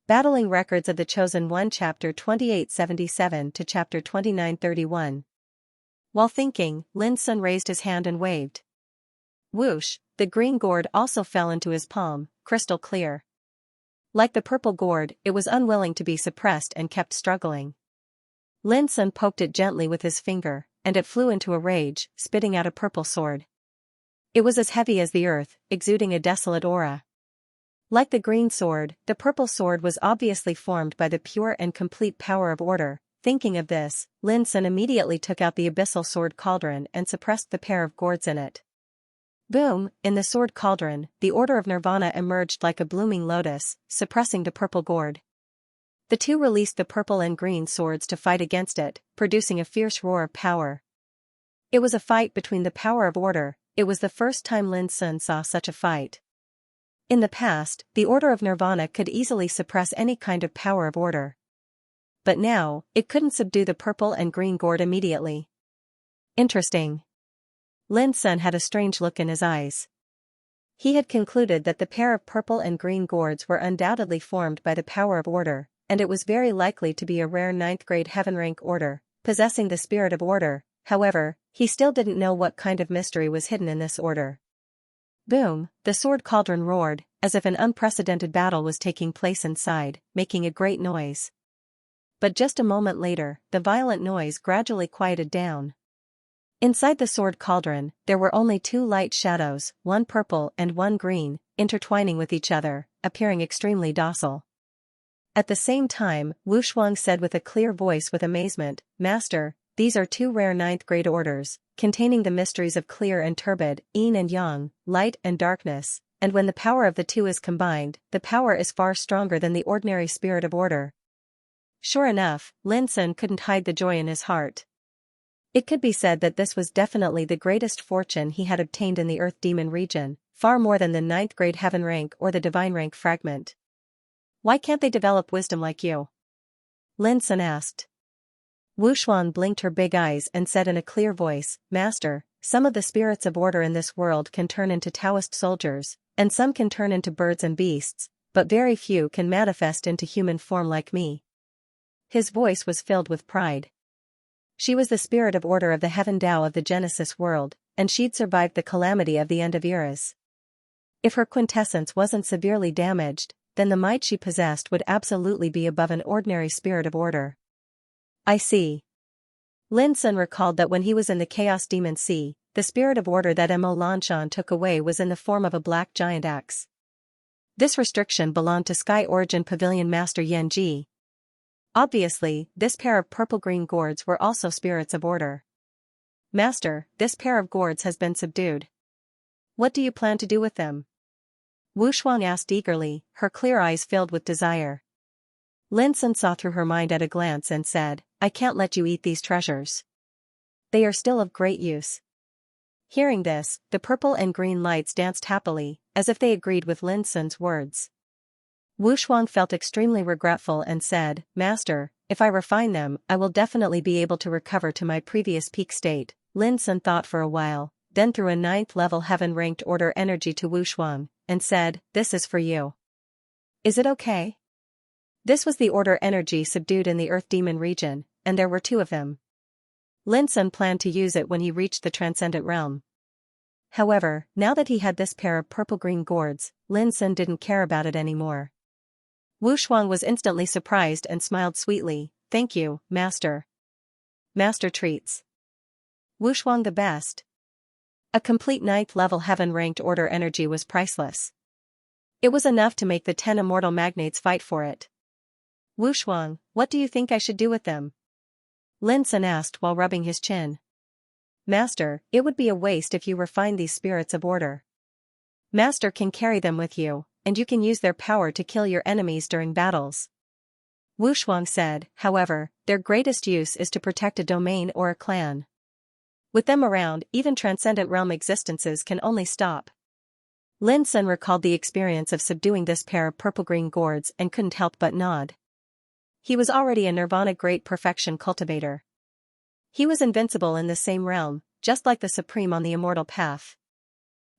Battling Records of the Chosen One Chapter 2877 to Chapter 2931. While thinking, Lin Sun raised his hand and waved. Whoosh, the green gourd also fell into his palm, crystal clear. Like the purple gourd, it was unwilling to be suppressed and kept struggling. Lin Sun poked it gently with his finger, and it flew into a rage, spitting out a purple sword. It was as heavy as the earth, exuding a desolate aura. Like the green sword, the purple sword was obviously formed by the pure and complete power of order. Thinking of this, Lin Sun immediately took out the abyssal sword cauldron and suppressed the pair of gourds in it. Boom! In the sword cauldron, the order of nirvana emerged like a blooming lotus, suppressing the purple gourd. The two released the purple and green swords to fight against it, producing a fierce roar of power. It was a fight between the power of order. It was the first time Lin Sun saw such a fight. In the past, the order of nirvana could easily suppress any kind of power of order. But now, it couldn't subdue the purple and green gourd immediately. Interesting. Lin Sun had a strange look in his eyes. He had concluded that the pair of purple and green gourds were undoubtedly formed by the power of order, and it was very likely to be a rare 9th grade heaven rank order, possessing the spirit of order. However, he still didn't know what kind of mystery was hidden in this order. Boom, the sword cauldron roared, as if an unprecedented battle was taking place inside, making a great noise. But just a moment later, the violent noise gradually quieted down. Inside the sword cauldron, there were only two light shadows, one purple and one green, intertwining with each other, appearing extremely docile. At the same time, Wu Shuang said with a clear voice with amazement, "Master, these are two rare 9th grade orders, containing the mysteries of clear and turbid, yin and yang, light and darkness, and when the power of the two is combined, the power is far stronger than the ordinary spirit of order." Sure enough, Lin Sun couldn't hide the joy in his heart. It could be said that this was definitely the greatest fortune he had obtained in the Earth Demon region, far more than the 9th grade heaven rank or the divine rank fragment. "Why can't they develop wisdom like you?" Lin Sun asked. Wu Shuang blinked her big eyes and said in a clear voice, "Master, some of the spirits of order in this world can turn into Taoist soldiers, and some can turn into birds and beasts, but very few can manifest into human form like me." His voice was filled with pride. She was the spirit of order of the heaven Tao of the Genesis world, and she'd survived the calamity of the end of eras. If her quintessence wasn't severely damaged, then the might she possessed would absolutely be above an ordinary spirit of order. "I see." Lin Sun recalled that when he was in the Chaos Demon Sea, the spirit of order that Mo Lanshan took away was in the form of a black giant axe. This restriction belonged to Sky Origin Pavilion Master Yan Ji. Obviously, this pair of purple-green gourds were also spirits of order. "Master, this pair of gourds has been subdued. What do you plan to do with them?" Wu Shuang asked eagerly, her clear eyes filled with desire. Lin Sun saw through her mind at a glance and said, "I can't let you eat these treasures. They are still of great use." Hearing this, the purple and green lights danced happily, as if they agreed with Lin Sun's words. Wu Shuang felt extremely regretful and said, "Master, if I refine them, I will definitely be able to recover to my previous peak state." Lin Sun thought for a while, then threw a 9th level heaven-ranked order energy to Wu Shuang, and said, "This is for you. Is it okay?" This was the order energy subdued in the Earth Demon region, and there were two of them. Lin Sun planned to use it when he reached the Transcendent Realm. However, now that he had this pair of purple-green gourds, Lin Sun didn't care about it anymore. Wu Shuang was instantly surprised and smiled sweetly, "Thank you, Master. Master treats. Wu Shuang the best." A complete 9th level heaven-ranked order energy was priceless. It was enough to make the 10 immortal magnates fight for it. "Wu Shuang, what do you think I should do with them?" Lin Sun asked while rubbing his chin. "Master, it would be a waste if you refine these spirits of order. Master can carry them with you, and you can use their power to kill your enemies during battles." Wu Shuang said, "However, their greatest use is to protect a domain or a clan. With them around, even Transcendent Realm existences can only stop." Lin Sun recalled the experience of subduing this pair of purple-green gourds and couldn't help but nod. He was already a Nirvana Great Perfection cultivator. He was invincible in the same realm, just like the Supreme on the immortal path.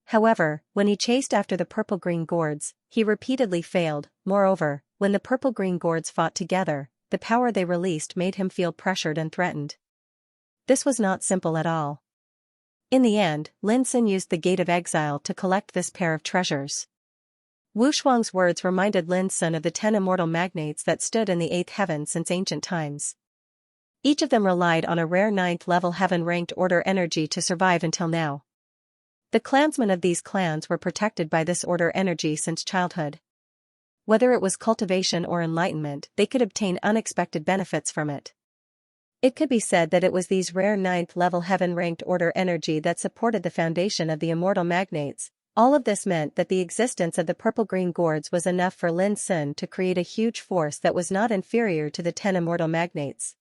However, when he chased after the purple-green gourds, he repeatedly failed. Moreover, when the purple-green gourds fought together, the power they released made him feel pressured and threatened. This was not simple at all. In the end, Lin Sun used the Gate of Exile to collect this pair of treasures. Wu Shuang's words reminded Lin Sun of the 10 immortal magnates that stood in the 8th heaven since ancient times. Each of them relied on a rare 9th-level heaven-ranked order energy to survive until now. The clansmen of these clans were protected by this order energy since childhood. Whether it was cultivation or enlightenment, they could obtain unexpected benefits from it. It could be said that it was these rare 9th-level heaven-ranked order energy that supported the foundation of the immortal magnates. All of this meant that the existence of the purple-green gourds was enough for Lin Sun to create a huge force that was not inferior to the 10 immortal magnates.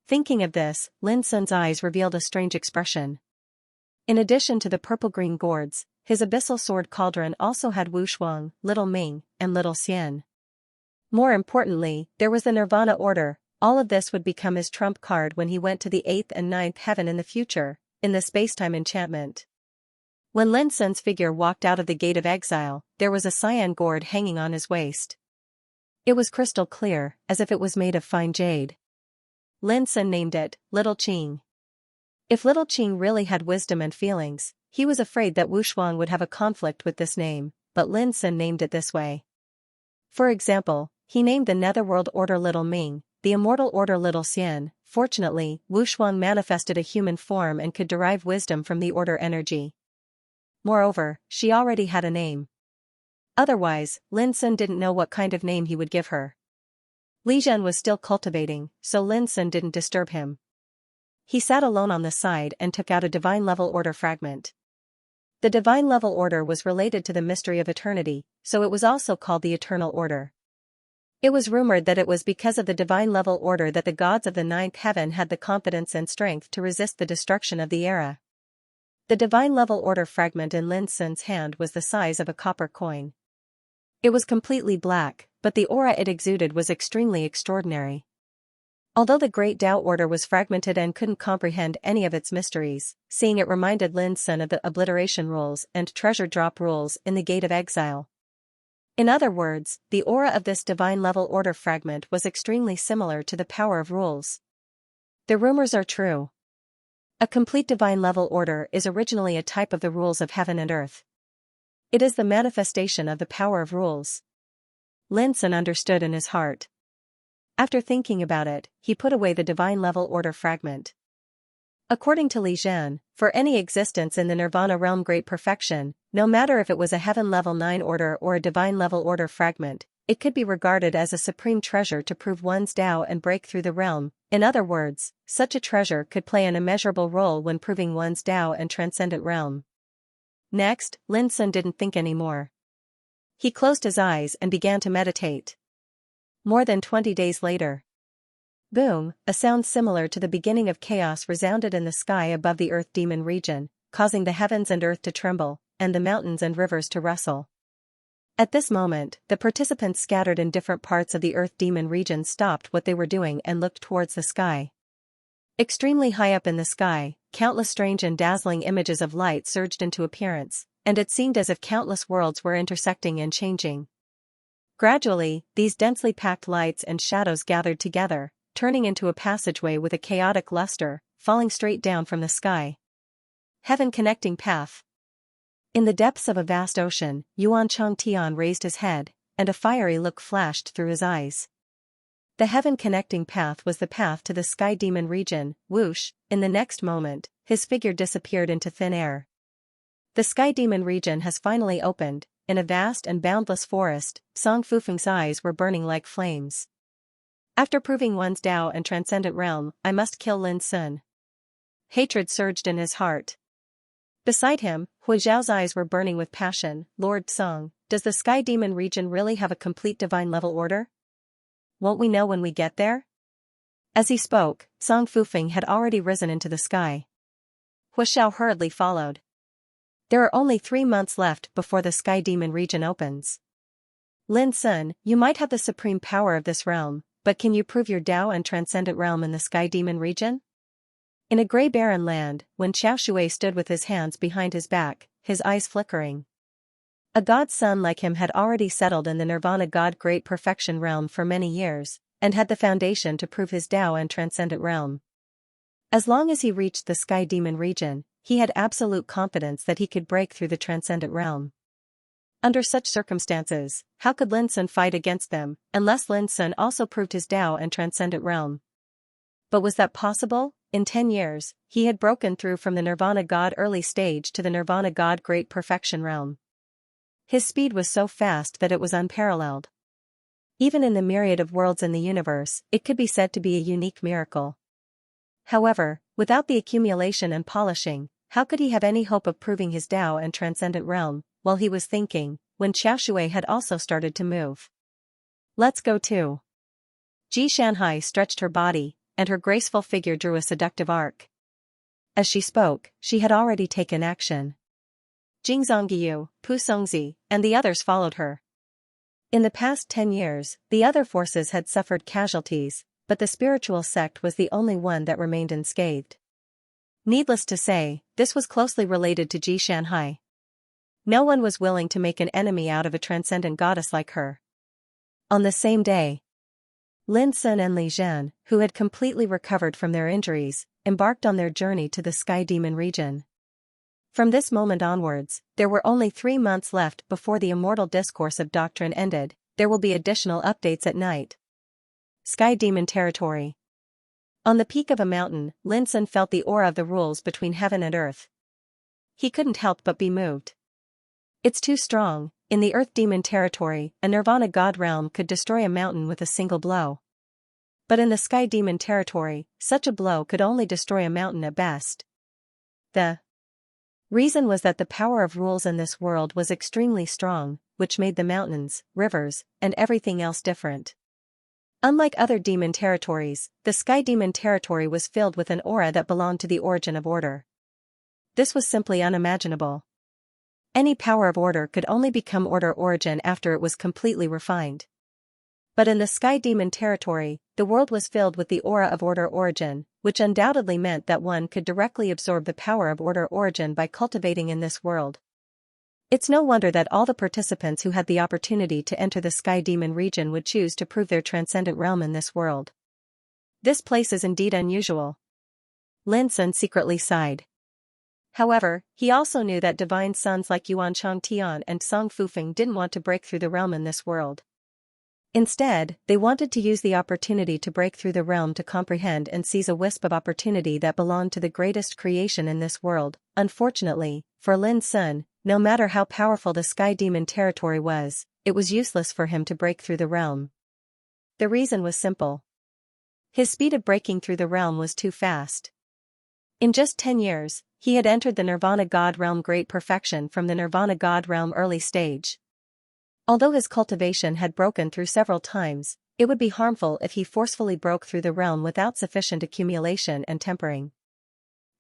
Thinking of this, Lin Sun's eyes revealed a strange expression. In addition to the purple-green gourds, his abyssal sword cauldron also had Wu Shuang, Little Ming, and Little Xian. More importantly, there was the Nirvana order. All of this would become his trump card when he went to the 8th and 9th heaven in the future, in the spacetime enchantment. When Lin Sun's figure walked out of the Gate of Exile, there was a cyan gourd hanging on his waist. It was crystal clear, as if it was made of fine jade. Lin Sun named it, Little Qing. If Little Qing really had wisdom and feelings, he was afraid that Wu Shuang would have a conflict with this name, but Lin Sun named it this way. For example, he named the Netherworld Order Little Ming, the Immortal Order Little Xian. Fortunately, Wu Shuang manifested a human form and could derive wisdom from the order energy. Moreover, she already had a name. Otherwise, Lin Sun didn't know what kind of name he would give her. Li Zhen was still cultivating, so Lin Sun didn't disturb him. He sat alone on the side and took out a divine level order fragment. The divine level order was related to the mystery of eternity, so it was also called the Eternal Order. It was rumored that it was because of the divine level order that the gods of the 9th heaven had the confidence and strength to resist the destruction of the era. The divine level order fragment in Lin Sun's hand was the size of a copper coin. It was completely black, but the aura it exuded was extremely extraordinary. Although the Great Tao Order was fragmented and couldn't comprehend any of its mysteries, seeing it reminded Lin Sun of the obliteration rules and treasure drop rules in the Gate of Exile. In other words, the aura of this divine level order fragment was extremely similar to the power of rules. The rumors are true. A complete divine level order is originally a type of the rules of heaven and earth. It is the manifestation of the power of rules. Lin Sun understood in his heart. After thinking about it, he put away the divine level order fragment. According to Li Zhen, for any existence in the Nirvana realm great perfection, no matter if it was a heaven level 9 order or a divine level order fragment, it could be regarded as a supreme treasure to prove one's Tao and break through the realm. In other words, such a treasure could play an immeasurable role when proving one's Tao and transcendent realm. Next, Lin Sun didn't think anymore. He closed his eyes and began to meditate. More than 20 days later. Boom, a sound similar to the beginning of chaos resounded in the sky above the Earth Demon region, causing the heavens and earth to tremble, and the mountains and rivers to rustle. At this moment, the participants scattered in different parts of the Earth Demon region stopped what they were doing and looked towards the sky. Extremely high up in the sky, countless strange and dazzling images of light surged into appearance, and it seemed as if countless worlds were intersecting and changing. Gradually, these densely packed lights and shadows gathered together, turning into a passageway with a chaotic luster, falling straight down from the sky. Heaven Connecting Path. In the depths of a vast ocean, Yuan Changtian raised his head, and a fiery look flashed through his eyes. The Heaven Connecting Path was the path to the Sky Demon region. Whoosh, in the next moment, his figure disappeared into thin air. The Sky Demon region has finally opened. In a vast and boundless forest, Song Fufeng's eyes were burning like flames. After proving one's Tao and transcendent realm, I must kill Lin Sun. Hatred surged in his heart. Beside him, Hu Zhao's eyes were burning with passion. Lord Song, does the Sky Demon region really have a complete divine level order? Won't we know when we get there? As he spoke, Song Fufeng had already risen into the sky. Hu Zhao hurriedly followed. There are only 3 months left before the Sky Demon region opens. Lin Sun, you might have the supreme power of this realm, but can you prove your Tao and transcendent realm in the Sky Demon region? In a grey barren land, when Xiao Shui stood with his hands behind his back, his eyes flickering. A god son like him had already settled in the Nirvana God Great Perfection realm for many years, and had the foundation to prove his Tao and transcendent realm. As long as he reached the Sky Demon region, he had absolute confidence that he could break through the transcendent realm. Under such circumstances, how could Lin Sun fight against them, unless Lin Sun also proved his Tao and transcendent realm? But was that possible? In 10 years, he had broken through from the Nirvana God early stage to the Nirvana God Great Perfection realm. His speed was so fast that it was unparalleled. Even in the myriad of worlds in the universe, it could be said to be a unique miracle. However, without the accumulation and polishing, how could he have any hope of proving his Tao and transcendent realm? While he was thinking, when Xiaoshui had also started to move. Let's go too. Xianxia stretched her body, and her graceful figure drew a seductive arc. As she spoke, she had already taken action. Jingzongyu, Pu Songzi, and the others followed her. In the past 10 years, the other forces had suffered casualties, but the spiritual sect was the only one that remained unscathed. Needless to say, this was closely related to Xianxia. No one was willing to make an enemy out of a transcendent goddess like her. On the same day, Lin Sun and Li Zhen, who had completely recovered from their injuries, embarked on their journey to the Sky Demon region. From this moment onwards, there were only 3 months left before the immortal discourse of doctrine ended. There will be additional updates at night. Sky Demon territory. On the peak of a mountain, Lin Sun felt the aura of the rules between heaven and earth. He couldn't help but be moved. It's too strong. In the Earth Demon territory, a Nirvana God realm could destroy a mountain with a single blow. But in the Sky Demon territory, such a blow could only destroy a mountain at best. The reason was that the power of rules in this world was extremely strong, which made the mountains, rivers, and everything else different. Unlike other demon territories, the Sky Demon territory was filled with an aura that belonged to the origin of order. This was simply unimaginable. Any power of order could only become order origin after it was completely refined. But in the Sky Demon territory, the world was filled with the aura of order origin, which undoubtedly meant that one could directly absorb the power of order origin by cultivating in this world. It's no wonder that all the participants who had the opportunity to enter the Sky Demon region would choose to prove their transcendent realm in this world. This place is indeed unusual. Lin Sun secretly sighed. However, he also knew that divine sons like Yuan Changtian and Song Fufeng didn't want to break through the realm in this world. Instead, they wanted to use the opportunity to break through the realm to comprehend and seize a wisp of opportunity that belonged to the greatest creation in this world. Unfortunately, for Lin Sun, no matter how powerful the Sky Demon territory was, it was useless for him to break through the realm. The reason was simple. His speed of breaking through the realm was too fast. In just 10 years, he had entered the Nirvana God realm Great Perfection from the Nirvana God realm early stage. Although his cultivation had broken through several times, it would be harmful if he forcefully broke through the realm without sufficient accumulation and tempering.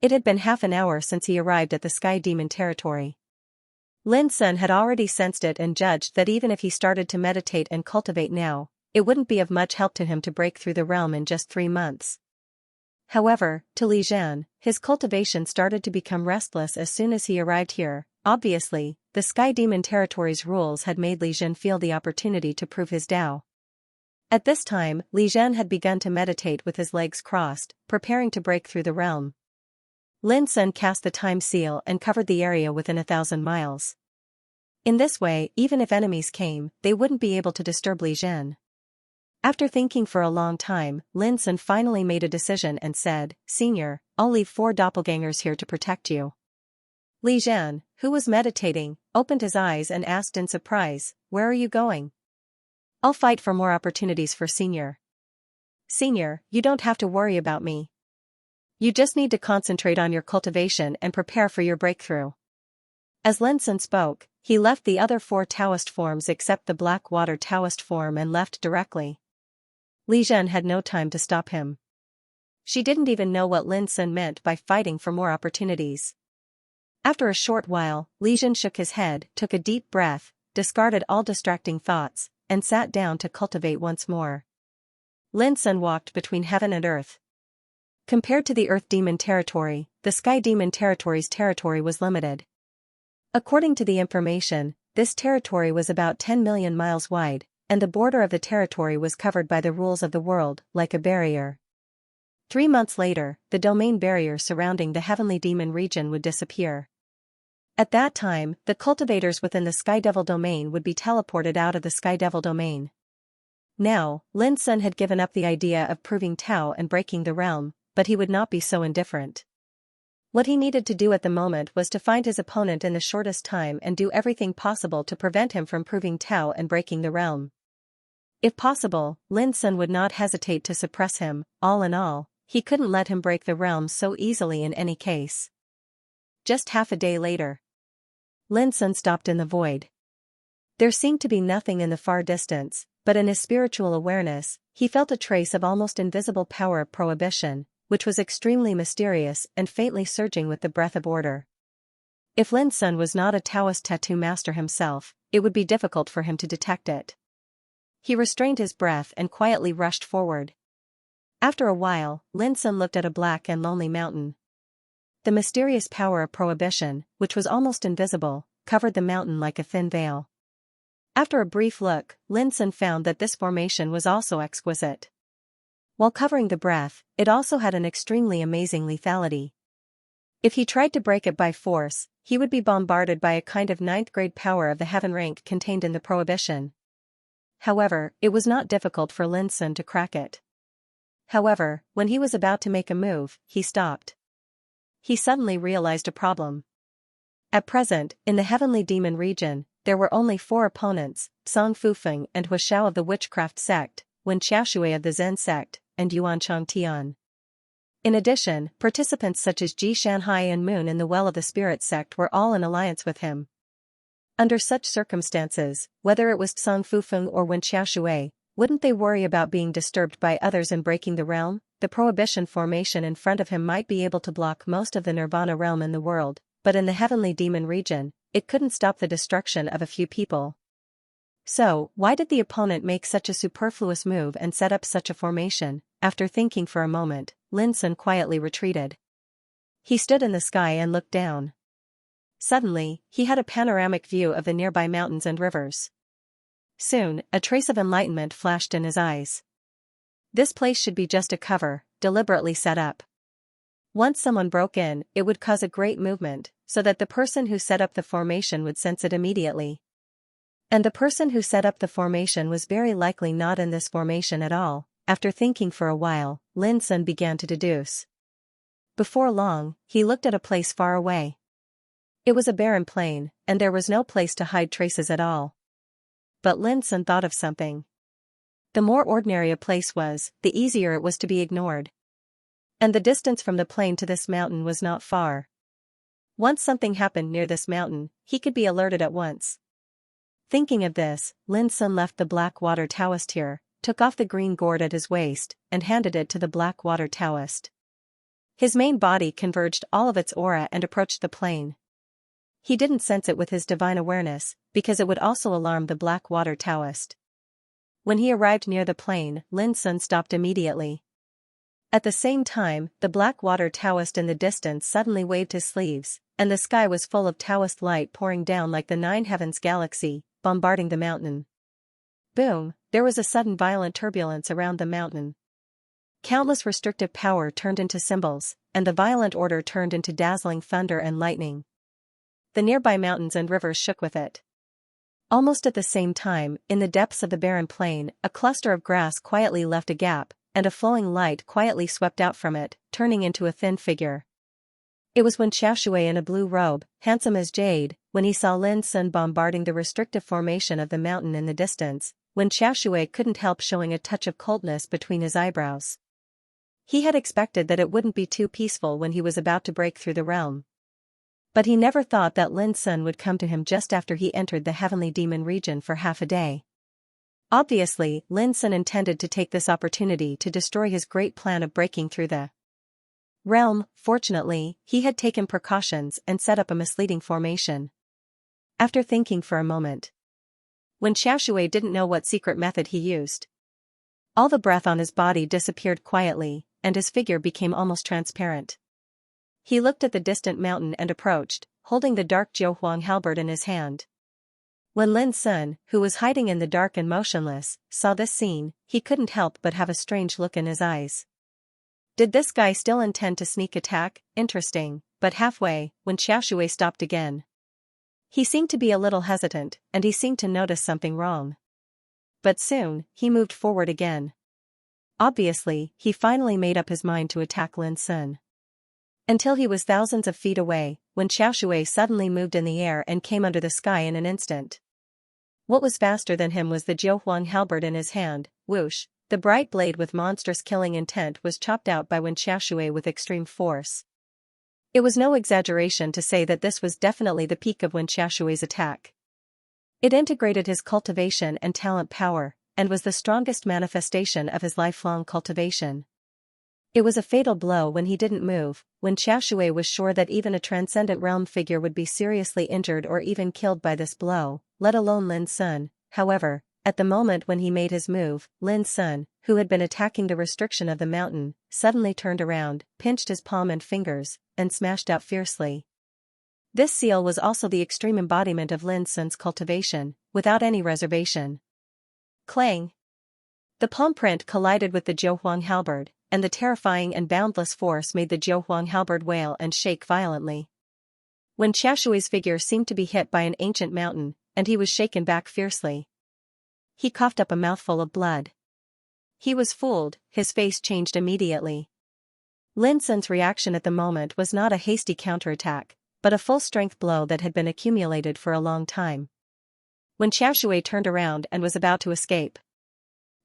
It had been half an hour since he arrived at the Sky Demon territory. Lin Sun had already sensed it and judged that even if he started to meditate and cultivate now, it wouldn't be of much help to him to break through the realm in just 3 months. However, to Li Zhen, his cultivation started to become restless as soon as he arrived here. Obviously, the Sky Demon territory's rules had made Li Zhen feel the opportunity to prove his Tao. At this time, Li Zhen had begun to meditate with his legs crossed, preparing to break through the realm. Lin Sun cast the time seal and covered the area within 1,000 miles. In this way, even if enemies came, they wouldn't be able to disturb Li Zhen. After thinking for a long time, Lin Sun finally made a decision and said, "Senior, I'll leave 4 doppelgangers here to protect you." Li Zhen, who was meditating, opened his eyes and asked in surprise, "Where are you going?" "I'll fight for more opportunities for Senior." "Senior, you don't have to worry about me. You just need to concentrate on your cultivation and prepare for your breakthrough." As Lin Sun spoke, he left the other 4 Taoist forms except the Black Water Taoist form and left directly. Li Zhen had no time to stop him. She didn't even know what Lin Sun meant by fighting for more opportunities. After a short while, Li Zhen shook his head, took a deep breath, discarded all distracting thoughts, and sat down to cultivate once more. Lin Sun walked between heaven and earth. Compared to the Earth Demon territory, the Sky Demon territory's territory was limited. According to the information, this territory was about 10 million miles wide, and the border of the territory was covered by the rules of the world, like a barrier. 3 months later, the domain barrier surrounding the heavenly demon region would disappear. At that time, the cultivators within the Sky Devil domain would be teleported out of the Sky Devil domain. Now, Lin Sun had given up the idea of proving Tao and breaking the realm, but he would not be so indifferent. What he needed to do at the moment was to find his opponent in the shortest time and do everything possible to prevent him from proving Tao and breaking the realm. If possible, Lin Sun would not hesitate to suppress him. All in all, he couldn't let him break the realm so easily in any case. Just half a day later, Lin Sun stopped in the void. There seemed to be nothing in the far distance, but in his spiritual awareness, he felt a trace of almost invisible power of prohibition, which was extremely mysterious and faintly surging with the breath of order. If Lin Sun was not a Taoist tattoo master himself, it would be difficult for him to detect it. He restrained his breath and quietly rushed forward. After a while, Lin Sun looked at a black and lonely mountain. The mysterious power of prohibition, which was almost invisible, covered the mountain like a thin veil. After a brief look, Lin Sun found that this formation was also exquisite. While covering the breath, it also had an extremely amazing lethality. If he tried to break it by force, he would be bombarded by a kind of 9th-grade power of the heaven rank contained in the prohibition. However, it was not difficult for Lin Sun to crack it. However, when he was about to make a move, he stopped. He suddenly realized a problem. At present, in the heavenly demon region, there were only 4 opponents: Song Fufeng and Huashao of the witchcraft sect, Wen Xiaoshui of the Zen sect, and Yuan Changtian. In addition, participants such as Ji Shanhai and Moon in the Well of the Spirit sect were all in alliance with him. Under such circumstances, whether it was Song Fufeng or Wen Xiaoshui, wouldn't they worry about being disturbed by others and breaking the realm? The prohibition formation in front of him might be able to block most of the nirvana realm in the world, but in the heavenly demon region, it couldn't stop the destruction of a few people. So, why did the opponent make such a superfluous move and set up such a formation? After thinking for a moment, Lin Sun quietly retreated. He stood in the sky and looked down. Suddenly, he had a panoramic view of the nearby mountains and rivers. Soon, a trace of enlightenment flashed in his eyes. This place should be just a cover, deliberately set up. Once someone broke in, it would cause a great movement, so that the person who set up the formation would sense it immediately. And the person who set up the formation was very likely not in this formation at all. After thinking for a while, Lin Sun began to deduce. Before long, he looked at a place far away. It was a barren plain, and there was no place to hide traces at all. But Lin Sun thought of something. The more ordinary a place was, the easier it was to be ignored. And the distance from the plain to this mountain was not far. Once something happened near this mountain, he could be alerted at once. Thinking of this, Lin Sun left the Black Water Taoist here, took off the green gourd at his waist, and handed it to the Black Water Taoist. His main body converged all of its aura and approached the plain. He didn't sense it with his divine awareness, because it would also alarm the Black Water Taoist. When he arrived near the plain, Lin Sun stopped immediately. At the same time, the Black Water Taoist in the distance suddenly waved his sleeves, and the sky was full of Taoist light pouring down like the 9 heavens galaxy, bombarding the mountain. Boom, there was a sudden violent turbulence around the mountain. Countless restrictive power turned into symbols, and the violent order turned into dazzling thunder and lightning. The nearby mountains and rivers shook with it. Almost at the same time, in the depths of the barren plain, a cluster of grass quietly left a gap, and a flowing light quietly swept out from it, turning into a thin figure. It was Wen Xiaoshui in a blue robe, handsome as jade. When he saw Lin Sun bombarding the restrictive formation of the mountain in the distance, Wen Xiaoshui couldn't help showing a touch of coldness between his eyebrows. He had expected that it wouldn't be too peaceful when he was about to break through the realm. But he never thought that Lin Sun would come to him just after he entered the heavenly demon region for half a day. Obviously, Lin Sun intended to take this opportunity to destroy his great plan of breaking through the realm. Fortunately, he had taken precautions and set up a misleading formation. After thinking for a moment, Wen Xiaoshui didn't know what secret method he used. All the breath on his body disappeared quietly, and his figure became almost transparent. He looked at the distant mountain and approached, holding the dark Jiuhuang halberd in his hand. When Lin Sun, who was hiding in the dark and motionless, saw this scene, he couldn't help but have a strange look in his eyes. Did this guy still intend to sneak attack? Interesting, but halfway, when Xiaoshui stopped again. He seemed to be a little hesitant, and he seemed to notice something wrong. But soon, he moved forward again. Obviously, he finally made up his mind to attack Lin Sun. Until he was thousands of feet away, when Xiaoshui suddenly moved in the air and came under the sky in an instant. What was faster than him was the Jiuhuang halberd in his hand. Whoosh, the bright blade with monstrous killing intent was chopped out by Wen Xiaoshui with extreme force. It was no exaggeration to say that this was definitely the peak of Wen Xiaoshui's attack. It integrated his cultivation and talent power, and was the strongest manifestation of his lifelong cultivation. It was a fatal blow when he didn't move, when Xiaoshui was sure that even a transcendent realm figure would be seriously injured or even killed by this blow, let alone Lin Sun. However, at the moment when he made his move, Lin Sun, who had been attacking the restriction of the mountain, suddenly turned around, pinched his palm and fingers, and smashed out fiercely. This seal was also the extreme embodiment of Lin Sun's cultivation, without any reservation. Clang! The palm print collided with the Jiuhuang halberd, and the terrifying and boundless force made the Jiuhuang halberd wail and shake violently. When Xiaoshui's figure seemed to be hit by an ancient mountain, and he was shaken back fiercely. He coughed up a mouthful of blood. He was fooled, his face changed immediately. Lin Sun's reaction at the moment was not a hasty counterattack, but a full-strength blow that had been accumulated for a long time. When Xiaoshui turned around and was about to escape.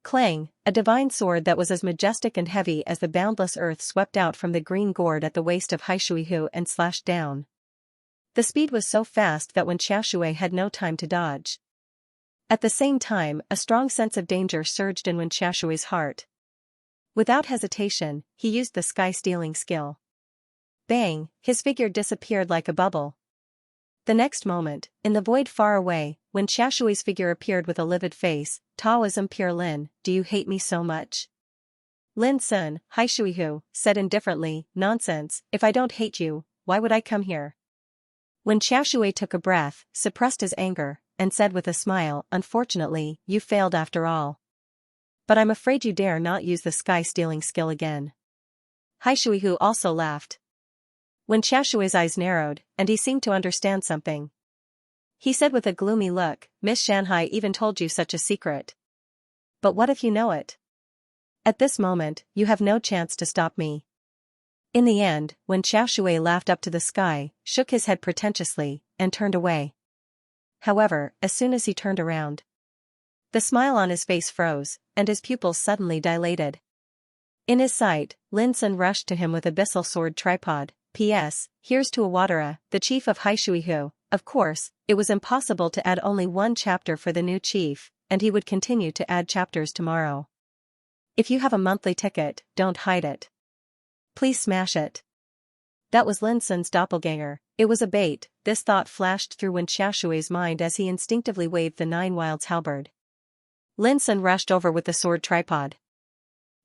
Clang! A divine sword that was as majestic and heavy as the boundless earth swept out from the green gourd at the waist of Haishuihu and slashed down. The speed was so fast that Wen Xiaoshui had no time to dodge. At the same time, a strong sense of danger surged in Wen Xiaoshui's heart. Without hesitation, he used the sky-stealing skill. Bang! His figure disappeared like a bubble. The next moment, in the void far away, when Xiaoshui's figure appeared with a livid face, Taoism pure Lin, do you hate me so much? Lin Sun, Haishuihu, said indifferently, nonsense, if I don't hate you, why would I come here? When Xiaoshui took a breath, suppressed his anger, and said with a smile, unfortunately, you failed after all. But I'm afraid you dare not use the sky-stealing skill again. Haishuihu also laughed. When Xiaoshui's eyes narrowed, and he seemed to understand something. He said with a gloomy look, Miss Shanghai even told you such a secret. But what if you know it? At this moment, you have no chance to stop me. In the end, when Xiaoshui laughed up to the sky, shook his head pretentiously, and turned away. However, as soon as he turned around, the smile on his face froze, and his pupils suddenly dilated. In his sight, Lin Sun rushed to him with abyssal sword tripod. P.S. Here's to Awadara, the chief of Haishuihu. Of course, it was impossible to add only one chapter for the new chief, and he would continue to add chapters tomorrow. If you have a monthly ticket, don't hide it. Please smash it. That was Lin Sun's doppelganger. It was a bait. This thought flashed through Wen Xiaoshui's mind as he instinctively waved the Nine Wilds halberd. Lin Sun rushed over with the sword tripod.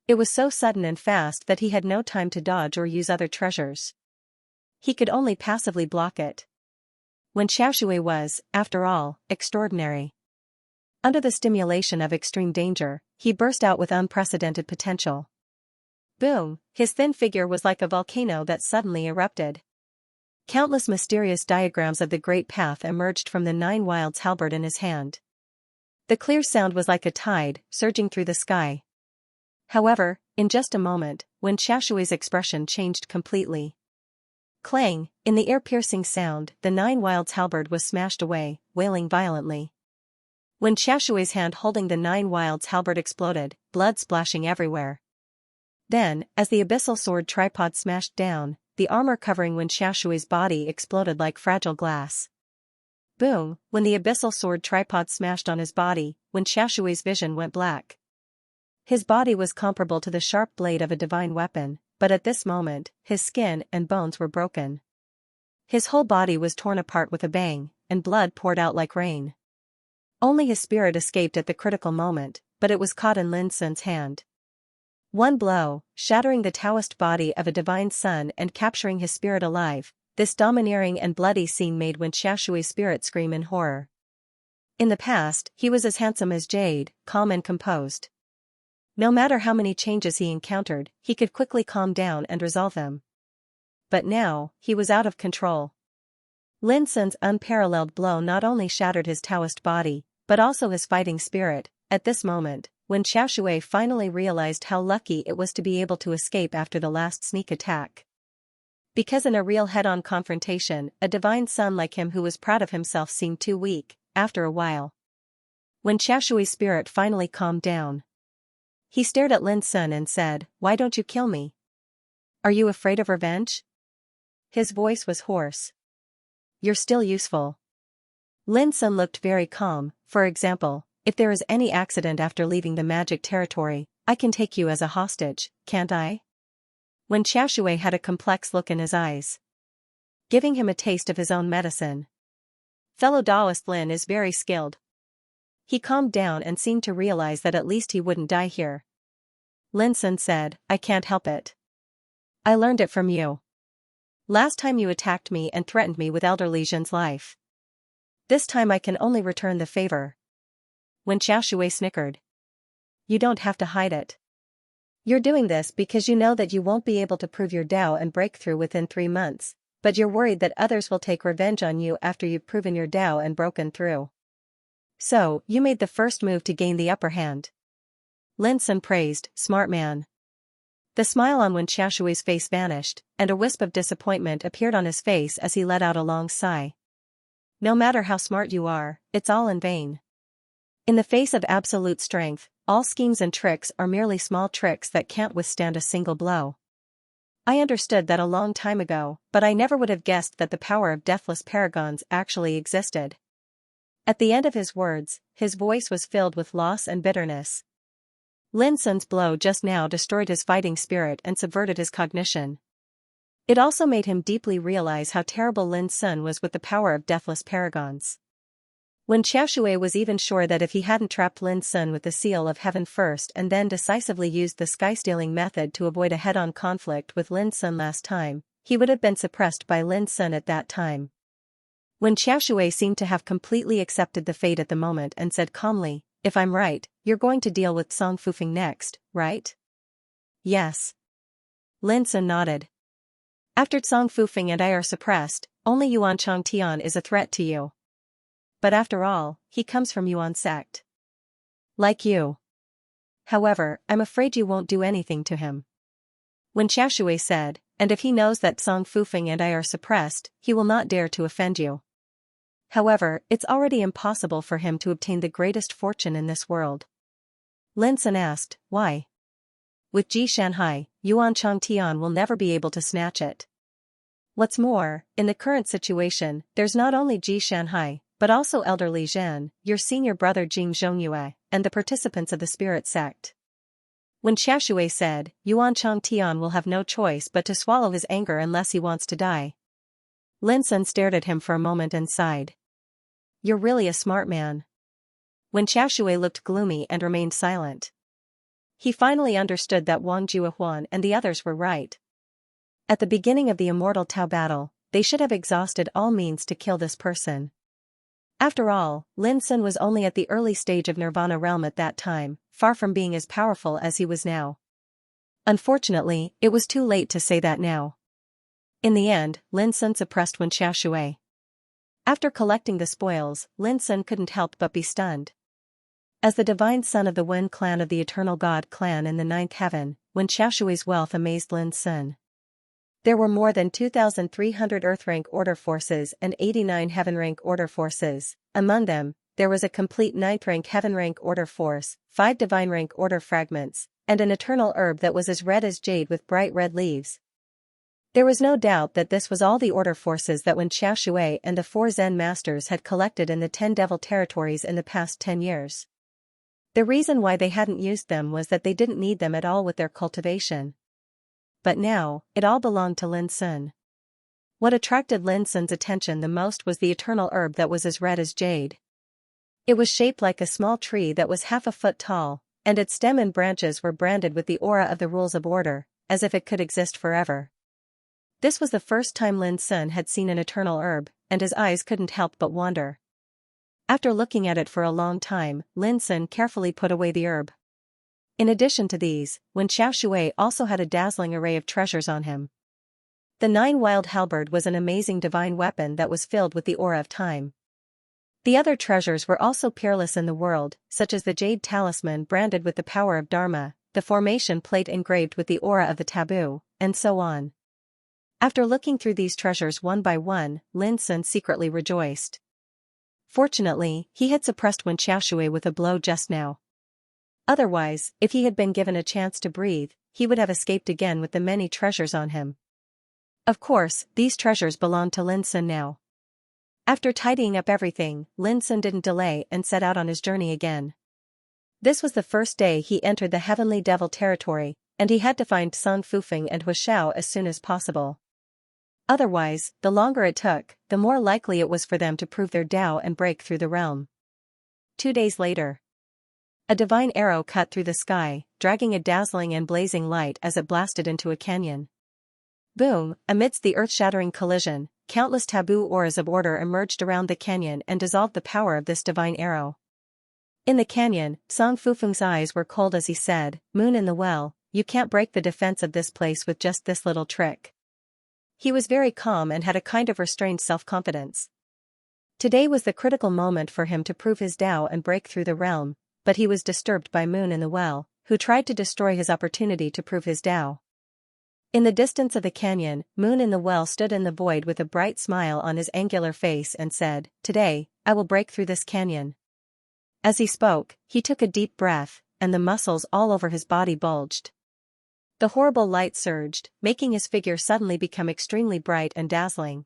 It was so sudden and fast that he had no time to dodge or use other treasures. He could only passively block it. When Xiaoshui was, after all, extraordinary. Under the stimulation of extreme danger, he burst out with unprecedented potential. Boom! His thin figure was like a volcano that suddenly erupted. Countless mysterious diagrams of the Great Path emerged from the Nine Wilds halberd in his hand. The clear sound was like a tide, surging through the sky. However, in just a moment, Wen Xiaoshui's expression changed completely. Clang! In the ear-piercing sound, the Nine Wilds halberd was smashed away, wailing violently. When Xiaoshui's hand holding the Nine Wilds halberd exploded, blood splashing everywhere. Then, as the abyssal sword tripod smashed down, the armor covering Wen Xiaoshui's body exploded like fragile glass. Boom! When the abyssal sword tripod smashed on his body, Wen Xiaoshui's vision went black. His body was comparable to the sharp blade of a divine weapon, but at this moment, his skin and bones were broken. His whole body was torn apart with a bang, and blood poured out like rain. Only his spirit escaped at the critical moment, but it was caught in Lin Sun's hand. One blow, shattering the Taoist body of a divine son and capturing his spirit alive, this domineering and bloody scene made Wen Xiaoshui's spirit scream in horror. In the past, he was as handsome as jade, calm and composed. No matter how many changes he encountered, he could quickly calm down and resolve them. But now, he was out of control. Lin Sun's unparalleled blow not only shattered his Taoist body, but also his fighting spirit. At this moment, when Xiaoshui finally realized how lucky it was to be able to escape after the last sneak attack. Because in a real head-on confrontation, a divine son like him who was proud of himself seemed too weak. After a while, when Xiaoshui's spirit finally calmed down, he stared at Lin Sun and said, "Why don't you kill me? Are you afraid of revenge?" His voice was hoarse. "You're still useful." Lin Sun looked very calm. "For example, if there is any accident after leaving the magic territory, I can take you as a hostage, can't I?" When Xiaoshui had a complex look in his eyes, giving him a taste of his own medicine. Fellow Taoist Lin is very skilled. He calmed down and seemed to realize that at least he wouldn't die here. Lin Sun said, "I can't help it. I learned it from you. Last time you attacked me and threatened me with Elder Li Zhen's life. This time I can only return the favor." When Xiaoshui snickered. "You don't have to hide it. You're doing this because you know that you won't be able to prove your Tao and breakthrough within 3 months. But you're worried that others will take revenge on you after you've proven your Tao and broken through. So, you made the first move to gain the upper hand." Lin Sun praised, "Smart man." The smile on Wen Xiaoshui's face vanished, and a wisp of disappointment appeared on his face as he let out a long sigh. "No matter how smart you are, it's all in vain. In the face of absolute strength, all schemes and tricks are merely small tricks that can't withstand a single blow. I understood that a long time ago, but I never would have guessed that the power of deathless paragons actually existed." At the end of his words, his voice was filled with loss and bitterness. Lin Sun's blow just now destroyed his fighting spirit and subverted his cognition. It also made him deeply realize how terrible Lin Sun was with the power of deathless paragons. When Xiaoshui was even sure that if he hadn't trapped Lin Sun with the seal of heaven first and then decisively used the sky-stealing method to avoid a head-on conflict with Lin Sun last time, he would have been suppressed by Lin Sun at that time. When Xiaoshui seemed to have completely accepted the fate at the moment and said calmly, "If I'm right, you're going to deal with Song Fufeng next, right?" "Yes." Lin Sun nodded. "After Song Fufeng and I are suppressed, only Yuan Changtian is a threat to you. But after all, he comes from Yuan sect. Like you. However, I'm afraid you won't do anything to him." When Xiaoshui said, "And if he knows that Song Fufeng and I are suppressed, he will not dare to offend you. However, it's already impossible for him to obtain the greatest fortune in this world." Lin Sun asked, "Why?" "With Ji Shanhai, Yuan Changtian will never be able to snatch it. What's more, in the current situation, there's not only Ji Shanhai, but also Elder Li Zhen, your senior brother Jing Zhongyue, and the participants of the spirit sect." When Xiaoshui said, "Yuan Changtian will have no choice but to swallow his anger unless he wants to die." Lin Sun stared at him for a moment and sighed. "You're really a smart man." When Xiaoshui looked gloomy and remained silent. He finally understood that Wang Juehuan and the others were right. At the beginning of the Immortal Tao battle, they should have exhausted all means to kill this person. After all, Lin Sun was only at the early stage of Nirvana realm at that time, far from being as powerful as he was now. Unfortunately, it was too late to say that now. In the end, Lin Sun suppressed Wen Xiaoshui. After collecting the spoils, Lin Sun couldn't help but be stunned. As the divine son of the Wen clan of the Eternal God clan in the 9th heaven, Wen Xiaoshui's wealth amazed Lin Sun. There were more than 2,300 Earth-rank order forces and 89 Heaven-rank order forces. Among them, there was a complete 9th-rank Heaven-rank order force, 5 Divine-rank order fragments, and an eternal herb that was as red as jade with bright red leaves. There was no doubt that this was all the order forces that Wen Xiaoshui and the 4 Zen masters had collected in the 10 devil territories in the past 10 years. The reason why they hadn't used them was that they didn't need them at all with their cultivation. But now, it all belonged to Lin Sun. What attracted Lin Sun's attention the most was the eternal herb that was as red as jade. It was shaped like a small tree that was half a foot tall, and its stem and branches were branded with the aura of the rules of order, as if it could exist forever. This was the first time Lin Sun had seen an eternal herb, and his eyes couldn't help but wander. After looking at it for a long time, Lin Sun carefully put away the herb. In addition to these, Wen Xiaoshui also had a dazzling array of treasures on him. The 9-wild halberd was an amazing divine weapon that was filled with the aura of time. The other treasures were also peerless in the world, such as the jade talisman branded with the power of Dharma, the formation plate engraved with the aura of the taboo, and so on. After looking through these treasures one by one, Lin Sun secretly rejoiced. Fortunately, he had suppressed Wen Xiaoshui with a blow just now. Otherwise, if he had been given a chance to breathe, he would have escaped again with the many treasures on him. Of course, these treasures belonged to Lin Sun now. After tidying up everything, Lin Sun didn't delay and set out on his journey again. This was the first day he entered the Heavenly Devil territory, and he had to find Song Fufeng and Huashao as soon as possible. Otherwise, the longer it took, the more likely it was for them to prove their Tao and break through the realm. 2 days later. A divine arrow cut through the sky, dragging a dazzling and blazing light as it blasted into a canyon. Boom! Amidst the earth-shattering collision, countless taboo auras of order emerged around the canyon and dissolved the power of this divine arrow. In the canyon, Song Fufeng's eyes were cold as he said, "Moon in the well, you can't break the defense of this place with just this little trick." He was very calm and had a kind of restrained self-confidence. Today was the critical moment for him to prove his Tao and break through the realm, but he was disturbed by Moon in the well, who tried to destroy his opportunity to prove his Tao. In the distance of the canyon, Moon in the well stood in the void with a bright smile on his angular face and said, "Today, I will break through this canyon." As he spoke, he took a deep breath, and the muscles all over his body bulged. The horrible light surged, making his figure suddenly become extremely bright and dazzling.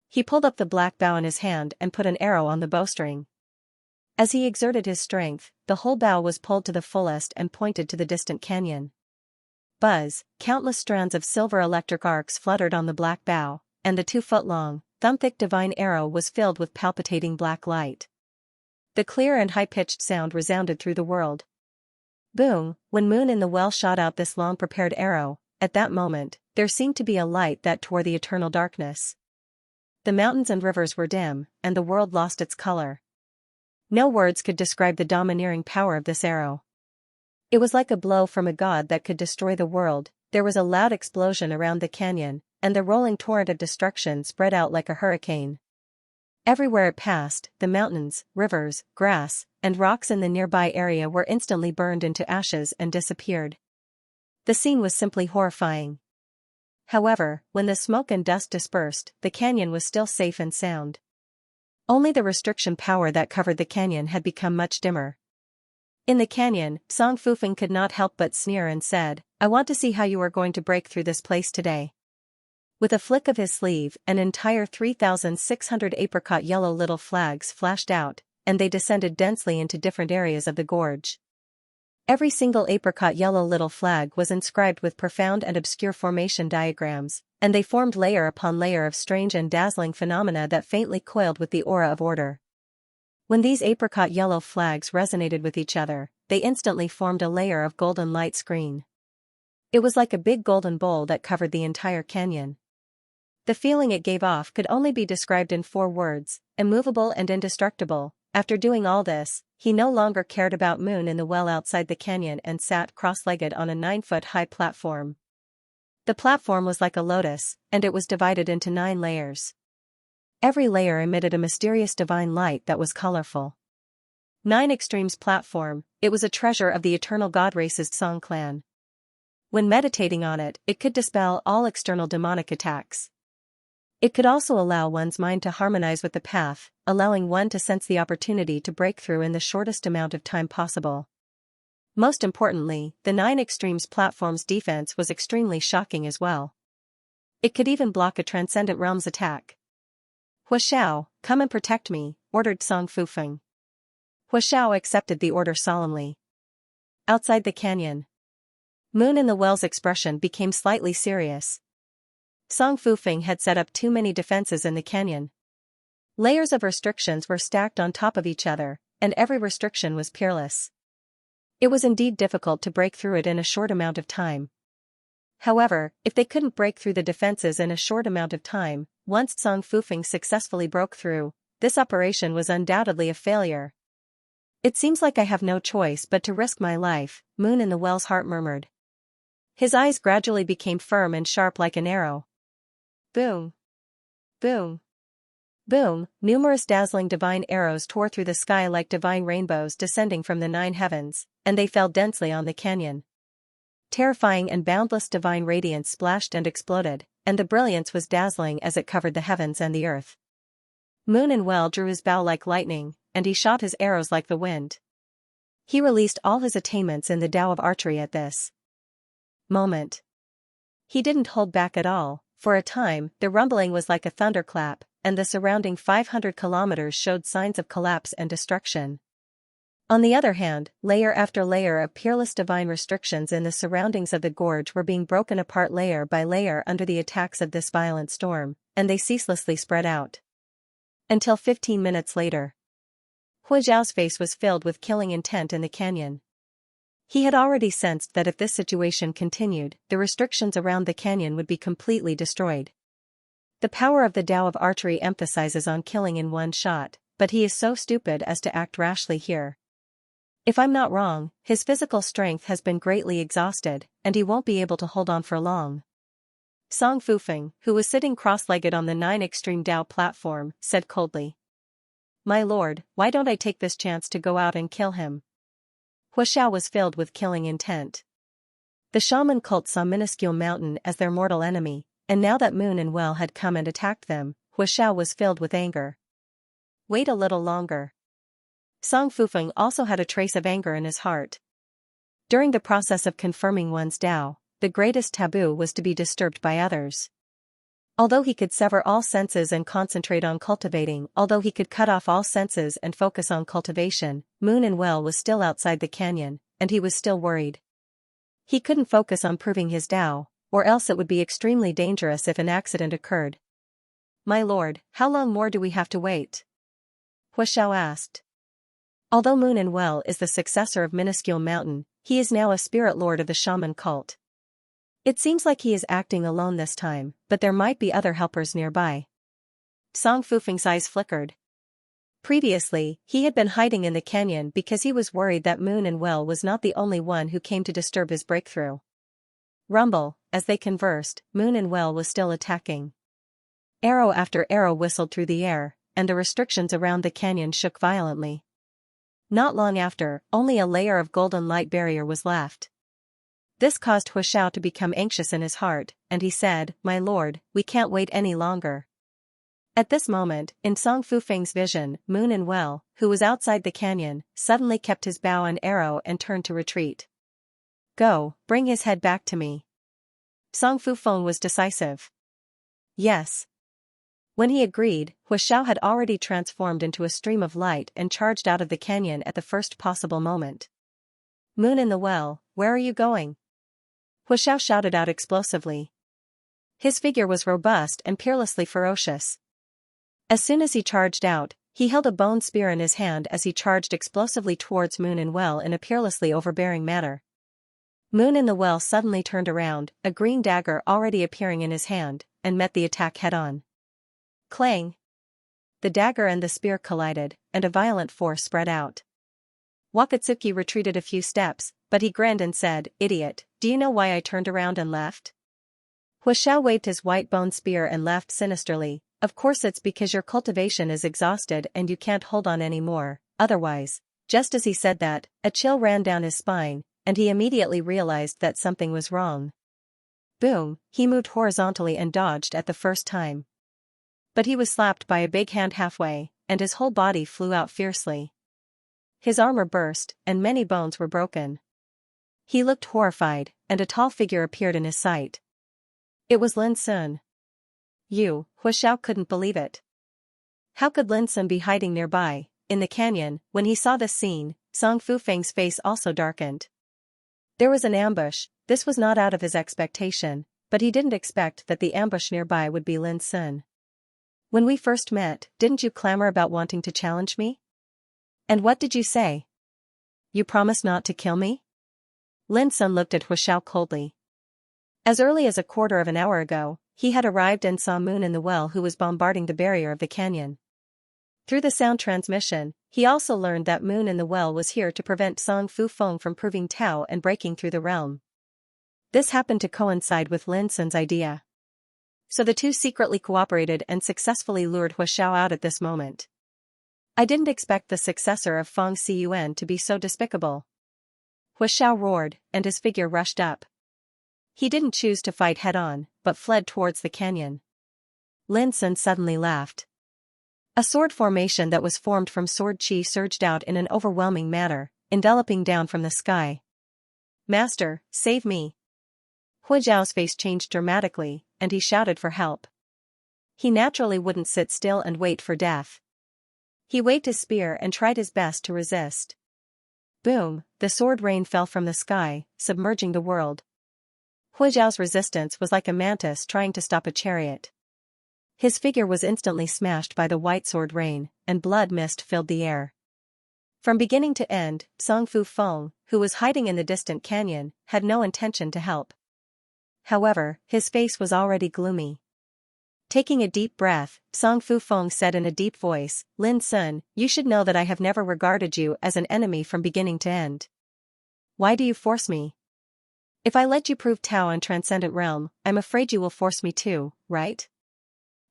He pulled up the black bow in his hand and put an arrow on the bowstring. As he exerted his strength, the whole bow was pulled to the fullest and pointed to the distant canyon. Buzz, countless strands of silver electric arcs fluttered on the black bow, and the 2-foot-long, thumb-thick divine arrow was filled with palpitating black light. The clear and high-pitched sound resounded through the world. Boom! When Moon in the well shot out this long-prepared arrow, at that moment, there seemed to be a light that tore the eternal darkness. The mountains and rivers were dim, and the world lost its color. No words could describe the domineering power of this arrow. It was like a blow from a god that could destroy the world. There was a loud explosion around the canyon, and the rolling torrent of destruction spread out like a hurricane. Everywhere it passed, the mountains, rivers, grass, and rocks in the nearby area were instantly burned into ashes and disappeared. The scene was simply horrifying. However, when the smoke and dust dispersed, the canyon was still safe and sound. Only the restriction power that covered the canyon had become much dimmer. In the canyon, Song Fufeng could not help but sneer and said, "I want to see how you are going to break through this place today." With a flick of his sleeve, an entire 3,600 apricot yellow little flags flashed out, and they descended densely into different areas of the gorge. Every single apricot yellow little flag was inscribed with profound and obscure formation diagrams, and they formed layer upon layer of strange and dazzling phenomena that faintly coiled with the aura of order. When these apricot yellow flags resonated with each other, they instantly formed a layer of golden light screen. It was like a big golden bowl that covered the entire canyon. The feeling it gave off could only be described in 4 words, immovable and indestructible. After doing all this, he no longer cared about Moon in the well outside the canyon and sat cross-legged on a 9-foot-high platform. The platform was like a lotus, and it was divided into 9 layers. Every layer emitted a mysterious divine light that was colorful. 9 Extremes platform, it was a treasure of the eternal god race's Song clan. When meditating on it, it could dispel all external demonic attacks. It could also allow one's mind to harmonize with the path, allowing one to sense the opportunity to break through in the shortest amount of time possible. Most importantly, the 9 Extremes platform's defense was extremely shocking as well. It could even block a transcendent realm's attack. "Huashao, come and protect me," ordered Song Fufeng. Huashao accepted the order solemnly. Outside the canyon, Moon in the well's expression became slightly serious. Song Fufeng had set up too many defenses in the canyon. Layers of restrictions were stacked on top of each other, and every restriction was peerless. It was indeed difficult to break through it in a short amount of time. However, if they couldn't break through the defenses in a short amount of time, once Song Fufeng successfully broke through, this operation was undoubtedly a failure. It seems like I have no choice but to risk my life, Moon in the Well's heart murmured. His eyes gradually became firm and sharp like an arrow. Boom. Boom. Boom, numerous dazzling divine arrows tore through the sky like divine rainbows descending from the 9 heavens, and they fell densely on the canyon. Terrifying and boundless divine radiance splashed and exploded, and the brilliance was dazzling as it covered the heavens and the earth. Moon and Well drew his bow like lightning, and he shot his arrows like the wind. He released all his attainments in the Tao of archery at this moment. He didn't hold back at all. For a time, the rumbling was like a thunderclap, and the surrounding 500 kilometers showed signs of collapse and destruction. On the other hand, layer after layer of peerless divine restrictions in the surroundings of the gorge were being broken apart layer by layer under the attacks of this violent storm, and they ceaselessly spread out. Until 15 minutes later. Hu Zhao's face was filled with killing intent in the canyon. He had already sensed that if this situation continued, the restrictions around the canyon would be completely destroyed. The power of the Tao of archery emphasizes on killing in one shot, but he is so stupid as to act rashly here. If I'm not wrong, his physical strength has been greatly exhausted, and he won't be able to hold on for long. Song Fufeng, who was sitting cross-legged on the 9 Extreme Tao platform, said coldly. My lord, why don't I take this chance to go out and kill him? Hu Xiao was filled with killing intent. The shaman cult saw Minuscule Mountain as their mortal enemy, and now that Moon and Well had come and attacked them, Hu Xiao was filled with anger. Wait a little longer. Song Fufeng also had a trace of anger in his heart. During the process of confirming one's Tao, the greatest taboo was to be disturbed by others. Although he could sever all senses and concentrate on cultivating, although he could cut off all senses and focus on cultivation, Moon and Well was still outside the canyon, and he was still worried. He couldn't focus on proving his Tao, or else it would be extremely dangerous if an accident occurred. My lord, how long more do we have to wait? Hu Xiao asked. Although Moon and Well is the successor of Minuscule Mountain, he is now a spirit lord of the shaman cult. It seems like he is acting alone this time, but there might be other helpers nearby. Song Fufeng's eyes flickered. Previously, he had been hiding in the canyon because he was worried that Moon and Well was not the only one who came to disturb his breakthrough. Rumble, as they conversed, Moon and Well was still attacking. Arrow after arrow whistled through the air, and the restrictions around the canyon shook violently. Not long after, only a layer of golden light barrier was left. This caused Hu Xiao to become anxious in his heart, and he said, My lord, we can't wait any longer. At this moment, in Song Fufeng's vision, Moon and Well, who was outside the canyon, suddenly kept his bow and arrow and turned to retreat. Go, bring his head back to me. Song Fufeng was decisive. Yes. When he agreed, Hu Xiao had already transformed into a stream of light and charged out of the canyon at the first possible moment. Moon in the Well, where are you going? Hu Xiao shouted out explosively. His figure was robust and peerlessly ferocious. As soon as he charged out, he held a bone spear in his hand as he charged explosively towards Moon and Well in a peerlessly overbearing manner. Moon in the Well suddenly turned around, a green dagger already appearing in his hand, and met the attack head-on. Clang! The dagger and the spear collided, and a violent force spread out. Wakatsuki retreated a few steps, but he grinned and said, Idiot, do you know why I turned around and left? Hu Xiao waved his white bone spear and laughed sinisterly. Of course it's because your cultivation is exhausted and you can't hold on anymore, otherwise. Just as he said that, a chill ran down his spine, and he immediately realized that something was wrong. Boom, he moved horizontally and dodged at the first time. But he was slapped by a big hand halfway, and his whole body flew out fiercely. His armor burst, and many bones were broken. He looked horrified, and a tall figure appeared in his sight. It was Lin Sun. Hu Xiao couldn't believe it. How could Lin Sun be hiding nearby, in the canyon? When he saw this scene, Song Fufeng's face also darkened. There was an ambush. This was not out of his expectation, but he didn't expect that the ambush nearby would be Lin Sun. When we first met, didn't you clamor about wanting to challenge me? And what did you say? You promised not to kill me? Lin Sun looked at Hu Xiao coldly. As early as a quarter of an hour ago, he had arrived and saw Moon in the Well who was bombarding the barrier of the canyon. Through the sound transmission, he also learned that Moon in the Well was here to prevent Song Fu Feng from proving Tao and breaking through the realm. This happened to coincide with Lin Sun's idea. So the two secretly cooperated and successfully lured Hua Xiao out at this moment. I didn't expect the successor of Feng Xiyuan to be so despicable. Hua Xiao roared, and his figure rushed up. He didn't choose to fight head-on, but fled towards the canyon. Lin Sun suddenly laughed. A sword formation that was formed from sword chi surged out in an overwhelming manner, enveloping down from the sky. "Master, save me!" Hua Xiao's face changed dramatically, and he shouted for help. He naturally wouldn't sit still and wait for death. He waved his spear and tried his best to resist. Boom, the sword rain fell from the sky, submerging the world. Hua Xiao's resistance was like a mantis trying to stop a chariot. His figure was instantly smashed by the white sword rain, and blood mist filled the air. From beginning to end, Song Fu Feng, who was hiding in the distant canyon, had no intention to help. However, his face was already gloomy. Taking a deep breath, Song Fu Feng said in a deep voice, "Lin Sun, you should know that I have never regarded you as an enemy from beginning to end. Why do you force me? If I let you prove Tao in Transcendent Realm, I'm afraid you will force me too, right?"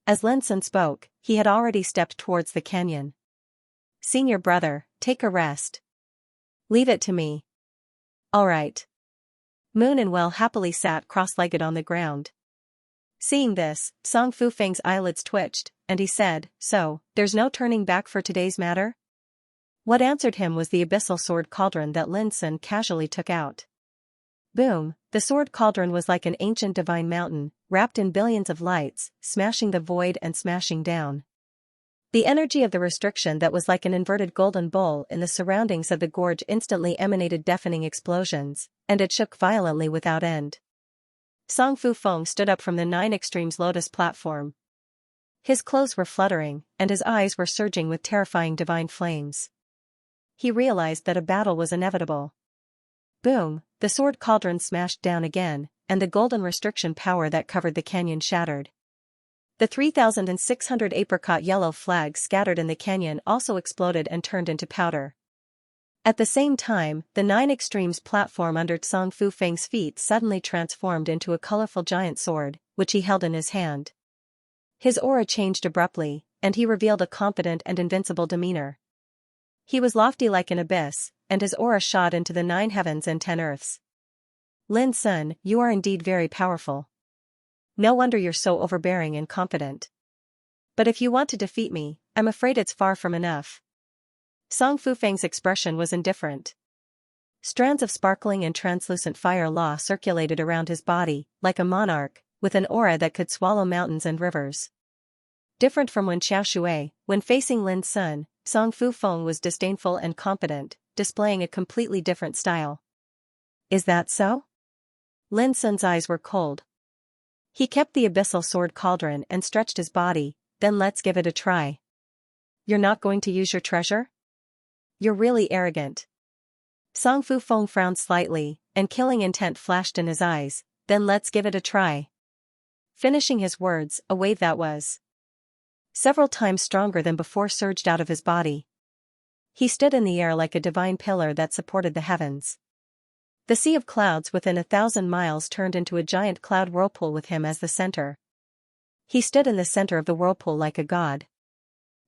As Lin Sun spoke, he had already stepped towards the canyon. "Senior brother, take a rest. Leave it to me." "All right." Moon and Well happily sat cross-legged on the ground. Seeing this, Song Fu Feng's eyelids twitched, and he said, "So, there's no turning back for today's matter?" What answered him was the abyssal sword cauldron that Lin Sun casually took out. Boom, the sword cauldron was like an ancient divine mountain, wrapped in billions of lights, smashing the void and smashing down. The energy of the restriction that was like an inverted golden bowl in the surroundings of the gorge instantly emanated deafening explosions, and it shook violently without end. Song Fu Feng stood up from the Nine Extremes Lotus platform. His clothes were fluttering, and his eyes were surging with terrifying divine flames. He realized that a battle was inevitable. Boom, the sword cauldron smashed down again, and the golden restriction power that covered the canyon shattered. The 3,600 apricot yellow flags scattered in the canyon also exploded and turned into powder. At the same time, the Nine Extremes platform under Song Fu Feng's feet suddenly transformed into a colorful giant sword, which he held in his hand. His aura changed abruptly, and he revealed a confident and invincible demeanor. He was lofty like an abyss, and his aura shot into the 9 heavens and 10 earths. "Lin Sun, you are indeed very powerful. No wonder you're so overbearing and confident. But if you want to defeat me, I'm afraid it's far from enough." Song Fu Feng's expression was indifferent. Strands of sparkling and translucent fire law circulated around his body, like a monarch, with an aura that could swallow mountains and rivers. Different from when Xiao Shui, when facing Lin Sun, Song Fu Feng was disdainful and confident, displaying a completely different style. "Is that so?" Lin Sun's eyes were cold. He kept the abyssal sword cauldron and stretched his body, "Then let's give it a try." "You're not going to use your treasure? You're really arrogant." Song Fu Feng frowned slightly, and killing intent flashed in his eyes, "Then let's give it a try." Finishing his words, a wave that was several times stronger than before surged out of his body. He stood in the air like a divine pillar that supported the heavens. The sea of clouds within 1,000 miles turned into a giant cloud whirlpool with him as the center. He stood in the center of the whirlpool like a god.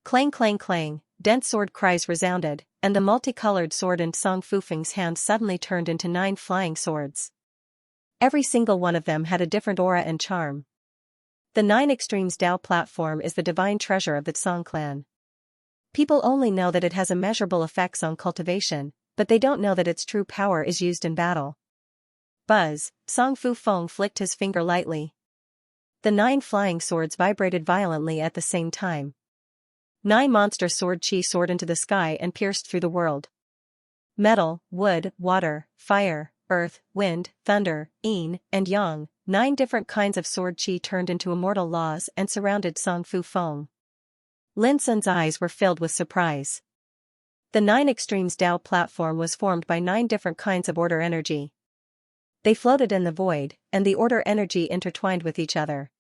Clang clang clang, dense sword cries resounded, and the multicolored sword in Song Fu Feng's hand suddenly turned into 9 flying swords. Every single one of them had a different aura and charm. The 9 Extremes Dao platform is the divine treasure of the Song clan. People only know that it has immeasurable effects on cultivation, but they don't know that its true power is used in battle. Buzz, Song Fu Feng flicked his finger lightly. The 9 flying swords vibrated violently at the same time. 9 monster sword chi soared into the sky and pierced through the world. Metal, wood, water, fire, earth, wind, thunder, yin, and yang, 9 different kinds of sword chi turned into immortal laws and surrounded Song Fu Feng. Lin Sun's eyes were filled with surprise. The 9 Extremes Dao platform was formed by 9 different kinds of order energy. They floated in the void, and the order energy intertwined with each other.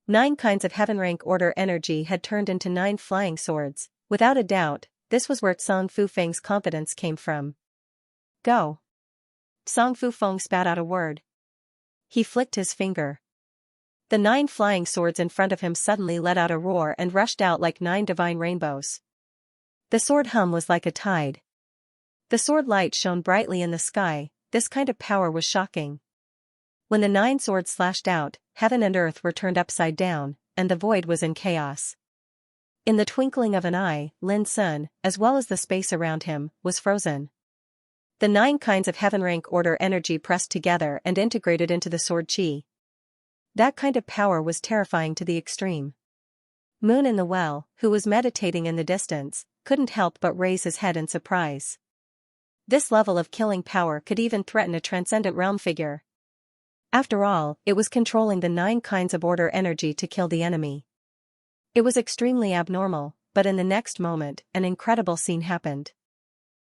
9 kinds of heaven rank order energy had turned into 9 flying swords, Without a doubt, this was where Song Fufeng's confidence came from. Go. Song Fufeng spat out a word. He flicked his finger. The 9 flying swords in front of him suddenly let out a roar and rushed out like 9 divine rainbows. The sword hum was like a tide. The sword light shone brightly in the sky. This kind of power was shocking. When the 9 swords slashed out, heaven and earth were turned upside down, and the void was in chaos. In the twinkling of an eye, Lin Sun, as well as the space around him, was frozen. The 9 kinds of heaven rank order energy pressed together and integrated into the sword chi. That kind of power was terrifying to the extreme. Moon in the well, who was meditating in the distance, couldn't help but raise his head in surprise. This level of killing power could even threaten a transcendent realm figure. After all, it was controlling the 9 kinds of order energy to kill the enemy. It was extremely abnormal, but in the next moment, an incredible scene happened.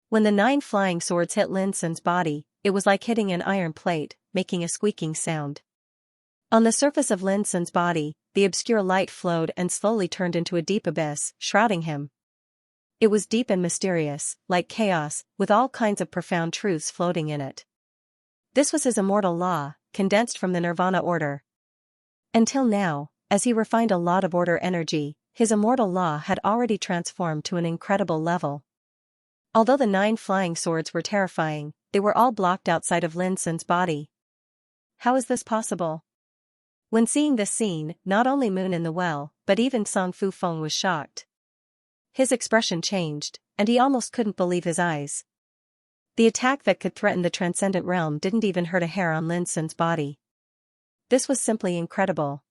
When the 9 flying swords hit Lin Sun's body, it was like hitting an iron plate, making a squeaking sound. On the surface of Lin Sun's body, the obscure light flowed and slowly turned into a deep abyss, shrouding him. It was deep and mysterious, like chaos, with all kinds of profound truths floating in it. This was his immortal law, condensed from the Nirvana order. Until now, as he refined a lot of order energy, his immortal law had already transformed to an incredible level. Although the 9 flying swords were terrifying, they were all blocked outside of Lin Sun's body. How is this possible? When seeing this scene, not only Moon in the well, but even Song Fufeng was shocked. His expression changed, and he almost couldn't believe his eyes. The attack that could threaten the transcendent realm didn't even hurt a hair on Lin Sun's body. This was simply incredible.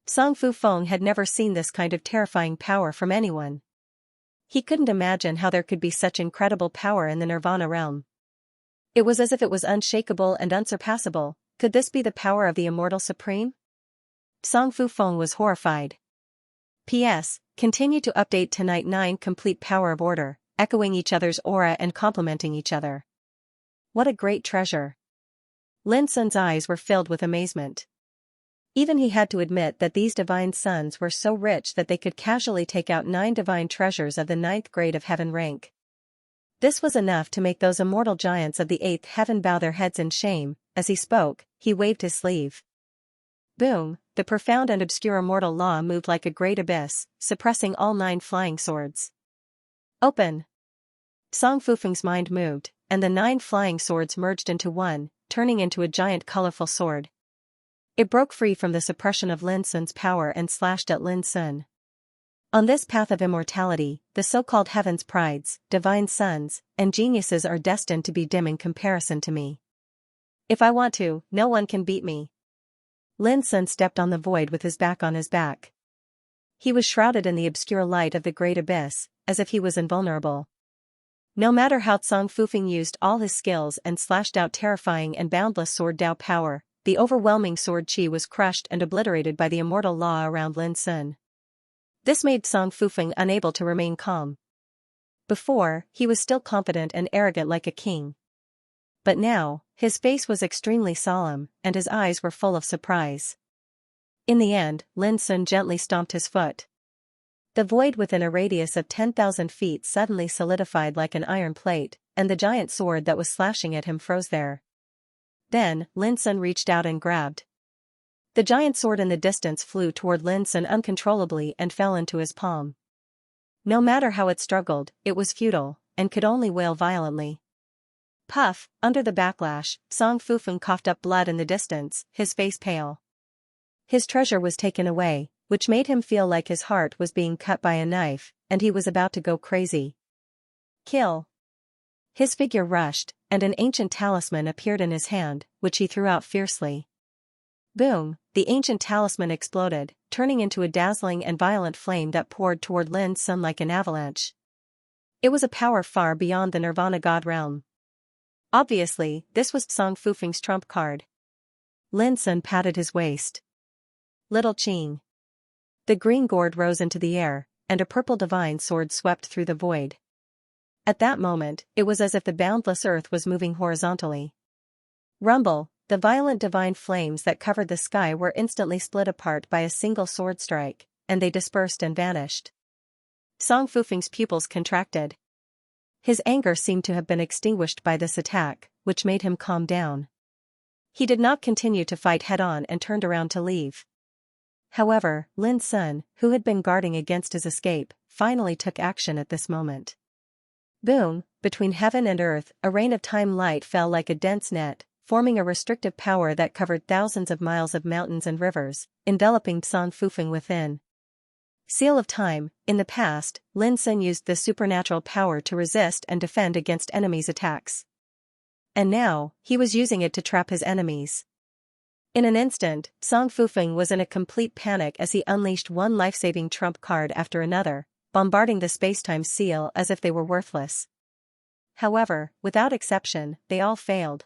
Song Fufeng had never seen this kind of terrifying power from anyone. He couldn't imagine how there could be such incredible power in the Nirvana realm. It was as if it was unshakable and unsurpassable. Could this be the power of the Immortal Supreme? Song Fufeng was horrified. P.S. Continue to update tonight. 9 complete power of order, echoing each other's aura and complementing each other. What a great treasure. Lin Sun's eyes were filled with amazement. Even he had to admit that these divine sons were so rich that they could casually take out 9 divine treasures of the 9th grade of heaven rank. This was enough to make those immortal giants of the 8th heaven bow their heads in shame. As he spoke, he waved his sleeve. Boom, the profound and obscure immortal law moved like a great abyss, suppressing all 9 flying swords. Open! Song Fufeng's mind moved, and the 9 flying swords merged into one, turning into a giant colorful sword. It broke free from the suppression of Lin Sun's power and slashed at Lin Sun. On this path of immortality, the so-called heaven's prides, divine sons, and geniuses are destined to be dim in comparison to me. If I want to, no one can beat me. Lin Sun stepped on the void with his back on his back. He was shrouded in the obscure light of the great abyss, as if he was invulnerable. No matter how Song Fufeng used all his skills and slashed out terrifying and boundless sword Dao power, the overwhelming sword chi was crushed and obliterated by the immortal law around Lin Sun. This made Song Fufeng unable to remain calm. Before, he was still confident and arrogant like a king. But now, his face was extremely solemn, and his eyes were full of surprise. In the end, Lin Sun gently stomped his foot. The void within a radius of 10,000 feet suddenly solidified like an iron plate, and the giant sword that was slashing at him froze there. Then, Lin Sun reached out and grabbed. The giant sword in the distance flew toward Lin Sun uncontrollably and fell into his palm. No matter how it struggled, it was futile, and could only wail violently. Puff, under the backlash, Song Fufeng coughed up blood in the distance, his face pale. His treasure was taken away, which made him feel like his heart was being cut by a knife, and he was about to go crazy. Kill! His figure rushed, and an ancient talisman appeared in his hand, which he threw out fiercely. Boom, the ancient talisman exploded, turning into a dazzling and violent flame that poured toward Lin Sun like an avalanche. It was a power far beyond the Nirvana God realm. Obviously, this was Song Fufeng's trump card. Lin Sun patted his waist. Little Qing. The green gourd rose into the air, and a purple divine sword swept through the void. At that moment, it was as if the boundless earth was moving horizontally. Rumble, the violent divine flames that covered the sky were instantly split apart by a single sword strike, and they dispersed and vanished. Song Fufeng's pupils contracted. His anger seemed to have been extinguished by this attack, which made him calm down. He did not continue to fight head-on and turned around to leave. However, Lin Sun, who had been guarding against his escape, finally took action at this moment. Boom, between heaven and earth, a rain of time light fell like a dense net, forming a restrictive power that covered thousands of miles of mountains and rivers, enveloping Song Fufeng within. Seal of Time. In the past, Lin Sun used this supernatural power to resist and defend against enemies' attacks. And now, he was using it to trap his enemies. In an instant, Song Fufeng was in a complete panic as he unleashed one life-saving trump card after another, bombarding the space-time seal as if they were worthless. However, without exception, they all failed.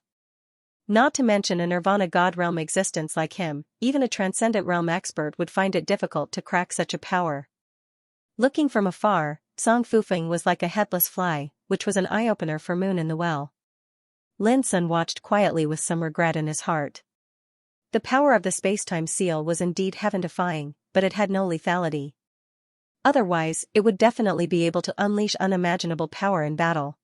Not to mention a Nirvana God realm existence like him, even a Transcendent Realm expert would find it difficult to crack such a power. Looking from afar, Song Fufeng was like a headless fly, which was an eye-opener for Moon in the Well. Lin Sun watched quietly with some regret in his heart. The power of the space-time seal was indeed heaven-defying, but it had no lethality. Otherwise, it would definitely be able to unleash unimaginable power in battle.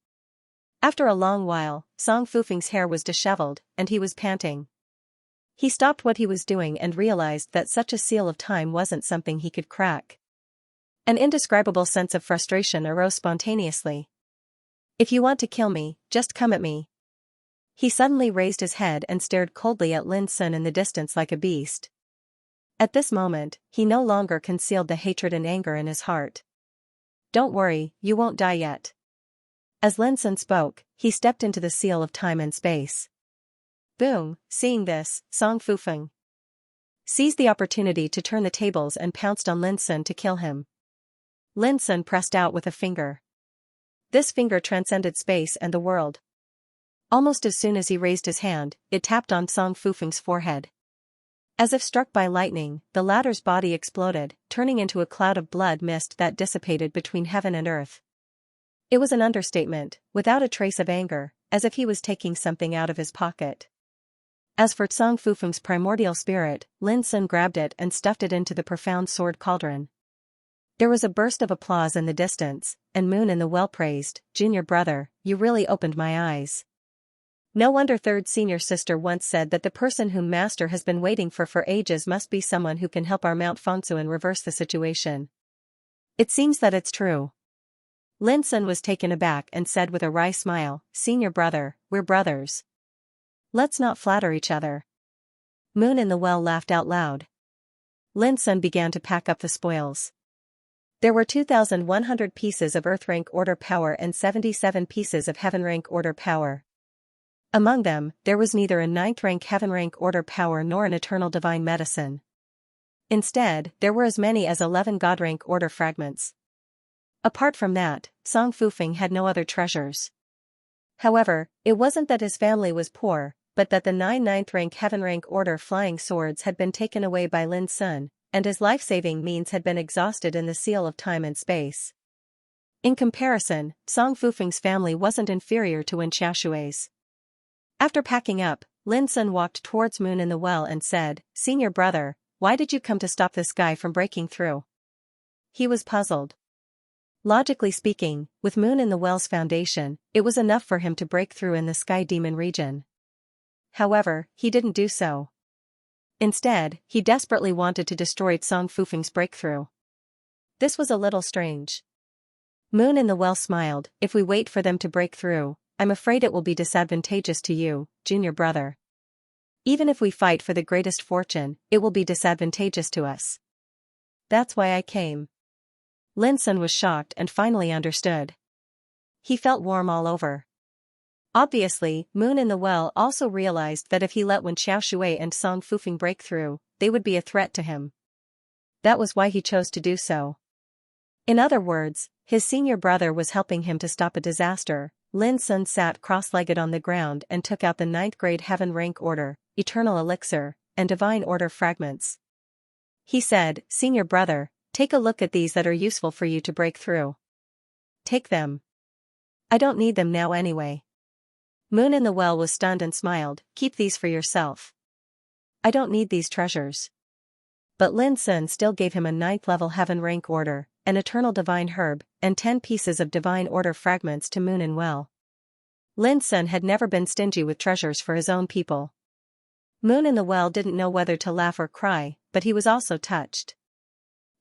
After a long while, Song Fufeng's hair was disheveled, and he was panting. He stopped what he was doing and realized that such a seal of time wasn't something he could crack. An indescribable sense of frustration arose spontaneously. "If you want to kill me, just come at me." He suddenly raised his head and stared coldly at Lin Sun in the distance like a beast. At this moment, he no longer concealed the hatred and anger in his heart. "Don't worry, you won't die yet." As Lin Sun spoke, he stepped into the seal of time and space. Boom, seeing this, Song Fufeng seized the opportunity to turn the tables and pounced on Lin Sun to kill him. Lin Sun pressed out with a finger. This finger transcended space and the world. Almost as soon as he raised his hand, it tapped on Song Fufeng's forehead. As if struck by lightning, the latter's body exploded, turning into a cloud of blood mist that dissipated between heaven and earth. It was an understatement, without a trace of anger, as if he was taking something out of his pocket. As for Song Fufeng's primordial spirit, Lin Sun grabbed it and stuffed it into the profound sword cauldron. There was a burst of applause in the distance, and Moon in the Well praised, "Junior brother, you really opened my eyes. No wonder third senior sister once said that the person whom Master has been waiting for ages must be someone who can help our Mount Fongsuan reverse the situation. It seems that it's true." Lin Sun was taken aback and said with a wry smile, "Senior brother, we're brothers. Let's not flatter each other." Moon in the Well laughed out loud. Lin Sun began to pack up the spoils. There were 2,100 pieces of Earth rank order power and 77 pieces of Heaven rank order power. Among them, there was neither a 9th rank Heaven rank order power nor an eternal divine medicine. Instead, there were as many as 11 God rank order fragments. Apart from that, Song Fufeng had no other treasures. However, it wasn't that his family was poor, but that the 9 9th rank Heaven rank order flying swords had been taken away by Lin Sun, and his life-saving means had been exhausted in the seal of time and space. In comparison, Song Fufeng's family wasn't inferior to Xianxia's. After packing up, Lin Sun walked towards Moon in the Well and said, "Senior brother, why did you come to stop this guy from breaking through?" He was puzzled. Logically speaking, with Moon in the Well's foundation, it was enough for him to break through in the Sky Demon region. However, he didn't do so. Instead, he desperately wanted to destroy Song Fufeng's breakthrough. This was a little strange. Moon in the Well smiled, "If we wait for them to break through, I'm afraid it will be disadvantageous to you, junior brother. Even if we fight for the greatest fortune, it will be disadvantageous to us. That's why I came." Lin Sun was shocked and finally understood. He felt warm all over. Obviously, Moon in the Well also realized that if he let Wen Xiaoshui and Song Fufeng break through, they would be a threat to him. That was why he chose to do so. In other words, his senior brother was helping him to stop a disaster. Lin Sun sat cross-legged on the ground and took out the 9th grade Heaven rank order, Eternal Elixir, and Divine Order fragments. He said, "Senior brother, take a look at these that are useful for you to break through. Take them. I don't need them now anyway." Moon in the Well was stunned and smiled, "Keep these for yourself. I don't need these treasures." But Lin Sun still gave him a 9th level Heaven rank order, an eternal divine herb, and 10 pieces of divine order fragments to Moon and Well. Lin Sun had never been stingy with treasures for his own people. Moon in the Well didn't know whether to laugh or cry, but he was also touched.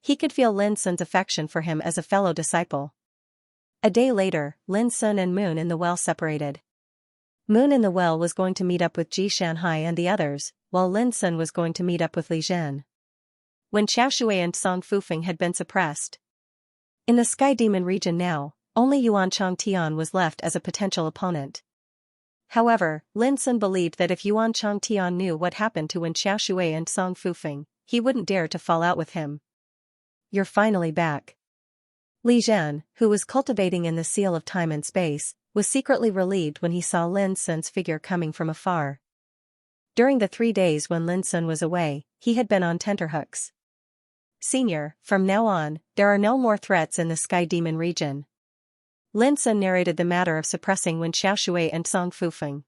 He could feel Lin Sun's affection for him as a fellow disciple. A day later, Lin Sun and Moon in the Well separated. Moon in the Well was going to meet up with Xianxia and the others, while Lin Sun was going to meet up with Li Zhen. When Xiaoshui and Song Fufeng had been suppressed. In the Sky Demon region now, only Yuan Changtian was left as a potential opponent. However, Lin Sun believed that if Yuan Changtian knew what happened to Wen Xiaoshui and Song Fufeng, he wouldn't dare to fall out with him. "You're finally back." Li Zhen, who was cultivating in the seal of time and space, was secretly relieved when he saw Lin Sun's figure coming from afar. During the 3 days when Lin Sun was away, he had been on tenterhooks. "Senior, from now on, there are no more threats in the Sky Demon region." Lin Sun narrated the matter of suppressing Wen Xiaoshui and Song Fufeng.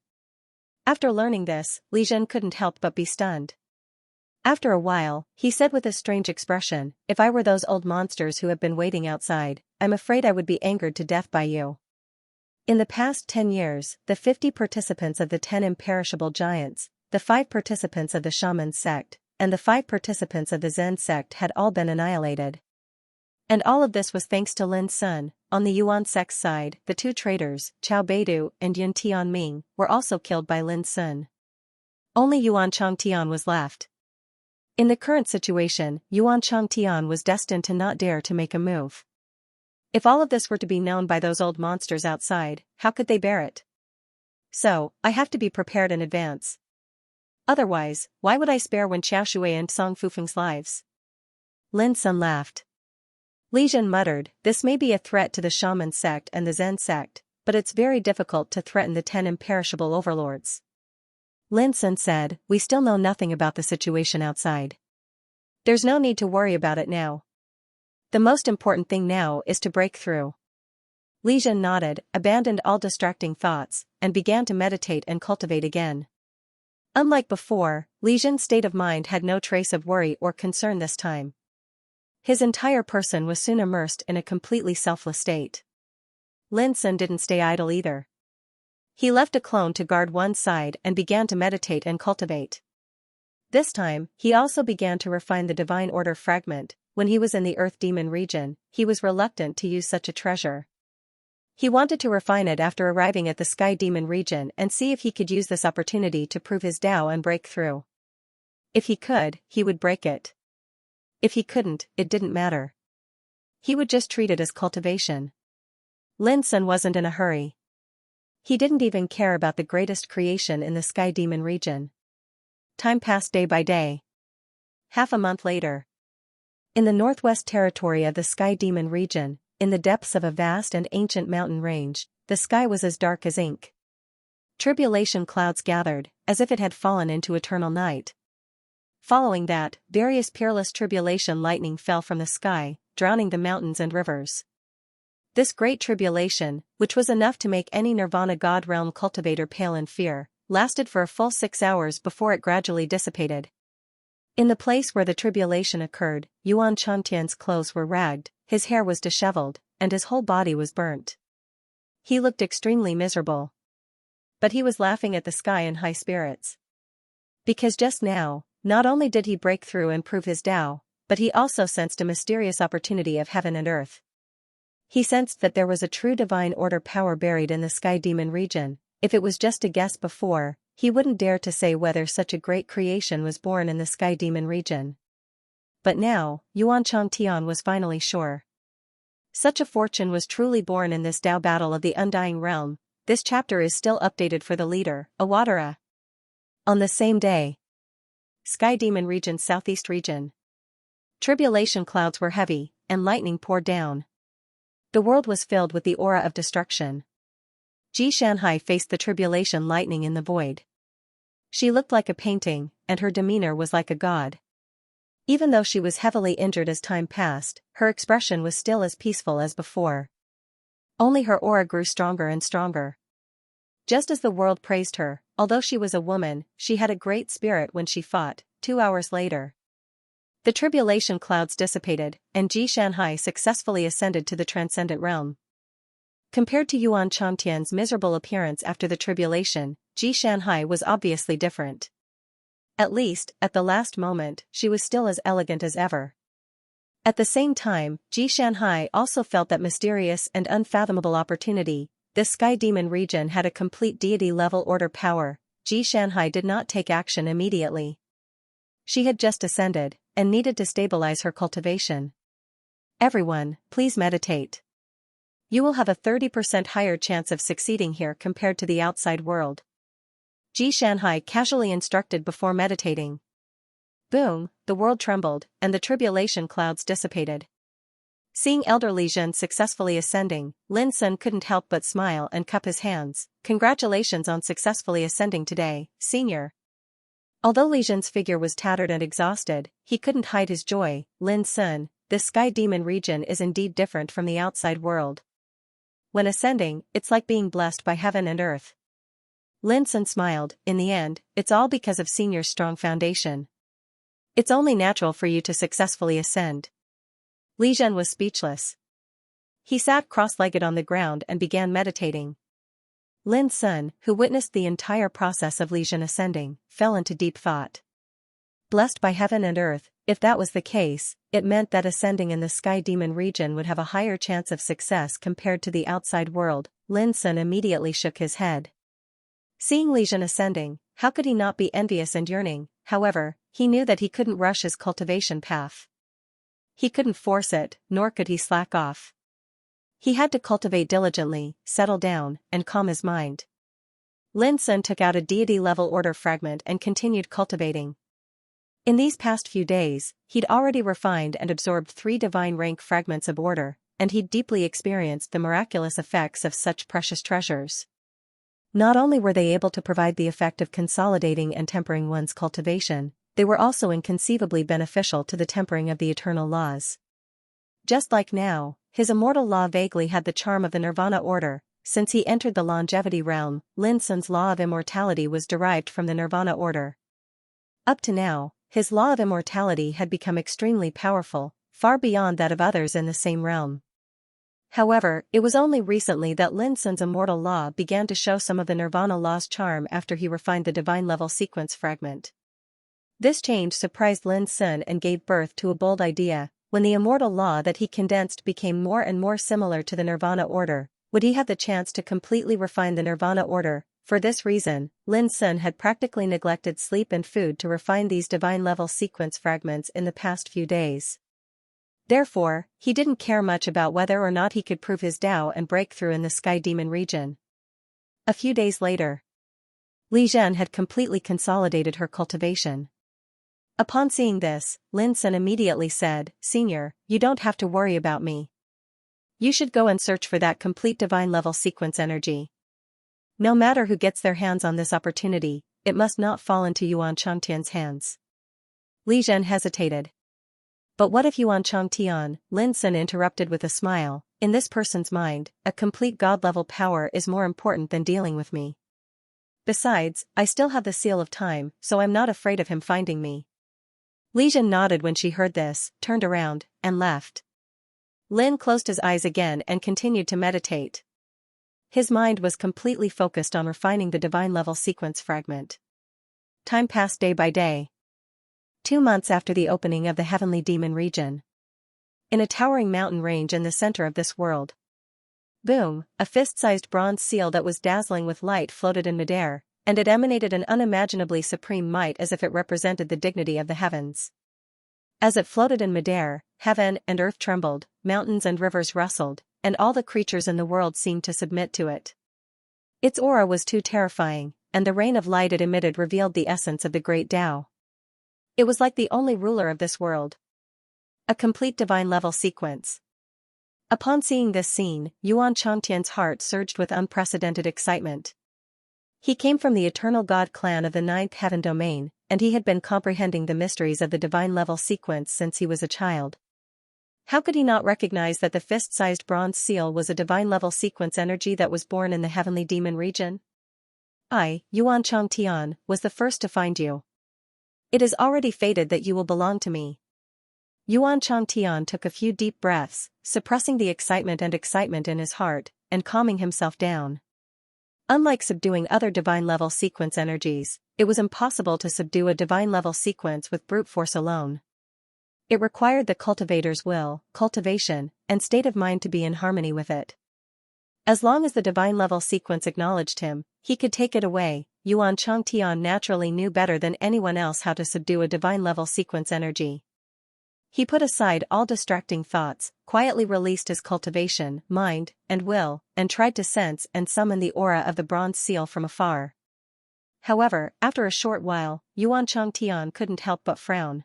After learning this, Li Zhen couldn't help but be stunned. After a while, he said with a strange expression, "If I were those old monsters who have been waiting outside, I'm afraid I would be angered to death by you." In the past 10 years, the 50 participants of the 10 imperishable giants, the 5 participants of the shaman sect, and the 5 participants of the Zen sect had all been annihilated. And all of this was thanks to Lin Sun. On the Yuan sect's side, the 2 traitors, Chao Beidu and Yun Tianming, were also killed by Lin Sun. Only Yuan Changtian was left. In the current situation, Yuan Changtian was destined to not dare to make a move. If all of this were to be known by those old monsters outside, how could they bear it? So, I have to be prepared in advance. Otherwise, why would I spare Wen Xiaoshui and Song Fufeng's lives? Lin Sun laughed. Li Zhen muttered, "This may be a threat to the shaman sect and the Zen sect, but it's very difficult to threaten the 10 imperishable overlords." Lin Sun said, "We still know nothing about the situation outside. There's no need to worry about it now. The most important thing now is to break through." Li Zhen nodded, abandoned all distracting thoughts, and began to meditate and cultivate again. Unlike before, Li Zhen's state of mind had no trace of worry or concern this time. His entire person was soon immersed in a completely selfless state. Lin Sun didn't stay idle either. He left a clone to guard one side and began to meditate and cultivate. This time, he also began to refine the divine order fragment. When he was in the Earth Demon region, he was reluctant to use such a treasure. He wanted to refine it after arriving at the Sky Demon region and see if he could use this opportunity to prove his Tao and break through. If he could, he would break it. If he couldn't, it didn't matter. He would just treat it as cultivation. Lin Sun wasn't in a hurry. He didn't even care about the greatest creation in the Sky Demon region. Time passed day by day. Half a month later. In the northwest territory of the Sky Demon region, in the depths of a vast and ancient mountain range, the sky was as dark as ink. Tribulation clouds gathered, as if it had fallen into eternal night. Following that, various peerless tribulation lightning fell from the sky, drowning the mountains and rivers. This great tribulation, which was enough to make any Nirvana God realm cultivator pale in fear, lasted for a full 6 hours before it gradually dissipated. In the place where the tribulation occurred, Yuan Changtian's clothes were ragged, his hair was disheveled, and his whole body was burnt. He looked extremely miserable. But he was laughing at the sky in high spirits. Because just now, not only did he break through and prove his Tao, but he also sensed a mysterious opportunity of heaven and earth. He sensed that there was a true divine order power buried in the Sky Demon region. If it was just a guess before, he wouldn't dare to say whether such a great creation was born in the Sky Demon region. But now, Yuan Changtian was finally sure. Such a fortune was truly born in this Tao battle of the Undying Realm. This chapter is still updated for the leader, Awadara. On the same day. Sky Demon region, Southeast region. Tribulation clouds were heavy, and lightning poured down. The world was filled with the aura of destruction. Xianxia faced the tribulation lightning in the void. She looked like a painting, and her demeanor was like a god. Even though she was heavily injured as time passed, her expression was still as peaceful as before. Only her aura grew stronger and stronger. Just as the world praised her, although she was a woman, she had a great spirit when she fought. 2 hours later. The tribulation clouds dissipated, and Xianxia successfully ascended to the transcendent realm. Compared to Yuan Changtian's miserable appearance after the tribulation, Xianxia was obviously different. At least, at the last moment, she was still as elegant as ever. At the same time, Xianxia also felt that mysterious and unfathomable opportunity. This sky demon region had a complete deity-level order power. Xianxia did not take action immediately. She had just ascended, and needed to stabilize her cultivation. Everyone, please meditate. You will have a 30% higher chance of succeeding here compared to the outside world. Xianxia casually instructed before meditating. Boom, the world trembled, and the tribulation clouds dissipated. Seeing Elder Li Zhen successfully ascending, Lin Sun couldn't help but smile and cup his hands. Congratulations on successfully ascending today, senior. Although Li Zhen's figure was tattered and exhausted, he couldn't hide his joy. Lin Sun, this sky demon region is indeed different from the outside world. When ascending, it's like being blessed by heaven and earth. Lin Sun smiled. In the end, it's all because of senior's strong foundation. It's only natural for you to successfully ascend. Li Zhen was speechless. He sat cross-legged on the ground and began meditating. Lin Sun, who witnessed the entire process of Li Zhen ascending, fell into deep thought. Blessed by heaven and earth, if that was the case, it meant that ascending in the sky demon region would have a higher chance of success compared to the outside world. Lin Sun immediately shook his head. Seeing Li Zhen ascending, how could he not be envious and yearning? However, he knew that he couldn't rush his cultivation path. He couldn't force it, nor could he slack off. He had to cultivate diligently, settle down, and calm his mind. Lin Sun took out a deity-level order fragment and continued cultivating. In these past few days, he'd already refined and absorbed 3 divine rank fragments of order, and he'd deeply experienced the miraculous effects of such precious treasures. Not only were they able to provide the effect of consolidating and tempering one's cultivation, they were also inconceivably beneficial to the tempering of the eternal laws. Just like now, his immortal law vaguely had the charm of the nirvana order. Since he entered the longevity realm, Lin Sun's law of immortality was derived from the nirvana order. Up to now, his law of immortality had become extremely powerful, far beyond that of others in the same realm. However, it was only recently that Lin Sun's immortal law began to show some of the nirvana law's charm after he refined the divine-level sequence fragment. This change surprised Lin Sun and gave birth to a bold idea. When the immortal law that he condensed became more and more similar to the nirvana order, would he have the chance to completely refine the nirvana order? For this reason, Lin Sun had practically neglected sleep and food to refine these divine-level sequence fragments in the past few days. Therefore, he didn't care much about whether or not he could prove his Tao and break through in the sky demon region. A few days later, Li Zhen had completely consolidated her cultivation. Upon seeing this, Lin Sun immediately said, "Senior, you don't have to worry about me. You should go and search for that complete divine-level sequence energy. No matter who gets their hands on this opportunity, it must not fall into Yuan Changtian's hands." Li Zhen hesitated. But what if Yuan Changtian? Lin Sun interrupted with a smile. In this person's mind, a complete god-level power is more important than dealing with me. Besides, I still have the seal of time, so I'm not afraid of him finding me. Li Zhen nodded when she heard this, turned around, and left. Lin closed his eyes again and continued to meditate. His mind was completely focused on refining the divine-level sequence fragment. Time passed day by day. 2 months after the opening of the heavenly demon region. In a towering mountain range in the center of this world. Boom, a fist-sized bronze seal that was dazzling with light floated in midair, and it emanated an unimaginably supreme might as if it represented the dignity of the heavens. As it floated in midair, heaven and earth trembled, mountains and rivers rustled, and all the creatures in the world seemed to submit to it. Its aura was too terrifying, and the rain of light it emitted revealed the essence of the great Tao. It was like the only ruler of this world. A complete divine-level sequence. Upon seeing this scene, Yuan Changtian's heart surged with unprecedented excitement. He came from the eternal god clan of the 9th heaven domain, and he had been comprehending the mysteries of the divine-level sequence since he was a child. How could he not recognize that the fist-sized bronze seal was a divine-level sequence energy that was born in the heavenly demon region? I, Yuan Changtian, was the first to find you. It is already fated that you will belong to me. Yuan Changtian took a few deep breaths, suppressing the excitement in his heart, and calming himself down. Unlike subduing other divine-level sequence energies, it was impossible to subdue a divine-level sequence with brute force alone. It required the cultivator's will, cultivation, and state of mind to be in harmony with it. As long as the divine-level sequence acknowledged him, he could take it away. Yuan Changtian naturally knew better than anyone else how to subdue a divine-level sequence energy. He put aside all distracting thoughts, quietly released his cultivation, mind, and will, and tried to sense and summon the aura of the bronze seal from afar. However, after a short while, Yuan Changtian couldn't help but frown.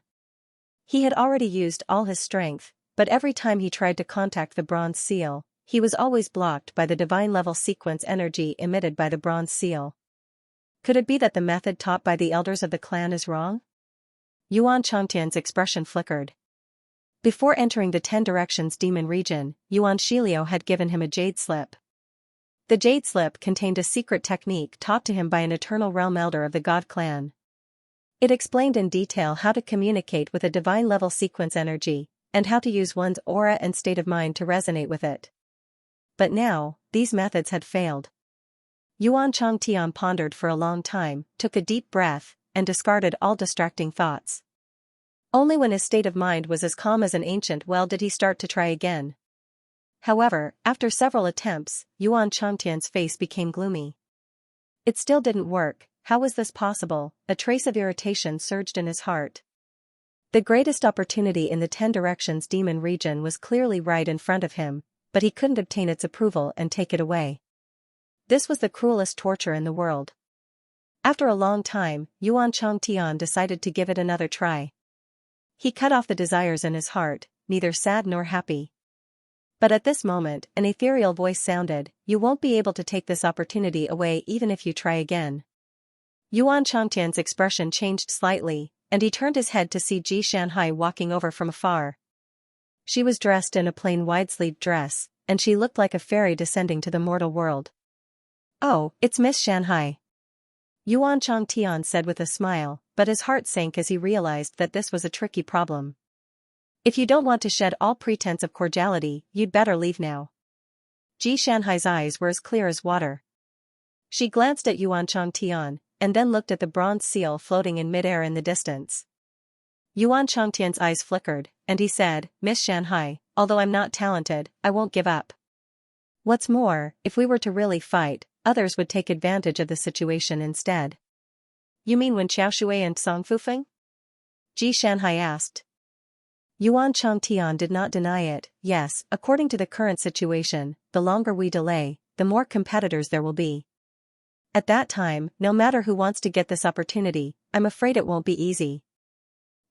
He had already used all his strength, but every time he tried to contact the bronze seal, he was always blocked by the divine-level sequence energy emitted by the bronze seal. Could it be that the method taught by the elders of the clan is wrong? Yuan Changtian's expression flickered. Before entering the 10 Directions demon region, Yuan Shilio had given him a jade slip. The jade slip contained a secret technique taught to him by an eternal realm elder of the God clan. It explained in detail how to communicate with a divine-level sequence energy, and how to use one's aura and state of mind to resonate with it. But now, these methods had failed. Yuan Changtian pondered for a long time, took a deep breath, and discarded all distracting thoughts. Only when his state of mind was as calm as an ancient well did he start to try again. However, after several attempts, Yuan Changtian's face became gloomy. It still didn't work. How was this possible? A trace of irritation surged in his heart. The greatest opportunity in the 10 Directions demon region was clearly right in front of him, but he couldn't obtain its approval and take it away. This was the cruelest torture in the world. After a long time, Yuan Changtian decided to give it another try. He cut off the desires in his heart, neither sad nor happy. But at this moment, an ethereal voice sounded, "You won't be able to take this opportunity away even if you try again." Yuan Changtian's expression changed slightly, and he turned his head to see Xianxia walking over from afar. She was dressed in a plain wide-sleeved dress, and she looked like a fairy descending to the mortal world. "Oh, it's Miss Xianxia," Yuan Changtian said with a smile, but his heart sank as he realized that this was a tricky problem. "If you don't want to shed all pretense of cordiality, you'd better leave now." Xianxia's eyes were as clear as water. She glanced at Yuan Changtian, and then looked at the bronze seal floating in midair in the distance. Yuan Changtian's eyes flickered, and he said, "Miss Xianxia, although I'm not talented, I won't give up. What's more, if we were to really fight, others would take advantage of the situation instead." "You mean when Xiaoshui and Song Fufeng?" Xianxia asked. Yuan Changtian did not deny it. "Yes, according to the current situation, the longer we delay, the more competitors there will be. At that time, no matter who wants to get this opportunity, I'm afraid it won't be easy."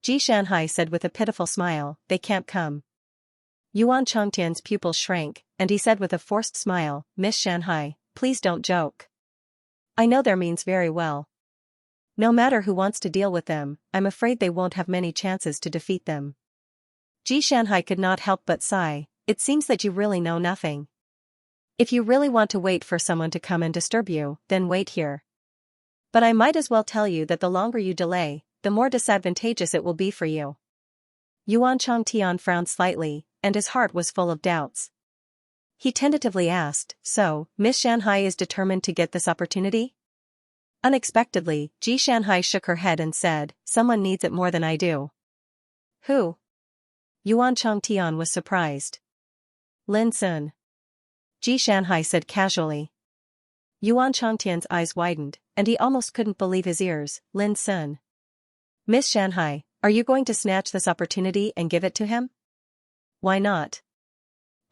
Xianxia said with a pitiful smile, "They can't come." Yuan Changtian's pupils shrank, and he said with a forced smile, "Miss Xianxia, please don't joke. I know their means very well. No matter who wants to deal with them, I'm afraid they won't have many chances to defeat them." Xianxia could not help but sigh. "It seems that you really know nothing. If you really want to wait for someone to come and disturb you, then wait here. But I might as well tell you that the longer you delay, the more disadvantageous it will be for you." Yuan Changtian frowned slightly, and his heart was full of doubts. He tentatively asked, "So, Miss Xianxia is determined to get this opportunity?" Unexpectedly, Xianxia shook her head and said, "Someone needs it more than I do." "Who?" Yuan Changtian was surprised. "Lin Sun," Xianxia said casually. Yuan Changtian's eyes widened, and he almost couldn't believe his ears. "Lin Sun. Miss Xianxia, are you going to snatch this opportunity and give it to him?" "Why not?"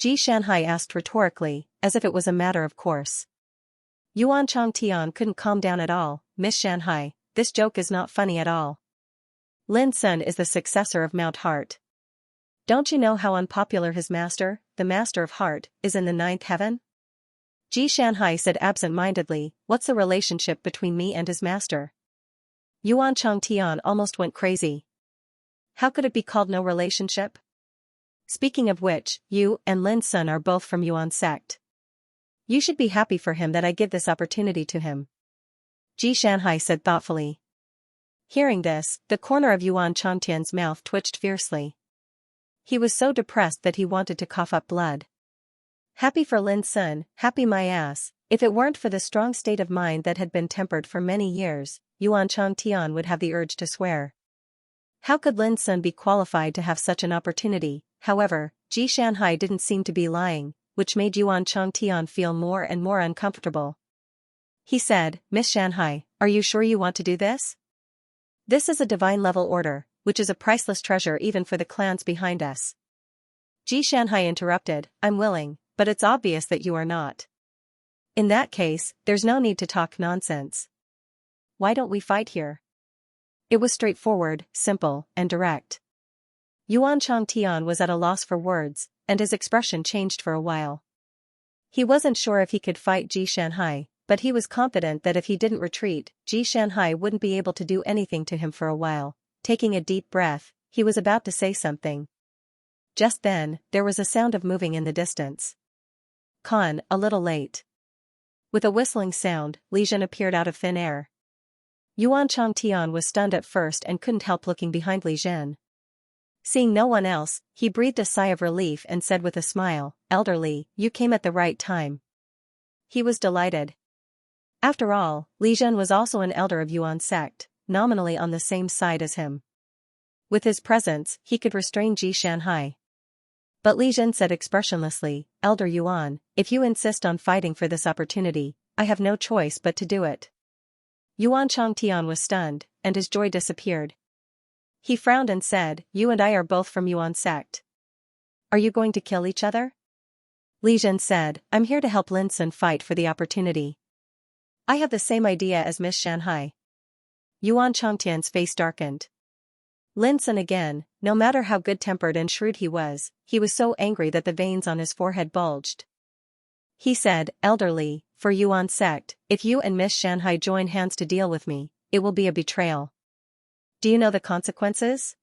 Xianxia asked rhetorically, as if it was a matter of course. Yuan Changtian couldn't calm down at all. "Miss Xianxia, this joke is not funny at all. Lin Sun is the successor of Mount Heart. Don't you know how unpopular his master, the Master of Heart, is in the 9th heaven?" Xianxia said absent-mindedly, "What's the relationship between me and his master?" Yuan Changtian almost went crazy. How could it be called no relationship? Speaking of which, you and Lin Sun are both from Yuan sect. You should be happy for him that I give this opportunity to him." Xianxia said thoughtfully. Hearing this, the corner of Yuan Changtian's mouth twitched fiercely. He was so depressed that he wanted to cough up blood. Happy for Lin Sun, happy my ass. If it weren't for the strong state of mind that had been tempered for many years, Yuan Changtian would have the urge to swear. How could Lin Sun be qualified to have such an opportunity? However, Ji Shanhai didn't seem to be lying, which made Yuan Changtian feel more and more uncomfortable. He said, Miss Shanhai, are you sure you want to do this? This is a divine level order, which is a priceless treasure even for the clans behind us. Ji Shanhai interrupted, I'm willing, but it's obvious that you are not. In that case, there's no need to talk nonsense. Why don't we fight here? It was straightforward, simple, and direct. Yuan Changtian was at a loss for words, and his expression changed for a while. He wasn't sure if he could fight Ji Shanhai, but he was confident that if he didn't retreat, Ji Shanhai wouldn't be able to do anything to him for a while. Taking a deep breath, he was about to say something. Just then, there was a sound of moving in the distance. Con, a little late. With a whistling sound, Li Zhen appeared out of thin air. Yuan Changtian was stunned at first and couldn't help looking behind Li Zhen. Seeing no one else, he breathed a sigh of relief and said with a smile, Elder Li, you came at the right time. He was delighted. After all, Li Zhen was also an elder of Yuan sect, nominally on the same side as him. With his presence, he could restrain Ji Shanhai. But Li Zhen said expressionlessly, Elder Yuan, if you insist on fighting for this opportunity, I have no choice but to do it. Yuan Changtian was stunned, and his joy disappeared. He frowned and said, you and I are both from Yuan sect. Are you going to kill each other? Li Zhen said, I'm here to help Lin Sun fight for the opportunity. I have the same idea as Miss Shanhai. Yuan Changtian's face darkened. Lin Sun again, no matter how good-tempered and shrewd he was so angry that the veins on his forehead bulged. He said, Elder Li, for Yuan sect, if you and Miss Shanhai join hands to deal with me, it will be a betrayal. Do you know the consequences?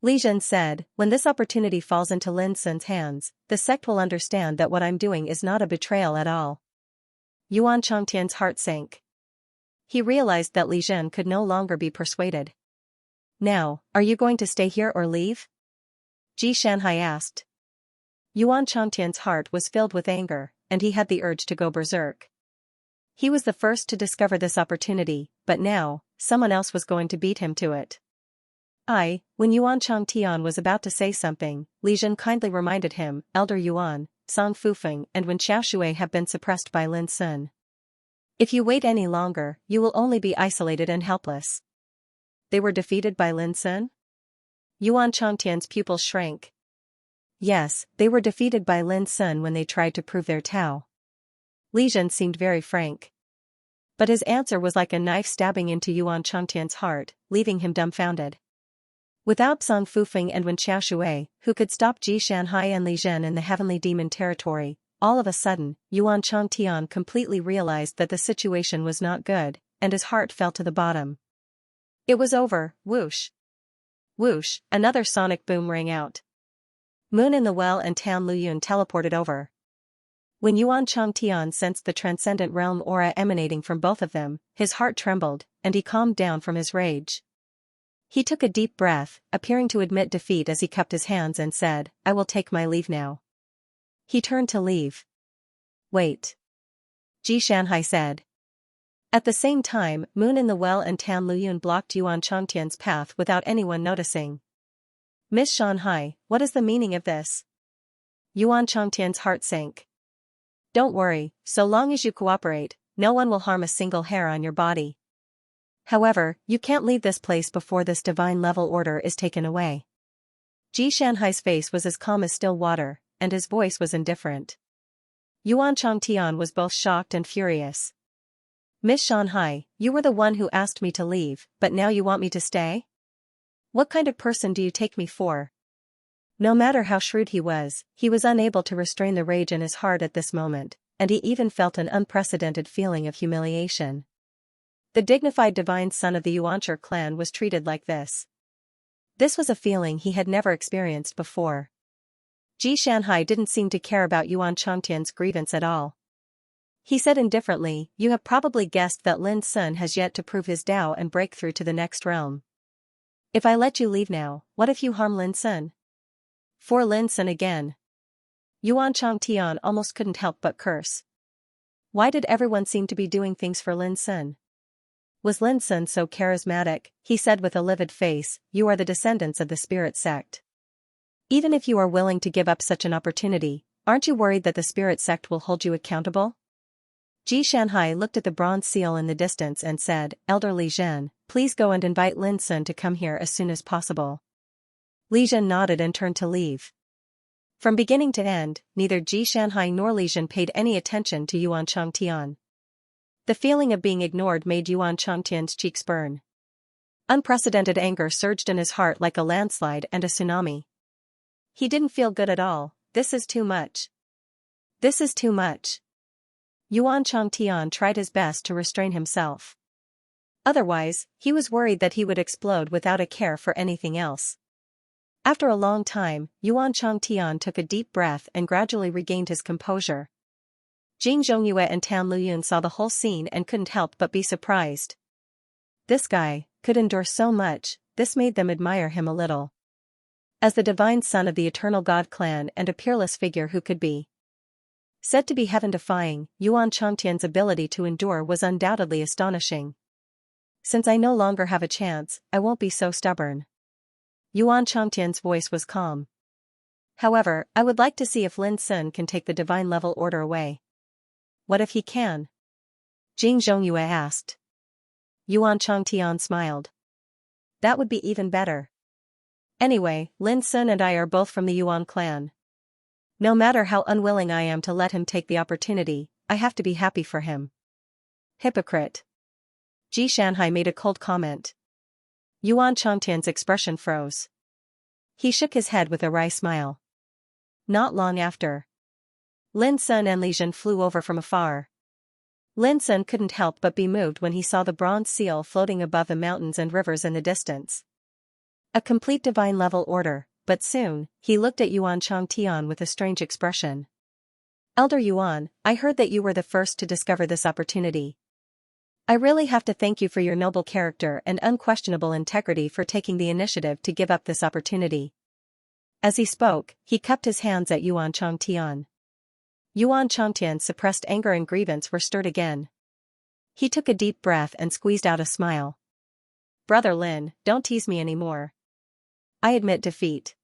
Li Zhen said, when this opportunity falls into Lin Sun's hands, the sect will understand that what I'm doing is not a betrayal at all. Yuan Changtian's heart sank. He realized that Li Zhen could no longer be persuaded. Now, are you going to stay here or leave? Ji Shanhai asked. Yuan Changtian's heart was filled with anger, and he had the urge to go berserk. He was the first to discover this opportunity, but now, someone else was going to beat him to it. When Yuan Changtian was about to say something, Li Zhen kindly reminded him, Elder Yuan, Song Fufeng and Wen Xiaoshui have been suppressed by Lin Sun. If you wait any longer, you will only be isolated and helpless. They were defeated by Lin Sun? Yuan Changtian's pupils shrank. Yes, they were defeated by Lin Sun when they tried to prove their Tao. Li Zhen seemed very frank. But his answer was like a knife stabbing into Yuan Changtian's heart, leaving him dumbfounded. Without Song Fufeng and Wen Xiaoshui, who could stop Ji Shanhai and Li Zhen in the heavenly demon territory, all of a sudden, Yuan Changtian completely realized that the situation was not good, and his heart fell to the bottom. It was over, whoosh. Whoosh, another sonic boom rang out. Moon in the Well and Tan Luyun teleported over. When Yuan Changtian sensed the transcendent realm aura emanating from both of them, his heart trembled, and he calmed down from his rage. He took a deep breath, appearing to admit defeat as he cupped his hands and said, I will take my leave now. He turned to leave. Wait. Ji Shanhai said. At the same time, Moon in the Well and Tan Luyun blocked Yuan Changtian's path without anyone noticing. Miss Shanhai, what is the meaning of this? Yuan Changtian's heart sank. Don't worry, so long as you cooperate, no one will harm a single hair on your body. However, you can't leave this place before this divine level order is taken away. Ji Shanhai's face was as calm as still water, and his voice was indifferent. Yuan Changtian was both shocked and furious. Miss Shanhai, you were the one who asked me to leave, but now you want me to stay? What kind of person do you take me for? No matter how shrewd he was unable to restrain the rage in his heart at this moment, and he even felt an unprecedented feeling of humiliation. The dignified divine son of the Yuancher clan was treated like this. This was a feeling he had never experienced before. Ji Shanhai didn't seem to care about Yuan Changtian's grievance at all. He said indifferently, you have probably guessed that Lin Sun has yet to prove his Tao and break through to the next realm. If I let you leave now, what if you harm Lin Sun? For Lin Sun again. Yuan Changtian almost couldn't help but curse. Why did everyone seem to be doing things for Lin Sun? Was Lin Sun so charismatic? He said with a livid face, "You are the descendants of the spirit sect. Even if you are willing to give up such an opportunity, aren't you worried that the spirit sect will hold you accountable?" Ji Shanhai looked at the bronze seal in the distance and said, "Elder Li Zhen, please go and invite Lin Sun to come here as soon as possible." Li Zhen nodded and turned to leave. From beginning to end, neither Ji Shanhai nor Li Zhen paid any attention to Yuan Changtian. The feeling of being ignored made Yuan Changtian's cheeks burn. Unprecedented anger surged in his heart like a landslide and a tsunami. He didn't feel good at all. This is too much. This is too much. Yuan Changtian tried his best to restrain himself. Otherwise, he was worried that he would explode without a care for anything else. After a long time, Yuan Changtian took a deep breath and gradually regained his composure. Jing Zhongyue and Tan Luyun saw the whole scene and couldn't help but be surprised. This guy could endure so much. This made them admire him a little. As the divine son of the eternal God clan and a peerless figure who could be said to be heaven-defying, Yuan Changtian's ability to endure was undoubtedly astonishing. "Since I no longer have a chance, I won't be so stubborn." Yuan Changtian's voice was calm. "However, I would like to see if Lin Sun can take the divine level order away." "What if he can?" Jing Zhongyue asked. Yuan Changtian smiled. "That would be even better. Anyway, Lin Sun and I are both from the Yuan clan. No matter how unwilling I am to let him take the opportunity, I have to be happy for him." "Hypocrite." Ji Shanhai made a cold comment. Yuan Changtian's expression froze. He shook his head with a wry smile. Not long after, Lin Sun and Li Zhen flew over from afar. Lin Sun couldn't help but be moved when he saw the bronze seal floating above the mountains and rivers in the distance. A complete divine level order, but soon, he looked at Yuan Changtian with a strange expression. "Elder Yuan, I heard that you were the first to discover this opportunity. I really have to thank you for your noble character and unquestionable integrity for taking the initiative to give up this opportunity." As he spoke, he cupped his hands at Yuan Changtian. Yuan Changtian's suppressed anger and grievance were stirred again. He took a deep breath and squeezed out a smile. "Brother Lin, don't tease me anymore. I admit defeat.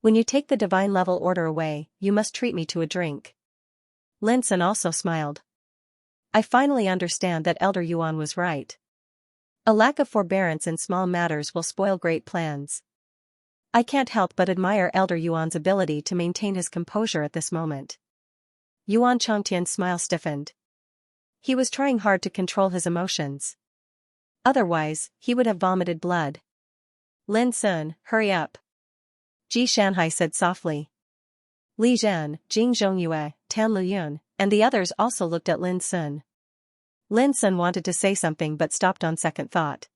When you take the divine level order away, you must treat me to a drink." Lin Sun also smiled. "I finally understand that Elder Yuan was right. A lack of forbearance in small matters will spoil great plans." I can't help but admire Elder Yuan's ability to maintain his composure at this moment. Yuan Changtian's smile stiffened. He was trying hard to control his emotions. Otherwise, he would have vomited blood. "Lin Sun, hurry up," Ji Shanhai said softly. Li Zhen, Jing Zhongyue, Tan Luyun, and the others also looked at Lin Sun. Lin Sun wanted to say something but stopped on second thought.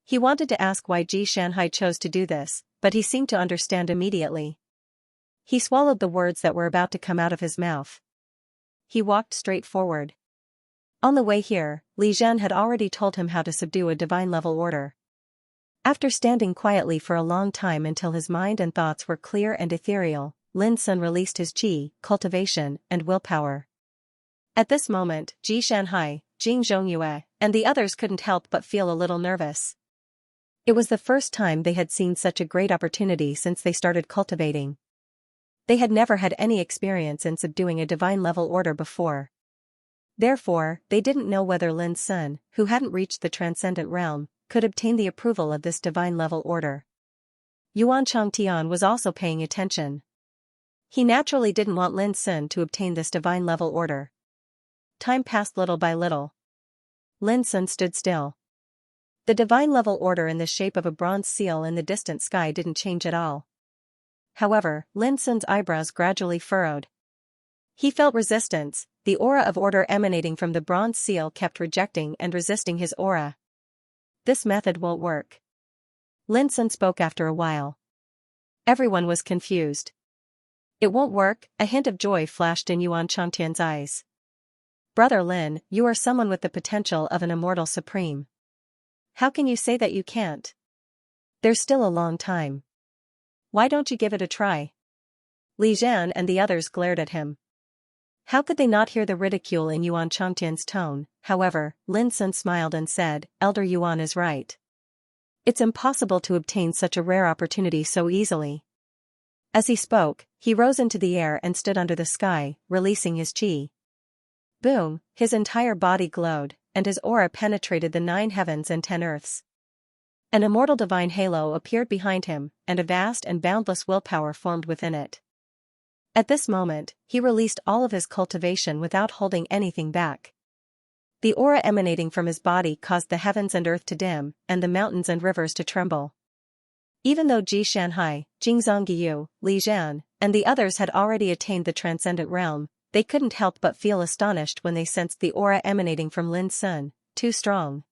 He wanted to ask why Ji Shanhai chose to do this, but he seemed to understand immediately. He swallowed the words that were about to come out of his mouth. He walked straight forward. On the way here, Li Zhen had already told him how to subdue a divine level order. After standing quietly for a long time until his mind and thoughts were clear and ethereal, Lin Sun released his qi, cultivation, and willpower. At this moment, Ji Shanhai, Jing Zhongyue, and the others couldn't help but feel a little nervous. It was the first time they had seen such a great opportunity since they started cultivating. They had never had any experience in subduing a divine level order before. Therefore, they didn't know whether Lin Sun, who hadn't reached the transcendent realm, could obtain the approval of this divine level order. Yuan Changtian was also paying attention. He naturally didn't want Lin Sun to obtain this divine level order. Time passed little by little. Lin Sun stood still. The divine level order in the shape of a bronze seal in the distant sky didn't change at all. However, Lin Sun's eyebrows gradually furrowed. He felt resistance. The aura of order emanating from the bronze seal kept rejecting and resisting his aura. "This method won't work." Lin Sun spoke after a while. Everyone was confused. "It won't work," a hint of joy flashed in Yuan Changtian's eyes. "Brother Lin, you are someone with the potential of an immortal supreme. How can you say that you can't? There's still a long time." Why don't you give it a try? Li Zhan and the others glared at him. How could they not hear the ridicule in Yuan Changtian's tone? However, Lin Sun smiled and said, Elder Yuan is right. It's impossible to obtain such a rare opportunity so easily. As he spoke, he rose into the air and stood under the sky, releasing his qi. Boom, his entire body glowed, and his aura penetrated the 9 heavens and 10 earths. An immortal divine halo appeared behind him, and a vast and boundless willpower formed within it. At this moment, he released all of his cultivation without holding anything back. The aura emanating from his body caused the heavens and earth to dim, and the mountains and rivers to tremble. Even though Ji Shanhai, Jingzongyu, Li Zhan, and the others had already attained the transcendent realm, they couldn't help but feel astonished when they sensed the aura emanating from Lin Sun, too strong.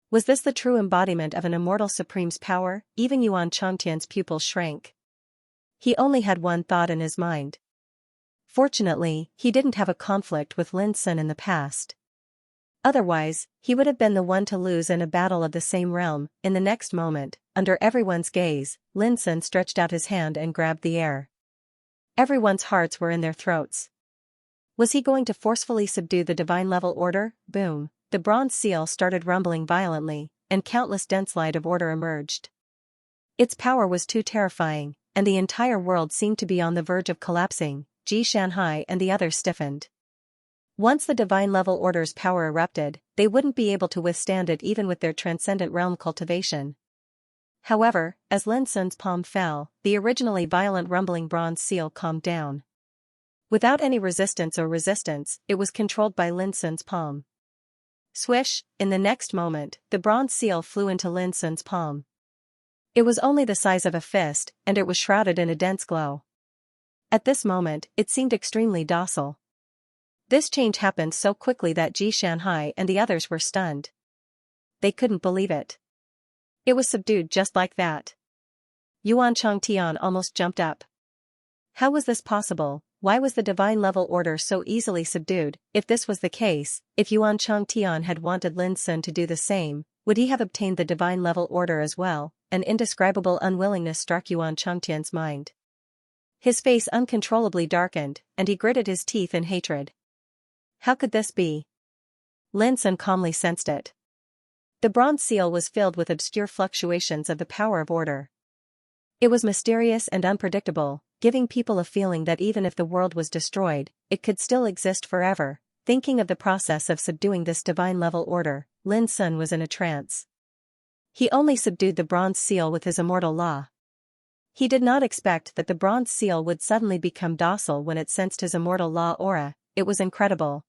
Was this the true embodiment of an immortal supreme's power? Even Yuan Changtian's pupils shrank. He only had one thought in his mind. Fortunately, he didn't have a conflict with Lin Sun in the past. Otherwise, he would have been the one to lose in a battle of the same realm. In the next moment, under everyone's gaze, Lin Sun stretched out his hand and grabbed the air. Everyone's hearts were in their throats. Was he going to forcefully subdue the divine level order? Boom, the bronze seal started rumbling violently, and countless dense light of order emerged. Its power was too terrifying, and the entire world seemed to be on the verge of collapsing. Ji Shanhai and the others stiffened. Once the divine level order's power erupted, they wouldn't be able to withstand it even with their transcendent realm cultivation. However, as Lin Sun's palm fell, the originally violent rumbling bronze seal calmed down. Without any resistance, it was controlled by Lin Sun's palm. Swish, in the next moment, the bronze seal flew into Lin Sun's palm. It was only the size of a fist, and it was shrouded in a dense glow. At this moment, it seemed extremely docile. This change happened so quickly that Ji Shanhai and the others were stunned. They couldn't believe it. It was subdued just like that. Yuan Changtian almost jumped up. How was this possible? Why was the divine level order so easily subdued? If this was the case, if Yuan Changtian had wanted Lin Sun to do the same, would he have obtained the divine level order as well? An indescribable unwillingness struck Yuan Changtian's mind. His face uncontrollably darkened, and he gritted his teeth in hatred. How could this be? Lin Sun calmly sensed it. The bronze seal was filled with obscure fluctuations of the power of order. It was mysterious and unpredictable, giving people a feeling that even if the world was destroyed, it could still exist forever. Thinking of the process of subduing this divine level order, Lin Sun was in a trance. He only subdued the bronze seal with his immortal law. He did not expect that the bronze seal would suddenly become docile when it sensed his immortal law aura. It was incredible.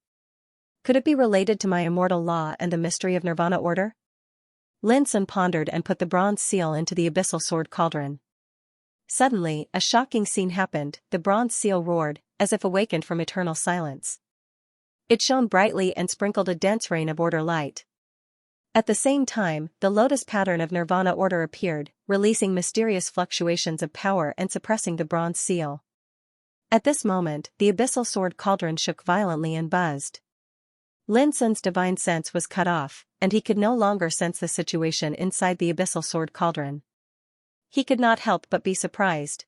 Could it be related to my immortal law and the mystery of Nirvana order? Lin Sun pondered and put the bronze seal into the abyssal sword cauldron. Suddenly, a shocking scene happened. The bronze seal roared, as if awakened from eternal silence. It shone brightly and sprinkled a dense rain of order light. At the same time, the lotus pattern of Nirvana order appeared, releasing mysterious fluctuations of power and suppressing the bronze seal. At this moment, the abyssal sword cauldron shook violently and buzzed. Lin Sun's divine sense was cut off, and he could no longer sense the situation inside the abyssal sword cauldron. He could not help but be surprised.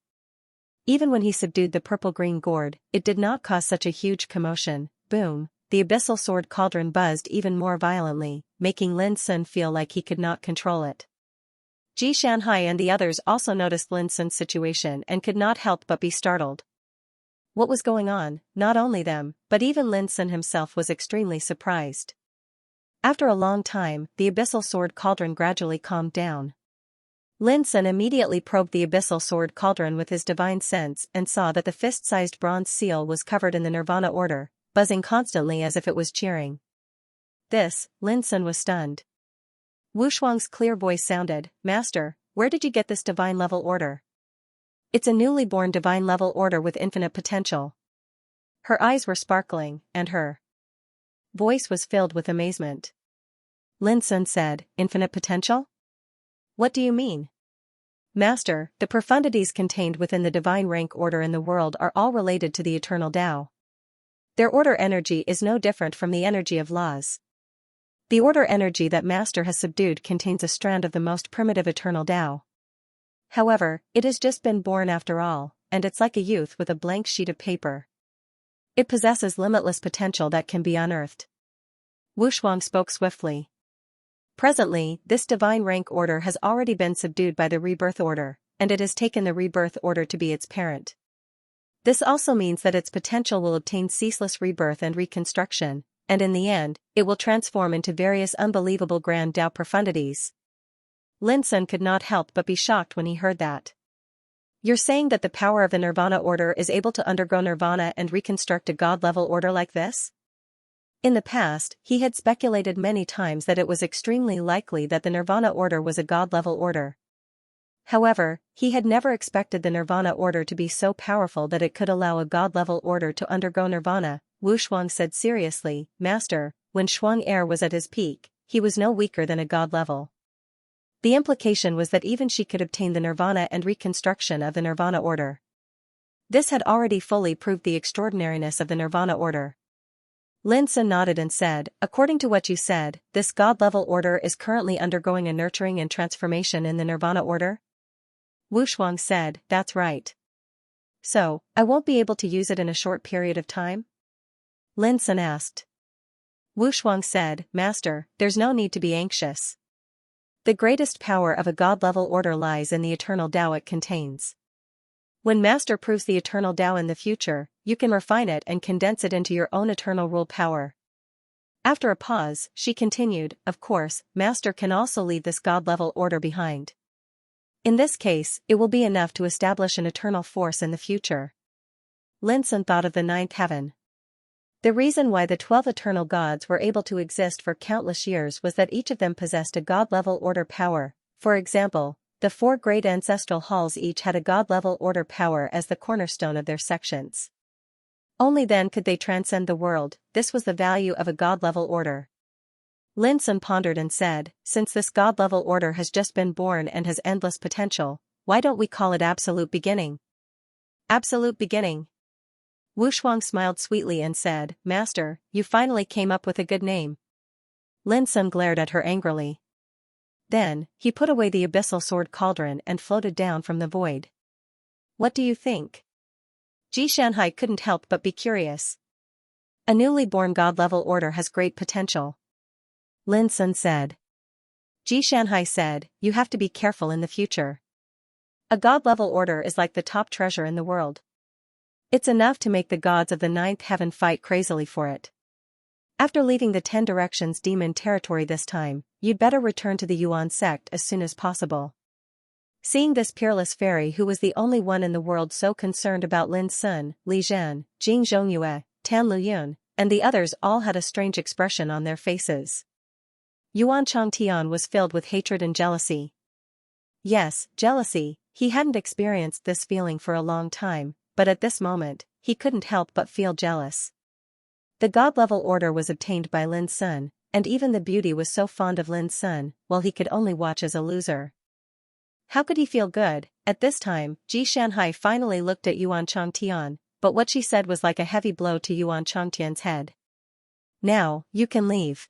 Even when he subdued the purple-green gourd, it did not cause such a huge commotion. Boom, the abyssal sword cauldron buzzed even more violently, making Lin Sun feel like he could not control it. Ji Shanhai and the others also noticed Lin Sun's situation and could not help but be startled. What was going on? Not only them, but even Lin Sun himself was extremely surprised. After a long time, the abyssal sword cauldron gradually calmed down. Lin Sun immediately probed the abyssal sword cauldron with his divine sense and saw that the fist-sized bronze seal was covered in the Nirvana order, buzzing constantly as if it was cheering. Lin Sun was stunned. Wu Shuang's clear voice sounded, "Master, where did you get this divine level order?" "It's a newly born divine level order with infinite potential." Her eyes were sparkling, and her voice was filled with amazement. Lin Sun said, "Infinite potential? What do you mean?" "Master, the profundities contained within the divine rank order in the world are all related to the eternal Tao. Their order energy is no different from the energy of laws. The order energy that Master has subdued contains a strand of the most primitive eternal Tao. However, it has just been born after all, and it's like a youth with a blank sheet of paper. It possesses limitless potential that can be unearthed. Wuxuang spoke swiftly. Presently, this divine rank order has already been subdued by the rebirth order, and it has taken the rebirth order to be its parent. This also means that its potential will obtain ceaseless rebirth and reconstruction, and in the end, it will transform into various unbelievable grand Tao profundities. Lin Sun could not help but be shocked when he heard that. You're saying that the power of the Nirvana order is able to undergo Nirvana and reconstruct a God-level order like this? In the past, he had speculated many times that it was extremely likely that the Nirvana order was a God-level order. However, he had never expected the Nirvana order to be so powerful that it could allow a God-level order to undergo Nirvana. Wu Shuang said seriously, Master, when Shuang Er was at his peak, he was no weaker than a God level. The implication was that even she could obtain the Nirvana and reconstruction of the Nirvana order. This had already fully proved the extraordinariness of the Nirvana order. Lin Sun nodded and said, according to what you said, this God-level order is currently undergoing a nurturing and transformation in the Nirvana order? Wu Shuang said, that's right. So, I won't be able to use it in a short period of time? Lin Sun asked. Wu Shuang said, Master, there's no need to be anxious. The greatest power of a God-level order lies in the eternal Tao it contains. When Master proves the eternal Tao in the future, you can refine it and condense it into your own eternal rule power. After a pause, she continued, of course, Master can also leave this God-level order behind. In this case, it will be enough to establish an eternal force in the future. Lin Sun thought of the ninth heaven. The reason why the 12 eternal gods were able to exist for countless years was that each of them possessed a God-level order power. For example, the 4 great ancestral halls each had a God-level order power as the cornerstone of their sections. Only then could they transcend the world. This was the value of a God-level order. Lin Sun pondered and said, since this God-level order has just been born and has endless potential, why don't we call it Absolute Beginning? Absolute Beginning. Wu Shuang smiled sweetly and said, Master, you finally came up with a good name. Lin Sun glared at her angrily. Then, he put away the abyssal sword cauldron and floated down from the void. What do you think? Xianxia couldn't help but be curious. A newly born God-level order has great potential. Lin Sun said. Xianxia said, you have to be careful in the future. A God-level order is like the top treasure in the world. It's enough to make the gods of the ninth heaven fight crazily for it. After leaving the 10 Directions demon territory this time, you'd better return to the Yuan sect as soon as possible. Seeing this peerless fairy who was the only one in the world so concerned about Lin Sun, Li Zhen, Jing Zhongyue, Tan Luyun, and the others all had a strange expression on their faces. Yuan Changtian was filled with hatred and jealousy. Yes, jealousy. He hadn't experienced this feeling for a long time, but at this moment, he couldn't help but feel jealous. The God-level order was obtained by Lin Sun, and even the beauty was so fond of Lin Sun, while he could only watch as a loser. How could he feel good? At this time, Xianxia finally looked at Yuan Changtian, but what she said was like a heavy blow to Yuan Changtian's head. Now, you can leave.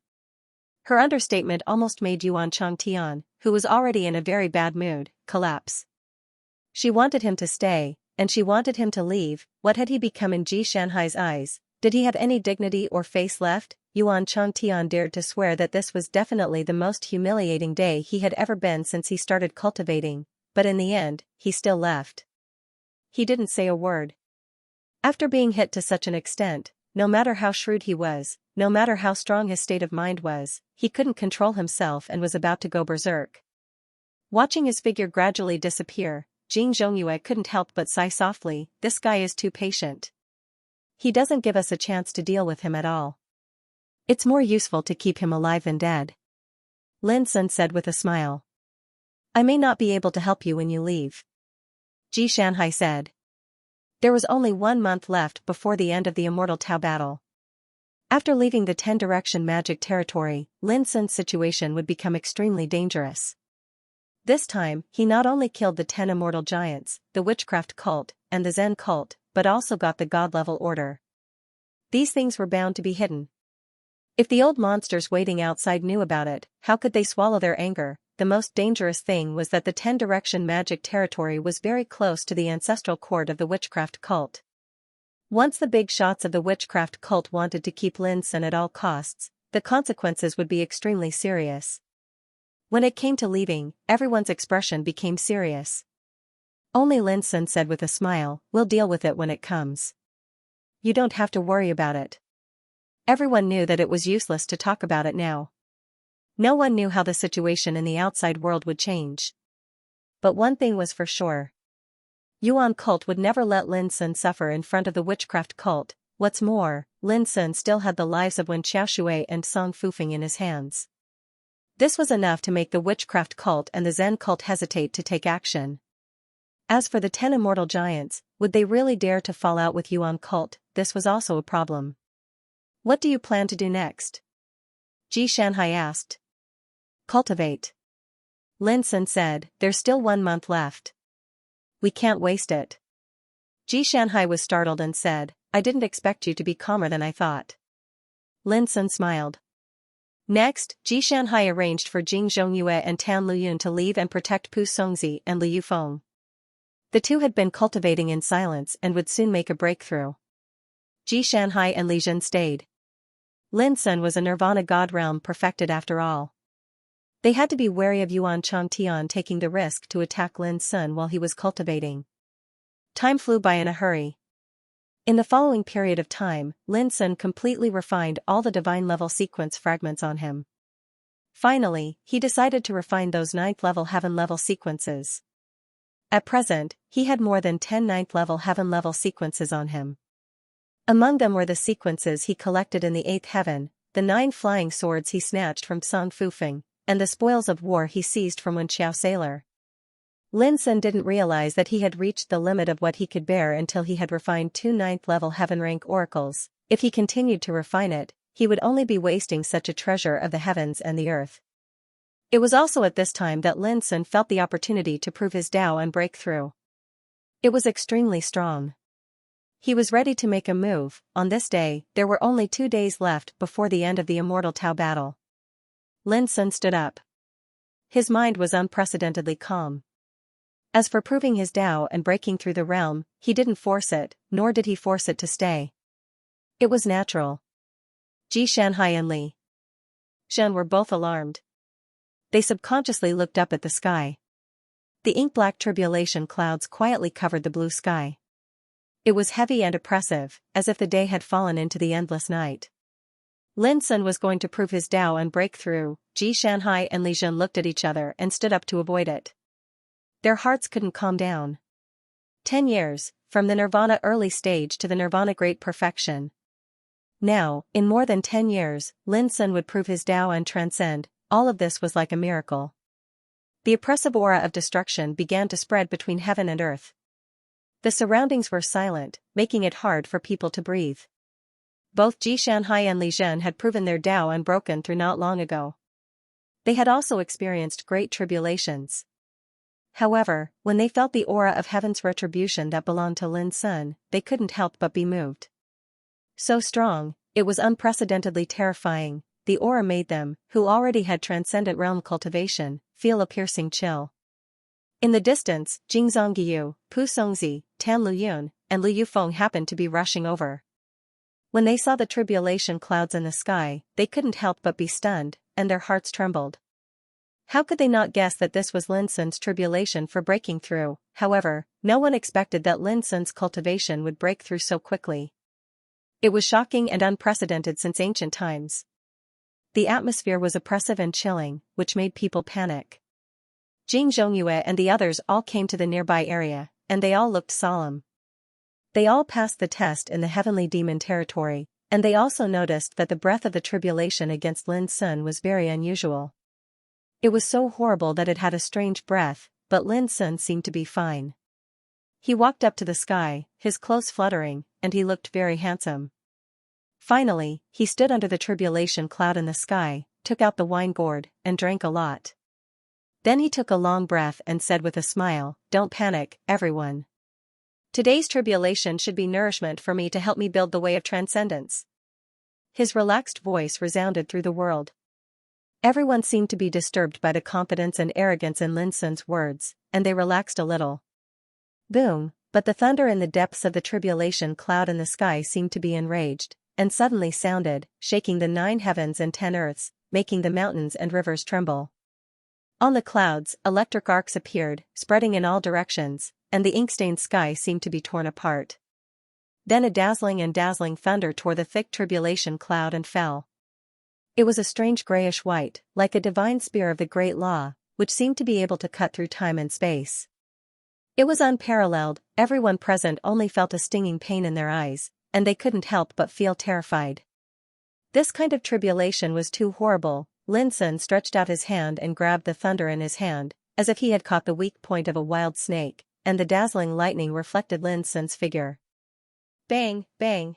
Her understatement almost made Yuan Changtian, who was already in a very bad mood, collapse. She wanted him to stay, and she wanted him to leave. What had he become in Xianxia's eyes? Did he have any dignity or face left? Yuan Changtian dared to swear that this was definitely the most humiliating day he had ever been since he started cultivating, but in the end, he still left. He didn't say a word. After being hit to such an extent, no matter how shrewd he was, no matter how strong his state of mind was, he couldn't control himself and was about to go berserk. Watching his figure gradually disappear, Jing Zhongyue couldn't help but sigh softly, this guy is too patient. He doesn't give us a chance to deal with him at all. It's more useful to keep him alive than dead. Lin Sun said with a smile. I may not be able to help you when you leave. Xianxia said. There was only 1 month left before the end of the Immortal Tao battle. After leaving the 10 Direction magic territory, Lin Sun's situation would become extremely dangerous. This time, he not only killed the 10 immortal giants, the witchcraft cult, and the Zen cult, but also got the God-level order. These things were bound to be hidden. If the old monsters waiting outside knew about it, how could they swallow their anger? the most dangerous thing was that the 10-direction magic territory was very close to the ancestral court of the witchcraft cult. Once the big shots of the witchcraft cult wanted to keep Lin Sun at all costs, the consequences would be extremely serious. When it came to leaving, everyone's expression became serious. Only Lin Sun said with a smile, "We'll deal with it when it comes. You don't have to worry about it." Everyone knew that it was useless to talk about it now. No one knew how the situation in the outside world would change. But one thing was for sure. Yuan cult would never let Lin Sun suffer in front of the witchcraft cult. What's more, Lin Sun still had the lives of Wen Xiaoshui and Song Fufeng in his hands. This was enough to make the witchcraft cult and the Zen cult hesitate to take action. As for the 10 immortal giants, would they really dare to fall out with Yuan cult? This was also a problem. What do you plan to do next? Xianxia asked. Cultivate. Lin Sun said, "There's still 1 month left. We can't waste it." Xianxia was startled and said, "I didn't expect you to be calmer than I thought." Lin Sun smiled. Next, Xianxia arranged for Jing Zhongyue and Tan Luyun to leave and protect Pu Songzi and Li Yufeng. The two had been cultivating in silence and would soon make a breakthrough. Xianxia and Li Zhen stayed. Lin Sun was a Nirvana god realm perfected after all. They had to be wary of Yuan Changtian taking the risk to attack Lin Sun while he was cultivating. Time flew by in a hurry. In the following period of time, Lin Sun completely refined all the divine-level sequence fragments on him. Finally, he decided to refine those 9th-level heaven-level sequences. At present, he had more than 10 9th-level heaven-level sequences on him. Among them were the sequences he collected in the 8th heaven, the 9 flying swords he snatched from Song Fufeng, and the spoils of war he seized from Wen Xiao Sailor. Lin Sun didn't realize that he had reached the limit of what he could bear until he had refined 2 9th-level heaven-rank oracles. If he continued to refine it, he would only be wasting such a treasure of the heavens and the earth. It was also at this time that Lin Sun felt the opportunity to prove his Tao and break through. It was extremely strong. He was ready to make a move. On this day, there were only 2 days left before the end of the immortal Tao battle. Lin Sun stood up. His mind was unprecedentedly calm. As for proving his Tao and breaking through the realm, he didn't force it, nor did he force it to stay. It was natural. Xianxia and Li Zhen were both alarmed. They subconsciously looked up at the sky. The ink-black tribulation clouds quietly covered the blue sky. It was heavy and oppressive, as if the day had fallen into the endless night. Lin Sun was going to prove his Tao and break through. Xianxia and Li Zhen looked at each other and stood up to avoid it. Their hearts couldn't calm down. 10 years, from the Nirvana early stage to the Nirvana great perfection. Now, in more than 10 years, Lin Sun would prove his Tao and transcend. All of this was like a miracle. The oppressive aura of destruction began to spread between heaven and earth. The surroundings were silent, making it hard for people to breathe. Both Xianxia and Li Zhen had proven their Tao and broken through not long ago. They had also experienced great tribulations. However, when they felt the aura of heaven's retribution that belonged to Lin Sun, they couldn't help but be moved. So strong, it was unprecedentedly terrifying. The aura made them, who already had transcendent realm cultivation, feel a piercing chill. In the distance, Jing Zhongyu, Pu Songzi, Tan Luyun, and Li Yufeng happened to be rushing over. When they saw the tribulation clouds in the sky, they couldn't help but be stunned, and their hearts trembled. How could they not guess that this was Lin Sun's tribulation for breaking through? However, no one expected that Lin Sun's cultivation would break through so quickly. It was shocking and unprecedented since ancient times. The atmosphere was oppressive and chilling, which made people panic. Jing Zhongyue and the others all came to the nearby area, and they all looked solemn. They all passed the test in the heavenly demon territory, and they also noticed that the breath of the tribulation against Lin Sun was very unusual. It was so horrible that it had a strange breath, but Lin Sun seemed to be fine. He walked up to the sky, his clothes fluttering, and he looked very handsome. Finally, he stood under the tribulation cloud in the sky, took out the wine gourd, and drank a lot. Then he took a long breath and said with a smile, "Don't panic, everyone. Today's tribulation should be nourishment for me to help me build the way of transcendence." His relaxed voice resounded through the world. Everyone seemed to be disturbed by the confidence and arrogance in Lin Sun's words, and they relaxed a little. Boom, but the thunder in the depths of the tribulation cloud in the sky seemed to be enraged, and suddenly sounded, shaking the 9 heavens and 10 earths, making the mountains and rivers tremble. On the clouds, electric arcs appeared, spreading in all directions, and the ink-stained sky seemed to be torn apart. Then a dazzling thunder tore the thick tribulation cloud and fell. It was a strange grayish-white, like a divine spear of the great law, which seemed to be able to cut through time and space. It was unparalleled, everyone present only felt a stinging pain in their eyes, and they couldn't help but feel terrified. This kind of tribulation was too horrible. Lin Sun stretched out his hand and grabbed the thunder in his hand, as if he had caught the weak point of a wild snake, and the dazzling lightning reflected Lin Sun's figure. Bang, bang.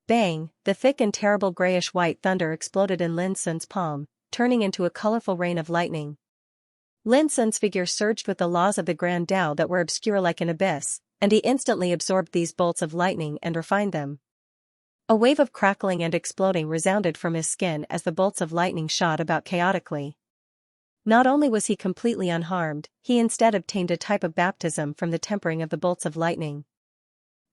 Bang, the thick and terrible grayish-white thunder exploded in Lin Sun's palm, turning into a colorful rain of lightning. Lin Sun's figure surged with the laws of the Grand Tao that were obscure like an abyss, and he instantly absorbed these bolts of lightning and refined them. A wave of crackling and exploding resounded from his skin as the bolts of lightning shot about chaotically. Not only was he completely unharmed, he instead obtained a type of baptism from the tempering of the bolts of lightning.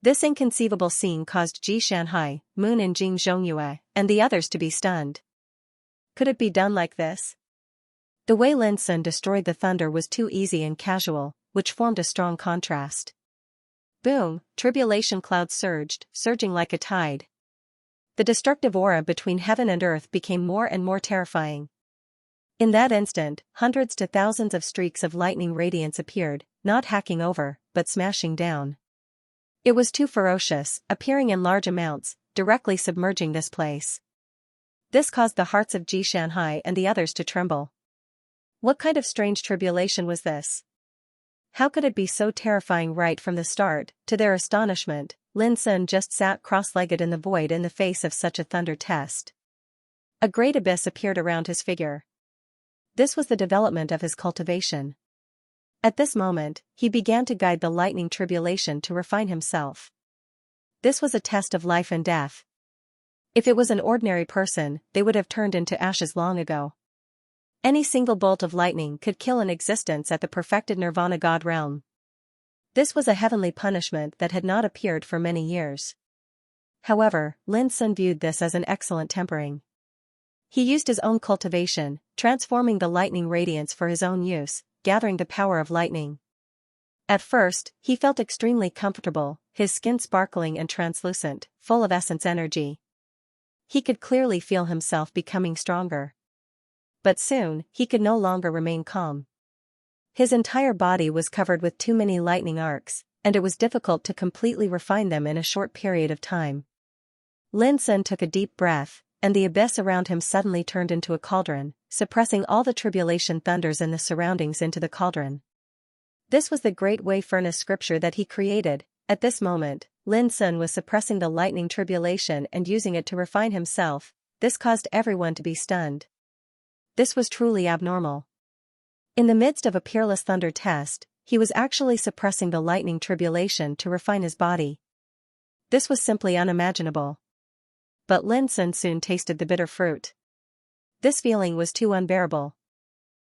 This inconceivable scene caused Xianxia, Moon and Jing Zhongyue, and the others to be stunned. Could it be done like this? The way Lin Sun destroyed the thunder was too easy and casual, which formed a strong contrast. Boom, tribulation clouds surged, surging like a tide. The destructive aura between heaven and earth became more and more terrifying. In that instant, hundreds to thousands of streaks of lightning radiance appeared, not hacking over, but smashing down. It was too ferocious, appearing in large amounts, directly submerging this place. This caused the hearts of Xianxia and the others to tremble. What kind of strange tribulation was this? How could it be so terrifying right from the start? To their astonishment, Lin Sun just sat cross-legged in the void in the face of such a thunder test. A great abyss appeared around his figure. This was the development of his cultivation. At this moment, he began to guide the lightning tribulation to refine himself. This was a test of life and death. If it was an ordinary person, they would have turned into ashes long ago. Any single bolt of lightning could kill an existence at the perfected nirvana god realm. This was a heavenly punishment that had not appeared for many years. However, Lin Sun viewed this as an excellent tempering. He used his own cultivation, transforming the lightning radiance for his own use, gathering the power of lightning. At first, he felt extremely comfortable, his skin sparkling and translucent, full of essence energy. He could clearly feel himself becoming stronger. But soon, he could no longer remain calm. His entire body was covered with too many lightning arcs, and it was difficult to completely refine them in a short period of time. Lin Sun took a deep breath, and the abyss around him suddenly turned into a cauldron, suppressing all the tribulation thunders in the surroundings into the cauldron. This was the great way furnace scripture that he created. At this moment, Lin Sun was suppressing the lightning tribulation and using it to refine himself. This caused everyone to be stunned. This was truly abnormal. In the midst of a peerless thunder test, he was actually suppressing the lightning tribulation to refine his body. This was simply unimaginable. But Lin Sun soon tasted the bitter fruit. This feeling was too unbearable.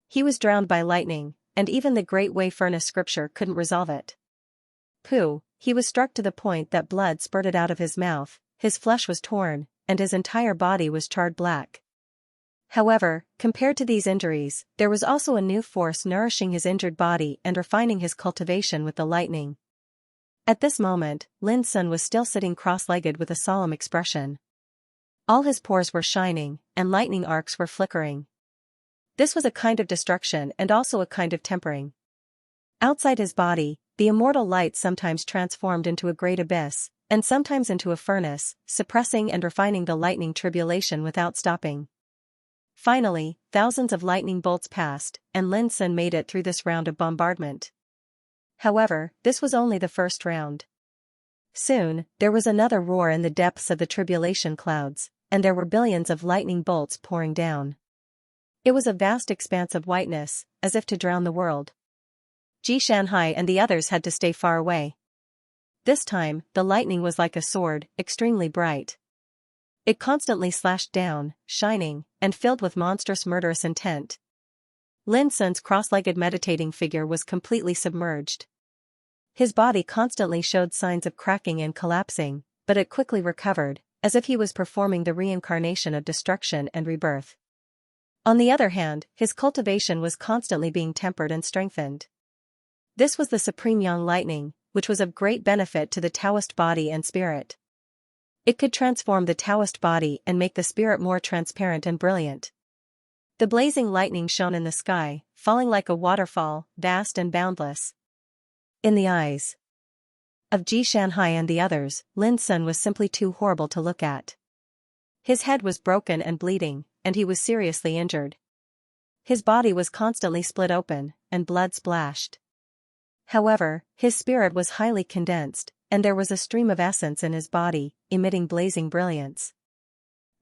He was drowned by lightning, and even the great way furnace scripture couldn't resolve it. Pooh, he was struck to the point that blood spurted out of his mouth, his flesh was torn, and his entire body was charred black. However, compared to these injuries, there was also a new force nourishing his injured body and refining his cultivation with the lightning. At this moment, Lin Sun was still sitting cross-legged with a solemn expression. All his pores were shining, and lightning arcs were flickering. This was a kind of destruction and also a kind of tempering. Outside his body, the immortal light sometimes transformed into a great abyss, and sometimes into a furnace, suppressing and refining the lightning tribulation without stopping. Finally, thousands of lightning bolts passed, and Lin Sun made it through this round of bombardment. However, this was only the first round. Soon, there was another roar in the depths of the tribulation clouds, and there were billions of lightning bolts pouring down. It was a vast expanse of whiteness, as if to drown the world. Xianxia and the others had to stay far away. This time, the lightning was like a sword, extremely bright. It constantly slashed down, shining, and filled with monstrous murderous intent. Lin Sun's cross-legged meditating figure was completely submerged. His body constantly showed signs of cracking and collapsing, but it quickly recovered, as if he was performing the reincarnation of destruction and rebirth. On the other hand, his cultivation was constantly being tempered and strengthened. This was the supreme yang lightning, which was of great benefit to the Taoist body and spirit. It could transform the Taoist body and make the spirit more transparent and brilliant. The blazing lightning shone in the sky, falling like a waterfall, vast and boundless. In the eyes of Xianxia and the others, Lin Sun was simply too horrible to look at. His head was broken and bleeding, and he was seriously injured. His body was constantly split open, and blood splashed. However, his spirit was highly condensed, and there was a stream of essence in his body, emitting blazing brilliance.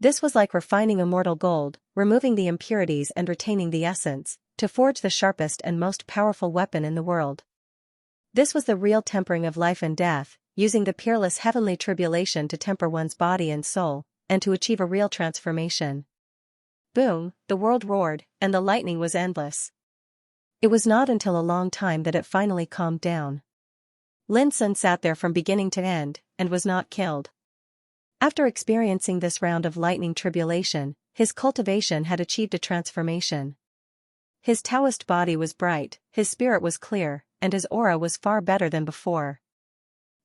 This was like refining immortal gold, removing the impurities and retaining the essence, to forge the sharpest and most powerful weapon in the world. This was the real tempering of life and death, using the peerless heavenly tribulation to temper one's body and soul, and to achieve a real transformation. Boom, the world roared, and the lightning was endless. It was not until a long time that it finally calmed down. Lin Sun sat there from beginning to end, and was not killed. After experiencing this round of lightning tribulation, his cultivation had achieved a transformation. His Taoist body was bright, his spirit was clear, and his aura was far better than before.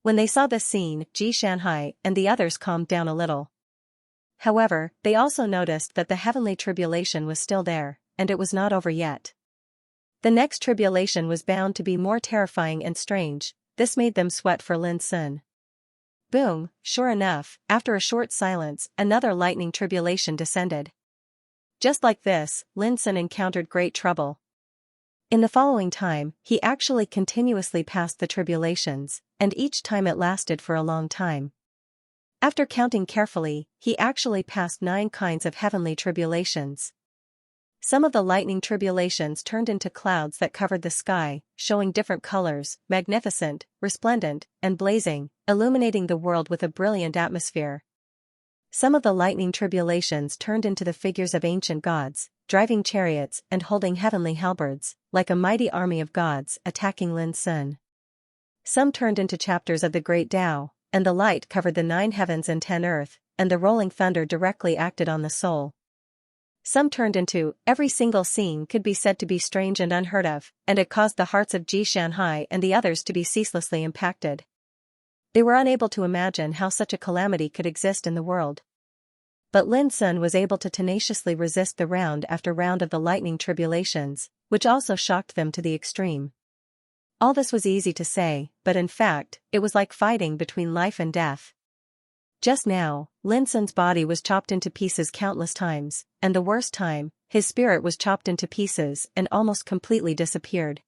When they saw this scene, Xianxia and the others calmed down a little. However, they also noticed that the heavenly tribulation was still there, and it was not over yet. The next tribulation was bound to be more terrifying and strange. This made them sweat for Lin Sun. Boom, sure enough, after a short silence, another lightning tribulation descended. Just like this, Lin Sun encountered great trouble. In the following time, he actually continuously passed the tribulations, and each time it lasted for a long time. After counting carefully, he actually passed 9 kinds of heavenly tribulations. Some of the lightning tribulations turned into clouds that covered the sky, showing different colors, magnificent, resplendent, and blazing, illuminating the world with a brilliant atmosphere. Some of the lightning tribulations turned into the figures of ancient gods, driving chariots and holding heavenly halberds, like a mighty army of gods attacking Lin Sun. Some turned into chapters of the great Tao, and the light covered the 9 heavens and 10 earth, and the rolling thunder directly acted on the soul. Some turned into, every single scene could be said to be strange and unheard of, and it caused the hearts of Xianxia and the others to be ceaselessly impacted. They were unable to imagine how such a calamity could exist in the world. But Lin Sun was able to tenaciously resist the round after round of the lightning tribulations, which also shocked them to the extreme. All this was easy to say, but in fact, it was like fighting between life and death. Just now, Lin Sun's body was chopped into pieces countless times, and the worst time, his spirit was chopped into pieces and almost completely disappeared.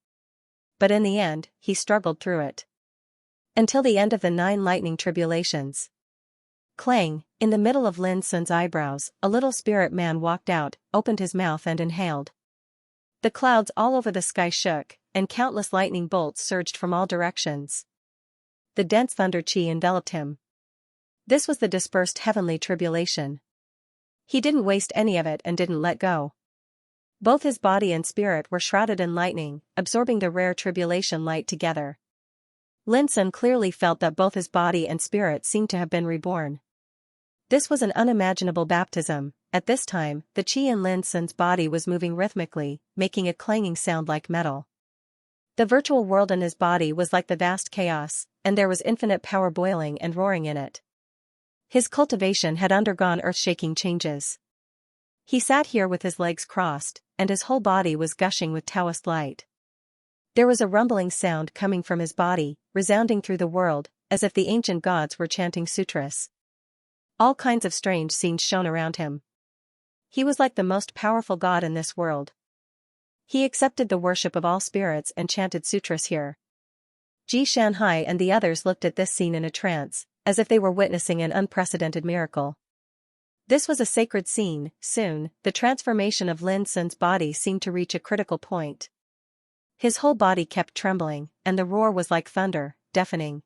But in the end, he struggled through it. Until the end of the 9 lightning tribulations. Clang, in the middle of Lin Sun's eyebrows, a little spirit man walked out, opened his mouth and inhaled. The clouds all over the sky shook, and countless lightning bolts surged from all directions. The dense thunder chi enveloped him. This was the dispersed heavenly tribulation. He didn't waste any of it and didn't let go. Both his body and spirit were shrouded in lightning, absorbing the rare tribulation light together. Lin Sun clearly felt that both his body and spirit seemed to have been reborn. This was an unimaginable baptism. At this time, the chi in Lin Sun's body was moving rhythmically, making a clanging sound like metal. The virtual world in his body was like the vast chaos, and there was infinite power boiling and roaring in it. His cultivation had undergone earth-shaking changes. He sat here with his legs crossed, and his whole body was gushing with Taoist light. There was a rumbling sound coming from his body, resounding through the world, as if the ancient gods were chanting sutras. All kinds of strange scenes shone around him. He was like the most powerful god in this world. He accepted the worship of all spirits and chanted sutras here. Xianxia and the others looked at this scene in a trance, as if they were witnessing an unprecedented miracle. This was a sacred scene. Soon, the transformation of Lin Sun's body seemed to reach a critical point. His whole body kept trembling, and the roar was like thunder, deafening.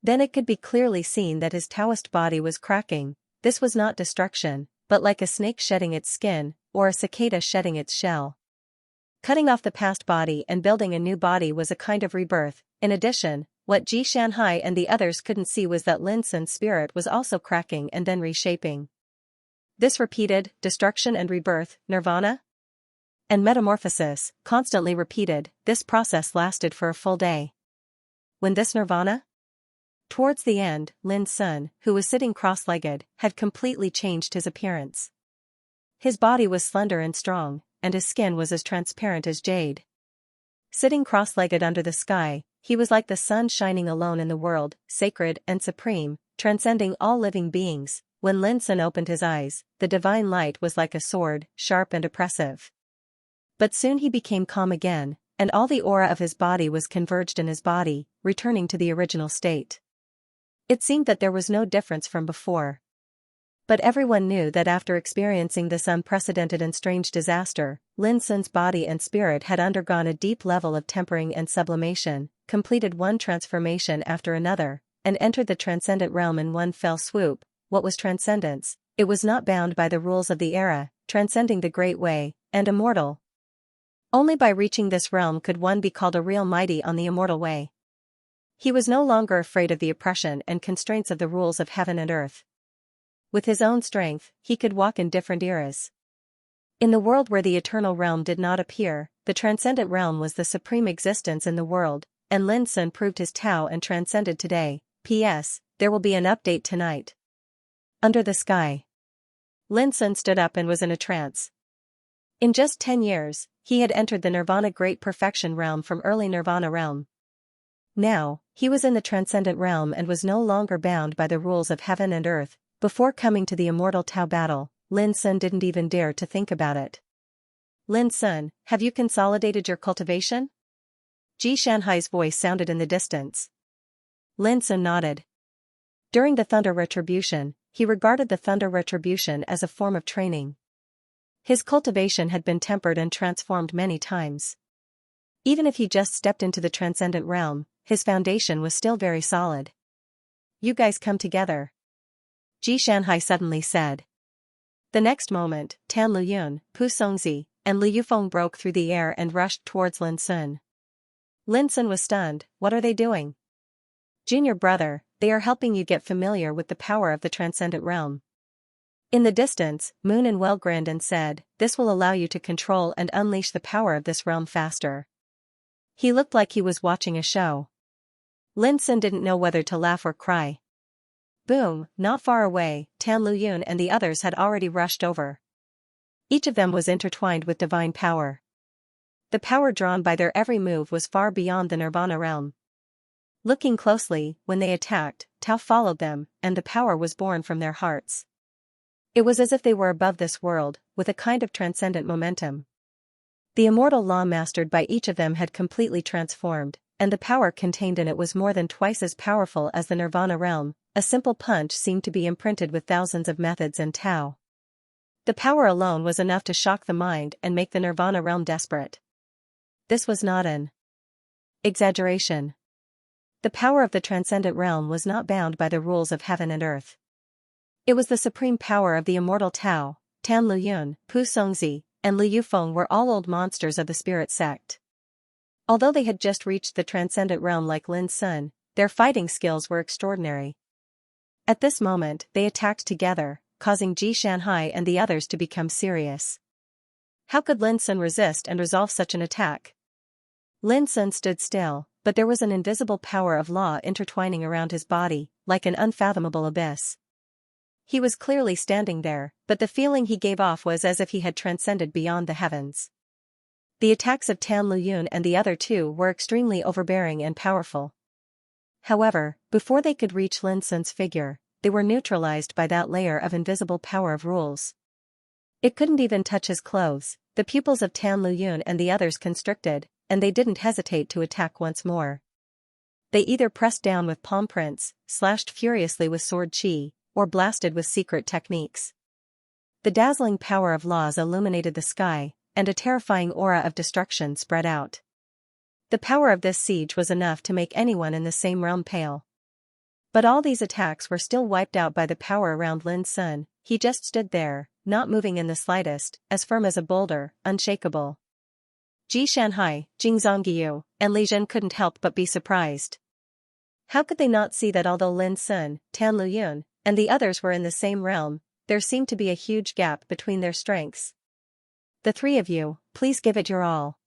Then it could be clearly seen that his Taoist body was cracking, this was not destruction, but like a snake shedding its skin, or a cicada shedding its shell. Cutting off the past body and building a new body was a kind of rebirth. In addition, what Xianxia and the others couldn't see was that Lin Sun's spirit was also cracking and then reshaping. This repeated, destruction and rebirth, nirvana? And metamorphosis, constantly repeated, this process lasted for a full day. When this nirvana? Towards the end, Lin Sun, who was sitting cross-legged, had completely changed his appearance. His body was slender and strong, and his skin was as transparent as jade. Sitting cross-legged under the sky, he was like the sun shining alone in the world, sacred and supreme, transcending all living beings. When Lin Sun opened his eyes, the divine light was like a sword, sharp and oppressive. But soon he became calm again, and all the aura of his body was converged in his body, returning to the original state. It seemed that there was no difference from before. But everyone knew that after experiencing this unprecedented and strange disaster, Lin Sun's body and spirit had undergone a deep level of tempering and sublimation, completed one transformation after another, and entered the transcendent realm in one fell swoop. What was transcendence? It was not bound by the rules of the era, transcending the great way, and immortal. Only by reaching this realm could one be called a real mighty on the immortal way. He was no longer afraid of the oppression and constraints of the rules of heaven and earth. With his own strength, he could walk in different eras. In the world where the eternal realm did not appear, the transcendent realm was the supreme existence in the world, and Lin Sun proved his Tao and transcended today. P.S. There will be an update tonight. Under the sky. Lin Sun stood up and was in a trance. In just 10 years, he had entered the Nirvana Great Perfection realm from early Nirvana realm. Now, he was in the transcendent realm and was no longer bound by the rules of heaven and earth. Before coming to the immortal Tao battle, Lin Sun didn't even dare to think about it. Lin Sun, have you consolidated your cultivation? Ji Shanhai's voice sounded in the distance. Lin Sun nodded. During the Thunder Retribution, he regarded the Thunder Retribution as a form of training. His cultivation had been tempered and transformed many times. Even if he just stepped into the transcendent realm, his foundation was still very solid. You guys come together. Ji Shanhai suddenly said. The next moment, Tan Luyun, Pu Songzi, and Li Yufeng broke through the air and rushed towards Lin Sun. Lin Sun was stunned. What are they doing? Junior brother, they are helping you get familiar with the power of the transcendent realm. In the distance, Moon and Well grinned and said, this will allow you to control and unleash the power of this realm faster. He looked like he was watching a show. Lin Sun didn't know whether to laugh or cry. Boom, not far away, Tan Luyun and the others had already rushed over. Each of them was intertwined with divine power. The power drawn by their every move was far beyond the Nirvana realm. Looking closely, when they attacked, Tao followed them, and the power was born from their hearts. It was as if they were above this world, with a kind of transcendent momentum. The immortal law mastered by each of them had completely transformed, and the power contained in it was more than twice as powerful as the Nirvana realm. A simple punch seemed to be imprinted with thousands of methods and Tao. The power alone was enough to shock the mind and make the Nirvana realm desperate. This was not an exaggeration. The power of the transcendent realm was not bound by the rules of heaven and earth. It was the supreme power of the immortal Tao. Tan Luyun, Pu Songzi, and Li Yufeng were all old monsters of the spirit sect. Although they had just reached the transcendent realm like Lin Sun, their fighting skills were extraordinary. At this moment, they attacked together, causing Ji Shanhai and the others to become serious. How could Lin Sun resist and resolve such an attack? Lin Sun stood still, but there was an invisible power of law intertwining around his body, like an unfathomable abyss. He was clearly standing there, but the feeling he gave off was as if he had transcended beyond the heavens. The attacks of Tan Luyun and the other two were extremely overbearing and powerful. However, before they could reach Lin Sun's figure, they were neutralized by that layer of invisible power of rules. It couldn't even touch his clothes. The pupils of Tan Luyun and the others constricted, and they didn't hesitate to attack once more. They either pressed down with palm prints, slashed furiously with sword chi, or blasted with secret techniques. The dazzling power of laws illuminated the sky, and a terrifying aura of destruction spread out. The power of this siege was enough to make anyone in the same realm pale. But all these attacks were still wiped out by the power around Lin Sun. He just stood there, not moving in the slightest, as firm as a boulder, unshakable. Xianxia, Jingzongyu, and Li Zhen couldn't help but be surprised. How could they not see that although Lin Sun, Tan Luyun, and the others were in the same realm, there seemed to be a huge gap between their strengths? The three of you, please give it your all.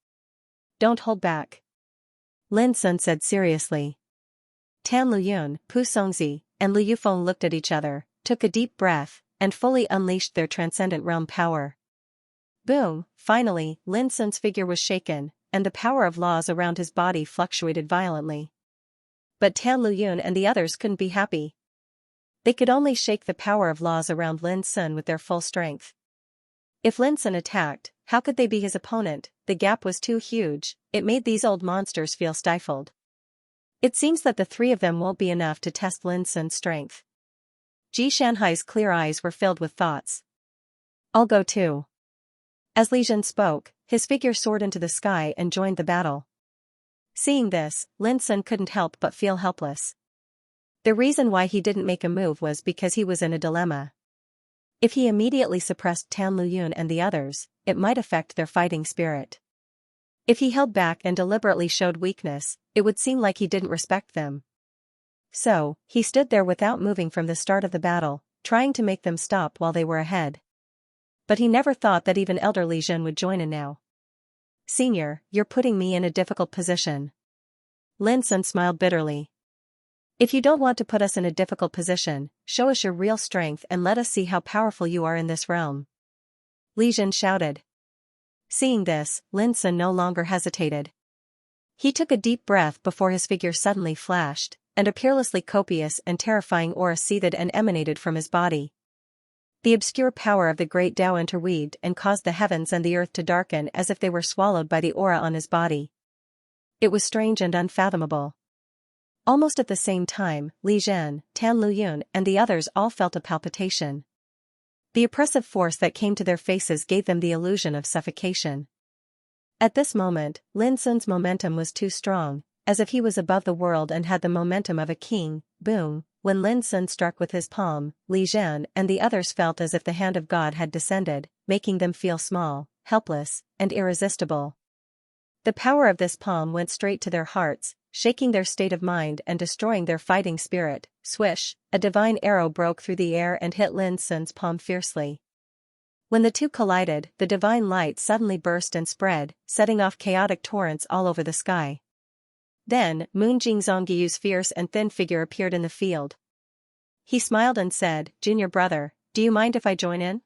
Don't hold back. Lin Sun said seriously. Tan Luyun, Pu Songzi, and Lu Yufeng looked at each other, took a deep breath, and fully unleashed their transcendent realm power. Boom! Finally, Lin Sun's figure was shaken, and the power of laws around his body fluctuated violently. But Tan Luyun and the others couldn't be happy. They could only shake the power of laws around Lin Sun with their full strength. If Lin Sun attacked, how could they be his opponent? The gap was too huge, it made these old monsters feel stifled. It seems that the three of them won't be enough to test Lin Sun's strength. Xianxia's clear eyes were filled with thoughts. I'll go too. As Li Zhen spoke, his figure soared into the sky and joined the battle. Seeing this, Lin Sun couldn't help but feel helpless. The reason why he didn't make a move was because he was in a dilemma. If he immediately suppressed Tan Luyun and the others, it might affect their fighting spirit. If he held back and deliberately showed weakness, it would seem like he didn't respect them. So, he stood there without moving from the start of the battle, trying to make them stop while they were ahead. But he never thought that even elder Li Zhen would join in now. Senior, you're putting me in a difficult position. Lin Sun smiled bitterly. If you don't want to put us in a difficult position, show us your real strength and let us see how powerful you are in this realm. Li Zhen shouted. Seeing this, Lin Sun no longer hesitated. He took a deep breath before his figure suddenly flashed, and a peerlessly copious and terrifying aura seethed and emanated from his body. The obscure power of the great Tao interweaved and caused the heavens and the earth to darken as if they were swallowed by the aura on his body. It was strange and unfathomable. Almost at the same time, Li Zhen, Tan Luyun, and the others all felt a palpitation. The oppressive force that came to their faces gave them the illusion of suffocation. At this moment, Lin Sun's momentum was too strong, as if he was above the world and had the momentum of a king. Boom! When Lin Sun struck with his palm, Li Zhen and the others felt as if the hand of God had descended, making them feel small, helpless, and irresistible. The power of this palm went straight to their hearts, shaking their state of mind and destroying their fighting spirit. Swish! A divine arrow broke through the air and hit Lin Sun's palm fiercely. When the two collided, the divine light suddenly burst and spread, setting off chaotic torrents all over the sky. Then, Moon Jingzongyu's fierce and thin figure appeared in the field. He smiled and said, Junior brother, do you mind if I join in?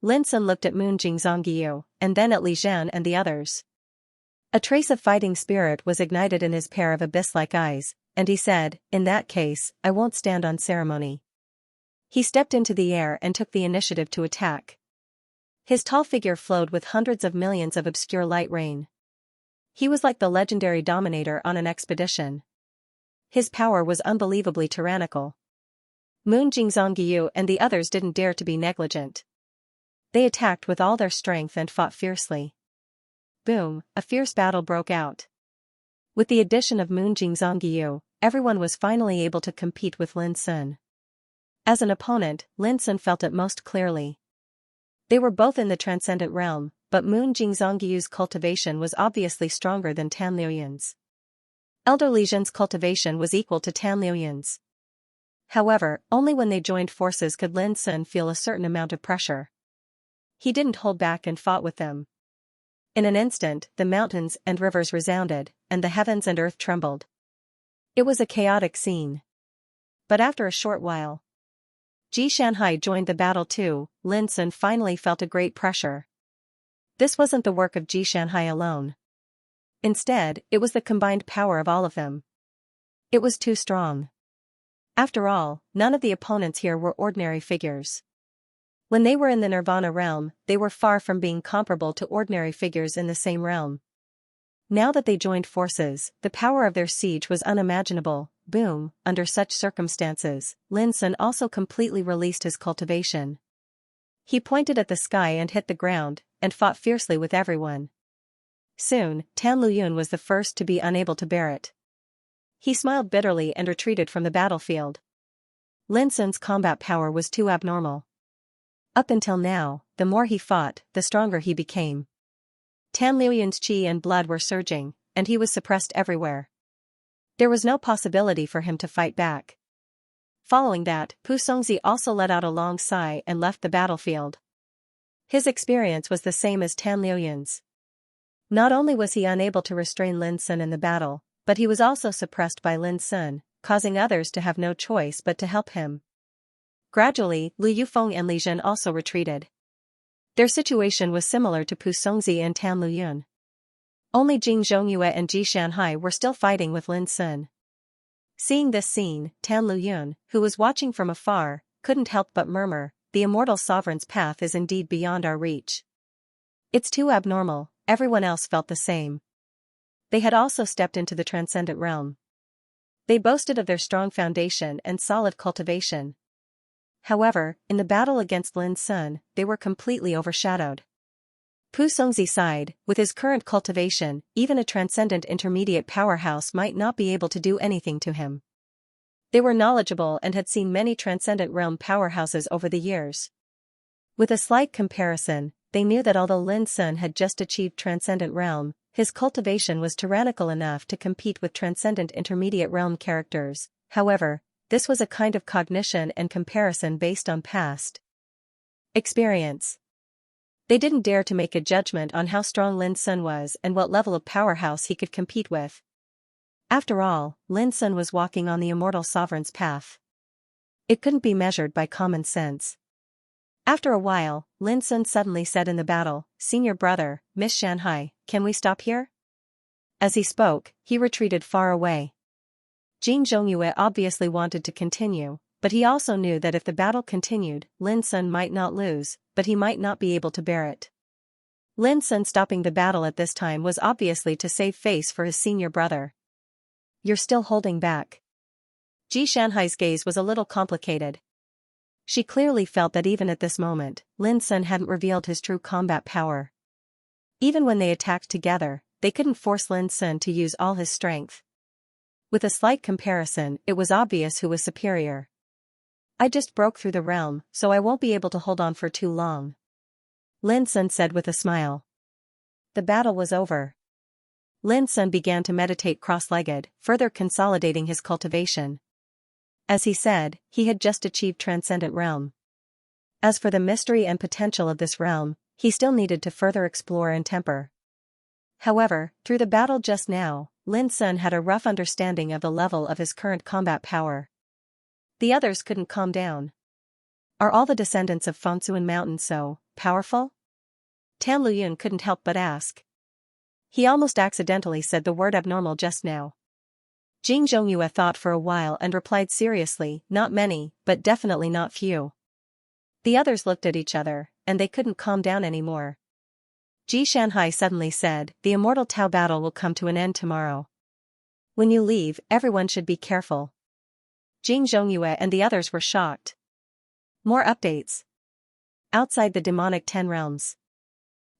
Lin Sun looked at Moon Jingzongyu, and then at Li Zhen and the others. A trace of fighting spirit was ignited in his pair of abyss-like eyes, and he said, in that case, I won't stand on ceremony. He stepped into the air and took the initiative to attack. His tall figure flowed with hundreds of millions of obscure light rain. He was like the legendary Dominator on an expedition. His power was unbelievably tyrannical. Moon Jingzongyu and the others didn't dare to be negligent. They attacked with all their strength and fought fiercely. Boom! A fierce battle broke out. With the addition of Moon Jingzongyu, everyone was finally able to compete with Lin Sun. As an opponent, Lin Sun felt it most clearly. They were both in the transcendent realm, but Moon Jingzongyu's cultivation was obviously stronger than Tan Luyun's. Elder Li Zhen's cultivation was equal to Tan Luyun's. However, only when they joined forces could Lin Sun feel a certain amount of pressure. He didn't hold back and fought with them. In an instant, the mountains and rivers resounded, and the heavens and earth trembled. It was a chaotic scene. But after a short while, Xianxia joined the battle too. Lin Sun finally felt a great pressure. This wasn't the work of Xianxia alone. Instead, it was the combined power of all of them. It was too strong. After all, none of the opponents here were ordinary figures. When they were in the Nirvana realm, they were far from being comparable to ordinary figures in the same realm. Now that they joined forces, the power of their siege was unimaginable. Boom! Under such circumstances, Lin Sun also completely released his cultivation. He pointed at the sky and hit the ground, and fought fiercely with everyone. Soon, Tan Luyun was the first to be unable to bear it. He smiled bitterly and retreated from the battlefield. Lin Sun's combat power was too abnormal. Up until now, the more he fought, the stronger he became. Tan Liuyun's qi and blood were surging, and he was suppressed everywhere. There was no possibility for him to fight back. Following that, Pu Songzi also let out a long sigh and left the battlefield. His experience was the same as Tan Liuyun's. Not only was he unable to restrain Lin Sun in the battle, but he was also suppressed by Lin Sun, causing others to have no choice but to help him. Gradually, Lu Yufeng and Li Zhen also retreated. Their situation was similar to Pu Songzi and Tan Liyun. Only Jing Zhongyue and Ji Shanhai were still fighting with Lin Sun. Seeing this scene, Tan Liyun, who was watching from afar, couldn't help but murmur, "The immortal sovereign's path is indeed beyond our reach. It's too abnormal." Everyone else felt the same. They had also stepped into the transcendent realm. They boasted of their strong foundation and solid cultivation. However, in the battle against Lin Sun, they were completely overshadowed. Pu Songzi sighed, with his current cultivation, even a transcendent intermediate powerhouse might not be able to do anything to him. They were knowledgeable and had seen many transcendent realm powerhouses over the years. With a slight comparison, they knew that although Lin Sun had just achieved transcendent realm, his cultivation was tyrannical enough to compete with transcendent intermediate realm characters. However, this was a kind of cognition and comparison based on past experience. They didn't dare to make a judgment on how strong Lin Sun was and what level of powerhouse he could compete with. After all, Lin Sun was walking on the immortal sovereign's path. It couldn't be measured by common sense. After a while, Lin Sun suddenly said in the battle, "Senior brother, Miss Shanhai, can we stop here?" As he spoke, he retreated far away. Jing Zhongyue obviously wanted to continue, but he also knew that if the battle continued, Lin Sun might not lose, but he might not be able to bear it. Lin Sun stopping the battle at this time was obviously to save face for his senior brother. "You're still holding back." Ji Shanhai's gaze was a little complicated. She clearly felt that even at this moment, Lin Sun hadn't revealed his true combat power. Even when they attacked together, they couldn't force Lin Sun to use all his strength. With a slight comparison, it was obvious who was superior. "I just broke through the realm, so I won't be able to hold on for too long," Lin Sun said with a smile. The battle was over. Lin Sun began to meditate cross-legged, further consolidating his cultivation. As he said, he had just achieved transcendent realm. As for the mystery and potential of this realm, he still needed to further explore and temper. However, through the battle just now, Lin Sun had a rough understanding of the level of his current combat power. The others couldn't calm down. Are all the descendants of Fengsuan Mountain so powerful? Tan Liyun couldn't help but ask. He almost accidentally said the word abnormal just now. Jing Zhongyue thought for a while and replied seriously, "Not many, but definitely not few." The others looked at each other, and they couldn't calm down anymore. Ji Shanhai suddenly said, "The immortal Tao battle will come to an end tomorrow. When you leave, everyone should be careful." Jing Zhongyue and the others were shocked. More updates. Outside the demonic 10 realms.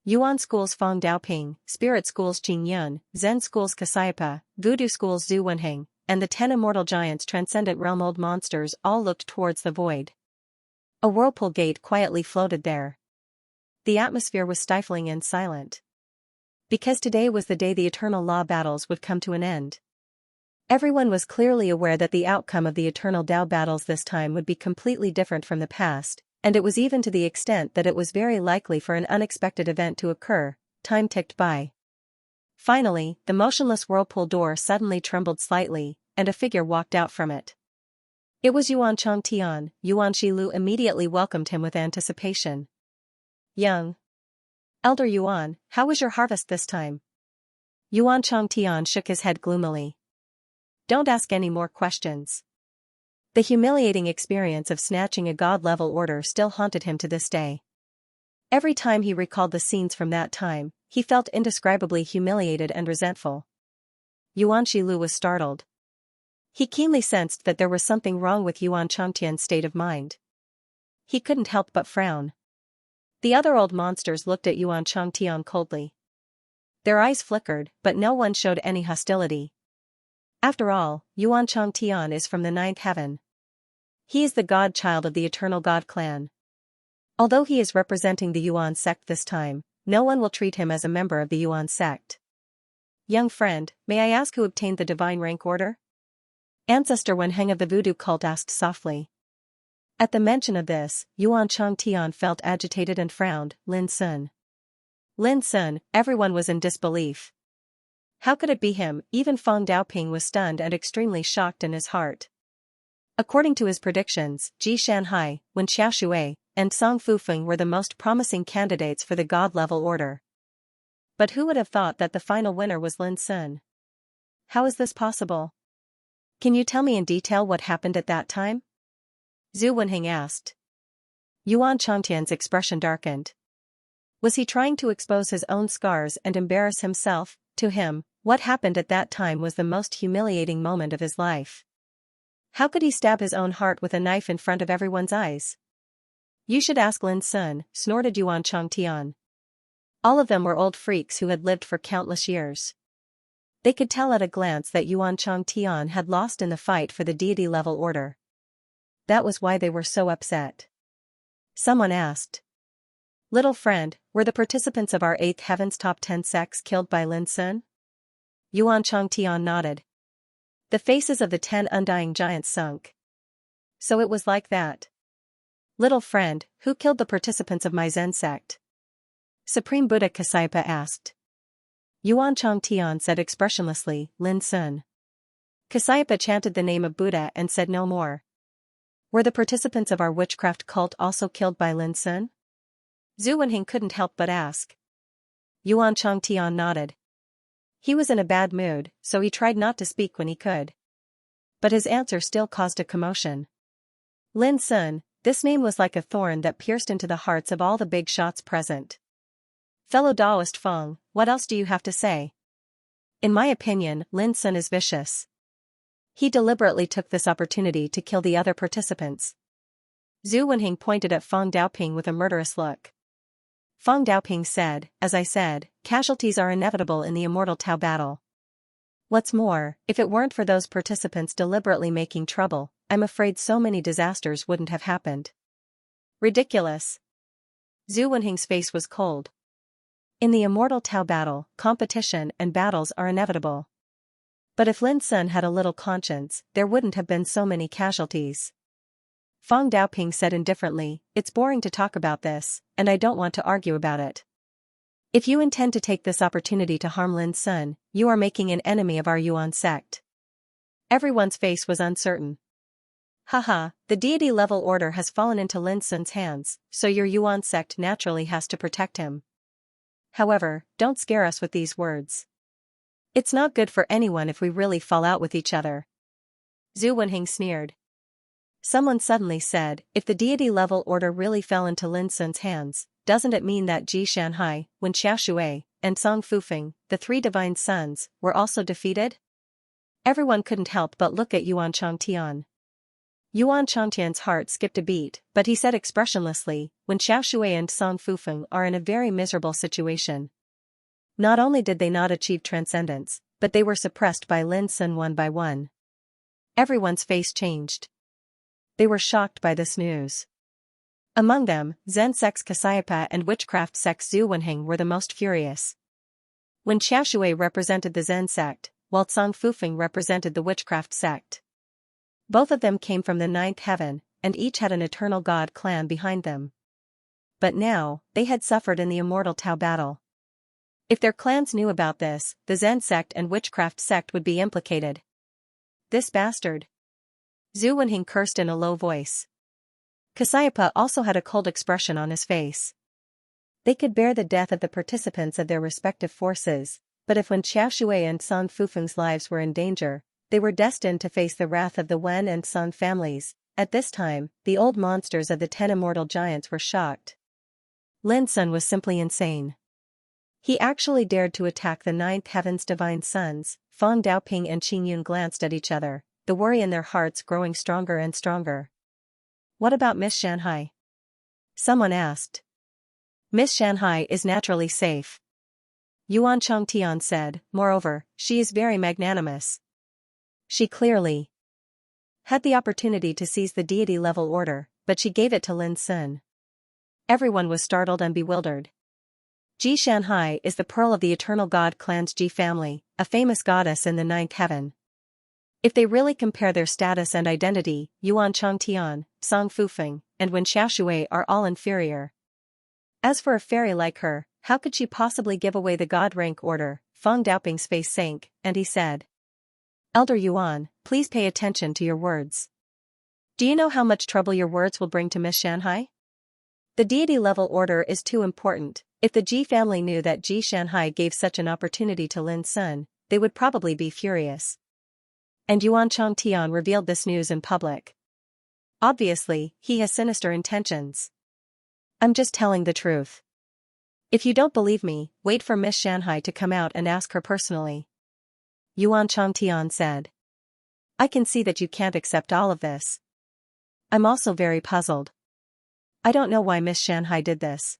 Yuan schools Feng Daoping, Spirit schools Qingyun, Zen schools Kasaipa, Voodoo schools Zhu Wenheng, and the 10 immortal giants transcendent realm old monsters all looked towards the void. A whirlpool gate quietly floated there. The atmosphere was stifling and silent. Because today was the day the eternal law battles would come to an end. Everyone was clearly aware that the outcome of the eternal Dao battles this time would be completely different from the past, and it was even to the extent that it was very likely for an unexpected event to occur. Time ticked by. Finally, the motionless whirlpool door suddenly trembled slightly, and a figure walked out from it. It was Yuan Changtian. Yuan Shilu immediately welcomed him with anticipation. "Young Elder Yuan, how was your harvest this time?" Yuan Changtian shook his head gloomily. "Don't ask any more questions." The humiliating experience of snatching a god-level order still haunted him to this day. Every time he recalled the scenes from that time, he felt indescribably humiliated and resentful. Yuan Shilu was startled. He keenly sensed that there was something wrong with Yuan Changtian's state of mind. He couldn't help but frown. The other old monsters looked at Yuan Changtian coldly. Their eyes flickered, but no one showed any hostility. After all, Yuan Changtian is from the ninth heaven. He is the godchild of the eternal God clan. Although he is representing the Yuan sect this time, no one will treat him as a member of the Yuan sect. Young friend, may I ask who obtained the divine rank order? Ancestor Wenheng of the voodoo cult asked softly. At the mention of this, Yuan Changtian felt agitated and frowned. Lin Sun. Lin Sun, everyone was in disbelief. How could it be him? Even Feng Daoping was stunned and extremely shocked in his heart. According to his predictions, Ji Shanhai, Wen Xiaoshui, and Song Fufeng were the most promising candidates for the God-level order. But who would have thought that the final winner was Lin Sun? How is this possible? Can you tell me in detail what happened at that time? Zhu Wenheng asked. Yuan Changtian's expression darkened. Was he trying to expose his own scars and embarrass himself? To him, what happened at that time was the most humiliating moment of his life. How could he stab his own heart with a knife in front of everyone's eyes? You should ask Lin Sun, snorted Yuan Changtian. All of them were old freaks who had lived for countless years. They could tell at a glance that Yuan Changtian had lost in the fight for the deity-level order. That was why they were so upset. Someone asked. Little friend, were the participants of our 8th Heaven's top 10 sects killed by Lin Sun? Yuan Changtian nodded. The faces of the 10 undying giants sunk. So it was like that. Little friend, who killed the participants of my Zen sect? Supreme Buddha Kasyapa asked. Yuan Changtian said expressionlessly, Lin Sun. Kasyapa chanted the name of Buddha and said no more. Were the participants of our witchcraft cult also killed by Lin Sun? Zhu Wenheng couldn't help but ask. Yuan Changtian nodded. He was in a bad mood, so he tried not to speak when he could. But his answer still caused a commotion. Lin Sun, this name was like a thorn that pierced into the hearts of all the big shots present. Fellow Taoist Feng, what else do you have to say? In my opinion, Lin Sun is vicious. He deliberately took this opportunity to kill the other participants. Zhu Wenheng pointed at Feng Daoping with a murderous look. Feng Daoping said, as I said, casualties are inevitable in the immortal Tao battle. What's more, if it weren't for those participants deliberately making trouble, I'm afraid so many disasters wouldn't have happened. Ridiculous. Zhu Wenheng's face was cold. In the immortal Tao battle, competition and battles are inevitable. But if Lin Sun had a little conscience, there wouldn't have been so many casualties. Feng Daoping said indifferently, it's boring to talk about this, and I don't want to argue about it. If you intend to take this opportunity to harm Lin Sun, you are making an enemy of our Yuan sect. Everyone's face was uncertain. Haha, the deity-level order has fallen into Lin Sun's hands, so your Yuan sect naturally has to protect him. However, don't scare us with these words. It's not good for anyone if we really fall out with each other. Zhu Wenheng sneered. Someone suddenly said, if the deity-level order really fell into Lin Sun's hands, doesn't it mean that Ji Shanhai, Wen Xiaoshui, and Song Fufeng, the 3 divine sons, were also defeated? Everyone couldn't help but look at Yuan Changtian. Yuan Changtian's heart skipped a beat, but he said expressionlessly, Wen Xiaoshui and Song Fufeng are in a very miserable situation. Not only did they not achieve transcendence, but they were suppressed by Lin Sun one by one. Everyone's face changed. They were shocked by this news. Among them, Zen sect's Kasyapa and witchcraft sect's Zhu Wenheng were the most furious. Wen Xiaoshui represented the Zen sect, while Song Fufeng represented the witchcraft sect. Both of them came from the 9th heaven, and each had an eternal god clan behind them. But now, they had suffered in the immortal Tao battle. If their clans knew about this, the Zen sect and witchcraft sect would be implicated. This bastard. Zhu Wenheng cursed in a low voice. Kasyapa also had a cold expression on his face. They could bear the death of the participants of their respective forces, but if Wen Xiaoshui and Song Fufeng's lives were in danger, they were destined to face the wrath of the Wen and Song families. At this time, the old monsters of the 10 immortal giants were shocked. Lin Sun was simply insane. He actually dared to attack the 9th heaven's divine sons. Feng Daoping and Qingyun glanced at each other, the worry in their hearts growing stronger and stronger. What about Miss Shanhai? Someone asked. Miss Shanhai is naturally safe. Yuan Changtian said, moreover, she is very magnanimous. She clearly had the opportunity to seize the deity-level order, but she gave it to Lin Sun. Everyone was startled and bewildered. Xianxia is the pearl of the eternal god clan's Ji family, a famous goddess in the ninth heaven. If they really compare their status and identity, Yuan Changtian, Song Fufeng, and Wen Xiaoshui are all inferior. As for a fairy like her, how could she possibly give away the god rank order? Feng Daoping's face sank, and he said, Elder Yuan, please pay attention to your words. Do you know how much trouble your words will bring to Miss Xianxia? The deity-level order is too important. If the Ji family knew that Xianxia gave such an opportunity to Lin Sun, they would probably be furious. And Yuan Changtian revealed this news in public. Obviously, he has sinister intentions. I'm just telling the truth. If you don't believe me, wait for Miss Xianxia to come out and ask her personally. Yuan Changtian said. I can see that you can't accept all of this. I'm also very puzzled. I don't know why Miss Xianxia did this.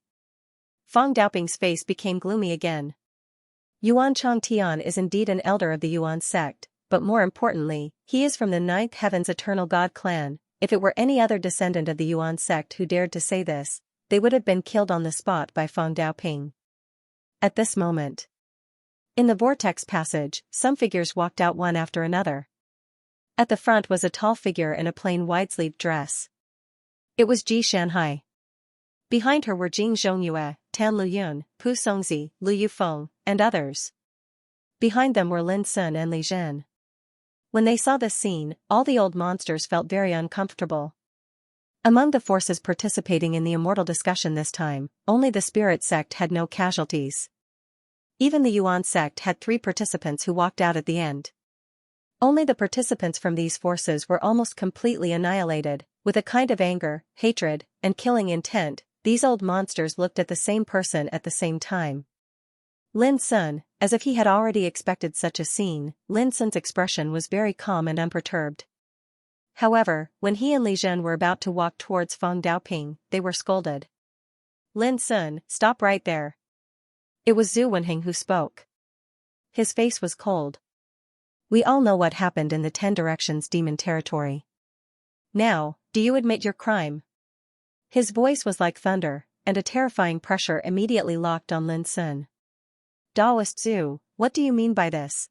Feng Daoping's face became gloomy again. Yuan Changtian is indeed an elder of the Yuan sect, but more importantly, he is from the ninth heaven's eternal god clan. If it were any other descendant of the Yuan sect who dared to say this, they would have been killed on the spot by Feng Daoping. At this moment, in the vortex passage, some figures walked out one after another. At the front was a tall figure in a plain wide-sleeved dress. It was Xianxia. Behind her were Jing Zhongyue, Tan Luyun, Pu Songzi, Lu Yufeng, and others. Behind them were Lin Sun and Li Zhen. When they saw this scene, all the old monsters felt very uncomfortable. Among the forces participating in the immortal discussion this time, only the spirit sect had no casualties. Even the Yuan sect had 3 participants who walked out at the end. Only the participants from these forces were almost completely annihilated. With a kind of anger, hatred, and killing intent, these old monsters looked at the same person at the same time. Lin Sun, as if he had already expected such a scene, Lin Sun's expression was very calm and unperturbed. However, when he and Li Zhen were about to walk towards Feng Daoping, they were scolded. Lin Sun, stop right there. It was Zhu Wenheng who spoke. His face was cold. We all know what happened in the 10 Directions demon territory. Now, do you admit your crime? His voice was like thunder, and a terrifying pressure immediately locked on Lin Sun. Daoist Zhu, what do you mean by this?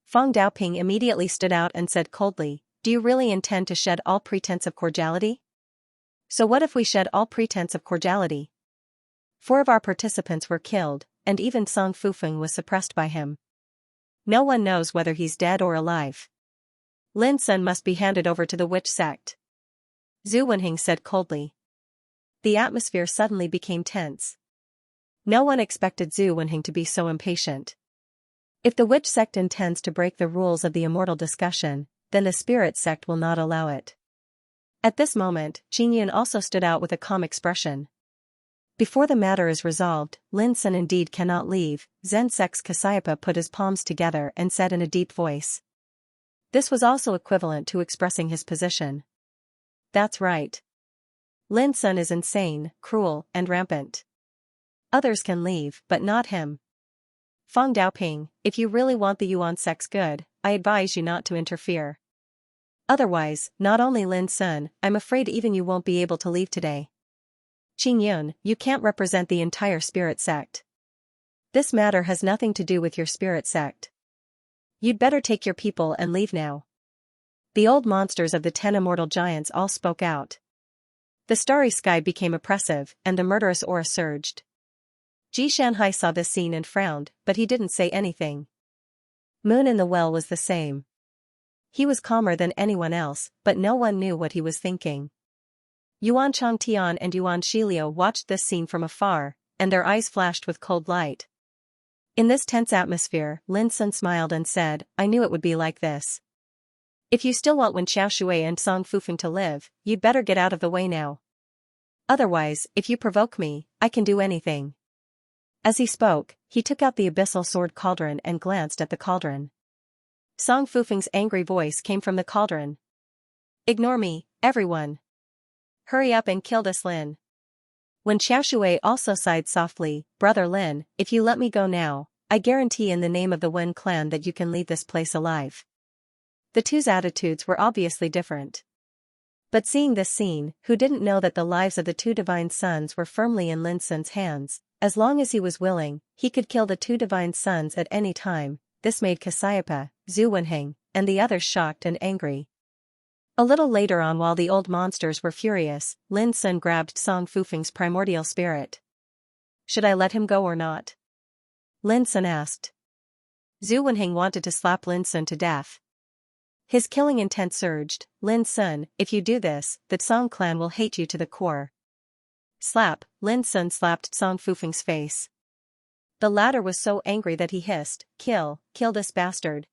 Feng Daoping immediately stood out and said coldly, do you really intend to shed all pretense of cordiality? So what if we shed all pretense of cordiality? 4 of our participants were killed, and even Song Fufeng was suppressed by him. No one knows whether he's dead or alive. Lin Sun must be handed over to the witch sect. Zhu Wenheng said coldly. The atmosphere suddenly became tense. No one expected Zhu Wenheng to be so impatient. If the witch sect intends to break the rules of the immortal discussion, then the spirit sect will not allow it. At this moment, Qingyun also stood out with a calm expression. Before the matter is resolved, Lin Sun indeed cannot leave. Zen sect's Kasayapa put his palms together and said in a deep voice. This was also equivalent to expressing his position. That's right. Lin Sun is insane, cruel, and rampant. Others can leave, but not him. Feng Daoping, if you really want the Yuan sect's good, I advise you not to interfere. Otherwise, not only Lin Sun, I'm afraid even you won't be able to leave today. Qingyun, you can't represent the entire spirit sect. This matter has nothing to do with your spirit sect. You'd better take your people and leave now. The old monsters of the 10 immortal giants all spoke out. The starry sky became oppressive, and the murderous aura surged. Xianxia saw this scene and frowned, but he didn't say anything. Moon in the well was the same. He was calmer than anyone else, but no one knew what he was thinking. Yuan Changtian and Yuan Shiliu watched this scene from afar, and their eyes flashed with cold light. In this tense atmosphere, Lin Sun smiled and said, I knew it would be like this. If you still want Wen Xiaoshui and Song Fufeng to live, you'd better get out of the way now. Otherwise, if you provoke me, I can do anything. As he spoke, he took out the abyssal sword cauldron and glanced at the cauldron. Song Fufeng's angry voice came from the cauldron. Ignore me, everyone. Hurry up and kill this Lin. Wen Xiaoshui also sighed softly, Brother Lin, if you let me go now, I guarantee in the name of the Wen clan that you can leave this place alive. The two's attitudes were obviously different. But seeing this scene, who didn't know that the lives of the two divine sons were firmly in Lin Sun's hands? As long as he was willing, he could kill the two divine sons at any time. This made Cassiopeia, Zhu Wenheng, and the others shocked and angry. A little later on, while the old monsters were furious, Lin Sun grabbed Song Fufeng's primordial spirit. Should I let him go or not? Lin Sun asked. Zhu Wenheng wanted to slap Lin Sun to death. His killing intent surged. Lin Sun, if you do this, the Song clan will hate you to the core. Slap, Lin Sun slapped Song Fufeng's face. The latter was so angry that he hissed, kill this bastard.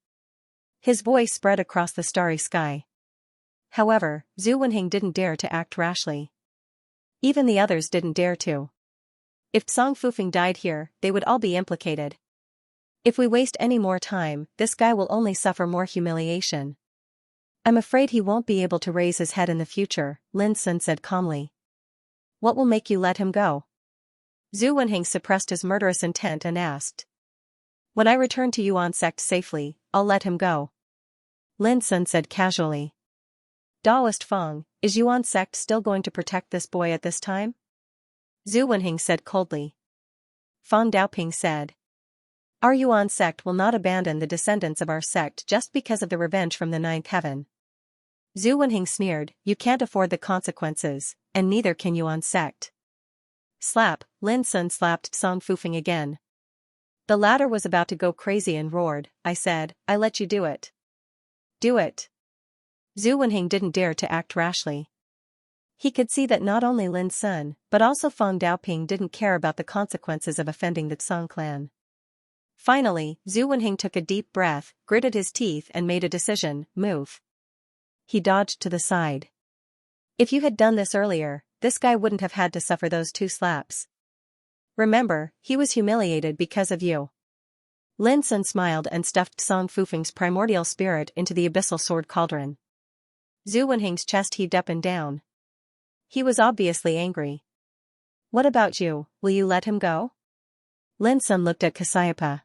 His voice spread across the starry sky. However, Zhu Wenheng didn't dare to act rashly. Even the others didn't dare to. If Song Fufeng died here, they would all be implicated. If we waste any more time, this guy will only suffer more humiliation. I'm afraid he won't be able to raise his head in the future, Lin Sun said calmly. What will make you let him go? Zhu Wenheng suppressed his murderous intent and asked. When I return to Yuan sect safely, I'll let him go. Lin Sun said casually. Daoist Feng, is Yuan sect still going to protect this boy at this time? Zhu Wenheng said coldly. Feng Daoping said. Our Yuan sect will not abandon the descendants of our sect just because of the revenge from the ninth heaven. Zhu Wenheng sneered, you can't afford the consequences, and neither can Yuan sect. Slap, Lin Sun slapped Song Fufeng again. The latter was about to go crazy and roared, I said, I let you do it. Do it. Zhu Wenheng didn't dare to act rashly. He could see that not only Lin Sun, but also Feng Daoping didn't care about the consequences of offending the Song clan. Finally, Zhu Wenheng took a deep breath, gritted his teeth and made a decision, move. He dodged to the side. If you had done this earlier, this guy wouldn't have had to suffer those two slaps. Remember, he was humiliated because of you. Lin Sun smiled and stuffed Song Fufeng's primordial spirit into the abyssal sword cauldron. Zhu Wenheng's chest heaved up and down. He was obviously angry. What about you, will you let him go? Lin Sun looked at Cassiopeia.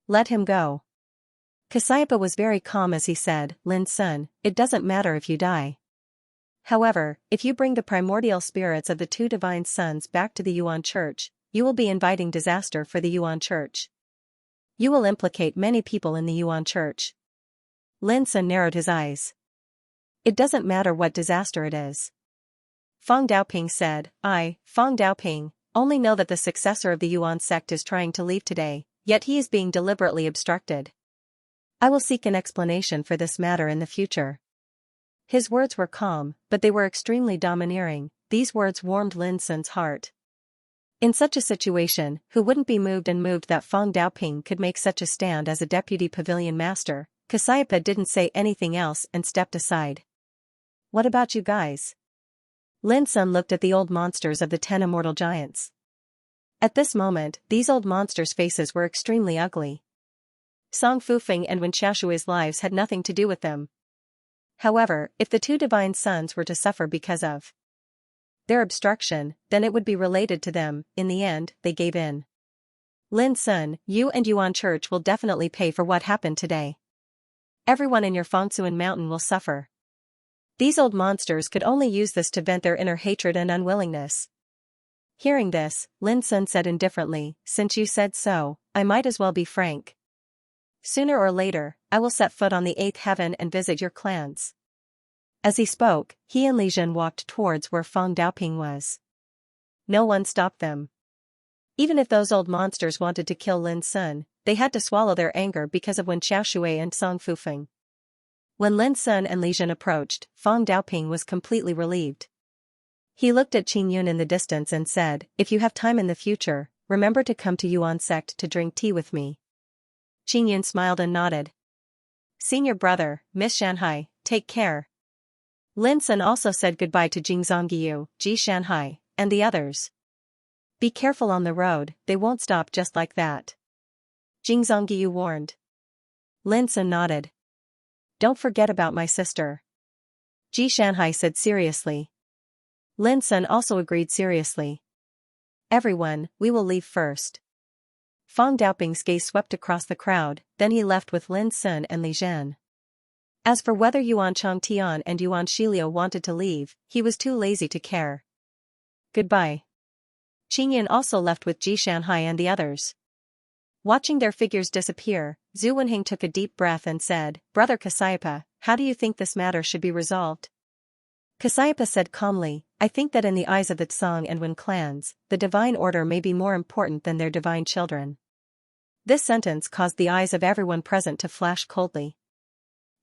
Let him go. Cassiopeia was very calm as he said, Lin Sun, it doesn't matter if you die. However, if you bring the primordial spirits of the two divine sons back to the Yuan Church, you will be inviting disaster for the Yuan Church. You will implicate many people in the Yuan Church. Lin Sun narrowed his eyes. It doesn't matter what disaster it is. Feng Daoping said, Feng Daoping, only know that the successor of the Yuan sect is trying to leave today, yet he is being deliberately obstructed. I will seek an explanation for this matter in the future. His words were calm, but they were extremely domineering. These words warmed Lin Sun's heart. In such a situation, who wouldn't be moved that Feng Daoping could make such a stand as a deputy pavilion master? Cassiopeia didn't say anything else and stepped aside. What about you guys? Lin Sun looked at the old monsters of the 10 immortal giants. At this moment, these old monsters' faces were extremely ugly. Song Fufeng and Wen Xiaoshui's lives had nothing to do with them. However, if the two divine sons were to suffer because of their obstruction, then it would be related to them. In the end, they gave in. Lin Sun, you and Yuan Church will definitely pay for what happened today. Everyone in your Fengsuan mountain will suffer. These old monsters could only use this to vent their inner hatred and unwillingness. Hearing this, Lin Sun said indifferently, since you said so, I might as well be frank. Sooner or later, I will set foot on the 8th heaven and visit your clans. As he spoke, he and Li Zhen walked towards where Feng Daoping was. No one stopped them. Even if those old monsters wanted to kill Lin Sun, they had to swallow their anger because of Wen Xiaoshui and Song Fufeng. When Lin Sun and Li Zhen approached, Feng Daoping was completely relieved. He looked at Qing Yun in the distance and said, if you have time in the future, remember to come to Yuan sect to drink tea with me. Qing Yun smiled and nodded. Senior brother, Miss Shanhai, take care. Lin Sun also said goodbye to Jing Zongyu, Ji Shanhai, and the others. Be careful on the road, they won't stop just like that. Jing Zongyu warned. Lin Sun nodded. Don't forget about my sister. Ji Shanhai said seriously. Lin Sun also agreed seriously. Everyone, we will leave first. Feng Daoping's gaze swept across the crowd, then he left with Lin Sun and Li Zhen. As for whether Yuan Changtian and Yuan Shiliu wanted to leave, he was too lazy to care. Goodbye. Qingyan also left with Ji Shanhai and the others. Watching their figures disappear, Zhu Wenhing took a deep breath and said, Brother Cassiope, how do you think this matter should be resolved? Cassiope said calmly, I think that in the eyes of the Tsang and Wen clans, the divine order may be more important than their divine children. This sentence caused the eyes of everyone present to flash coldly.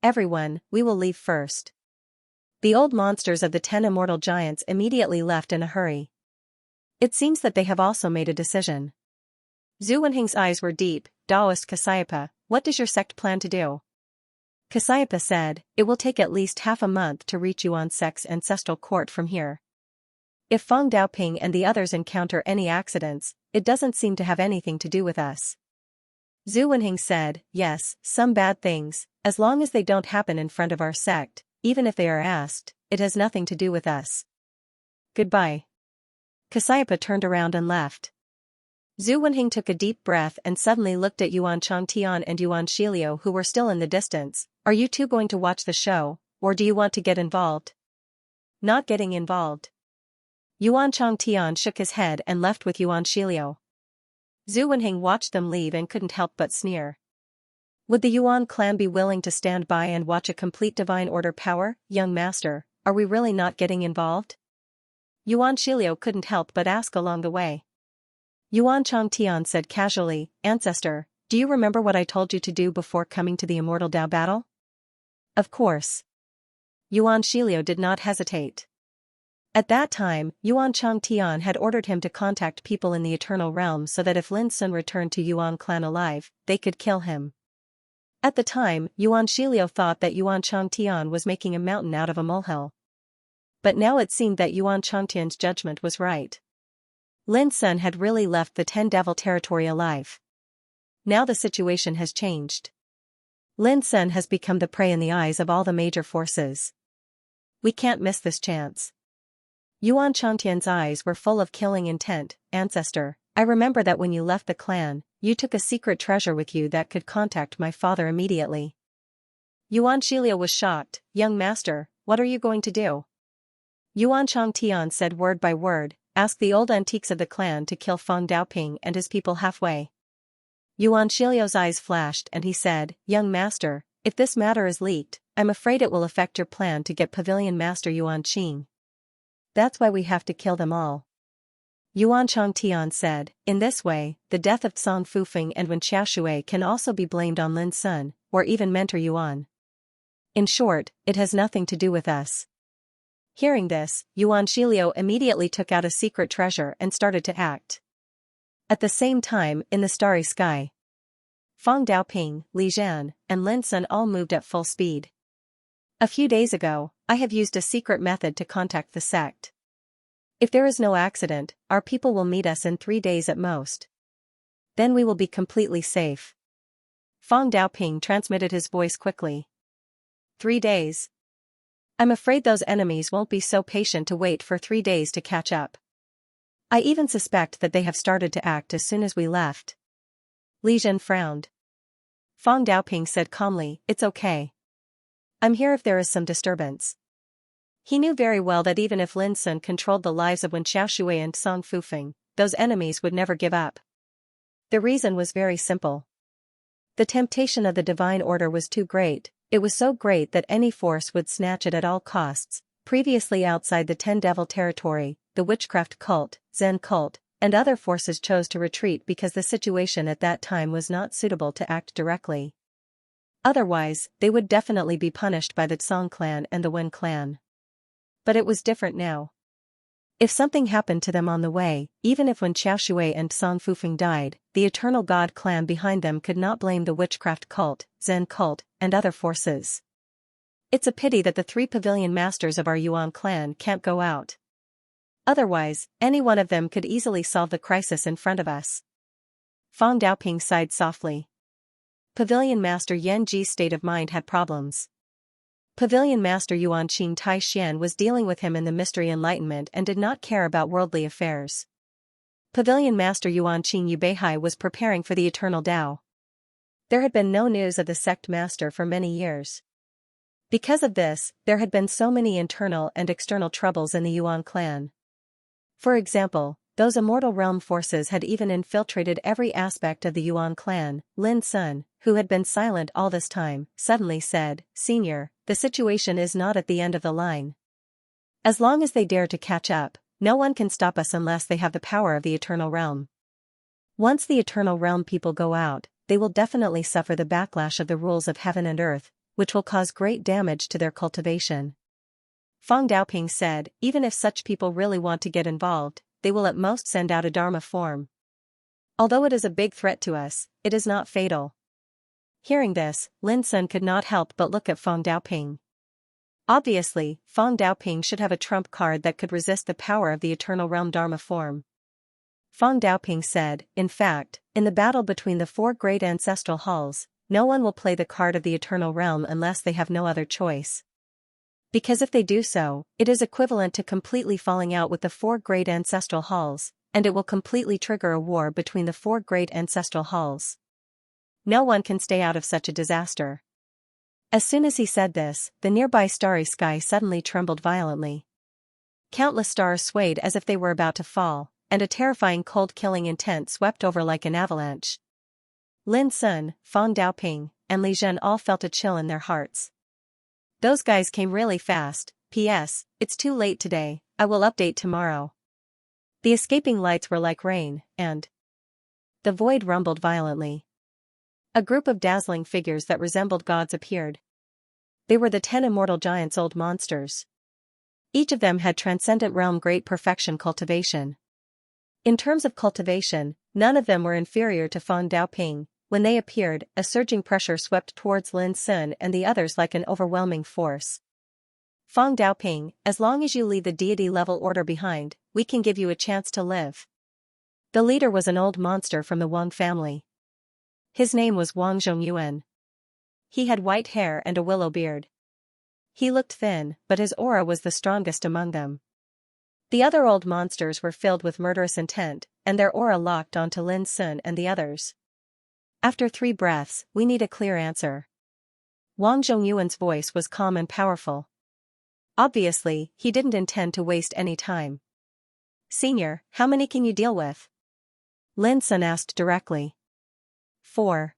Everyone, we will leave first. The old monsters of the 10 immortal giants immediately left in a hurry. It seems that they have also made a decision. Zhu Wenhing's eyes were deep. Daoist Cassiope, what does your sect plan to do? Cassiope said, it will take at least half a month to reach Yuan sect's ancestral court from here. If Feng Daoping and the others encounter any accidents, it doesn't seem to have anything to do with us. Zhu Wenhing said, yes, some bad things, as long as they don't happen in front of our sect, even if they are asked, it has nothing to do with us. Goodbye. Cassiope turned around and left. Zhu Wenhing took a deep breath and suddenly looked at Yuan Changtian and Yuan Shiliu who were still in the distance. Are you two going to watch the show, or do you want to get involved? Not getting involved. Yuan Changtian shook his head and left with Yuan Shiliu. Zhu Wenhing watched them leave and couldn't help but sneer. Would the Yuan clan be willing to stand by and watch a complete divine order power? Young master, are we really not getting involved? Yuan Shiliu couldn't help but ask along the way. Yuan Changtian said casually, Ancestor, do you remember what I told you to do before coming to the Immortal Dao battle? Of course. Yuan Shiliu did not hesitate. At that time, Yuan Changtian had ordered him to contact people in the Eternal Realm so that if Lin Sun returned to Yuan clan alive, they could kill him. At the time, Yuan Shiliu thought that Yuan Changtian was making a mountain out of a molehill. But now it seemed that Yuan Changtian's judgment was right. Lin Sun had really left the 10 Devil territory alive. Now the situation has changed. Lin Sun has become the prey in the eyes of all the major forces. We can't miss this chance. Yuan Changtian's eyes were full of killing intent. Ancestor, I remember that when you left the clan, you took a secret treasure with you that could contact my father immediately. Yuan Shiliu was shocked. Young master, what are you going to do? Yuan Changtian said word by word, ask the old antiques of the clan to kill Feng Daoping and his people halfway. Yuan Shiliu's eyes flashed and he said, Young master, if this matter is leaked, I'm afraid it will affect your plan to get Pavilion Master Yuan Qing. That's why we have to kill them all. Yuan Changtian said, in this way, the death of Tsang Fufeng and Wen Xiaoshui can also be blamed on Lin Sun, or even Mentor Yuan. In short, it has nothing to do with us. Hearing this, Yuan Shiliu immediately took out a secret treasure and started to act. At the same time, in the starry sky, Feng Daoping, Li Zhan, and Lin Sun all moved at full speed. A few days ago, I have used a secret method to contact the sect. If there is no accident, our people will meet us in 3 days at most. Then we will be completely safe. Feng Daoping transmitted his voice quickly. 3 days. I'm afraid those enemies won't be so patient to wait for 3 days to catch up. I even suspect that they have started to act as soon as we left. Li Zhan frowned. Feng Daoping said calmly, it's okay. I'm here if there is some disturbance. He knew very well that even if Lin Sun controlled the lives of Wen Xiaoshui and Tsang Fufeng, those enemies would never give up. The reason was very simple. The temptation of the divine order was too great. It was so great that any force would snatch it at all costs. Previously outside the 10 Devil territory, the witchcraft cult, Zen cult, and other forces chose to retreat because the situation at that time was not suitable to act directly. Otherwise, they would definitely be punished by the Tsang clan and the Wen clan. But it was different now. If something happened to them on the way, even if Wen Xiaoshui and Tsang Fufeng died, the Eternal God clan behind them could not blame the witchcraft cult, Zen cult, and other forces. It's a pity that the 3 pavilion masters of our Yuan clan can't go out. Otherwise, any one of them could easily solve the crisis in front of us. Feng Daoping sighed softly. Pavilion Master Yan Ji's state of mind had problems. Pavilion Master Yuan Qing Tai Xian was dealing with him in the Mystery Enlightenment and did not care about worldly affairs. Pavilion Master Yuan Qing Yubeihai was preparing for the Eternal Dao. There had been no news of the sect master for many years. Because of this, there had been so many internal and external troubles in the Yuan clan. For example, those immortal realm forces had even infiltrated every aspect of the Yuan clan. Lin Sun, who had been silent all this time, suddenly said, "Senior, the situation is not at the end of the line. As long as they dare to catch up, no one can stop us unless they have the power of the Eternal Realm. Once the Eternal Realm people go out, they will definitely suffer the backlash of the rules of heaven and earth, which will cause great damage to their cultivation." Feng Daoping said, "Even if such people really want to get involved, they will at most send out a Dharma form. Although it is a big threat to us, it is not fatal." Hearing this, Lin Sun could not help but look at Feng Daoping. Obviously, Feng Daoping should have a trump card that could resist the power of the Eternal Realm Dharma form. Feng Daoping said, "In fact, in the battle between the four great ancestral halls, no one will play the card of the Eternal Realm unless they have no other choice. Because if they do so, it is equivalent to completely falling out with the four great ancestral halls, and it will completely trigger a war between the four great ancestral halls. No one can stay out of such a disaster." As soon as he said this, the nearby starry sky suddenly trembled violently. Countless stars swayed as if they were about to fall, and a terrifying cold-killing intent swept over like an avalanche. Lin Sun, Feng Daoping, and Li Zhen all felt a chill in their hearts. "Those guys came really fast. P.S. It's too late today, I will update tomorrow." The escaping lights were like rain, and the void rumbled violently. A group of dazzling figures that resembled gods appeared. They were the 10 immortal giants' old monsters. Each of them had transcendent realm great perfection cultivation. In terms of cultivation, none of them were inferior to Feng Daoping. When they appeared, a surging pressure swept towards Lin Sun and the others like an overwhelming force. "Feng Daoping, as long as you leave the deity-level order behind, we can give you a chance to live." The leader was an old monster from the Wang family. His name was Wang Zhongyuan. He had white hair and a willow beard. He looked thin, but his aura was the strongest among them. The other old monsters were filled with murderous intent, and their aura locked onto Lin Sun and the others. "After 3 breaths, we need a clear answer." Wang Zhongyuan's voice was calm and powerful. Obviously, he didn't intend to waste any time. "Senior, how many can you deal with?" Lin Sun asked directly. 4.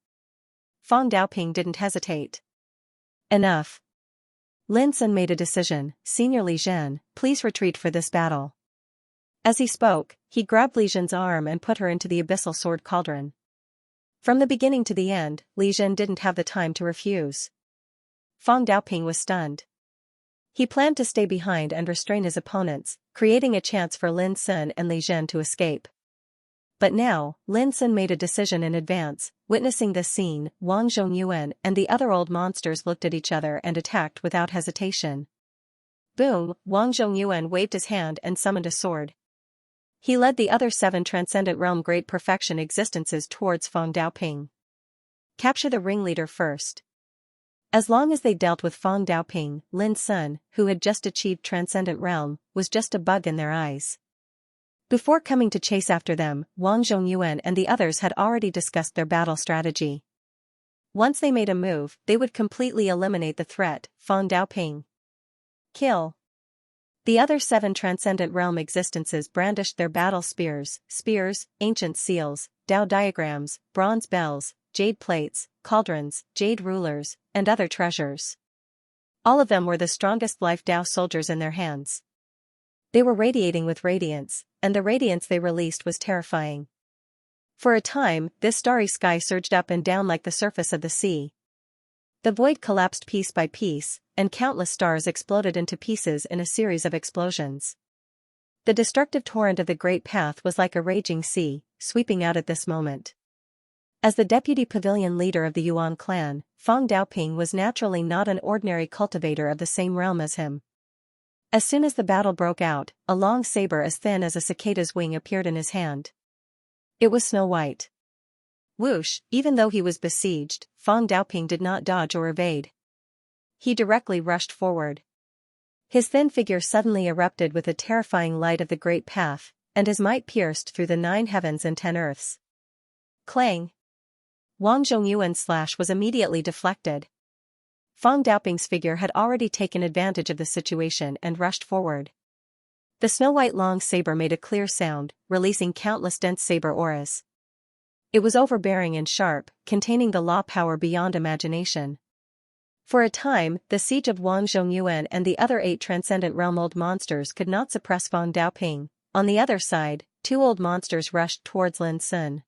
Feng Daoping didn't hesitate. "Enough." Lin Sun made a decision. "Senior Li Zhen, please retreat for this battle." As he spoke, he grabbed Li Zhen's arm and put her into the abyssal sword cauldron. From the beginning to the end, Li Zhen didn't have the time to refuse. Feng Daoping was stunned. He planned to stay behind and restrain his opponents, creating a chance for Lin Sun and Li Zhen to escape. But now, Lin Sun made a decision in advance. Witnessing this scene, Wang Zhongyuan and the other old monsters looked at each other and attacked without hesitation. Boom! Wang Zhongyuan waved his hand and summoned a sword. He led the other 7 transcendent realm great perfection existences towards Feng Daoping. Capture the ringleader first. As long as they dealt with Feng Daoping, Lin Sun, who had just achieved transcendent realm, was just a bug in their eyes. Before coming to chase after them, Wang Zhongyuan and the others had already discussed their battle strategy. Once they made a move, they would completely eliminate the threat. Feng Daoping. Kill. The other 7 transcendent realm existences brandished their battle spears, ancient seals, Dao diagrams, bronze bells, jade plates, cauldrons, jade rulers, and other treasures. All of them were the strongest life Dao soldiers in their hands. They were radiating with radiance, and the radiance they released was terrifying. For a time, this starry sky surged up and down like the surface of the sea. The void collapsed piece by piece, and countless stars exploded into pieces in a series of explosions. The destructive torrent of the Great Path was like a raging sea, sweeping out at this moment. As the deputy pavilion leader of the Yuan clan, Feng Daoping was naturally not an ordinary cultivator of the same realm as him. As soon as the battle broke out, a long saber as thin as a cicada's wing appeared in his hand. It was snow white. Whoosh! Even though he was besieged, Feng Daoping did not dodge or evade. He directly rushed forward. His thin figure suddenly erupted with the terrifying light of the Great Path, and his might pierced through the 9 heavens and 10 earths. Clang! Wang Zhongyuan's slash was immediately deflected. Feng Daoping's figure had already taken advantage of the situation and rushed forward. The snow-white long saber made a clear sound, releasing countless dense saber auras. It was overbearing and sharp, containing the law power beyond imagination. For a time, the siege of Wang Zhongyuan and the other 8 transcendent realm old monsters could not suppress Feng Daoping. On the other side, 2 old monsters rushed towards Lin Sun.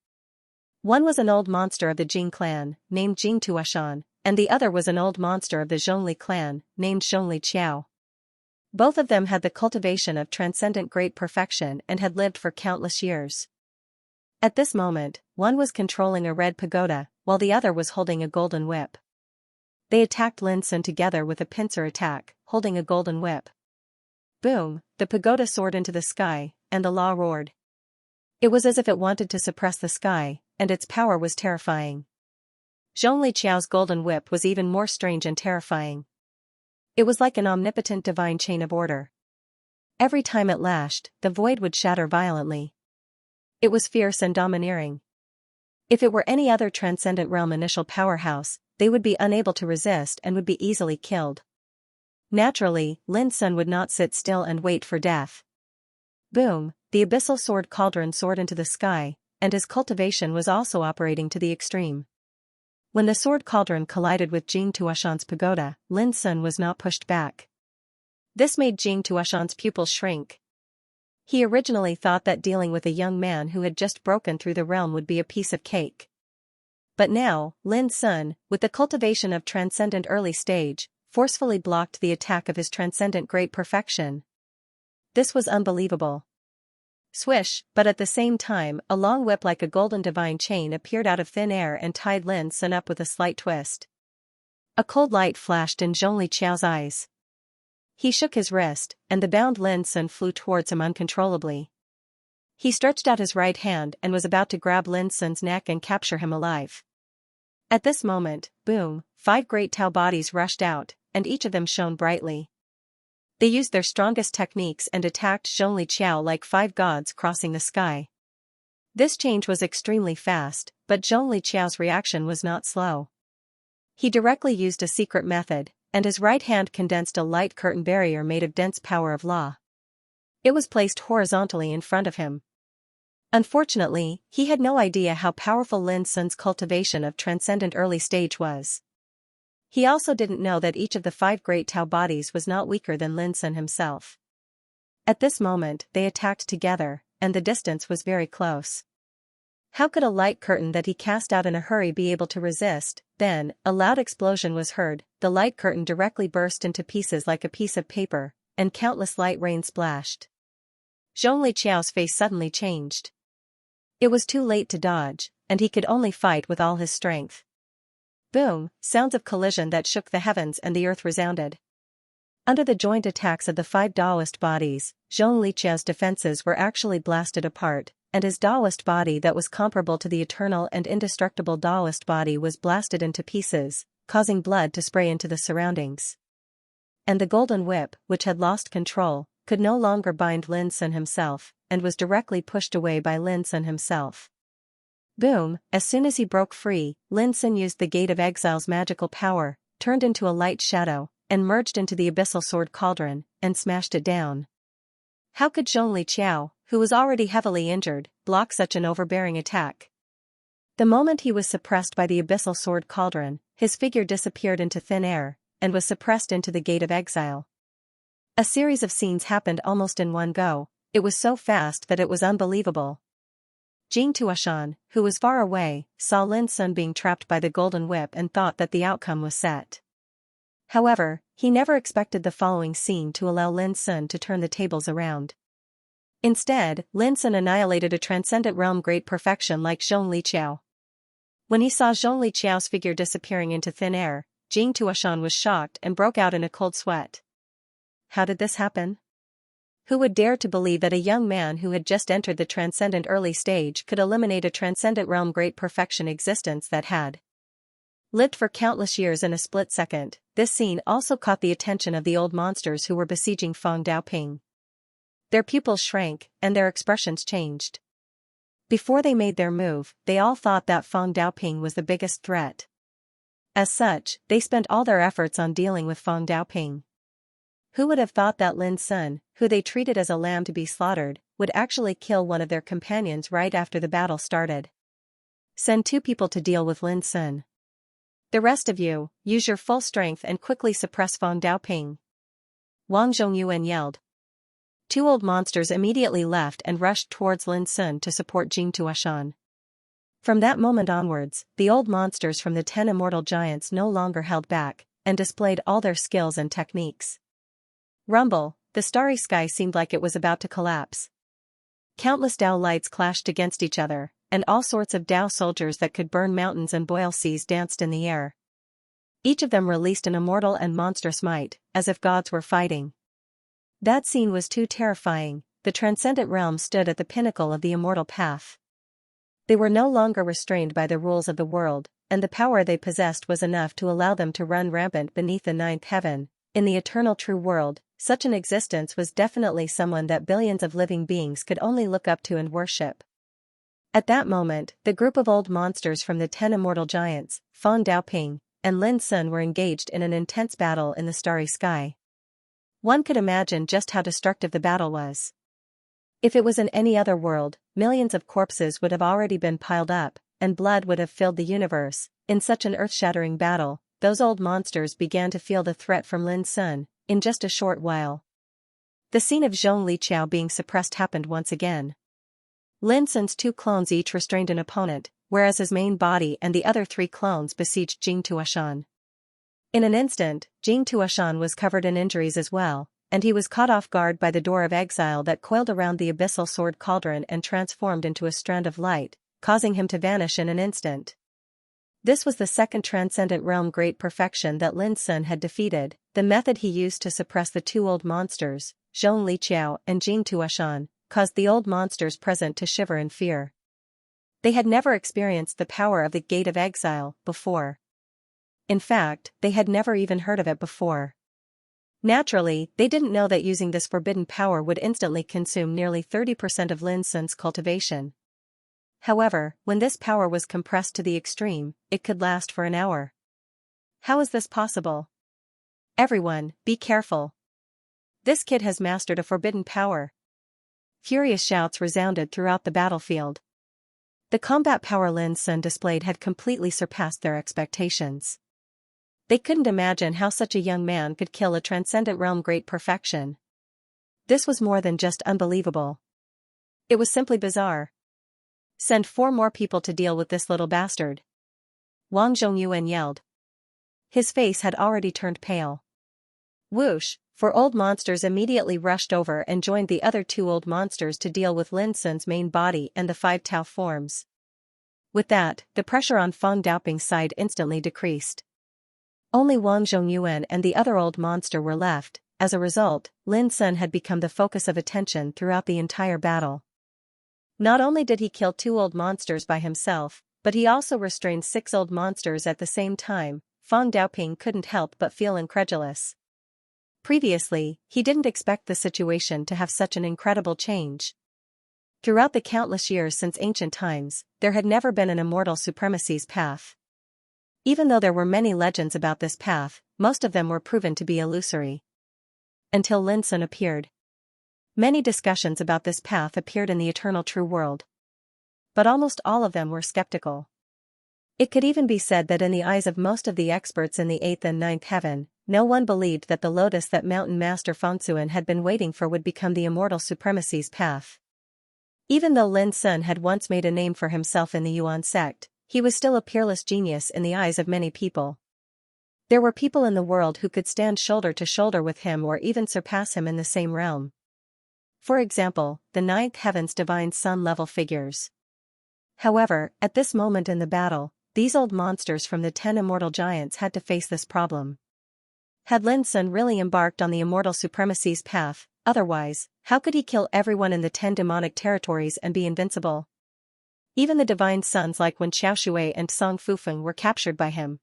One was an old monster of the Jing clan, named Jing Tuashan, and the other was an old monster of the Zhongli clan, named Zhongli Qiao. Both of them had the cultivation of transcendent great perfection and had lived for countless years. At this moment, one was controlling a red pagoda, while the other was holding a golden whip. They attacked Lin Sun together with a pincer attack, holding a golden whip. Boom, the pagoda soared into the sky, and the law roared. It was as if it wanted to suppress the sky, and its power was terrifying. Zhongli Qiao's golden whip was even more strange and terrifying. It was like an omnipotent divine chain of order. Every time it lashed, the void would shatter violently. It was fierce and domineering. If it were any other transcendent realm initial powerhouse, they would be unable to resist and would be easily killed. Naturally, Lin Sun would not sit still and wait for death. Boom, the abyssal sword cauldron soared into the sky, and his cultivation was also operating to the extreme. When the sword cauldron collided with Jing Tuashan's pagoda, Lin Sun was not pushed back. This made Jing Tuashan's pupils shrink. He originally thought that dealing with a young man who had just broken through the realm would be a piece of cake. But now, Lin Sun, with the cultivation of transcendent early stage, forcefully blocked the attack of his transcendent great perfection. This was unbelievable. Swish, but at the same time, a long whip like a golden divine chain appeared out of thin air and tied Lin Sun up with a slight twist. A cold light flashed in Zhongli Qiao's eyes. He shook his wrist, and the bound Lin Sun flew towards him uncontrollably. He stretched out his right hand and was about to grab Lin Sun's neck and capture him alive. At this moment, boom, 5 great Tao bodies rushed out, and each of them shone brightly. They used their strongest techniques and attacked Zhongli Qiao like 5 gods crossing the sky. This change was extremely fast, but Zhongli Qiao's reaction was not slow. He directly used a secret method, and his right hand condensed a light curtain barrier made of dense power of law. It was placed horizontally in front of him. Unfortunately, he had no idea how powerful Lin Sun's cultivation of transcendent early stage was. He also didn't know that each of the 5 great Tao bodies was not weaker than Lin Sun himself. At this moment, they attacked together, and the distance was very close. How could a light curtain that he cast out in a hurry be able to resist? Then, a loud explosion was heard, the light curtain directly burst into pieces like a piece of paper, and countless light rain splashed. Zhongli Qiao's face suddenly changed. It was too late to dodge, and he could only fight with all his strength. Boom, sounds of collision that shook the heavens and the earth resounded. Under the joint attacks of the 5 Taoist bodies, Zhongli Qiao's defenses were actually blasted apart, and his Taoist body that was comparable to the eternal and indestructible Taoist body was blasted into pieces, causing blood to spray into the surroundings. And the golden whip, which had lost control, could no longer bind Lin Sun himself, and was directly pushed away by Lin Sun himself. Boom, as soon as he broke free, Lin Sun used the Gate of Exile's magical power, turned into a light shadow, and merged into the abyssal sword cauldron, and smashed it down. How could Zhongli Qiao, who was already heavily injured, block such an overbearing attack? The moment he was suppressed by the abyssal sword cauldron, his figure disappeared into thin air, and was suppressed into the Gate of Exile. A series of scenes happened almost in one go. It was so fast that it was unbelievable. Jing Tuashan, who was far away, saw Lin Sun being trapped by the golden whip and thought that the outcome was set. However, he never expected the following scene to allow Lin Sun to turn the tables around. Instead, Lin Sun annihilated a transcendent realm great perfection like Zhongli Qiao. When he saw Zhongli Qiao's figure disappearing into thin air, Jing Tuashan was shocked and broke out in a cold sweat. How did this happen? Who would dare to believe that a young man who had just entered the transcendent early stage could eliminate a transcendent realm great perfection existence that had lived for countless years in a split second? This scene also caught the attention of the old monsters who were besieging Feng Daoping. Their pupils shrank, and their expressions changed. Before they made their move, they all thought that Feng Daoping was the biggest threat. As such, they spent all their efforts on dealing with Feng Daoping. Who would have thought that Lin Sun, who they treated as a lamb to be slaughtered, would actually kill one of their companions right after the battle started? Send 2 people to deal with Lin Sun. The rest of you, use your full strength and quickly suppress Feng Daoping. Wang Zhongyuan yelled. 2 old monsters immediately left and rushed towards Lin Sun to support Jing Tuashan. From that moment onwards, the old monsters from the 10 immortal giants no longer held back, and displayed all their skills and techniques. Rumble, the starry sky seemed like it was about to collapse. Countless Dao lights clashed against each other, and all sorts of Dao soldiers that could burn mountains and boil seas danced in the air. Each of them released an immortal and monstrous might, as if gods were fighting. That scene was too terrifying. The transcendent realm stood at the pinnacle of the immortal path. They were no longer restrained by the rules of the world, and the power they possessed was enough to allow them to run rampant beneath the 9th heaven. In the eternal true world, such an existence was definitely someone that billions of living beings could only look up to and worship. At that moment, the group of old monsters from the 10 immortal giants, Feng Daoping, and Lin Sun were engaged in an intense battle in the starry sky. One could imagine just how destructive the battle was. If it was in any other world, millions of corpses would have already been piled up, and blood would have filled the universe. In such an earth-shattering battle, those old monsters began to feel the threat from Lin Sun, in just a short while. The scene of Zhong Liqiao being suppressed happened once again. Lin Sun's 2 clones each restrained an opponent, whereas his main body and the other 3 clones besieged Jing Tuashan. In an instant, Jing Tuashan was covered in injuries as well, and he was caught off guard by the door of exile that coiled around the abyssal sword cauldron and transformed into a strand of light, causing him to vanish in an instant. This was the second transcendent realm great perfection that Lin Sun had defeated. The method he used to suppress the 2 old monsters, Zhong Liqiao and Jing Tuashan, caused the old monsters present to shiver in fear. They had never experienced the power of the Gate of Exile before. In fact, they had never even heard of it before. Naturally, they didn't know that using this forbidden power would instantly consume nearly 30% of Lin Sun's cultivation. However, when this power was compressed to the extreme, it could last for an hour. How is this possible? Everyone, be careful. This kid has mastered a forbidden power. Furious shouts resounded throughout the battlefield. The combat power Lin Sun displayed had completely surpassed their expectations. They couldn't imagine how such a young man could kill a transcendent realm great perfection. This was more than just unbelievable. It was simply bizarre. Send 4 more people to deal with this little bastard. Wang Zhongyuan yelled. His face had already turned pale. Whoosh, 4 old monsters immediately rushed over and joined the other 2 old monsters to deal with Lin Sun's main body and the 5 Tao forms. With that, the pressure on Feng Daoping's side instantly decreased. Only Wang Zhongyuan and the other old monster were left. As a result, Lin Sun had become the focus of attention throughout the entire battle. Not only did he kill 2 old monsters by himself, but he also restrained 6 old monsters at the same time. Feng Daoping couldn't help but feel incredulous. Previously, he didn't expect the situation to have such an incredible change. Throughout the countless years since ancient times, there had never been an immortal supremacy's path. Even though there were many legends about this path, most of them were proven to be illusory. Until Lin Sun appeared. Many discussions about this path appeared in the eternal true world. But almost all of them were skeptical. It could even be said that in the eyes of most of the experts in the 8th and 9th heaven, no one believed that the lotus that Mountain Master Fengsuan had been waiting for would become the immortal supremacy's path. Even though Lin Sun had once made a name for himself in the Yuan sect, he was still a peerless genius in the eyes of many people. There were people in the world who could stand shoulder to shoulder with him or even surpass him in the same realm. For example, the 9th heaven's divine sun-level figures. However, at this moment in the battle, these old monsters from the 10 immortal giants had to face this problem. Had Lin Sun really embarked on the immortal supremacy's path? Otherwise, how could he kill everyone in the 10 demonic territories and be invincible? Even the divine sons like Wen Xiaoshui and Song Fufeng were captured by him.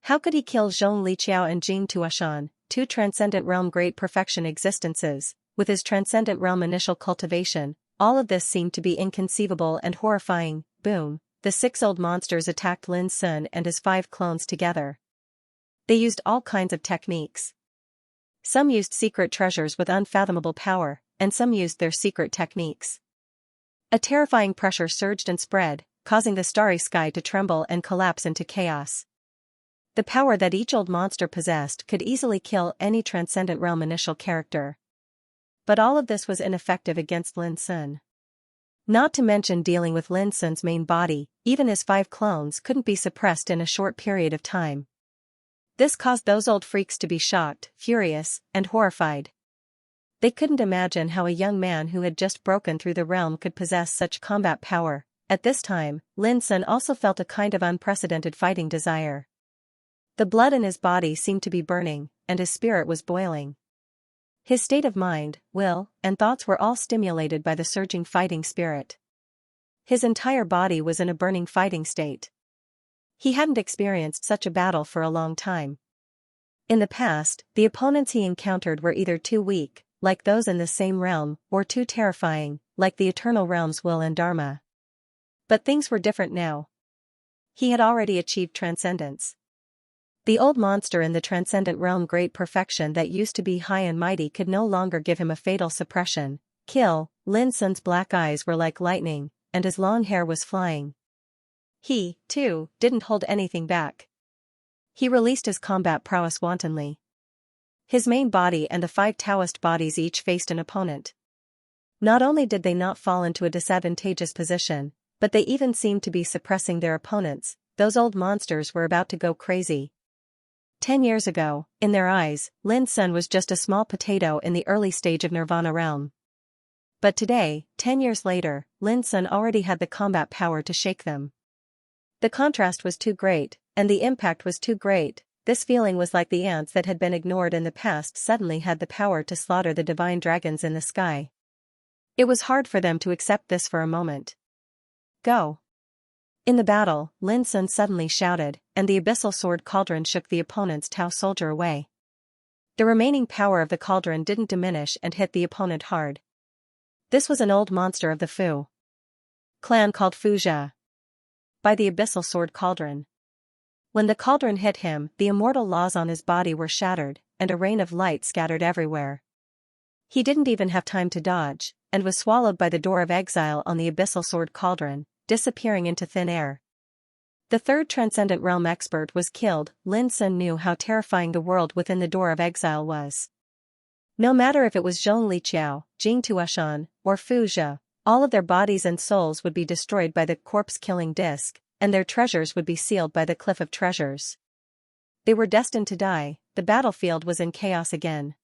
How could he kill Zhong Liqiao and Jing Tuashan, 2 transcendent realm great perfection existences, with his transcendent realm initial cultivation? All of this seemed to be inconceivable and horrifying. Boom, the 6 old monsters attacked Lin Sun and his 5 clones together. They used all kinds of techniques. Some used secret treasures with unfathomable power, and some used their secret techniques. A terrifying pressure surged and spread, causing the starry sky to tremble and collapse into chaos. The power that each old monster possessed could easily kill any Transcendent Realm initial character. But all of this was ineffective against Lin Sun. Not to mention dealing with Lin Sun's main body, even his 5 clones couldn't be suppressed in a short period of time. This caused those old freaks to be shocked, furious, and horrified. They couldn't imagine how a young man who had just broken through the realm could possess such combat power. At this time, Lin Sun also felt a kind of unprecedented fighting desire. The blood in his body seemed to be burning, and his spirit was boiling. His state of mind, will, and thoughts were all stimulated by the surging fighting spirit. His entire body was in a burning fighting state. He hadn't experienced such a battle for a long time. In the past, the opponents he encountered were either too weak, like those in the same realm, or too terrifying, like the Eternal Realm's will and Dharma. But things were different now. He had already achieved transcendence. The old monster in the Transcendent Realm great perfection that used to be high and mighty could no longer give him a fatal suppression. Kill. Lin Sun's black eyes were like lightning, and his long hair was flying. He, too, didn't hold anything back. He released his combat prowess wantonly. His main body and the 5 Taoist bodies each faced an opponent. Not only did they not fall into a disadvantageous position, but they even seemed to be suppressing their opponents. Those old monsters were about to go crazy. 10 years ago, in their eyes, Lin Sun was just a small potato in the early stage of Nirvana realm. But today, 10 years later, Lin Sun already had the combat power to shake them. The contrast was too great, and the impact was too great. This feeling was like the ants that had been ignored in the past suddenly had the power to slaughter the divine dragons in the sky. It was hard for them to accept this for a moment. Go. In the battle, Lin Sun suddenly shouted, and the abyssal sword cauldron shook the opponent's Tao soldier away. The remaining power of the cauldron didn't diminish and hit the opponent hard. This was an old monster of the Fu clan called Fuzhia. By the abyssal sword cauldron. When the cauldron hit him, the immortal laws on his body were shattered, and a rain of light scattered everywhere. He didn't even have time to dodge, and was swallowed by the door of exile on the abyssal sword cauldron, disappearing into thin air. The 3rd Transcendent Realm expert was killed. Lin Sun knew how terrifying the world within the door of exile was. No matter if it was Zhong Liqiao, Jing Tuashan, or Fuzhia, all of their bodies and souls would be destroyed by the corpse-killing disc, and their treasures would be sealed by the cliff of treasures. They were destined to die. The battlefield was in chaos again.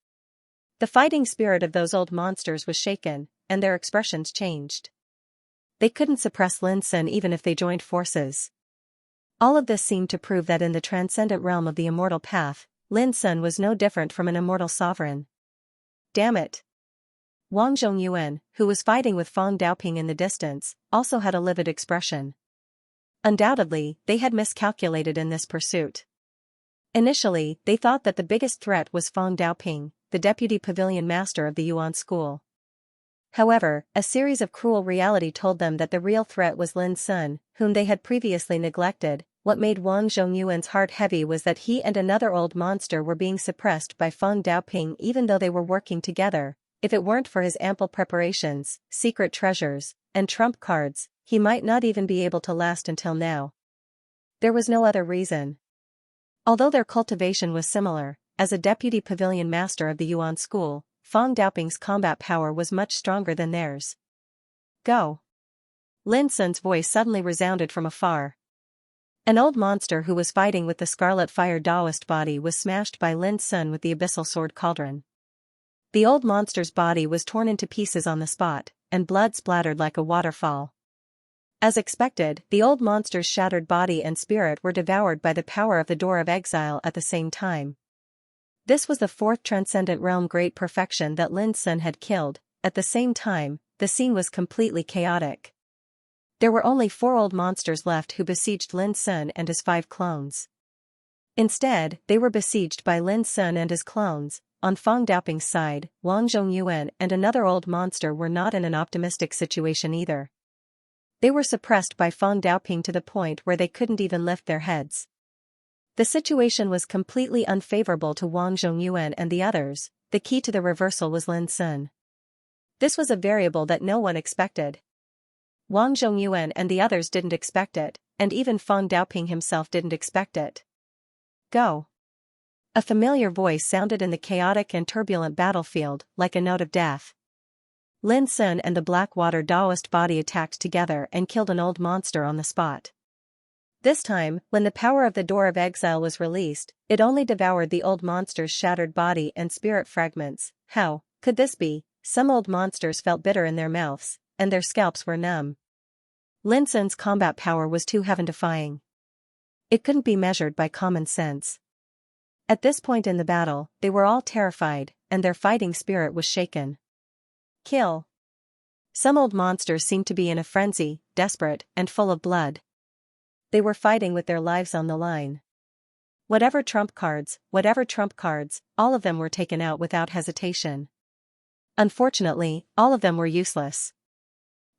The fighting spirit of those old monsters was shaken, and their expressions changed. They couldn't suppress Lin Sun even if they joined forces. All of this seemed to prove that in the transcendent realm of the immortal path, Lin Sun was no different from an immortal sovereign. Damn it! Wang Zhongyuan, who was fighting with Feng Daoping in the distance, also had a livid expression. Undoubtedly, they had miscalculated in this pursuit. Initially, they thought that the biggest threat was Feng Daoping, the deputy pavilion master of the Yuan school. However, a series of cruel reality told them that the real threat was Lin Sun, whom they had previously neglected. What made Wang Zhongyuan's heart heavy was that he and another old monster were being suppressed by Feng Daoping even though they were working together. If it weren't for his ample preparations, secret treasures, and trump cards, he might not even be able to last until now. There was no other reason. Although their cultivation was similar, as a deputy pavilion master of the Yuan school, Feng Daoping's combat power was much stronger than theirs. Go! Lin Sun's voice suddenly resounded from afar. An old monster who was fighting with the Scarlet Fire Taoist body was smashed by Lin Sun with the abyssal sword cauldron. The old monster's body was torn into pieces on the spot, and blood splattered like a waterfall. As expected, the old monster's shattered body and spirit were devoured by the power of the Door of Exile at the same time. This was the 4th Transcendent Realm great perfection that Lin Sun had killed. At the same time, the scene was completely chaotic. There were only 4 old monsters left who besieged Lin Sun and his 5 clones. Instead, they were besieged by Lin Sun and his clones. On Feng Daoping's side, Wang Zhongyuan and another old monster were not in an optimistic situation either. They were suppressed by Feng Daoping to the point where they couldn't even lift their heads. The situation was completely unfavorable to Wang Zhongyuan and the others. The key to the reversal was Lin Sun. This was a variable that no one expected. Wang Zhongyuan and the others didn't expect it, and even Feng Daoping himself didn't expect it. Go. A familiar voice sounded in the chaotic and turbulent battlefield, like a note of death. Lin Sun and the Blackwater Daoist body attacked together and killed an old monster on the spot. This time, when the power of the Door of Exile was released, it only devoured the old monster's shattered body and spirit fragments. How could this be? Some old monsters felt bitter in their mouths, and their scalps were numb. Lin Sun's combat power was too heaven-defying. It couldn't be measured by common sense. At this point in the battle, they were all terrified, and their fighting spirit was shaken. Kill. Some old monsters seemed to be in a frenzy, desperate, and full of blood. They were fighting with their lives on the line. Whatever trump cards, all of them were taken out without hesitation. Unfortunately, all of them were useless.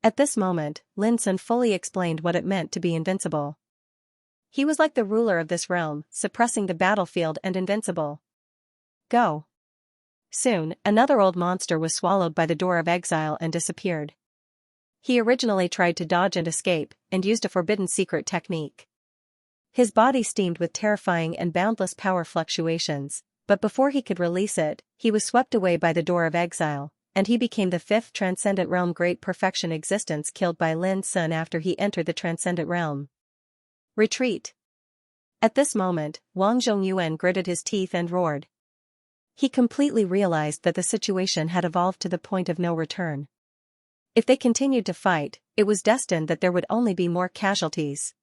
At this moment, Lin Sun fully explained what it meant to be invincible. He was like the ruler of this realm, suppressing the battlefield and invincible. Go. Soon, another old monster was swallowed by the Door of Exile and disappeared. He originally tried to dodge and escape, and used a forbidden secret technique. His body steamed with terrifying and boundless power fluctuations, but before he could release it, he was swept away by the Door of Exile, and he became the fifth Transcendent Realm Great Perfection existence killed by Lin Sun after he entered the Transcendent Realm. Retreat. At this moment, Wang Zhongyuan gritted his teeth and roared. He completely realized that the situation had evolved to the point of no return. If they continued to fight, it was destined that there would only be more casualties.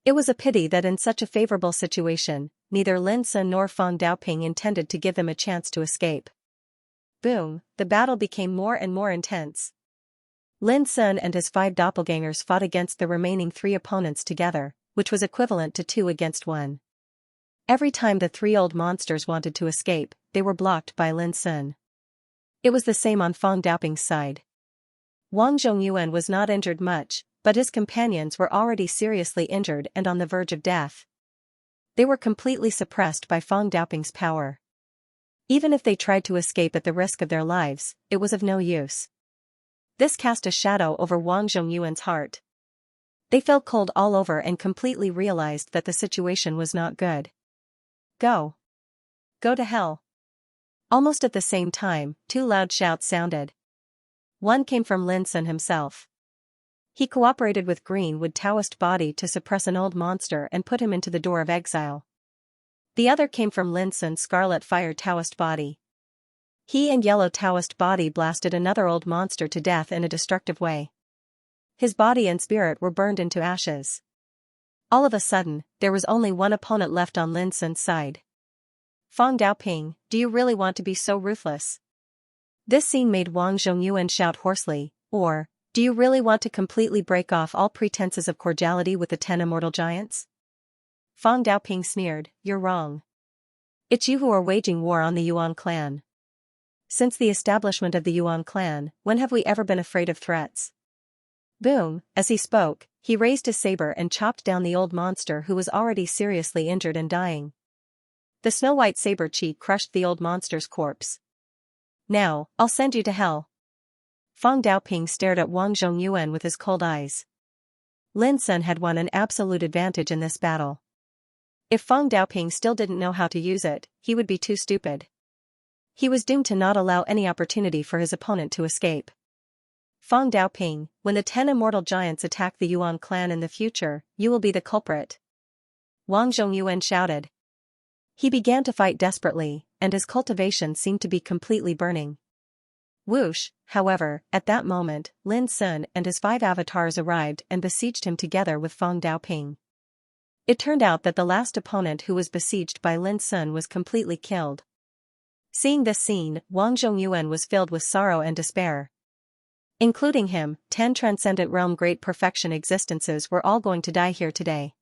It was a pity that in such a favorable situation, neither Lin Sun nor Feng Daoping intended to give them a chance to escape. Boom, the battle became more and more intense. Lin Sun and his 5 doppelgangers fought against the remaining 3 opponents together, which was equivalent to 2 against 1. Every time the 3 old monsters wanted to escape, they were blocked by Lin Sun. It was the same on Feng Daoping's side. Wang Zhongyuan was not injured much, but his companions were already seriously injured and on the verge of death. They were completely suppressed by Feng Daoping's power. Even if they tried to escape at the risk of their lives, it was of no use. This cast a shadow over Wang Zhongyuan's heart. They felt cold all over and completely realized that the situation was not good. Go. Go to hell. Almost at the same time, 2 loud shouts sounded. One came from Lin Sun himself. He cooperated with Greenwood Taoist body to suppress an old monster and put him into the Door of Exile. The other came from Lin Sun's Scarlet Fire Taoist body. He and Yellow Taoist body blasted another old monster to death in a destructive way. His body and spirit were burned into ashes. All of a sudden, there was only one opponent left on Lin Sun's side. Feng Daoping, do you really want to be so ruthless? This scene made Wang Zhongyuan shout hoarsely, or, do you really want to completely break off all pretenses of cordiality with the 10 immortal giants? Feng Daoping sneered, you're wrong. It's you who are waging war on the Yuan clan. Since the establishment of the Yuan clan, when have we ever been afraid of threats? Boom, as he spoke, he raised his saber and chopped down the old monster who was already seriously injured and dying. The snow-white saber chi crushed the old monster's corpse. Now, I'll send you to hell. Feng Daoping stared at Wang Zhongyuan with his cold eyes. Lin Sun had won an absolute advantage in this battle. If Feng Daoping still didn't know how to use it, he would be too stupid. He was doomed to not allow any opportunity for his opponent to escape. Feng Daoping, when the 10 immortal giants attack the Yuan clan in the future, you will be the culprit. Wang Zhongyuan shouted. He began to fight desperately, and his cultivation seemed to be completely burning. Whoosh, however, at that moment, Lin Sun and his 5 avatars arrived and besieged him together with Feng Daoping. It turned out that the last opponent who was besieged by Lin Sun was completely killed. Seeing this scene, Wang Zhongyuan was filled with sorrow and despair. Including him, 10 Transcendent Realm Great Perfection existences were all going to die here today.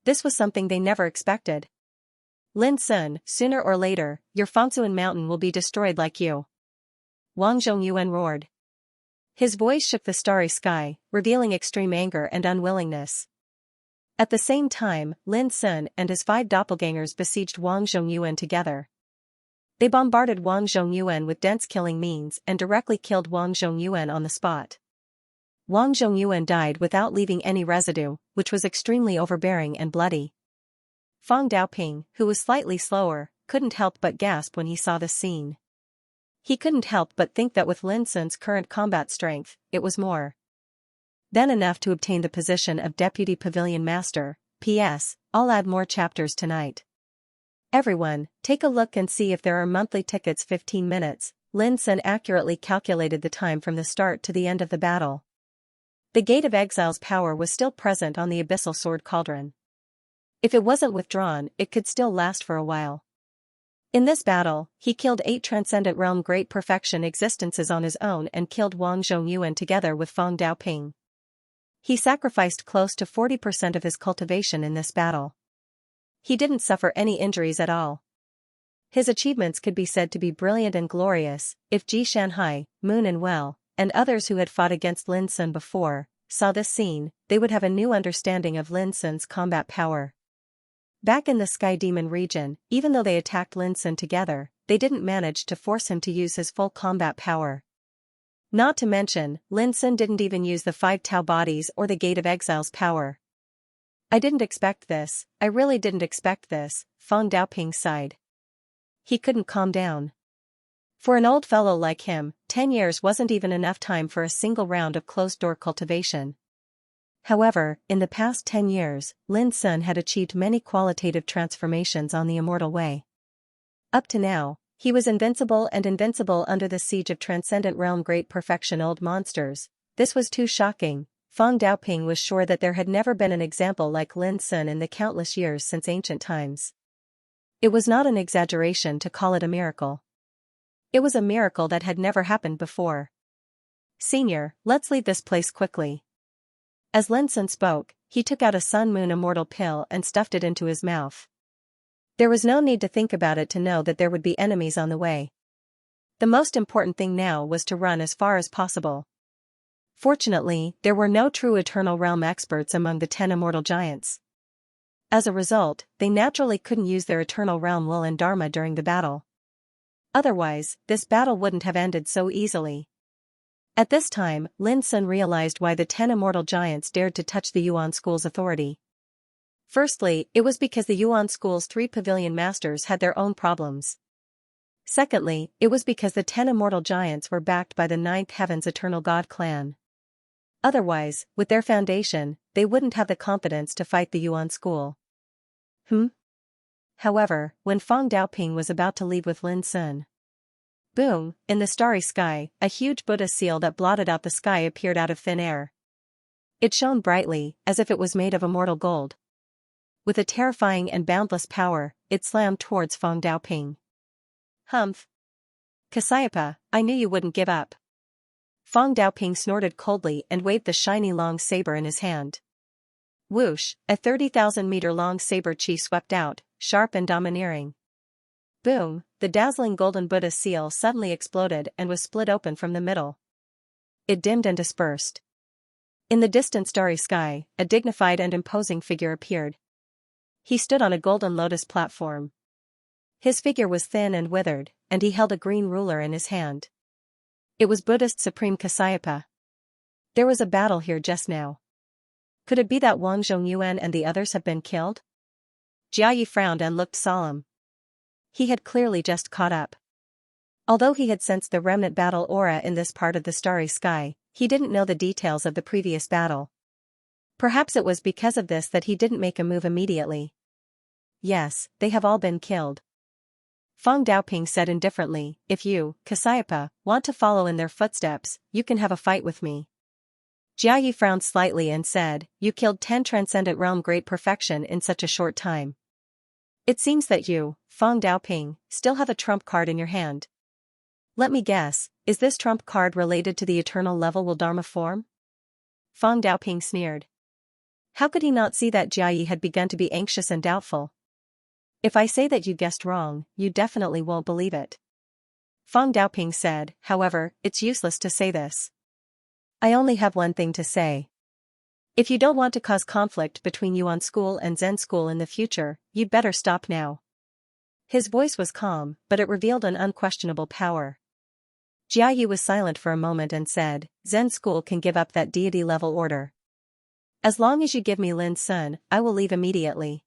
This was something they never expected. Lin Sun, sooner or later, your Fangsuan mountain will be destroyed like you. Wang Zhongyuan roared. His voice shook the starry sky, revealing extreme anger and unwillingness. At the same time, Lin Sun and his 5 doppelgangers besieged Wang Zhongyuan together. They bombarded Wang Zhongyuan with dense killing means and directly killed Wang Zhongyuan on the spot. Wang Zhongyuan died without leaving any residue, which was extremely overbearing and bloody. Fang Daoping, who was slightly slower, couldn't help but gasp when he saw the scene. He couldn't help but think that with Lin Sun's current combat strength, it was more than enough to obtain the position of Deputy Pavilion Master. P.S. I'll add more chapters tonight. Everyone, take a look and see if there are monthly tickets. 15 minutes, Lin Sun accurately calculated the time from the start to the end of the battle. The Gate of Exile's power was still present on the Abyssal Sword Cauldron. If it wasn't withdrawn, it could still last for a while. In this battle, he killed 8 Transcendent Realm Great Perfection existences on his own and killed Wang Zhongyuan together with Fang Daoping. He sacrificed close to 40% of his cultivation in this battle. He didn't suffer any injuries at all. His achievements could be said to be brilliant and glorious. If Ji Shanhai, Moon and Well, and others who had fought against Lin Sun before, saw this scene, they would have a new understanding of Lin Sun's combat power. Back in the Sky Demon region, even though they attacked Lin Sun together, they didn't manage to force him to use his full combat power. Not to mention, Lin Sun didn't even use the 5 Tao bodies or the Gate of Exile's power. I didn't expect this, I really didn't expect this, Fang Daoping sighed. He couldn't calm down. For an old fellow like him, 10 years wasn't even enough time for a single round of closed-door cultivation. However, in the past 10 years, Lin Sun had achieved many qualitative transformations on the immortal way. Up to now, he was invincible under the siege of Transcendent Realm Great Perfection old monsters. This was too shocking. Fang Daoping was sure that there had never been an example like Lin Sun in the countless years since ancient times. It was not an exaggeration to call it a miracle. It was a miracle that had never happened before. Senior, let's leave this place quickly. As Lin Sun spoke, he took out a Sun Moon Immortal pill and stuffed it into his mouth. There was no need to think about it to know that there would be enemies on the way. The most important thing now was to run as far as possible. Fortunately, there were no true Eternal Realm experts among the 10 immortal giants. As a result, they naturally couldn't use their Eternal Realm will and Dharma during the battle. Otherwise, this battle wouldn't have ended so easily. At this time, Lin Sun realized why the 10 immortal giants dared to touch the Yuan School's authority. Firstly, it was because the Yuan School's 3 pavilion masters had their own problems. Secondly, it was because the 10 immortal giants were backed by the 9th Heaven's Eternal God clan. Otherwise, with their foundation, they wouldn't have the confidence to fight the Yuan School. However, when Fang Daoping was about to leave with Lin Sun, boom, in the starry sky, a huge Buddha seal that blotted out the sky appeared out of thin air. It shone brightly, as if it was made of immortal gold. With a terrifying and boundless power, it slammed towards Fang Daoping. Humph! Cassiopeia, I knew you wouldn't give up. Fang Daoping snorted coldly and waved the shiny long saber in his hand. Whoosh, a 30,000-meter-long saber chi swept out, sharp and domineering. Boom, the dazzling golden Buddha seal suddenly exploded and was split open from the middle. It dimmed and dispersed. In the distant starry sky, a dignified and imposing figure appeared. He stood on a golden lotus platform. His figure was thin and withered, and he held a green ruler in his hand. It was Buddhist Supreme Cassiopeia. There was a battle here just now. Could it be that Wang Zhongyuan and the others have been killed? Jiayi frowned and looked solemn. He had clearly just caught up. Although he had sensed the remnant battle aura in this part of the starry sky, he didn't know the details of the previous battle. Perhaps it was because of this that he didn't make a move immediately. Yes, they have all been killed. Fang Daoping said indifferently, if you, Cassiopeia, want to follow in their footsteps, you can have a fight with me. Jiayi frowned slightly and said, you killed 10 Transcendent Realm Great Perfection in such a short time. It seems that you, Fang Daoping, still have a trump card in your hand. Let me guess, is this trump card related to the eternal level will Dharma form? Fang Daoping sneered. How could he not see that Jiayi had begun to be anxious and doubtful? If I say that you guessed wrong, you definitely won't believe it. Fang Daoping said, however, it's useless to say this. I only have one thing to say. If you don't want to cause conflict between Yuan School and Zen School in the future, you'd better stop now. His voice was calm, but it revealed an unquestionable power. Jiayi was silent for a moment and said, Zen School can give up that deity-level order. As long as you give me Lin Sun, I will leave immediately.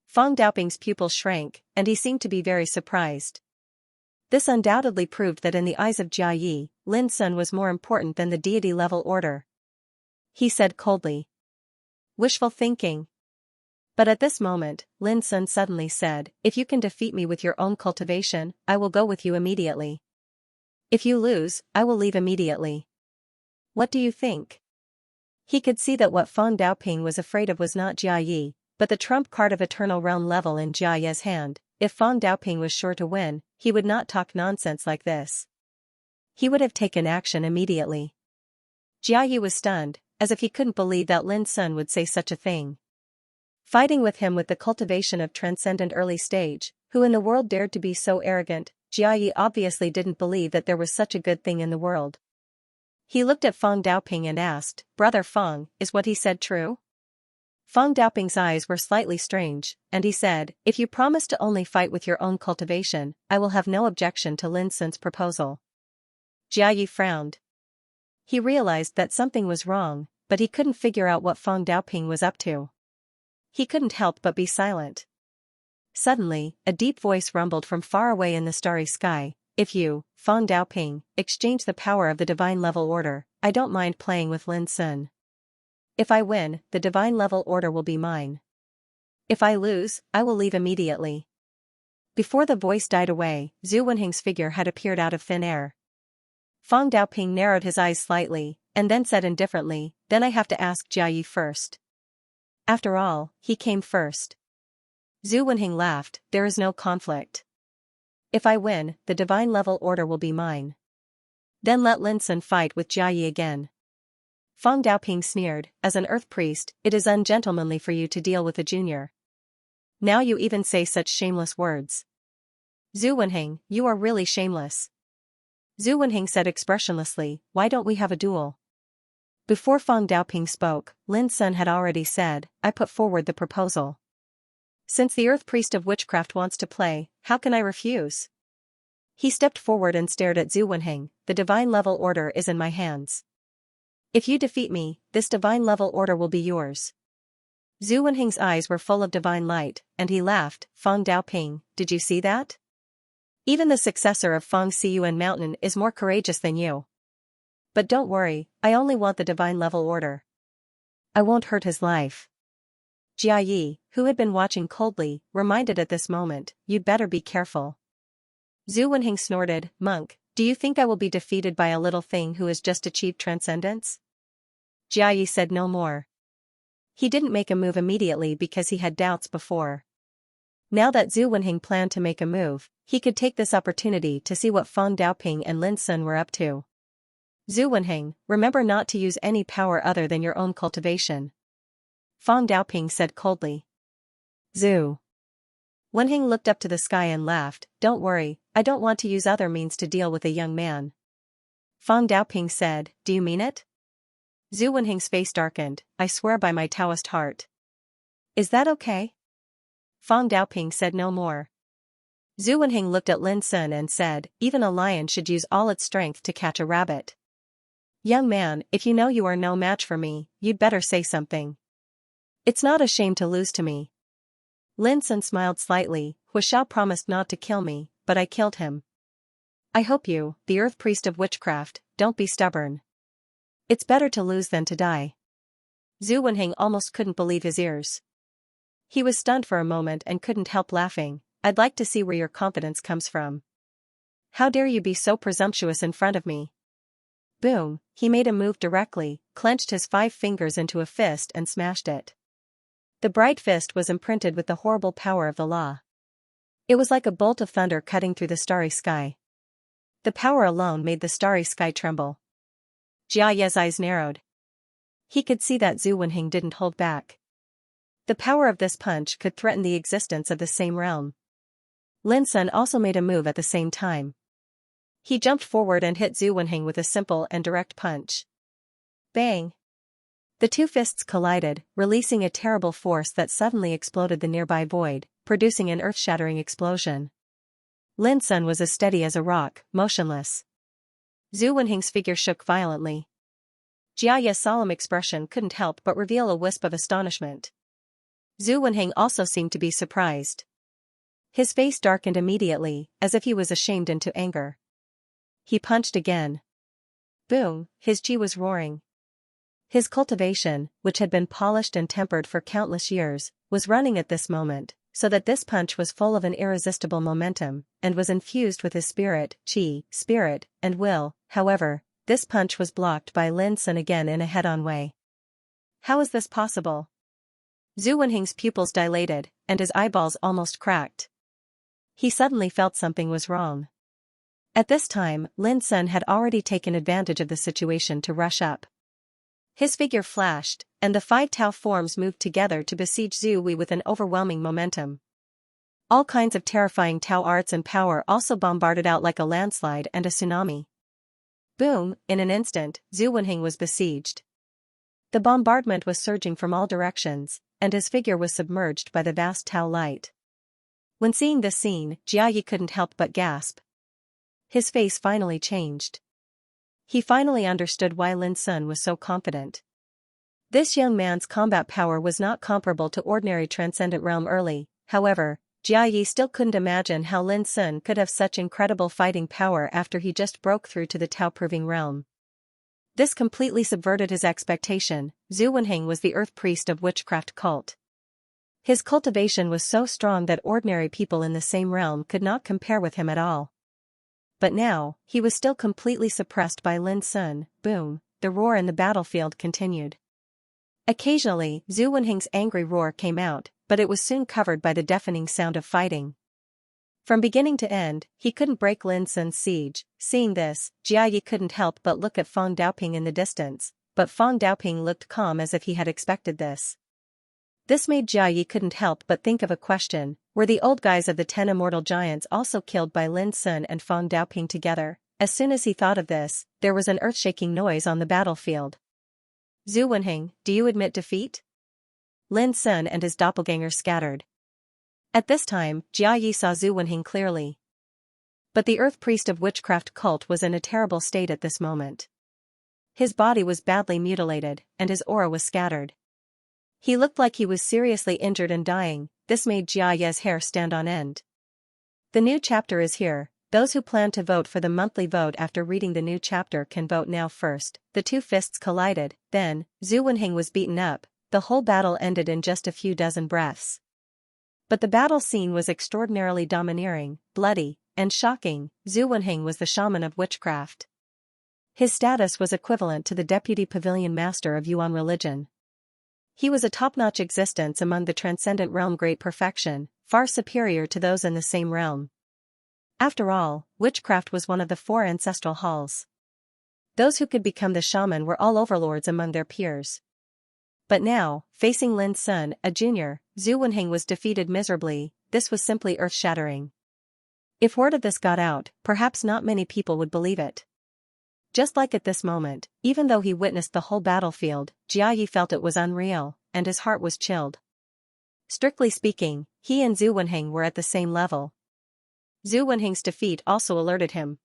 Feng Daoping's pupil shrank, and he seemed to be very surprised. This undoubtedly proved that in the eyes of Jiayi, Lin Sun was more important than the deity-level order. He said coldly. Wishful thinking. But at this moment, Lin Sun suddenly said, if you can defeat me with your own cultivation, I will go with you immediately. If you lose, I will leave immediately. What do you think? He could see that what Feng Daoping was afraid of was not Jiayi, but the trump card of Eternal Realm level in Jiayi's hand. If Feng Daoping was sure to win, he would not talk nonsense like this. He would have taken action immediately. Jiayi was stunned, as if he couldn't believe that Lin Sun would say such a thing. Fighting with him with the cultivation of transcendent early stage, who in the world dared to be so arrogant, Jiayi obviously didn't believe that there was such a good thing in the world. He looked at Feng Daoping and asked, Brother Feng, is what he said true? Feng Daoping's eyes were slightly strange, and he said, if you promise to only fight with your own cultivation, I will have no objection to Lin Sun's proposal. Jiayi frowned. He realized that something was wrong, but he couldn't figure out what Feng Daoping was up to. He couldn't help but be silent. Suddenly, a deep voice rumbled from far away in the starry sky. If you, Feng Daoping, exchange the power of the divine level order, I don't mind playing with Lin Sun. If I win, the divine level order will be mine. If I lose, I will leave immediately. Before the voice died away, Zhu Wenheng's figure had appeared out of thin air. Feng Daoping narrowed his eyes slightly, and then said indifferently, then I have to ask Jiayi first. After all, he came first. Zhu Wenheng laughed, there is no conflict. If I win, the divine level order will be mine. Then let Lin Sun fight with Jiayi again. Feng Daoping sneered, as an earth priest, it is ungentlemanly for you to deal with a junior. Now you even say such shameless words. Zhu Wenheng, you are really shameless. Zhu Wenheng said expressionlessly, why don't we have a duel? Before Feng Daoping spoke, Lin Sun had already said, I put forward the proposal. Since the earth priest of witchcraft wants to play, how can I refuse? He stepped forward and stared at Zhu Wenheng, the divine level order is in my hands. If you defeat me, this divine level order will be yours. Zhu Wenheng's eyes were full of divine light, and he laughed, Feng Daoping, did you see that? Even the successor of Feng Siyuan Mountain is more courageous than you. But don't worry, I only want the divine level order. I won't hurt his life. Jiayi, who had been watching coldly, reminded at this moment, you'd better be careful. Zhu Wenheng snorted, monk, do you think I will be defeated by a little thing who has just achieved transcendence? Jiayi said no more. He didn't make a move immediately because he had doubts before. Now that Zhu Wenheng planned to make a move, he could take this opportunity to see what Feng Daoping and Lin Sun were up to. Zhu Wenheng, remember not to use any power other than your own cultivation. Feng Daoping said coldly. Zhu Wenheng looked up to the sky and laughed, don't worry, I don't want to use other means to deal with a young man. Feng Daoping said, do you mean it? Zhu Wenheng's face darkened, I swear by my Taoist heart. Is that okay? Feng Daoping said no more. Zhu Wenheng looked at Lin Sun and said, even a lion should use all its strength to catch a rabbit. Young man, if you know you are no match for me, you'd better say something. It's not a shame to lose to me. Lin Sun smiled slightly, Huashao promised not to kill me, but I killed him. I hope you, the earth priest of witchcraft, don't be stubborn. It's better to lose than to die. Zhu Wenheng almost couldn't believe his ears. He was stunned for a moment and couldn't help laughing, I'd like to see where your confidence comes from. How dare you be so presumptuous in front of me? Boom, he made a move directly, clenched his 5 fingers into a fist and smashed it. The bright fist was imprinted with the horrible power of the law. It was like a bolt of thunder cutting through the starry sky. The power alone made the starry sky tremble. Jiayi's eyes narrowed. He could see that Zhu Wenheng didn't hold back. The power of this punch could threaten the existence of the same realm. Lin Sun also made a move at the same time. He jumped forward and hit Zhu Wenheng with a simple and direct punch. Bang! The two fists collided, releasing a terrible force that suddenly exploded the nearby void, producing an earth-shattering explosion. Lin Sun was as steady as a rock, motionless. Zhu Wenheng's figure shook violently. Jiaye's solemn expression couldn't help but reveal a wisp of astonishment. Zhu Wenheng also seemed to be surprised. His face darkened immediately, as if he was ashamed into anger. He punched again. Boom, his chi was roaring. His cultivation, which had been polished and tempered for countless years, was running at this moment, so that this punch was full of an irresistible momentum, and was infused with his spirit, and will. However, this punch was blocked by Lin Sun again in a head-on way. How is this possible? Zhu Wenheng's pupils dilated, and his eyeballs almost cracked. He suddenly felt something was wrong. At this time, Lin Sun had already taken advantage of the situation to rush up. His figure flashed, and the 5 Tao forms moved together to besiege Zhu Wei with an overwhelming momentum. All kinds of terrifying Tao arts and power also bombarded out like a landslide and a tsunami. Boom, in an instant, Zhu Wenheng was besieged. The bombardment was surging from all directions, and his figure was submerged by the vast Tao light. When seeing this scene, Jiayi couldn't help but gasp. His face finally changed. He finally understood why Lin Sun was so confident. This young man's combat power was not comparable to ordinary transcendent realm early. However, Jiayi still couldn't imagine how Lin Sun could have such incredible fighting power after he just broke through to the Tao-proving realm. This completely subverted his expectation. Zhu Wenheng was the earth priest of witchcraft cult. His cultivation was so strong that ordinary people in the same realm could not compare with him at all. But now, he was still completely suppressed by Lin Sun. Boom, the roar in the battlefield continued. Occasionally, Zhu Wenheng's angry roar came out, but it was soon covered by the deafening sound of fighting. From beginning to end, he couldn't break Lin Sun's siege. Seeing this, Jiayi couldn't help but look at Feng Daoping in the distance, but Feng Daoping looked calm as if he had expected this. This made Jiayi couldn't help but think of a question: were the old guys of the 10 immortal giants also killed by Lin Sun and Feng Daoping together? As soon as he thought of this, there was an earth-shaking noise on the battlefield. Zhu Wenheng, do you admit defeat? Lin Sun and his doppelganger scattered. At this time, Jiayi saw Zhu Wenheng clearly. But the earth priest of witchcraft cult was in a terrible state at this moment. His body was badly mutilated, and his aura was scattered. He looked like he was seriously injured and dying. This made Jiayi's hair stand on end. The new chapter is here. Those who plan to vote for the monthly vote after reading the new chapter can vote now first. The two fists collided, then, Zhu Wenheng was beaten up. The whole battle ended in just a few dozen breaths. But the battle scene was extraordinarily domineering, bloody, and shocking. Zhu Wenheng was the shaman of witchcraft. His status was equivalent to the deputy pavilion master of Yuan religion. He was a top-notch existence among the transcendent realm, great perfection, far superior to those in the same realm. After all, witchcraft was one of the 4 ancestral halls. Those who could become the shaman were all overlords among their peers. But now, facing Lin Sun, a junior, Zhu Wenheng was defeated miserably. This was simply earth-shattering. If word of this got out, perhaps not many people would believe it. Just like at this moment, even though he witnessed the whole battlefield, Jiayi felt it was unreal, and his heart was chilled. Strictly speaking, he and Zhu Wenheng were at the same level. Zhu Wenheng's defeat also alerted him.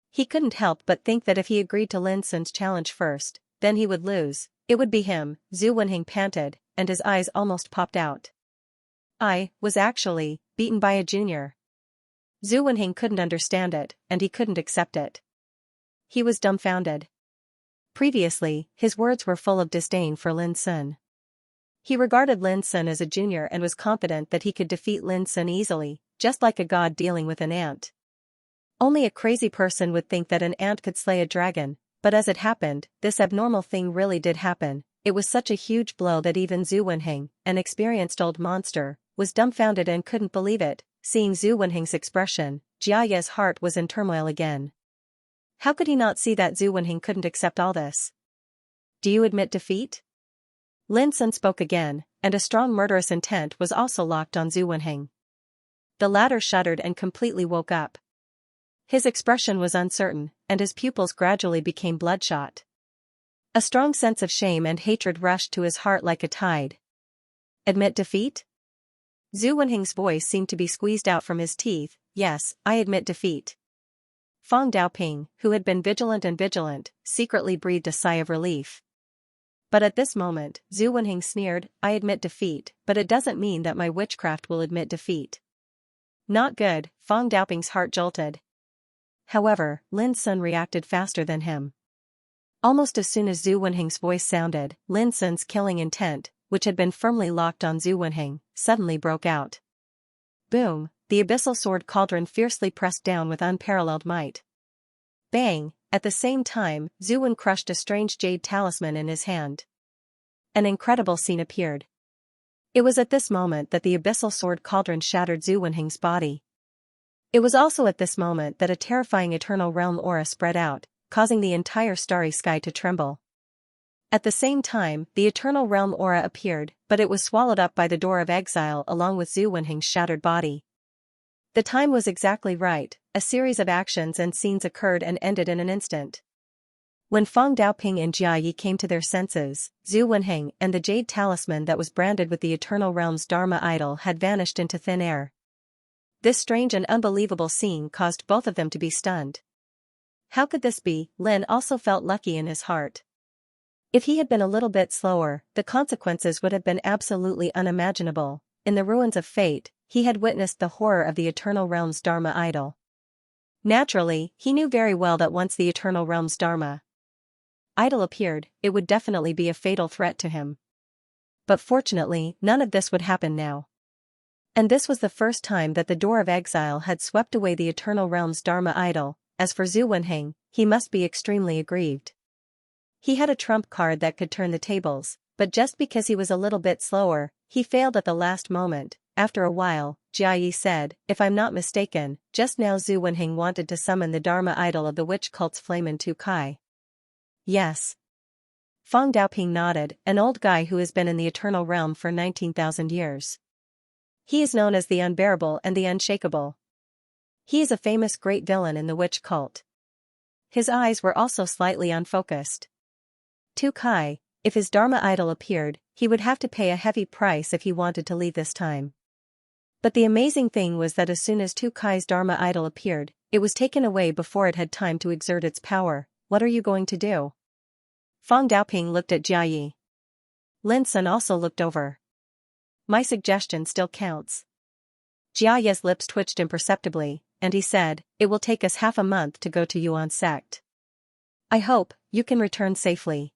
He couldn't help but think that if he agreed to Lin Sun's challenge first, then he would lose. It would be him. Zhu Wenheng panted, and his eyes almost popped out. I was actually beaten by a junior. Zhu Wenheng couldn't understand it, and he couldn't accept it. He was dumbfounded. Previously, his words were full of disdain for Lin Sun. He regarded Lin Sun as a junior and was confident that he could defeat Lin Sun easily, just like a god dealing with an ant. Only a crazy person would think that an ant could slay a dragon, but as it happened, this abnormal thing really did happen. It was such a huge blow that even Zhu Wenheng, an experienced old monster, was dumbfounded and couldn't believe it. Seeing Zhu Wenheng's expression, Jiaye's heart was in turmoil again. How could he not see that Zhu Wenheng couldn't accept all this? Do you admit defeat? Lin Sun spoke again, and a strong murderous intent was also locked on Zhu Wenheng. The latter shuddered and completely woke up. His expression was uncertain, and his pupils gradually became bloodshot. A strong sense of shame and hatred rushed to his heart like a tide. Admit defeat? Zhu Wenheng's voice seemed to be squeezed out from his teeth. Yes, I admit defeat. Fang Daoping, who had been vigilant, secretly breathed a sigh of relief. But at this moment, Zhu Wenheng sneered, I admit defeat, but it doesn't mean that my witchcraft will admit defeat. Not good, Fang Daoping's heart jolted. However, Lin Sun reacted faster than him. Almost as soon as Zhu Wenheng's voice sounded, Lin Sun's killing intent, which had been firmly locked on Zhu Wenheng, suddenly broke out. Boom, the abyssal sword cauldron fiercely pressed down with unparalleled might. Bang, at the same time, Zhu Wen crushed a strange jade talisman in his hand. An incredible scene appeared. It was at this moment that the abyssal sword cauldron shattered Zhu Wenheng's body. It was also at this moment that a terrifying eternal realm aura spread out, causing the entire starry sky to tremble. At the same time, the eternal realm aura appeared, but it was swallowed up by the door of exile along with Zhu Wenheng's shattered body. The time was exactly right, a series of actions and scenes occurred and ended in an instant. When Fang Daoping and Jia Yi came to their senses, Zhu Wenheng and the jade talisman that was branded with the Eternal Realm's Dharma idol had vanished into thin air. This strange and unbelievable scene caused both of them to be stunned. How could this be? Lin also felt lucky in his heart. If he had been a little bit slower, the consequences would have been absolutely unimaginable. In the ruins of fate, he had witnessed the horror of the Eternal Realm's Dharma idol. Naturally, he knew very well that once the Eternal Realm's Dharma idol appeared, it would definitely be a fatal threat to him. But fortunately, none of this would happen now. And this was the first time that the door of exile had swept away the Eternal Realm's Dharma idol. As for Zhu Wenheng, he must be extremely aggrieved. He had a trump card that could turn the tables, but just because he was a little bit slower, he failed at the last moment. After a while, Jia Yi said, if I'm not mistaken, just now Zhu Wenheng wanted to summon the Dharma idol of the witch cult's Flamen Tu Kai. Yes. Fang Daoping nodded, an old guy who has been in the Eternal Realm for 19,000 years. He is known as the Unbearable and the Unshakable. He is a famous great villain in the witch cult. His eyes were also slightly unfocused. Tu Kai, if his Dharma idol appeared, he would have to pay a heavy price if he wanted to leave this time. But the amazing thing was that as soon as Tu Kai's Dharma idol appeared, it was taken away before it had time to exert its power. What are you going to do? Fang Daoping looked at Jia Yi. Lin Sun also looked over. My suggestion still counts. Jia Yi's lips twitched imperceptibly, and he said, it will take us half a month to go to Yuan sect. I hope you can return safely.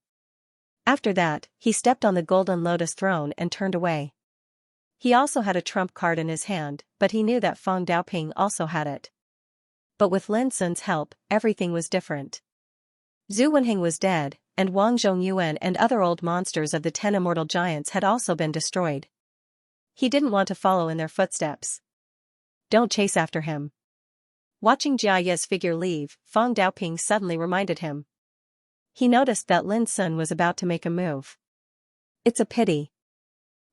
After that, he stepped on the golden lotus throne and turned away. He also had a trump card in his hand, but he knew that Fang Daoping also had it. But with Lin Sun's help, everything was different. Zhu Wenheng was dead, and Wang Zhongyuan and other old monsters of the 10 immortal giants had also been destroyed. He didn't want to follow in their footsteps. Don't chase after him. Watching Jia Yi's figure leave, Fang Daoping suddenly reminded him. He noticed that Lin Sun was about to make a move. It's a pity.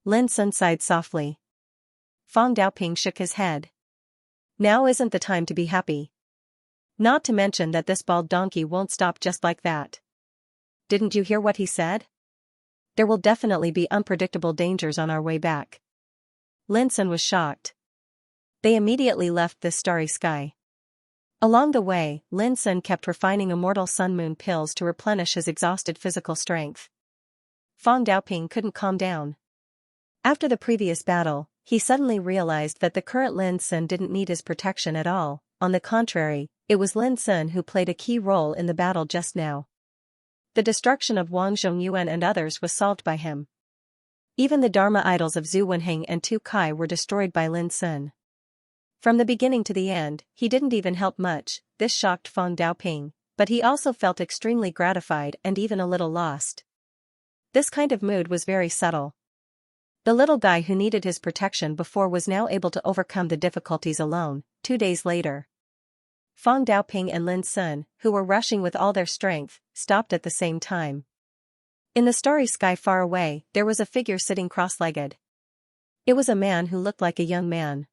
Lin Sun sighed softly. Fang Daoping shook his head. Now isn't the time to be happy. Not to mention that this bald donkey won't stop just like that. Didn't you hear what he said? There will definitely be unpredictable dangers on our way back. Lin Sun was shocked. They immediately left this starry sky. Along the way, Lin Sun kept refining immortal sun-moon pills to replenish his exhausted physical strength. Fang Daoping couldn't calm down. After the previous battle, he suddenly realized that the current Lin Sun didn't need his protection at all. On the contrary, it was Lin Sun who played a key role in the battle just now. The destruction of Wang Zhongyuan and others was solved by him. Even the Dharma idols of Zhu Wenheng and Tu Kai were destroyed by Lin Sun. From the beginning to the end, he didn't even help much. This shocked Fang Daoping, but he also felt extremely gratified and even a little lost. This kind of mood was very subtle. The little guy who needed his protection before was now able to overcome the difficulties alone. 2 days later, Fang Daoping and Lin Sun, who were rushing with all their strength, stopped at the same time. In the starry sky far away, there was a figure sitting cross-legged. It was a man who looked like a young man.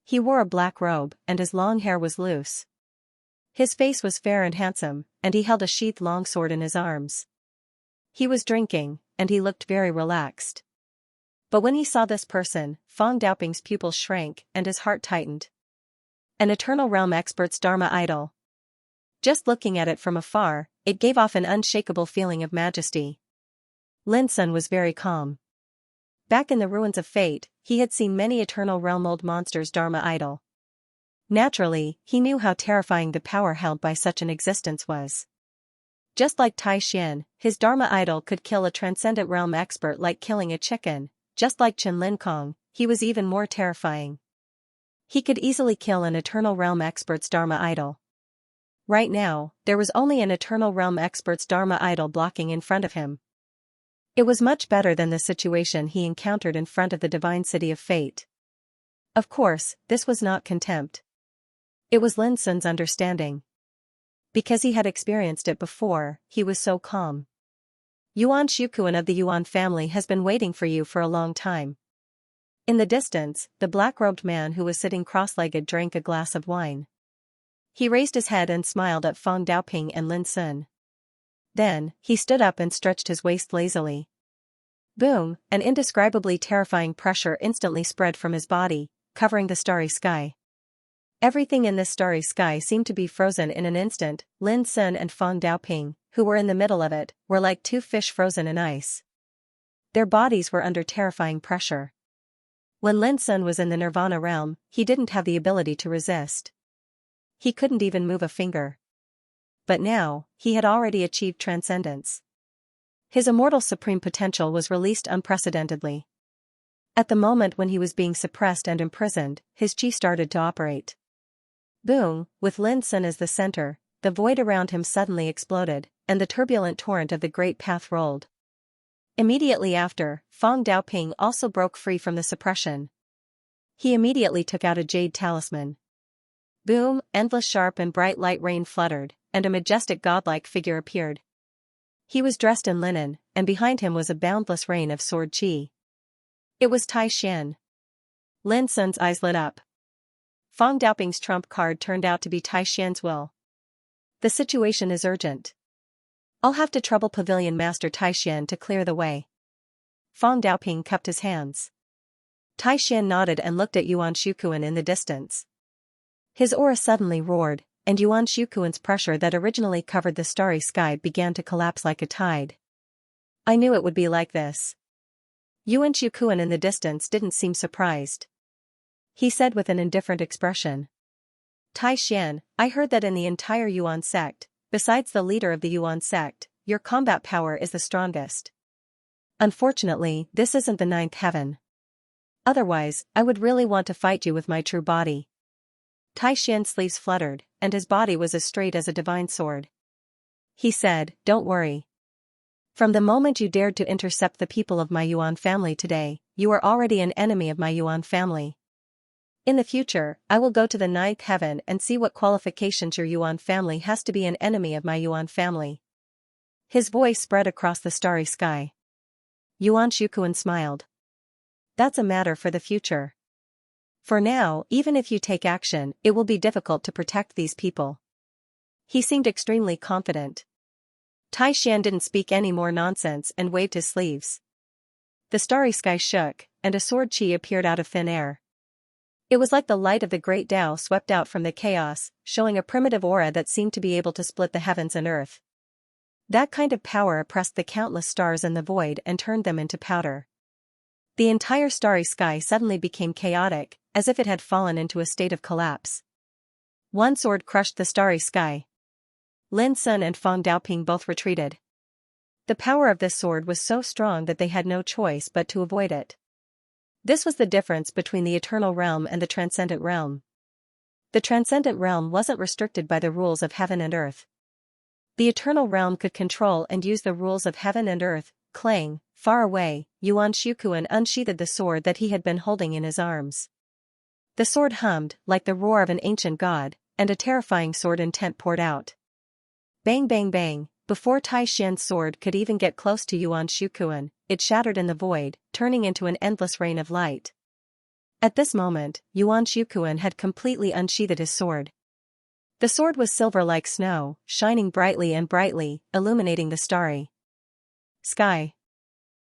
He wore a black robe, and his long hair was loose. His face was fair and handsome, and he held a sheathed longsword in his arms. He was drinking, and he looked very relaxed. But when he saw this person, Fong Daoping's pupils shrank and his heart tightened. An Eternal Realm expert's Dharma idol. Just looking at it from afar, it gave off an unshakable feeling of majesty. Lin Sun was very calm. Back in the ruins of fate, he had seen many Eternal Realm old monsters' Dharma idol. Naturally, he knew how terrifying the power held by such an existence was. Just like Tai Xian, his Dharma idol could kill a transcendent realm expert like killing a chicken. Just like Chen Lin Kong, he was even more terrifying. He could easily kill an Eternal Realm expert's Dharma idol. Right now, there was only an Eternal Realm expert's Dharma idol blocking in front of him. It was much better than the situation he encountered in front of the divine city of fate. Of course, this was not contempt. It was Lin Sun's understanding. Because he had experienced it before, he was so calm. Yuan Shukuan of the Yuan family has been waiting for you for a long time. In the distance, the black-robed man who was sitting cross-legged drank a glass of wine. He raised his head and smiled at Fong Daoping and Lin Sun. Then, he stood up and stretched his waist lazily. Boom, an indescribably terrifying pressure instantly spread from his body, covering the starry sky. Everything in this starry sky seemed to be frozen in an instant. Lin Sun and Fong Daoping, who were in the middle of it, were like two fish frozen in ice. Their bodies were under terrifying pressure. When Lin Sun was in the Nirvana realm, he didn't have the ability to resist. He couldn't even move a finger. But now, he had already achieved transcendence. His immortal supreme potential was released unprecedentedly. At the moment when he was being suppressed and imprisoned, his chi started to operate. Boom, with Lin Sun as the center, the void around him suddenly exploded, and the turbulent torrent of the great path rolled. Immediately after, Fong Daoping also broke free from the suppression. He immediately took out a jade talisman. Boom, endless sharp and bright light rain fluttered, and a majestic godlike figure appeared. He was dressed in linen, and behind him was a boundless rain of sword chi. It was Tai Xian. Lin Sun's eyes lit up. Fong Daoping's trump card turned out to be Tai Xian's will. The situation is urgent. I'll have to trouble Pavilion Master Tai Xian to clear the way. Fong Daoping cupped his hands. Tai Xian nodded and looked at Yuan Shukuan in the distance. His aura suddenly roared, and Yuan Shukuan's pressure that originally covered the starry sky began to collapse like a tide. I knew it would be like this. Yuan Shukuan in the distance didn't seem surprised. He said with an indifferent expression. Tai Xian, I heard that in the entire Yuan sect, besides the leader of the Yuan sect, your combat power is the strongest. Unfortunately, this isn't the ninth heaven. Otherwise, I would really want to fight you with my true body. Tai Xian's sleeves fluttered, and his body was as straight as a divine sword. He said, don't worry. From the moment you dared to intercept the people of my Yuan family today, you are already an enemy of my Yuan family. In the future, I will go to the ninth heaven and see what qualifications your Yuan family has to be an enemy of my Yuan family. His voice spread across the starry sky. Yuan Shukuan smiled. That's a matter for the future. For now, even if you take action, it will be difficult to protect these people. He seemed extremely confident. Tai Xian didn't speak any more nonsense and waved his sleeves. The starry sky shook, and a sword chi appeared out of thin air. It was like the light of the great Tao swept out from the chaos, showing a primitive aura that seemed to be able to split the heavens and earth. That kind of power oppressed the countless stars in the void and turned them into powder. The entire starry sky suddenly became chaotic, as if it had fallen into a state of collapse. One sword crushed the starry sky. Lin Sun and Fong Daoping both retreated. The power of this sword was so strong that they had no choice but to avoid it. This was the difference between the eternal realm and the transcendent realm. The transcendent realm wasn't restricted by the rules of heaven and earth. The eternal realm could control and use the rules of heaven and earth. Clang, far away, Yuan Shukuan unsheathed the sword that he had been holding in his arms. The sword hummed like the roar of an ancient god, and a terrifying sword intent poured out. Bang bang bang, before Tai Xian's sword could even get close to Yuan Shukuan, it shattered in the void, turning into an endless rain of light. At this moment, Yuan Shukuan had completely unsheathed his sword. The sword was silver like snow, shining brightly and brightly, illuminating the starry sky.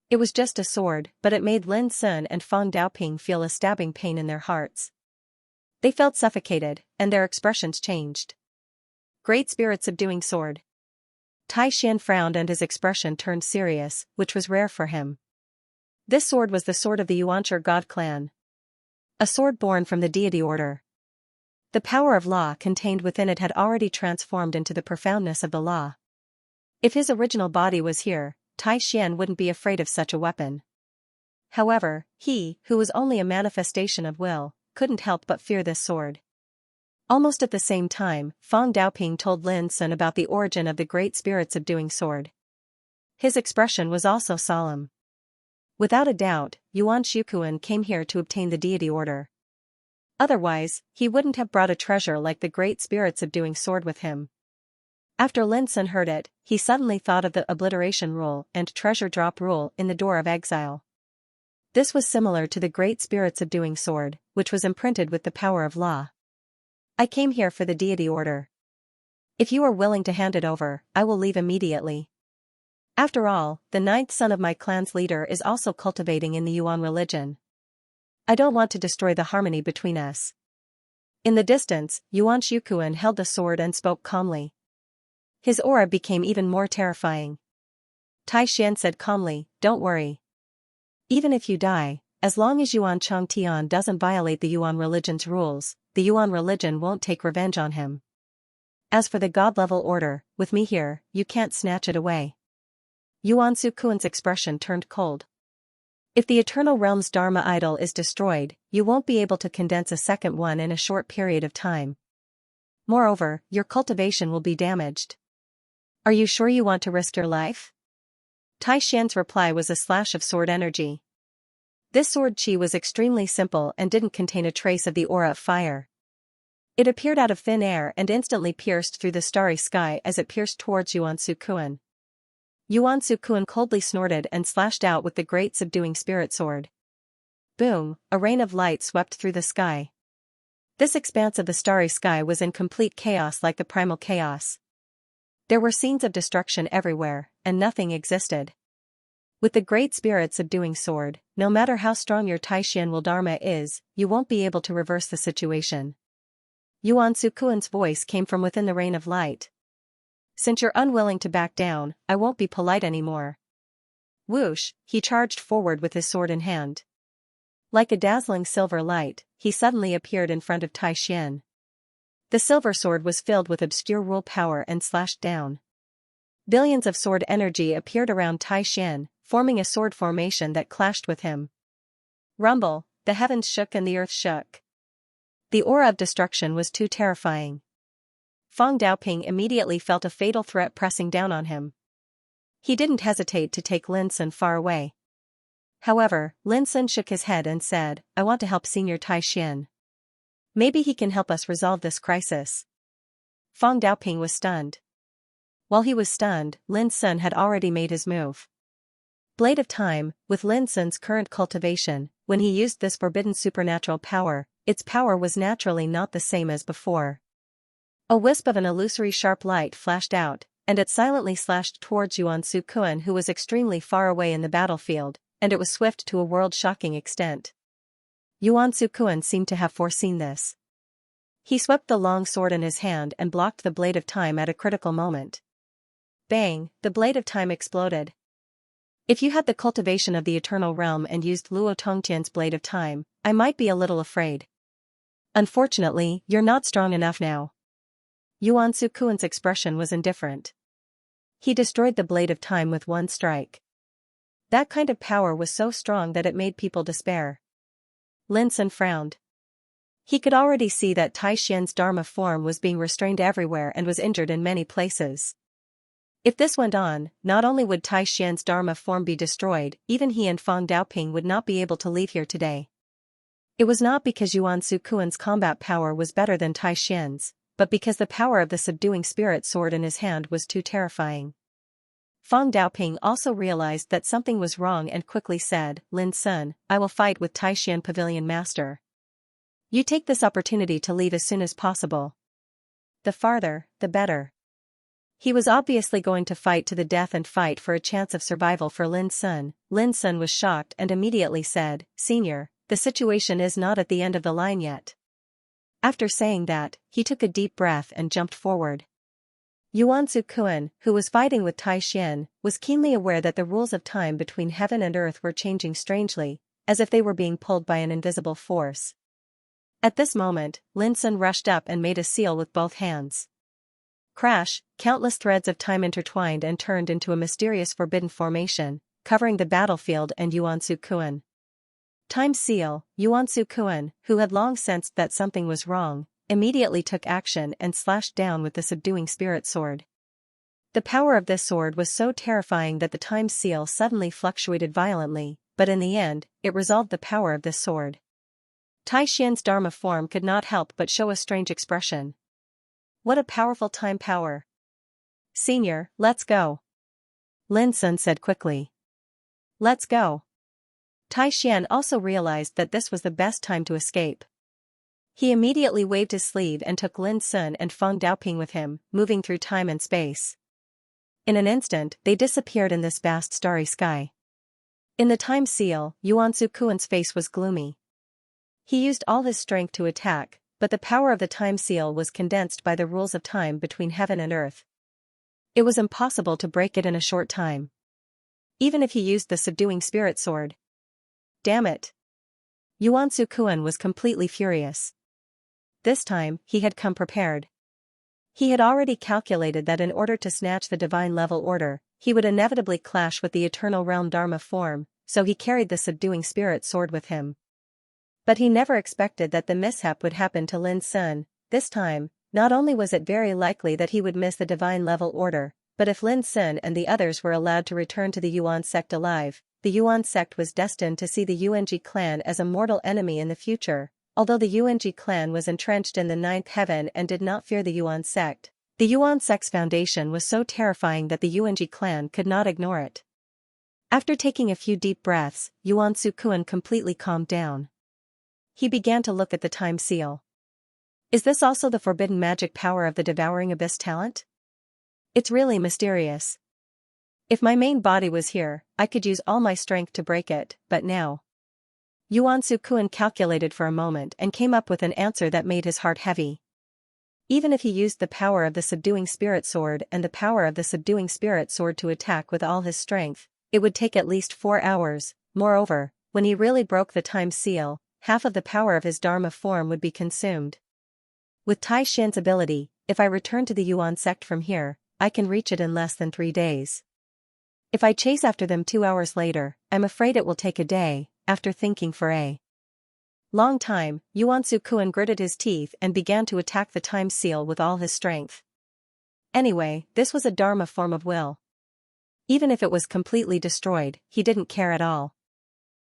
It was just a sword, but it made Lin Sun and Fang Daoping feel a stabbing pain in their hearts. They felt suffocated, and their expressions changed. Great Spirit subduing sword. Tai Xian frowned and his expression turned serious, which was rare for him. This sword was the sword of the Yuanshi god clan. A sword born from the deity order. The power of law contained within it had already transformed into the profoundness of the law. If his original body was here, Tai Xian wouldn't be afraid of such a weapon. However, he, who was only a manifestation of will, couldn't help but fear this sword. Almost at the same time, Fang Daoping told Lin Sun about the origin of the Great Spirit subduing sword. His expression was also solemn. Without a doubt, Yuan Shukuan came here to obtain the deity order. Otherwise, he wouldn't have brought a treasure like the Great Spirit subduing sword with him. After Lin Sun heard it, he suddenly thought of the obliteration rule and treasure drop rule in the Door of Exile. This was similar to the Great Spirit subduing sword, which was imprinted with the power of law. I came here for the deity order. If you are willing to hand it over, I will leave immediately. After all, the ninth son of my clan's leader is also cultivating in the Yuan religion. I don't want to destroy the harmony between us. In the distance, Yuan Shukuan held the sword and spoke calmly. His aura became even more terrifying. Tai Xian said calmly, "Don't worry. Even if you die, as long as Yuan Changtian doesn't violate the Yuan religion's rules, the Yuan religion won't take revenge on him. As for the god-level order, with me here, you can't snatch it away." Yuan Shukuan's expression turned cold. If the Eternal Realm's Dharma idol is destroyed, you won't be able to condense a second one in a short period of time. Moreover, your cultivation will be damaged. Are you sure you want to risk your life? Tai Xian's reply was a slash of sword energy. This sword chi was extremely simple and didn't contain a trace of the aura of fire. It appeared out of thin air and instantly pierced through the starry sky as it pierced towards Yuan Shukuan. Yuan Shukuan coldly snorted and slashed out with the great subduing spirit sword. Boom, a rain of light swept through the sky. This expanse of the starry sky was in complete chaos like the primal chaos. There were scenes of destruction everywhere, and nothing existed. With the great spirit subduing sword, no matter how strong your Tai Xian will Dharma is, you won't be able to reverse the situation. Yuan Shukuan's voice came from within the rain of light. Since you're unwilling to back down, I won't be polite anymore. Whoosh, he charged forward with his sword in hand. Like a dazzling silver light, he suddenly appeared in front of Tai Xian. The silver sword was filled with obscure rule power and slashed down. Billions of sword energy appeared around Tai Xian, forming a sword formation that clashed with him. Rumble, the heavens shook and the earth shook. The aura of destruction was too terrifying. Fang Daoping immediately felt a fatal threat pressing down on him. He didn't hesitate to take Lin Sun far away. However, Lin Sun shook his head and said, "I want to help Senior Tai Xian. Maybe he can help us resolve this crisis." Fang Daoping was stunned. While he was stunned, Lin Sun had already made his move. Blade of Time, with Lin Sun's current cultivation, when he used this forbidden supernatural power, its power was naturally not the same as before. A wisp of an illusory sharp light flashed out, and it silently slashed towards Yuan Shukuan, who was extremely far away in the battlefield, and it was swift to a world-shocking extent. Yuan Shukuan seemed to have foreseen this. He swept the long sword in his hand and blocked the Blade of Time at a critical moment. Bang, the Blade of Time exploded. If you had the cultivation of the Eternal Realm and used Luo Tongtian's Blade of Time, I might be a little afraid. Unfortunately, you're not strong enough now. Yuan Shukuan's expression was indifferent. He destroyed the Blade of Time with one strike. That kind of power was so strong that it made people despair. Lin Sun frowned. He could already see that Tai Xian's Dharma form was being restrained everywhere and was injured in many places. If this went on, not only would Tai Xian's Dharma form be destroyed, even he and Fang Daoping would not be able to leave here today. It was not because Yuan Shukuan's combat power was better than Tai Xian's, but because the power of the subduing spirit sword in his hand was too terrifying. Fang Daoping also realized that something was wrong and quickly said, "Lin Sun, I will fight with Tai Xian Pavilion Master. You take this opportunity to leave as soon as possible. The farther, the better." He was obviously going to fight to the death and fight for a chance of survival for Lin Sun. Lin Sun was shocked and immediately said, "Senior, the situation is not at the end of the line yet." After saying that, he took a deep breath and jumped forward. Yuan Kuan, who was fighting with Tai Xian, was keenly aware that the rules of time between heaven and earth were changing strangely, as if they were being pulled by an invisible force. At this moment, Lin Sun rushed up and made a seal with both hands. Crash, countless threads of time intertwined and turned into a mysterious forbidden formation, covering the battlefield and Yuan Kuan. Time seal. Yuan Kuan, who had long sensed that something was wrong, immediately took action and slashed down with the subduing spirit sword. The power of this sword was so terrifying that the time seal suddenly fluctuated violently, but in the end, it resolved the power of this sword. Tai Xian's Dharma form could not help but show a strange expression. What a powerful time power. "Senior, let's go," Lin Sun said quickly. "Let's go." Tai Xian also realized that this was the best time to escape. He immediately waved his sleeve and took Lin Sun and Feng Daoping with him, moving through time and space. In an instant, they disappeared in this vast starry sky. In the time seal, Yuan Kuan's face was gloomy. He used all his strength to attack, but the power of the time seal was condensed by the rules of time between heaven and earth. It was impossible to break it in a short time. Even if he used the subduing spirit sword. Damn it! Yuan Kuan was completely furious. This time, he had come prepared. He had already calculated that in order to snatch the divine level order, he would inevitably clash with the eternal realm Dharma form, so he carried the subduing spirit sword with him. But he never expected that the mishap would happen to Lin Sun. This time, not only was it very likely that he would miss the divine level order, but if Lin Sun and the others were allowed to return to the Yuan sect alive, the Yuan sect was destined to see the Yuanji clan as a mortal enemy in the future. Although the Yuanji clan was entrenched in the ninth heaven and did not fear the Yuan sect, the Yuan sect's foundation was so terrifying that the Yuanji clan could not ignore it. After taking a few deep breaths, Yuan Kuan completely calmed down. He began to look at the time seal. Is this also the forbidden magic power of the devouring abyss talent? It's really mysterious. If my main body was here, I could use all my strength to break it, but now. Yuan Kuan calculated for a moment and came up with an answer that made his heart heavy. Even if he used the power of the subduing spirit sword and the power of the subduing spirit sword to attack with all his strength, it would take at least 4 hours. Moreover, when he really broke the time seal, half of the power of his Dharma form would be consumed. With Tai Xian's ability, if I return to the Yuan sect from here, I can reach it in less than 3 days. If I chase after them 2 hours later, I'm afraid it will take a day. After thinking for a long time, Yuan Kuan gritted his teeth and began to attack the time seal with all his strength. Anyway, this was a Dharma form of will. Even if it was completely destroyed, he didn't care at all.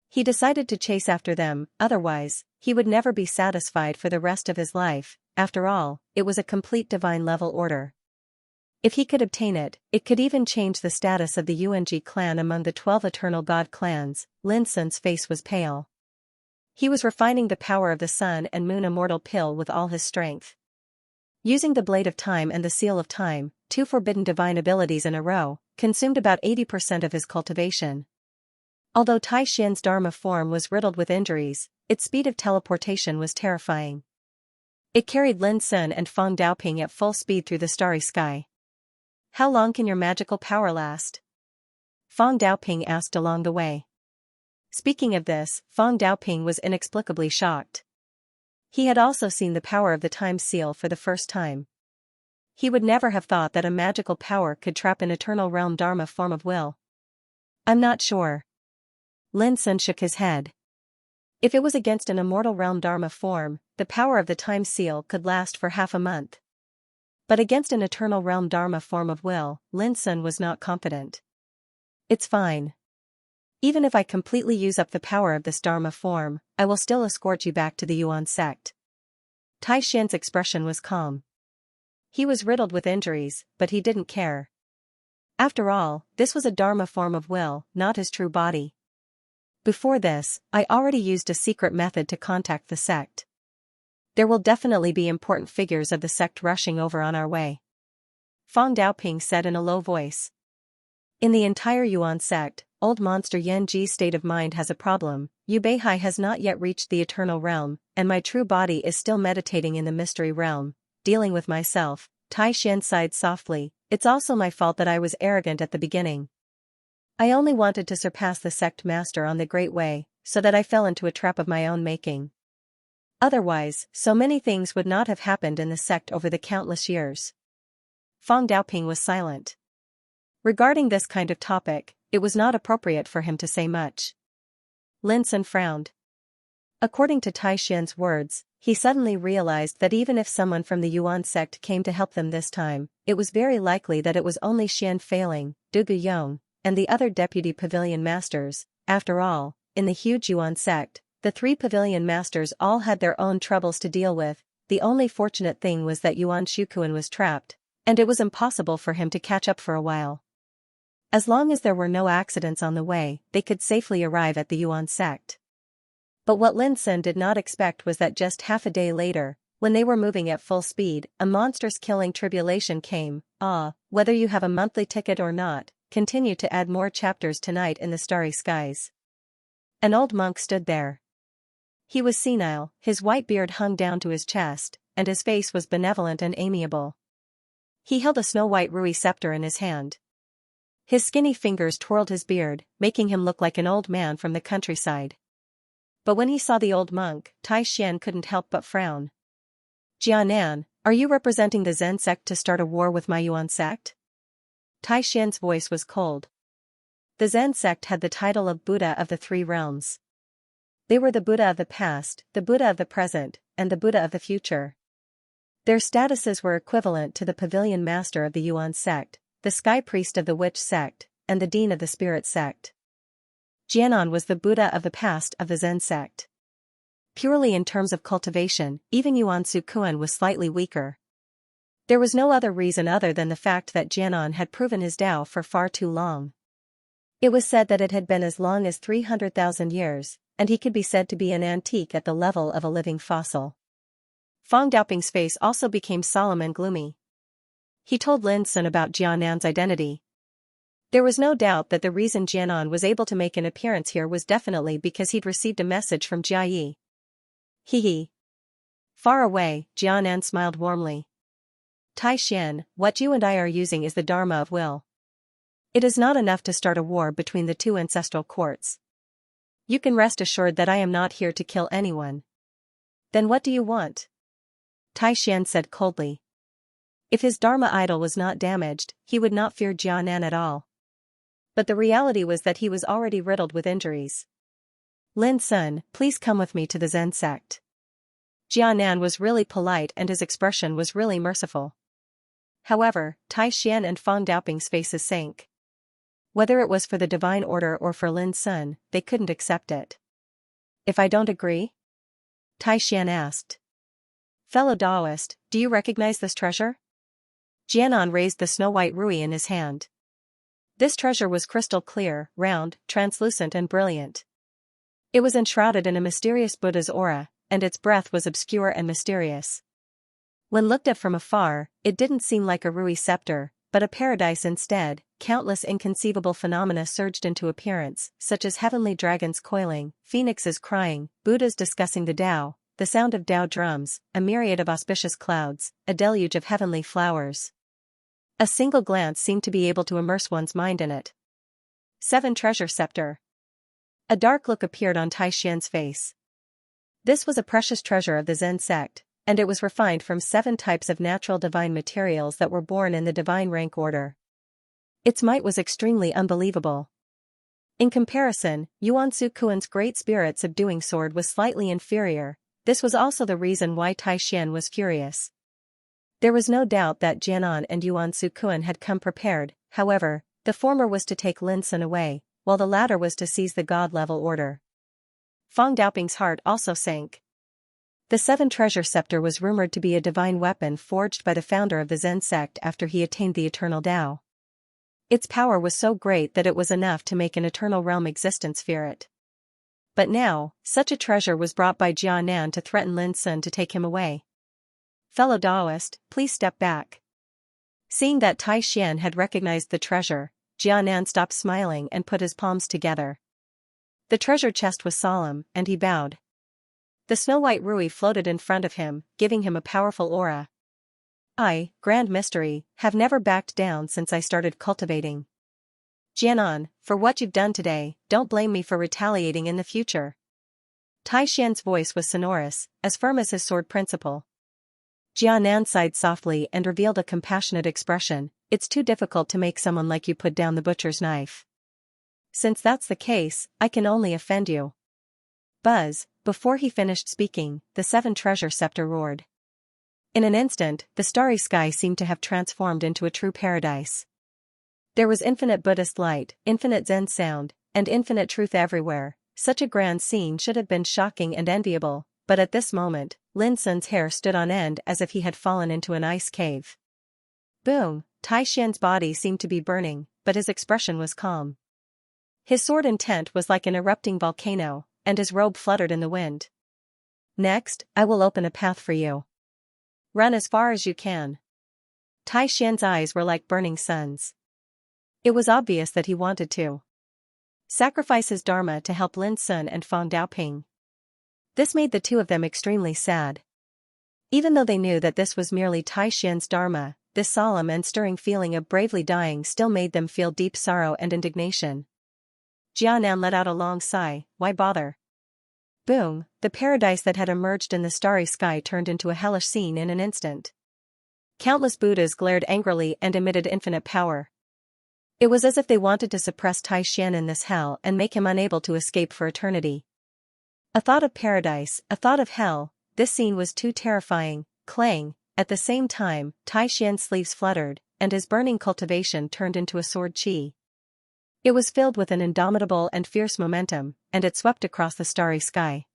He decided to chase after them, otherwise, he would never be satisfied for the rest of his life. After all, it was a complete divine level order. If he could obtain it, it could even change the status of the Yuanji clan among the 12 eternal god clans. Lin Sun's face was pale. He was refining the power of the sun and moon immortal pill with all his strength. Using the blade of time and the seal of time, 2 forbidden divine abilities in a row, consumed about 80% of his cultivation. Although Tai Xian's Dharma form was riddled with injuries, its speed of teleportation was terrifying. It carried Lin Sun and Feng Daoping at full speed through the starry sky. How long can your magical power last? Feng Daoping asked along the way. Speaking of this, Feng Daoping was inexplicably shocked. He had also seen the power of the time seal for the first time. He would never have thought that a magical power could trap an eternal realm Dharma form of will. I'm not sure. Lin Sun shook his head. If it was against an immortal realm Dharma form, the power of the time seal could last for half a month. But against an eternal realm Dharma form of will, Lin Sun was not confident. It's fine. Even if I completely use up the power of this Dharma form, I will still escort you back to the Yuan sect. Tai Xian's expression was calm. He was riddled with injuries, but he didn't care. After all, this was a Dharma form of will, not his true body. Before this, I already used a secret method to contact the sect. There will definitely be important figures of the sect rushing over on our way. Fang Daoping said in a low voice. In the entire Yuan sect, old monster Yan Ji's state of mind has a problem. Yu Beihai has not yet reached the eternal realm, and my true body is still meditating in the mystery realm, dealing with myself. Tai Xian sighed softly. It's also my fault that I was arrogant at the beginning. I only wanted to surpass the sect master on the great way, so that I fell into a trap of my own making. Otherwise, so many things would not have happened in the sect over the countless years. Fang Daoping was silent. Regarding this kind of topic, it was not appropriate for him to say much. Lin Sun frowned. According to Tai Xian's words, he suddenly realized that even if someone from the Yuan sect came to help them this time, it was very likely that it was only Xian Failing, Du Guyong, and the other deputy pavilion masters. After all, in the huge Yuan sect, the 3 pavilion masters all had their own troubles to deal with. The only fortunate thing was that Yuan Shukuan was trapped, and it was impossible for him to catch up for a while. As long as there were no accidents on the way, they could safely arrive at the Yuan sect. But what Lin Sun did not expect was that just half a day later, when they were moving at full speed, a monstrous killing tribulation came. Whether you have a monthly ticket or not, continue to add more chapters tonight in the starry skies. An old monk stood there. He was senile, his white beard hung down to his chest, and his face was benevolent and amiable. He held a snow-white rui scepter in his hand. His skinny fingers twirled his beard, making him look like an old man from the countryside. But when he saw the old monk, Tai Xian couldn't help but frown. Jianan, are you representing the Zen sect to start a war with my Yuan sect? Tai Xian's voice was cold. The Zen sect had the title of Buddha of the 3 realms. They were the Buddha of the past, the Buddha of the present, and the Buddha of the future. Their statuses were equivalent to the pavilion master of the Yuan sect, the sky priest of the witch sect, and the dean of the spirit sect. Jianan was the Buddha of the past of the Zen sect. Purely in terms of cultivation, even Yuan Sukuan was slightly weaker. There was no other reason other than the fact that Jianan had proven his Tao for far too long. It was said that it had been as long as 300,000 years, and he could be said to be an antique at the level of a living fossil. Fang Daoping's face also became solemn and gloomy. He told Lin Sun about Jianan's identity. There was no doubt that the reason Jianan was able to make an appearance here was definitely because he'd received a message from Jia Yi. Hee. Far away, Jianan smiled warmly. Tai Xian, what you and I are using is the Dharma of will. It is not enough to start a war between the 2 ancestral courts. You can rest assured that I am not here to kill anyone. Then what do you want? Tai Xian said coldly. If his Dharma idol was not damaged, he would not fear Jianan at all. But the reality was that he was already riddled with injuries. Lin Sun, please come with me to the Zen sect. Jianan was really polite and his expression was really merciful. However, Tai Xian and Fang Daoping's faces sank. Whether it was for the divine order or for Lin Sun, they couldn't accept it. If I don't agree? Tai Xian asked. Fellow Taoist, do you recognize this treasure? Jianan raised the snow-white rui in his hand. This treasure was crystal clear, round, translucent and brilliant. It was enshrouded in a mysterious Buddha's aura, and its breath was obscure and mysterious. When looked at from afar, it didn't seem like a rui scepter, but a paradise instead. Countless inconceivable phenomena surged into appearance, such as heavenly dragons coiling, phoenixes crying, Buddhas discussing the Tao, the sound of Tao drums, a myriad of auspicious clouds, a deluge of heavenly flowers. A single glance seemed to be able to immerse one's mind in it. 7 Treasure Scepter. A dark look appeared on Tai Xian's face. This was a precious treasure of the Zen sect, and it was refined from 7 types of natural divine materials that were born in the divine rank order. Its might was extremely unbelievable. In comparison, Yuan Sukuan's great spirit subduing sword was slightly inferior. This was also the reason why Tai Xian was furious. There was no doubt that Jianan and Yuan Sukuan had come prepared. However, the former was to take Lin Sun away, while the latter was to seize the god-level order. Fang Daoping's heart also sank. The 7 Treasure Scepter was rumored to be a divine weapon forged by the founder of the Zen sect after he attained the eternal Tao. Its power was so great that it was enough to make an eternal realm existence fear it. But now, such a treasure was brought by Jianan to threaten Lin Sun to take him away. Fellow Taoist, please step back. Seeing that Tai Xian had recognized the treasure, Jianan stopped smiling and put his palms together. The treasure chest was solemn, and he bowed. The snow-white ruby floated in front of him, giving him a powerful aura. I, Grand Mystery, have never backed down since I started cultivating. Jianan, for what you've done today, don't blame me for retaliating in the future. Tai Xian's voice was sonorous, as firm as his sword principle. Jianan sighed softly and revealed a compassionate expression. It's too difficult to make someone like you put down the butcher's knife. Since that's the case, I can only offend you. Buzz, before he finished speaking, the seven treasure scepter roared. In an instant, the starry sky seemed to have transformed into a true paradise. There was infinite Buddhist light, infinite Zen sound, and infinite truth everywhere. Such a grand scene should have been shocking and enviable, but at this moment, Lin Sun's hair stood on end as if he had fallen into an ice cave. Boom! Tai Xian's body seemed to be burning, but his expression was calm. His sword intent was like an erupting volcano, and his robe fluttered in the wind. Next, I will open a path for you. Run as far as you can. Tai Xian's eyes were like burning suns. It was obvious that he wanted to sacrifice his dharma to help Lin Sun and Fang Daoping. This made the two of them extremely sad. Even though they knew that this was merely Tai Xian's dharma, this solemn and stirring feeling of bravely dying still made them feel deep sorrow and indignation. Jianan let out a long sigh. Why bother? Boom! The paradise that had emerged in the starry sky turned into a hellish scene in an instant. Countless Buddhas glared angrily and emitted infinite power. It was as if they wanted to suppress Tai Xian in this hell and make him unable to escape for eternity. A thought of paradise, a thought of hell, this scene was too terrifying. Clang! At the same time, Tai Xian's sleeves fluttered, and his burning cultivation turned into a sword chi. It was filled with an indomitable and fierce momentum, and it swept across the starry sky.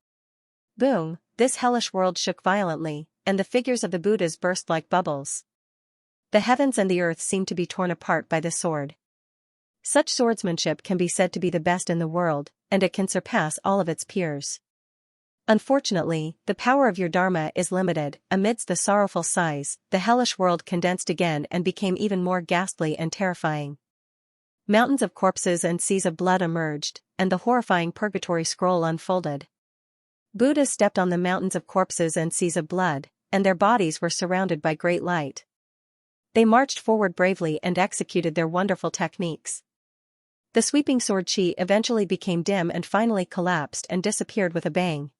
Boom! This hellish world shook violently, and the figures of the Buddhas burst like bubbles. The heavens and the earth seemed to be torn apart by this sword. Such swordsmanship can be said to be the best in the world, and it can surpass all of its peers. Unfortunately, the power of your dharma is limited. Amidst the sorrowful sighs, the hellish world condensed again and became even more ghastly and terrifying. Mountains of corpses and seas of blood emerged, and the horrifying purgatory scroll unfolded. Buddhas stepped on the mountains of corpses and seas of blood, and their bodies were surrounded by great light. They marched forward bravely and executed their wonderful techniques. The sweeping sword chi eventually became dim and finally collapsed and disappeared with a bang.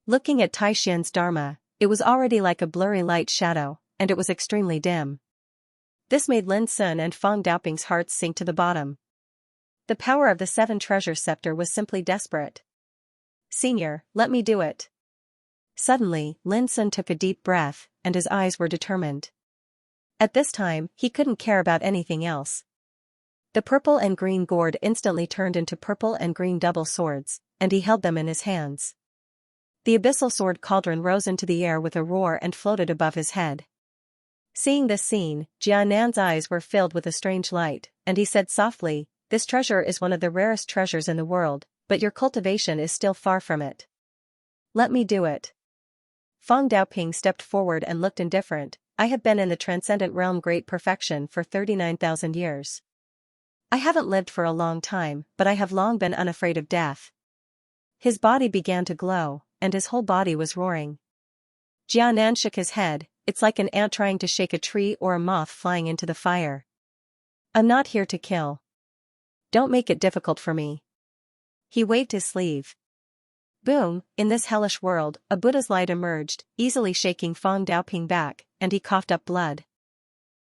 Looking at Tai Xian's dharma, it was already like a blurry light shadow, and it was extremely dim. This made Lin Sun and Fang Daoping's hearts sink to the bottom. The power of the seven treasure scepter was simply desperate. Senior, let me do it. Suddenly, Lin Sun took a deep breath, and his eyes were determined. At this time, he couldn't care about anything else. The purple and green gourd instantly turned into purple and green double swords, and he held them in his hands. The abyssal sword cauldron rose into the air with a roar and floated above his head. Seeing this scene, Jianan's eyes were filled with a strange light, and he said softly, "This treasure is one of the rarest treasures in the world, but your cultivation is still far from it. Let me do it." Fang Daoping stepped forward and looked indifferent. "I have been in the transcendent realm great perfection for 39,000 years. I haven't lived for a long time, but I have long been unafraid of death." His body began to glow, and his whole body was roaring. Jianan shook his head. "It's like an ant trying to shake a tree or a moth flying into the fire. I'm not here to kill. Don't make it difficult for me." He waved his sleeve. Boom! In this hellish world, a Buddha's light emerged, easily shaking Fang Daoping back, and he coughed up blood.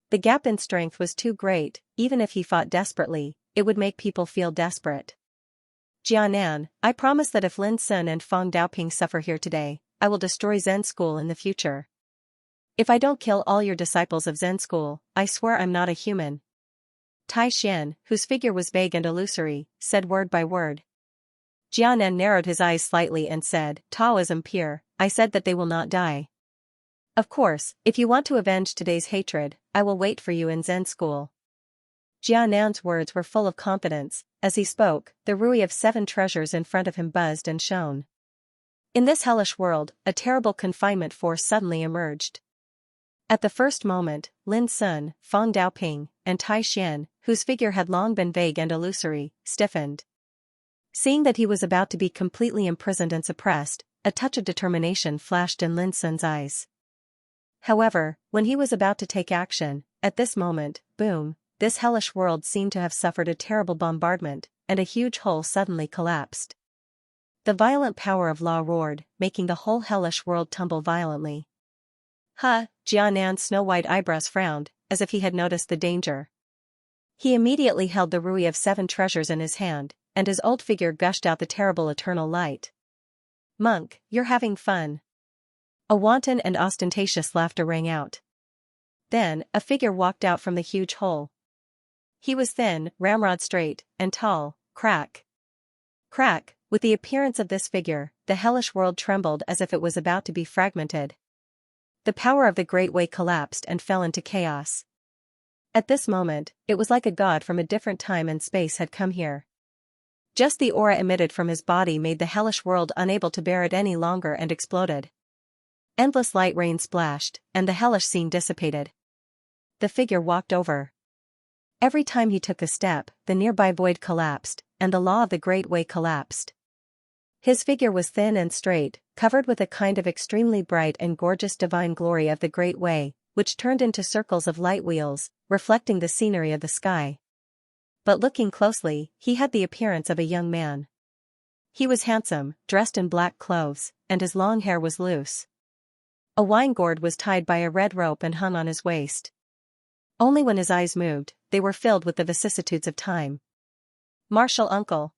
The gap in strength was too great. Even if he fought desperately, it would make people feel desperate. "Jianan, I promise that if Lin Sun and Fang Daoping suffer here today, I will destroy Zen school in the future. If I don't kill all your disciples of Zen school, I swear I'm not a human." Tai Xian, whose figure was vague and illusory, said word by word. Jianan narrowed his eyes slightly and said, "Taoism pure, I said that they will not die. Of course, if you want to avenge today's hatred, I will wait for you in Zen school." Jianan's words were full of confidence. As he spoke, the ruby of seven treasures in front of him buzzed and shone. In this hellish world, a terrible confinement force suddenly emerged. At the first moment, Lin Sun, Fang Daoping, and Tai Xian, whose figure had long been vague and illusory, stiffened. Seeing that he was about to be completely imprisoned and suppressed, a touch of determination flashed in Lin Sun's eyes. However, when he was about to take action, at this moment, boom, this hellish world seemed to have suffered a terrible bombardment, and a huge hole suddenly collapsed. The violent power of law roared, making the whole hellish world tumble violently. Jianan's snow-white eyebrows frowned, as if he had noticed the danger. He immediately held the Rui of 7 treasures in his hand, and his old figure gushed out the terrible eternal light. "Monk, you're having fun." A wanton and ostentatious laughter rang out. Then, a figure walked out from the huge hole. He was thin, ramrod straight, and tall. Crack. Crack, with the appearance of this figure, the hellish world trembled as if it was about to be fragmented. The power of the Great Way collapsed and fell into chaos. At this moment, it was like a god from a different time and space had come here. Just the aura emitted from his body made the hellish world unable to bear it any longer and exploded. Endless light rain splashed, and the hellish scene dissipated. The figure walked over. Every time he took a step, the nearby void collapsed, and the law of the Great Way collapsed. His figure was thin and straight, covered with a kind of extremely bright and gorgeous divine glory of the Great Way, which turned into circles of light wheels, reflecting the scenery of the sky. But looking closely, he had the appearance of a young man. He was handsome, dressed in black clothes, and his long hair was loose. A wine gourd was tied by a red rope and hung on his waist. Only when his eyes moved, they were filled with the vicissitudes of time. "Martial uncle."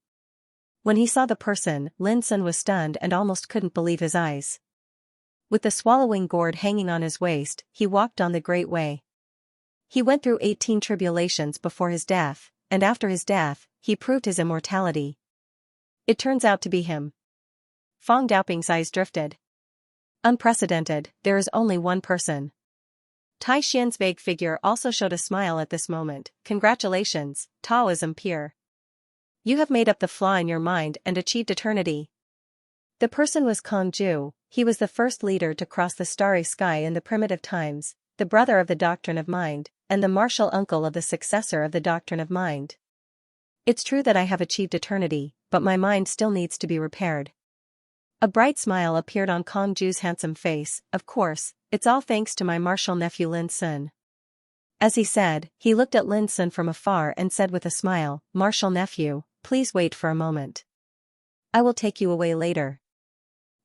When he saw the person, Lin Sun was stunned and almost couldn't believe his eyes. With the swallowing gourd hanging on his waist, he walked on the Great Way. He went through 18 tribulations before his death, and after his death, he proved his immortality. It turns out to be him. Fang Daoping's eyes drifted. Unprecedented, there is only one person. Tai Xian's vague figure also showed a smile at this moment. "Congratulations, Taoism peer. You have made up the flaw in your mind and achieved eternity." The person was Kong Ju. He was the first leader to cross the starry sky in the primitive times, the brother of the doctrine of mind, and the martial uncle of the successor of the doctrine of mind. "It's true that I have achieved eternity, but my mind still needs to be repaired." A bright smile appeared on Kong Ju's handsome face. "Of course, it's all thanks to my martial nephew Lin Sun." As he said, he looked at Lin Sun from afar and said with a smile, "Martial nephew, please wait for a moment. I will take you away later."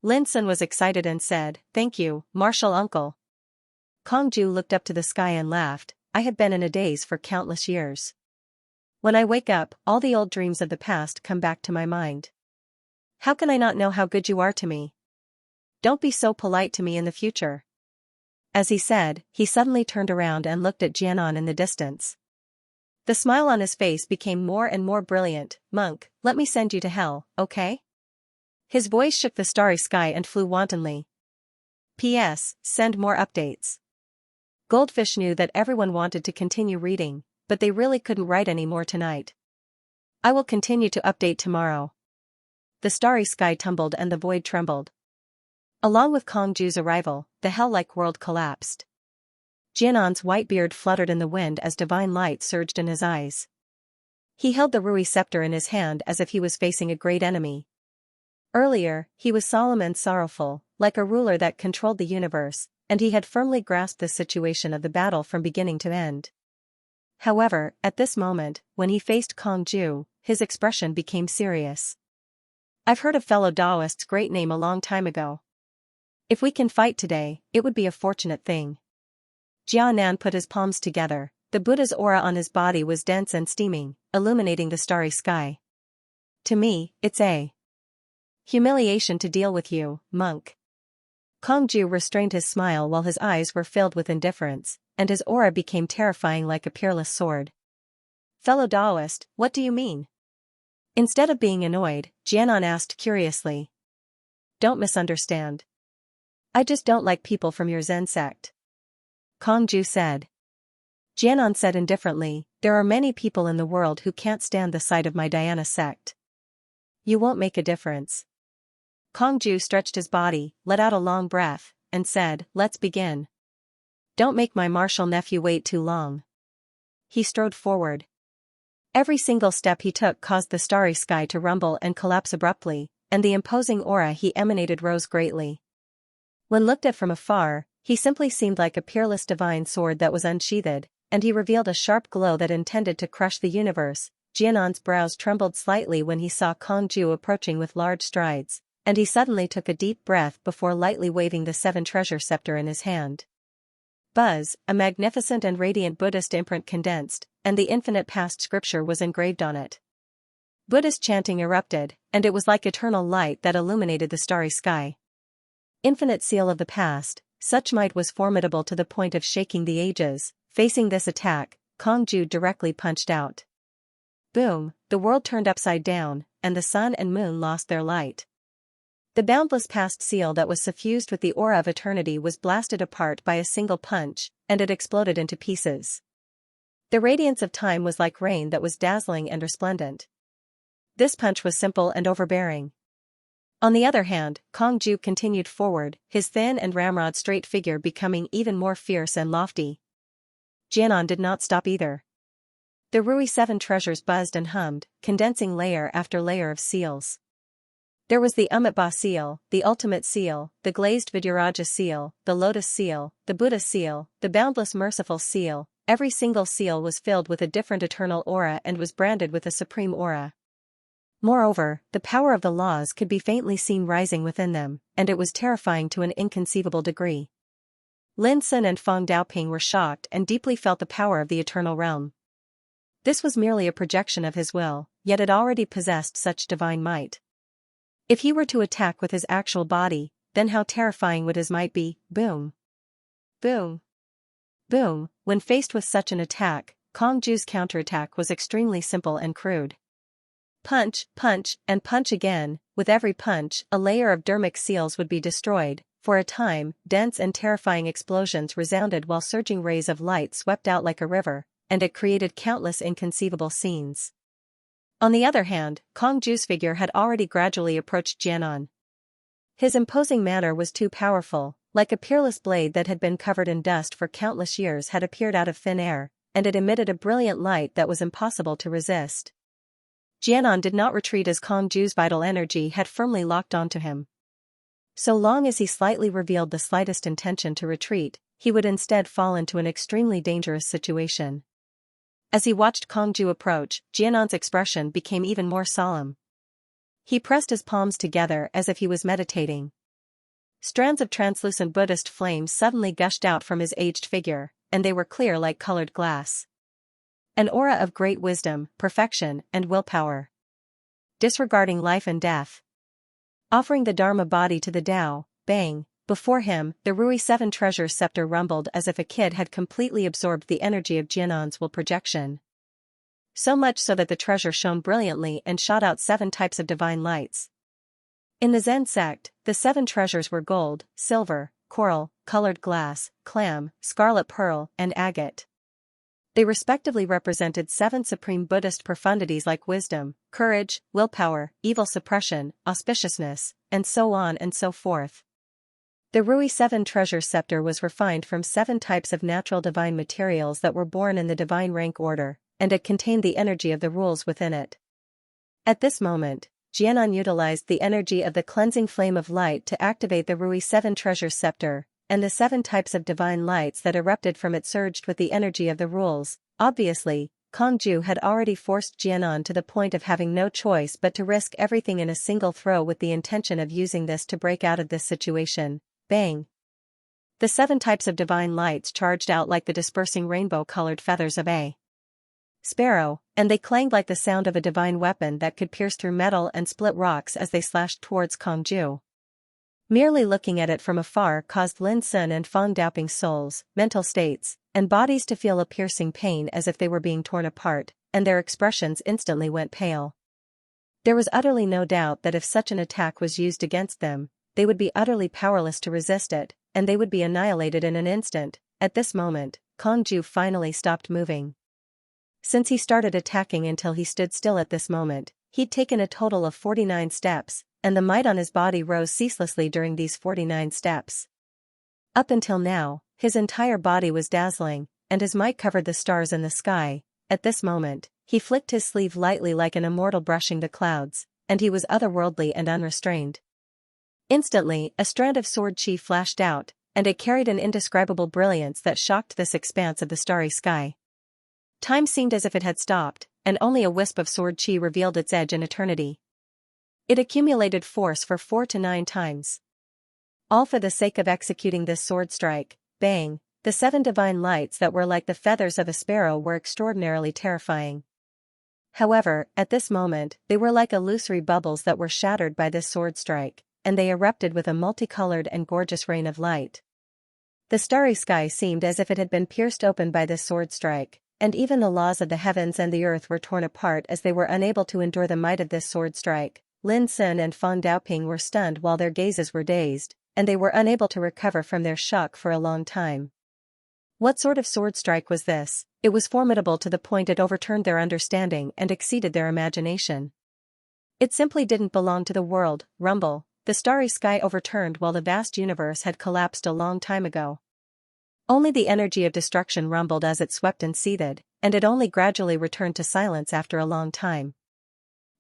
Lin Sun was excited and said, "Thank you, martial uncle." Kong Ju looked up to the sky and laughed. "I have been in a daze for countless years. When I wake up, all the old dreams of the past come back to my mind. How can I not know how good you are to me? Don't be so polite to me in the future." As he said, he suddenly turned around and looked at Jianan in the distance. The smile on his face became more and more brilliant. "Monk, let me send you to hell, okay?" His voice shook the starry sky and flew wantonly. P.S. Send more updates. Goldfish knew that everyone wanted to continue reading, but they really couldn't write any more tonight. I will continue to update tomorrow. The starry sky tumbled and the void trembled. Along with Kong Ju's arrival, the hell-like world collapsed. Jianan's white beard fluttered in the wind as divine light surged in his eyes. He held the Rui scepter in his hand as if he was facing a great enemy. Earlier, he was solemn and sorrowful, like a ruler that controlled the universe, and he had firmly grasped the situation of the battle from beginning to end. However, at this moment, when he faced Kong Ju, his expression became serious. "I've heard of fellow Taoist's great name a long time ago. If we can fight today, it would be a fortunate thing." Jianan put his palms together. The Buddha's aura on his body was dense and steaming, illuminating the starry sky. "To me, it's a humiliation to deal with you, monk." Kong Ju restrained his smile while his eyes were filled with indifference, and his aura became terrifying like a peerless sword. "Fellow Taoist, what do you mean?" Instead of being annoyed, Jianan asked curiously. "Don't misunderstand. I just don't like people from your Zen sect," Kong Ju said. Jianan said indifferently, "There are many people in the world who can't stand the sight of my Dhyana sect. You won't make a difference." Kong Ju stretched his body, let out a long breath, and said, "Let's begin." Don't make my martial nephew wait too long. He strode forward. Every single step he took caused the starry sky to rumble and collapse abruptly, and the imposing aura he emanated rose greatly. When looked at from afar, he simply seemed like a peerless divine sword that was unsheathed, and he revealed a sharp glow that intended to crush the universe. Jianan's brows trembled slightly when he saw Kongju approaching with large strides, and he suddenly took a deep breath before lightly waving the seven treasure scepter in his hand. Buzz, a magnificent and radiant Buddhist imprint condensed, and the infinite past scripture was engraved on it. Buddhist chanting erupted, and it was like eternal light that illuminated the starry sky. Infinite seal of the past, such might was formidable to the point of shaking the ages. Facing this attack, Kongju directly punched out. Boom, the world turned upside down, and the sun and moon lost their light. The boundless past seal that was suffused with the aura of eternity was blasted apart by a single punch, and it exploded into pieces. The radiance of time was like rain that was dazzling and resplendent. This punch was simple and overbearing. On the other hand, Kongju continued forward, his thin and ramrod straight figure becoming even more fierce and lofty. Jianan did not stop either. The Rui Seven treasures buzzed and hummed, condensing layer after layer of seals. There was the Amitabha seal, the ultimate seal, the glazed Vidyaraja seal, the lotus seal, the Buddha seal, the boundless merciful seal. Every single seal was filled with a different eternal aura and was branded with a supreme aura. Moreover, the power of the laws could be faintly seen rising within them, and it was terrifying to an inconceivable degree. Lin Sun and Feng Daoping were shocked and deeply felt the power of the eternal realm. This was merely a projection of his will, yet it already possessed such divine might. If he were to attack with his actual body, then how terrifying would his might be. Boom. Boom. Boom. When faced with such an attack, Kongju's counterattack was extremely simple and crude. Punch, punch, and punch again. With every punch, a layer of dermic seals would be destroyed. For a time, dense and terrifying explosions resounded while surging rays of light swept out like a river, and it created countless inconceivable scenes. On the other hand, Kongju's figure had already gradually approached Jianan. His imposing manner was too powerful, like a peerless blade that had been covered in dust for countless years had appeared out of thin air, and it emitted a brilliant light that was impossible to resist. Jianan did not retreat as Kongju's vital energy had firmly locked onto him. So long as he slightly revealed the slightest intention to retreat, he would instead fall into an extremely dangerous situation. As he watched Kongju approach, Jianan's expression became even more solemn. He pressed his palms together as if he was meditating. Strands of translucent Buddhist flames suddenly gushed out from his aged figure, and they were clear like colored glass. An aura of great wisdom, perfection, and willpower. Disregarding life and death. Offering the Dharma body to the Tao, bang, before him, the Rui Seven treasures scepter rumbled as if a kid had completely absorbed the energy of Jianan's will projection. So much so that the treasure shone brilliantly and shot out 7 types of divine lights. In the Zen sect, the 7 treasures were gold, silver, coral, colored glass, clam, scarlet pearl, and agate. They respectively represented 7 supreme Buddhist profundities like wisdom, courage, willpower, evil suppression, auspiciousness, and so on and so forth. The Rui Seven treasure scepter was refined from 7 types of natural divine materials that were born in the divine rank order, and it contained the energy of the rules within it. At this moment, Jianan utilized the energy of the cleansing flame of light to activate the Rui Seven treasure scepter, and the 7 types of divine lights that erupted from it surged with the energy of the rules. Obviously, Kongju had already forced Jianan to the point of having no choice but to risk everything in a single throw with the intention of using this to break out of this situation. Bang! The 7 types of divine lights charged out like the dispersing rainbow-colored feathers of a sparrow, and they clanged like the sound of a divine weapon that could pierce through metal and split rocks as they slashed towards Kongju. Merely looking at it from afar caused Lin Sun and Feng Daoping's souls, mental states, and bodies to feel a piercing pain as if they were being torn apart, and their expressions instantly went pale. There was utterly no doubt that if such an attack was used against them, they would be utterly powerless to resist it, and they would be annihilated in an instant. At this moment, Kongju finally stopped moving. Since he started attacking until he stood still at this moment, he'd taken a total of 49 steps, and the might on his body rose ceaselessly during these 49 steps. Up until now, His entire body was dazzling, and his might covered the stars in the sky. At this moment, he flicked his sleeve lightly like an immortal brushing the clouds, and he was otherworldly and unrestrained. Instantly, a strand of sword chi flashed out, and it carried an indescribable brilliance that shocked this expanse of the starry sky. Time seemed as if it had stopped, and only a wisp of sword chi revealed its edge in eternity. It accumulated force for 4 to 9 times. All for the sake of executing this sword strike. Bang! The 7 divine lights that were like the feathers of a sparrow were extraordinarily terrifying. However, at this moment, they were like illusory bubbles that were shattered by this sword strike, and they erupted with a multicolored and gorgeous rain of light. The starry sky seemed as if it had been pierced open by this sword strike, and even the laws of the heavens and the earth were torn apart as they were unable to endure the might of this sword strike. Lin Sun and Feng Daoping were stunned while their gazes were dazed, and they were unable to recover from their shock for a long time. What sort of sword strike was this? It was formidable to the point it overturned their understanding and exceeded their imagination. It simply didn't belong to the world. Rumble. The starry sky overturned while the vast universe had collapsed a long time ago. Only the energy of destruction rumbled as it swept and seethed, and it only gradually returned to silence after a long time.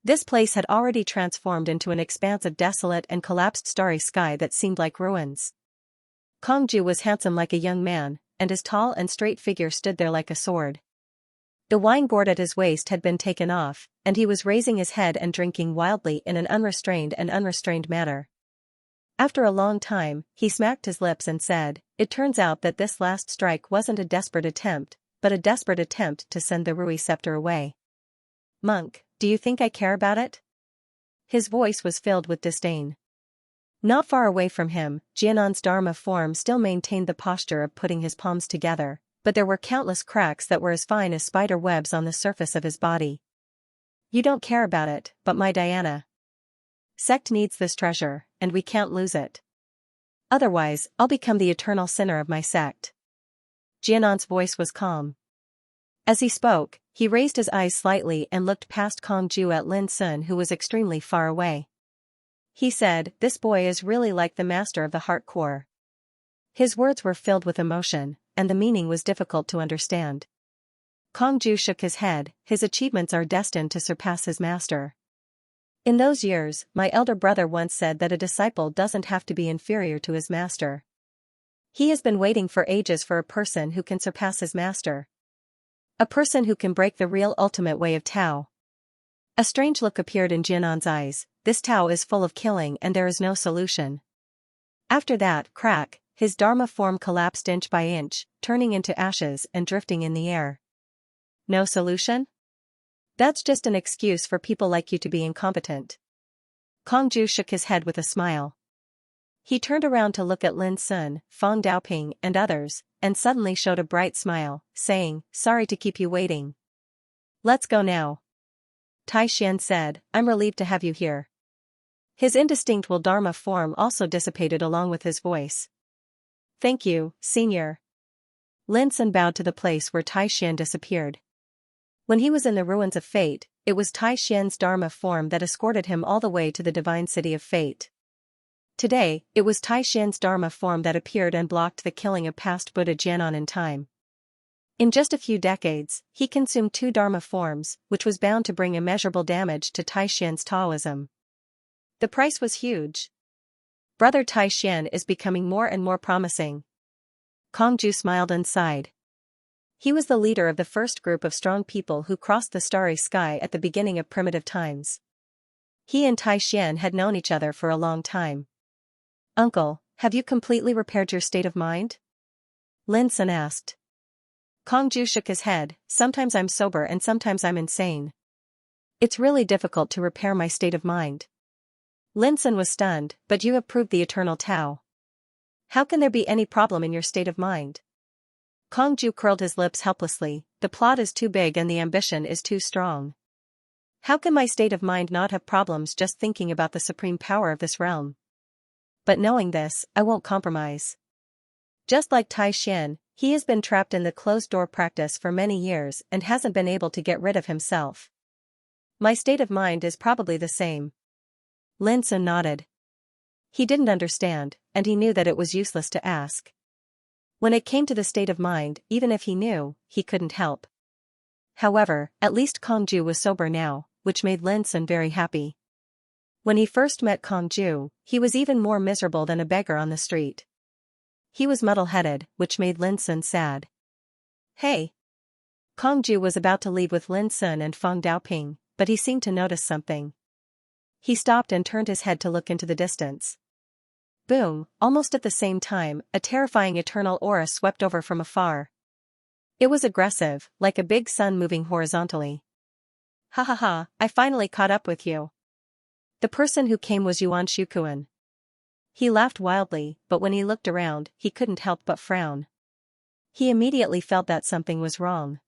This place had already transformed into an expanse of desolate and collapsed starry sky that seemed like ruins. Kongju was handsome like a young man, and his tall and straight figure stood there like a sword. The wine gourd at his waist had been taken off, and he was raising his head and drinking wildly in an unrestrained manner. After a long time, he smacked his lips and said, "It turns out that this last strike wasn't a desperate attempt, but a desperate attempt to send the Rui scepter away. Monk, do you think I care about it?" His voice was filled with disdain. Not far away from him, Jianan's Dharma form still maintained the posture of putting his palms together, but there were countless cracks that were as fine as spider webs on the surface of his body. "You don't care about it, but my Diana sect needs this treasure, and we can't lose it. Otherwise, I'll become the eternal sinner of my sect." Jianan's voice was calm. As he spoke, he raised his eyes slightly and looked past Kongju at Lin Sun, who was extremely far away. He said, "This boy is really like the master of the heart core." His words were filled with emotion, and the meaning was difficult to understand. Kongju shook his head. "His achievements are destined to surpass his master. In those years, my elder brother once said that a disciple doesn't have to be inferior to his master. He has been waiting for ages for a person who can surpass his master. A person who can break the real ultimate way of Tao." A strange look appeared in Jianan's eyes. This Tao is full of killing and there is no solution. After that, crack, his Dharma form collapsed inch by inch, turning into ashes and drifting in the air. No solution? That's just an excuse for people like you to be incompetent. Kongju shook his head with a smile. He turned around to look at Lin Sun, Feng Daoping, and others, and suddenly showed a bright smile, saying, "Sorry to keep you waiting. Let's go now." Tai Xian said, "I'm relieved to have you here." His indistinct will Dharma form also dissipated along with his voice. "Thank you, Senior." Lin Sun bowed to the place where Tai Xian disappeared. When he was in the ruins of fate, it was Tai Xian's Dharma form that escorted him all the way to the divine city of fate. Today, it was Tai Xian's Dharma form that appeared and blocked the killing of past Buddha Jianan in time. In just a few decades, he consumed 2 Dharma forms, which was bound to bring immeasurable damage to Tai Xian's Taoism. The price was huge. Brother Tai Xian is becoming more and more promising. Kongju smiled and sighed. He was the leader of the first group of strong people who crossed the starry sky at the beginning of primitive times. He and Tai Xian had known each other for a long time. "Uncle, have you completely repaired your state of mind?" Lin Sun asked. Kongju shook his head. "Sometimes I'm sober and sometimes I'm insane. It's really difficult to repair my state of mind." Lin Sun was stunned. "But you have proved the eternal Tao. How can there be any problem in your state of mind?" Kongju curled his lips helplessly. "The plot is too big and the ambition is too strong. How can my state of mind not have problems just thinking about the supreme power of this realm? But knowing this, I won't compromise." Just like Tai Xian, he has been trapped in the closed-door practice for many years and hasn't been able to get rid of himself. My state of mind is probably the same. Lin Sun nodded. He didn't understand, and he knew that it was useless to ask. When it came to the state of mind, even if he knew, he couldn't help. However, at least Kongju was sober now, which made Lin Sun very happy. When he first met Kongju, he was even more miserable than a beggar on the street. He was muddle-headed, which made Lin Sun sad. Hey! Kongju was about to leave with Lin Sun and Feng Daoping, but he seemed to notice something. He stopped and turned his head to look into the distance. Boom, almost at the same time, a terrifying eternal aura swept over from afar. It was aggressive, like a big sun moving horizontally. Ha ha ha, I finally caught up with you. The person who came was Yuan Shukuan. He laughed wildly, but when he looked around, he couldn't help but frown. He immediately felt that something was wrong.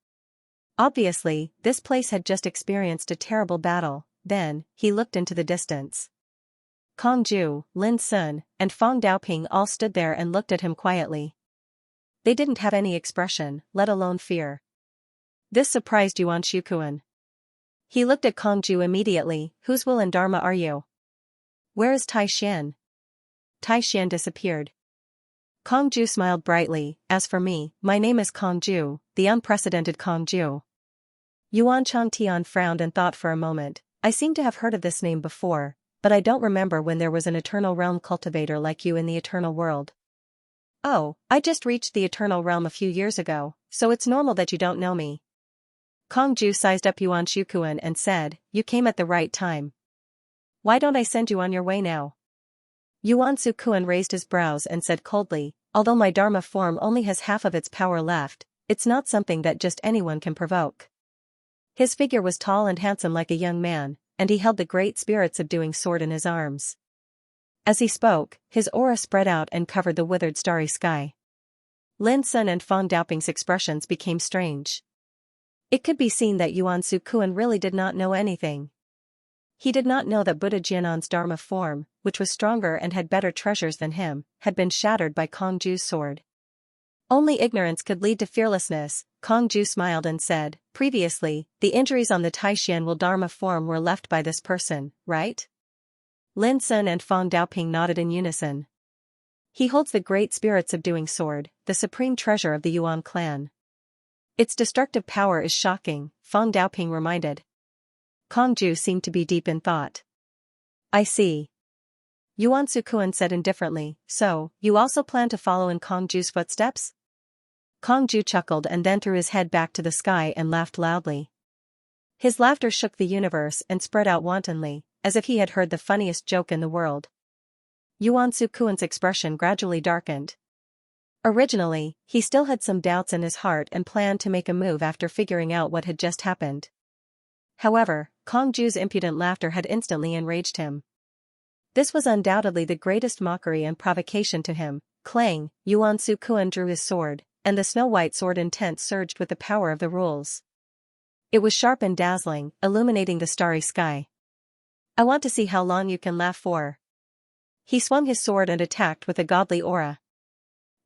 Obviously, this place had just experienced a terrible battle. Then, he looked into the distance. Kongju, Lin Sun, and Feng Daoping all stood there and looked at him quietly. They didn't have any expression, let alone fear. This surprised Yuan Shukuan. He looked at Kongju immediately. Whose will and dharma are you? Where is Tai Xian? Tai Xian disappeared. Kongju smiled brightly. As for me, my name is Kongju, the unprecedented Kongju. Yuan Changtian frowned and thought for a moment. I seem to have heard of this name before, but I don't remember when there was an Eternal Realm cultivator like you in the Eternal World. Oh, I just reached the Eternal Realm a few years ago, so it's normal that you don't know me. Kongju sized up Yuan Shukuan and said, you came at the right time. Why don't I send you on your way now? Yuan Shukuan raised his brows and said coldly, although my Dharma form only has half of its power left, it's not something that just anyone can provoke. His figure was tall and handsome like a young man, and he held the great spirit subduing sword in his arms. As he spoke, his aura spread out and covered the withered starry sky. Lin Sun and Feng Daoping's expressions became strange. It could be seen that Yuan Shukuan really did not know anything. He did not know that Buddha Jianan's Dharma form, which was stronger and had better treasures than him, had been shattered by Kongju's sword. Only ignorance could lead to fearlessness. Kongju smiled and said, previously, the injuries on the Tai Xian will Dharma form were left by this person, right? Lin Sun and Feng Daoping nodded in unison. He holds the great spirit subduing sword, the supreme treasure of the Yuan clan. Its destructive power is shocking, Feng Daoping reminded. Kongju seemed to be deep in thought. I see. Yuan Shukuan said indifferently, so, you also plan to follow in Kongju's footsteps? Kongju chuckled and then threw his head back to the sky and laughed loudly. His laughter shook the universe and spread out wantonly, as if he had heard the funniest joke in the world. Yuan Shukuan's expression gradually darkened. Originally, he still had some doubts in his heart and planned to make a move after figuring out what had just happened. However, Kongju's impudent laughter had instantly enraged him. This was undoubtedly the greatest mockery and provocation to him. Clang, Yuan Shukuan drew his sword, and the snow-white sword intent surged with the power of the rules. It was sharp and dazzling, illuminating the starry sky. I want to see how long you can laugh for. He swung his sword and attacked with a godly aura.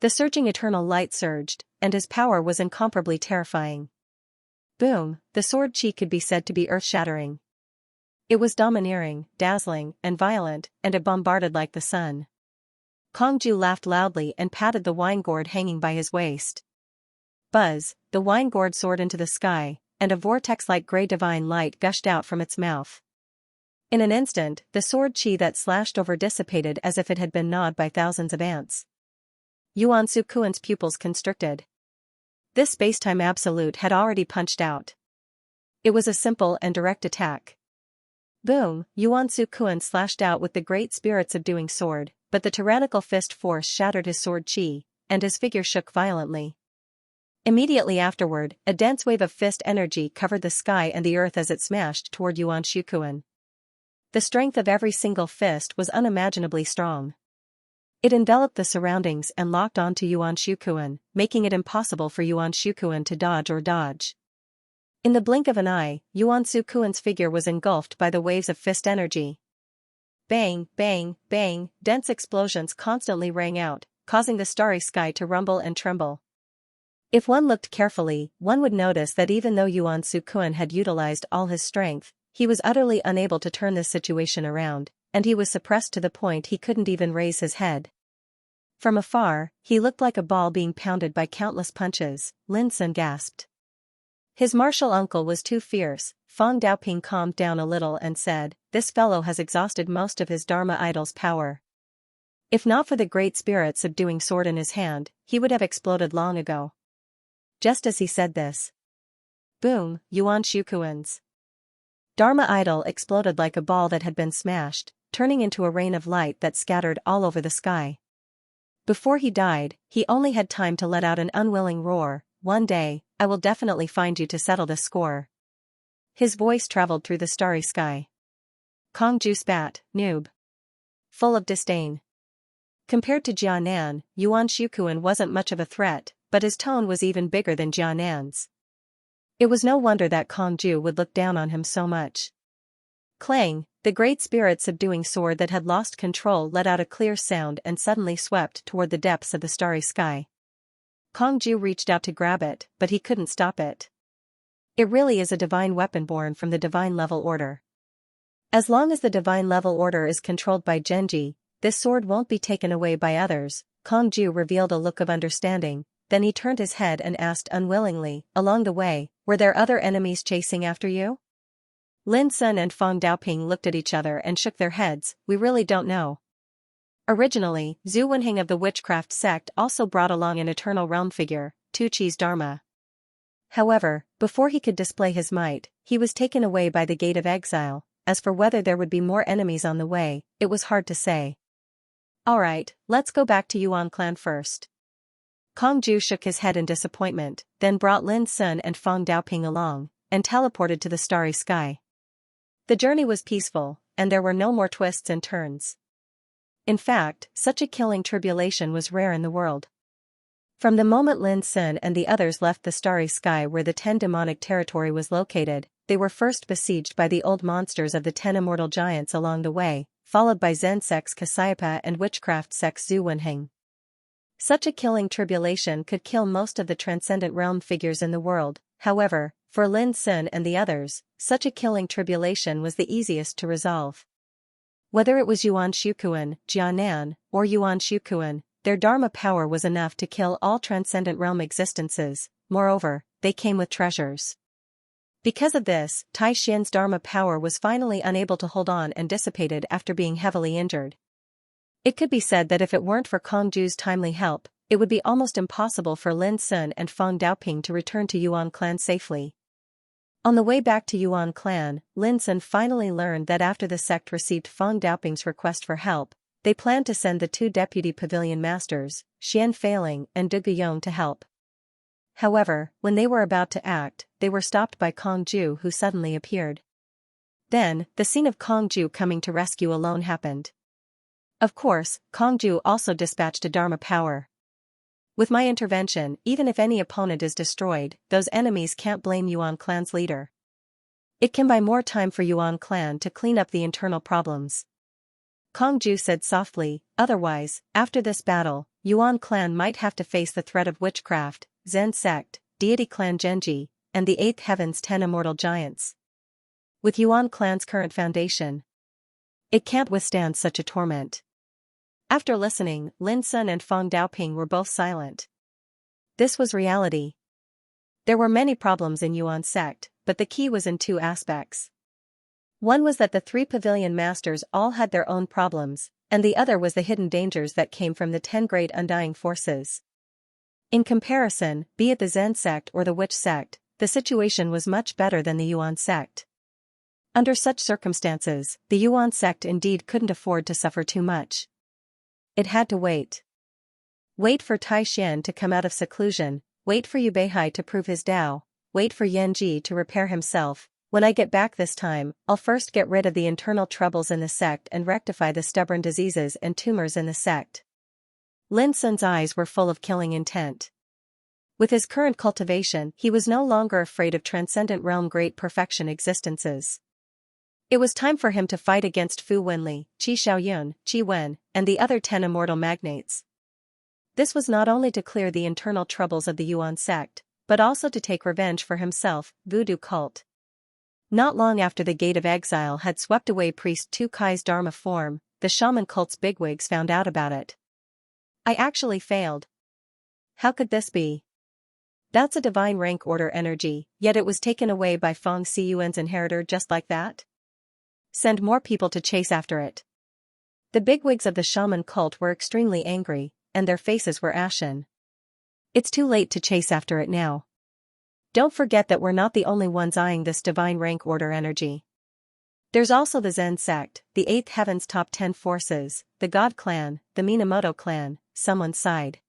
The surging eternal light surged, and his power was incomparably terrifying. Boom, the sword chi could be said to be earth-shattering. It was domineering, dazzling, and violent, and it bombarded like the sun. Kongju laughed loudly and patted the wine gourd hanging by his waist. Buzz, the wine gourd soared into the sky, and a vortex-like gray divine light gushed out from its mouth. In an instant, the sword chi that slashed over dissipated as if it had been gnawed by thousands of ants. Yuan Shukuan's pupils constricted. This spacetime absolute had already punched out. It was a simple and direct attack. Boom, Yuan Shukuan slashed out with the great spirit subduing sword, but the tyrannical fist force shattered his sword chi, and his figure shook violently. Immediately afterward, a dense wave of fist energy covered the sky and the earth as it smashed toward Yuan Shukuan. The strength of every single fist was unimaginably strong. It enveloped the surroundings and locked onto Yuan Shukuan, making it impossible for Yuan Shukuan to dodge or dodge. In the blink of an eye, Yuan Shukuan's figure was engulfed by the waves of fist energy. Bang, bang, bang, dense explosions constantly rang out, causing the starry sky to rumble and tremble. If one looked carefully, one would notice that even though Yuan Shukuan had utilized all his strength, he was utterly unable to turn this situation around, and he was suppressed to the point he couldn't even raise his head. From afar, he looked like a ball being pounded by countless punches, Lin Sun gasped. His martial uncle was too fierce. Feng Daoping calmed down a little and said, "This fellow has exhausted most of his Dharma idol's power. If not for the great spirit subduing sword in his hand, he would have exploded long ago." Just as he said this, boom, Yuan Shukuan's Dharma idol exploded like a ball that had been smashed, turning into a rain of light that scattered all over the sky. Before he died, he only had time to let out an unwilling roar, "One day, I will definitely find you to settle this score." His voice traveled through the starry sky. Kongju spat, "Noob." Full of disdain. Compared to Jianan, Yuan Shukuan wasn't much of a threat, but his tone was even bigger than Jianan's. It was no wonder that Kongju would look down on him so much. Clang, the great spirit subduing sword that had lost control let out a clear sound and suddenly swept toward the depths of the starry sky. Kongju reached out to grab it, but he couldn't stop it. It really is a divine weapon born from the divine level order. As long as the divine level order is controlled by Genji, this sword won't be taken away by others. Kongju revealed a look of understanding, then he turned his head and asked unwillingly, "Along the way, were there other enemies chasing after you?" Lin Sun and Feng Daoping looked at each other and shook their heads. "We really don't know." Originally, Zhu Wenheng of the witchcraft sect also brought along an eternal realm figure, Tu Chi's Dharma. However, before he could display his might, he was taken away by the Gate of Exile. As for whether there would be more enemies on the way, it was hard to say. "Alright, let's go back to Yuan clan first." Kongju shook his head in disappointment, then brought Lin Sun and Feng Daoping along, and teleported to the starry sky. The journey was peaceful, and there were no more twists and turns. In fact, such a killing tribulation was rare in the world. From the moment Lin Sun and the others left the starry sky where the 10 demonic territory was located, they were first besieged by the old monsters of the 10 immortal giants along the way, followed by Zen sects Kasayapa and witchcraft sects Zhu Wenheng. Such a killing tribulation could kill most of the transcendent realm figures in the world. However, for Lin Sun and the others, such a killing tribulation was the easiest to resolve. Whether it was Yuan Shukuan, Jianan, or Yuan Shukuan, their Dharma power was enough to kill all transcendent realm existences. Moreover, they came with treasures. Because of this, Tai Xian's Dharma power was finally unable to hold on and dissipated after being heavily injured. It could be said that if it weren't for Kongju's timely help, it would be almost impossible for Lin Sun and Feng Daoping to return to Yuan clan safely. On the way back to Yuan clan, Lin Sun finally learned that after the sect received Feng Daoping's request for help, they planned to send the 2 deputy pavilion masters, Xian Feiling and Du Guiyong, to help. However, when they were about to act, they were stopped by Kongju, who suddenly appeared. Then, the scene of Kongju coming to rescue alone happened. Of course, Kongju also dispatched a Dharma power. "With my intervention, even if any opponent is destroyed, those enemies can't blame Yuan clan's leader. It can buy more time for Yuan clan to clean up the internal problems." Kongju said softly, "Otherwise, after this battle, Yuan clan might have to face the threat of witchcraft, Zen sect, deity clan Genji, and the 8th heaven's 10 immortal giants. With Yuan clan's current foundation, it can't withstand such a torment." After listening, Lin Sun and Feng Daoping were both silent. This was reality. There were many problems in Yuan sect, but the key was in 2 aspects. One was that the 3 pavilion masters all had their own problems, and the other was the hidden dangers that came from the 10 great undying forces. In comparison, be it the Zen sect or the Witch sect, the situation was much better than the Yuan sect. Under such circumstances, the Yuan sect indeed couldn't afford to suffer too much. It had to wait. Wait for Tai Xian to come out of seclusion, wait for Yu Beihai to prove his Tao, wait for Yan Ji to repair himself. When I get back this time, I'll first get rid of the internal troubles in the sect and rectify the stubborn diseases and tumors in the sect. Lin Sun's eyes were full of killing intent. With his current cultivation, he was no longer afraid of transcendent realm great perfection existences. It was time for him to fight against Fu Wenli, Qi Xiaoyun, Qi Wen, and the other 10 immortal magnates. This was not only to clear the internal troubles of the Yuan sect, but also to take revenge for himself, voodoo cult. Not long after the Gate of Exile had swept away priest Tu Kai's Dharma form, the shaman cult's bigwigs found out about it. I actually failed. How could this be? That's a divine rank order energy, yet it was taken away by Feng Xiyuan's inheritor just like that? Send more people to chase after it. The bigwigs of the shaman cult were extremely angry, and their faces were ashen. It's too late to chase after it now. Don't forget that we're not the only ones eyeing this divine rank order energy. There's also the Zen sect, the 8th Heaven's top 10 forces, the God clan, the Minamoto clan. Someone sighed.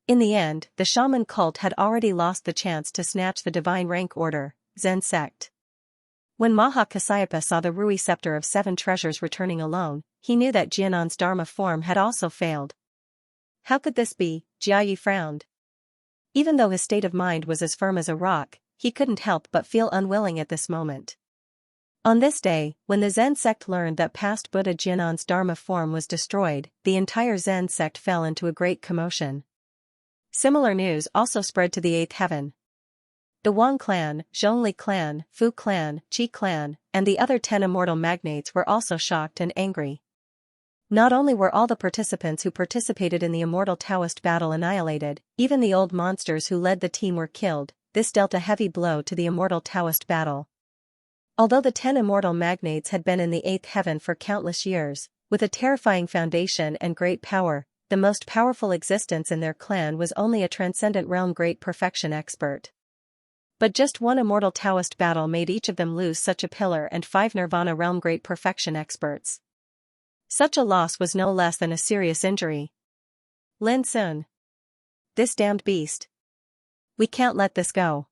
In the end, the shaman cult had already lost the chance to snatch the divine rank order, Zen sect. When Maha Kasyapa saw the Rui scepter of 7 treasures returning alone, he knew that Jianan's Dharma form had also failed. How could this be? Jiayi frowned. Even though his state of mind was as firm as a rock, he couldn't help but feel unwilling at this moment. On this day, when the Zen sect learned that past Buddha Jianan's Dharma form was destroyed, the entire Zen sect fell into a great commotion. Similar news also spread to the 8th heaven. The Wang clan, Zhongli clan, Fu clan, Qi clan, and the other 10 immortal magnates were also shocked and angry. Not only were all the participants who participated in the immortal Taoist battle annihilated, even the old monsters who led the team were killed. This dealt a heavy blow to the immortal Taoist battle. Although the 10 immortal magnates had been in the 8th heaven for countless years, with a terrifying foundation and great power, the most powerful existence in their clan was only a transcendent realm great perfection expert. But just one immortal Taoist battle made each of them lose such a pillar and 5 nirvana realm great perfection experts. Such a loss was no less than a serious injury. Lin Sun. This damned beast. We can't let this go.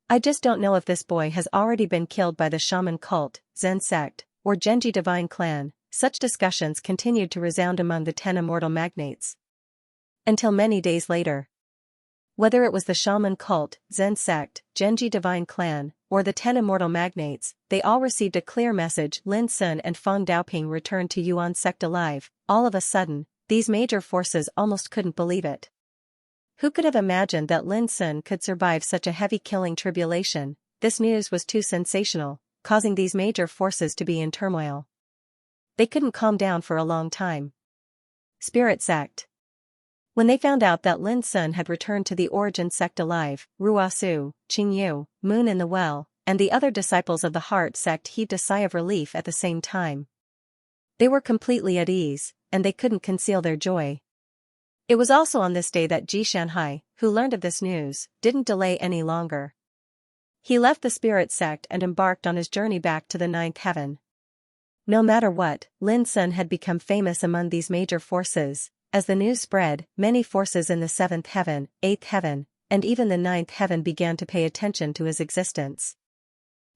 I just don't know if this boy has already been killed by the shaman cult, Zen sect, or Genji divine clan. Such discussions continued to resound among the 10 immortal magnates. Until many days later. Whether it was the shaman cult, Zen sect, Genji divine clan, or the 10 immortal magnates, they all received a clear message. Lin Sun and Feng Daoping returned to Yuan sect alive. All of a sudden, these major forces almost couldn't believe it. Who could have imagined that Lin Sun could survive such a heavy killing tribulation? This news was too sensational, causing these major forces to be in turmoil. They couldn't calm down for a long time. Spirit sect. When they found out that Lin Sun had returned to the origin sect alive, Ruasu, Qingyu, Moon in the Well, and the other disciples of the Heart sect heaved a sigh of relief at the same time. They were completely at ease, and they couldn't conceal their joy. It was also on this day that Ji Shanhai, who learned of this news, didn't delay any longer. He left the spirit sect and embarked on his journey back to the 9th heaven. No matter what, Lin Sun had become famous among these major forces. As the news spread, many forces in the 7th heaven, 8th heaven, and even the 9th heaven began to pay attention to his existence.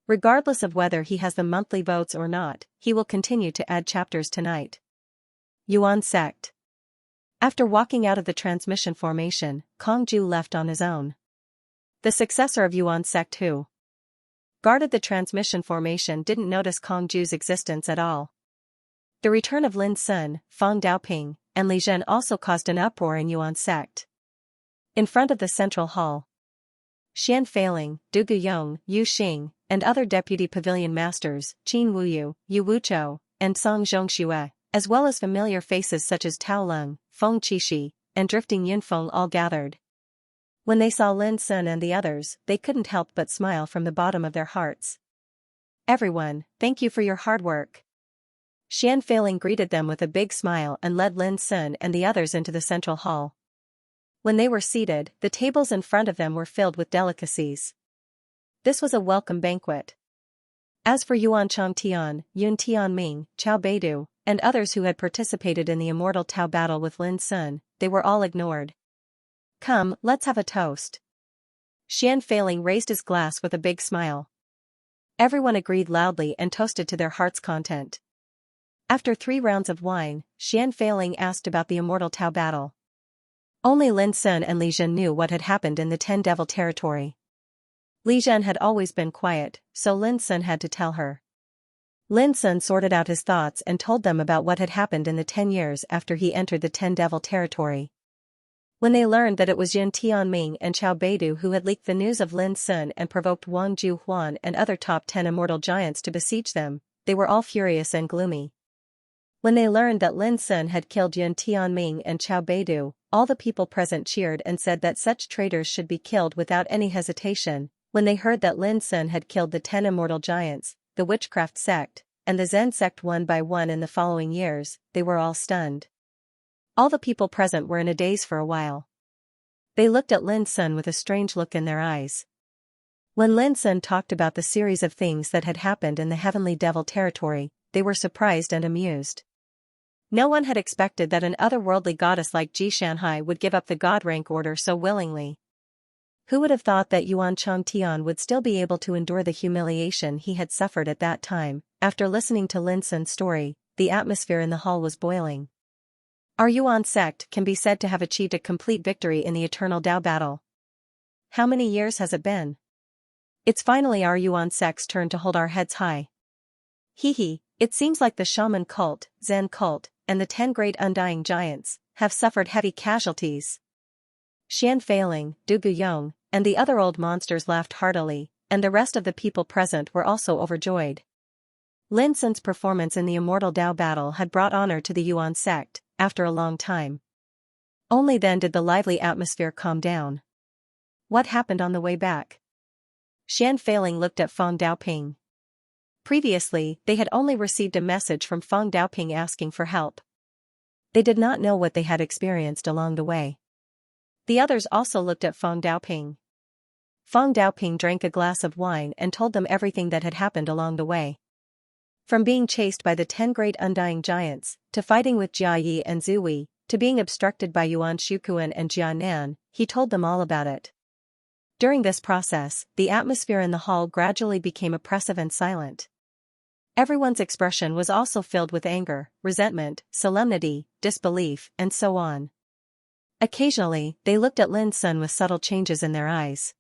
Regardless of whether he has the monthly votes or not, he will continue to add chapters tonight. Yuan sect. After walking out of the transmission formation, Kongju left on his own. The successor of Yuan sect who guarded the transmission formation didn't notice Kongju's existence at all. The return of Lin Sun, Feng Daoping, and Li Zhen also caused an uproar in Yuan sect. In front of the central hall, Xian Feiling, Du Guyong, Yu Xing, and other deputy pavilion masters, Qin Wuyu, Yu Wuchou, and Song Zhongxue, as well as familiar faces such as Tao Lung, Feng Qixi, and Drifting Yunfeng all gathered. When they saw Lin Sun and the others, they couldn't help but smile from the bottom of their hearts. Everyone, thank you for your hard work. Xian Feiling greeted them with a big smile and led Lin Sun and the others into the central hall. When they were seated, the tables in front of them were filled with delicacies. This was a welcome banquet. As for Yuan Changtian, Yun Tianming, Chao Beidu, and others who had participated in the immortal Tao battle with Lin Sun, they were all ignored. Come, let's have a toast. Xian Feiling raised his glass with a big smile. Everyone agreed loudly and toasted to their heart's content. After 3 rounds of wine, Xian Feiling asked about the immortal Tao battle. Only Lin Sun and Li Zhen knew what had happened in the 10 Devil territory. Li Zhen had always been quiet, so Lin Sun had to tell her. Lin Sun sorted out his thoughts and told them about what had happened in the 10 years after he entered the 10 Devil territory. When they learned that it was Yun Tianming and Chao Beidu who had leaked the news of Lin Sun and provoked Wang Juhuan and other top 10 immortal giants to besiege them, they were all furious and gloomy. When they learned that Lin Sun had killed Yun Tianming and Chao Beidu, all the people present cheered and said that such traitors should be killed without any hesitation. When they heard that Lin Sun had killed the 10 immortal giants, the witchcraft sect, and the Zen sect one by one in the following years, they were all stunned. All the people present were in a daze for a while. They looked at Lin Sun with a strange look in their eyes. When Lin Sun talked about the series of things that had happened in the heavenly devil territory, they were surprised and amused. No one had expected that an otherworldly goddess like Xianxia would give up the god rank order so willingly. Who would have thought that Yuan Changtian would still be able to endure the humiliation he had suffered at that time? After listening to Lin Sun's story, the atmosphere in the hall was boiling. Our Yuan sect can be said to have achieved a complete victory in the eternal Dao battle. How many years has it been? It's finally our Yuan sect's turn to hold our heads high. Hee, it seems like the shaman cult, Zen cult, and the 10 great undying giants have suffered heavy casualties. Xian Feiling, Du Guyong, and the other old monsters laughed heartily, and the rest of the people present were also overjoyed. Lin Sun's performance in the immortal Dao battle had brought honor to the Yuan sect, after a long time. Only then did the lively atmosphere calm down. What happened on the way back? Xian Feiling looked at Feng Daoping. Previously, they had only received a message from Feng Daoping asking for help. They did not know what they had experienced along the way. The others also looked at Feng Daoping. Feng Daoping drank a glass of wine and told them everything that had happened along the way. From being chased by the 10 great undying giants, to fighting with Jia Yi and Zhu Wei, to being obstructed by Yuan Shukuan and Jia Nan, he told them all about it. During this process, the atmosphere in the hall gradually became oppressive and silent. Everyone's expression was also filled with anger, resentment, solemnity, disbelief, and so on. Occasionally, they looked at Lin Sun with subtle changes in their eyes.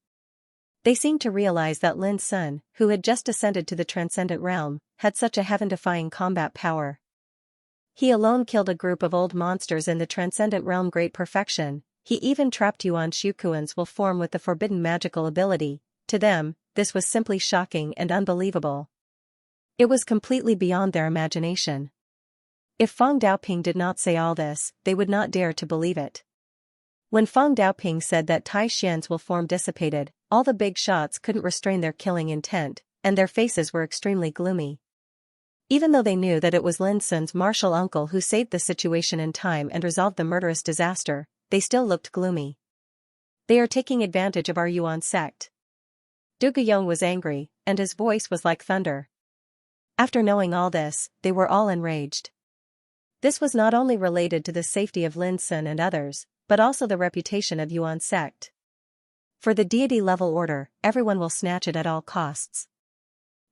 They seemed to realize that Lin Sun, who had just ascended to the transcendent realm, had such a heaven-defying combat power. He alone killed a group of old monsters in the transcendent realm great perfection. He even trapped Yuan Shukuan's will form with the forbidden magical ability. To them, this was simply shocking and unbelievable. It was completely beyond their imagination. If Feng Daoping did not say all this, they would not dare to believe it. When Feng Daoping said that Tai Xian's will form dissipated, all the big shots couldn't restrain their killing intent, and their faces were extremely gloomy. Even though they knew that it was Lin Sun's martial uncle who saved the situation in time and resolved the murderous disaster, they still looked gloomy. They are taking advantage of our Yuan sect. Du Guyong was angry, and his voice was like thunder. After knowing all this, they were all enraged. This was not only related to the safety of Lin Sun and others, but also the reputation of Yuan sect. For the deity level order, everyone will snatch it at all costs.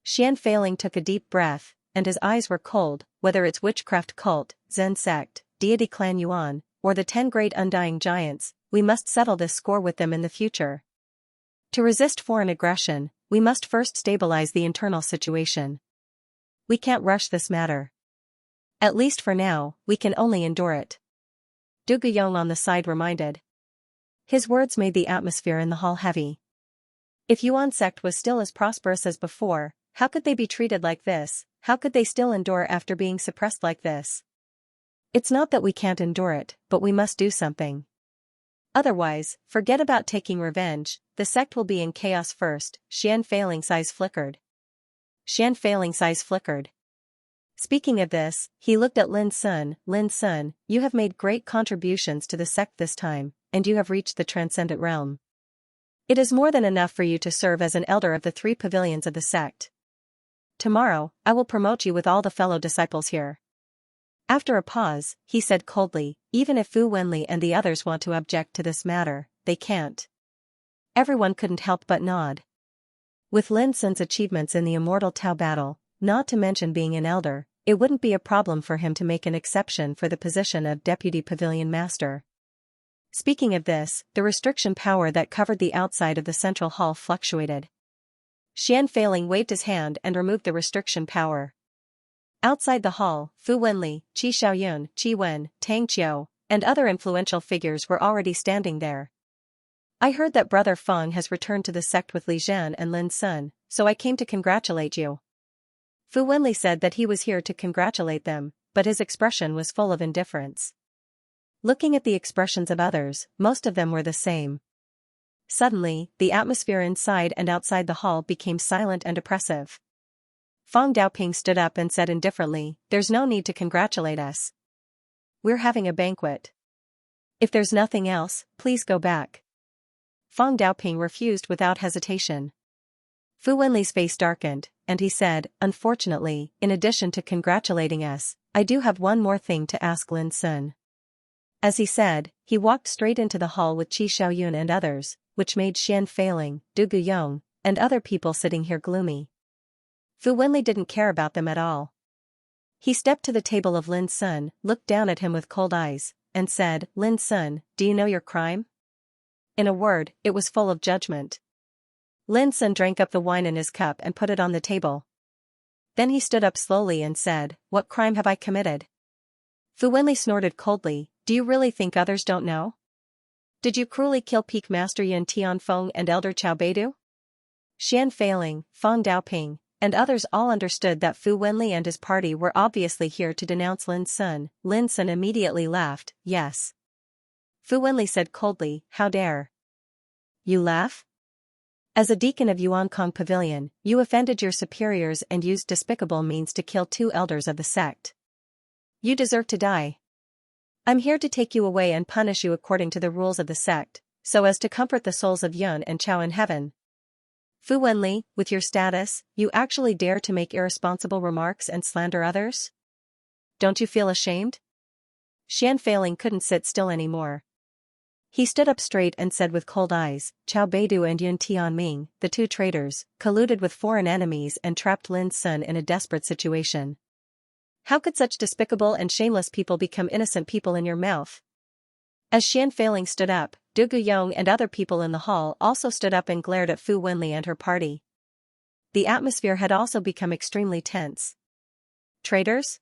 Xian Feiling took a deep breath, and his eyes were cold. Whether it's witchcraft cult, Zen sect, deity clan Yuan, or the 10 great undying giants, we must settle this score with them in the future. To resist foreign aggression, we must first stabilize the internal situation. We can't rush this matter. At least for now, we can only endure it. Du Guyong on the side reminded. His words made the atmosphere in the hall heavy. If Yuan sect was still as prosperous as before, how could they be treated like this? How could they still endure after being suppressed like this? It's not that we can't endure it, but we must do something. Otherwise, forget about taking revenge, the sect will be in chaos first. Xian Feiling's eyes flickered. Speaking of this, he looked at Lin Sun. Lin Sun, you have made great contributions to the sect this time, and you have reached the transcendent realm. It is more than enough for you to serve as an elder of the 3 pavilions of the sect. Tomorrow, I will promote you with all the fellow disciples here. After a pause, he said coldly, even if Fu Wenli and the others want to object to this matter, they can't. Everyone couldn't help but nod. With Lin Sun's achievements in the immortal Tao battle, not to mention being an elder, it wouldn't be a problem for him to make an exception for the position of Deputy Pavilion Master. Speaking of this, the restriction power that covered the outside of the central hall fluctuated. Xian Feiling waved his hand and removed the restriction power. Outside the hall, Fu Wenli, Qi Xiaoyun, Qi Wen, Tang Qiu, and other influential figures were already standing there. I heard that Brother Feng has returned to the sect with Li Zhan and Lin Sun, so I came to congratulate you. Fu Wenli said that he was here to congratulate them. but his expression was full of indifference. Looking at the expressions of others, most of them were the same. Suddenly, the atmosphere inside and outside the hall became silent and oppressive. Feng Daoping stood up and said indifferently, "There's no need to congratulate us. We're having a banquet. If there's nothing else, please go back." Feng Daoping refused without hesitation. Fu Wenli's face darkened, and he said, "Unfortunately, in addition to congratulating us, I do have one more thing to ask Lin Sun." As he said, he walked straight into the hall with Qi Xiaoyun and others, which made Xian Feiling, Du Guyong, and other people sitting here gloomy. Fu Wenli didn't care about them at all. He stepped to the table of Lin Sun, looked down at him with cold eyes, and said, "Lin Sun, do you know your crime?" In a word, it was full of judgment. Lin Sun drank up the wine in his cup and put it on the table. Then he stood up slowly and said, "What crime have I committed?" Fu Wenli snorted coldly, "Do you really think others don't know? Did you cruelly kill Peak Master Yin Tianfeng and Elder Qiao Beidu?" Xian Feiling, Feng Daoping, and others all understood that Fu Wenli and his party were obviously here to denounce Lin Sun. Lin Sun immediately laughed, "Yes." Fu Wenli said coldly, "How dare you laugh? As a deacon of Yuankong Pavilion, you offended your superiors and used despicable means to kill 2 elders of the sect. You deserve to die. I'm here to take you away and punish you according to the rules of the sect, so as to comfort the souls of Yun and Chao in heaven. Fu Wenli, with your status, you actually dare to make irresponsible remarks and slander others? Don't you feel ashamed?" Xian Feiling couldn't sit still anymore. He stood up straight and said with cold eyes, "Chao Beidu and Yun Tianming, the 2 traitors, colluded with foreign enemies and trapped Lin Sun in a desperate situation. How could such despicable and shameless people become innocent people in your mouth?" As Xian Feiling stood up, Du Guyong and other people in the hall also stood up and glared at Fu Wenli and her party. The atmosphere had also become extremely tense. "Traitors?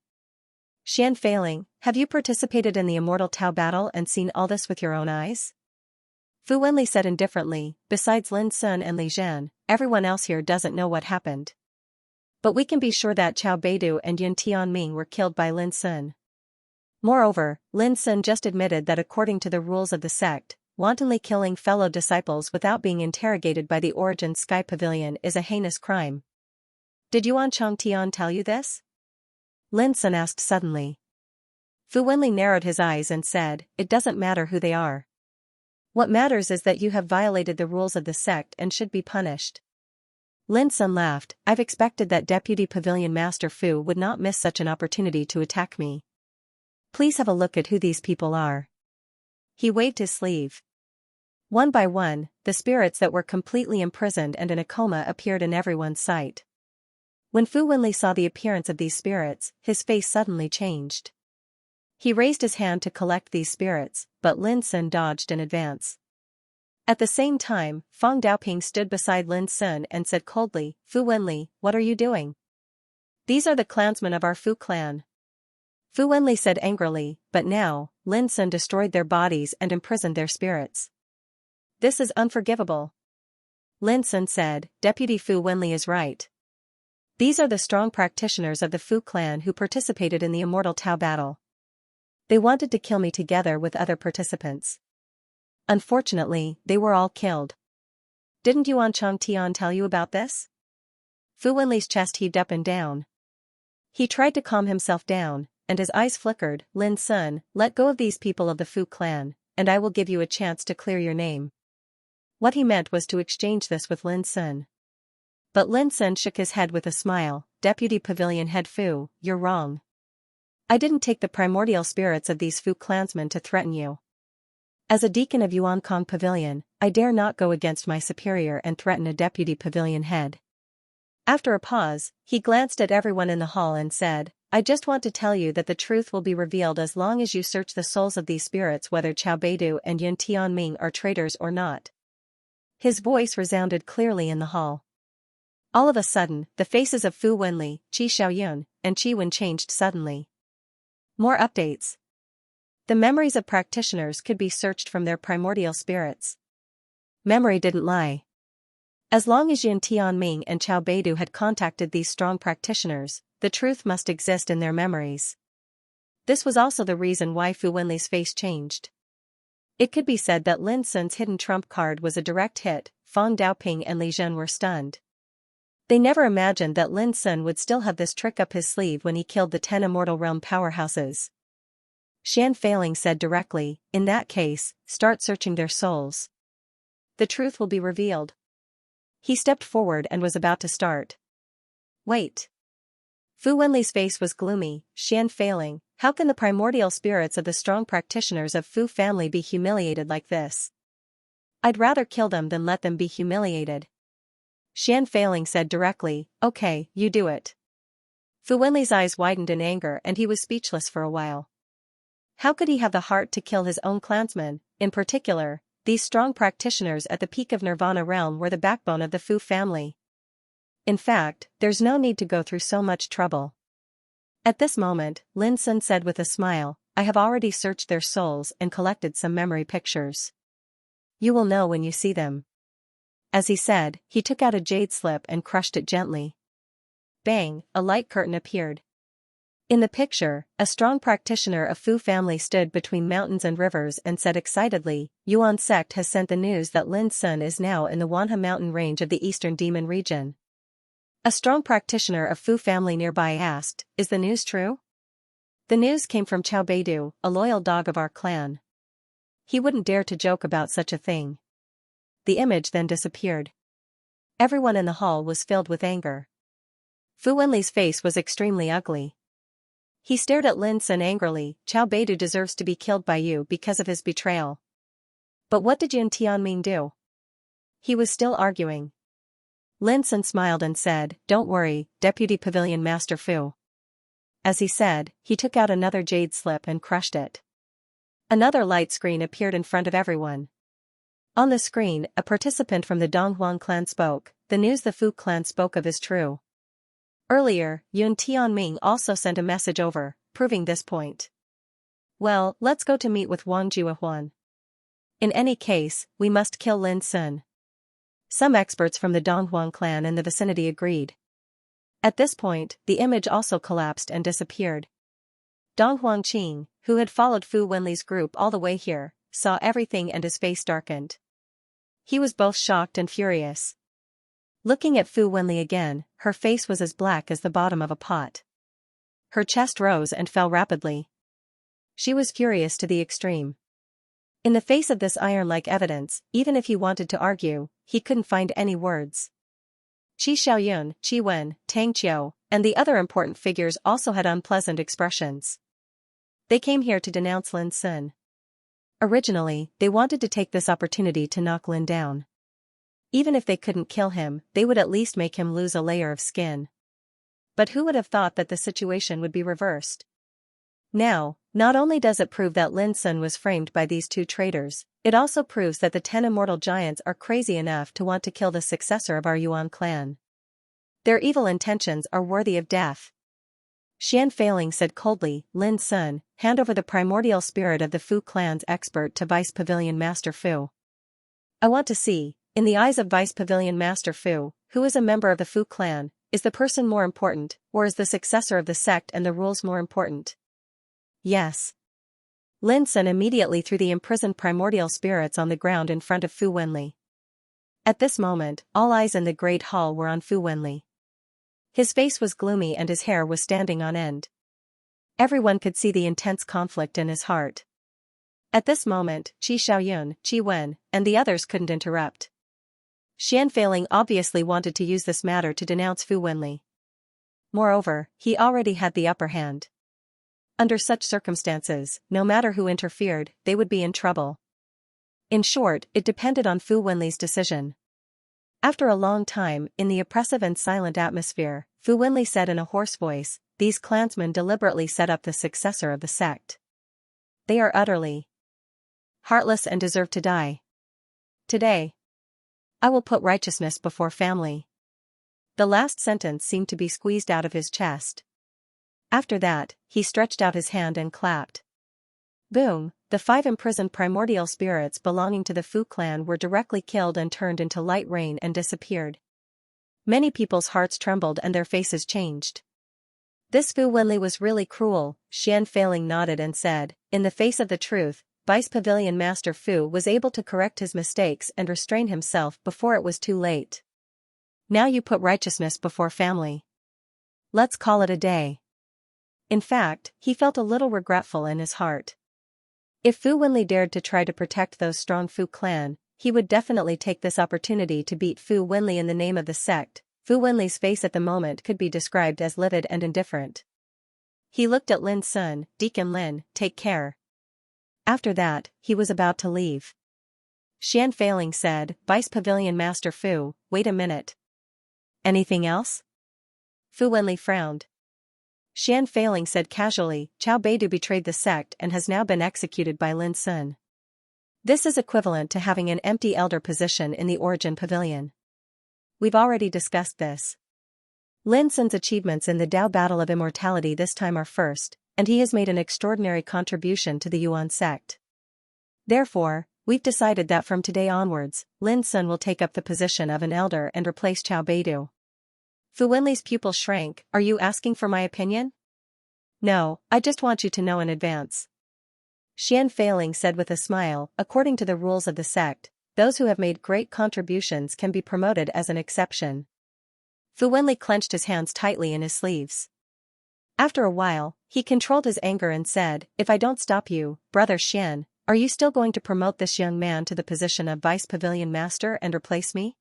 Xian Feiling, have you participated in the Immortal Tao battle and seen all this with your own eyes?" Fu Wenli said indifferently, "Besides Lin Sun and Li Zhan, everyone else here doesn't know what happened. But we can be sure that Chao Beidu and Yun Tianming were killed by Lin Sun. Moreover, Lin Sun just admitted that according to the rules of the sect, wantonly killing fellow disciples without being interrogated by the Origin Sky Pavilion is a heinous crime. Did Yuan Chongtian tell you this?" Lin Sun asked suddenly. Fu Wenli narrowed his eyes and said, "It doesn't matter who they are. What matters is that you have violated the rules of the sect and should be punished." Lin Sun laughed, "I've expected that Deputy Pavilion Master Fu would not miss such an opportunity to attack me. Please have a look at who these people are." He waved his sleeve. One by one, the spirits that were completely imprisoned and in a coma appeared in everyone's sight. When Fu Wenli saw the appearance of these spirits, his face suddenly changed. He raised his hand to collect these spirits, but Lin Sun dodged in advance. At the same time, Feng Daoping stood beside Lin Sun and said coldly, "Fu Wenli, what are you doing? These are the clansmen of our Fu clan." Fu Wenli said angrily, "But now, Lin Sun destroyed their bodies and imprisoned their spirits. This is unforgivable." Lin Sun said, "Deputy Fu Wenli is right. These are the strong practitioners of the Fu clan who participated in the Immortal Tao battle. They wanted to kill me together with other participants. Unfortunately, they were all killed. Didn't Yuan Chongtian tell you about this?" Fu Wenli's chest heaved up and down. He tried to calm himself down, and his eyes flickered. "Lin Sun, let go of these people of the Fu clan, and I will give you a chance to clear your name." What he meant was to exchange this with Lin Sun. But Lin Sun shook his head with a smile, "Deputy Pavilion Head Fu, you're wrong. I didn't take the primordial spirits of these Fu clansmen to threaten you. As a deacon of Yuankong Pavilion, I dare not go against my superior and threaten a deputy pavilion head." After a pause, he glanced at everyone in the hall and said, "I just want to tell you that the truth will be revealed as long as you search the souls of these spirits whether Chao Beidu and Yun Tianming are traitors or not." His voice resounded clearly in the hall. All of a sudden, the faces of Fu Wenli, Qi Xiaoyun, and Qi Wen changed suddenly. More updates. The memories of practitioners could be searched from their primordial spirits. Memory didn't lie. As long as Yun Tianming and Chao Beidu had contacted these strong practitioners, the truth must exist in their memories. This was also the reason why Fu Wenli's face changed. It could be said that Lin Sun's hidden trump card was a direct hit. Fang Daoping and Li Zhen were stunned. They never imagined that Lin Sun would still have this trick up his sleeve when he killed the 10 Immortal Realm powerhouses. Xianxia said directly, in that case, start searching their souls. The truth will be revealed. He stepped forward and was about to start. Wait. Fu Wenli's face was gloomy. Xianxia, how can the primordial spirits of the strong practitioners of Fu family be humiliated like this? I'd rather kill them than let them be humiliated. Xianxia said directly, okay, you do it. Fu Wenli's eyes widened in anger and he was speechless for a while. How could he have the heart to kill his own clansmen? In particular, these strong practitioners at the peak of Nirvana realm were the backbone of the Fu family. In fact, there's no need to go through so much trouble. At this moment, Lin Sun said with a smile, I have already searched their souls and collected some memory pictures. You will know when you see them. As he said, he took out a jade slip and crushed it gently. Bang, a light curtain appeared. In the picture, a strong practitioner of Fu family stood between mountains and rivers and said excitedly, Yuan sect has sent the news that Lin Sun is now in the Wanhe mountain range of the eastern demon region. A strong practitioner of Fu family nearby asked, is the news true? The news came from Chao Beidu, a loyal dog of our clan. He wouldn't dare to joke about such a thing. The image then disappeared. Everyone in the hall was filled with anger. Fu Wenli's face was extremely ugly. He stared at Lin Sun angrily, Chao Beidu deserves to be killed by you because of his betrayal. But what did Yun Tianming do? He was still arguing. Lin Sun smiled and said, don't worry, Deputy Pavilion Master Fu. As he said, he took out another jade slip and crushed it. Another light screen appeared in front of everyone. On the screen, a participant from the Donghuang clan spoke, the news the Fu clan spoke of is true. Earlier, Yun Tianming also sent a message over, proving this point. Well, let's go to meet with Wang Juehuan. In any case, we must kill Lin Sun. Some experts from the Donghuang clan in the vicinity agreed. At this point, the image also collapsed and disappeared. Donghuang Qing, who had followed Fu Wenli's group all the way here, saw everything and his face darkened. He was both shocked and furious. Looking at Fu Wenli again, her face was as black as the bottom of a pot. Her chest rose and fell rapidly. She was furious to the extreme. In the face of this iron-like evidence, even if he wanted to argue, he couldn't find any words. Qi Xiaoyun, Qi Wen, Tang Qiu, and the other important figures also had unpleasant expressions. They came here to denounce Lin Sun. Originally, they wanted to take this opportunity to knock Lin down. Even if they couldn't kill him, they would at least make him lose a layer of skin. But who would have thought that the situation would be reversed? Now, not only does it prove that Lin Sun was framed by these two traitors, it also proves that the 10 immortal giants are crazy enough to want to kill the successor of our Yuan clan. Their evil intentions are worthy of death. Xianxia said coldly, Lin Sun, hand over the primordial spirit of the Fu clan's expert to Vice Pavilion Master Fu. I want to see, in the eyes of Vice Pavilion Master Fu, who is a member of the Fu clan, is the person more important, or is the successor of the sect and the rules more important? Yes. Lin Sun immediately threw the imprisoned primordial spirits on the ground in front of Fu Wenli. At this moment, all eyes in the great hall were on Fu Wenli. His face was gloomy and his hair was standing on end. Everyone could see the intense conflict in his heart. At this moment, Qi Xiaoyun, Qi Wen, and the others couldn't interrupt. Xianxia obviously wanted to use this matter to denounce Fu Wenli. Moreover, he already had the upper hand. Under such circumstances, no matter who interfered, they would be in trouble. In short, it depended on Fu Wenli's decision. After a long time, in the oppressive and silent atmosphere, Fu Wenli said in a hoarse voice, these clansmen deliberately set up the successor of the sect. They are utterly heartless and deserve to die. Today, I will put righteousness before family. The last sentence seemed to be squeezed out of his chest. After that, he stretched out his hand and clapped. Boom, the 5 imprisoned primordial spirits belonging to the Fu clan were directly killed and turned into light rain and disappeared. Many people's hearts trembled and their faces changed. This Fu Wenli was really cruel, Xianfeiling nodded and said, in the face of the truth, Vice Pavilion Master Fu was able to correct his mistakes and restrain himself before it was too late. Now you put righteousness before family. Let's call it a day. In fact, he felt a little regretful in his heart. If Fu Wenli dared to try to protect those strong Fu clan, he would definitely take this opportunity to beat Fu Wenli in the name of the sect. Fu Wenli's face at the moment could be described as livid and indifferent. He looked at Lin Sun, Deacon Lin, take care. After that, he was about to leave. Xianfeiling said, Vice Pavilion Master Fu, wait a minute. Anything else? Fu Wenli frowned. Xianfeiling said casually, Qiao Beidu betrayed the sect and has now been executed by Lin Sun. This is equivalent to having an empty elder position in the Origin Pavilion. We've already discussed this. Lin Sun's achievements in the Dao Battle of Immortality this time are first, and he has made an extraordinary contribution to the Yuan sect. Therefore, we've decided that from today onwards, Lin Sun will take up the position of an elder and replace Qiao Beidu. Fu Wenli's pupil shrank. Are you asking for my opinion? No, I just want you to know in advance. Xianfeiling said with a smile, according to the rules of the sect, those who have made great contributions can be promoted as an exception. Fu Wenli clenched his hands tightly in his sleeves. After a while, he controlled his anger and said, if I don't stop you, Brother Xian, are you still going to promote this young man to the position of Vice Pavilion Master and replace me?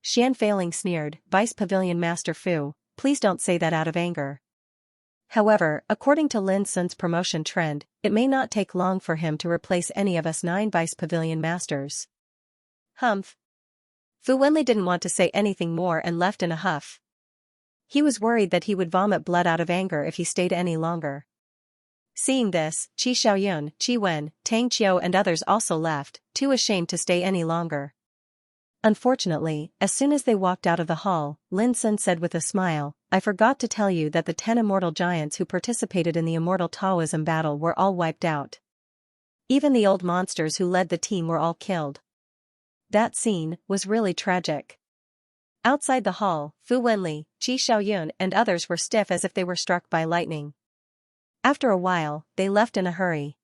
Xianfeiling sneered, Vice Pavilion Master Fu, please don't say that out of anger. However, according to Lin Sun's promotion trend, it may not take long for him to replace any of us 9 Vice Pavilion Masters. Humph. Fu Wenli didn't want to say anything more and left in a huff. He was worried that he would vomit blood out of anger if he stayed any longer. Seeing this, Qi Xiaoyun, Qi Wen, Tang Qiu and others also left, too ashamed to stay any longer. Unfortunately, as soon as they walked out of the hall, Lin Sun said with a smile, I forgot to tell you that the 10 immortal giants who participated in the immortal Taoism battle were all wiped out. Even the old monsters who led the team were all killed. That scene was really tragic. Outside the hall, Fu Wenli, Qi Xiaoyun and others were stiff as if they were struck by lightning. After a while, they left in a hurry.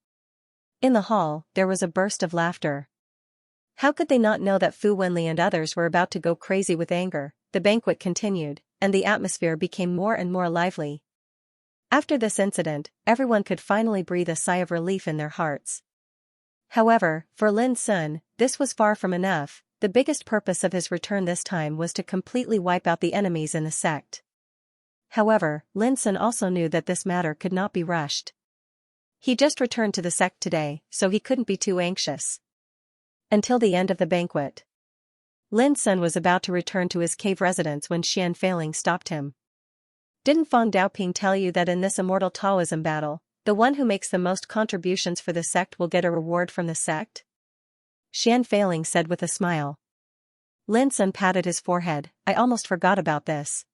In the hall, there was a burst of laughter. How could they not know that Fu Wenli and others were about to go crazy with anger? The banquet continued, and the atmosphere became more and more lively. After this incident, everyone could finally breathe a sigh of relief in their hearts. However, for Lin Sun, this was far from enough. The biggest purpose of his return this time was to completely wipe out the enemies in the sect. However, Lin Sun also knew that this matter could not be rushed. He just returned to the sect today, so he couldn't be too anxious. Until the end of the banquet. Lin Sun was about to return to his cave residence when Xianfeiling stopped him. Didn't Fang Daoping tell you that in this immortal Taoism battle, the one who makes the most contributions for the sect will get a reward from the sect? Xianfeiling said with a smile. Lin Sun patted his forehead, I almost forgot about this.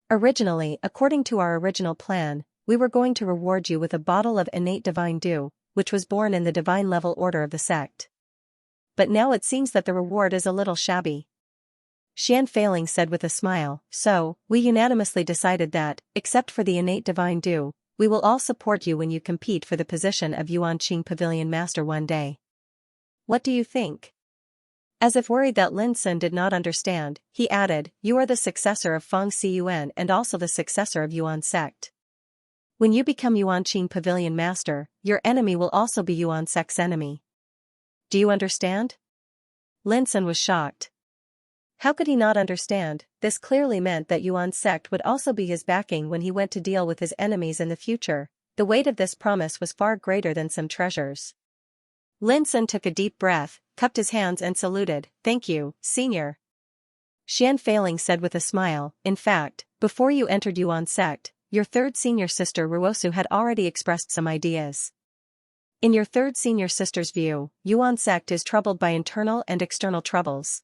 Originally, according to our original plan, we were going to reward you with a bottle of innate divine dew, which was born in the divine level order of the sect. But now it seems that the reward is a little shabby. Xianfeiling said with a smile, so, we unanimously decided that, except for the innate divine dew, we will all support you when you compete for the position of Yuanqing Pavilion Master one day. What do you think? As if worried that Lin Sun did not understand, he added, you are the successor of Feng Xiyuan and also the successor of Yuan sect. When you become Yuanqing Pavilion Master, your enemy will also be Yuan sect's enemy. Do you understand? Lin Sun was shocked. How could he not understand? This clearly meant that Yuan sect would also be his backing when he went to deal with his enemies in the future. The weight of this promise was far greater than some treasures. Lin Sun took a deep breath, cupped his hands and saluted, thank you, senior. Xianfeiling said with a smile, in fact, before you entered Yuan sect, your third senior sister Ruosu had already expressed some ideas. In your third senior sister's view, Yuan sect is troubled by internal and external troubles.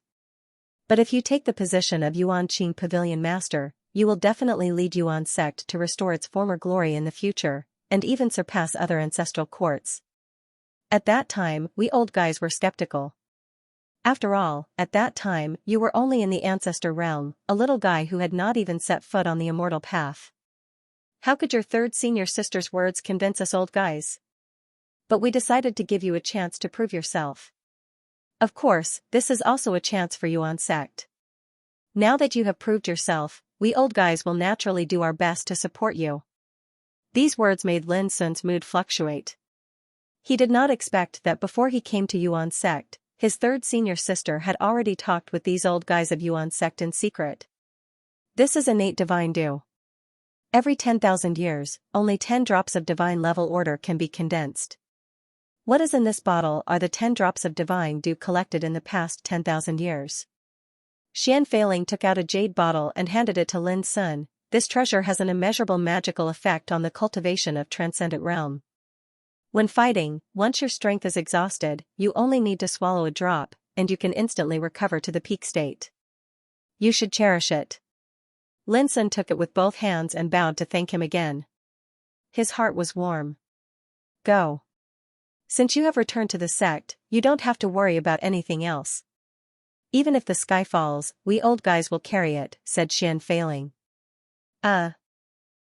But if you take the position of Yuanqing Pavilion Master, you will definitely lead Yuan sect to restore its former glory in the future, and even surpass other ancestral courts. At that time, we old guys were skeptical. After all, at that time, you were only in the ancestor realm, a little guy who had not even set foot on the immortal path. How could your third senior sister's words convince us old guys? But we decided to give you a chance to prove yourself. Of course, this is also a chance for you on sect. Now that you have proved yourself, we old guys will naturally do our best to support you. These words made Lin Sun's mood fluctuate. He did not expect that before he came to Yuan sect, his third senior sister had already talked with these old guys of Yuan sect in secret. This is innate divine due. Every 10,000 years, only 10 drops of divine level order can be condensed. What is in this bottle are the 10 drops of divine dew collected in the past 10,000 years. Xian Feiling took out a jade bottle and handed it to Lin Sun. This treasure has an immeasurable magical effect on the cultivation of transcendent realm. When fighting, once your strength is exhausted, you only need to swallow a drop, and you can instantly recover to the peak state. You should cherish it. Lin Sun took it with both hands and bowed to thank him again. His heart was warm. Go. Since you have returned to the sect, you don't have to worry about anything else. Even if the sky falls, we old guys will carry it, said Xian Feiling.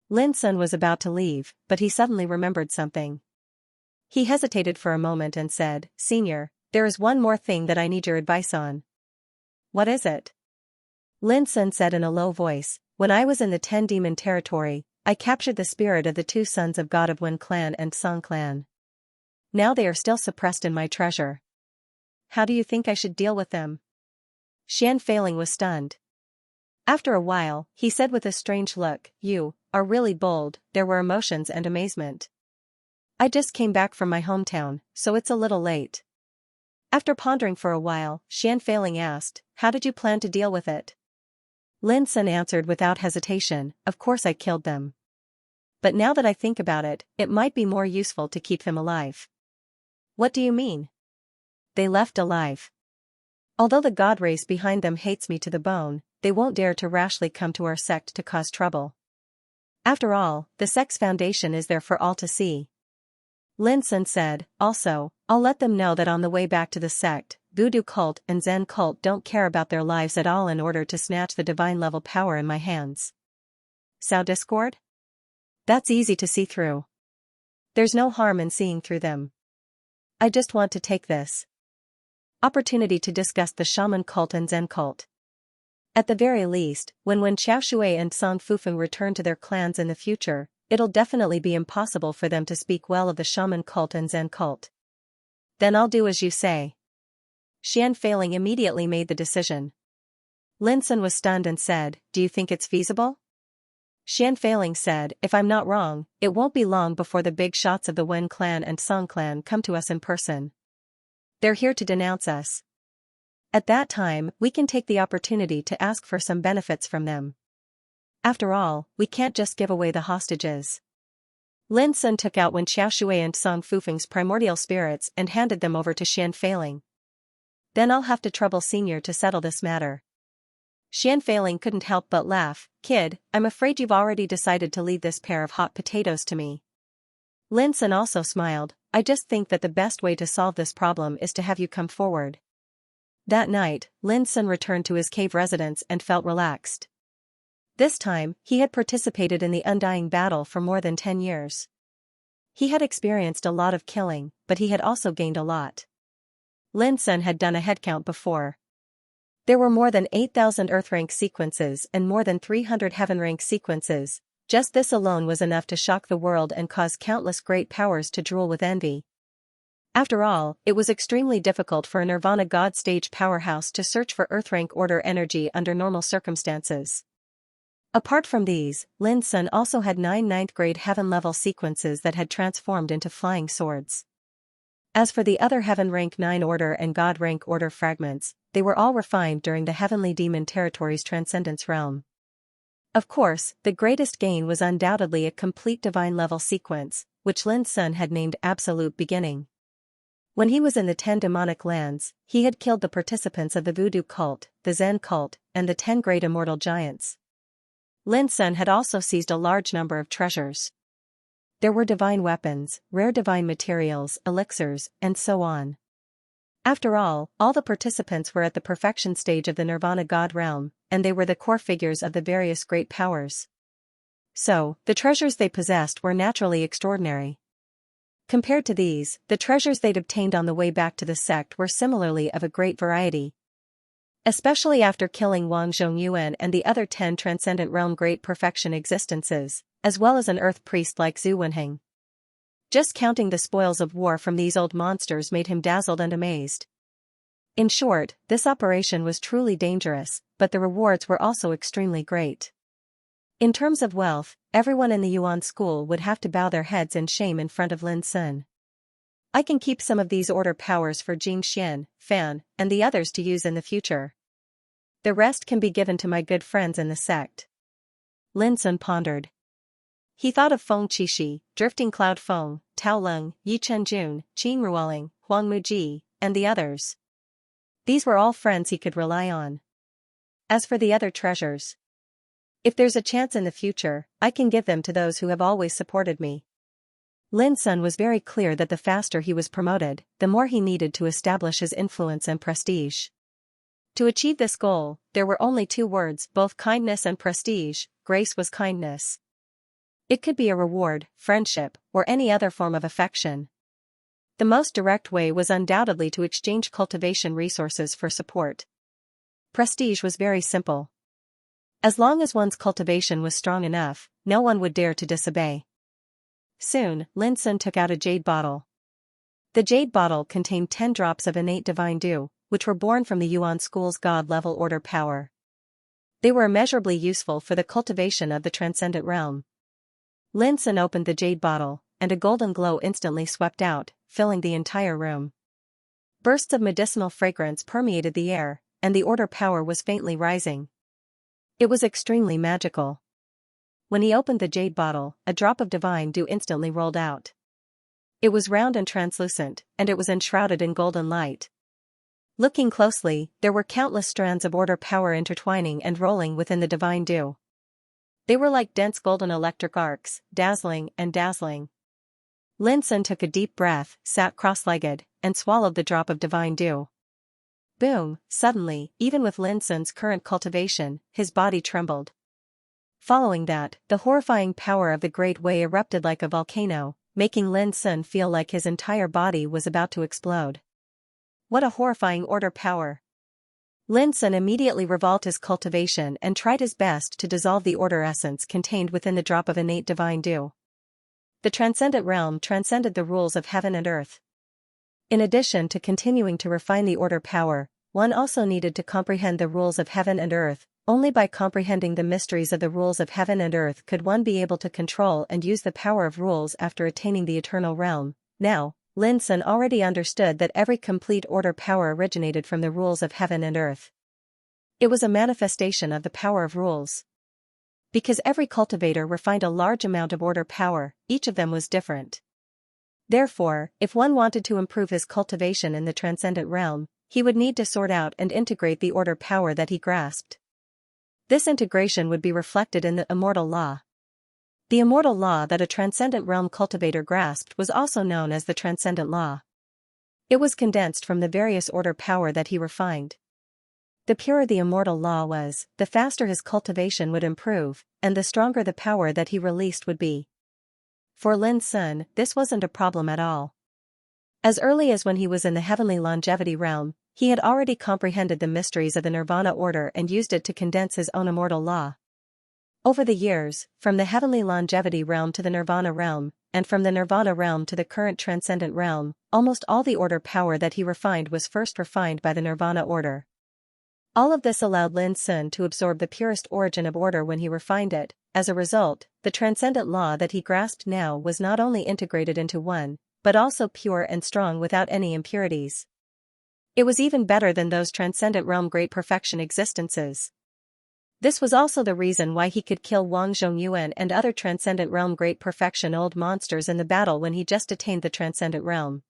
Lin Sun was about to leave, but he suddenly remembered something. He hesitated for a moment and said, Senior, there is one more thing that I need your advice on. What is it? Lin Sun said in a low voice, when I was in the 10 demon territory, I captured the spirit of the 2 sons of God of Wen clan and Song clan. Now they are still suppressed in my treasure. How do you think I should deal with them? Xian Feiling was stunned. After a while, he said with a strange look, You are really bold. There were emotions and amazement. I just came back from my hometown, so it's a little late. After pondering for a while, Xian Feiling asked, How did you plan to deal with it? Lin Sun answered without hesitation, Of course I killed them. But now that I think about it, it might be more useful to keep them alive. What do you mean? They left alive. Although the god race behind them hates me to the bone, they won't dare to rashly come to our sect to cause trouble. After all, the sect's foundation is there for all to see. Lin Sun said, Also, I'll let them know that on the way back to the sect, Voodoo cult and Zen cult don't care about their lives at all in order to snatch the divine level power in my hands. Sow discord? That's easy to see through. There's no harm in seeing through them. I just want to take this opportunity to discuss the shaman cult and Zen cult. At the very least, when Xiao Shui and Song Fufeng return to their clans in the future, it'll definitely be impossible for them to speak well of the shaman cult and Zen cult. Then I'll do as you say. Xian Feiling immediately made the decision. Lin Sun was stunned and said, Do you think it's feasible? Xian Feiling said, If I'm not wrong, it won't be long before the big shots of the Wen clan and Song clan come to us in person. They're here to denounce us. At that time, we can take the opportunity to ask for some benefits from them. After all, we can't just give away the hostages. Lin Sun took out Xiao Shui and Song Fufeng's primordial spirits and handed them over to Xian Feiling. Then I'll have to trouble Senior to settle this matter. Xian Feiling couldn't help but laugh. Kid, I'm afraid you've already decided to leave this pair of hot potatoes to me. Lin Sun also smiled, I just think that the best way to solve this problem is to have you come forward. That night, Lin Sun returned to his cave residence and felt relaxed. This time, he had participated in the undying battle for more than 10 years. He had experienced a lot of killing, but he had also gained a lot. Lin Sun had done a headcount before. There were more than 8,000 Earth rank sequences and more than 300 Heaven rank sequences. Just this alone was enough to shock the world and cause countless great powers to drool with envy. After all, it was extremely difficult for a Nirvana God stage powerhouse to search for Earth rank order energy under normal circumstances. Apart from these, Lin Sun also had 9 ninth grade Heaven level sequences that had transformed into flying swords. As for the other Heaven rank 9 order and God rank order fragments, they were all refined during the Heavenly Demon Territory's Transcendence realm. Of course, the greatest gain was undoubtedly a complete divine level sequence, which Lin Sun had named Absolute Beginning. When he was in the 10 demonic lands, he had killed the participants of the Voodoo cult, the Zen cult, and the 10 great immortal giants. Lin Sun had also seized a large number of treasures. There were divine weapons, rare divine materials, elixirs, and so on. After all the participants were at the perfection stage of the Nirvana God realm, and they were the core figures of the various great powers. So, the treasures they possessed were naturally extraordinary. Compared to these, the treasures they'd obtained on the way back to the sect were similarly of a great variety. Especially after killing Wang Zhongyuan and the other 10 Transcendent Realm Great Perfection existences, as well as an earth priest like Zhu Wenheng. Just counting the spoils of war from these old monsters made him dazzled and amazed. In short, this operation was truly dangerous, but the rewards were also extremely great. In terms of wealth, everyone in the Yuan school would have to bow their heads in shame in front of Lin Sun. I can keep some of these order powers for Jing Xian, Fan, and the others to use in the future. The rest can be given to my good friends in the sect. Lin Sun pondered. He thought of Feng Qixi, Drifting Cloud Feng, Tao Leng, Yi Chenjun, Qing Ruoling, Huang Muji, and the others. These were all friends he could rely on. As for the other treasures, if there's a chance in the future, I can give them to those who have always supported me. Lin Sun was very clear that the faster he was promoted, the more he needed to establish his influence and prestige. To achieve this goal, there were only 2 words, both kindness and prestige. Grace was kindness. It could be a reward, friendship, or any other form of affection. The most direct way was undoubtedly to exchange cultivation resources for support. Prestige was very simple. As long as one's cultivation was strong enough, no one would dare to disobey. Soon, Lin Sun took out a jade bottle. The jade bottle contained 10 drops of innate divine dew, which were born from the Yuan school's god-level order power. They were immeasurably useful for the cultivation of the transcendent realm. Lin Sun opened the jade bottle, and a golden glow instantly swept out, filling the entire room. Bursts of medicinal fragrance permeated the air, and the order power was faintly rising. It was extremely magical. When he opened the jade bottle, a drop of divine dew instantly rolled out. It was round and translucent, and it was enshrouded in golden light. Looking closely, there were countless strands of order power intertwining and rolling within the divine dew. They were like dense golden electric arcs, dazzling and dazzling. Lin Sun took a deep breath, sat cross-legged, and swallowed the drop of divine dew. Boom! Suddenly, even with Lin Sun's current cultivation, his body trembled. Following that, the horrifying power of the Great Way erupted like a volcano, making Lin Sun feel like his entire body was about to explode. What a horrifying order power! Lin Sun immediately revolved his cultivation and tried his best to dissolve the order essence contained within the drop of innate divine dew. The transcendent realm transcended the rules of heaven and earth. In addition to continuing to refine the order power, one also needed to comprehend the rules of heaven and earth. Only by comprehending the mysteries of the rules of heaven and earth could one be able to control and use the power of rules after attaining the eternal realm. Now, Lin Sun already understood that every complete order power originated from the rules of heaven and earth. It was a manifestation of the power of rules. Because every cultivator refined a large amount of order power, each of them was different. Therefore, if one wanted to improve his cultivation in the transcendent realm, he would need to sort out and integrate the order power that he grasped. This integration would be reflected in the immortal law. The immortal law that a transcendent realm cultivator grasped was also known as the transcendent law. It was condensed from the various order power that he refined. The purer the immortal law was, the faster his cultivation would improve, and the stronger the power that he released would be. For Lin Sun, this wasn't a problem at all. As early as when he was in the heavenly longevity realm, he had already comprehended the mysteries of the Nirvana order and used it to condense his own immortal law. Over the years, from the heavenly longevity realm to the Nirvana realm, and from the Nirvana realm to the current transcendent realm, almost all the order power that he refined was first refined by the Nirvana order. All of this allowed Lin Sun to absorb the purest origin of order when he refined it. As a result, the transcendent law that he grasped now was not only integrated into one, but also pure and strong without any impurities. It was even better than those transcendent realm great perfection existences. This was also the reason why he could kill Wang Zhongyuan and other transcendent realm great perfection old monsters in the battle when he just attained the transcendent realm.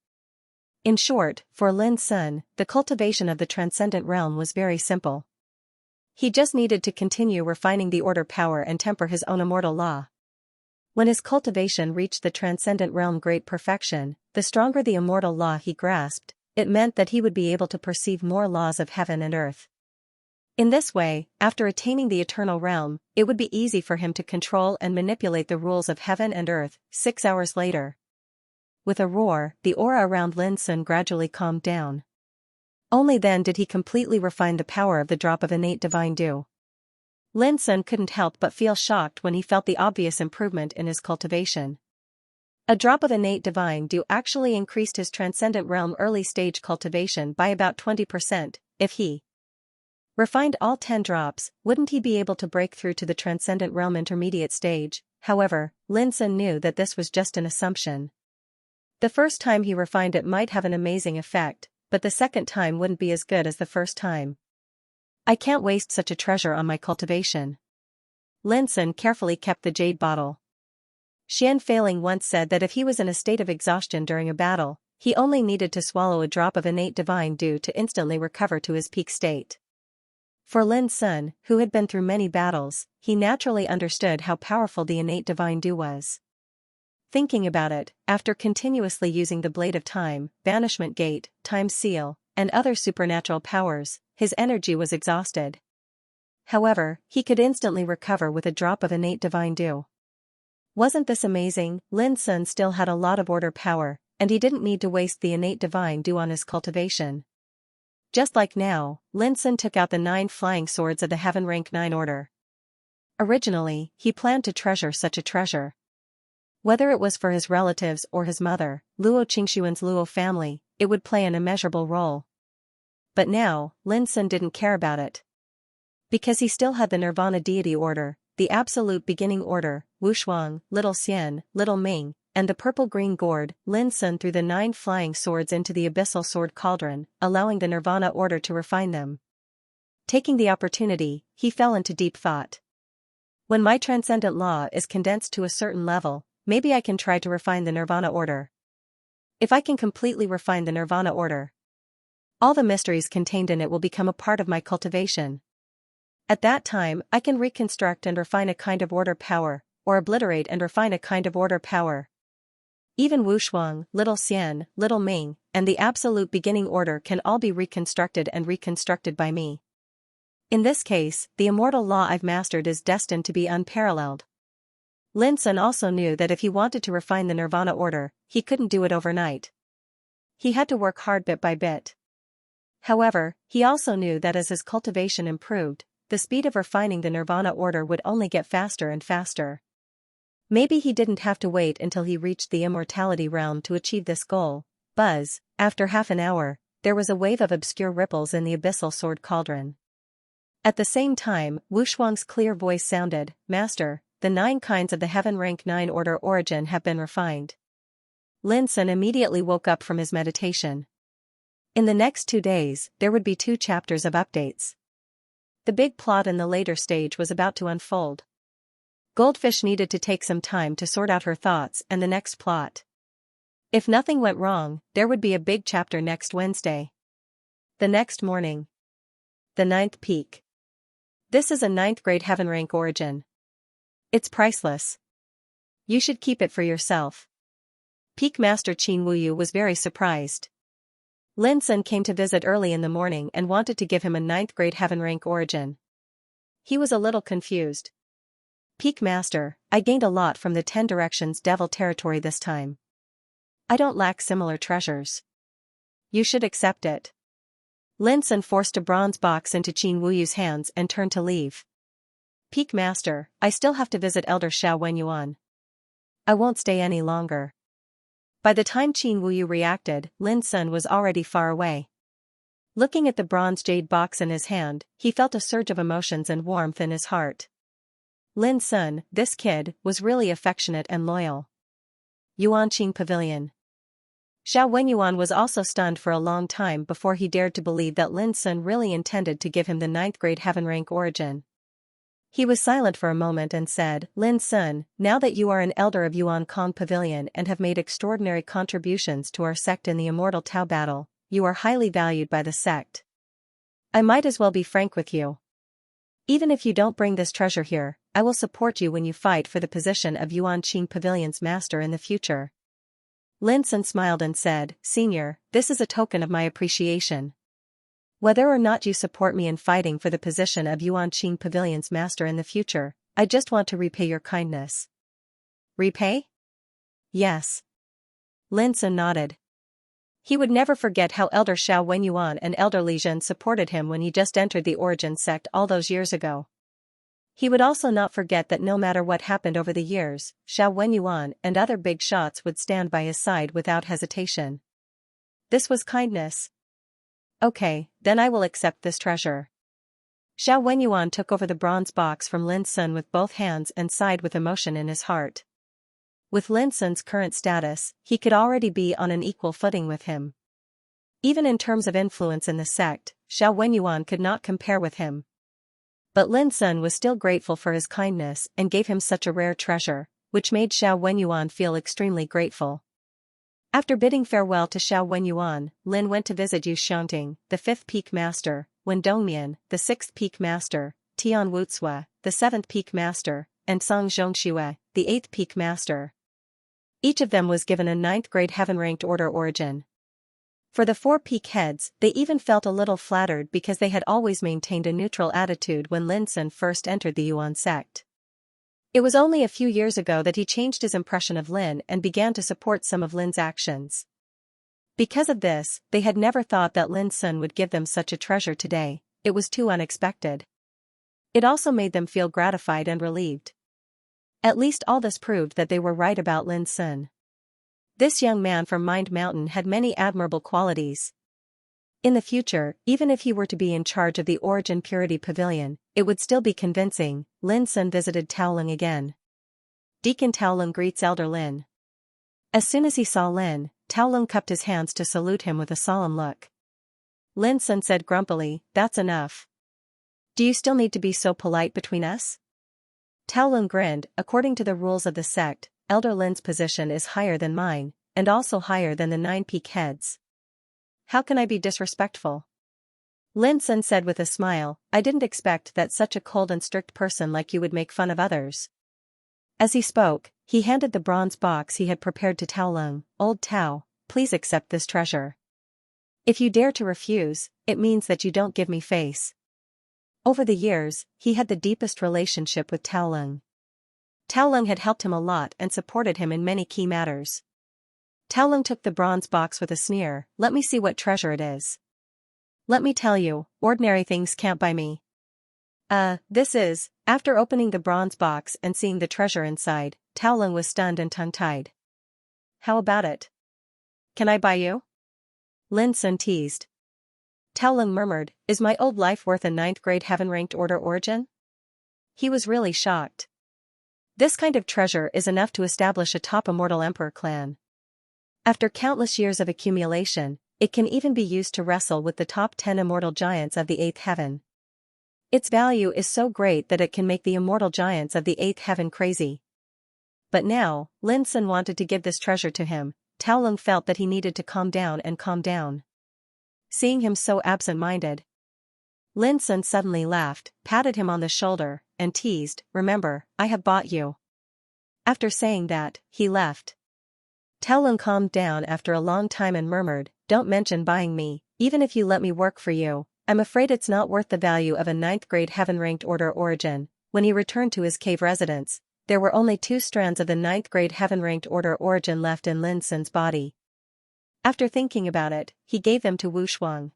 In short, for Lin Sun, the cultivation of the transcendent realm was very simple. He just needed to continue refining the order power and temper his own immortal law. When his cultivation reached the transcendent realm great perfection, the stronger the immortal law he grasped, it meant that he would be able to perceive more laws of heaven and earth. In this way, after attaining the eternal realm, it would be easy for him to control and manipulate the rules of heaven and earth. 6 hours later. With a roar, the aura around Lin Sun gradually calmed down. Only then did he completely refine the power of the drop of innate divine dew. Lin Sun couldn't help but feel shocked when he felt the obvious improvement in his cultivation. A drop of innate divine dew actually increased his transcendent realm early stage cultivation by about 20%. If he refined all 10 drops, wouldn't he be able to break through to the transcendent realm intermediate stage? However, Lin Sun knew that this was just an assumption. The first time he refined it might have an amazing effect, but the second time wouldn't be as good as the first time. I can't waste such a treasure on my cultivation. Lin Sun carefully kept the jade bottle. Xian Failing once said that if he was in a state of exhaustion during a battle, he only needed to swallow a drop of innate divine dew to instantly recover to his peak state. For Lin Sun, who had been through many battles, he naturally understood how powerful the innate divine dew was. Thinking about it, after continuously using the Blade of Time, Banishment Gate, Time Seal, and other supernatural powers, his energy was exhausted. However, he could instantly recover with a drop of innate divine dew. Wasn't this amazing? Lin Sun still had a lot of order power, and he didn't need to waste the innate divine dew on his cultivation. Just like now, Lin Sun took out the 9 flying swords of the Heaven Rank 9 order. Originally, he planned to treasure such a treasure. Whether it was for his relatives or his mother, Luo Qingxuan's Luo family, it would play an immeasurable role. But now, Lin Sun didn't care about it. Because he still had the Nirvana deity order, the absolute beginning order, Wushuang, Little Xian, Little Ming, and the purple-green gourd. Lin Sun threw the 9 flying swords into the abyssal sword cauldron, allowing the Nirvana order to refine them. Taking the opportunity, he fell into deep thought. When my transcendent law is condensed to a certain level, maybe I can try to refine the Nirvana order. If I can completely refine the Nirvana order, all the mysteries contained in it will become a part of my cultivation. At that time, I can reconstruct and refine a kind of order power, or obliterate and refine a kind of order power. Even Wushuang, Little Xian, Little Ming, and the absolute beginning order can all be reconstructed and reconstructed by me. In this case, the immortal law I've mastered is destined to be unparalleled. Lin Sun also knew that if he wanted to refine the Nirvana order, he couldn't do it overnight. He had to work hard bit by bit. However, he also knew that as his cultivation improved, the speed of refining the Nirvana order would only get faster and faster. Maybe he didn't have to wait until he reached the immortality realm to achieve this goal. Buzz, after half an hour, there was a wave of obscure ripples in the abyssal sword cauldron. At the same time, Wushuang's clear voice sounded, "Master, the 9 kinds of the Heaven Rank 9 order origin have been refined." Lin Sun immediately woke up from his meditation. In the next 2 days, there would be 2 chapters of updates. The big plot in the later stage was about to unfold. Goldfish needed to take some time to sort out her thoughts and the next plot. If nothing went wrong, there would be a big chapter next Wednesday. The next morning. The 9th peak. This is a 9th grade Heaven Rank origin. It's priceless. You should keep it for yourself. Peak Master Qin Wuyu was very surprised. Lin Sun came to visit early in the morning and wanted to give him a 9th grade Heaven Rank origin. He was a little confused. Peak Master, I gained a lot from the 10 Directions Devil territory this time. I don't lack similar treasures. You should accept it. Lin Sun forced a bronze box into Qin Wuyu's hands and turned to leave. Peak Master, I still have to visit Elder Xiao Wenyuan. I won't stay any longer. By the time Qin Wuyu reacted, Lin Sun was already far away. Looking at the bronze jade box in his hand, he felt a surge of emotions and warmth in his heart. Lin Sun, this kid, was really affectionate and loyal. Yuanqing Pavilion. Xiao Wenyuan was also stunned for a long time before he dared to believe that Lin Sun really intended to give him the 9th grade Heaven Rank origin. He was silent for a moment and said, Lin Sun, now that you are an elder of Yuan Kong Pavilion and have made extraordinary contributions to our sect in the Immortal Tao battle, you are highly valued by the sect. I might as well be frank with you. Even if you don't bring this treasure here, I will support you when you fight for the position of Yuan Qing Pavilion's master in the future. Lin Sun smiled and said, Senior, this is a token of my appreciation. Whether or not you support me in fighting for the position of Yuanqing Pavilion's master in the future, I just want to repay your kindness. Repay? Yes. Lin Sun nodded. He would never forget how Elder Xiao Wenyuan and Elder Li Zhen supported him when he just entered the Origin sect all those years ago. He would also not forget that no matter what happened over the years, Xiao Wenyuan and other big shots would stand by his side without hesitation. This was kindness. Okay, then I will accept this treasure. Xiao Wenyuan took over the bronze box from Lin Sun with both hands and sighed with emotion in his heart. With Lin Sun's current status, he could already be on an equal footing with him. Even in terms of influence in the sect, Xiao Wenyuan could not compare with him. But Lin Sun was still grateful for his kindness and gave him such a rare treasure, which made Xiao Wenyuan feel extremely grateful. After bidding farewell to Xiao Wenyuan, Lin went to visit Yu Xiangting, the 5th Peak Master, Wen Dongmian, the 6th Peak Master, Tian Wucue, the 7th Peak Master, and Song Zhongxue, the 8th Peak Master. Each of them was given a 9th grade heaven-ranked order origin. For the 4 peak heads, they even felt a little flattered because they had always maintained a neutral attitude when Lin Sun first entered the Yuan sect. It was only a few years ago that he changed his impression of Lin and began to support some of Lin's actions. Because of this, they had never thought that Lin Sun would give them such a treasure today. It was too unexpected. It also made them feel gratified and relieved. At least all this proved that they were right about Lin Sun. This young man from Mind Mountain had many admirable qualities. In the future, even if he were to be in charge of the Origin Purity Pavilion, it would still be convincing. Lin Sun visited Taolong again. Deacon Taolong greets Elder Lin. As soon as he saw Lin, Taolong cupped his hands to salute him with a solemn look. Lin Sun said grumpily, "That's enough. Do you still need to be so polite between us?" Taolong grinned. According to the rules of the sect, Elder Lin's position is higher than mine, and also higher than the 9 peak heads. How can I be disrespectful? Lin Sun said with a smile, "I didn't expect that such a cold and strict person like you would make fun of others." As he spoke, he handed the bronze box he had prepared to Taolong. "Old Tao, please accept this treasure. If you dare to refuse, it means that you don't give me face." Over the years, he had the deepest relationship with Taolong. Taolong had helped him a lot and supported him in many key matters. Taolong took the bronze box with a sneer. "Let me see what treasure it is. Let me tell you, ordinary things can't buy me." This is." After opening the bronze box and seeing the treasure inside, Taolong was stunned and tongue-tied. "How about it? Can I buy you?" Lin Sun teased. Taolong murmured, "Is my old life worth a 9th grade heaven-ranked order origin?" He was really shocked. This kind of treasure is enough to establish a top immortal emperor clan. After countless years of accumulation, it can even be used to wrestle with the top 10 immortal giants of the 8th heaven. Its value is so great that it can make the immortal giants of the 8th heaven crazy. But now, Lin Sun wanted to give this treasure to him. Taolong felt that he needed to calm down. Seeing him so absent-minded, Lin Sun suddenly laughed, patted him on the shoulder, and teased, "Remember, I have bought you." After saying that, he left. Taolong calmed down after a long time and murmured, "Don't mention buying me, even if you let me work for you. I'm afraid it's not worth the value of a 9th grade heaven-ranked order origin." When he returned to his cave residence, there were only 2 strands of the 9th grade heaven-ranked order origin left in Lin Sun's body. After thinking about it, he gave them to Wu Shuang.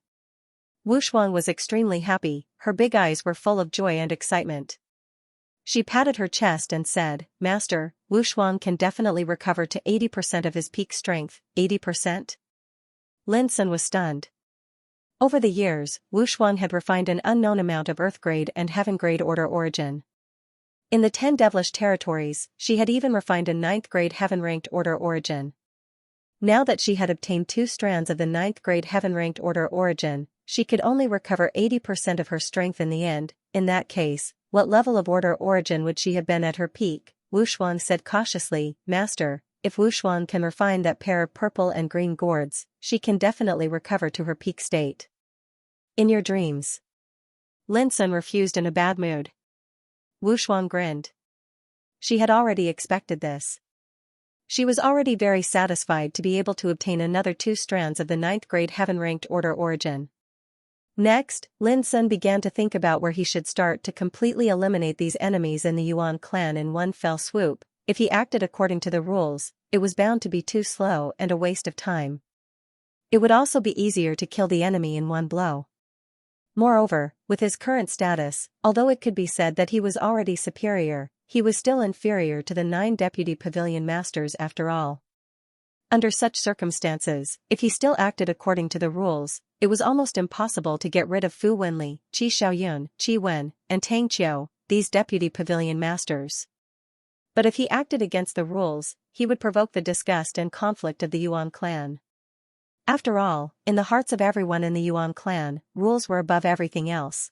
Wu Shuang was extremely happy. Her big eyes were full of joy and excitement. She patted her chest and said, "Master, Wu Shuang can definitely recover to 80% of his peak strength." 80%? Lin Sun was stunned. Over the years, Wu Shuang had refined an unknown amount of Earth grade and Heaven grade order origin. In the 10 devilish territories, she had even refined a 9th grade heaven-ranked order origin. Now that she had obtained 2 strands of the 9th grade heaven-ranked order origin, she could only recover 80% of her strength in the end. In that case, what level of order origin would she have been at her peak? Wu Shuang said cautiously, "Master, if Wu Shuang can refine that pair of purple and green gourds, she can definitely recover to her peak state." "In your dreams." Lin Sun refused in a bad mood. Wu Shuang grinned. She had already expected this. She was already very satisfied to be able to obtain another 2 strands of the 9th grade heaven-ranked order origin. Next, Lin Sun began to think about where he should start to completely eliminate these enemies in the Yuan clan in one fell swoop. If he acted according to the rules, it was bound to be too slow and a waste of time. It would also be easier to kill the enemy in one blow. Moreover, with his current status, although it could be said that he was already superior, he was still inferior to the 9 deputy pavilion masters after all. Under such circumstances, if he still acted according to the rules, it was almost impossible to get rid of Fu Wenli, Qi Xiaoyun, Qi Wen, and Tang Qiu, these deputy pavilion masters. But if he acted against the rules, he would provoke the disgust and conflict of the Yuan clan. After all, in the hearts of everyone in the Yuan clan, rules were above everything else.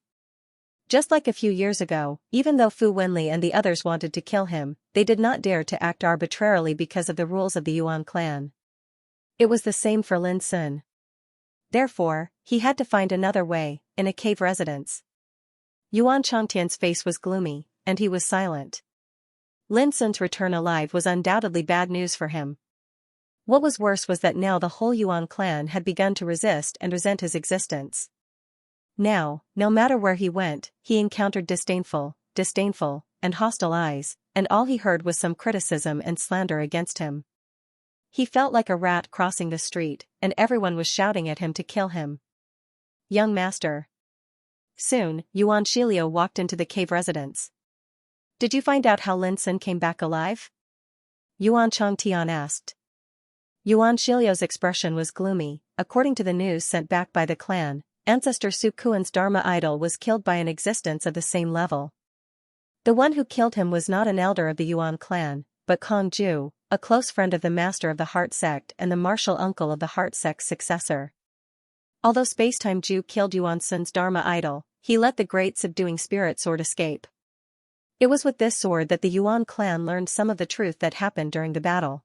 Just like a few years ago, even though Fu Wenli and the others wanted to kill him, they did not dare to act arbitrarily because of the rules of the Yuan clan. It was the same for Lin Sun. Therefore, he had to find another way, in a cave residence. Yuan Changtian's face was gloomy, and he was silent. Lin Sun's return alive was undoubtedly bad news for him. What was worse was that now the whole Yuan clan had begun to resist and resent his existence. Now, no matter where he went, he encountered disdainful, and hostile eyes, and all he heard was some criticism and slander against him. He felt like a rat crossing the street, and everyone was shouting at him to kill him. Young master. Soon, Yuan Shiliu walked into the cave residence. Did you find out how Lin Sun came back alive? Yuan Changtian asked. Yuan Shiliu's expression was gloomy. According to the news sent back by the clan, ancestor Su Kuan's Dharma idol was killed by an existence of the same level. The one who killed him was not an elder of the Yuan clan, but Kong Ju, a close friend of the master of the Heart sect and the martial uncle of the Heart sect's successor. Although Spacetime Ju killed Yuan Sun's Dharma idol, he let the great subduing spirit sword escape. It was with this sword that the Yuan clan learned some of the truth that happened during the battle.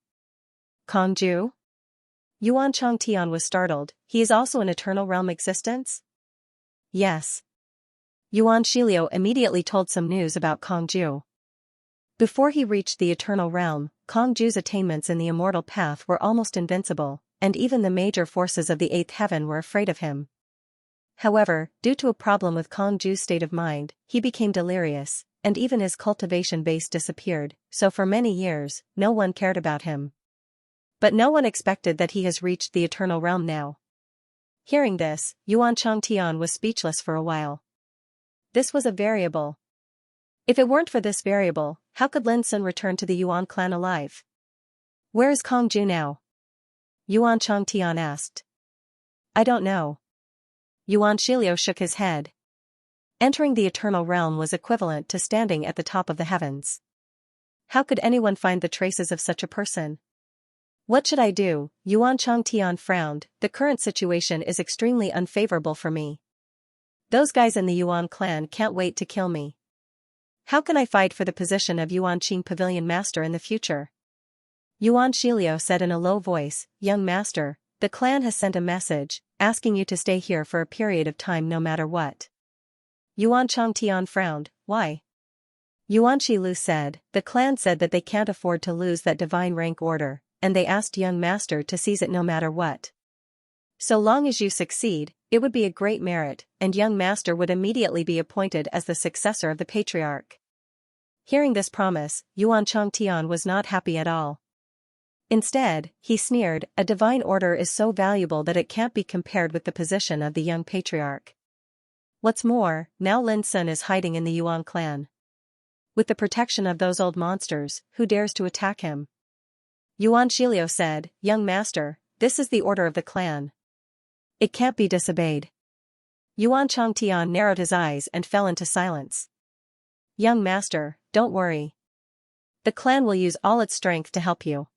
Kong Ju? Yuan Changtian was startled. He is also an eternal realm existence? Yes. Yuan Shiliu immediately told some news about Kong Ju. Before he reached the eternal realm, Kong Ju's attainments in the immortal path were almost invincible, and even the major forces of the 8th heaven were afraid of him. However, due to a problem with Kong Ju's state of mind, he became delirious, and even his cultivation base disappeared, so for many years, no one cared about him. But no one expected that he has reached the eternal realm now. Hearing this, Yuan Changtian was speechless for a while. This was a variable. If it weren't for this variable, how could Lin Sun return to the Yuan clan alive? Where is Kong Ju now? Yuan Changtian asked. I don't know. Yuan Shiliu shook his head. Entering the eternal realm was equivalent to standing at the top of the heavens. How could anyone find the traces of such a person? What should I do? Yuan Changtian frowned. The current situation is extremely unfavorable for me. Those guys in the Yuan clan can't wait to kill me. How can I fight for the position of Yuan Qing Pavilion Master in the future? Yuan Shiliu said in a low voice, Young Master, the clan has sent a message, asking you to stay here for a period of time no matter what. Yuan Changtian frowned. Why? Yuan Shilu said, the clan said that they can't afford to lose that divine rank order, and they asked Young Master to seize it no matter what. So long as you succeed, it would be a great merit, and Young Master would immediately be appointed as the successor of the Patriarch. Hearing this promise, Yuan Changtian was not happy at all. Instead, he sneered, a divine order is so valuable that it can't be compared with the position of the young Patriarch. What's more, now Lin Sun is hiding in the Yuan clan. With the protection of those old monsters, who dares to attack him? Yuan Shiliu said, Young Master, this is the order of the clan. It can't be disobeyed. Yuan Changtian narrowed his eyes and fell into silence. Young Master, don't worry. The clan will use all its strength to help you.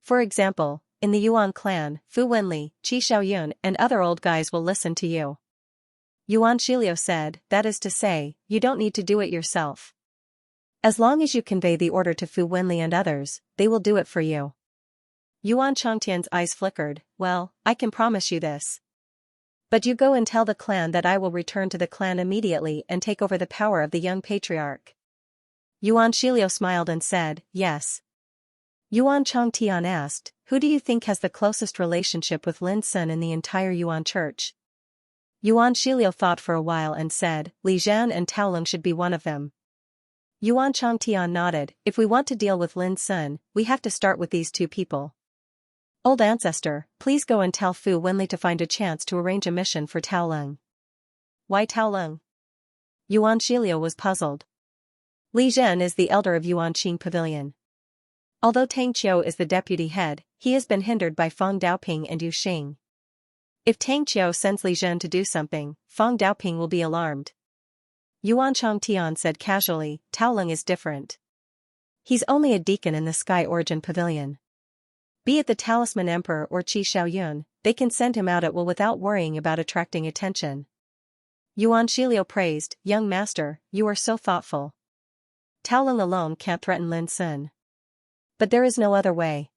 For example, in the Yuan clan, Fu Wenli, Qi Xiaoyun and other old guys will listen to you. Yuan Shiliu said, that is to say, you don't need to do it yourself. As long as you convey the order to Fu Wenli and others, they will do it for you. Yuan Changtian's eyes flickered. Well, I can promise you this. But you go and tell the clan that I will return to the clan immediately and take over the power of the young Patriarch. Yuan Shiliu smiled and said, yes. Yuan Changtian asked, who do you think has the closest relationship with Lin Sun in the entire Yuan church? Yuan Shiliu thought for a while and said, Li Zhan and Tao Lung should be one of them. Yuan Changtian nodded, if we want to deal with Lin Sun, we have to start with these two people. Old ancestor, please go and tell Fu Wenli to find a chance to arrange a mission for Tao Lung. Why Tao Lung? Yuan Shiliu was puzzled. Li Zhen is the elder of Yuan Qing Pavilion. Although Tang Qiu is the deputy head, he has been hindered by Feng Daoping and Yu Xing. If Tang Qiu sends Li Zhen to do something, Feng Daoping will be alarmed. Yuan Changtian said casually, Tao Lung is different. He's only a deacon in the Sky Origin Pavilion. Be it the Talisman Emperor or Qi Xiaoyun, they can send him out at will without worrying about attracting attention. Yuan Shiliu praised, young master, you are so thoughtful. Tao Lung alone can't threaten Lin Sun. But there is no other way.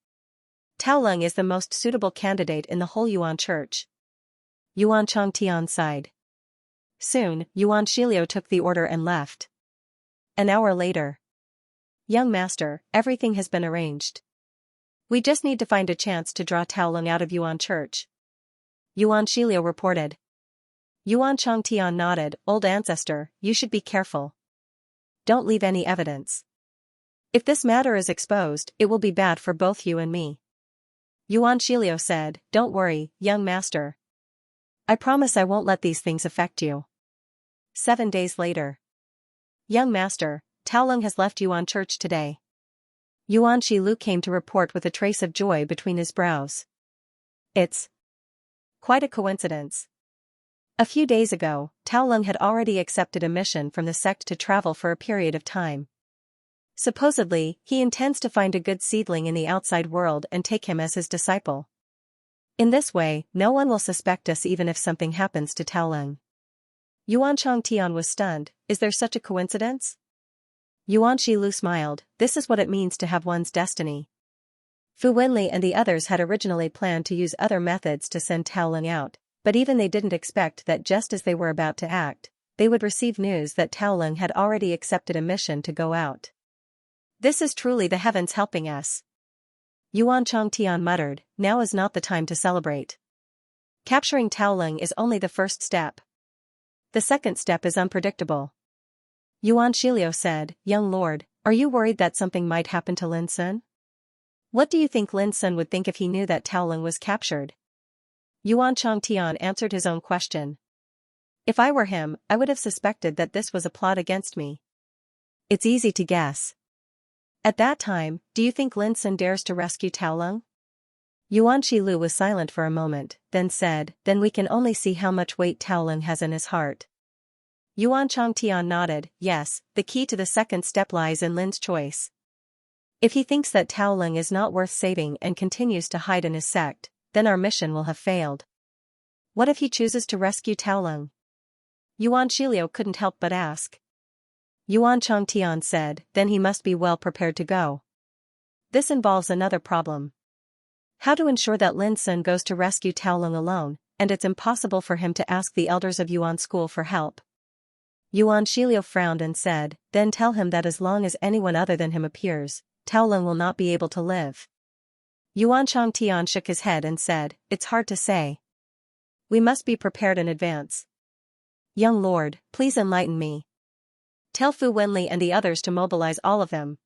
Tao Lung is the most suitable candidate in the whole Yuan church. Yuan Changtian sighed. Soon, Yuan Shiliu took the order and left. An hour later. Young master, everything has been arranged. We just need to find a chance to draw Tao Lung out of Yuan church. Yuan Shiliu reported. Yuan Changtian nodded, old ancestor, you should be careful. Don't leave any evidence. If this matter is exposed, it will be bad for both you and me. Yuan Shiliu said, don't worry, young master. I promise I won't let these things affect you. 7 days later. Young master, Tao Lung has left Yuan church today. Yuan Shilu came to report with a trace of joy between his brows. It's quite a coincidence. A few days ago, Tao Lung had already accepted a mission from the sect to travel for a period of time. Supposedly, he intends to find a good seedling in the outside world and take him as his disciple. In this way, no one will suspect us even if something happens to Tao Lung. Yuan Changtian was stunned, is there such a coincidence? Yuan Shilu smiled, this is what it means to have one's destiny. Fu Wenli and the others had originally planned to use other methods to send Tao Lung out, but even they didn't expect that just as they were about to act, they would receive news that Tao Lung had already accepted a mission to go out. This is truly the heavens helping us. Yuan Changtian muttered, now is not the time to celebrate. Capturing Tao Lung is only the first step. The second step is unpredictable. Yuan Shiliu said, young lord, are you worried that something might happen to Lin Sun? What do you think Lin Sun would think if he knew that Tao Lung was captured? Yuan Changtian answered his own question. If I were him, I would have suspected that this was a plot against me. It's easy to guess. At that time, do you think Lin Sun dares to rescue Tao Lung? Yuan Shilu was silent for a moment, then said, then we can only see how much weight Tao Lung has in his heart. Yuan Changtian nodded, yes, the key to the second step lies in Lin's choice. If he thinks that Tao Lung is not worth saving and continues to hide in his sect, then our mission will have failed. What if he chooses to rescue Tao Lung? Yuan Shiliu couldn't help but ask. Yuan Changtian said, then he must be well prepared to go. This involves another problem. How to ensure that Lin Sun goes to rescue Tao Lung alone, and it's impossible for him to ask the elders of Yuan school for help. Yuan Shiliu frowned and said, then tell him that as long as anyone other than him appears, Tao Lung will not be able to live. Yuan Changtian shook his head and said, it's hard to say. We must be prepared in advance. Young lord, please enlighten me. Tell Fu Wenli and the others to mobilize all of them.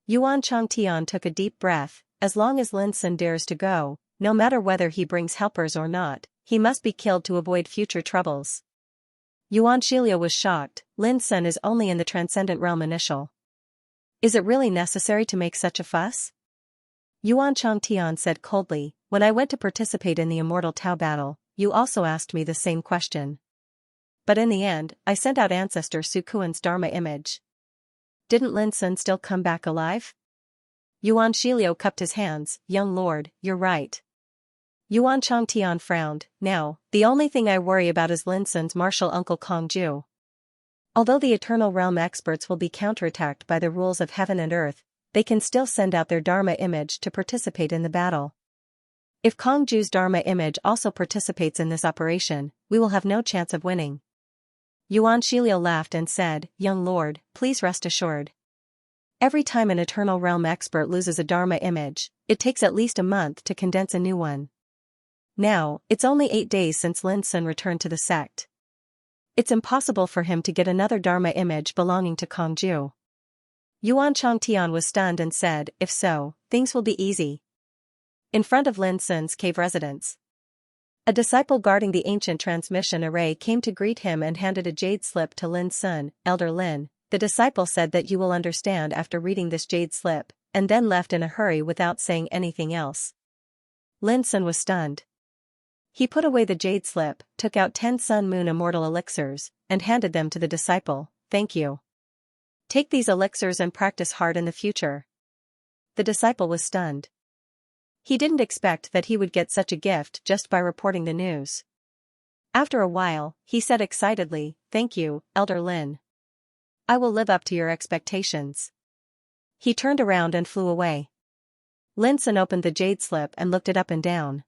Yuan Changtian took a deep breath, as long as Lin Sun dares to go, no matter whether he brings helpers or not, he must be killed to avoid future troubles. Yuan Shiliu was shocked, Lin Sun is only in the transcendent realm initial. Is it really necessary to make such a fuss? Yuan Changtian said coldly, when I went to participate in the Immortal Tao battle, you also asked me the same question. But in the end, I sent out ancestor Su Kuan's Dharma image. Didn't Lin Sun still come back alive? Yuan Shiliu cupped his hands, young lord, you're right. Yuan Changtian frowned, now, the only thing I worry about is Lin Sun's martial uncle Kongju. Although the Eternal Realm experts will be counterattacked by the rules of heaven and earth, they can still send out their Dharma image to participate in the battle. If Kongju's Dharma image also participates in this operation, we will have no chance of winning. Yuan Shiliu laughed and said, young lord, please rest assured. Every time an Eternal Realm expert loses a Dharma image, it takes at least a month to condense a new one. Now, it's only 8 days since Lin Sun returned to the sect. It's impossible for him to get another Dharma image belonging to Kongju. Yuan Changtian was stunned and said, if so, things will be easy. In front of Lin Sun's cave residence, a disciple guarding the ancient transmission array came to greet him and handed a jade slip to Lin Sun. Elder Lin, the disciple said that you will understand after reading this jade slip, and then left in a hurry without saying anything else. Lin Sun was stunned. He put away the jade slip, took out 10 sun-moon immortal elixirs, and handed them to the disciple. Thank you. Take these elixirs and practice hard in the future. The disciple was stunned. He didn't expect that he would get such a gift just by reporting the news. After a while, he said excitedly, thank you, Elder Lin. I will live up to your expectations. He turned around and flew away. Lin Sun opened the jade slip and looked it up and down.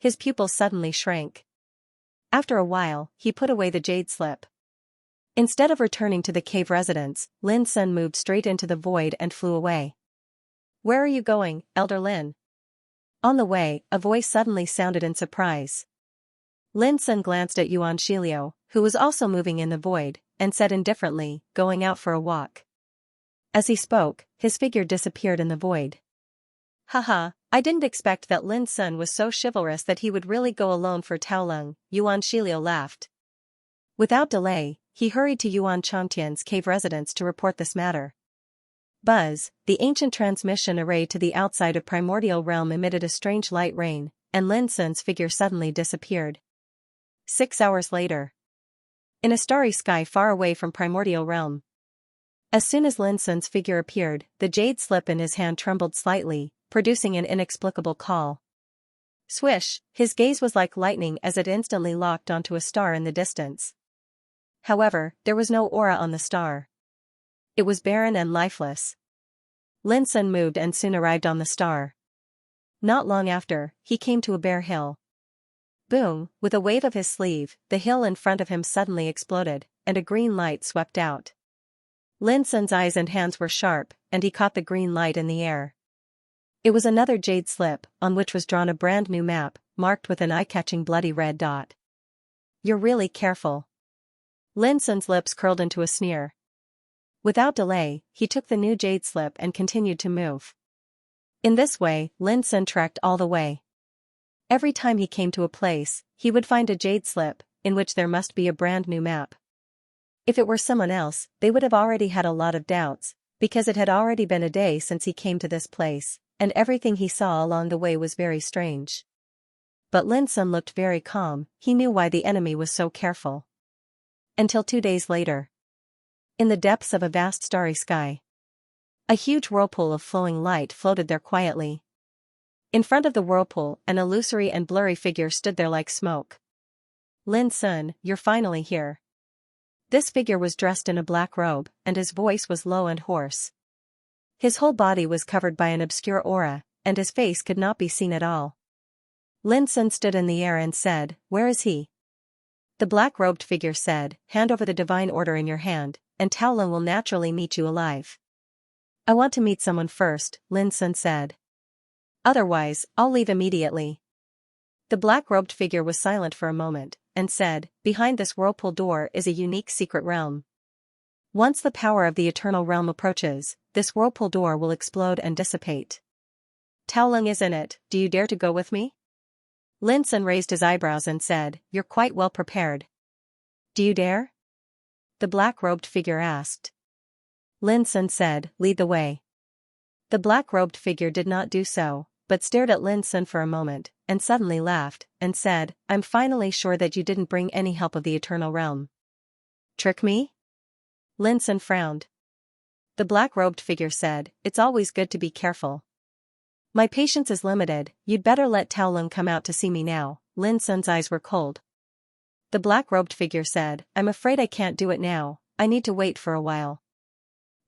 His pupils suddenly shrank. After a while, he put away the jade slip. Instead of returning to the cave residence, Lin Sun moved straight into the void and flew away. Where are you going, Elder Lin? On the way, a voice suddenly sounded in surprise. Lin Sun glanced at Yuan Shilio, who was also moving in the void, and said indifferently, going out for a walk. As he spoke, his figure disappeared in the void. Haha, I didn't expect that Lin Sun was so chivalrous that he would really go alone for Taolong, Yuan Shilio laughed. Without delay, he hurried to Yuan Changtian's cave residence to report this matter. Buzz, the ancient transmission array to the outside of primordial realm emitted a strange light rain, and Lin Sun's figure suddenly disappeared. 6 hours later. In a starry sky far away from primordial realm. As soon as Lin Sun's figure appeared, the jade slip in his hand trembled slightly, producing an inexplicable call. Swish, his gaze was like lightning as it instantly locked onto a star in the distance. However, there was no aura on the star. It was barren and lifeless. Lin Sun moved and soon arrived on the star. Not long after, he came to a bare hill. Boom, with a wave of his sleeve, the hill in front of him suddenly exploded, and a green light swept out. Lin Sun's eyes and hands were sharp, and he caught the green light in the air. It was another jade slip, on which was drawn a brand new map, marked with an eye-catching bloody red dot. You're really careful. Lin Sun's lips curled into a sneer. Without delay, he took the new jade slip and continued to move. In this way, Lin Sun tracked all the way. Every time he came to a place, he would find a jade slip, in which there must be a brand new map. If it were someone else, they would have already had a lot of doubts, because it had already been a day since he came to this place, and everything he saw along the way was very strange. But Lin Sun looked very calm, he knew why the enemy was so careful. Until 2 days later. In the depths of a vast starry sky, a huge whirlpool of flowing light floated there quietly. In front of the whirlpool, an illusory and blurry figure stood there like smoke. Lin Sun, you're finally here. This figure was dressed in a black robe, and his voice was low and hoarse. His whole body was covered by an obscure aura, and his face could not be seen at all. Lin Sun stood in the air and said, where is he? The black-robed figure said, hand over the divine order in your hand, and Taolong will naturally meet you alive. I want to meet someone first, Lin Sun said. Otherwise, I'll leave immediately. The black-robed figure was silent for a moment, and said, behind this whirlpool door is a unique secret realm. Once the power of the eternal realm approaches, this whirlpool door will explode and dissipate. Taolong is in it, do you dare to go with me? Lin Sun raised his eyebrows and said, you're quite well prepared. Do you dare? The black-robed figure asked. Lin Sun said, lead the way. The black-robed figure did not do so, but stared at Lin Sun for a moment, and suddenly laughed, and said, I'm finally sure that you didn't bring any help of the eternal realm. Trick me? Lin Sun frowned. The black-robed figure said, it's always good to be careful. My patience is limited, you'd better let Taolong come out to see me now. Lin Sun's eyes were cold. The black-robed figure said, I'm afraid I can't do it now, I need to wait for a while.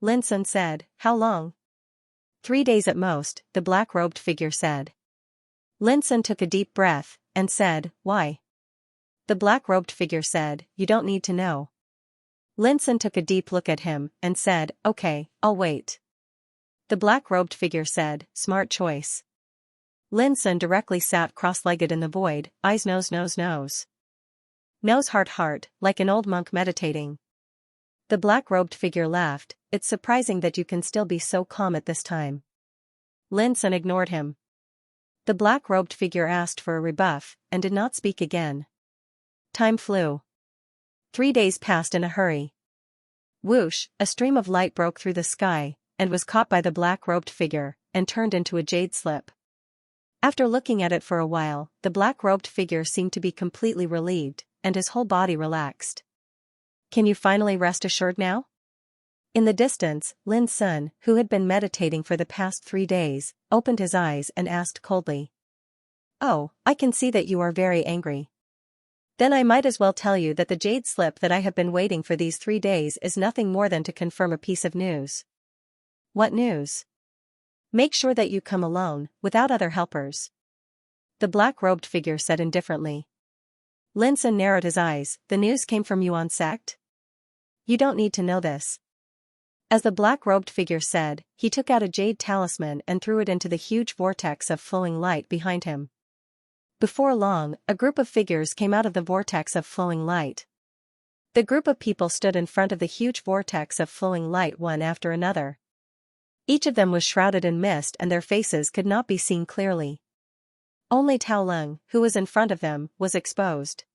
Lin Sun said, how long? 3 days at most, the black-robed figure said. Lin Sun took a deep breath, and said, why? The black-robed figure said, you don't need to know. Lin Sun took a deep look at him, and said, okay, I'll wait. The black-robed figure said, smart choice. Lin Sun directly sat cross-legged in the void, eyes nose nose nose. Nose heart heart, like an old monk meditating. The black-robed figure laughed, it's surprising that you can still be so calm at this time. Lin Sun ignored him. The black-robed figure asked for a rebuff, and did not speak again. Time flew. 3 days passed in a hurry. Whoosh, a stream of light broke through the sky, and was caught by the black-robed figure, and turned into a jade slip. After looking at it for a while, the black-robed figure seemed to be completely relieved, and his whole body relaxed. Can you finally rest assured now? In the distance, Lin Sun, who had been meditating for the past 3 days, opened his eyes and asked coldly. Oh, I can see that you are very angry. Then I might as well tell you that the jade slip that I have been waiting for these 3 days is nothing more than to confirm a piece of news. What news? Make sure that you come alone, without other helpers. The black-robed figure said indifferently. Lin Sun narrowed his eyes. The news came from Yuan sect? You don't need to know this. As the black-robed figure said, he took out a jade talisman and threw it into the huge vortex of flowing light behind him. Before long, a group of figures came out of the vortex of flowing light. The group of people stood in front of the huge vortex of flowing light one after another. Each of them was shrouded in mist and their faces could not be seen clearly. Only Tao Lung, who was in front of them, was exposed.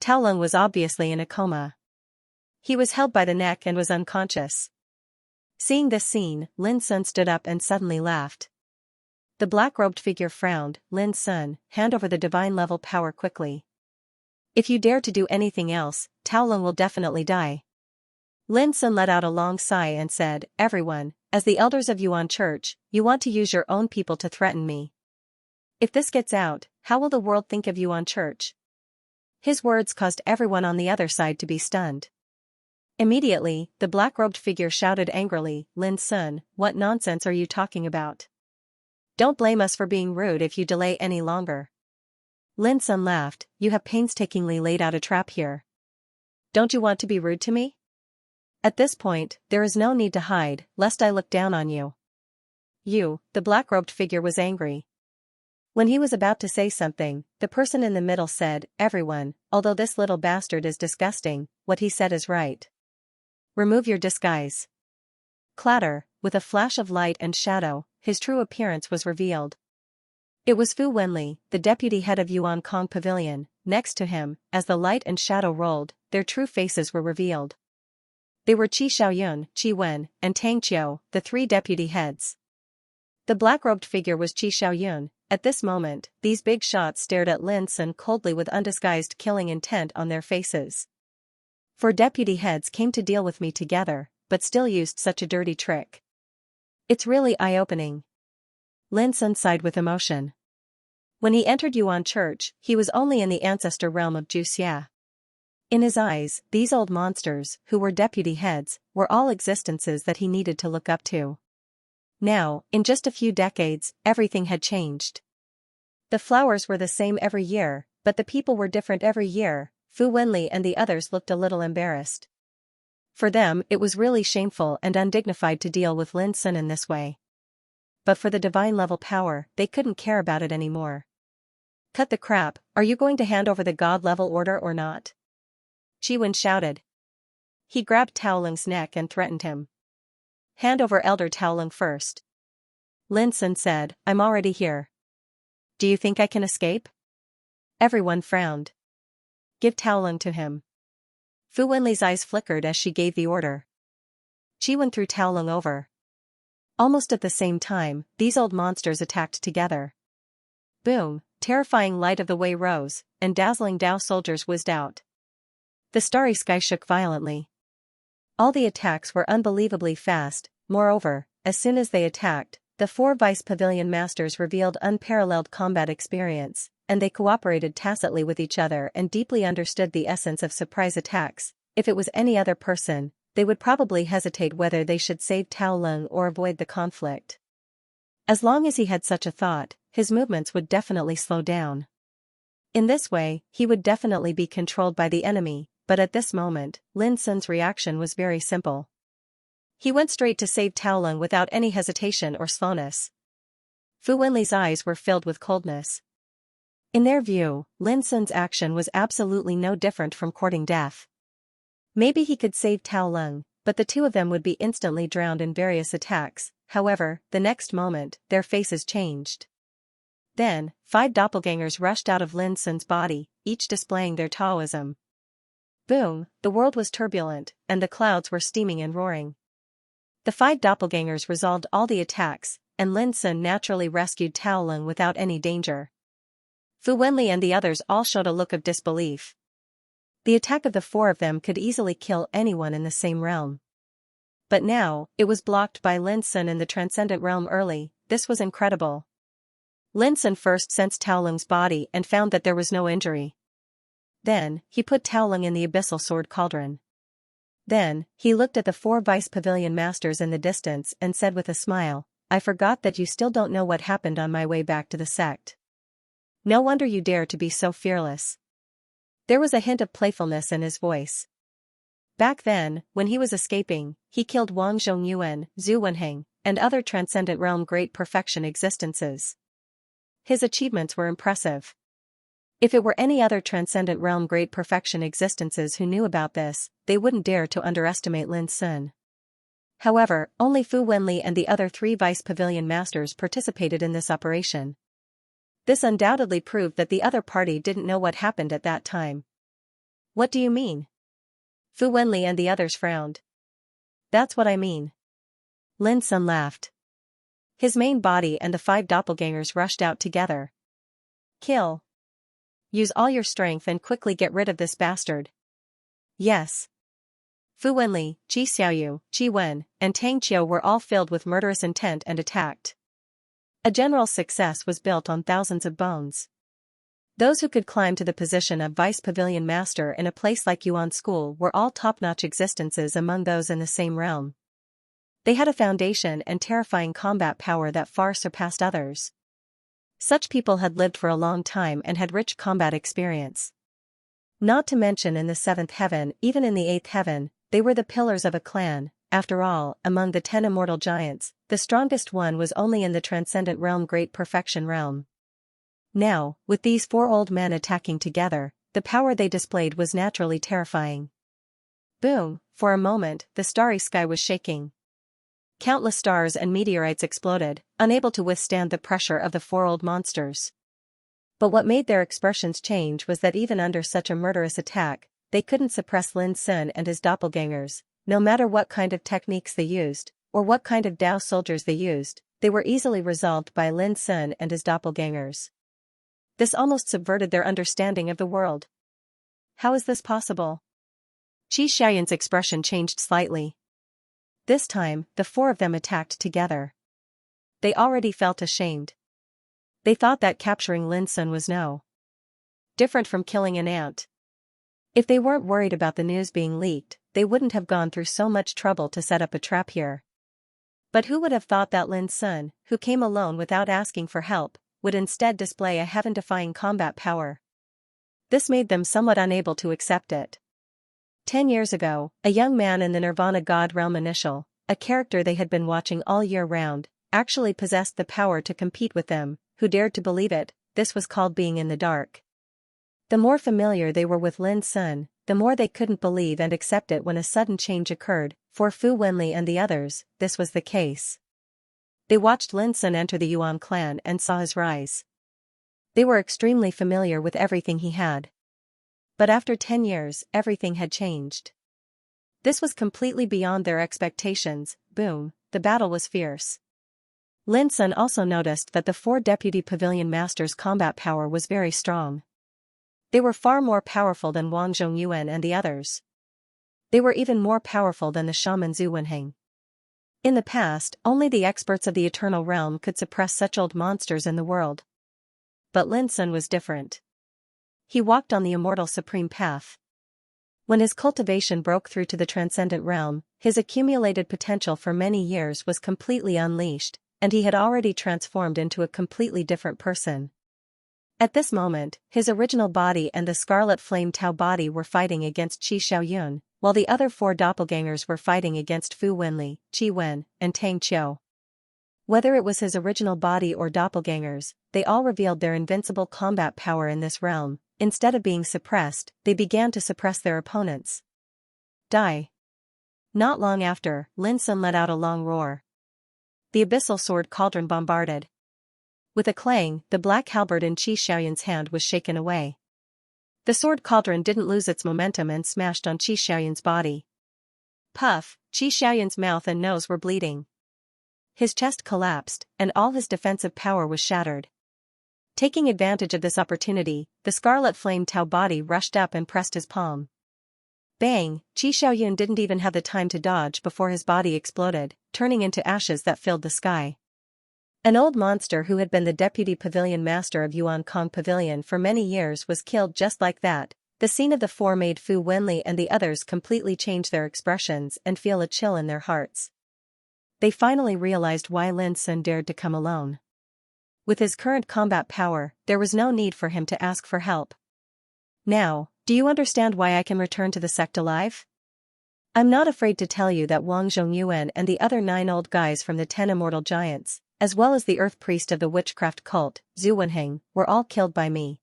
Tao Lung was obviously in a coma. He was held by the neck and was unconscious. Seeing this scene, Lin Sun stood up and suddenly laughed. The black-robed figure frowned. Lin Sun, hand over the divine-level power quickly. If you dare to do anything else, Tao Lung will definitely die. Lin Sun let out a long sigh and said, Everyone, as the elders of Yuan Church, you want to use your own people to threaten me. If this gets out, how will the world think of Yuan Church? His words caused everyone on the other side to be stunned. Immediately, the black-robed figure shouted angrily, Lin Sun, what nonsense are you talking about? Don't blame us for being rude if you delay any longer. Lin Sun laughed, you have painstakingly laid out a trap here. Don't you want to be rude to me? At this point, there is no need to hide, lest I look down on you. You, the black-robed figure was angry. When he was about to say something, the person in the middle said, Everyone, although this little bastard is disgusting, what he said is right. Remove your disguise. Clatter, with a flash of light and shadow, his true appearance was revealed. It was Fu Wenli, the deputy head of Yuan Kong Pavilion. Next to him, as the light and shadow rolled, their true faces were revealed. They were Qi Xiaoyun, Qi Wen, and Tang Qiu, the 3 deputy heads. The black-robed figure was Qi Xiaoyun. At this moment, these big shots stared at Lin Sun coldly with undisguised killing intent on their faces. 4 deputy heads came to deal with me together, but still used such a dirty trick. It's really eye-opening. Lin Sun sighed with emotion. When he entered Yuan Church, he was only in the ancestor realm of Xianxia. In his eyes, these old monsters, who were deputy heads, were all existences that he needed to look up to. Now, in just a few decades, everything had changed. The flowers were the same every year, but the people were different every year. Fu Wenli and the others looked a little embarrassed. For them, it was really shameful and undignified to deal with Lin Sun in this way. But for the divine-level power, they couldn't care about it anymore. Cut the crap, are you going to hand over the god-level order or not? Qi Wen shouted. He grabbed Tao Lung's neck and threatened him. Hand over Elder Tao Lung first. Lin Sun said, I'm already here. Do you think I can escape? Everyone frowned. Give Tao Lung to him. Fu Wenli's eyes flickered as she gave the order. Qi Wen threw Tao Lung over. Almost at the same time, these old monsters attacked together. Boom, terrifying light of the way rose, and dazzling Dao soldiers whizzed out. The starry sky shook violently. All the attacks were unbelievably fast. Moreover, as soon as they attacked, the 4 vice pavilion masters revealed unparalleled combat experience, and they cooperated tacitly with each other and deeply understood the essence of surprise attacks. If it was any other person, they would probably hesitate whether they should save Tao Lung or avoid the conflict. As long as he had such a thought, his movements would definitely slow down. In this way, he would definitely be controlled by the enemy, but at this moment, Lin Sun's reaction was very simple. He went straight to save Tao Lung without any hesitation or slowness. Fu Wenli's eyes were filled with coldness. In their view, Lin Sun's action was absolutely no different from courting death. Maybe he could save Tao Lung, but the two of them would be instantly drowned in various attacks. However, the next moment, their faces changed. Then, 5 doppelgangers rushed out of Lin Sun's body, each displaying their Taoism. Boom, the world was turbulent, and the clouds were steaming and roaring. The 5 doppelgangers resolved all the attacks, and Lin Sun naturally rescued Tao Lung without any danger. Fu Wenli and the others all showed a look of disbelief. The attack of the 4 of them could easily kill anyone in the same realm. But now, it was blocked by Lin Sun in the transcendent realm early. This was incredible. Lin Sun first sensed Tao Lung's body and found that there was no injury. Then, he put Tao Lung in the abyssal sword cauldron. Then, he looked at the 4 vice pavilion masters in the distance and said with a smile, "I forgot that you still don't know what happened on my way back to the sect. No wonder you dare to be so fearless." There was a hint of playfulness in his voice. Back then, when he was escaping, he killed Wang Zhongyuan, Zhu Wenheng, and other transcendent realm great perfection existences. His achievements were impressive. If it were any other transcendent realm great perfection existences who knew about this, they wouldn't dare to underestimate Lin Sun. However, only Fu Wenli and the other 3 vice pavilion masters participated in this operation. This undoubtedly proved that the other party didn't know what happened at that time. "What do you mean?" Fu Wenli and the others frowned. "That's what I mean." Lin Sun laughed. His main body and the 5 doppelgangers rushed out together. "Kill. Use all your strength and quickly get rid of this bastard." "Yes." Fu Wenli, Qi Xiaoyu, Qi Wen, and Tang Qiu were all filled with murderous intent and attacked. A general success was built on thousands of bones. Those who could climb to the position of vice pavilion master in a place like Yuan School were all top-notch existences among those in the same realm. They had a foundation and terrifying combat power that far surpassed others. Such people had lived for a long time and had rich combat experience. Not to mention in the 7th heaven, even in the 8th heaven, they were the pillars of a clan. After all, among the 10 immortal giants, the strongest one was only in the transcendent realm great perfection realm. Now, with these 4 old men attacking together, the power they displayed was naturally terrifying. Boom, for a moment, the starry sky was shaking. Countless stars and meteorites exploded, unable to withstand the pressure of the 4 old monsters. But what made their expressions change was that even under such a murderous attack, they couldn't suppress Lin Sun and his doppelgangers. No matter what kind of techniques they used, or what kind of Dao soldiers they used, they were easily resolved by Lin Sun and his doppelgangers. This almost subverted their understanding of the world. How is this possible? Qi Xiaoyun's expression changed slightly. This time, the 4 of them attacked together. They already felt ashamed. They thought that capturing Lin Sun was no different from killing an ant. If they weren't worried about the news being leaked, they wouldn't have gone through so much trouble to set up a trap here. But who would have thought that Lin Sun, who came alone without asking for help, would instead display a heaven-defying combat power? This made them somewhat unable to accept it. 10 years ago, a young man in the Nirvana God Realm Initial, a character they had been watching all year round, actually possessed the power to compete with them. Who dared to believe it? This was called being in the dark. The more familiar they were with Lin Sun, the more they couldn't believe and accept it when a sudden change occurred. For Fu Wenli and the others, this was the case. They watched Lin Sun enter the Yuan clan and saw his rise. They were extremely familiar with everything he had. But after 10 years, everything had changed. This was completely beyond their expectations. Boom, the battle was fierce. Lin Sun also noticed that the 4 deputy pavilion masters' combat power was very strong. They were far more powerful than Wang Zhongyuan and the others. They were even more powerful than the shaman Zhu Wenheng. In the past, only the experts of the Eternal Realm could suppress such old monsters in the world. But Lin Sun was different. He walked on the immortal supreme path. When his cultivation broke through to the transcendent realm, his accumulated potential for many years was completely unleashed, and he had already transformed into a completely different person. At this moment, his original body and the Scarlet Flame Tao body were fighting against Qi Xiaoyun, while the other 4 doppelgangers were fighting against Fu Wenli, Qi Wen, and Tang Qiu. Whether it was his original body or doppelgangers, they all revealed their invincible combat power in this realm. Instead of being suppressed, they began to suppress their opponents. Die. Not long after, Lin Sun let out a long roar. The abyssal sword cauldron bombarded. With a clang, the black halberd in Qi Xiaoyun's hand was shaken away. The sword cauldron didn't lose its momentum and smashed on Qi Xiaoyun's body. Puff, Qi Xiaoyun's mouth and nose were bleeding. His chest collapsed, and all his defensive power was shattered. Taking advantage of this opportunity, the scarlet flame Tao body rushed up and pressed his palm. Bang! Qi Xiaoyun didn't even have the time to dodge before his body exploded, turning into ashes that filled the sky. An old monster who had been the deputy pavilion master of Yuan Kong Pavilion for many years was killed just like that. The scene of the four made Fu Wenli and the others completely change their expressions and feel a chill in their hearts. They finally realized why Lin Sun dared to come alone. With his current combat power, there was no need for him to ask for help. Now, do you understand why I can return to the sect alive? I'm not afraid to tell you that Wang Zhongyuan and the other 9 old guys from the 10 immortal giants, as well as the earth priest of the witchcraft cult, Zhu Wenheng, were all killed by me.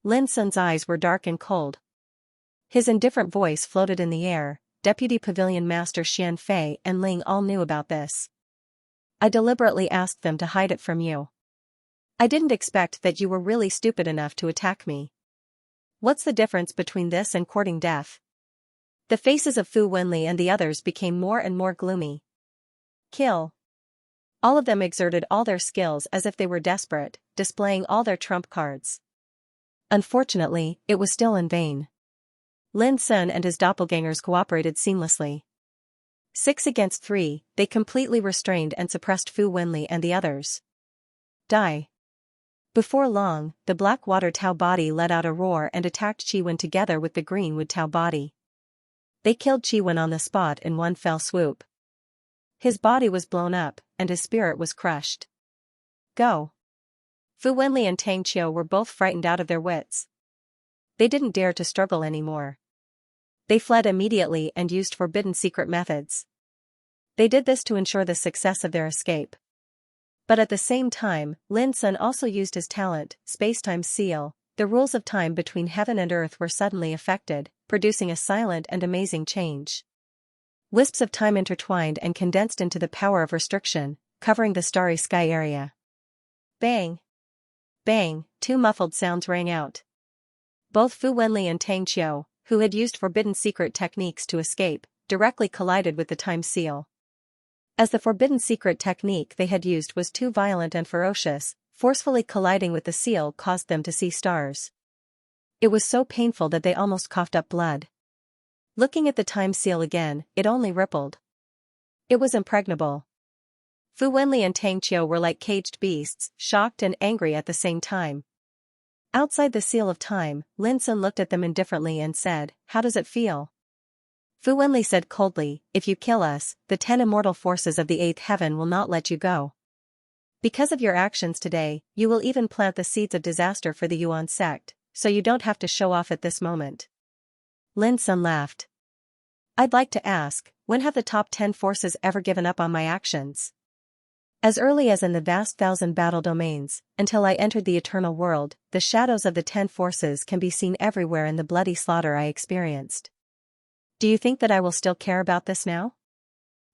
Lin Sun's eyes were dark and cold. His indifferent voice floated in the air. Deputy Pavilion Master Xian Fei and Ling all knew about this. I deliberately asked them to hide it from you. I didn't expect that you were really stupid enough to attack me. What's the difference between this and courting death? The faces of Fu Wenli and the others became more and more gloomy. Kill. All of them exerted all their skills as if they were desperate, displaying all their trump cards. Unfortunately, it was still in vain. Lin Sun and his doppelgangers cooperated seamlessly. 6 against 3, they completely restrained and suppressed Fu Wenli and the others. Die. Before long, the black water Tao body let out a roar and attacked Qi Wen together with the green wood Tao body. They killed Qi Wen on the spot in one fell swoop. His body was blown up, and his spirit was crushed. Go. Fu Wenli and Tang Qiu were both frightened out of their wits. They didn't dare to struggle anymore. They fled immediately and used forbidden secret methods. They did this to ensure the success of their escape. But at the same time, Lin Sun also used his talent, space-time seal. The rules of time between heaven and earth were suddenly affected, producing a silent and amazing change. Wisps of time intertwined and condensed into the power of restriction, covering the starry sky area. Bang! Bang! 2 muffled sounds rang out. Both Fu Wenli and Tang Qiu, who had used forbidden secret techniques to escape, directly collided with the time seal. As the forbidden secret technique they had used was too violent and ferocious, forcefully colliding with the seal caused them to see stars. It was so painful that they almost coughed up blood. Looking at the time seal again, it only rippled. It was impregnable. Fu Wenli and Tang Qiu were like caged beasts, shocked and angry at the same time. Outside the seal of time, Lin Sun looked at them indifferently and said, "How does it feel?" Fu Wenli said coldly, "If you kill us, the 10 immortal forces of the 8th heaven will not let you go. Because of your actions today, you will even plant the seeds of disaster for the Yuan sect, so you don't have to show off at this moment." Lin Sun laughed. "I'd like to ask, when have the top 10 forces ever given up on my actions? As early as in the vast 1,000 battle domains, until I entered the eternal world, the shadows of the 10 forces can be seen everywhere in the bloody slaughter I experienced. Do you think that I will still care about this now?"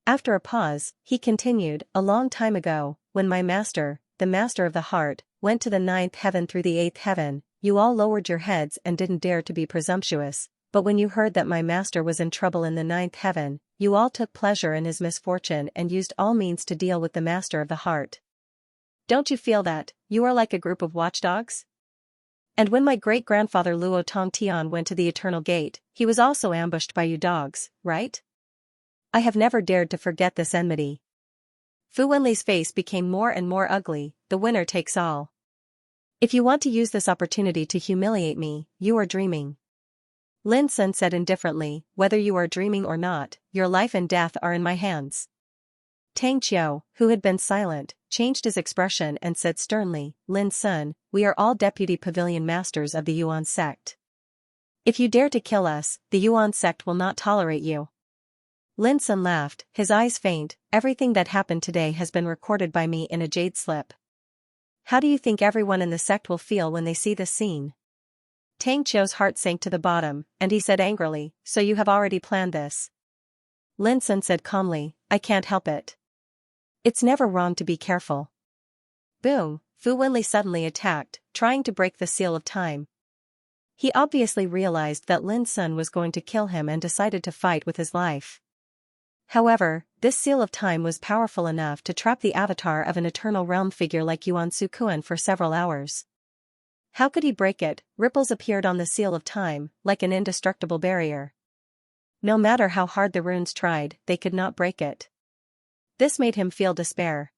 After a pause, he continued, "A long time ago, when my master, the master of the heart, went to the 9th heaven through the 8th heaven, you all lowered your heads and didn't dare to be presumptuous, but when you heard that my master was in trouble in the 9th heaven, you all took pleasure in his misfortune and used all means to deal with the master of the heart. Don't you feel that, you are like a group of watchdogs? And when my great-grandfather Luo Tongtian went to the Eternal Gate, he was also ambushed by you dogs, right? I have never dared to forget this enmity." Fu Wenli's face became more and more ugly. "The winner takes all. If you want to use this opportunity to humiliate me, you are dreaming." Lin Sun said indifferently, "Whether you are dreaming or not, your life and death are in my hands." Tang Qiu, who had been silent, changed his expression and said sternly, "Lin Sun, we are all deputy pavilion masters of the Yuan sect. If you dare to kill us, the Yuan sect will not tolerate you." Lin Sun laughed, his eyes faint. Everything that happened today has been recorded by me in a jade slip. How do you think everyone in the sect will feel when they see this scene? Tang Qiu's heart sank to the bottom, and he said angrily, so you have already planned this. Lin Sun said calmly, I can't help it. It's never wrong to be careful. Boom, Fu Wenli suddenly attacked, trying to break the seal of time. He obviously realized that Lin Sun was going to kill him and decided to fight with his life. However, this seal of time was powerful enough to trap the avatar of an eternal realm figure like Yuan Sukuan for several hours. How could he break it? Ripples appeared on the seal of time, like an indestructible barrier. No matter how hard the runes tried, they could not break it. This made him feel despair.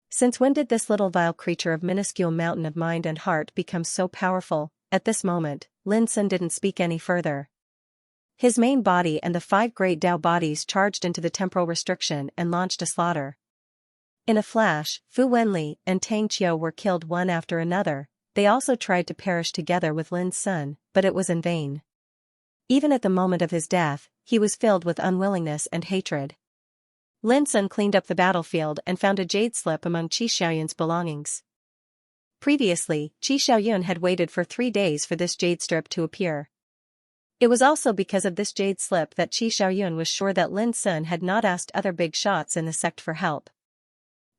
Since when did this little vile creature of minuscule mountain of mind and heart become so powerful? At this moment, Lin Sun didn't speak any further. His main body and the 5 great Dao bodies charged into the temporal restriction and launched a slaughter. In a flash, Fu Wenli and Tang Qiu were killed one after another. They also tried to perish together with Lin Sun, but it was in vain. Even at the moment of his death, he was filled with unwillingness and hatred. Lin Sun cleaned up the battlefield and found a jade slip among Qi Xiaoyun's belongings. Previously, Qi Xiaoyun had waited for 3 days for this jade strip to appear. It was also because of this jade slip that Qi Xiaoyun was sure that Lin Sun had not asked other big shots in the sect for help.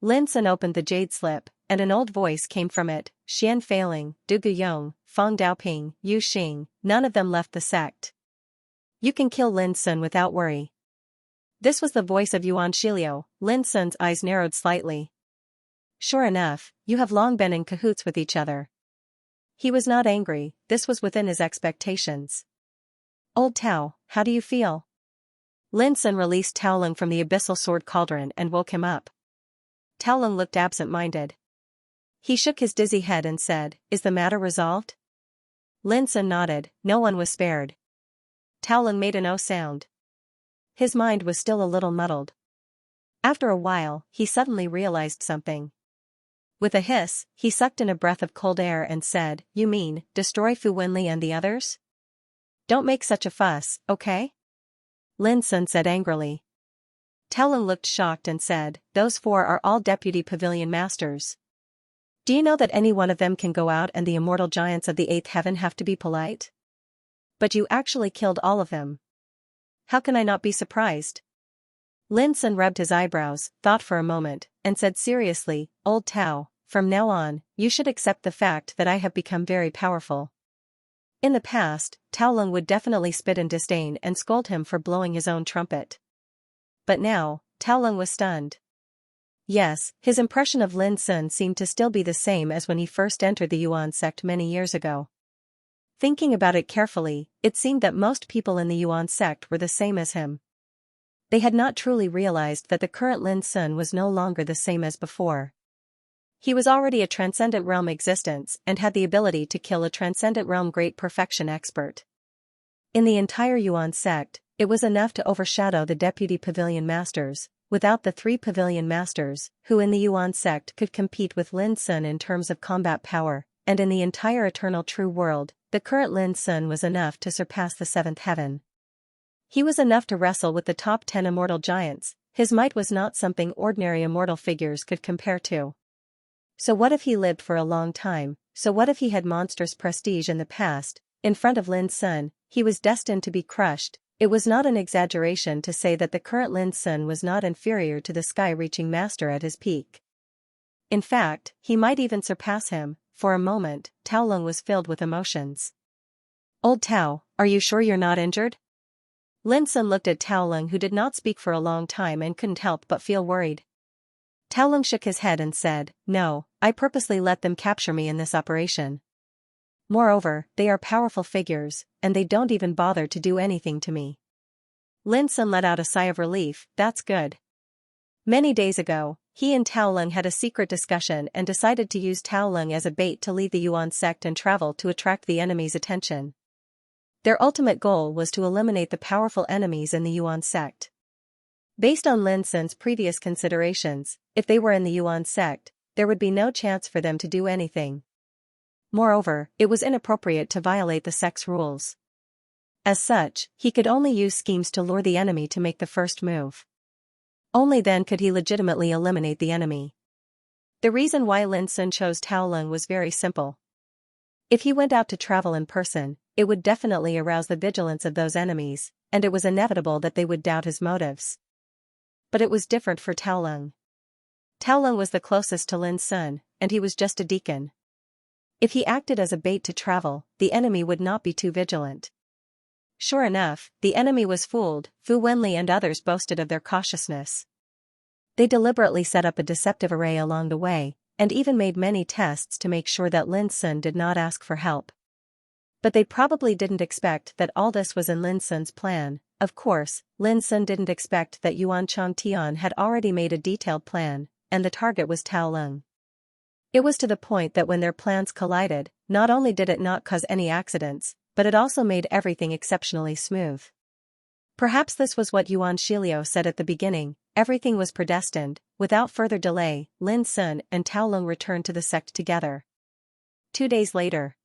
Lin Sun opened the jade slip, and an old voice came from it, Xian Feiling, Du Guyong, Feng Daoping, Yu Xing, none of them left the sect. You can kill Lin Sun without worry. This was the voice of Yuan Shiliu. Lin Sun's eyes narrowed slightly. Sure enough, you have long been in cahoots with each other. He was not angry, this was within his expectations. Old Tao, how do you feel? Lin Sun released Tao Lung from the abyssal sword cauldron and woke him up. Tao Lung looked absent-minded. He shook his dizzy head and said, is the matter resolved? Lin Sun nodded, no one was spared. Tao Lung made a no sound. His mind was still a little muddled. After a while, he suddenly realized something. With a hiss, he sucked in a breath of cold air and said, you mean, destroy Fu Wenli and the others? Don't make such a fuss, okay? Lin Sun said angrily. Tao Lung looked shocked and said, those 4 are all deputy pavilion masters. Do you know that any one of them can go out and the immortal giants of the 8th heaven have to be polite? But you actually killed all of them. How can I not be surprised? Lin Sun rubbed his eyebrows, thought for a moment, and said seriously, Old Tao, from now on, you should accept the fact that I have become very powerful. In the past, Tao Lung would definitely spit in disdain and scold him for blowing his own trumpet. But now, Tao Lung was stunned. Yes, his impression of Lin Sun seemed to still be the same as when he first entered the Yuan sect many years ago. Thinking about it carefully, it seemed that most people in the Yuan sect were the same as him. They had not truly realized that the current Lin Sun was no longer the same as before. He was already a transcendent realm existence and had the ability to kill a transcendent realm great perfection expert. In the entire Yuan sect, it was enough to overshadow the deputy pavilion masters, without the 3 pavilion masters, who in the Yuan sect could compete with Lin Sun in terms of combat power, and in the entire eternal true world, the current Lin Sun was enough to surpass the 7th heaven. He was enough to wrestle with the top 10 immortal giants, his might was not something ordinary immortal figures could compare to. So what if he lived for a long time? So what if he had monstrous prestige in the past? In front of Lin Sun, he was destined to be crushed. It was not an exaggeration to say that the current Lin Sun was not inferior to the sky-reaching master at his peak. In fact, he might even surpass him. For a moment, Tao Lung was filled with emotions. Old Tao, are you sure you're not injured? Lin Sun looked at Tao Lung, who did not speak for a long time and couldn't help but feel worried. Tao Lung shook his head and said, no, I purposely let them capture me in this operation. Moreover, they are powerful figures, and they don't even bother to do anything to me. Lin Sun let out a sigh of relief, that's good. Many days ago, he and Tao Lung had a secret discussion and decided to use Tao Lung as a bait to leave the Yuan sect and travel to attract the enemy's attention. Their ultimate goal was to eliminate the powerful enemies in the Yuan sect. Based on Lin Sun's previous considerations, if they were in the Yuan sect, there would be no chance for them to do anything. Moreover, it was inappropriate to violate the sect's rules. As such, he could only use schemes to lure the enemy to make the first move. Only then could he legitimately eliminate the enemy. The reason why Lin Sun chose Tao Lung was very simple. If he went out to travel in person, it would definitely arouse the vigilance of those enemies, and it was inevitable that they would doubt his motives. But it was different for Tao Lung. Tao Lung was the closest to Lin Sun, and he was just a deacon. If he acted as a bait to travel, the enemy would not be too vigilant. Sure enough, the enemy was fooled. Fu Wenli and others boasted of their cautiousness. They deliberately set up a deceptive array along the way, and even made many tests to make sure that Lin Sun did not ask for help. But they probably didn't expect that all this was in Lin Sun's plan. Of course, Lin Sun didn't expect that Yuan Changtian had already made a detailed plan, and the target was Tao Lung. It was to the point that when their plans collided, not only did it not cause any accidents, but it also made everything exceptionally smooth. Perhaps this was what Yuan Shilio said at the beginning: everything was predestined. Without further delay, Lin Sun and Tao Lung returned to the sect together. 2 days later.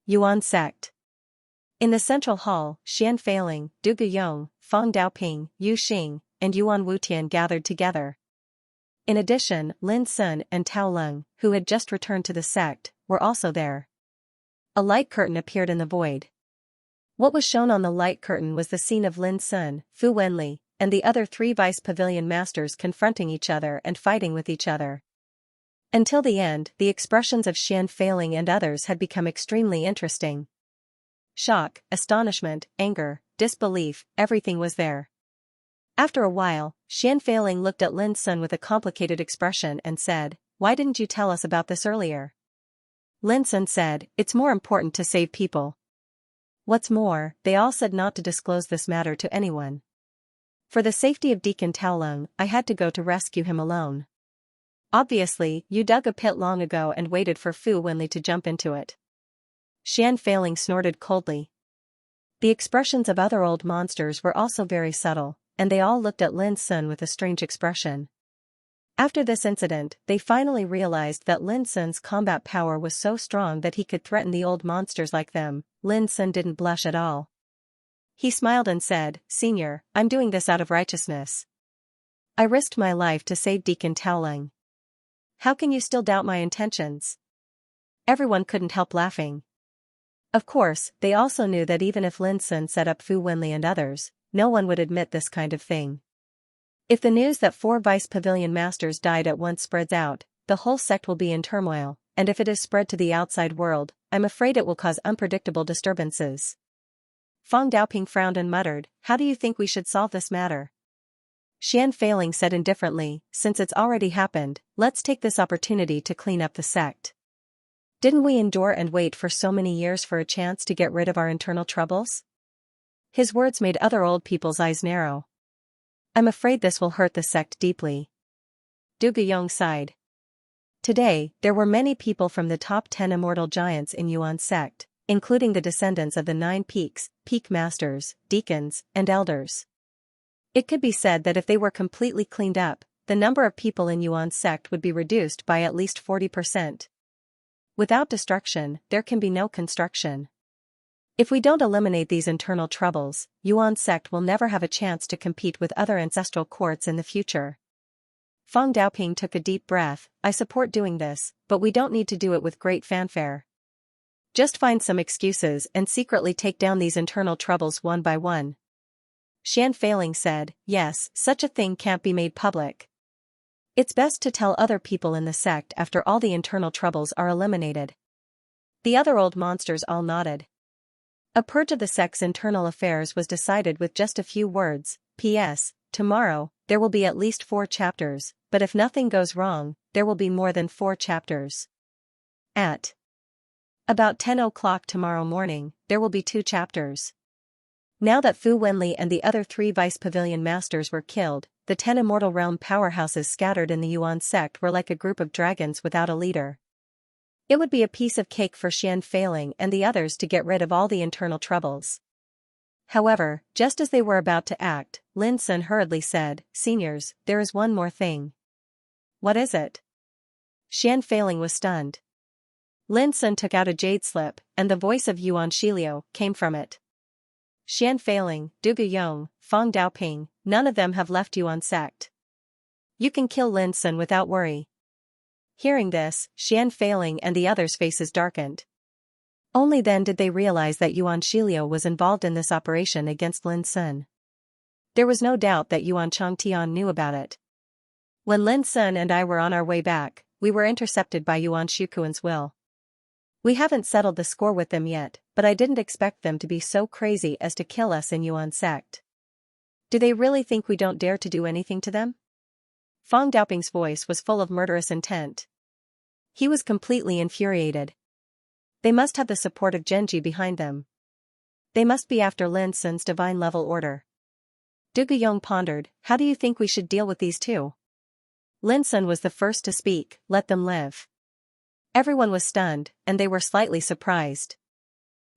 Yuan sect. In the central hall, Xian Feiling, Du Guyong, Fang Daoping, Yu Xing, and Yuan Wutian gathered together. In addition, Lin Sun and Tao Lung, who had just returned to the sect, were also there. A light curtain appeared in the void. What was shown on the light curtain was the scene of Lin Sun, Fu Wenli, and the other 3 vice pavilion masters confronting each other and fighting with each other. Until the end, the expressions of Xian Feiling and others had become extremely interesting. Shock, astonishment, anger, disbelief, everything was there. After a while, Xian Feiling looked at Lin Sun with a complicated expression and said, "Why didn't you tell us about this earlier?" Lin Sun said, "It's more important to save people. What's more, they all said not to disclose this matter to anyone. For the safety of Deacon Tao Lung, I had to go to rescue him alone. Obviously, you dug a pit long ago and waited for Fu Wenli to jump into it." Xian Feiling snorted coldly. The expressions of other old monsters were also very subtle, and they all looked at Lin Sun with a strange expression. After this incident, they finally realized that Lin Sun's combat power was so strong that he could threaten the old monsters like them. Lin Sun didn't blush at all. He smiled and said, "Senior, I'm doing this out of righteousness. I risked my life to save Deacon Tao Lung. How can you still doubt my intentions?" Everyone couldn't help laughing. Of course, they also knew that even if Lin Sun set up Fu Wenli and others, no one would admit this kind of thing. If the news that 4 vice pavilion masters died at once spreads out, the whole sect will be in turmoil, and if it is spread to the outside world, I'm afraid it will cause unpredictable disturbances. Fang Daoping frowned and muttered, "How do you think we should solve this matter?" Xian Feiling said indifferently, "Since it's already happened, let's take this opportunity to clean up the sect. Didn't we endure and wait for so many years for a chance to get rid of our internal troubles?" His words made other old people's eyes narrow. "I'm afraid this will hurt the sect deeply." Du Guyong sighed. Today, there were many people from the top 10 immortal giants in Yuan sect, including the descendants of the 9 peaks, peak masters, deacons, and elders. It could be said that if they were completely cleaned up, the number of people in Yuan sect would be reduced by at least 40%. Without destruction, there can be no construction. If we don't eliminate these internal troubles, Yuan sect will never have a chance to compete with other ancestral courts in the future. Fang Daoping took a deep breath. "I support doing this, but we don't need to do it with great fanfare. Just find some excuses and secretly take down these internal troubles one by one." Xian Feiling said, "Yes, such a thing can't be made public. It's best to tell other people in the sect after all the internal troubles are eliminated." The other old monsters all nodded. A purge of the sect's internal affairs was decided with just a few words. P.S. Tomorrow, there will be at least 4 chapters, but if nothing goes wrong, there will be more than 4 chapters. At about 10 o'clock tomorrow morning, there will be 2 chapters. Now that Fu Wenli and the other 3 vice pavilion masters were killed, the 10 immortal realm powerhouses scattered in the Yuan sect were like a group of dragons without a leader. It would be a piece of cake for Xian Feiling and the others to get rid of all the internal troubles. However, just as they were about to act, Lin Sun hurriedly said, "Seniors, there is one more thing." "What is it?" Xian Feiling was stunned. Lin Sun took out a jade slip, and the voice of Yuan Shilio came from it. Xian Feiling, Du Guyong, Feng Daoping, none of them have left Yuan sect. You can kill Lin Sun without worry. Hearing this, Xian Feiling and the others' faces darkened. Only then did they realize that Yuan Shilio was involved in this operation against Lin Sun. There was no doubt that Yuan Changtian knew about it. When Lin Sun and I were on our way back, we were intercepted by Yuan Shukuan's will. We haven't settled the score with them yet, but I didn't expect them to be so crazy as to kill us in Yuan sect. Do they really think we don't dare to do anything to them? Feng Daoping's voice was full of murderous intent. He was completely infuriated. They must have the support of Genji behind them. They must be after Lin Sun's divine level order. Du Guyong pondered, how do you think we should deal with these two? Lin Sun was the first to speak, let them live. Everyone was stunned, and they were slightly surprised.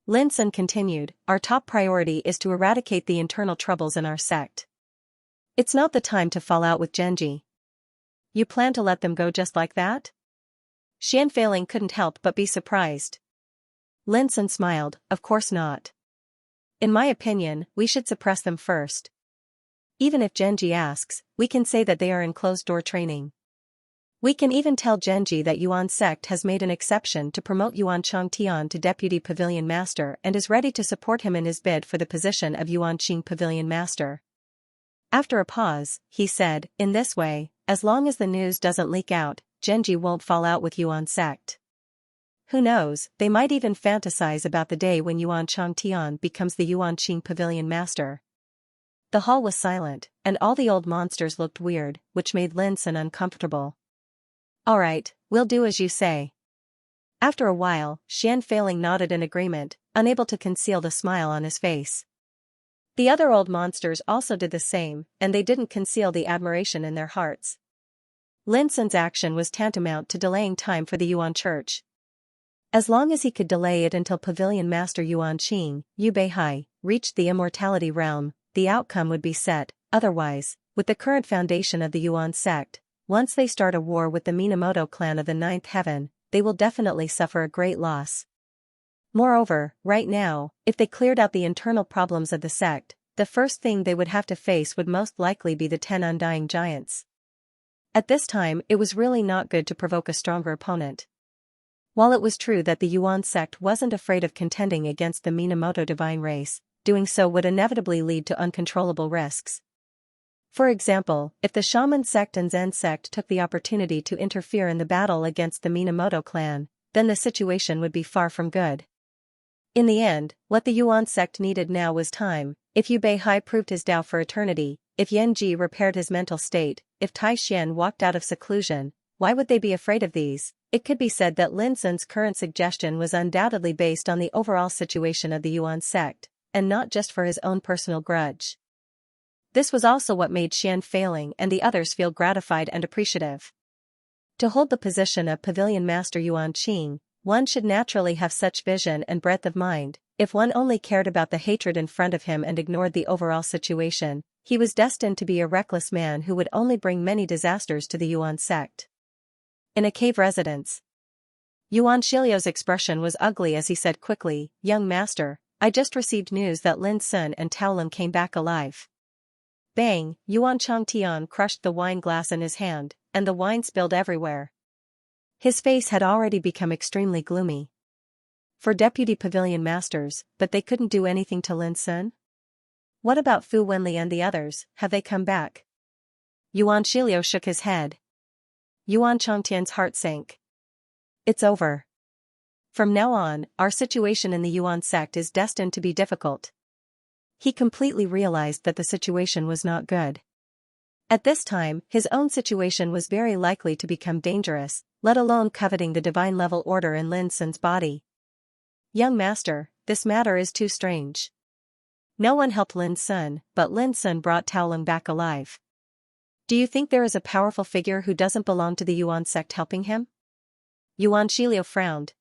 Lin Sun continued, our top priority is to eradicate the internal troubles in our sect. It's not the time to fall out with Genji. You plan to let them go just like that? Xian Feiling couldn't help but be surprised. Lin Sun smiled, of course not. In my opinion, we should suppress them first. Even if Genji asks, we can say that they are in closed-door training. We can even tell Genji that Yuan sect has made an exception to promote Yuan Changtian to Deputy Pavilion Master and is ready to support him in his bid for the position of Yuan Qing Pavilion Master. After a pause, he said, in this way, as long as the news doesn't leak out, Genji won't fall out with Yuan sect. Who knows, they might even fantasize about the day when Yuan Changtian becomes the Yuan Qing Pavilion Master. The hall was silent, and all the old monsters looked weird, which made Lin Sun uncomfortable. Alright, we'll do as you say. After a while, Xian Feiling nodded in agreement, unable to conceal the smile on his face. The other old monsters also did the same, and they didn't conceal the admiration in their hearts. Lin Sun's action was tantamount to delaying time for the Yuan Church. As long as he could delay it until Pavilion Master Yuan Qing, Yu Beihai, reached the immortality realm, the outcome would be set. Otherwise, with the current foundation of the Yuan sect, once they start a war with the Minamoto clan of the Ninth Heaven, they will definitely suffer a great loss. Moreover, right now, if they cleared out the internal problems of the sect, the first thing they would have to face would most likely be the 10 Undying Giants. At this time, it was really not good to provoke a stronger opponent. While it was true that the Yuan sect wasn't afraid of contending against the Minamoto divine race, doing so would inevitably lead to uncontrollable risks. For example, if the Shaman sect and Zen sect took the opportunity to interfere in the battle against the Minamoto clan, then the situation would be far from good. In the end, what the Yuan sect needed now was time. If Yu Beihai proved his Tao for eternity, if Yan Ji repaired his mental state, if Tai Xian walked out of seclusion, why would they be afraid of these? It could be said that Lin Sun's current suggestion was undoubtedly based on the overall situation of the Yuan sect, and not just for his own personal grudge. This was also what made Xian Feiling and the others feel gratified and appreciative. To hold the position of Pavilion Master Yuan Qing, one should naturally have such vision and breadth of mind. If one only cared about the hatred in front of him and ignored the overall situation, he was destined to be a reckless man who would only bring many disasters to the Yuan sect. In a cave residence, Yuan Shilio's expression was ugly as he said quickly, "Young master, I just received news that Lin Sun and Taolin came back alive." Bang! Yuan Changtian crushed the wine glass in his hand, and the wine spilled everywhere. His face had already become extremely gloomy. For Deputy Pavilion Masters, but they couldn't do anything to Lin Sun? What about Fu Wenli and the others, have they come back? Yuan Shilio shook his head. Yuan Changtian's heart sank. It's over. From now on, our situation in the Yuan sect is destined to be difficult. He completely realized that the situation was not good. At this time, his own situation was very likely to become dangerous, let alone coveting the divine level order in Lin Sun's body. Young master, this matter is too strange. No one helped Lin Sun, but Lin Sun brought Taolin back alive. Do you think there is a powerful figure who doesn't belong to the Yuan sect helping him? Yuan Shilio frowned.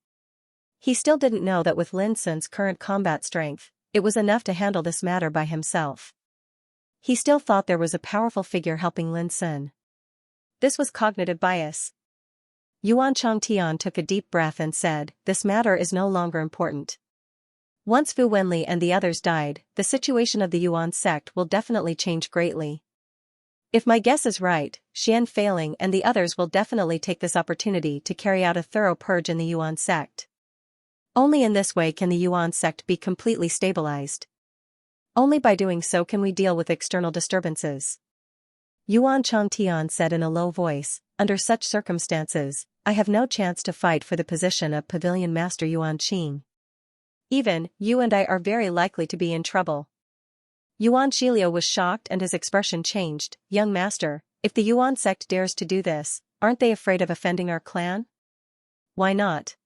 He still didn't know that with Lin Sun's current combat strength, it was enough to handle this matter by himself. He still thought there was a powerful figure helping Lin Sun. This was cognitive bias. Yuan Changtian took a deep breath and said, "This matter is no longer important. Once Fu Wenli and the others died, the situation of the Yuan sect will definitely change greatly. If my guess is right, Xian Failing and the others will definitely take this opportunity to carry out a thorough purge in the Yuan sect. Only in this way can the Yuan sect be completely stabilized. Only by doing so can we deal with external disturbances. Yuan Changtian said in a low voice, under such circumstances, I have no chance to fight for the position of Pavilion Master Yuan Qing. Even, you and I are very likely to be in trouble. Yuan Shiliu was shocked and his expression changed. Young master, if the Yuan sect dares to do this, aren't they afraid of offending our clan? Why not?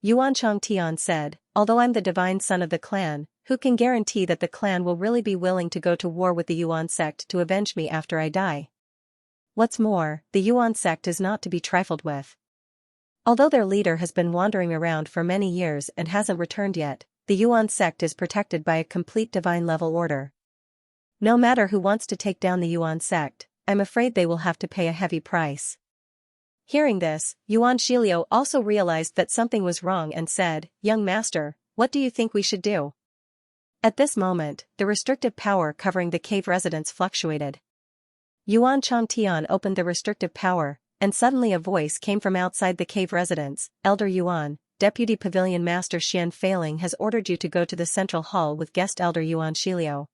Yuan Changtian said, although I'm the divine son of the clan, who can guarantee that the clan will really be willing to go to war with the Yuan sect to avenge me after I die? What's more, the Yuan sect is not to be trifled with. Although their leader has been wandering around for many years and hasn't returned yet, the Yuan sect is protected by a complete divine-level order. No matter who wants to take down the Yuan sect, I'm afraid they will have to pay a heavy price. Hearing this, Yuan Shiliu also realized that something was wrong and said, Young master, what do you think we should do? At this moment, the restrictive power covering the cave residents fluctuated. Yuan Changtian opened the restrictive power, and suddenly a voice came from outside the cave residence. Elder Yuan, Deputy Pavilion Master Xian Failing has ordered you to go to the central hall with guest Elder Yuan Shiliu.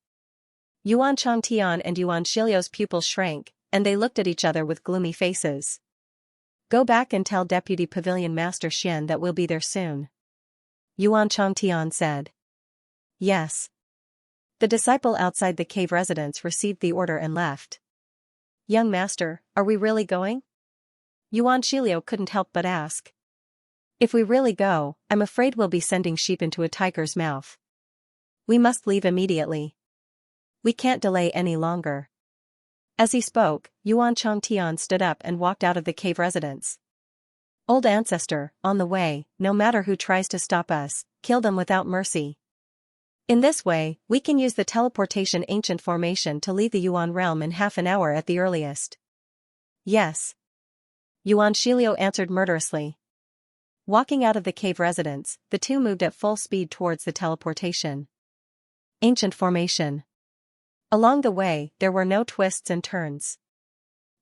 Yuan Changtian and Yuan Shiliu's pupils shrank, and they looked at each other with gloomy faces. Go back and tell Deputy Pavilion Master Xian that we'll be there soon. Yuan Changtian said. Yes. The disciple outside the cave residence received the order and left. Young master, are we really going? Yuan Shiliu couldn't help but ask. If we really go, I'm afraid we'll be sending sheep into a tiger's mouth. We must leave immediately. We can't delay any longer. As he spoke, Yuan Changtian stood up and walked out of the cave residence. Old ancestor, on the way, no matter who tries to stop us, kill them without mercy. In this way, we can use the teleportation ancient formation to leave the Yuan realm in half an hour at the earliest. Yes. Yuan Shiliu answered murderously. Walking out of the cave residence, the two moved at full speed towards the teleportation ancient formation. Along the way, there were no twists and turns.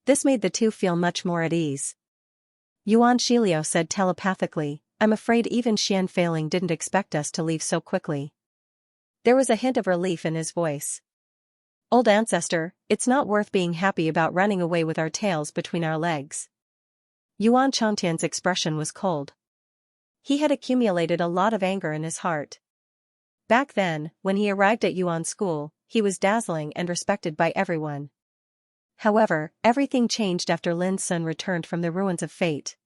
This made the two feel much more at ease. Yuan Shiliu said telepathically, I'm afraid even Xian Failing didn't expect us to leave so quickly. There was a hint of relief in his voice. Old ancestor, it's not worth being happy about running away with our tails between our legs. Yuan Changtian's expression was cold. He had accumulated a lot of anger in his heart. Back then, when he arrived at Yuan school, he was dazzling and respected by everyone. However, everything changed after Lin Sun returned from the ruins of fate.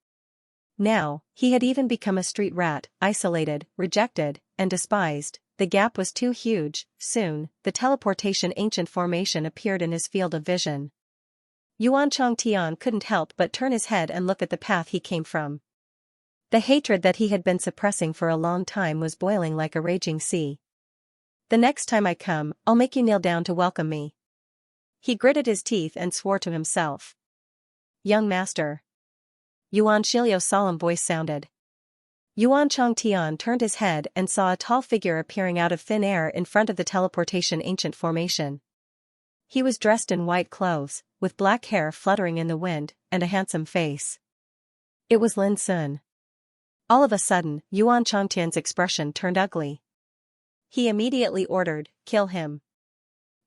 Now, he had even become a street rat, isolated, rejected, and despised. The gap was too huge. Soon, the teleportation ancient formation appeared in his field of vision. Yuan Changtian couldn't help but turn his head and look at the path he came from. The hatred that he had been suppressing for a long time was boiling like a raging sea. The next time I come, I'll make you kneel down to welcome me. He gritted his teeth and swore to himself. Young master. Yuan Shiliu's solemn voice sounded. Yuan Changtian turned his head and saw a tall figure appearing out of thin air in front of the teleportation ancient formation. He was dressed in white clothes, with black hair fluttering in the wind, and a handsome face. It was Lin Sun. All of a sudden, Yuan Changtian's expression turned ugly. He immediately ordered, kill him.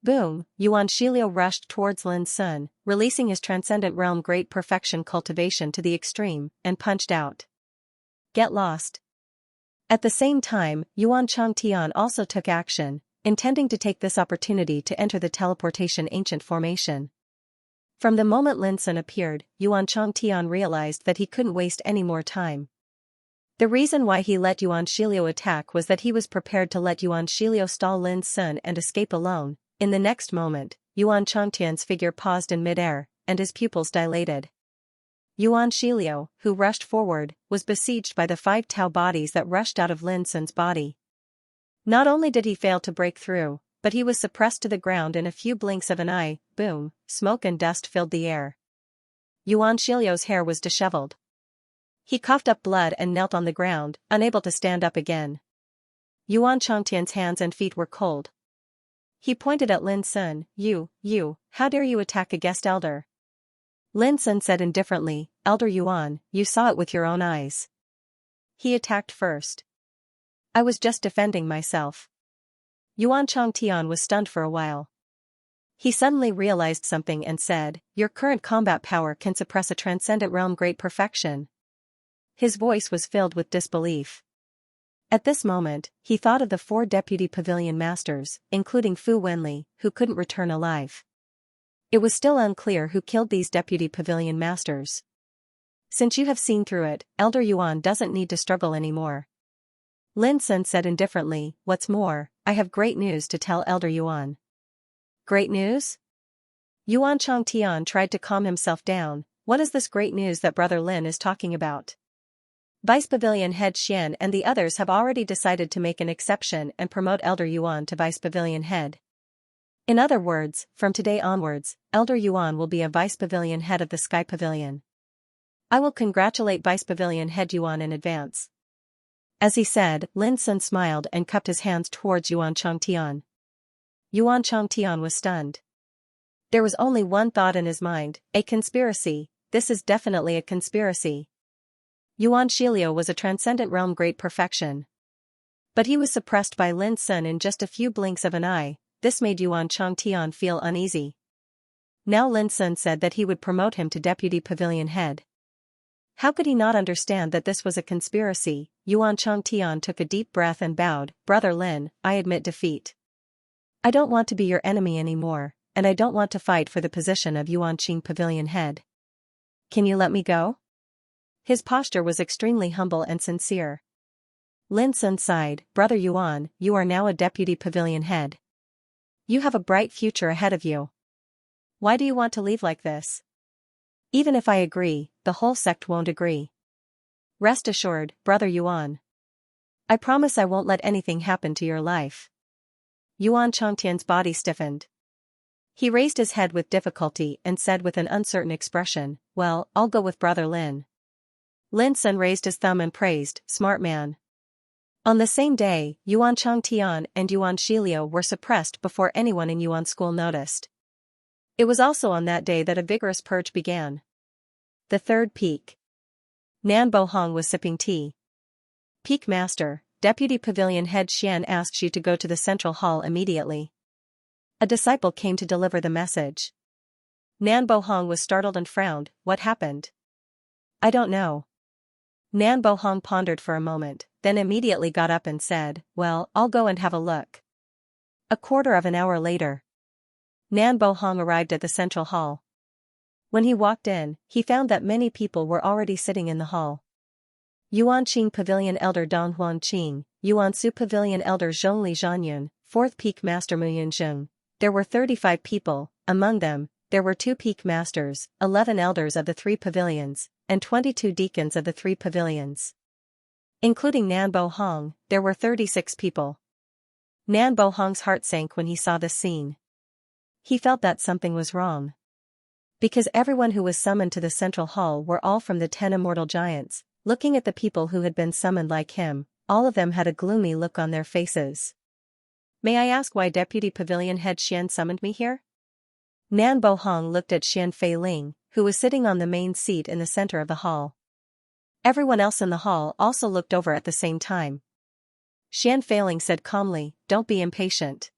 Boom, Yuan Shiliu rushed towards Lin Sun, releasing his transcendent realm great perfection cultivation to the extreme, and punched out. Get lost. At the same time, Yuan Changtian also took action, intending to take this opportunity to enter the teleportation ancient formation. From the moment Lin Sun appeared, Yuan Changtian realized that he couldn't waste any more time. The reason why he let Yuan Shiliu attack was that he was prepared to let Yuan Shiliu stall Lin Sun and escape alone. In the next moment, Yuan Changtian's figure paused in midair, and his pupils dilated. Yuan Shiliu, who rushed forward, was besieged by the 5 Tao bodies that rushed out of Lin Sun's body. Not only did he fail to break through, but he was suppressed to the ground in a few blinks of an eye. Boom, smoke and dust filled the air. Yuan Shiliu's hair was disheveled. He coughed up blood and knelt on the ground, unable to stand up again. Yuan Chongtian's hands and feet were cold. He pointed at Lin Sun. You, how dare you attack a guest elder? Lin Sun said indifferently, Elder Yuan, you saw it with your own eyes. He attacked first. I was just defending myself. Yuan Chongtian was stunned for a while. He suddenly realized something and said, your current combat power can suppress a transcendent realm great perfection. His voice was filled with disbelief. At this moment, he thought of the 4 deputy pavilion masters, including Fu Wenli, who couldn't return alive. It was still unclear who killed these deputy pavilion masters. Since you have seen through it, Elder Yuan doesn't need to struggle anymore. Lin Sun said indifferently, what's more, I have great news to tell Elder Yuan. Great news? Yuan Chongtian tried to calm himself down. What is this great news that Brother Lin is talking about? Vice Pavilion Head Xian and the others have already decided to make an exception and promote Elder Yuan to Vice Pavilion Head. In other words, from today onwards, Elder Yuan will be a Vice Pavilion Head of the Sky Pavilion. I will congratulate Vice Pavilion Head Yuan in advance. As he said, Lin Sun smiled and cupped his hands towards Yuan Chongtian. Yuan Chongtian was stunned. There was only one thought in his mind, a conspiracy. This is definitely a conspiracy. Yuan Shiliu was a transcendent realm great perfection. But he was suppressed by Lin Sun in just a few blinks of an eye. This made Yuan Chongtian feel uneasy. Now Lin Sun said that he would promote him to deputy pavilion head. How could he not understand that this was a conspiracy? Yuan Chongtian took a deep breath and bowed, Brother Lin, I admit defeat. I don't want to be your enemy anymore, and I don't want to fight for the position of Yuanqing pavilion head. Can you let me go? His posture was extremely humble and sincere. Lin Sun sighed, Brother Yuan, you are now a deputy pavilion head. You have a bright future ahead of you. Why do you want to leave like this? Even if I agree, the whole sect won't agree. Rest assured, Brother Yuan. I promise I won't let anything happen to your life. Yuan Chongtian's body stiffened. He raised his head with difficulty and said with an uncertain expression, well, I'll go with Brother Lin. Lin Sun raised his thumb and praised, smart man. On the same day, Yuan Chongtian and Yuan Shiliu were suppressed before anyone in Yuan school noticed. It was also on that day that a vigorous purge began. The third peak. Nan Bohong was sipping tea. Peak Master, Deputy Pavilion Head Xian asked you to go to the central hall immediately. A disciple came to deliver the message. Nan Bohong was startled and frowned, what happened? I don't know. Nan Bohong pondered for a moment, then immediately got up and said, well, I'll go and have a look. A quarter of an hour later. Nan Bohong arrived at the central hall. When he walked in, he found that many people were already sitting in the hall. Yuanqing Pavilion Elder Dong Huanqing, Yuansu Pavilion Elder Zhongli Zhanyun, 4th Peak Master Muyun Zheng. There were 35 people, among them, there were 2 peak masters, 11 elders of the 3 pavilions, and 22 deacons of the 3 pavilions. Including Nan Bohong, there were 36 people. Nan Bohong's heart sank when he saw this scene. He felt that something was wrong. Because everyone who was summoned to the central hall were all from the 10 immortal giants, looking at the people who had been summoned like him, all of them had a gloomy look on their faces. May I ask why Deputy Pavilion Head Xian summoned me here? Nan Bohong looked at Xian Feiling, who was sitting on the main seat in the center of the hall. Everyone else in the hall also looked over at the same time. Xian Feiling said calmly, don't be impatient.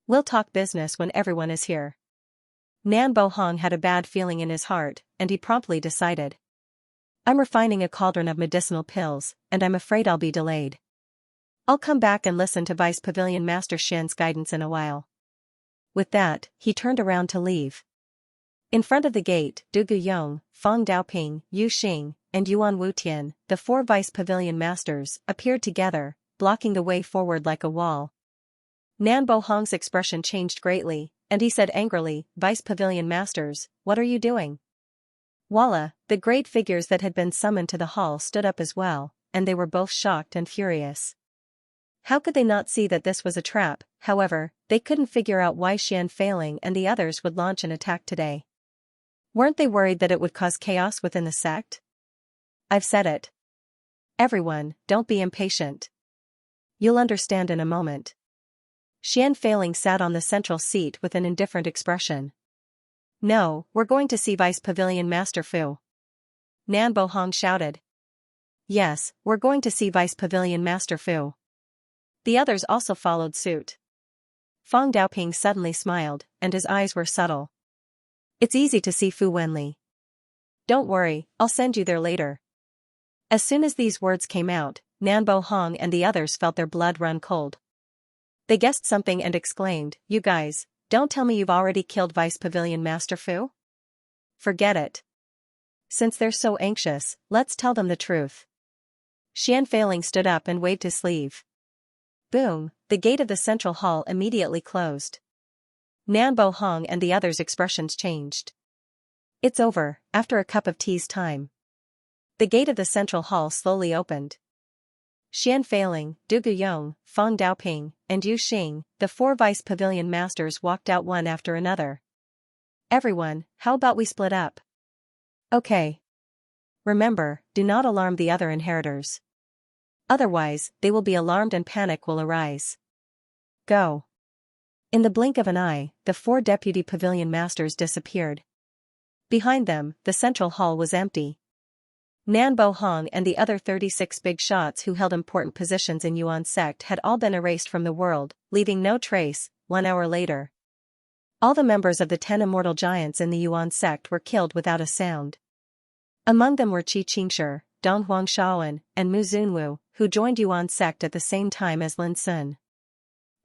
We'll talk business when everyone is here. Nan Bohong had a bad feeling in his heart, and he promptly decided. I'm refining a cauldron of medicinal pills, and I'm afraid I'll be delayed. I'll come back and listen to Vice Pavilion Master Xian's guidance in a while. With that, he turned around to leave. In front of the gate, Du Guyong, Fang Daoping, Yu Xing, and Yuan Wutian, the 4 Vice Pavilion Masters, appeared together, blocking the way forward like a wall. Nan Bohong's expression changed greatly, and he said angrily, Vice Pavilion Masters, what are you doing? Voila, the great figures that had been summoned to the hall stood up as well, and they were both shocked and furious. How could they not see that this was a trap? However, they couldn't figure out why Xian Feiling and the others would launch an attack today. Weren't they worried that it would cause chaos within the sect? I've said it. Everyone, don't be impatient. You'll understand in a moment. Xian Feiling sat on the central seat with an indifferent expression. No, we're going to see Vice Pavilion Master Fu. Nan Bohong shouted. Yes, we're going to see Vice Pavilion Master Fu. The others also followed suit. Feng Daoping suddenly smiled, and his eyes were subtle. It's easy to see Fu Wenli. Don't worry, I'll send you there later. As soon as these words came out, Nan Bohong and the others felt their blood run cold. They guessed something and exclaimed, You guys, don't tell me you've already killed Vice Pavilion Master Fu? Forget it. Since they're so anxious, let's tell them the truth. Xian Feiling stood up and waved his sleeve. Boom, the gate of the central hall immediately closed. Nan Bohong and the others' expressions changed. It's over, after a cup of tea's time. The gate of the central hall slowly opened. Xian Feiling, Du Guyong, Feng Daoping, and Yu Xing, the 4 Vice Pavilion Masters walked out one after another. Everyone, how about we split up? Okay. Remember, do not alarm the other inheritors. Otherwise, they will be alarmed and panic will arise. Go. In the blink of an eye, the 4 Deputy Pavilion Masters disappeared. Behind them, the central hall was empty. Nan Bohong and the other 36 big shots who held important positions in Yuan sect had all been erased from the world, leaving no trace. 1 hour later, all the members of the 10 immortal giants in the Yuan sect were killed without a sound. Among them were Xianxia, Dong Huangshaoan, and Mu Zunwu, who joined Yuan sect at the same time as Lin Sun.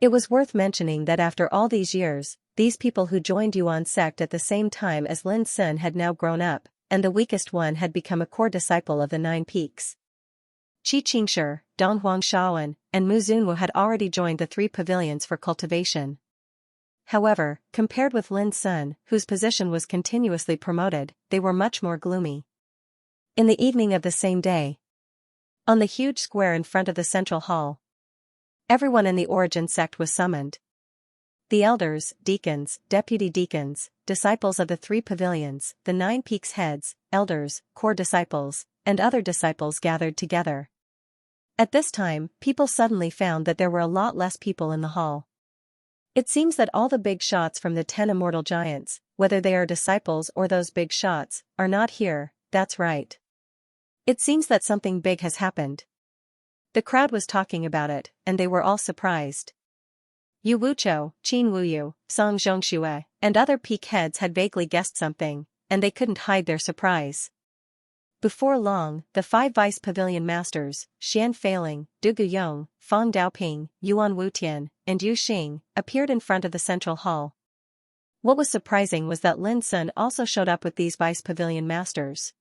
It was worth mentioning that after all these years, these people who joined Yuan sect at the same time as Lin Sun had now grown up, and the weakest one had become a core disciple of the 9 Peaks. Xianxia, Dong Huangshaoan, and Mu Zunwu had already joined the 3 pavilions for cultivation. However, compared with Lin Sun, whose position was continuously promoted, they were much more gloomy. In the evening of the same day, on the huge square in front of the central hall, everyone in the Origin sect was summoned. The elders, deacons, deputy deacons, disciples of the 3 pavilions, the 9 Peaks heads, elders, core disciples, and other disciples gathered together. At this time, people suddenly found that there were a lot less people in the hall. It seems that all the big shots from the 10 immortal giants, whether they are disciples or those big shots, are not here. That's right. It seems that something big has happened. The crowd was talking about it, and they were all surprised. Yu Wuchou, Qin Wuyu, Song Zhongxue, and other peak heads had vaguely guessed something, and they couldn't hide their surprise. Before long, the 5 Vice Pavilion Masters, Xian Feiling, Du Guyong, Feng Daoping, Yuan Wutian, and Yu Xing, appeared in front of the central hall. What was surprising was that Lin Sun also showed up with these Vice Pavilion Masters.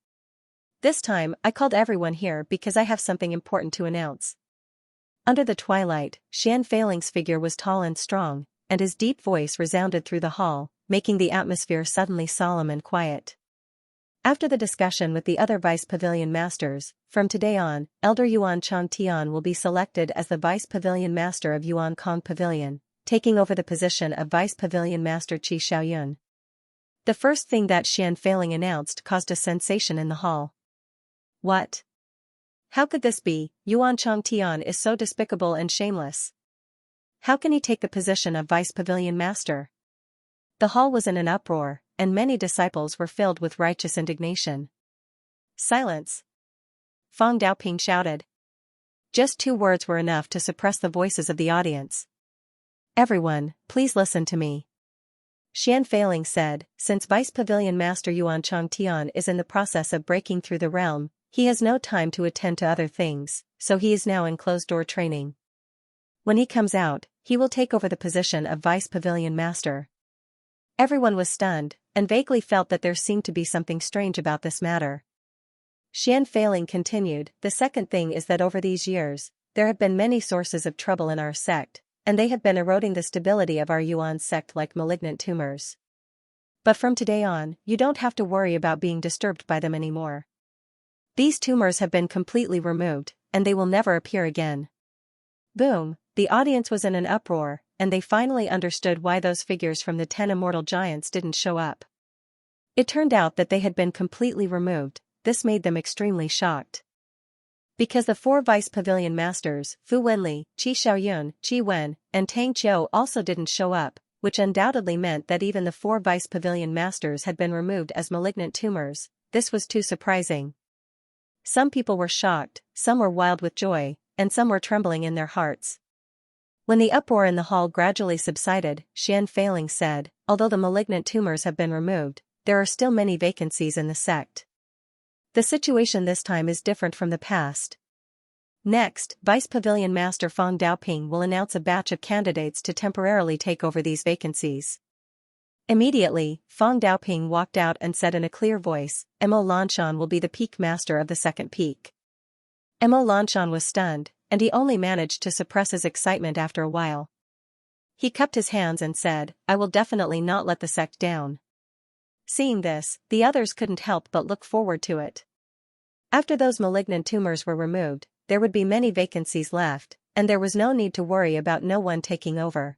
This time, I called everyone here because I have something important to announce. Under the twilight, Xian Feiling's figure was tall and strong, and his deep voice resounded through the hall, making the atmosphere suddenly solemn and quiet. After the discussion with the other Vice Pavilion Masters, from today on, Elder Yuan Changtian will be selected as the Vice Pavilion Master of Yuan Kong Pavilion, taking over the position of Vice Pavilion Master Qi Xiaoyun. The first thing that Xian Feiling announced caused a sensation in the hall. What? How could this be? Yuan Changtian is so despicable and shameless. How can he take the position of Vice Pavilion Master? The hall was in an uproar, and many disciples were filled with righteous indignation. Silence! Feng Daoping shouted. Just 2 words were enough to suppress the voices of the audience. Everyone, please listen to me. Xian Feiling said, since Vice Pavilion Master Yuan Changtian is in the process of breaking through the realm, he has no time to attend to other things, so he is now in closed-door training. When he comes out, he will take over the position of Vice Pavilion Master. Everyone was stunned, and vaguely felt that there seemed to be something strange about this matter. Xian Feiling continued, the second thing is that over these years, there have been many sources of trouble in our sect, and they have been eroding the stability of our Yuan sect like malignant tumors. But from today on, you don't have to worry about being disturbed by them anymore. These tumors have been completely removed, and they will never appear again. Boom, the audience was in an uproar, and they finally understood why those figures from the 10 immortal giants didn't show up. It turned out that they had been completely removed. This made them extremely shocked. Because the four vice pavilion masters, Fu Wenli, Qi Xiaoyun, Qi Wen, and Tang Qiu also didn't show up, which undoubtedly meant that even the four vice pavilion masters had been removed as malignant tumors. This was too surprising. Some people were shocked, some were wild with joy, and some were trembling in their hearts. When the uproar in the hall gradually subsided, Xianfeiling said, although the malignant tumors have been removed, there are still many vacancies in the sect. The situation this time is different from the past. Next, Vice Pavilion Master Feng Daoping will announce a batch of candidates to temporarily take over these vacancies. Immediately, Feng Daoping walked out and said in a clear voice, Mo Lanshan will be the peak master of the second peak. Mo Lanshan was stunned, and he only managed to suppress his excitement after a while. He cupped his hands and said, I will definitely not let the sect down. Seeing this, the others couldn't help but look forward to it. After those malignant tumors were removed, there would be many vacancies left, and there was no need to worry about no one taking over.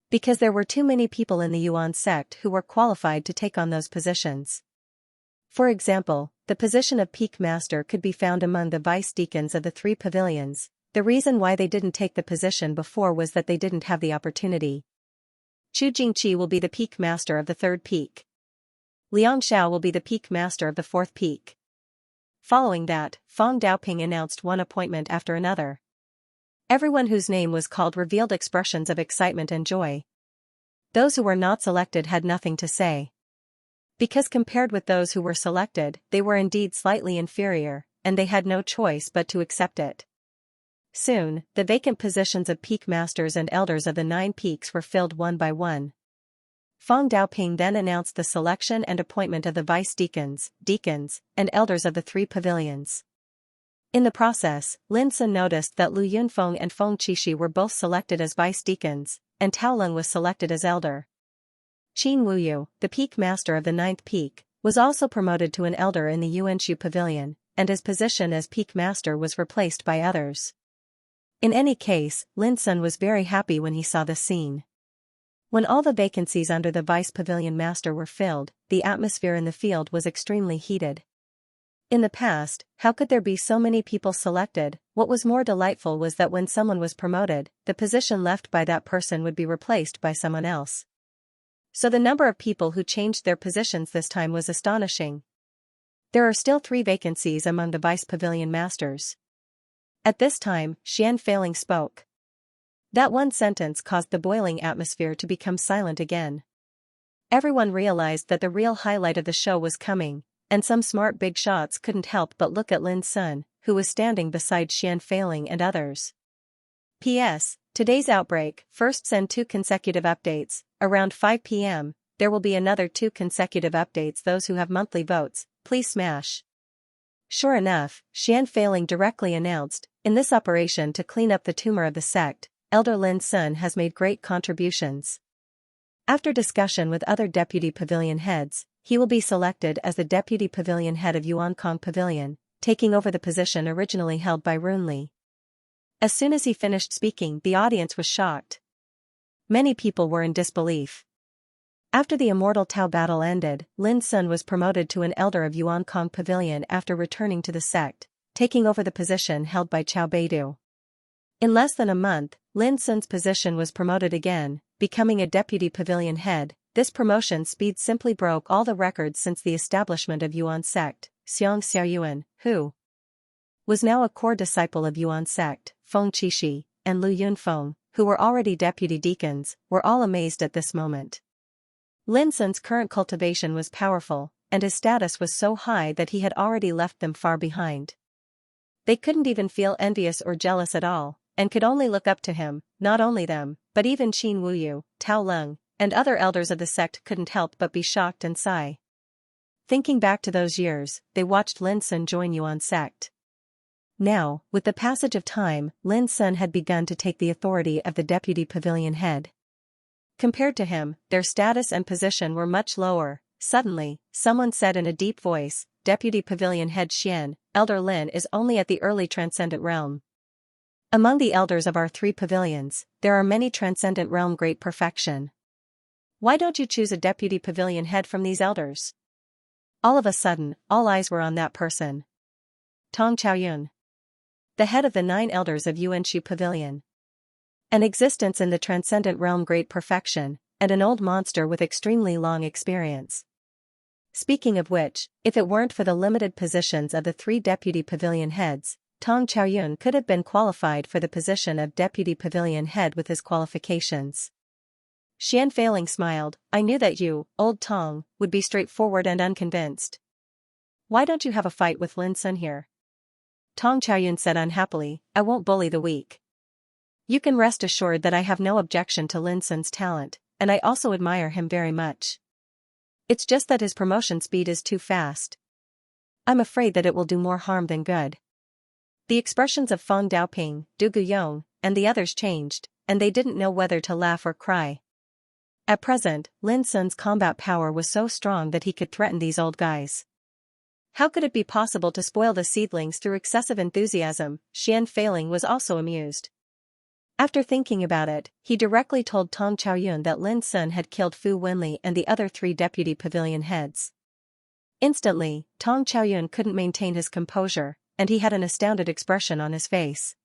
Because there were too many people in the Yuan sect who were qualified to take on those positions. For example, the position of peak master could be found among the vice deacons of the three pavilions. The reason why they didn't take the position before was that they didn't have the opportunity. Chu Jingqi will be the peak master of the third peak. Liang Xiao will be the peak master of the fourth peak. Following that, Feng Daoping announced one appointment after another. Everyone whose name was called revealed expressions of excitement and joy. Those who were not selected had nothing to say. Because compared with those who were selected, they were indeed slightly inferior, and they had no choice but to accept it. Soon, the vacant positions of peak masters and elders of the 9 peaks were filled one by one. Feng Daoping then announced the selection and appointment of the vice deacons, and elders of the 3 pavilions. In the process, Lin Sun noticed that Lu Yunfeng and Feng Qixi were both selected as vice deacons, and Tao Leng was selected as elder. Qin Wuyu, the peak master of the 9th peak, was also promoted to an elder in the Yuanshu pavilion, and his position as peak master was replaced by others. In any case, Lin Sun was very happy when he saw this scene. When all the vacancies under the vice pavilion master were filled, the atmosphere in the field was extremely heated. In the past, how could there be so many people selected? What was more delightful was that when someone was promoted, the position left by that person would be replaced by someone else. So the number of people who changed their positions this time was astonishing. There are still 3 vacancies among the vice pavilion masters. At this time, Xianfeiling spoke. That one sentence caused the boiling atmosphere to become silent again. Everyone realized that the real highlight of the show was coming, and some smart big shots couldn't help but look at Lin Sun, who was standing beside Xianfeiling and others. P.S. Today's outbreak, first send 2 consecutive updates, around 5 p.m., there will be another 2 consecutive updates. Those who have monthly votes, please smash. Sure enough, Xianfeiling directly announced, in this operation to clean up the tumor of the sect, Elder Lin Sun has made great contributions. After discussion with other deputy pavilion heads, he will be selected as the deputy pavilion head of Yuankong Pavilion, taking over the position originally held by Runli. As soon as he finished speaking, the audience was shocked. Many people were in disbelief. After the Immortal Tao battle ended, Lin Sun was promoted to an elder of Yuankong Pavilion after returning to the sect, taking over the position held by Chao Beidu. In less than a month, Lin Sun's position was promoted again, becoming a deputy pavilion head. This promotion speed simply broke all the records since the establishment of Yuan sect. Xianxia, who was now a core disciple of Yuan sect, Feng Qixi, and Lu Yunfeng, who were already deputy deacons, were all amazed at this moment. Lin Sun's current cultivation was powerful, and his status was so high that he had already left them far behind. They couldn't even feel envious or jealous at all, and could only look up to him. Not only them, but even Qin Wuyu, Tao Leng, and other elders of the sect couldn't help but be shocked and sigh. Thinking back to those years, they watched Lin Sun join Yuan sect. Now, with the passage of time, Lin Sun had begun to take the authority of the deputy pavilion head. Compared to him, their status and position were much lower. Suddenly, someone said in a deep voice, Deputy Pavilion Head Xian, Elder Lin is only at the early transcendent realm. Among the elders of our 3 pavilions, there are many transcendent realm great perfection. Why don't you choose a deputy pavilion head from these elders? All of a sudden, all eyes were on that person. Tong Chaoyun. the head of the 9 elders of Xianxia Pavilion. An existence in the transcendent realm, great perfection, and an old monster with extremely long experience. Speaking of which, if it weren't for the limited positions of the 3 deputy pavilion heads, Tong Qiaoyun could have been qualified for the position of deputy pavilion head with his qualifications. Xian Feiling smiled. I knew that you, old Tong, would be straightforward and unconvinced. Why don't you have a fight with Lin Sun here? Tong Qiaoyun said unhappily, I won't bully the weak. You can rest assured that I have no objection to Lin Sun's talent, and I also admire him very much. It's just that his promotion speed is too fast. I'm afraid that it will do more harm than good. The expressions of Feng Daoping, Du Guyong, and the others changed, and they didn't know whether to laugh or cry. At present, Lin Sun's combat power was so strong that he could threaten these old guys. How could it be possible to spoil the seedlings through excessive enthusiasm? Xian Feiling was also amused. After thinking about it, he directly told Tong Qiaoyun that Lin Sun had killed Fu Wenli and the other 3 deputy pavilion heads. Instantly, Tong Qiaoyun couldn't maintain his composure, and he had an astounded expression on his face.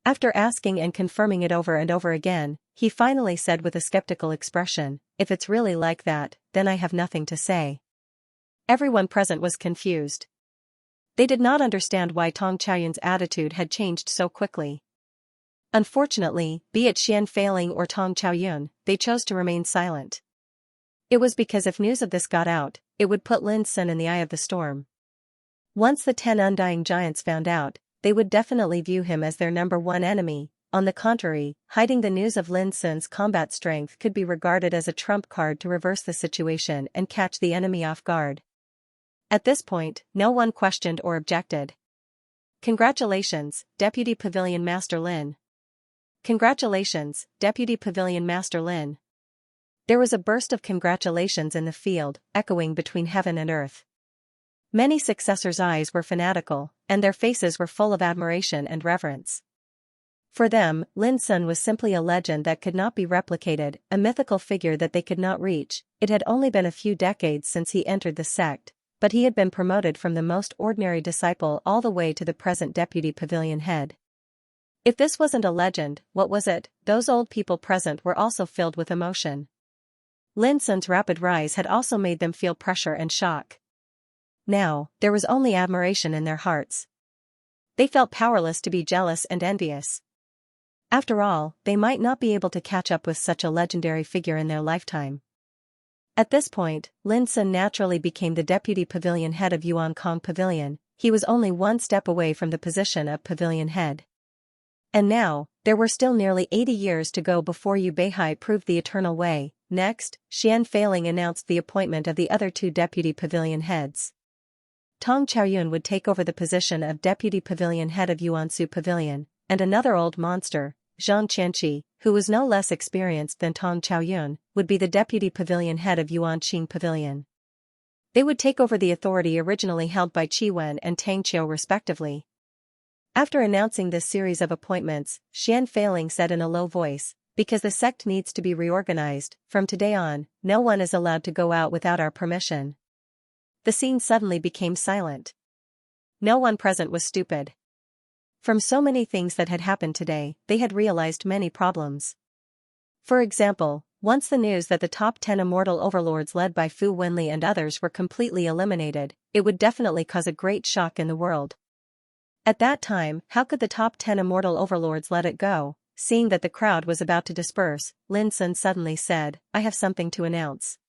After asking and confirming it over and over again, he finally said with a skeptical expression, if it's really like that, then I have nothing to say. Everyone present was confused. They did not understand why Tong Qiaoyun's attitude had changed so quickly. Unfortunately, be it Xian Feiling or Tong Qiaoyun, they chose to remain silent. It was because if news of this got out, it would put Lin Sun in the eye of the storm. Once the 10 undying giants found out, they would definitely view him as their number 1 enemy. On the contrary, hiding the news of Lin Sun's combat strength could be regarded as a trump card to reverse the situation and catch the enemy off guard. At this point, no one questioned or objected. Congratulations, Deputy Pavilion Master Lin. Congratulations, Deputy Pavilion Master Lin. There was a burst of congratulations in the field, echoing between heaven and earth. Many successors' eyes were fanatical, and their faces were full of admiration and reverence. For them, Lin Sun was simply a legend that could not be replicated, a mythical figure that they could not reach. It had only been a few decades since he entered the sect, but he had been promoted from the most ordinary disciple all the way to the present deputy pavilion head. If this wasn't a legend, what was it? Those old people present were also filled with emotion. Lin Sun's rapid rise had also made them feel pressure and shock. Now, there was only admiration in their hearts. They felt powerless to be jealous and envious. After all, they might not be able to catch up with such a legendary figure in their lifetime. At this point, Lin Sun naturally became the deputy pavilion head of Yuan Kong Pavilion. He was only 1 step away from the position of pavilion head. And now, there were still nearly 80 years to go before Yu Beihai proved the eternal way. Next, Xian Feiling announced the appointment of the other 2 deputy pavilion heads. Tong Qiaoyun would take over the position of deputy pavilion head of Yuansu Pavilion, and another old monster, Zhang Qianqi, who was no less experienced than Tong Qiaoyun, would be the deputy pavilion head of Yuanqing Pavilion. They would take over the authority originally held by Qi Wen and Tang Qiu respectively. After announcing this series of appointments, Xian Feiling said in a low voice, because the sect needs to be reorganized, from today on, no one is allowed to go out without our permission. The scene suddenly became silent. No one present was stupid. From so many things that had happened today, they had realized many problems. For example, once the news that the top 10 immortal overlords led by Fu Wenli and others were completely eliminated, it would definitely cause a great shock in the world. At that time, how could the top 10 immortal overlords let it go? Seeing that the crowd was about to disperse, Lin Sun suddenly said, I have something to announce.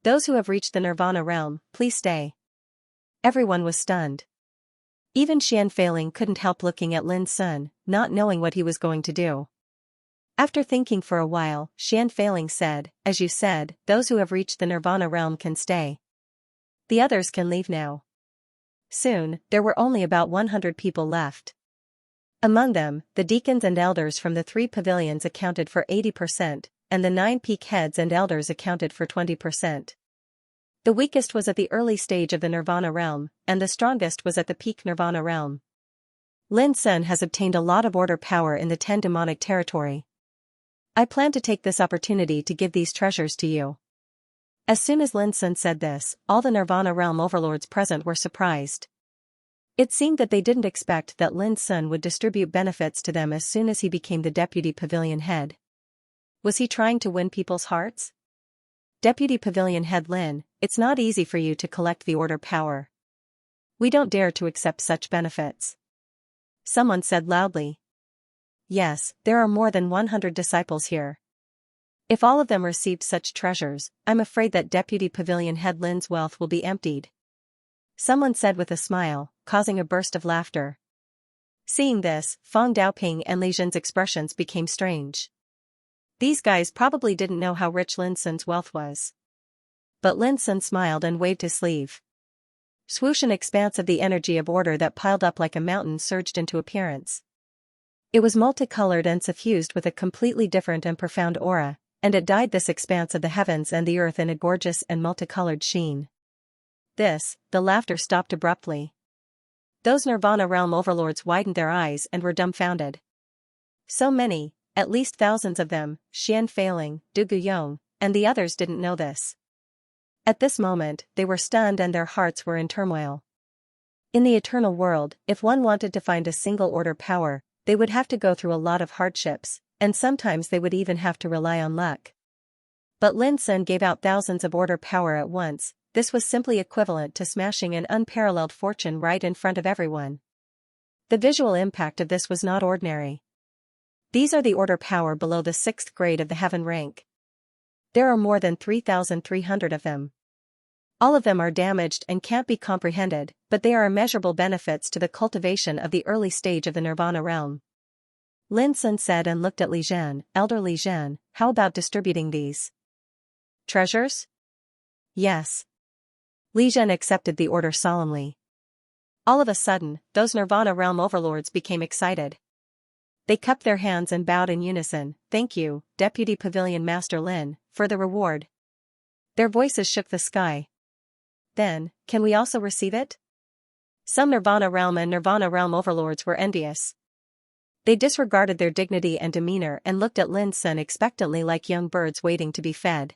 Those who have reached the Nirvana realm, please stay. Everyone was stunned. Even Xian Feiling couldn't help looking at Lin Sun, not knowing what he was going to do. After thinking for a while, Xian Feiling said, as you said, those who have reached the Nirvana realm can stay. The others can leave now. Soon, there were only about 100 people left. Among them, the deacons and elders from the 3 pavilions accounted for 80%, and the 9 peak heads and elders accounted for 20%. The weakest was at the early stage of the Nirvana realm, and the strongest was at the peak Nirvana realm. Lin Sun has obtained a lot of order power in the 10 demonic territory. I plan to take this opportunity to give these treasures to you. As soon as Lin Sun said this, all the Nirvana realm overlords present were surprised. It seemed that they didn't expect that Lin Sun would distribute benefits to them as soon as he became the deputy pavilion head. Was he trying to win people's hearts? Deputy Pavilion Head Lin, it's not easy for you to collect the order power. We don't dare to accept such benefits. Someone said loudly. Yes, there are more than 100 disciples here. If all of them received such treasures, I'm afraid that Deputy Pavilion Head Lin's wealth will be emptied. Someone said with a smile, causing a burst of laughter. Seeing this, Feng Daoping and Li Zhen's expressions became strange. These guys probably didn't know how rich Lin Sun's wealth was. But Lin Sun smiled and waved his sleeve. Swoosh, an expanse of the energy of order that piled up like a mountain surged into appearance. It was multicolored and suffused with a completely different and profound aura, and it dyed this expanse of the heavens and the earth in a gorgeous and multicolored sheen. The laughter stopped abruptly. Those Nirvana realm overlords widened their eyes and were dumbfounded. So many, at least thousands of them, Xian Feiling, Du Guyong, and the others didn't know this. At this moment, they were stunned and their hearts were in turmoil. In the eternal world, if one wanted to find a single order power, they would have to go through a lot of hardships, and sometimes they would even have to rely on luck. But Lin Sun gave out thousands of order power at once. This was simply equivalent to smashing an unparalleled fortune right in front of everyone. The visual impact of this was not ordinary. These are the order power below the 6th grade of the heaven rank. There are more than 3,300 of them. All of them are damaged and can't be comprehended, but they are immeasurable benefits to the cultivation of the early stage of the Nirvana realm. Lin Sun said and looked at Li Zhen. Elder Li Zhen, how about distributing these treasures? Yes. Li Zhen accepted the order solemnly. All of a sudden, those Nirvana realm overlords became excited. They cupped their hands and bowed in unison. Thank you, Deputy Pavilion Master Lin, for the reward. Their voices shook the sky. Then, can we also receive it? Some Nirvana realm and Nirvana realm overlords were envious. They disregarded their dignity and demeanor and looked at Lin Sun expectantly like young birds waiting to be fed.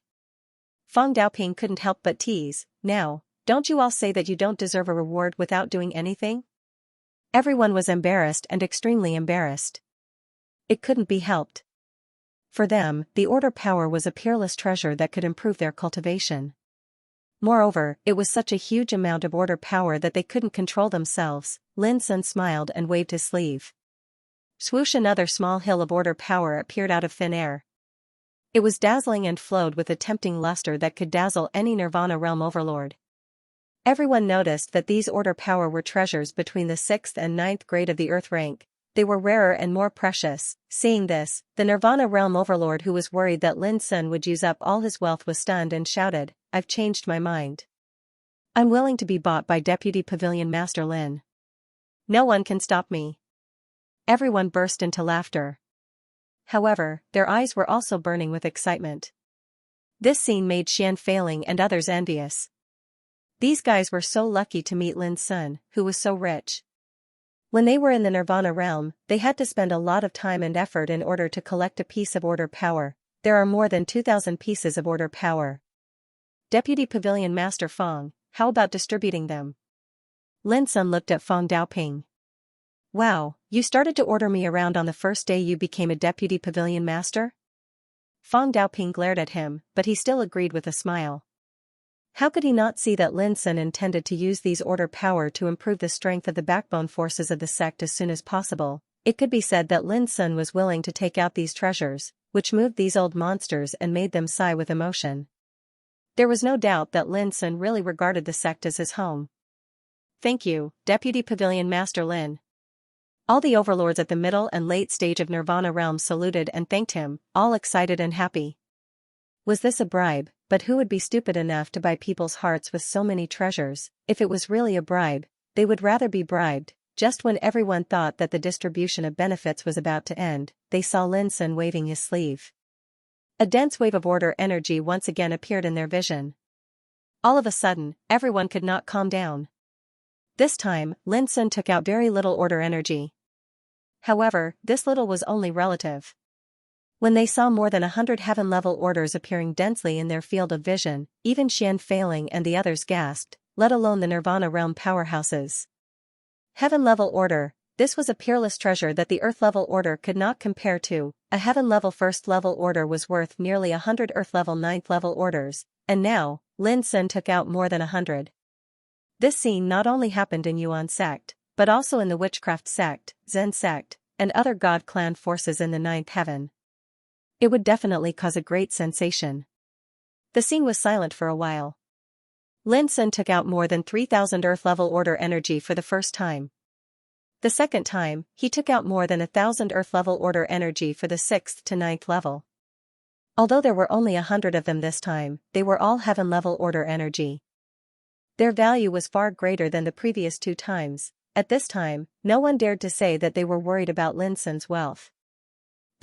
Feng Daoping couldn't help but tease, now, don't you all say that you don't deserve a reward without doing anything? Everyone was embarrassed and extremely embarrassed. It couldn't be helped. For them, the order power was a peerless treasure that could improve their cultivation. Moreover, it was such a huge amount of order power that they couldn't control themselves. Lin Sun smiled and waved his sleeve. Swoosh, another small hill of order power appeared out of thin air. It was dazzling and flowed with a tempting luster that could dazzle any Nirvana realm overlord. Everyone noticed that these order power were treasures between the 6th and 9th grade of the earth rank. They were rarer and more precious. Seeing this, the Nirvana realm overlord who was worried that Lin Sun would use up all his wealth was stunned and shouted, I've changed my mind. I'm willing to be bought by Deputy Pavilion Master Lin. No one can stop me. Everyone burst into laughter. However, their eyes were also burning with excitement. This scene made Xian Feiling and others envious. These guys were so lucky to meet Lin Sun, who was so rich. When they were in the Nirvana realm, they had to spend a lot of time and effort in order to collect a piece of order power. There are more than 2,000 pieces of order power. Deputy Pavilion Master Feng, how about distributing them? Lin Sun looked at Feng Daoping. Wow, you started to order me around on the first day you became a Deputy Pavilion Master? Feng Daoping glared at him, but he still agreed with a smile. How could he not see that Lin Sun intended to use these order power to improve the strength of the backbone forces of the sect as soon as possible? It could be said that Lin Sun was willing to take out these treasures, which moved these old monsters and made them sigh with emotion. There was no doubt that Lin Sun really regarded the sect as his home. Thank you, Deputy Pavilion Master Lin. All the overlords at the middle and late stage of Nirvana realm saluted and thanked him, all excited and happy. Was this a bribe? But who would be stupid enough to buy people's hearts with so many treasures? If it was really a bribe, they would rather be bribed. Just when everyone thought that the distribution of benefits was about to end, they saw Lin Sun waving his sleeve. A dense wave of order energy once again appeared in their vision. All of a sudden, everyone could not calm down. This time, Lin Sun took out very little order energy. However, this little was only relative. When they saw more than 100 heaven-level orders appearing densely in their field of vision, even Xian Feiling and the others gasped, let alone the Nirvana realm powerhouses. Heaven-level order. This was a peerless treasure that the Earth-level order could not compare to. A heaven-level first-level order was worth nearly 100 Earth-level ninth-level orders, and now, Lin Sun took out more than 100. This scene not only happened in Yuan sect, but also in the witchcraft sect, Zen sect, and other god clan forces in the ninth heaven. It would definitely cause a great sensation. The scene was silent for a while. Lin Sun took out more than 3,000 Earth-level order energy for the first time. The second time, he took out more than 1,000 Earth-level order energy for the 6th to 9th level. Although there were only 100 of them this time, they were all heaven-level order energy. Their value was far greater than the previous 2 times. At this time, no one dared to say that they were worried about Lin Sun's wealth.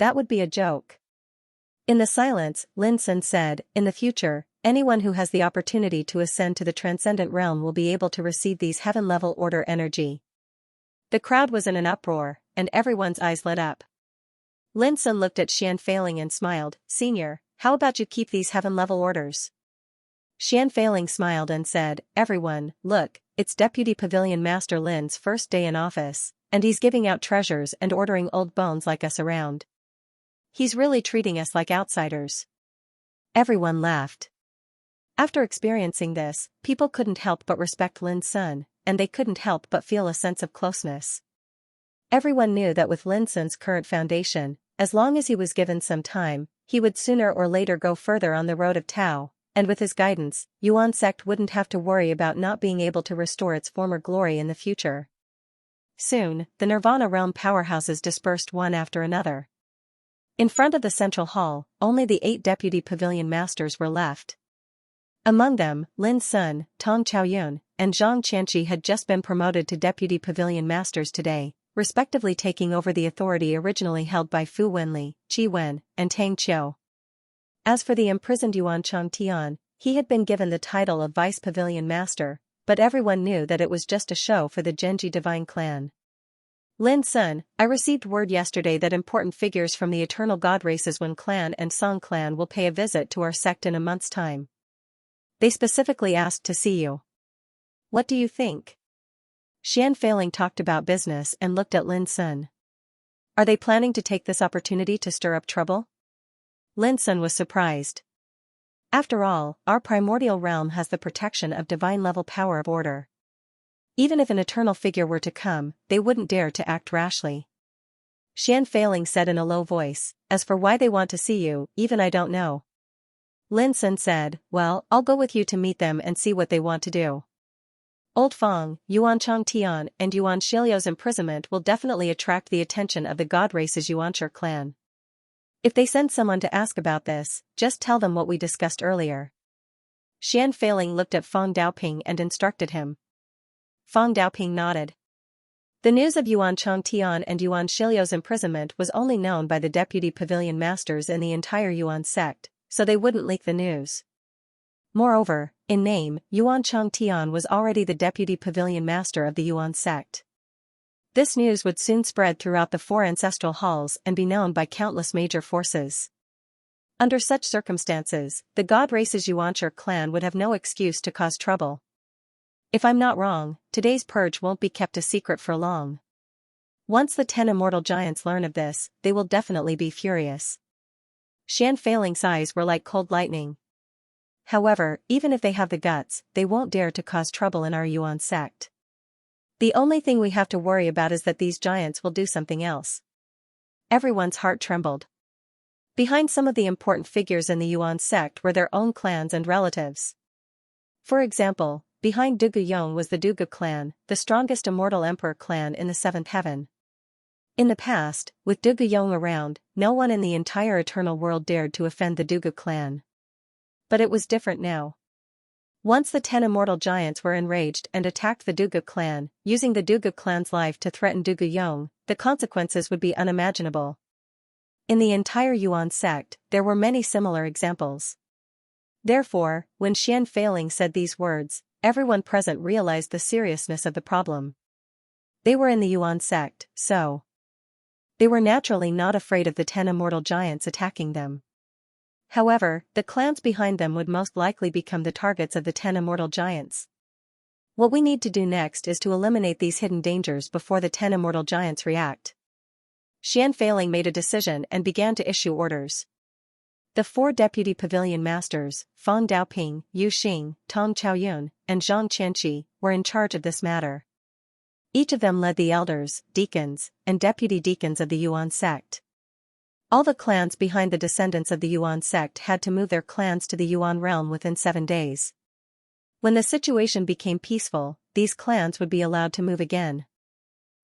That would be a joke. In the silence, Lin Sun said, "In the future, anyone who has the opportunity to ascend to the transcendent realm will be able to receive these heaven-level order energy." The crowd was in an uproar, and everyone's eyes lit up. Lin Sun looked at Xian Feiling and smiled. "Senior, how about you keep these heaven-level orders?" Xian Feiling smiled and said, "Everyone, look, it's Deputy Pavilion Master Lin's first day in office, and he's giving out treasures and ordering old bones like us around. He's really treating us like outsiders." Everyone laughed. After experiencing this, people couldn't help but respect Lin Sun, and they couldn't help but feel a sense of closeness. Everyone knew that with Lin Sun's current foundation, as long as he was given some time, he would sooner or later go further on the road of Tao, and with his guidance, Yuan sect wouldn't have to worry about not being able to restore its former glory in the future. Soon, the Nirvana realm powerhouses dispersed one after another. In front of the central hall, only the 8 deputy pavilion masters were left. Among them, Lin Sun, Tong Chaoyun, and Zhang Qianqi had just been promoted to deputy pavilion masters today, respectively taking over the authority originally held by Fu Wenli, Qi Wen, and Tang Qiu. As for the imprisoned Yuan Changtian, he had been given the title of vice pavilion master, but everyone knew that it was just a show for the Genji divine clan. "Lin Sun, I received word yesterday that important figures from the eternal god races Wen clan and Song clan will pay a visit to our sect in a month's time. They specifically asked to see you. What do you think?" Xian Feiling talked about business and looked at Lin Sun. "Are they planning to take this opportunity to stir up trouble?" Lin Sun was surprised. After all, our primordial realm has the protection of divine-level power of order. Even if an eternal figure were to come, they wouldn't dare to act rashly. Xian Feiling said in a low voice, "As for why they want to see you, even I don't know." Lin Sun said, "Well, I'll go with you to meet them and see what they want to do." Old Feng, Yuan Changtian, and Yuan Shiliu's imprisonment will definitely attract the attention of the god race's Yuanshi clan. If they send someone to ask about this, just tell them what we discussed earlier. Xian Feiling looked at Feng Daoping and instructed him. Feng Daoping nodded. The news of Yuan Changtian and Yuan Shiliu's imprisonment was only known by the deputy pavilion masters in the entire Yuan sect, so they wouldn't leak the news. Moreover, in name, Yuan Changtian was already the deputy pavilion master of the Yuan sect. This news would soon spread throughout the 4 ancestral halls and be known by countless major forces. Under such circumstances, the god race's Yuanshi clan would have no excuse to cause trouble. If I'm not wrong, today's purge won't be kept a secret for long. Once the 10 immortal giants learn of this, they will definitely be furious. Xian Feiling's eyes were like cold lightning. However, even if they have the guts, they won't dare to cause trouble in our Yuan sect. The only thing we have to worry about is that these giants will do something else. Everyone's heart trembled. Behind some of the important figures in the Yuan sect were their own clans and relatives. For example, behind Dugu Yong was the Dugu clan, the strongest immortal emperor clan in the 7th heaven. In the past, with Dugu Yong around, no one in the entire eternal world dared to offend the Dugu clan. But it was different now. Once the 10 immortal giants were enraged and attacked the Dugu clan, using the Dugu clan's life to threaten Dugu Yong, the consequences would be unimaginable. In the entire Yuan sect, there were many similar examples. Therefore, when Xian Feiling said these words, everyone present realized the seriousness of the problem. They were in the Yuan sect, so they were naturally not afraid of the 10 immortal giants attacking them. However, the clans behind them would most likely become the targets of the 10 immortal giants. What we need to do next is to eliminate these hidden dangers before the 10 immortal giants react. Xianxia made a decision and began to issue orders. The 4 deputy pavilion masters, Fang Daoping, Yu Xing, Tong Chaoyun, and Zhang Qianqi, were in charge of this matter. Each of them led the elders, deacons, and deputy deacons of the Yuan sect. All the clans behind the descendants of the Yuan sect had to move their clans to the Yuan realm within 7 days. When the situation became peaceful, these clans would be allowed to move again.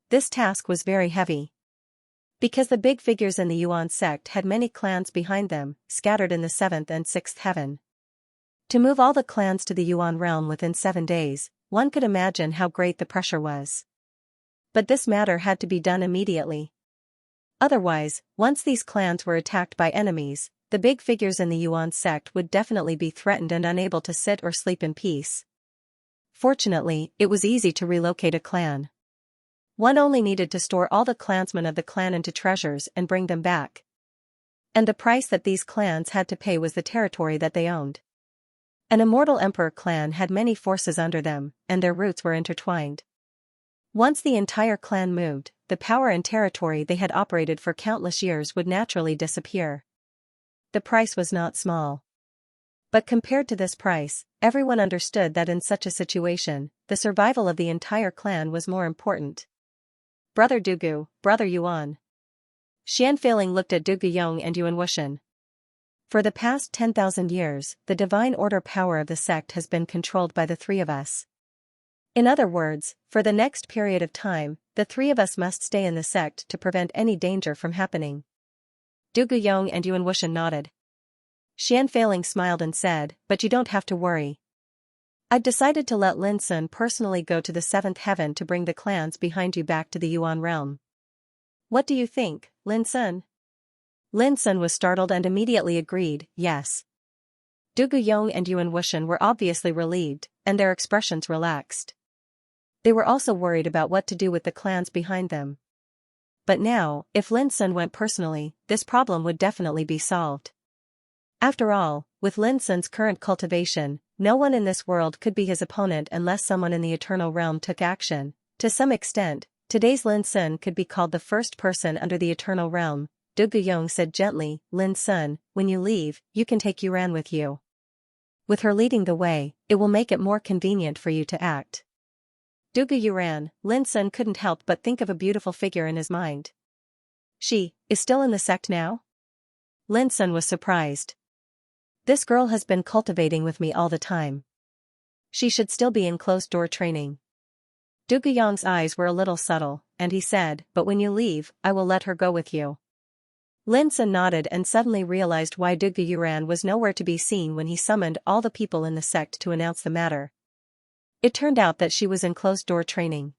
This task was very heavy. Because the big figures in the Yuan sect had many clans behind them, scattered in the 7th and 6th heaven. To move all the clans to the Yuan realm within 7 days, one could imagine how great the pressure was. But this matter had to be done immediately. Otherwise, once these clans were attacked by enemies, the big figures in the Yuan sect would definitely be threatened and unable to sit or sleep in peace. Fortunately, it was easy to relocate a clan. One only needed to store all the clansmen of the clan into treasures and bring them back. And the price that these clans had to pay was the territory that they owned. An immortal emperor clan had many forces under them, and their roots were intertwined. Once the entire clan moved, the power and territory they had operated for countless years would naturally disappear. The price was not small. But compared to this price, everyone understood that in such a situation, the survival of the entire clan was more important. Brother Dugu, Brother Yuan. Xianxia looked at Dugu Yong and Yuan Wushan. For the past 10,000 years, the divine order power of the sect has been controlled by the 3 of us. In other words, for the next period of time, the 3 of us must stay in the sect to prevent any danger from happening. Dugu Yong and Yuan Wushan nodded. Xianxia smiled and said, "But you don't have to worry. I've decided to let Lin Sun personally go to the 7th heaven to bring the clans behind you back to the Yuan realm. What do you think, Lin Sun?" Lin Sun was startled and immediately agreed, yes. Dugu Yong and Yuan Wushan were obviously relieved, and their expressions relaxed. They were also worried about what to do with the clans behind them. But now, if Lin Sun went personally, this problem would definitely be solved. After all, with Lin Sun's current cultivation, no one in this world could be his opponent unless someone in the Eternal Realm took action. To some extent, today's Lin Sun could be called the first person under the Eternal Realm. Dugu Yong said gently, "Lin Sun, when you leave, you can take Yuran with you. With her leading the way, it will make it more convenient for you to act." Dugu Yuran, Lin Sun couldn't help but think of a beautiful figure in his mind. She is still in the sect now? Lin Sun was surprised. This girl has been cultivating with me all the time. She should still be in closed-door training. Dugu Yong's eyes were a little subtle, and he said, "But when you leave, I will let her go with you." Lin Sun nodded and suddenly realized why Dugu Yuran was nowhere to be seen when he summoned all the people in the sect to announce the matter. It turned out that she was in closed-door training.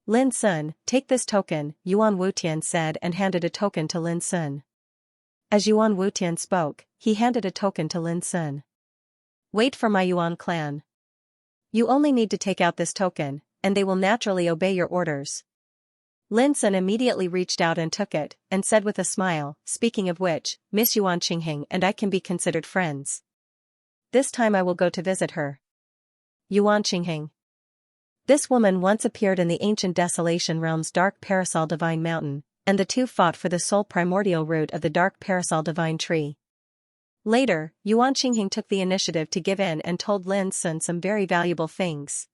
"Lin Sun, take this token," Yuan Wutian said and handed a token to Lin Sun. As Yuan Wutian spoke, he handed a token to Lin Sun. "Wait for my Yuan clan. You only need to take out this token, and they will naturally obey your orders." Lin Sun immediately reached out and took it, and said with a smile, "Speaking of which, Miss Yuan Qingheng and I can be considered friends. This time I will go to visit her." Yuan Qingheng. This woman once appeared in the ancient Desolation Realm's Dark Parasol Divine Mountain, and the two fought for the sole primordial root of the Dark Parasol Divine Tree. Later, Yuan Qingheng took the initiative to give in and told Lin Sun some very valuable things.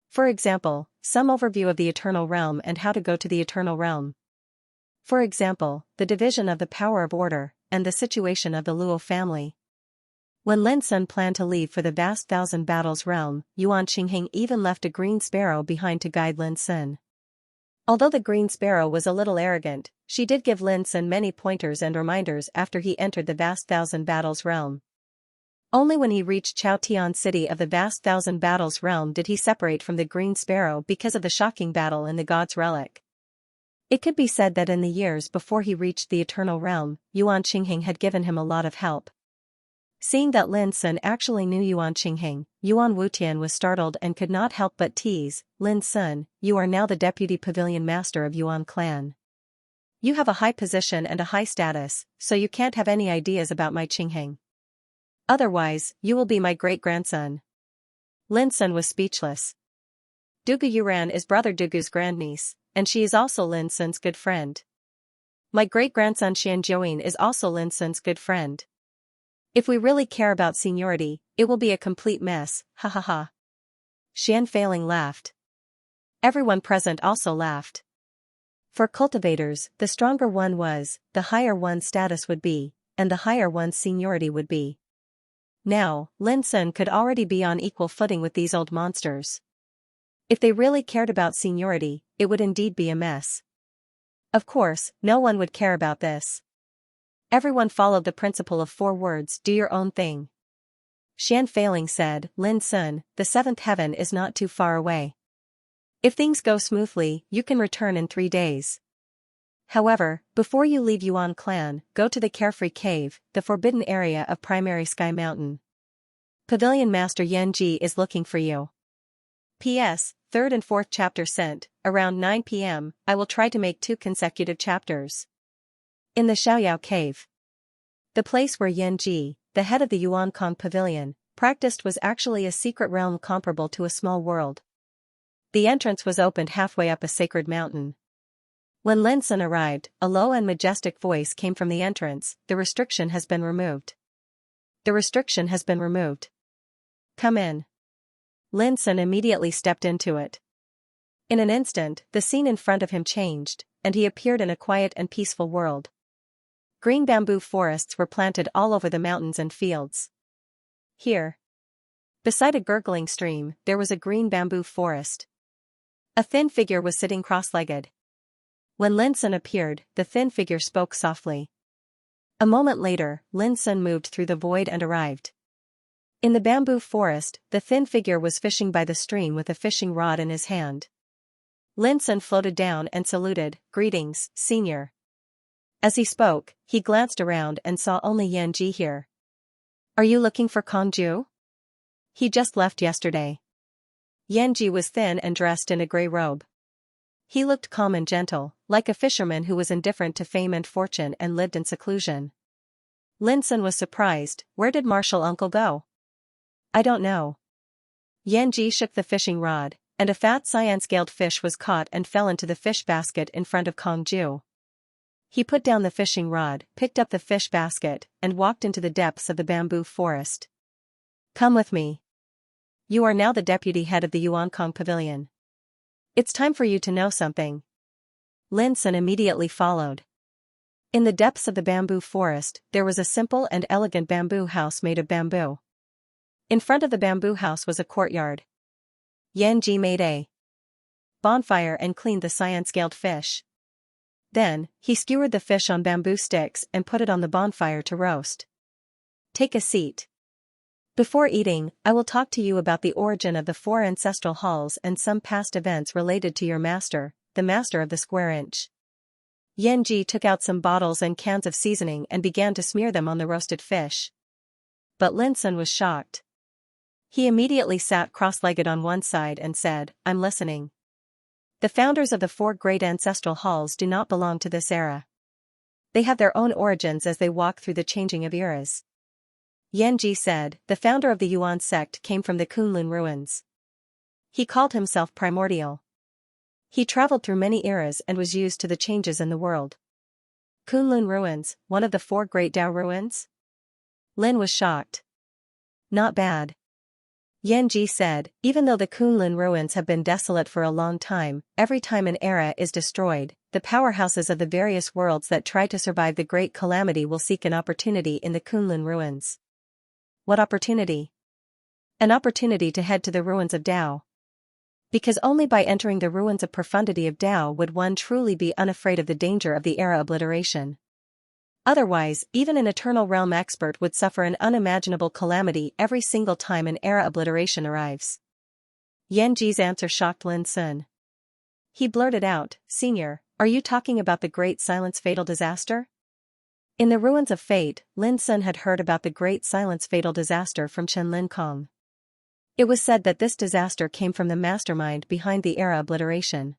For example, some overview of the Eternal Realm and how to go to the Eternal Realm. For example, the division of the power of order, and the situation of the Luo family. When Lin Sun planned to leave for the vast Thousand Battles realm, Yuan Qingheng even left a green sparrow behind to guide Lin Sun. Although the green sparrow was a little arrogant, she did give Lin Sun many pointers and reminders after he entered the vast Thousand Battles realm. Only when he reached Chaotian city of the vast Thousand Battles realm did he separate from the green sparrow because of the shocking battle in the God's Relic. It could be said that in the years before he reached the Eternal Realm, Yuan Qingheng had given him a lot of help. Seeing that Lin Sun actually knew Yuan Qingheng, Yuan Wutian was startled and could not help but tease, "Lin Sun, you are now the deputy pavilion master of Yuan clan. You have a high position and a high status, so you can't have any ideas about my Qingheng. Otherwise, you will be my great-grandson." Lin Sun was speechless. Dugu Yuran is brother Dugu's grandniece, and she is also Lin Sun's good friend. My great-grandson Xianxia is also Lin Sun's good friend. If we really care about seniority, it will be a complete mess, ha ha ha. Xianfeiling laughed. Everyone present also laughed. For cultivators, the stronger one was, the higher one's status would be, and the higher one's seniority would be. Now, Lin Sun could already be on equal footing with these old monsters. If they really cared about seniority, it would indeed be a mess. Of course, no one would care about this. Everyone followed the principle of 4 words: do your own thing. Xianfeiling said, Lin Sun, the 7th heaven is not too far away. If things go smoothly, you can return in 3 days. However, before you leave Yuan clan, go to the Carefree Cave, the forbidden area of Primary Sky Mountain. Pavilion Master Yanji is looking for you. P.S. 3rd and 4th chapter sent, around 9 p.m., I will try to make 2 consecutive chapters. In the Xiaoyao Cave. The place where Yanji, the head of the Yuankong Pavilion, practiced was actually a secret realm comparable to a small world. The entrance was opened halfway up a sacred mountain. When Lin Sun arrived, a low and majestic voice came from the entrance: the restriction has been removed. The restriction has been removed. Come in. Lin Sun immediately stepped into it. In an instant, the scene in front of him changed, and he appeared in a quiet and peaceful world. Green bamboo forests were planted all over the mountains and fields. Here, beside a gurgling stream, there was a green bamboo forest. A thin figure was sitting cross-legged. When Lin Sun appeared, the thin figure spoke softly. A moment later, Lin Sun moved through the void and arrived. In the bamboo forest, the thin figure was fishing by the stream with a fishing rod in his hand. Lin Sun floated down and saluted, "Greetings, senior." As he spoke, he glanced around and saw only Yanji here. "Are you looking for Kongju? He just left yesterday." Yanji was thin and dressed in a gray robe. He looked calm and gentle, like a fisherman who was indifferent to fame and fortune and lived in seclusion. Lin Sun was surprised. "Where did Martial Uncle go?" "I don't know." Yanji shook the fishing rod, and a fat cyan-scaled fish was caught and fell into the fish basket in front of Kongju. He put down the fishing rod, picked up the fish basket, and walked into the depths of the bamboo forest. "Come with me. You are now the deputy head of the Yuankong Pavilion. It's time for you to know something." Lin Sun immediately followed. In the depths of the bamboo forest, there was a simple and elegant bamboo house made of bamboo. In front of the bamboo house was a courtyard. Yanji made a bonfire and cleaned the cyan-scaled fish. Then, he skewered the fish on bamboo sticks and put it on the bonfire to roast. "Take a seat. Before eating, I will talk to you about the origin of the 4 ancestral halls and some past events related to your master, the master of the square inch." Yanji took out some bottles and cans of seasoning and began to smear them on the roasted fish. But Lin Sun was shocked. He immediately sat cross-legged on one side and said, "I'm listening. The founders of the 4 great ancestral halls do not belong to this era. They have their own origins as they walk through the changing of eras." Yanji said, "The founder of the Yuan sect came from the Kunlun ruins. He called himself Primordial. He traveled through many eras and was used to the changes in the world." Kunlun ruins, one of the 4 great Dao ruins? Lin was shocked. "Not bad." Yanji said, "Even though the Kunlun ruins have been desolate for a long time, every time an era is destroyed, the powerhouses of the various worlds that try to survive the great calamity will seek an opportunity in the Kunlun ruins." "What opportunity?" "An opportunity to head to the ruins of Dao. Because only by entering the ruins of profundity of Dao would one truly be unafraid of the danger of the era obliteration. Otherwise, even an eternal realm expert would suffer an unimaginable calamity every single time an era obliteration arrives." Yanji's answer shocked Lin Sun. He blurted out, "Senior, are you talking about the Great Silence fatal disaster?" In the ruins of fate, Lin Sun had heard about the Great Silence fatal disaster from Chen Lin Kong. It was said that this disaster came from the mastermind behind the era obliteration.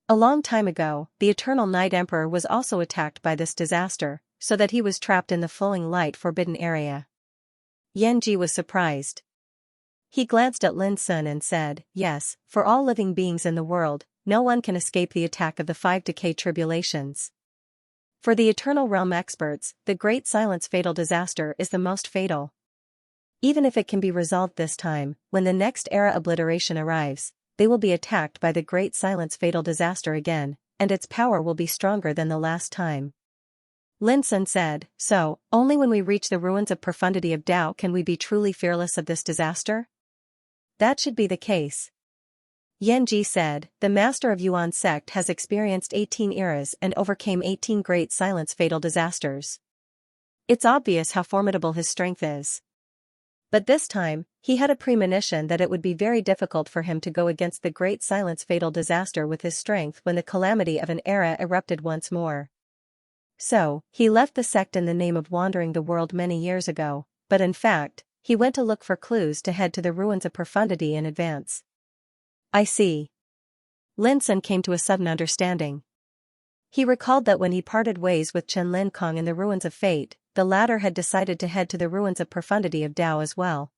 A long time ago, the Eternal Night Emperor was also attacked by this disaster, so that he was trapped in the flowing light forbidden area. Yanji was surprised. He glanced at Lin Sun and said, yes, for all living beings in the world, no one can escape the attack of the 5 decay tribulations. For the Eternal Realm experts, the Great Silence fatal disaster is the most fatal. Even if it can be resolved this time, when the next era obliteration arrives, they will be attacked by the Great Silence fatal disaster again, and its power will be stronger than the last time. Lin Sun said, so, only when we reach the ruins of profundity of Tao can we be truly fearless of this disaster? That should be the case. Yan Ji said, the master of Yuan sect has experienced 18 eras and overcame 18 great silence fatal disasters. It's obvious how formidable his strength is. But this time, he had a premonition that it would be very difficult for him to go against the great silence fatal disaster with his strength when the calamity of an era erupted once more. So, he left the sect in the name of wandering the world many years ago, but in fact, he went to look for clues to head to the ruins of profundity in advance. I see. Lin Sun came to a sudden understanding. He recalled that when he parted ways with Chen Lin Kong in the ruins of fate, the latter had decided to head to the ruins of profundity of Tao as well.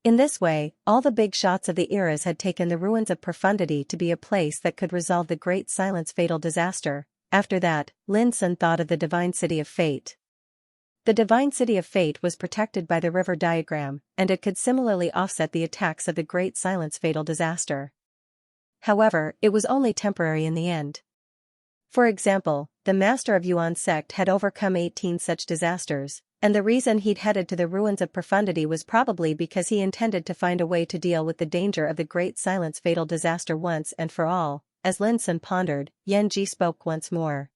In this way, all the big shots of the eras had taken the ruins of profundity to be a place that could resolve the great silence fatal disaster. After that, Lin Sun thought of the divine city of fate. The divine city of fate was protected by the river diagram, and it could similarly offset the attacks of the great silence fatal disaster. However, it was only temporary in the end. For example, the master of Yuan sect had overcome 18 such disasters, and the reason he'd headed to the ruins of profundity was probably because he intended to find a way to deal with the danger of the great silence fatal disaster once and for all. As Lin Sun pondered, Yan Ji spoke once more.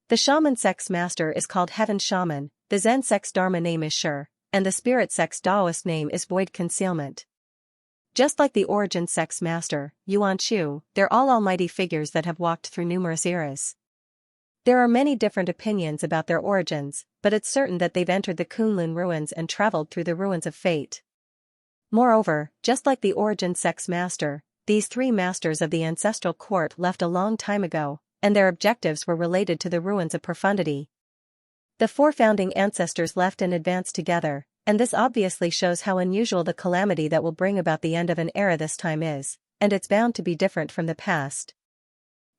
The shaman sect's master is called Heaven Shaman, the Zen sect's Dharma name is Sure, and the spirit sect's Taoist name is Void Concealment. Just like the origin sect's master, Yuan Shu, they're all almighty figures that have walked through numerous eras. There are many different opinions about their origins, but it's certain that they've entered the Kunlun ruins and traveled through the ruins of fate. Moreover, just like the origin sect's master, these 3 masters of the ancestral court left a long time ago, and their objectives were related to the ruins of profundity. The 4 founding ancestors left in advance together, and this obviously shows how unusual the calamity that will bring about the end of an era this time is, and it's bound to be different from the past.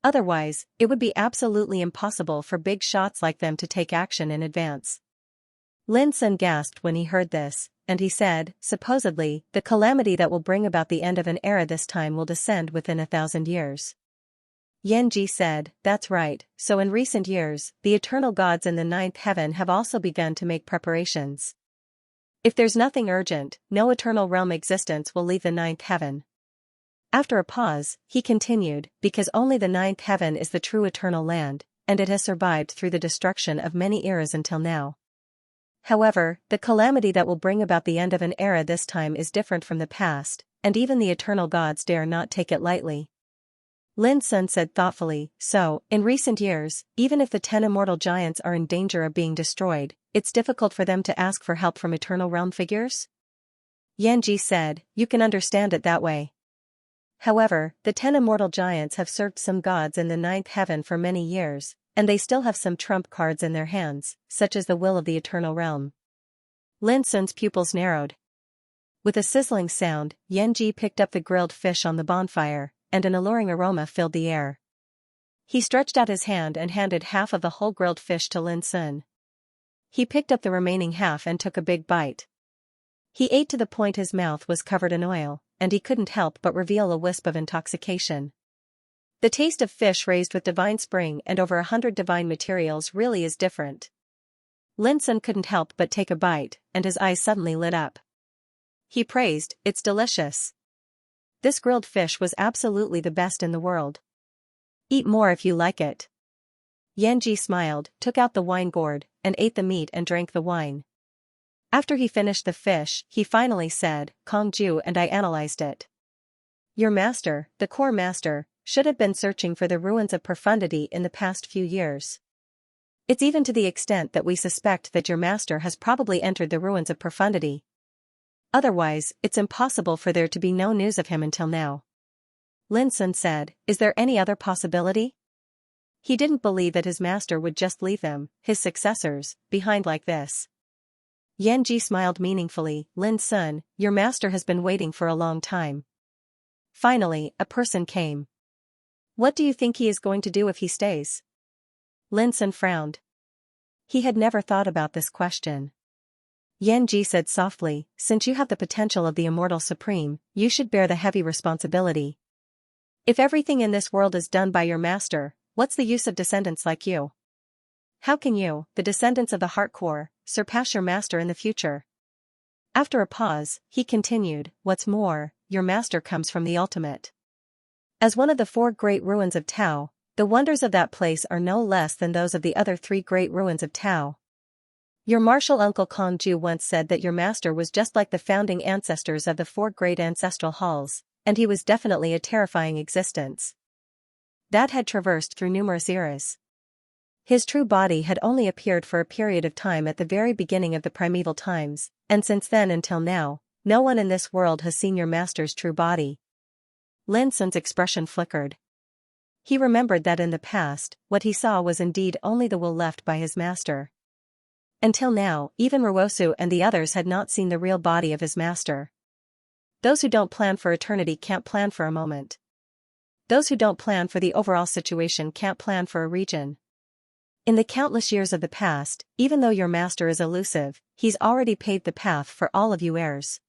Otherwise, it would be absolutely impossible for big shots like them to take action in advance. Lin Sun gasped when he heard this, and he said, supposedly, the calamity that will bring about the end of an era this time will descend within 1,000 years. Yan Ji said, that's right, so in recent years, the eternal gods in the 9th heaven have also begun to make preparations. If there's nothing urgent, no eternal realm existence will leave the 9th heaven. After a pause, he continued, because only the 9th heaven is the true eternal land, and it has survived through the destruction of many eras until now. However, the calamity that will bring about the end of an era this time is different from the past, and even the eternal gods dare not take it lightly. Lin Sun said thoughtfully, so, in recent years, even if the 10 immortal giants are in danger of being destroyed, it's difficult for them to ask for help from eternal realm figures? Yan Ji said, you can understand it that way. However, the 10 immortal giants have served some gods in the 9th heaven for many years, and they still have some trump cards in their hands, such as the will of the eternal realm. Lin Sun's pupils narrowed. With a sizzling sound, Yan Ji picked up the grilled fish on the bonfire, and an alluring aroma filled the air. He stretched out his hand and handed half of the whole grilled fish to Lin Sun. He picked up the remaining half and took a big bite. He ate to the point his mouth was covered in oil, and he couldn't help but reveal a wisp of intoxication. The taste of fish raised with divine spring and over 100 divine materials really is different. Lin Sun couldn't help but take a bite, and his eyes suddenly lit up. He praised, it's delicious. This grilled fish was absolutely the best in the world. Eat more if you like it. Yan Ji smiled, took out the wine gourd, and ate the meat and drank the wine. After he finished the fish, he finally said, Kongju, and I analyzed it. Your master, the core master, should have been searching for the ruins of profundity in the past few years. It's even to the extent that we suspect that your master has probably entered the ruins of profundity. Otherwise, it's impossible for there to be no news of him until now. Lin Sun said, is there any other possibility? He didn't believe that his master would just leave them, his successors, behind like this. Yanji smiled meaningfully. Lin Sun, your master has been waiting for a long time. Finally, a person came. What do you think he is going to do if he stays? Lin Sun frowned. He had never thought about this question. Yanji said softly, since you have the potential of the immortal supreme, you should bear the heavy responsibility. If everything in this world is done by your master, what's the use of descendants like you? How can you, the descendants of the heart core, surpass your master in the future? After a pause, he continued, what's more, your master comes from the ultimate. As one of the 4 great ruins of Tao, the wonders of that place are no less than those of the other 3 great ruins of Tao. Your martial uncle Kong Ju once said that your master was just like the founding ancestors of the 4 great ancestral halls, and he was definitely a terrifying existence that had traversed through numerous eras. His true body had only appeared for a period of time at the very beginning of the primeval times, and since then until now, no one in this world has seen your master's true body. Lin Sun's expression flickered. He remembered that in the past, what he saw was indeed only the will left by his master. Until now, even Ruosu and the others had not seen the real body of his master. Those who don't plan for eternity can't plan for a moment. Those who don't plan for the overall situation can't plan for a region. In the countless years of the past, even though your master is elusive, he's already paved the path for all of you heirs.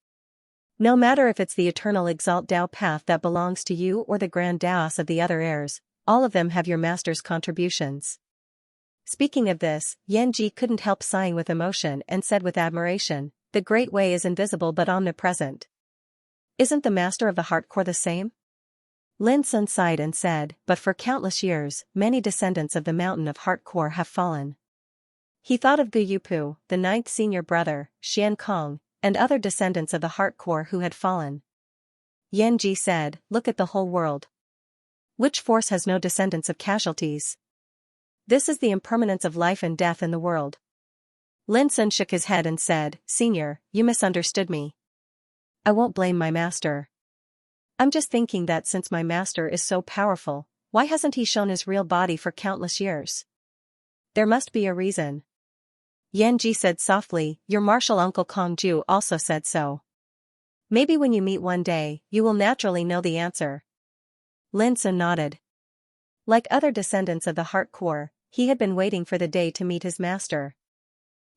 No matter if it's the eternal Exalt Dao path that belongs to you or the grand Daos of the other heirs, all of them have your master's contributions. Speaking of this, Yanji couldn't help sighing with emotion and said with admiration, the Great Way is invisible but omnipresent. Isn't the master of the heart core the same? Lin Sun sighed and said, but for countless years, many descendants of the mountain of heart core have fallen. He thought of Gu Yupu, the 9th senior brother, Xian Kong, and other descendants of the heart core who had fallen. Yanji said, look at the whole world. Which force has no descendants of casualties? This is the impermanence of life and death in the world. Lin Sun shook his head and said, Senior, you misunderstood me. I won't blame my master. I'm just thinking that since my master is so powerful, why hasn't he shown his real body for countless years? There must be a reason. Yanji said softly, your martial uncle Kong Ju also said so. Maybe when you meet one day, you will naturally know the answer. Lin Sun nodded. Like other descendants of the heart core, he had been waiting for the day to meet his master.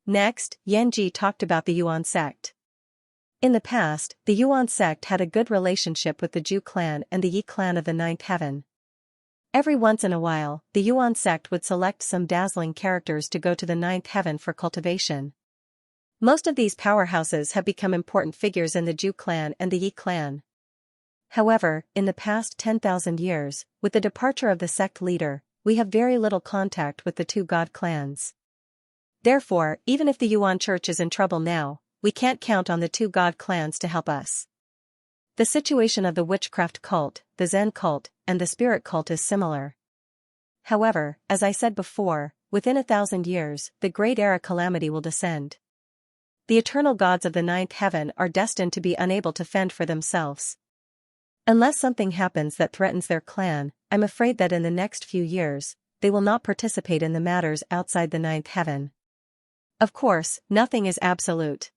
Next, Yanji talked about the Yuan sect. In the past, the Yuan sect had a good relationship with the Zhu clan and the Yi clan of the 9th heaven. Every once in a while, the Yuan sect would select some dazzling characters to go to the 9th heaven for cultivation. Most of these powerhouses have become important figures in the Zhu clan and the Yi clan. However, in the past 10,000 years, with the departure of the sect leader, we have very little contact with the 2 god clans. Therefore, even if the Yuan church is in trouble now, we can't count on the 2 god clans to help us. The situation of the witchcraft cult, the Zen cult, and the spirit cult is similar. However, as I said before, within 1,000 years, the great era calamity will descend. The eternal gods of the 9th heaven are destined to be unable to fend for themselves. Unless something happens that threatens their clan, I'm afraid that in the next few years, they will not participate in the matters outside the 9th heaven. Of course, nothing is absolute.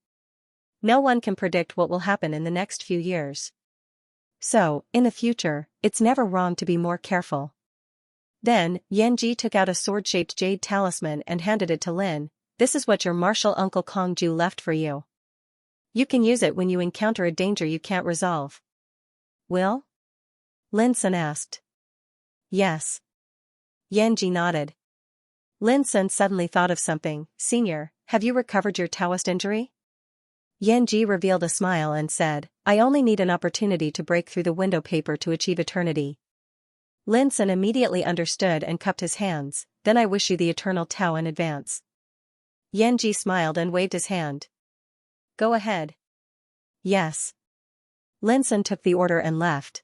No one can predict what will happen in the next few years. So, in the future, it's never wrong to be more careful. Then, Yanji took out a sword-shaped jade talisman and handed it to Lin. This is what your martial uncle Kong Ju left for you. You can use it when you encounter a danger you can't resolve. Will? Lin Sun asked. Yes. Yanji nodded. Lin Sun suddenly thought of something. Senior, have you recovered your Taoist injury? Yanji revealed a smile and said, I only need an opportunity to break through the window paper to achieve eternity. Lin Sun immediately understood and cupped his hands. Then I wish you the eternal Tao in advance. Yanji smiled and waved his hand. Go ahead. Yes. Lin Sun took the order and left.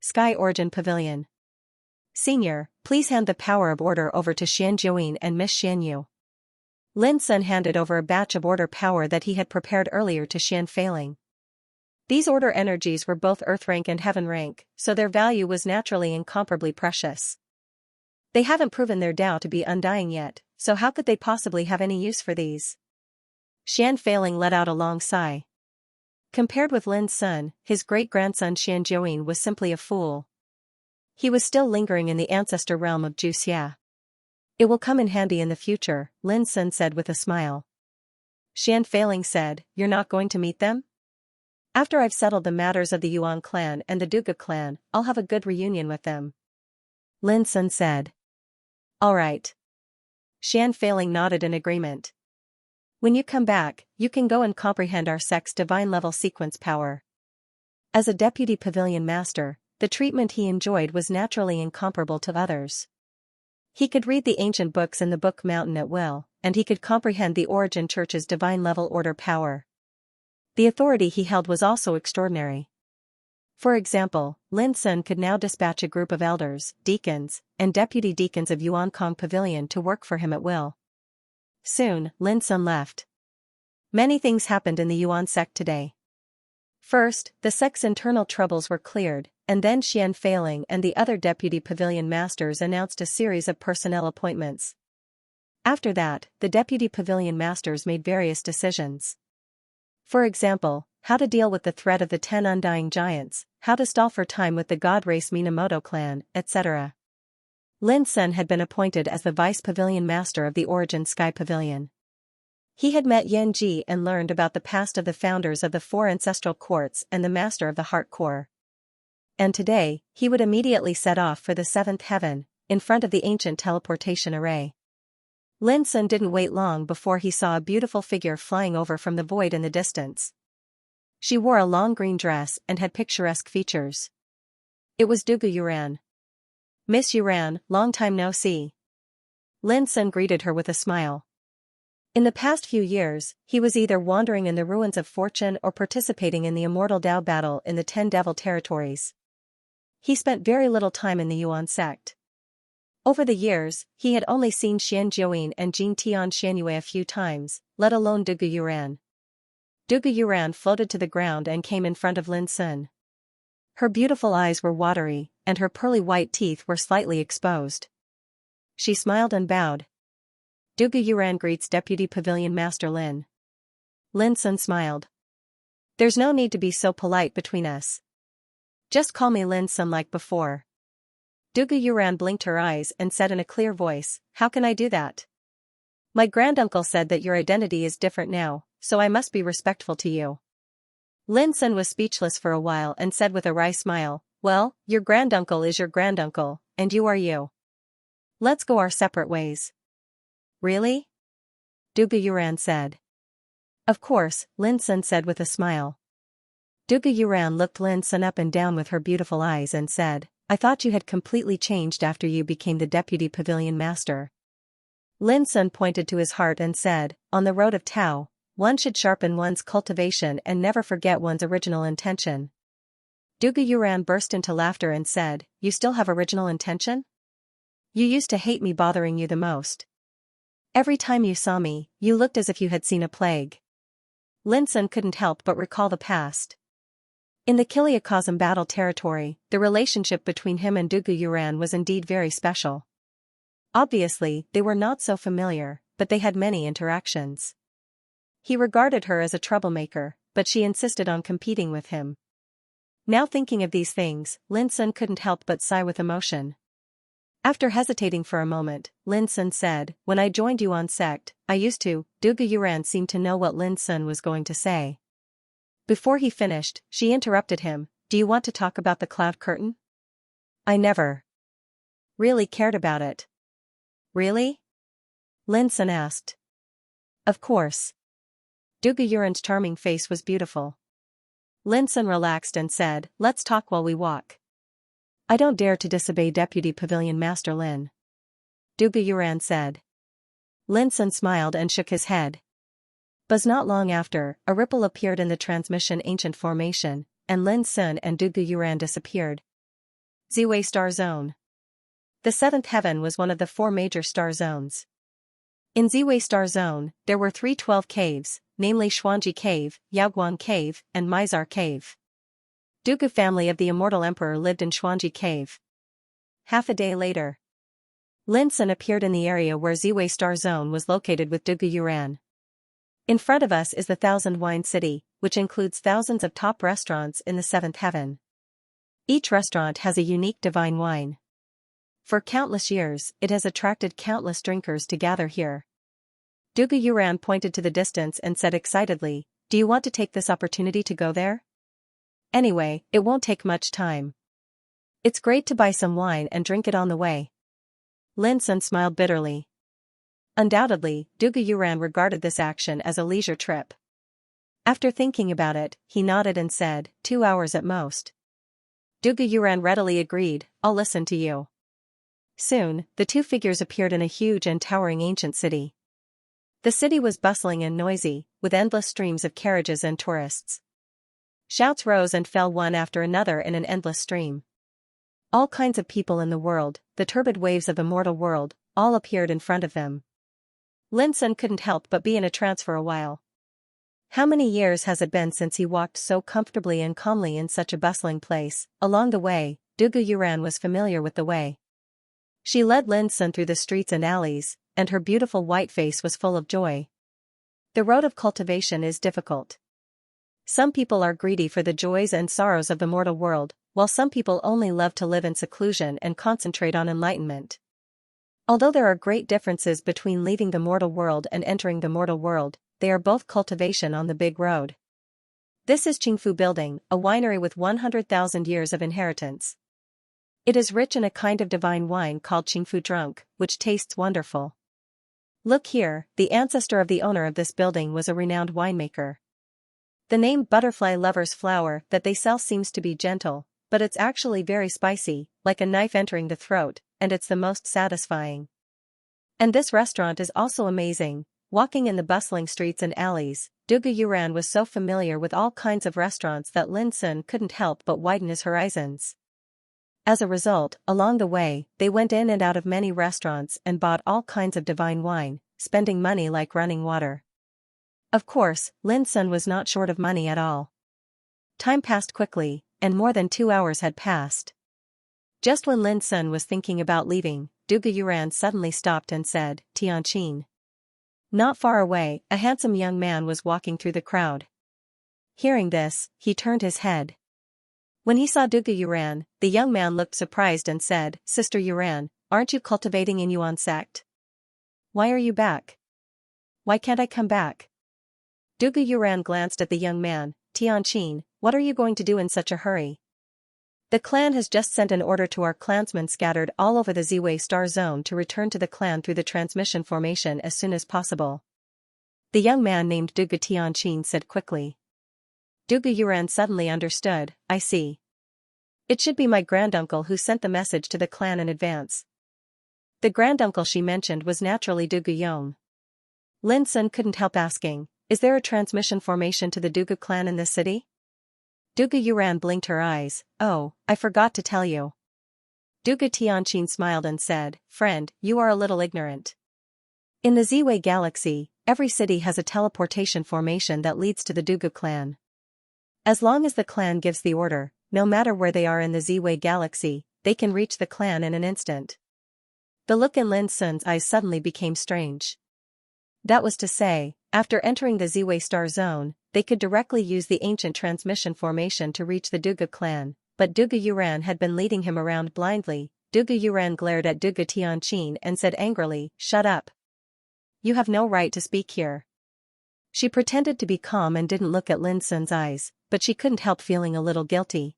Sky Origin Pavilion. Senior, please hand the power of order over to Xian Jiuyin and Miss Xianyu. Lin Sun handed over a batch of order power that he had prepared earlier to Xian Feiling. These order energies were both earth rank and heaven rank, so their value was naturally incomparably precious. They haven't proven their Tao to be undying yet, so how could they possibly have any use for these? Xian Feiling let out a long sigh. Compared with Lin Sun, his great-grandson Xian Jiuyin was simply a fool. He was still lingering in the ancestor realm of Xianxia. It will come in handy in the future, Lin Sun said with a smile. Xian Feiling said, you're not going to meet them? After I've settled the matters of the Yuan clan and the Duga clan, I'll have a good reunion with them. Lin Sun said. All right. Xian Feiling nodded in agreement. When you come back, you can go and comprehend our sect's divine-level sequence power. As a deputy pavilion master, the treatment he enjoyed was naturally incomparable to others. He could read the ancient books in the Book Mountain at will, and he could comprehend the Origin Church's divine-level order power. The authority he held was also extraordinary. For example, Lin Sun could now dispatch a group of elders, deacons, and deputy deacons of Yuankong Pavilion to work for him at will. Soon, Lin Sun left. Many things happened in the Yuan sect today. First, the sect's internal troubles were cleared, and then Xian Feiling and the other deputy pavilion masters announced a series of personnel appointments. After that, the deputy pavilion masters made various decisions. For example, how to deal with the threat of the 10 undying giants, how to stall for time with the god race Minamoto clan, etc. Lin Sun had been appointed as the vice pavilion master of the Origin Sky Pavilion. He had met Yan Ji and learned about the past of the founders of the 4 ancestral courts and the master of the Heart Core. And today, he would immediately set off for the 7th heaven, in front of the ancient teleportation array. Lin Sun didn't wait long before he saw a beautiful figure flying over from the void in the distance. She wore a long green dress and had picturesque features. It was Dugu Yuran. Miss Yuran, long time no see. Lin Sun greeted her with a smile. In the past few years, he was either wandering in the ruins of fortune or participating in the immortal Dao battle in the 10 devil territories. He spent very little time in the Yuan sect. Over the years, he had only seen Xian Jiuyin and Jin Tian Xianyue a few times, let alone Dugu Yuran. Dugu Yuran floated to the ground and came in front of Lin Sun. Her beautiful eyes were watery, and her pearly white teeth were slightly exposed. She smiled and bowed. Dugu Yuran greets Deputy Pavilion Master Lin. Lin Sun smiled. There's no need to be so polite between us. Just call me Lin Sun like before. Dugu Yuran blinked her eyes and said in a clear voice, how can I do that? My granduncle said that your identity is different now, so I must be respectful to you. Lin Sun was speechless for a while and said with a wry smile, well, your granduncle is your granduncle, and you are you. Let's go our separate ways. Really? Dugu Yuran said. Of course, Lin Sun said with a smile. Dugu Yuran looked Lin Sun up and down with her beautiful eyes and said, I thought you had completely changed after you became the deputy pavilion master. Lin Sun pointed to his heart and said, on the road of Tao, one should sharpen one's cultivation and never forget one's original intention. Dugu Yuran burst into laughter and said, you still have original intention? You used to hate me bothering you the most. Every time you saw me, you looked as if you had seen a plague. Lin Sun couldn't help but recall the past. In the Kiliakosm battle territory, the relationship between him and Dugu Yuran was indeed very special. Obviously, they were not so familiar, but they had many interactions. He regarded her as a troublemaker, but she insisted on competing with him. Now thinking of these things, Lin Sun couldn't help but sigh with emotion. After hesitating for a moment, Lin Sun said, when I joined Yuan sect, I used to. Dugu Yuran seemed to know what Lin Sun was going to say. Before he finished, she interrupted him, do you want to talk about the cloud curtain? I never really cared about it. Really? Lin Sun asked. Of course. Dugu Yuran's charming face was beautiful. Lin Sun relaxed and said, let's talk while we walk. I don't dare to disobey Deputy Pavilion Master Lin. Dugu Yuran said. Lin Sun smiled and shook his head. But not long after, a ripple appeared in the transmission ancient formation, and Lin Sun and Dugu Yuran disappeared. Ziwei Star Zone. The 7th heaven was one of the 4 major star zones. In Ziwei Star Zone, there were 3 12 caves, namely Xuanji Cave, Yaoguan Cave, and Mizar Cave. Dugu family of the Immortal Emperor lived in Xuanji Cave. Half a day later, Lin Sun appeared in the area where Ziwei Star Zone was located with Dugu Yuran. In front of us is the Thousand Wine City, which includes thousands of top restaurants in the seventh heaven. Each restaurant has a unique divine wine. For countless years, it has attracted countless drinkers to gather here. Dugu Yuran pointed to the distance and said excitedly, "Do you want to take this opportunity to go there? Anyway, it won't take much time. It's great to buy some wine and drink it on the way." Lin Sun smiled bitterly. Undoubtedly, Dugu Yuran regarded this action as a leisure trip. After thinking about it, he nodded and said, 2 hours at most. Dugu Yuran readily agreed, "I'll listen to you." Soon, the two figures appeared in a huge and towering ancient city. The city was bustling and noisy, with endless streams of carriages and tourists. Shouts rose and fell one after another in an endless stream. All kinds of people in the world, the turbid waves of the mortal world, all appeared in front of them. Lin Sun couldn't help but be in a trance for a while. How many years has it been since he walked so comfortably and calmly in such a bustling place? Along the way, Dugu Yuran was familiar with the way. She led Lin Sun through the streets and alleys, and her beautiful white face was full of joy. The road of cultivation is difficult. Some people are greedy for the joys and sorrows of the mortal world, while some people only love to live in seclusion and concentrate on enlightenment. Although there are great differences between leaving the mortal world and entering the mortal world, they are both cultivation on the big road. This is Qingfu Building, a winery with 100,000 years of inheritance. It is rich in a kind of divine wine called Qingfu Drunk, which tastes wonderful. Look here, the ancestor of the owner of this building was a renowned winemaker. The name Butterfly Lover's Flower that they sell seems to be gentle, but it's actually very spicy, like a knife entering the throat, and it's the most satisfying. And this restaurant is also amazing. Walking in the bustling streets and alleys, Dugu Yuran was so familiar with all kinds of restaurants that Lin Sun couldn't help but widen his horizons. As a result, along the way, they went in and out of many restaurants and bought all kinds of divine wine, spending money like running water. Of course, Lin Sun was not short of money at all. Time passed quickly, and more than 2 hours had passed. Just when Lin Sun was thinking about leaving, Dugu Yuran suddenly stopped and said, "Tianqin." Not far away, a handsome young man was walking through the crowd. Hearing this, he turned his head. When he saw Dugu Yuran, the young man looked surprised and said, "Sister Yuran, aren't you cultivating in Yuan sect? Why are you back? Why can't I come back?" Dugu Yuran glanced at the young man. "Tianqin, what are you going to do in such a hurry? The clan has just sent an order to our clansmen scattered all over the Ziwei Star Zone to return to the clan through the transmission formation as soon as possible." The young man named Dugu Tianqin said quickly. Dugu Yuran suddenly understood, "I see. It should be my granduncle who sent the message to the clan in advance." The granduncle she mentioned was naturally Dugu Yong. Lin Sun couldn't help asking, "Is there a transmission formation to the Dugu clan in this city?" Dugu Yuran blinked her eyes. "Oh, I forgot to tell you." Dugu Tianqin smiled and said, "Friend, you are a little ignorant. In the Ziwei galaxy, every city has a teleportation formation that leads to the Dugu clan. As long as the clan gives the order, no matter where they are in the Ziwei galaxy, they can reach the clan in an instant." The look in Lin Sun's eyes suddenly became strange. That was to say, after entering the Ziwei Star Zone, they could directly use the ancient transmission formation to reach the Dugu clan, but Dugu Yuran had been leading him around blindly. Dugu Yuran glared at Dugu Tianqin and said angrily, "Shut up. You have no right to speak here." She pretended to be calm and didn't look at Lin Sun's eyes, but she couldn't help feeling a little guilty.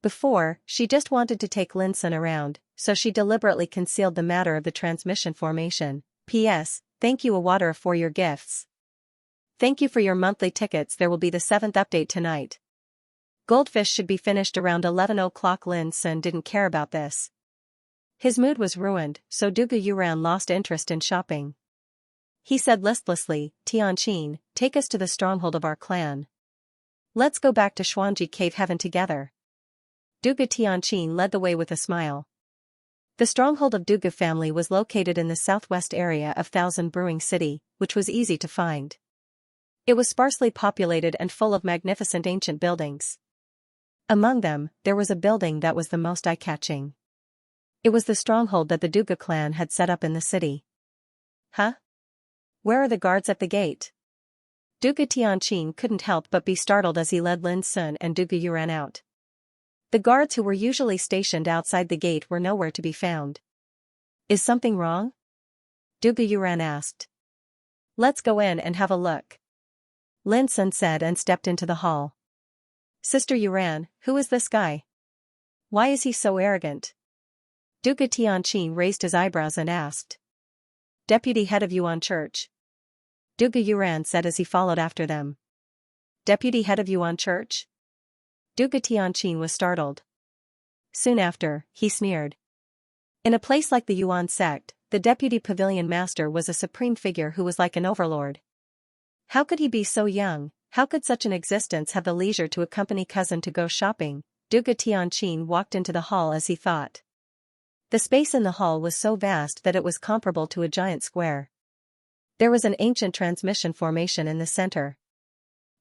Before, she just wanted to take Lin Sun around, so she deliberately concealed the matter of the transmission formation. P.S. Thank you Awada for your gifts. Thank you for your monthly tickets. There will be the 7th update tonight. Goldfish should be finished around 11 o'clock. Lin Sun didn't care about this. His mood was ruined, so Dugu Yuran lost interest in shopping. He said listlessly, "Tianqin, take us to the stronghold of our clan. Let's go back to Xuanji Cave Heaven together." Dugu Tianqin led the way with a smile. The stronghold of Dugu family was located in the southwest area of Thousand Brewing City, which was easy to find. It was sparsely populated and full of magnificent ancient buildings. Among them, there was a building that was the most eye-catching. It was the stronghold that the Dugu clan had set up in the city. "Huh? Where are the guards at the gate?" Dugu Tianqin couldn't help but be startled as he led Lin Sun and Dugu Yuran out. The guards who were usually stationed outside the gate were nowhere to be found. Is something wrong? Dugu Yuran asked. Let's go in and have a look. Lin Sun said and stepped into the hall. Sister Yuran, who is this guy? Why is he so arrogant? Dugu Tianqin raised his eyebrows and asked. Deputy head of Yuan Church. Dugu Yuran said as he followed after them. Deputy head of Yuan Church? Dugu Tianqin was startled. Soon after, he sneered. In a place like the Yuan sect, the deputy pavilion master was a supreme figure who was like an overlord. How could he be so young? How could such an existence have the leisure to accompany cousin to go shopping? Dugu Tianqin walked into the hall as he thought. The space in the hall was so vast that it was comparable to a giant square. There was an ancient transmission formation in the center.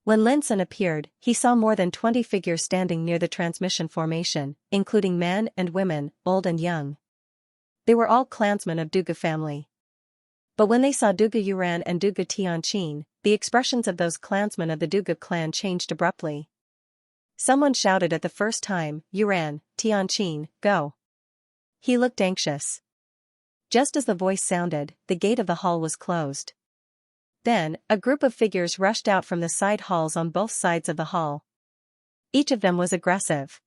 When Lin Sun appeared, he saw more than 20 figures standing near the transmission formation, including men and women, old and young. They were all clansmen of Dugu family. But when they saw Dugu Yuran and Dugu Tianqin, the expressions of those clansmen of the Dugu clan changed abruptly. Someone shouted at the first time, Yuran, Tianqin, go. He looked anxious. Just as the voice sounded, the gate of the hall was closed. Then, a group of figures rushed out from the side halls on both sides of the hall. Each of them was aggressive.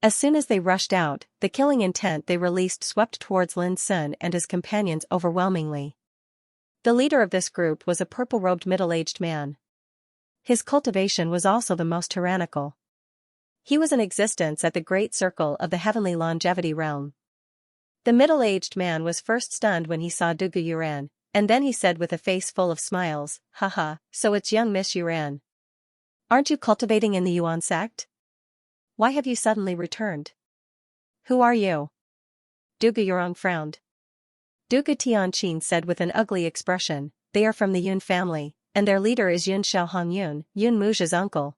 As soon as they rushed out, the killing intent they released swept towards Lin Sun and his companions overwhelmingly. The leader of this group was a purple-robed middle-aged man. His cultivation was also the most tyrannical. He was in existence at the great circle of the heavenly longevity realm. The middle-aged man was first stunned when he saw Dugu Yuran, and then he said with a face full of smiles, haha, so it's young Miss Yuran. Aren't you cultivating in the Yuan sect? Why have you suddenly returned? Who are you? Dugu Yuran frowned. Dugu Tianqin said with an ugly expression, they are from the Yun family, and their leader is Yun Xiaohong Yun, Yun Muja's uncle.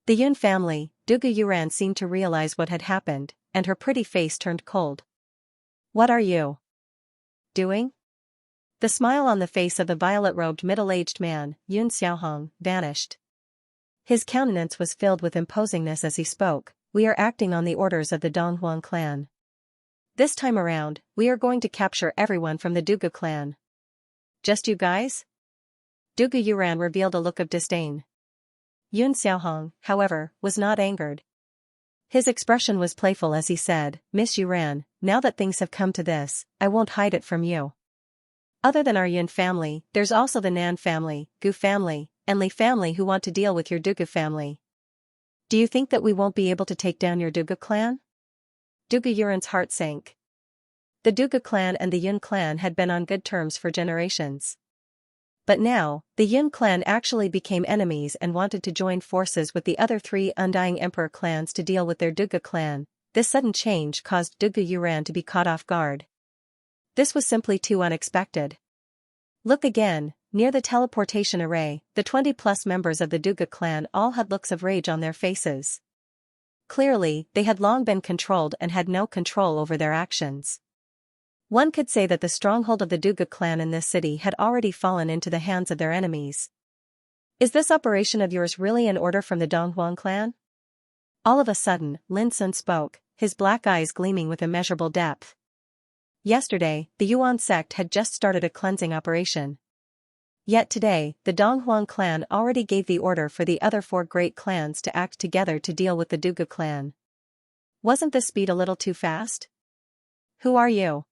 The Yun family. Dugu Yuran seemed to realize what had happened, and her pretty face turned cold. What are you doing? The smile on the face of the violet-robed middle-aged man, Yun Xiaohong, vanished. His countenance was filled with imposingness as he spoke. We are acting on the orders of the Donghuang clan. This time around, we are going to capture everyone from the Dugu clan. Just you guys? Dugu Yuran revealed a look of disdain. Yun Xiaohong, however, was not angered. His expression was playful as he said, Miss Yuran, now that things have come to this, I won't hide it from you. Other than our Yun family, there's also the Nan family, Gu family, and Li family who want to deal with your Dugu family. Do you think that we won't be able to take down your Dugu clan? Dugu Yuran's heart sank. The Dugu clan and the Yun clan had been on good terms for generations. But now, the Yun clan actually became enemies and wanted to join forces with the other 3 Undying Emperor clans to deal with their Dugu clan. This sudden change caused Dugu Yuran to be caught off guard. This was simply too unexpected. Look again, near the teleportation array, the 20+ members of the Dugu clan all had looks of rage on their faces. Clearly, they had long been controlled and had no control over their actions. One could say that the stronghold of the Dugu clan in this city had already fallen into the hands of their enemies. Is this operation of yours really an order from the Donghuang clan? All of a sudden, Lin Sun spoke, his black eyes gleaming with immeasurable depth. Yesterday, the Yuan sect had just started a cleansing operation. Yet today, the Donghuang clan already gave the order for the other 4 great clans to act together to deal with the Dugu clan. Wasn't this speed a little too fast? Who are you?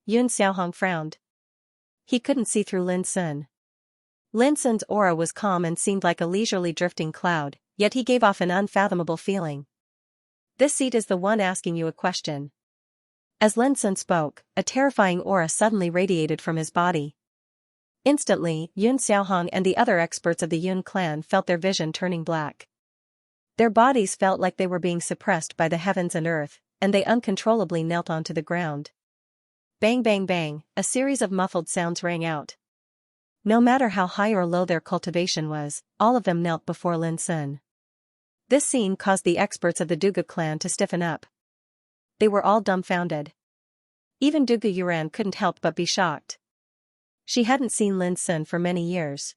Yun Xiaohong frowned. He couldn't see through Lin Sun. Lin Sun's aura was calm and seemed like a leisurely drifting cloud, yet he gave off an unfathomable feeling. This seat is the one asking you a question. As Lin Sun spoke, a terrifying aura suddenly radiated from his body. Instantly, Yun Xiaohong and the other experts of the Yun clan felt their vision turning black. Their bodies felt like they were being suppressed by the heavens and earth, and they uncontrollably knelt onto the ground. Bang bang bang, a series of muffled sounds rang out. No matter how high or low their cultivation was, all of them knelt before Lin Sun. This scene caused the experts of the Dugu clan to stiffen up. They were all dumbfounded. Even Dugu Yuran couldn't help but be shocked. She hadn't seen Lin Sun for many years.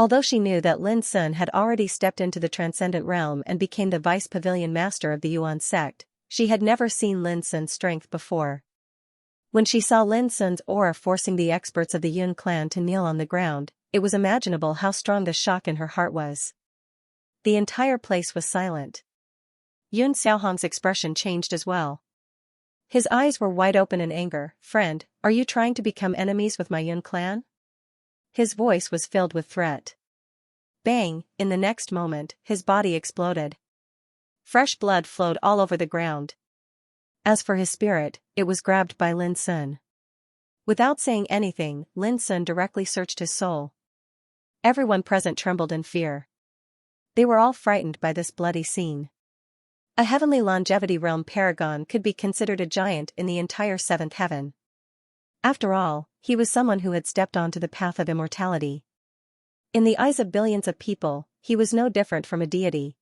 Although she knew that Lin Sun had already stepped into the transcendent realm and became the vice pavilion master of the Yuan sect, she had never seen Lin Sun's strength before. When she saw Lin Sun's aura forcing the experts of the Yun clan to kneel on the ground, it was imaginable how strong the shock in her heart was. The entire place was silent. Yun Xiaohong's expression changed as well. His eyes were wide open in anger. "Friend, are you trying to become enemies with my Yun clan?" His voice was filled with threat. Bang! In the next moment, his body exploded. Fresh blood flowed all over the ground. As for his spirit, it was grabbed by Lin Sun. Without saying anything, Lin Sun directly searched his soul. Everyone present trembled in fear. They were all frightened by this bloody scene. A heavenly longevity realm paragon could be considered a giant in the entire seventh heaven. After all, he was someone who had stepped onto the path of immortality. In the eyes of billions of people, he was no different from a deity.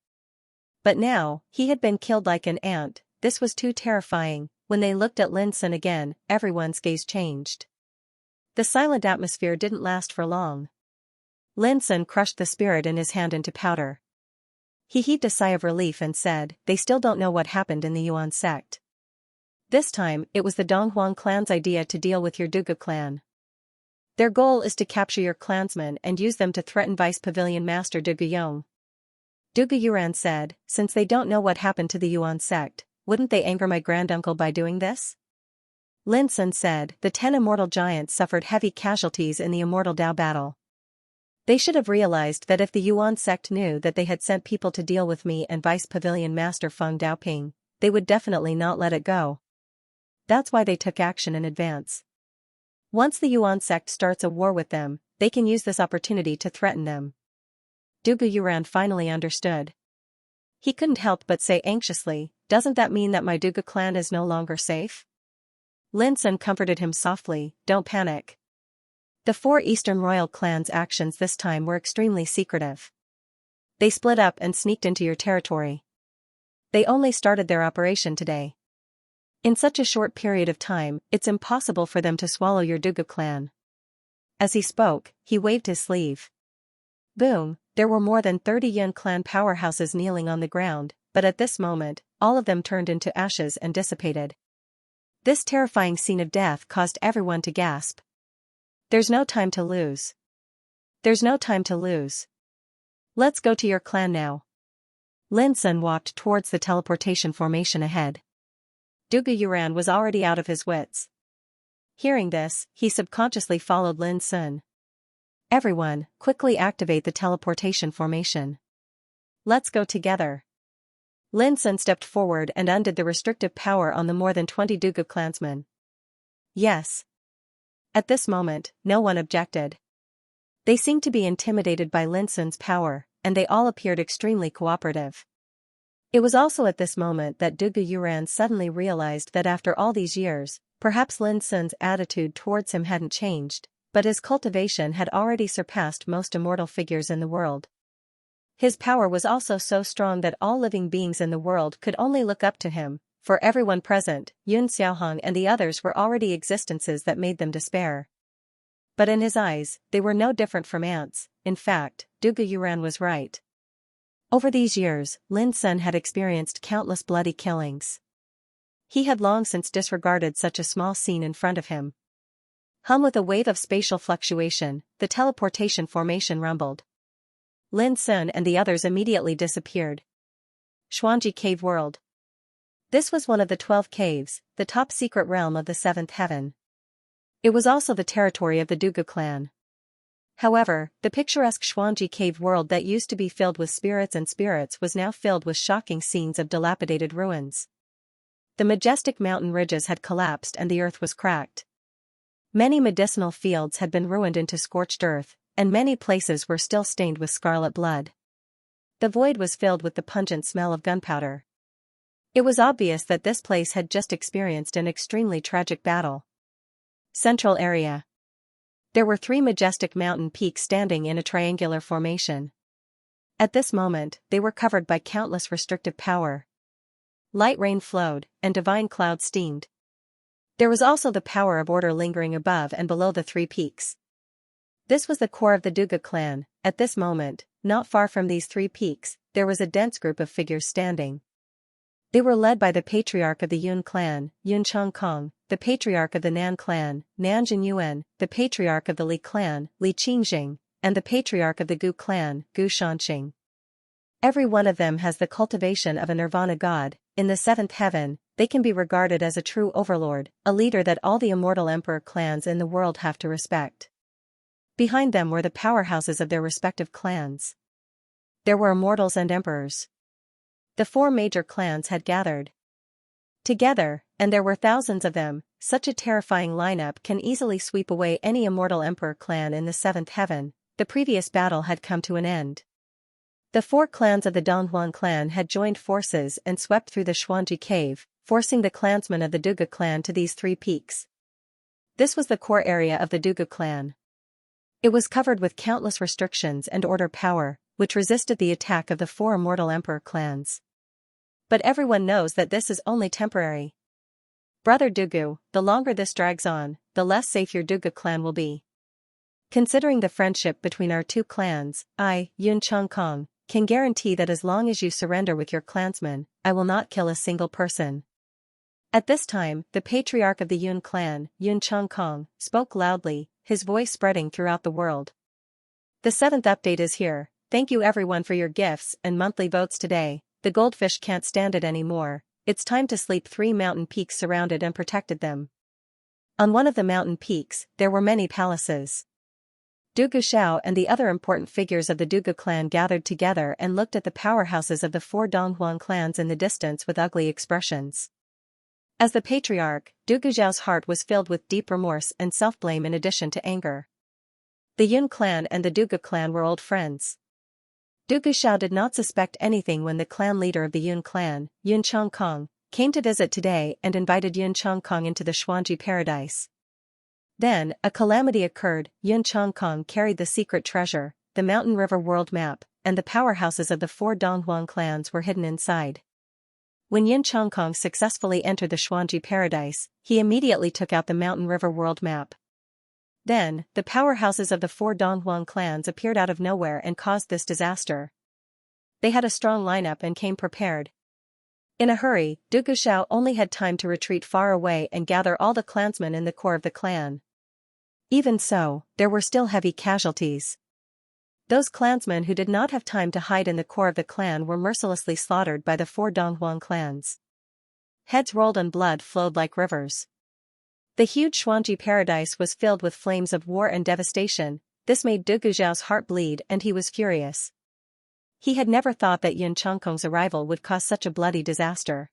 But now, he had been killed like an ant. This was too terrifying. When they looked at Lin Sun again, everyone's gaze changed. The silent atmosphere didn't last for long. Lin Sun crushed the spirit in his hand into powder. He heaved a sigh of relief and said, "They still don't know what happened in the Yuan sect. This time, it was the Donghuang clan's idea to deal with your Dugu clan. Their goal is to capture your clansmen and use them to threaten Vice Pavilion Master Dugu Yong." Dugu Yuran said, "Since they don't know what happened to the Yuan sect, wouldn't they anger my granduncle by doing this?" Lin Sun said, "The 10 immortal giants suffered heavy casualties in the immortal Dao battle. They should have realized that if the Yuan sect knew that they had sent people to deal with me and Vice Pavilion Master Feng Daoping, they would definitely not let it go. That's why they took action in advance. Once the Yuan sect starts a war with them, they can use this opportunity to threaten them." Dugu Yuran finally understood. He couldn't help but say anxiously, "Doesn't that mean that my Dugu clan is no longer safe?" Lin Sun comforted him softly, "Don't panic. The 4 Eastern royal clans' actions this time were extremely secretive. They split up and sneaked into your territory. They only started their operation today. In such a short period of time, it's impossible for them to swallow your Dugu clan." As he spoke, he waved his sleeve. Boom, there were more than 30 Yun clan powerhouses kneeling on the ground, but at this moment, all of them turned into ashes and dissipated. This terrifying scene of death caused everyone to gasp. "There's no time to lose. There's no time to lose. Let's go to your clan now." Lin Sun walked towards the teleportation formation ahead. Dugu Yuran was already out of his wits. Hearing this, he subconsciously followed Lin Sun. "Everyone, quickly activate the teleportation formation. Let's go together." Lin Sun stepped forward and undid the restrictive power on the more than 20 Dugu clansmen. "Yes." At this moment, no one objected. They seemed to be intimidated by Lin Sun's power, and they all appeared extremely cooperative. It was also at this moment that Dugu Yuran suddenly realized that after all these years, perhaps Lin Sun's attitude towards him hadn't changed, but his cultivation had already surpassed most immortal figures in the world. His power was also so strong that all living beings in the world could only look up to him. For everyone present, Yun Xiaohong and the others were already existences that made them despair. But in his eyes, they were no different from ants. In fact, Dugu Yuran was right. Over these years, Lin Sun had experienced countless bloody killings. He had long since disregarded such a small scene in front of him. Hum with a wave of spatial fluctuation, the teleportation formation rumbled. Lin Sun and the others immediately disappeared. Xuanji Cave World. This was one of the 12 caves, the top secret realm of the 7th heaven. It was also the territory of the Dugu clan. However, the picturesque Xuanji Cave world that used to be filled with spirits was now filled with shocking scenes of dilapidated ruins. The majestic mountain ridges had collapsed and the earth was cracked. Many medicinal fields had been ruined into scorched earth, and many places were still stained with scarlet blood. The void was filled with the pungent smell of gunpowder. It was obvious that this place had just experienced an extremely tragic battle. Central area. There were 3 majestic mountain peaks standing in a triangular formation. At this moment, they were covered by countless restrictive power. Light rain flowed, and divine clouds steamed. There was also the power of order lingering above and below the 3 peaks. This was the core of the Duga clan. At this moment, not far from these three peaks, there was a dense group of figures standing. They were led by the patriarch of the Yun clan, Yun Chongkong, the patriarch of the Nan clan, Nan Jinyuan, the patriarch of the Li clan, Li Qingjing, and the patriarch of the Gu clan, Gu Shanqing. Every one of them has the cultivation of a nirvana god. In the seventh heaven, they can be regarded as a true overlord, a leader that all the immortal emperor clans in the world have to respect. Behind them were the powerhouses of their respective clans. There were immortals and emperors. The four major clans had gathered together, and there were thousands of them. Such a terrifying lineup can easily sweep away any immortal emperor clan in the seventh heaven. The previous battle had come to an end. The four clans of the Donghuan clan had joined forces and swept through the Xuanji cave, forcing the clansmen of the Duga clan to these three peaks. This was the core area of the Duga clan. It was covered with countless restrictions and order power, which resisted the attack of the four immortal emperor clans. But everyone knows that this is only temporary. Brother Dugu, the longer this drags on, the less safe your Duga clan will be. Considering the friendship between our two clans, I, Yun Chongkong, can guarantee that as long as you surrender with your clansmen, I will not kill a single person. At this time, the patriarch of the Yun clan, Yun Chongkong, spoke loudly, his voice spreading throughout the world. The seventh update is here. Thank you everyone for your gifts and monthly votes today. The goldfish can't stand it anymore. It's time to sleep. 3 mountain peaks surrounded and protected them. On one of the mountain peaks, there were many palaces. Dugu Xiao and the other important figures of the Dugu clan gathered together and looked at the powerhouses of the four Donghuan clans in the distance with ugly expressions. As the patriarch, Dugu Xiao's heart was filled with deep remorse and self-blame in addition to anger. The Yun clan and the Dugu clan were old friends. Dugu Xiao did not suspect anything when the clan leader of the Yun clan, Yun Chongkong, came to visit today and invited Yun Chongkong into the Xuanji paradise. Then, a calamity occurred. Yun Chongkong carried the secret treasure, the Mountain River world map, and the powerhouses of the four Donghuan clans were hidden inside. When Yun Chongkong successfully entered the Xuanji paradise, he immediately took out the Mountain River world map. Then, the powerhouses of the four Donghuan clans appeared out of nowhere and caused this disaster. They had a strong lineup and came prepared. In a hurry, Dugu Xiao only had time to retreat far away and gather all the clansmen in the core of the clan. Even so, there were still heavy casualties. Those clansmen who did not have time to hide in the core of the clan were mercilessly slaughtered by the four Donghuan clans. Heads rolled and blood flowed like rivers. The huge Xuanji paradise was filled with flames of war and devastation. This made Dugu Xiao's heart bleed and he was furious. He had never thought that Yun Chongkong's arrival would cause such a bloody disaster.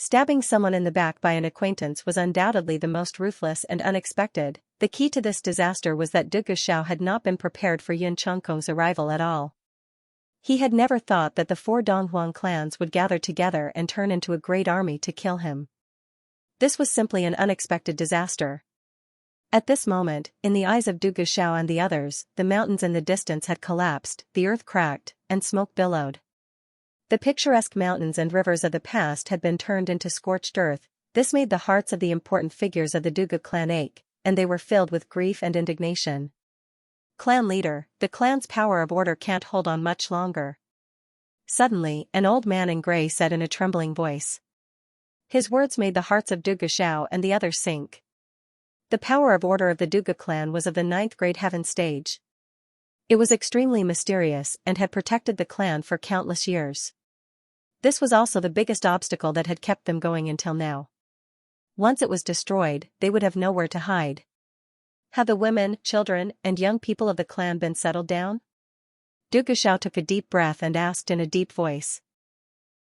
Stabbing someone in the back by an acquaintance was undoubtedly the most ruthless and unexpected. The key to this disaster was that Dugu Xiao had not been prepared for Yun Chongkong's arrival at all. He had never thought that the four Donghuan clans would gather together and turn into a great army to kill him. This was simply an unexpected disaster. At this moment, in the eyes of Dugu Xiao and the others, the mountains in the distance had collapsed, the earth cracked, and smoke billowed. The picturesque mountains and rivers of the past had been turned into scorched earth. This made the hearts of the important figures of the Dugu clan ache, and they were filled with grief and indignation. Clan leader, the clan's power of order can't hold on much longer. Suddenly, an old man in gray said in a trembling voice. His words made the hearts of Dugu Xiao and the others sink. The power of order of the Dugu clan was of the 9th grade heaven stage. It was extremely mysterious and had protected the clan for countless years. This was also the biggest obstacle that had kept them going until now. Once it was destroyed, they would have nowhere to hide. Had the women, children, and young people of the clan been settled down? Dugu Xiao took a deep breath and asked in a deep voice.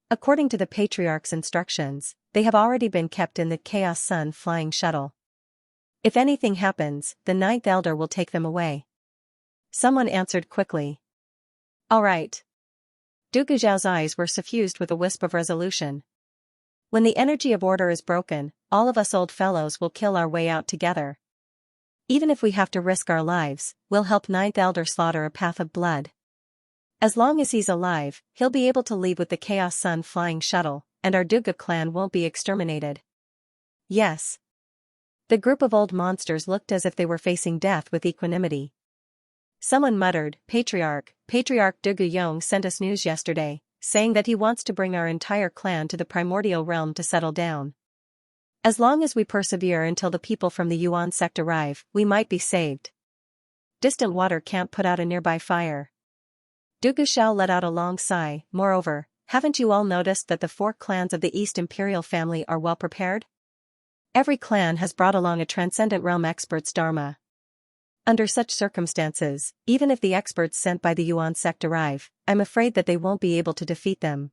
According to the patriarch's instructions, they have already been kept in the Chaos Sun flying shuttle. If anything happens, the 9th elder will take them away. Someone answered quickly. All right. Dugu Xiao's eyes were suffused with a wisp of resolution. When the energy of order is broken, all of us old fellows will kill our way out together. Even if we have to risk our lives, we'll help 9th elder slaughter a path of blood. As long as he's alive, he'll be able to leave with the Chaos Sun flying shuttle, and our Dugu clan won't be exterminated. Yes. The group of old monsters looked as if they were facing death with equanimity. Someone muttered, Patriarch Dugu Yong sent us news yesterday, saying that he wants to bring our entire clan to the primordial realm to settle down. As long as we persevere until the people from the Yuan sect arrive, we might be saved. Distant water can't put out a nearby fire. Dugu Shao let out a long sigh. Moreover, haven't you all noticed that the 4 clans of the East Imperial family are well prepared? Every clan has brought along a transcendent realm expert's dharma. Under such circumstances, even if the experts sent by the Yuan sect arrive, I'm afraid that they won't be able to defeat them.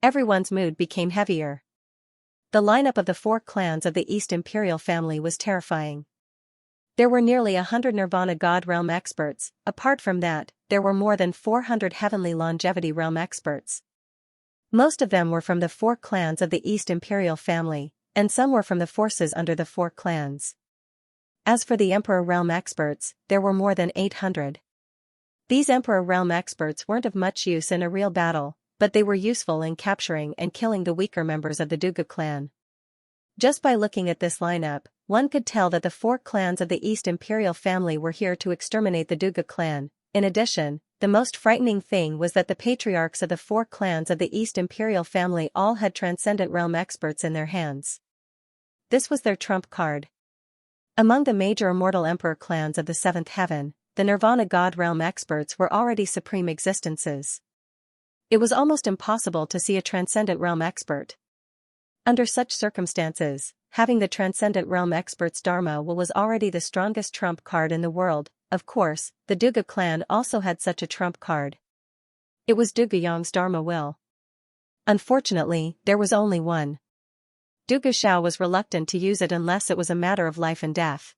Everyone's mood became heavier. The lineup of the 4 clans of the East Imperial family was terrifying. There were nearly 100 Nirvana God realm experts. Apart from that, there were more than 400 Heavenly Longevity realm experts. Most of them were from the 4 clans of the East Imperial family, and some were from the forces under the 4 clans. As for the Emperor realm experts, there were more than 800. These Emperor realm experts weren't of much use in a real battle, but they were useful in capturing and killing the weaker members of the Dugu clan. Just by looking at this lineup, one could tell that the 4 clans of the East Imperial family were here to exterminate the Dugu clan. In addition, the most frightening thing was that the patriarchs of the 4 clans of the East Imperial family all had transcendent realm experts in their hands. This was their trump card. Among the major immortal emperor clans of the 7th heaven, the Nirvana God realm experts were already supreme existences. It was almost impossible to see a transcendent realm expert. Under such circumstances, having the transcendent realm expert's dharma will was already the strongest trump card in the world. Of course, the Dugu clan also had such a trump card. It was Dugu Yong's dharma will. Unfortunately, there was only one. Dugu Shao was reluctant to use it unless it was a matter of life and death.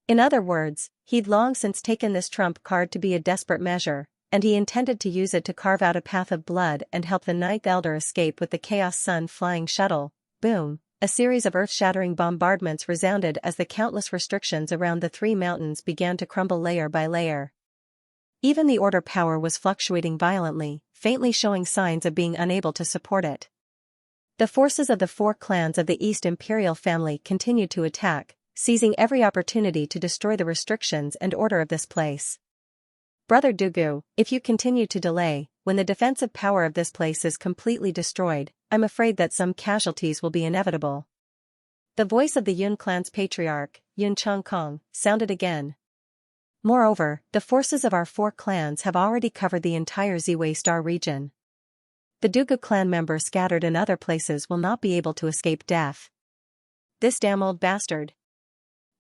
In other words, he'd long since taken this trump card to be a desperate measure, and he intended to use it to carve out a path of blood and help the Ninth Elder escape with the Chaos Sun flying shuttle. Boom! A series of earth-shattering bombardments resounded as the countless restrictions around the 3 mountains began to crumble layer by layer. Even the order power was fluctuating violently, faintly showing signs of being unable to support it. The forces of the 4 clans of the East Imperial family continued to attack, seizing every opportunity to destroy the restrictions and order of this place. Brother Dugu, if you continue to delay, when the defensive power of this place is completely destroyed, I'm afraid that some casualties will be inevitable. The voice of the Yun clan's patriarch, Yun Chongkong, sounded again. Moreover, the forces of our 4 clans have already covered the entire Ziwei Star region. The Dugu clan members scattered in other places will not be able to escape death. This damn old bastard.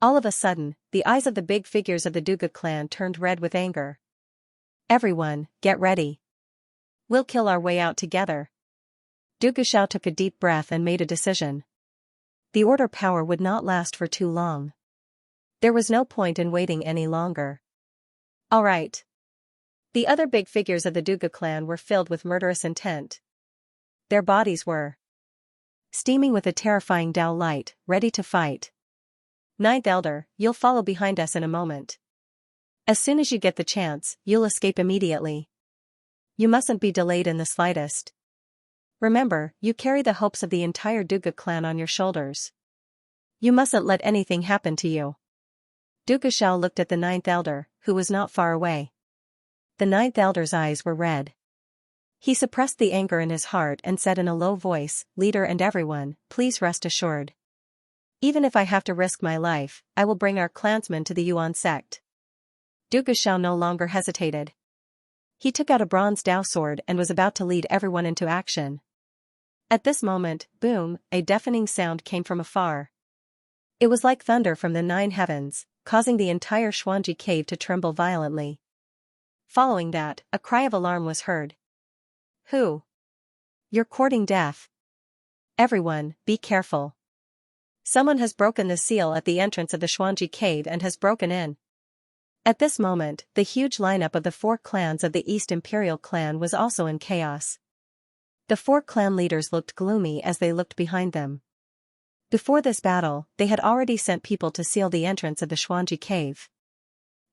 All of a sudden, the eyes of the big figures of the Dugu clan turned red with anger. Everyone, get ready. We'll kill our way out together. Dugu Shao took a deep breath and made a decision. The order power would not last for too long. There was no point in waiting any longer. All right. The other big figures of the Dugu clan were filled with murderous intent. Their bodies were steaming with a terrifying Dao light, ready to fight. Ninth Elder, you'll follow behind us in a moment. As soon as you get the chance, you'll escape immediately. You mustn't be delayed in the slightest. Remember, you carry the hopes of the entire Dugu clan on your shoulders. You mustn't let anything happen to you. Dugu Shao looked at the Ninth Elder, who was not far away. The Ninth Elder's eyes were red. He suppressed the anger in his heart and said in a low voice, Leader and everyone, please rest assured. Even if I have to risk my life, I will bring our clansmen to the Yuan sect. Dugu Shao no longer hesitated. He took out a bronze Dao sword and was about to lead everyone into action. At this moment, boom, a deafening sound came from afar. It was like thunder from the 9 heavens, causing the entire Xuanji cave to tremble violently. Following that, a cry of alarm was heard. Who? You're courting death. Everyone, be careful. Someone has broken the seal at the entrance of the Xuanji cave and has broken in. At this moment, the huge lineup of the 4 clans of the East Imperial clan was also in chaos. The 4 clan leaders looked gloomy as they looked behind them. Before this battle, they had already sent people to seal the entrance of the Xuanji cave.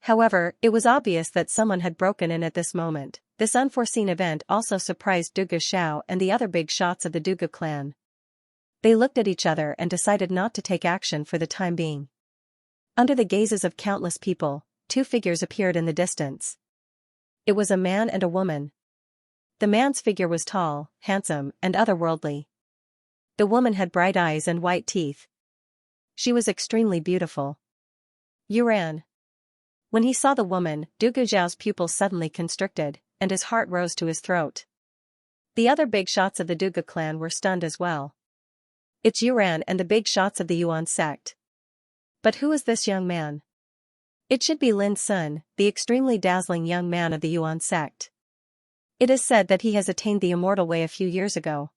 However, it was obvious that someone had broken in at this moment. This unforeseen event also surprised Dugu Shao and the other big shots of the Dugu clan. They looked at each other and decided not to take action for the time being. Under the gazes of countless people, two figures appeared in the distance. It was a man and a woman. The man's figure was tall, handsome, and otherworldly. The woman had bright eyes and white teeth. She was extremely beautiful. Yuran. When he saw the woman, Du Gujiao's pupils suddenly constricted, and his heart rose to his throat. The other big shots of the Duga clan were stunned as well. It's Yuran and the big shots of the Yuan sect. But who is this young man? It should be Lin Sun, the extremely dazzling young man of the Yuan sect. It is said that he has attained the immortal way a few years ago.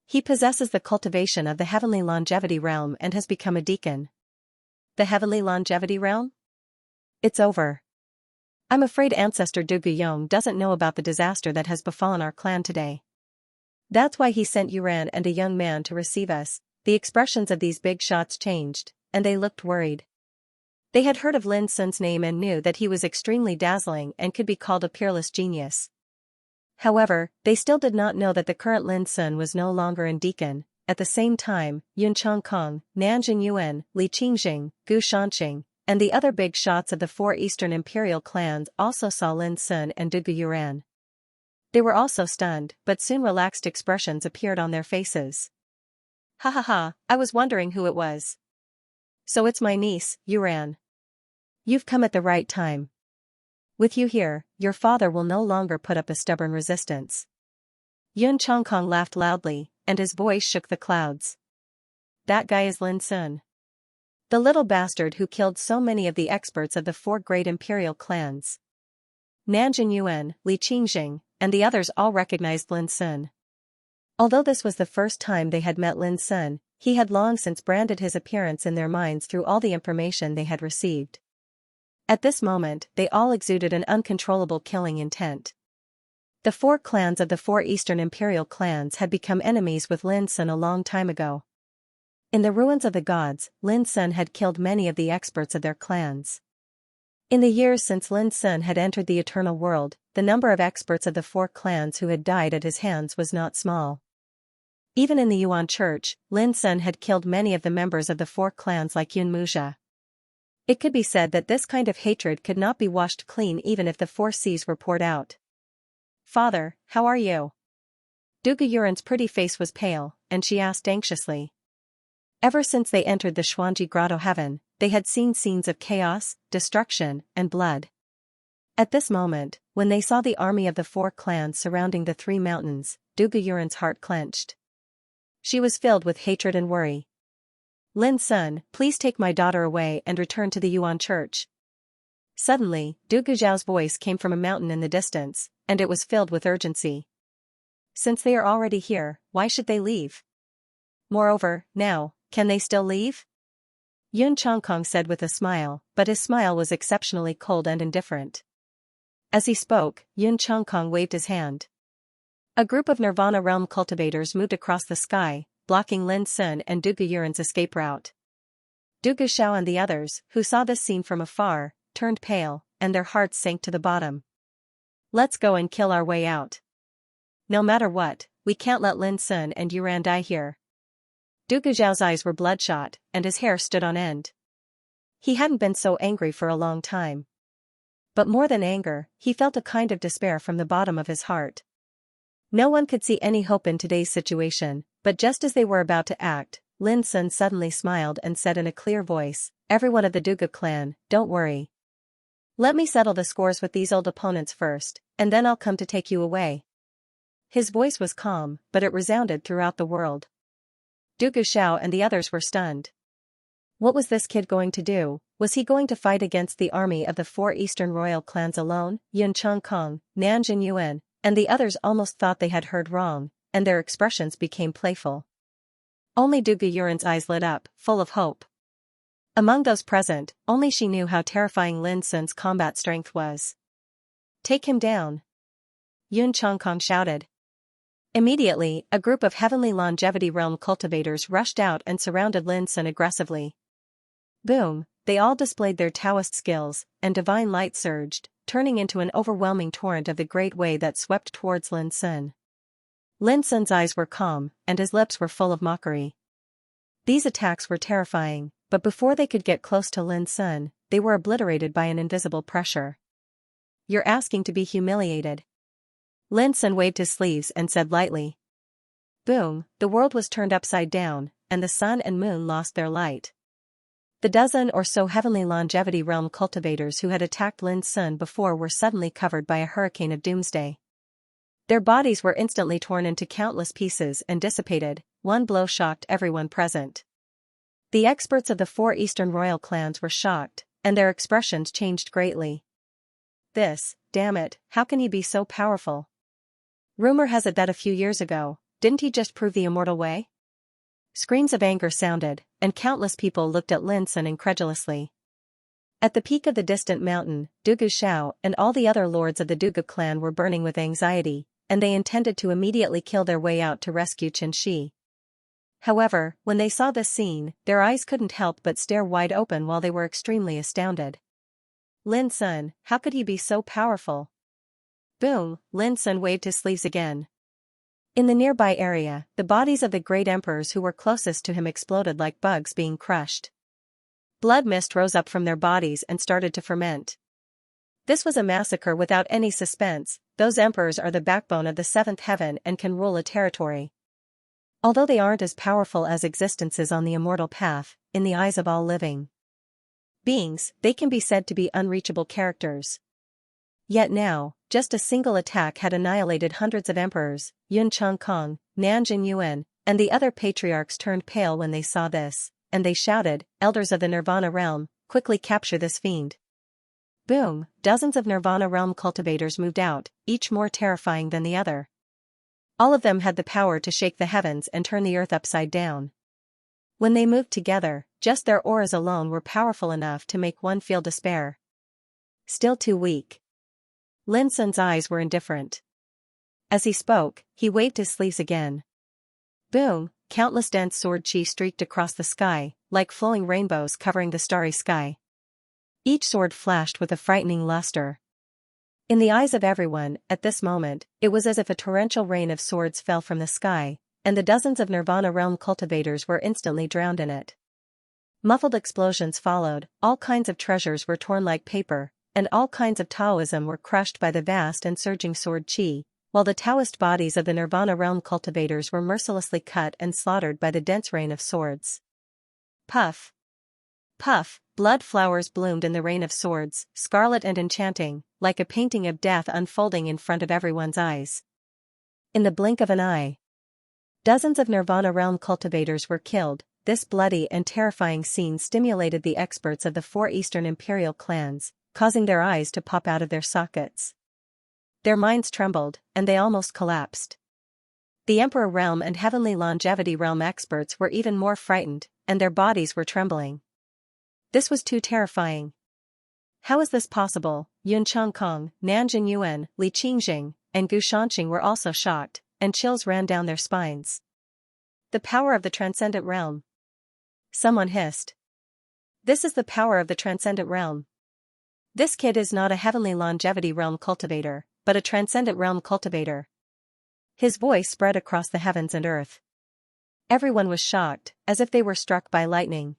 He possesses the cultivation of the heavenly longevity realm and has become a deacon. The heavenly longevity realm? It's over. I'm afraid Ancestor Du Guyong doesn't know about the disaster that has befallen our clan today. That's why he sent Yuran and a young man to receive us. The expressions of these big shots changed, and they looked worried. They had heard of Lin Sun's name and knew that he was extremely dazzling and could be called a peerless genius. However, they still did not know that the current Lin Sun was no longer in deacon. At the same time, Yun Chongkong, Nanjing Yuan, Li Qingjing, Gu Shanqing, and the other big shots of the four Eastern Imperial clans also saw Lin Sun and Dugu Yuran. They were also stunned, but soon relaxed expressions appeared on their faces. Ha ha ha, I was wondering who it was. So it's my niece, Yuran. You've come at the right time. With you here, your father will no longer put up a stubborn resistance. Yun Chongkong laughed loudly, and his voice shook the clouds. That guy is Lin Sun. The little bastard who killed so many of the experts of the four great imperial clans. Nanjing Yuan, Li Qingjing, and the others all recognized Lin Sun. Although this was the first time they had met Lin Sun, he had long since branded his appearance in their minds through all the information they had received. At this moment, they all exuded an uncontrollable killing intent. The four clans of the four Eastern Imperial clans had become enemies with Lin Sun a long time ago. In the ruins of the gods, Lin Sun had killed many of the experts of their clans. In the years since Lin Sun had entered the eternal world, the number of experts of the four clans who had died at his hands was not small. Even in the Yuan Church, Lin Sun had killed many of the members of the four clans like Yun Muzha. It could be said that this kind of hatred could not be washed clean even if the four seas were poured out. Father, how are you? Dugu Yuran's pretty face was pale, and she asked anxiously. Ever since they entered the Xuanji Grotto heaven, they had seen scenes of chaos, destruction, and blood. At this moment, when they saw the army of the four clans surrounding the three mountains, Dugu Yuran's heart clenched. She was filled with hatred and worry. Lin Sun, please take my daughter away and return to the Yuan Church. Suddenly, Du Gujiao's voice came from a mountain in the distance, and it was filled with urgency. Since they are already here, why should they leave? Moreover, now, can they still leave? Yun Chongkong said with a smile, but his smile was exceptionally cold and indifferent. As he spoke, Yun Chongkong waved his hand. A group of Nirvana realm cultivators moved across the sky, blocking Lin Sun and Dugu Yuran's escape route. Du Guxiao and the others, who saw this scene from afar, turned pale, and their hearts sank to the bottom. Let's go and kill our way out. No matter what, we can't let Lin Sun and Yuran die here. Du Guxiao's eyes were bloodshot, and his hair stood on end. He hadn't been so angry for a long time. But more than anger, he felt a kind of despair from the bottom of his heart. No one could see any hope in today's situation, but just as they were about to act, Lin Sun suddenly smiled and said in a clear voice, "Everyone of the Duga clan, don't worry. Let me settle the scores with these old opponents first, and then I'll come to take you away." His voice was calm, but it resounded throughout the world. Du Guxiao and the others were stunned. What was this kid going to do? Was he going to fight against the army of the four Eastern royal clans alone? Yun Chongkong, Nanjing Yuan, and the others almost thought they had heard wrong, and their expressions became playful. Only Dugu Yuran's eyes lit up, full of hope. Among those present, only she knew how terrifying Lin Sun's combat strength was. Take him down! Yun Chongkong shouted. Immediately, a group of heavenly longevity realm cultivators rushed out and surrounded Lin Sun aggressively. Boom, they all displayed their Taoist skills, and divine light surged, turning into an overwhelming torrent of the great way that swept towards Lin Sun. Lin Sun's eyes were calm, and his lips were full of mockery. These attacks were terrifying, but before they could get close to Lin Sun, they were obliterated by an invisible pressure. "You're asking to be humiliated." Lin Sun waved his sleeves and said lightly. Boom, the world was turned upside down, and the sun and moon lost their light. The dozen or so heavenly longevity realm cultivators who had attacked Lin Sun before were suddenly covered by a hurricane of doomsday. Their bodies were instantly torn into countless pieces and dissipated. One blow shocked everyone present. The experts of the 4 Eastern royal clans were shocked, and their expressions changed greatly. Damn it, how can he be so powerful? Rumor has it that a few years ago, didn't he just prove the immortal way? Screams of anger sounded, and countless people looked at Lin Sun incredulously. At the peak of the distant mountain, Dugu Xiao and all the other lords of the Dugu clan were burning with anxiety, and they intended to immediately kill their way out to rescue Xianxia. However, when they saw this scene, their eyes couldn't help but stare wide open while they were extremely astounded. Lin Sun, how could he be so powerful? Boom, Lin Sun waved his sleeves again. In the nearby area, the bodies of the great emperors who were closest to him exploded like bugs being crushed. Blood mist rose up from their bodies and started to ferment. This was a massacre without any suspense. Those emperors are the backbone of the 7th heaven and can rule a territory. Although they aren't as powerful as existences on the immortal path, in the eyes of all living beings, they can be said to be unreachable characters. Yet now, just a single attack had annihilated hundreds of emperors. Yun Changkong, Nanjing Yuan, and the other patriarchs turned pale when they saw this, and they shouted, "Elders of the Nirvana realm, quickly capture this fiend." Boom, dozens of Nirvana realm cultivators moved out, each more terrifying than the other. All of them had the power to shake the heavens and turn the earth upside down. When they moved together, just their auras alone were powerful enough to make one feel despair. Still too weak. Lin Sun's eyes were indifferent. As he spoke, he waved his sleeves again. Boom, countless dense sword chi streaked across the sky, like flowing rainbows covering the starry sky. Each sword flashed with a frightening luster. In the eyes of everyone, at this moment, it was as if a torrential rain of swords fell from the sky, and the dozens of Nirvana realm cultivators were instantly drowned in it. Muffled explosions followed, all kinds of treasures were torn like paper, and all kinds of Taoism were crushed by the vast and surging sword chi, while the Taoist bodies of the Nirvana realm cultivators were mercilessly cut and slaughtered by the dense rain of swords. Puff! Puff! Blood flowers bloomed in the rain of swords, scarlet and enchanting, like a painting of death unfolding in front of everyone's eyes. In the blink of an eye, dozens of Nirvana realm cultivators were killed. This bloody and terrifying scene stimulated the experts of the 4 Eastern imperial clans, causing their eyes to pop out of their sockets. Their minds trembled, and they almost collapsed. The Emperor realm and Heavenly Longevity realm experts were even more frightened, and their bodies were trembling. This was too terrifying. How is this possible? Yun Changkong, Nanjing Yuan, Li Qingjing, and Gu Shanxing were also shocked, and chills ran down their spines. The power of the transcendent realm. Someone hissed. This is the power of the transcendent realm. This kid is not a heavenly longevity realm cultivator, but a transcendent realm cultivator. His voice spread across the heavens and earth. Everyone was shocked, as if they were struck by lightning.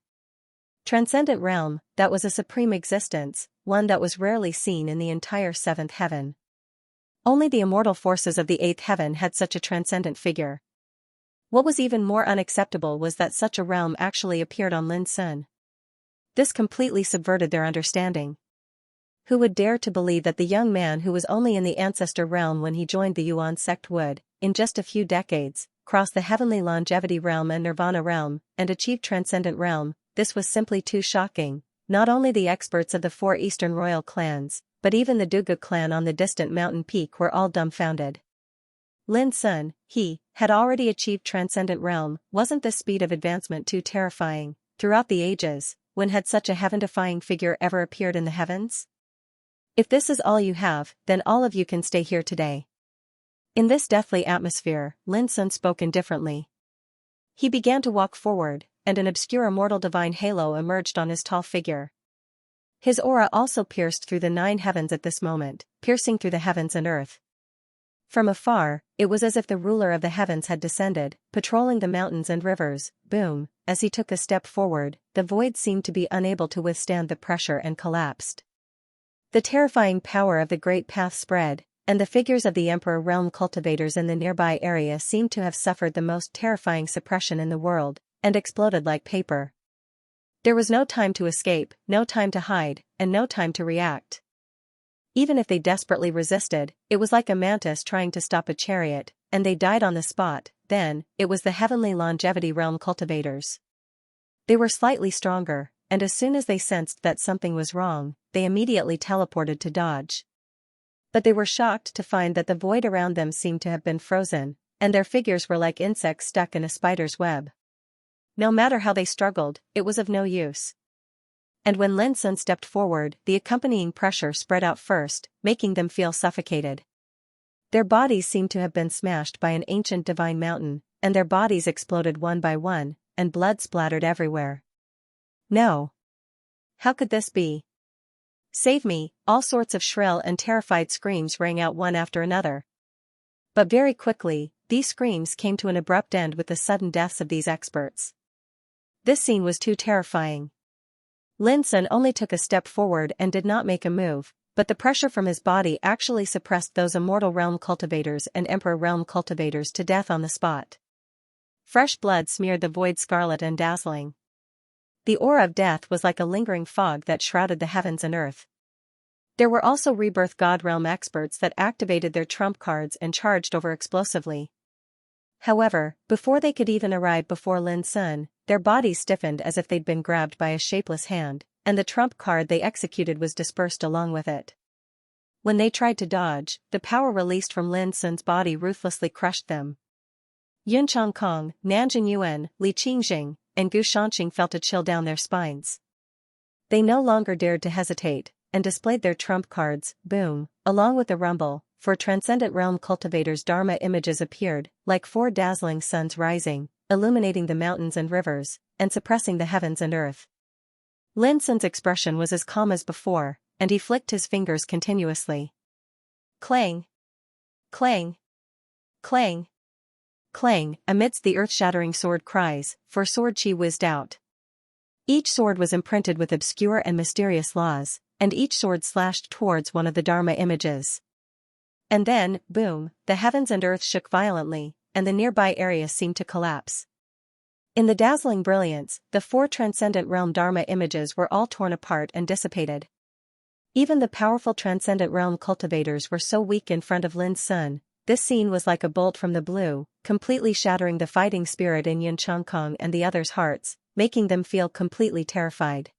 Transcendent realm, that was a supreme existence, one that was rarely seen in the entire 7th heaven. Only the immortal forces of the 8th heaven had such a transcendent figure. What was even more unacceptable was that such a realm actually appeared on Lin Sun. This completely subverted their understanding. Who would dare to believe that the young man who was only in the ancestor realm when he joined the Yuan sect would, in just a few decades, cross the heavenly longevity realm and nirvana realm, and achieve transcendent realm? This was simply too shocking. Not only the experts of the 4 Eastern royal clans, but even the Dugu clan on the distant mountain peak were all dumbfounded. Lin Sun, he, had already achieved transcendent realm. Wasn't this speed of advancement too terrifying? Throughout the ages, when had such a heaven-defying figure ever appeared in the heavens? If this is all you have, then all of you can stay here today. In this deathly atmosphere, Lin Sun spoke indifferently. He began to walk forward, and an obscure immortal divine halo emerged on his tall figure. His aura also pierced through the 9 heavens at this moment, piercing through the heavens and earth. From afar, it was as if the ruler of the heavens had descended, patrolling the mountains and rivers. Boom, as he took a step forward, the void seemed to be unable to withstand the pressure and collapsed. The terrifying power of the great path spread, and the figures of the Emperor realm cultivators in the nearby area seemed to have suffered the most terrifying suppression in the world, and exploded like paper. There was no time to escape, no time to hide, and no time to react. Even if they desperately resisted, it was like a mantis trying to stop a chariot, and they died on the spot. Then, it was the heavenly longevity realm cultivators. They were slightly stronger, and as soon as they sensed that something was wrong, they immediately teleported to dodge. But they were shocked to find that the void around them seemed to have been frozen, and their figures were like insects stuck in a spider's web. No matter how they struggled, it was of no use. And when Lin Sun stepped forward, the accompanying pressure spread out first, making them feel suffocated. Their bodies seemed to have been smashed by an ancient divine mountain, and their bodies exploded one by one, and blood splattered everywhere. No. How could this be? Save me! All sorts of shrill and terrified screams rang out one after another. But very quickly, these screams came to an abrupt end with the sudden deaths of these experts. This scene was too terrifying. Lin Sun only took a step forward and did not make a move, but the pressure from his body actually suppressed those immortal realm cultivators and emperor realm cultivators to death on the spot. Fresh blood smeared the void scarlet and dazzling. The aura of death was like a lingering fog that shrouded the heavens and earth. There were also rebirth god realm experts that activated their trump cards and charged over explosively. However, before they could even arrive before Lin Sun, their bodies stiffened as if they'd been grabbed by a shapeless hand, and the trump card they executed was dispersed along with it. When they tried to dodge, the power released from Lin Sun's body ruthlessly crushed them. Yun Changkong, Nanjing Yuan, Li Qingjing, and Gu Shanqing felt a chill down their spines. They no longer dared to hesitate, and displayed their trump cards. Boom, along with the rumble, for transcendent realm cultivators' Dharma images appeared, like 4 dazzling suns rising, illuminating the mountains and rivers, and suppressing the heavens and earth. Lin Sun's expression was as calm as before, and he flicked his fingers continuously. Clang! Clang! Clang! Clang! Amidst the earth-shattering sword cries, 4 sword chi whizzed out. Each sword was imprinted with obscure and mysterious laws, and each sword slashed towards one of the Dharma images. And then, boom, the heavens and earth shook violently, and the nearby area seemed to collapse. In the dazzling brilliance, the 4 transcendent realm Dharma images were all torn apart and dissipated. Even the powerful transcendent realm cultivators were so weak in front of Lin Sun. This scene was like a bolt from the blue, completely shattering the fighting spirit in Yun Changkong and the others' hearts, making them feel completely terrified.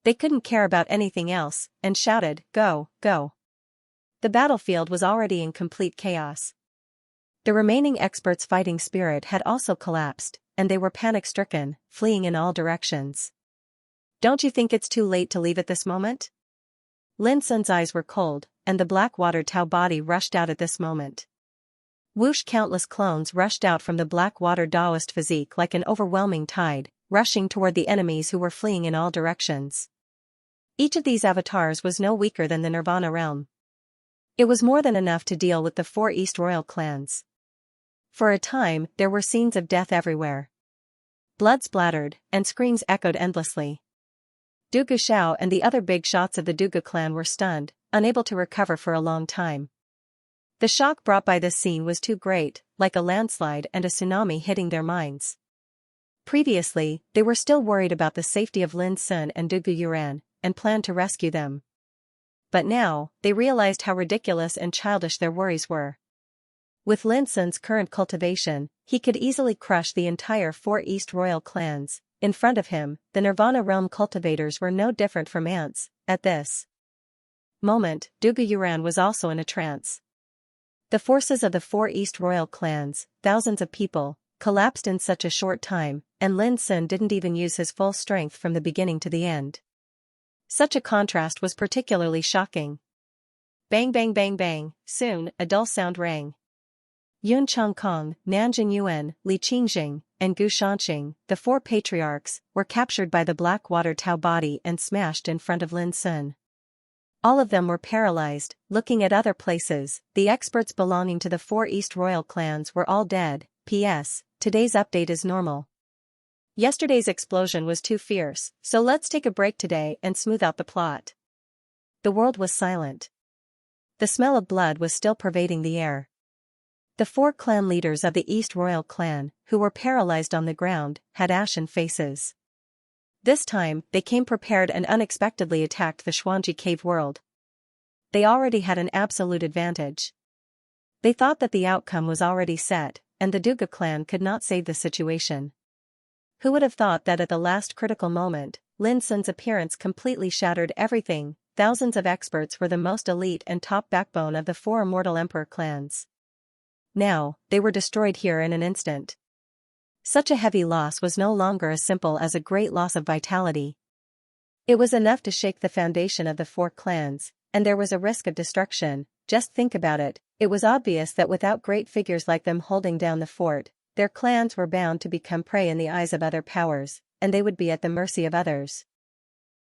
They couldn't care about anything else, and shouted, "Go, go!" The battlefield was already in complete chaos. The remaining experts' fighting spirit had also collapsed, and they were panic-stricken, fleeing in all directions. Don't you think it's too late to leave at this moment? Lin Sun's eyes were cold, and the Blackwater Tao body rushed out at this moment. Whoosh! Countless clones rushed out from the Blackwater Taoist physique like an overwhelming tide, rushing toward the enemies who were fleeing in all directions. Each of these avatars was no weaker than the Nirvana realm. It was more than enough to deal with the 4 East royal clans. For a time, there were scenes of death everywhere. Blood splattered, and screams echoed endlessly. Dugu Xiao and the other big shots of the Dugu clan were stunned, unable to recover for a long time. The shock brought by this scene was too great, like a landslide and a tsunami hitting their minds. Previously, they were still worried about the safety of Lin Sun and Dugu Yuan, and planned to rescue them. But now, they realized how ridiculous and childish their worries were. With Lin Sun's current cultivation, he could easily crush the entire 4 East royal clans. In front of him, the Nirvana realm cultivators were no different from ants. At this moment, Dugu Yuan was also in a trance. The forces of the 4 East royal clans, thousands of people, collapsed in such a short time, and Lin Sun didn't even use his full strength from the beginning to the end. Such a contrast was particularly shocking. Bang bang bang bang, soon, a dull sound rang. Yun Changkong, Nanjing Yuan, Li Qingjing, and Gu Shanqing, the 4 patriarchs, were captured by the Blackwater Tao body and smashed in front of Lin Sun. All of them were paralyzed. Looking at other places, the experts belonging to the 4 East royal clans were all dead. P.S. Today's update is normal. Yesterday's explosion was too fierce, so let's take a break today and smooth out the plot. The world was silent. The smell of blood was still pervading the air. The 4 clan leaders of the East royal clan, who were paralyzed on the ground, had ashen faces. This time, they came prepared and unexpectedly attacked the Xianxia cave world. They already had an absolute advantage. They thought that the outcome was already set, and the Duga clan could not save the situation. Who would have thought that at the last critical moment, Lin Sun's appearance completely shattered everything. Thousands of experts were the most elite and top backbone of the 4 immortal emperor clans. Now, they were destroyed here in an instant. Such a heavy loss was no longer as simple as a great loss of vitality. It was enough to shake the foundation of the 4 clans, and there was a risk of destruction. Just think about it. It was obvious that without great figures like them holding down the fort, their clans were bound to become prey in the eyes of other powers, and they would be at the mercy of others.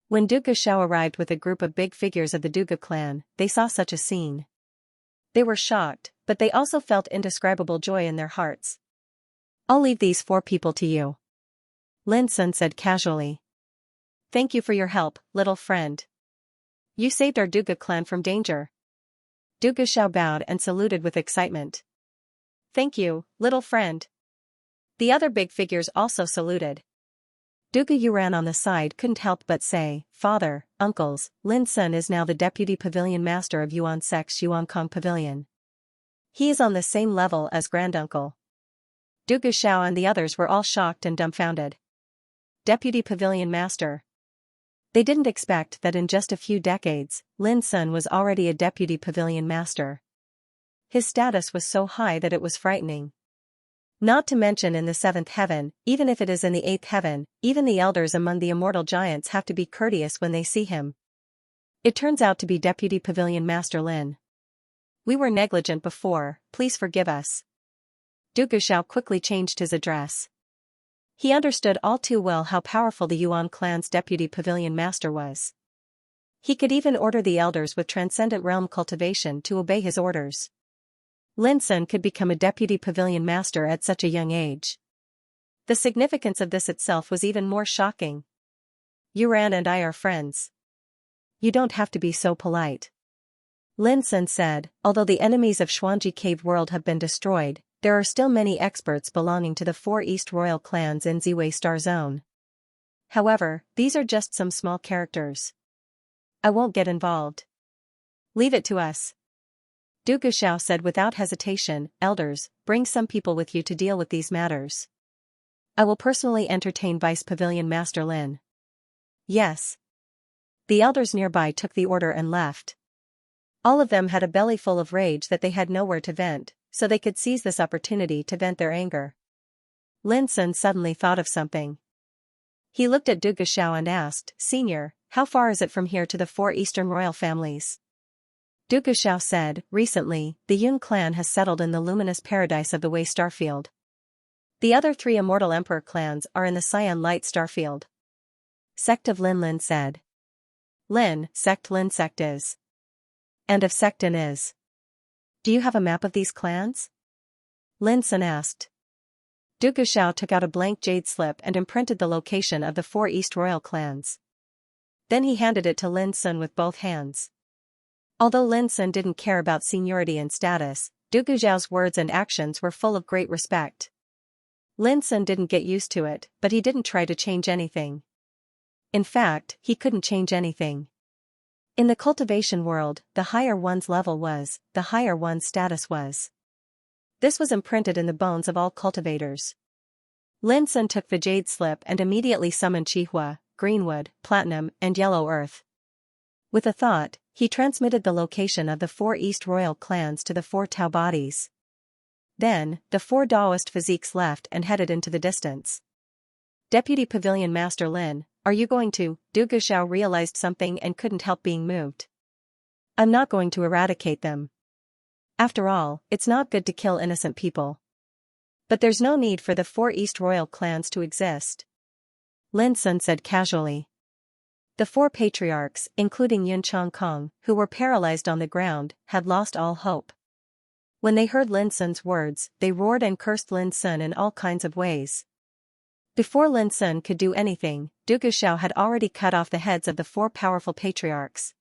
When Duga Xiao arrived with a group of big figures of the Duga clan, they saw such a scene. They were shocked, but they also felt indescribable joy in their hearts. "I'll leave these 4 people to you," Lin Sun said casually. "Thank you for your help, little friend. You saved our Duga clan from danger." Duga Xiao bowed and saluted with excitement. "Thank you, little friend." The other big figures also saluted. Duga Yuran on the side couldn't help but say, "Father, uncles, Lin Sun is now the deputy pavilion master of Yuan Sect's Yuankong Pavilion. He is on the same level as granduncle." Duga Xiao and the others were all shocked and dumbfounded. Deputy pavilion master. They didn't expect that in just a few decades, Lin Sun was already a deputy pavilion master. His status was so high that it was frightening. Not to mention in the 7th heaven, even if it is in the 8th heaven, even the elders among the immortal giants have to be courteous when they see him. It turns out to be Deputy Pavilion Master Lin. "We were negligent before, please forgive us." Duga Xiao quickly changed his address. He understood all too well how powerful the Yuan clan's Deputy Pavilion Master was. He could even order the elders with Transcendent Realm Cultivation to obey his orders. Lin Sun could become a deputy pavilion master at such a young age. The significance of this itself was even more shocking. "Yuran and I are friends. You don't have to be so polite," Lin Sun said. "Although the enemies of Xianxia cave world have been destroyed, there are still many experts belonging to the 4 East royal clans in Ziwei Star Zone. However, these are just some small characters. I won't get involved. Leave it to us." Duga Xiao said without hesitation, "Elders, bring some people with you to deal with these matters. I will personally entertain Vice Pavilion Master Lin." "Yes." The elders nearby took the order and left. All of them had a belly full of rage that they had nowhere to vent, so they could seize this opportunity to vent their anger. Lin Sun suddenly thought of something. He looked at Duga Xiao and asked, "Senior, how far is it from here to the 4 Eastern royal families?" Duga Xiao said, "Recently, the Yun clan has settled in the luminous paradise of the Wei starfield. The other 3 immortal emperor clans are in the Cyan light starfield." Sect of Lin Lin said. Lin sect is. And of Sectin is. Do you have a map of these clans?" Lin Sun asked. Duga Xiao took out a blank jade slip and imprinted the location of the 4 East royal clans. Then he handed it to Lin Sun with both hands. Although Lin Sun didn't care about seniority and status, Duga Xiao's words and actions were full of great respect. Lin Sun didn't get used to it, but he didn't try to change anything. In fact, he couldn't change anything. In the cultivation world, the higher one's level was, the higher one's status was. This was imprinted in the bones of all cultivators. Lin Sun took the jade slip and immediately summoned Qihua, Greenwood, Platinum, and Yellow Earth. With a thought, he transmitted the location of the 4 East royal clans to the 4 Tao bodies. Then, the 4 Daoist physiques left and headed into the distance. "Deputy Pavilion Master Lin, are you going to?" Duga Xiao realized something and couldn't help being moved. "I'm not going to eradicate them. After all, it's not good to kill innocent people. But there's no need for the 4 East royal clans to exist," Lin Sun said casually. The four patriarchs, including Yun Changkong, who were paralyzed on the ground, had lost all hope. When they heard Lin Sun's words, they roared and cursed Lin Sun in all kinds of ways. Before Lin Sun could do anything, Du Guxiao had already cut off the heads of the four powerful patriarchs.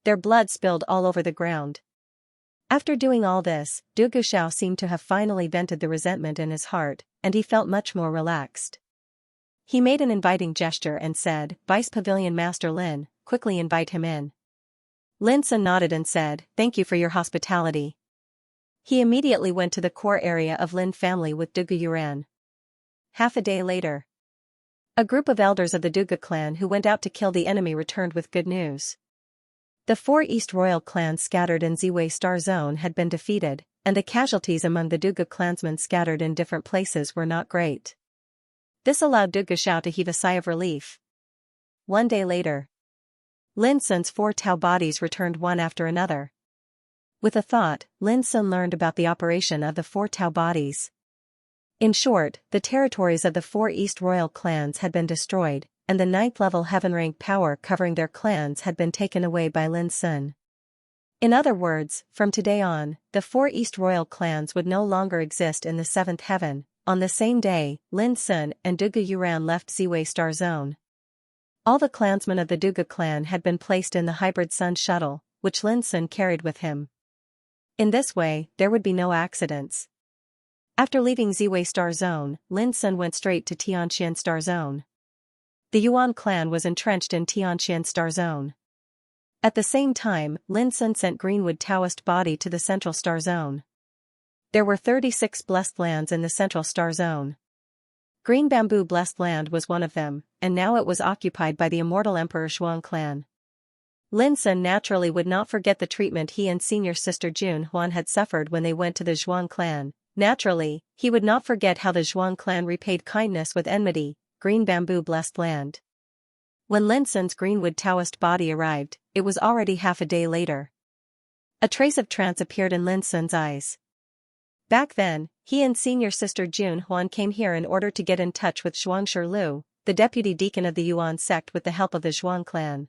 Their blood spilled all over the ground. After doing all this, Du Guxiao seemed to have finally vented the resentment in his heart, and he felt much more relaxed. He made an inviting gesture and said, "Vice Pavilion Master Lin, quickly invite him in." Lin Sun nodded and said, "Thank you for your hospitality." He immediately went to the core area of Lin family with Dugu Yuran. Half a day later, a group of elders of the Dugu clan who went out to kill the enemy returned with good news. The four East Royal clans scattered in Ziwei Star Zone had been defeated, and the casualties among the Dugu clansmen scattered in different places were not great. This allowed Du Guxiao to heave a sigh of relief. One day later, Lin Sun's four Tao bodies returned one after another. With a thought, Lin Sun learned about the operation of the four Tao bodies. In short, the territories of the four East Royal clans had been destroyed, and the 9th level heaven rank power covering their clans had been taken away by Lin Sun. In other words, from today on, the four East Royal clans would no longer exist in the 7th heaven. On the same day, Lin Sun and Dugu Yuran left Ziwei Star Zone. All the clansmen of the Dugu clan had been placed in the hybrid sun shuttle, which Lin Sun carried with him. In this way, there would be no accidents. After leaving Ziwei Star Zone, Lin Sun went straight to Tianxian Star Zone. The Yuan clan was entrenched in Tianxian Star Zone. At the same time, Lin Sun sent Greenwood Taoist body to the Central Star Zone. There were 36 blessed lands in the Central Star Zone. Green Bamboo Blessed Land was one of them, and now it was occupied by the immortal Emperor Zhuang clan. Lin Sun naturally would not forget the treatment he and senior sister Jun Huan had suffered when they went to the Zhuang clan. Naturally, he would not forget how the Zhuang clan repaid kindness with enmity. Green Bamboo Blessed Land. When Lin Sun's Greenwood Taoist body arrived, it was already half a day later. A trace of trance appeared in Lin Sun's eyes. Back then, he and senior sister Jun Huan came here in order to get in touch with Zhuangshi Lu, the deputy deacon of the Yuan sect, with the help of the Zhuang clan.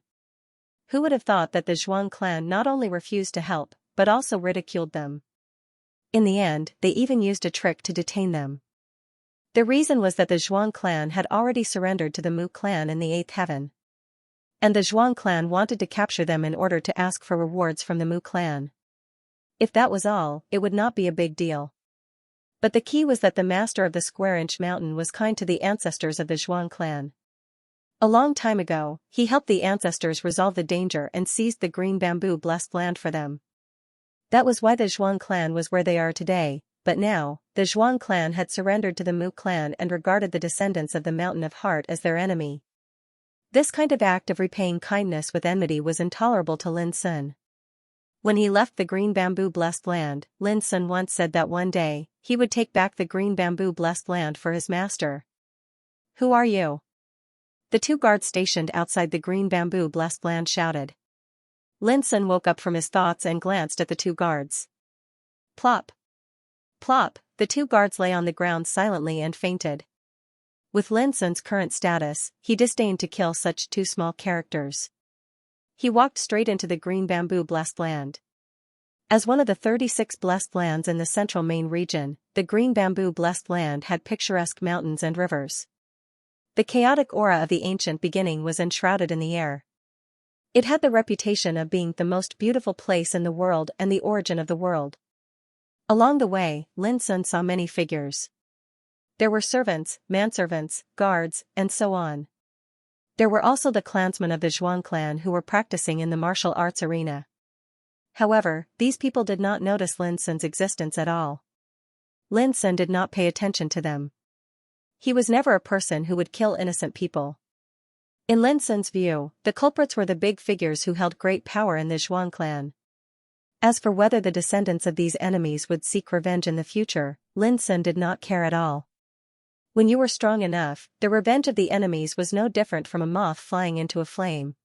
Who would have thought that the Zhuang clan not only refused to help, but also ridiculed them? In the end, they even used a trick to detain them. The reason was that the Zhuang clan had already surrendered to the Mu clan in the 8th heaven. And the Zhuang clan wanted to capture them in order to ask for rewards from the Mu clan. If that was all, it would not be a big deal. But the key was that the master of the Square-Inch Mountain was kind to the ancestors of the Zhuang clan. A long time ago, he helped the ancestors resolve the danger and seized the Green Bamboo Blessed Land for them. That was why the Zhuang clan was where they are today, but now, the Zhuang clan had surrendered to the Mu clan and regarded the descendants of the Mountain of Heart as their enemy. This kind of act of repaying kindness with enmity was intolerable to Lin Sun. When he left the Green Bamboo Blessed Land, Lin Sun once said that one day, he would take back the Green Bamboo Blessed Land for his master. "Who are you?" The two guards stationed outside the Green Bamboo Blessed Land shouted. Lin Sun woke up from his thoughts and glanced at the two guards. Plop! Plop! The two guards lay on the ground silently and fainted. With Lin Sun's current status, he disdained to kill such two small characters. He walked straight into the Green Bamboo Blessed Land. As one of the 36 blessed lands in the central main region, the Green Bamboo Blessed Land had picturesque mountains and rivers. The chaotic aura of the ancient beginning was enshrouded in the air. It had the reputation of being the most beautiful place in the world and the origin of the world. Along the way, Lin Sun saw many figures. There were servants, manservants, guards, and so on. There were also the clansmen of the Zhuang clan who were practicing in the martial arts arena. However, these people did not notice Lin Sun's existence at all. Lin Sun did not pay attention to them. He was never a person who would kill innocent people. In Lin Sun's view, the culprits were the big figures who held great power in the Zhuang clan. As for whether the descendants of these enemies would seek revenge in the future, Lin Sun did not care at all. When you were strong enough, the revenge of the enemies was no different from a moth flying into a flame.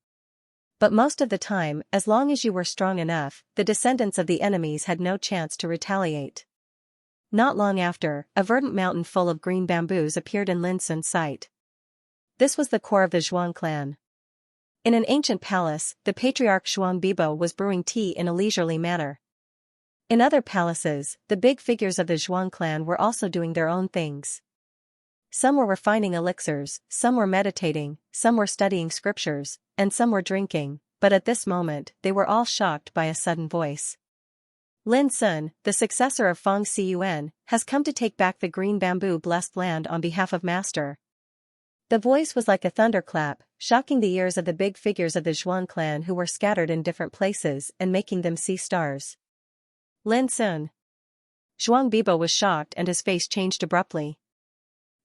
But most of the time, as long as you were strong enough, the descendants of the enemies had no chance to retaliate. Not long after, a verdant mountain full of green bamboos appeared in Lin Sun's sight. This was the core of the Zhuang clan. In an ancient palace, the patriarch Zhuangbibo was brewing tea in a leisurely manner. In other palaces, the big figures of the Zhuang clan were also doing their own things. Some were refining elixirs, some were meditating, some were studying scriptures, and some were drinking, but at this moment they were all shocked by a sudden voice. Lin Sun, the successor of Feng Xiyuan, has come to take back the green bamboo blessed land on behalf of Master. The voice was like a thunderclap, shocking the ears of the big figures of the Zhuang clan who were scattered in different places and making them see stars. Lin Sun. Zhuangbibo was shocked and his face changed abruptly.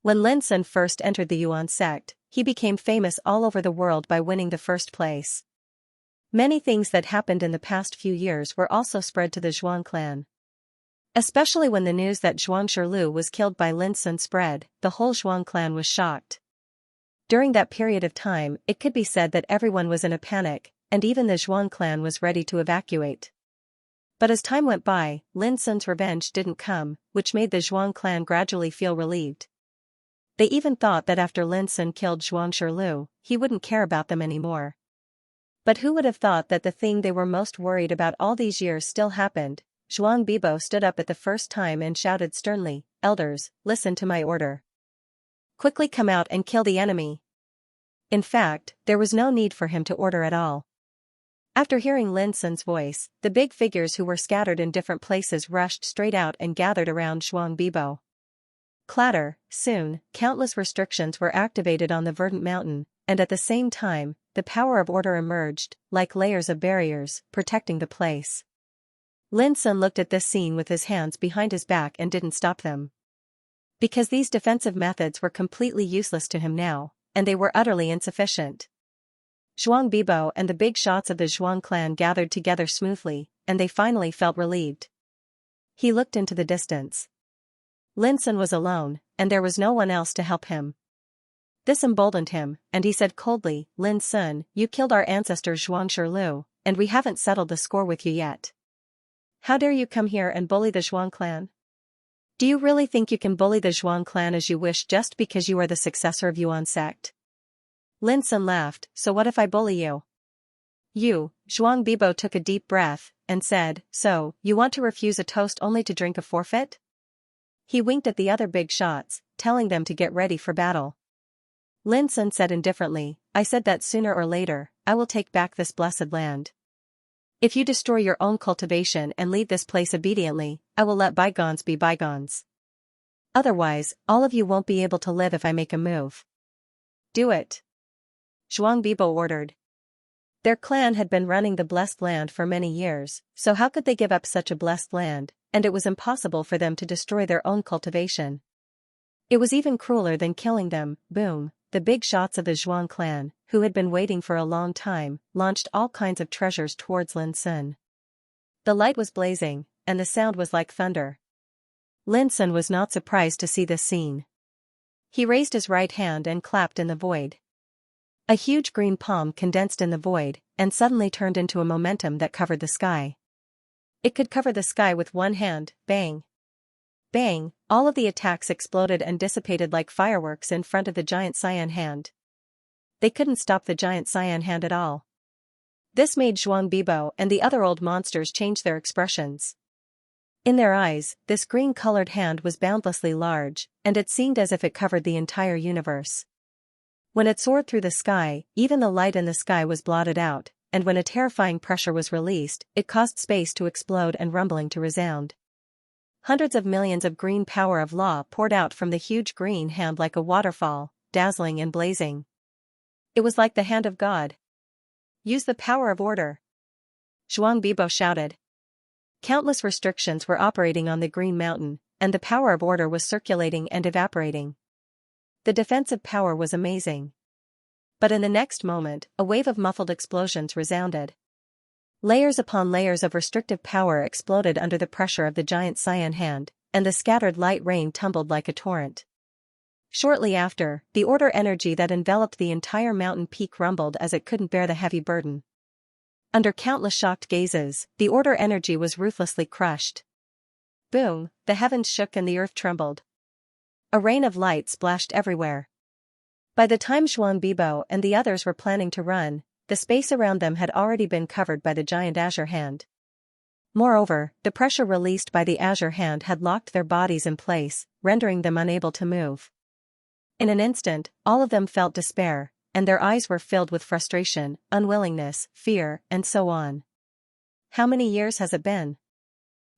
When Lin Sun first entered the Yuan sect, he became famous all over the world by winning the first place. Many things that happened in the past few years were also spread to the Zhuang clan. Especially when the news that Zhuang Shirlu was killed by Lin Sun spread, the whole Zhuang clan was shocked. During that period of time, it could be said that everyone was in a panic, and even the Zhuang clan was ready to evacuate. But as time went by, Lin Sun's revenge didn't come, which made the Zhuang clan gradually feel relieved. They even thought that after Lin Sun killed Zhuang Shirlu, he wouldn't care about them anymore. But who would have thought that the thing they were most worried about all these years still happened? Zhuangbibo stood up at the first time and shouted sternly, "Elders, listen to my order. Quickly come out and kill the enemy." In fact, there was no need for him to order at all. After hearing Lin Sun's voice, the big figures who were scattered in different places rushed straight out and gathered around Zhuangbibo. Clatter, soon, countless restrictions were activated on the verdant mountain, and at the same time, the power of order emerged, like layers of barriers, protecting the place. Lin Sun looked at this scene with his hands behind his back and didn't stop them. Because these defensive methods were completely useless to him now, and they were utterly insufficient. Zhuangbibo and the big shots of the Zhuang clan gathered together smoothly, and they finally felt relieved. He looked into the distance. Lin Sun was alone, and there was no one else to help him. This emboldened him, and he said coldly, "Lin Sun, you killed our ancestor Zhuang Shirlu, and we haven't settled the score with you yet. How dare you come here and bully the Zhuang clan? Do you really think you can bully the Zhuang clan as you wish just because you are the successor of Yuan sect?" Lin Sun laughed, "So what if I bully you?" Zhuangbibo took a deep breath, and said, "So, you want to refuse a toast only to drink a forfeit?" He winked at the other big shots, telling them to get ready for battle. Lin Sun said indifferently, "I said that sooner or later, I will take back this blessed land. If you destroy your own cultivation and leave this place obediently, I will let bygones be bygones. Otherwise, all of you won't be able to live if I make a move. Do it." Zhuangbibo ordered. Their clan had been running the blessed land for many years, so how could they give up such a blessed land, and it was impossible for them to destroy their own cultivation. It was even crueler than killing them. Boom, the big shots of the Zhuang clan, who had been waiting for a long time, launched all kinds of treasures towards Lin Sun. The light was blazing, and the sound was like thunder. Lin Sun was not surprised to see this scene. He raised his right hand and clapped in the void. A huge green palm condensed in the void, and suddenly turned into a momentum that covered the sky. It could cover the sky with one hand. Bang! Bang! All of the attacks exploded and dissipated like fireworks in front of the giant cyan hand. They couldn't stop the giant cyan hand at all. This made Zhuangbibo and the other old monsters change their expressions. In their eyes, this green-colored hand was boundlessly large, and it seemed as if it covered the entire universe. When it soared through the sky, even the light in the sky was blotted out, and when a terrifying pressure was released, it caused space to explode and rumbling to resound. Hundreds of millions of green power of law poured out from the huge green hand like a waterfall, dazzling and blazing. It was like the hand of God. "Use the power of order!" Zhuangbibo shouted. Countless restrictions were operating on the Green Mountain, and the power of order was circulating and evaporating. The defensive power was amazing. But in the next moment, a wave of muffled explosions resounded. Layers upon layers of restrictive power exploded under the pressure of the giant cyan hand, and the scattered light rain tumbled like a torrent. Shortly after, the order energy that enveloped the entire mountain peak rumbled as it couldn't bear the heavy burden. Under countless shocked gazes, the order energy was ruthlessly crushed. Boom, the heavens shook and the earth trembled. A rain of light splashed everywhere. By the time Zhuangbibo and the others were planning to run, the space around them had already been covered by the giant azure hand. Moreover, the pressure released by the azure hand had locked their bodies in place, rendering them unable to move. In an instant, all of them felt despair, and their eyes were filled with frustration, unwillingness, fear, and so on. How many years has it been?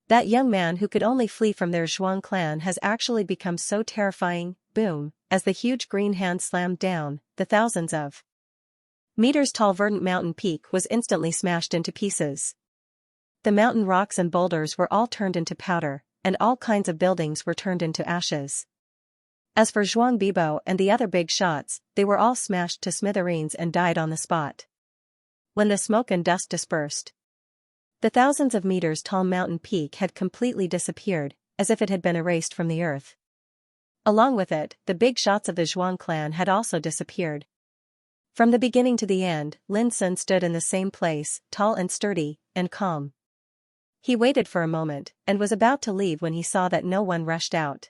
That young man who could only flee from their Zhuang clan has actually become so terrifying. Boom, as the huge green hand slammed down, the thousands of meters tall verdant mountain peak was instantly smashed into pieces. The mountain rocks and boulders were all turned into powder, and all kinds of buildings were turned into ashes. As for Zhuang Bibo and the other big shots, they were all smashed to smithereens and died on the spot. When the smoke and dust dispersed, the thousands of meters tall mountain peak had completely disappeared, as if it had been erased from the earth. Along with it, the big shots of the Zhuang clan had also disappeared. From the beginning to the end, Lin Sun stood in the same place, tall and sturdy, and calm. He waited for a moment, and was about to leave when he saw that no one rushed out.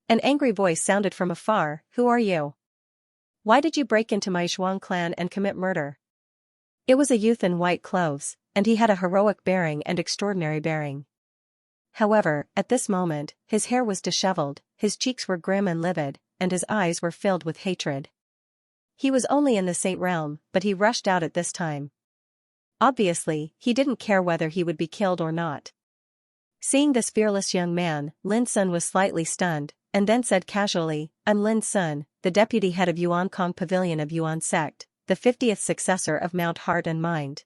An angry voice sounded from afar, "Who are you? Why did you break into my Zhuang clan and commit murder?" It was a youth in white clothes, and he had a heroic bearing and extraordinary bearing. However, at this moment, his hair was disheveled, his cheeks were grim and livid, and his eyes were filled with hatred. He was only in the Saint realm, but he rushed out at this time. Obviously, he didn't care whether he would be killed or not. Seeing this fearless young man, Lin Sun was slightly stunned, and then said casually, "I'm Lin Sun, the deputy head of Yuan Kong Pavilion of Yuan Sect, the 50th successor of Mount Heart and Mind.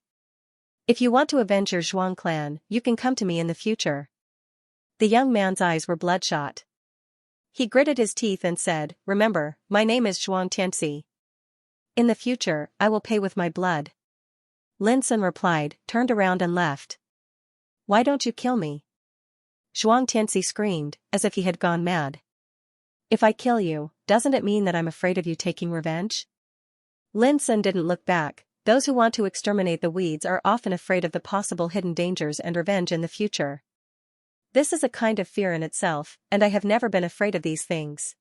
If you want to avenge your Zhuang clan, you can come to me in the future." The young man's eyes were bloodshot. He gritted his teeth and said, "Remember, my name is Zhuang Tianxi. In the future, I will pay with my blood." Lin Sun replied, turned around and left. "Why don't you kill me?" Zhuang Tianxi screamed, as if he had gone mad. "If I kill you, doesn't it mean that I'm afraid of you taking revenge?" Lin Sun didn't look back. Those who want to exterminate the weeds are often afraid of the possible hidden dangers and revenge in the future. This is a kind of fear in itself, and I have never been afraid of these things.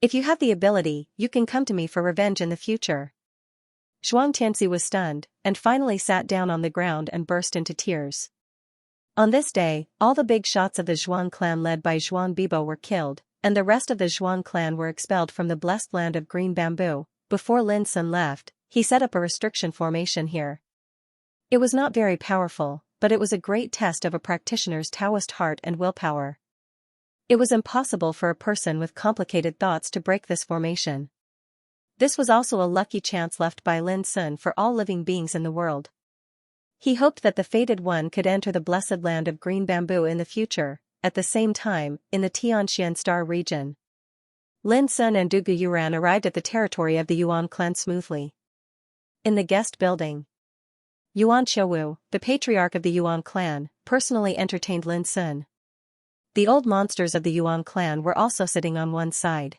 If you have the ability, you can come to me for revenge in the future. Zhuang Tianxi was stunned, and finally sat down on the ground and burst into tears. On this day, all the big shots of the Zhuang clan led by Zhuang Bibo were killed, and the rest of the Zhuang clan were expelled from the blessed land of green bamboo. Before Lin Sun left, he set up a restriction formation here. It was not very powerful, but it was a great test of a practitioner's Taoist heart and willpower. It was impossible for a person with complicated thoughts to break this formation. This was also a lucky chance left by Lin Sun for all living beings in the world. He hoped that the fated one could enter the blessed land of green bamboo in the future, at the same time, in the Tianxian Star region. Lin Sun and Du Yuran arrived at the territory of the Yuan clan smoothly. In the guest building, Yuan Qiuwu, the patriarch of the Yuan clan, personally entertained Lin Sun. The old monsters of the Yuan clan were also sitting on one side.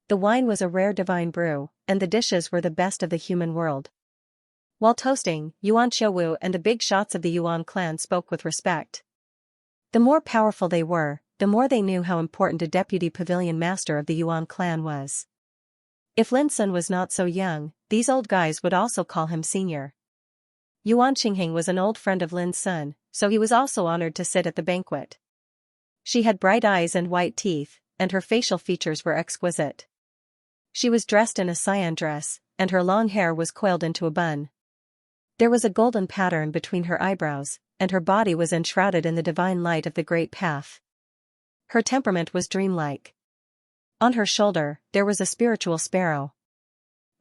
The wine was a rare divine brew, and the dishes were the best of the human world. While toasting, Yuan Qiuwu and the big shots of the Yuan clan spoke with respect. The more powerful they were, the more they knew how important a deputy pavilion master of the Yuan clan was. If Lin Sun was not so young, these old guys would also call him senior. Yuan Qingheng was an old friend of Lin Sun, so he was also honored to sit at the banquet. She had bright eyes and white teeth, and her facial features were exquisite. She was dressed in a cyan dress, and her long hair was coiled into a bun. There was a golden pattern between her eyebrows, and her body was enshrouded in the divine light of the great path. Her temperament was dreamlike. On her shoulder, there was a spiritual sparrow.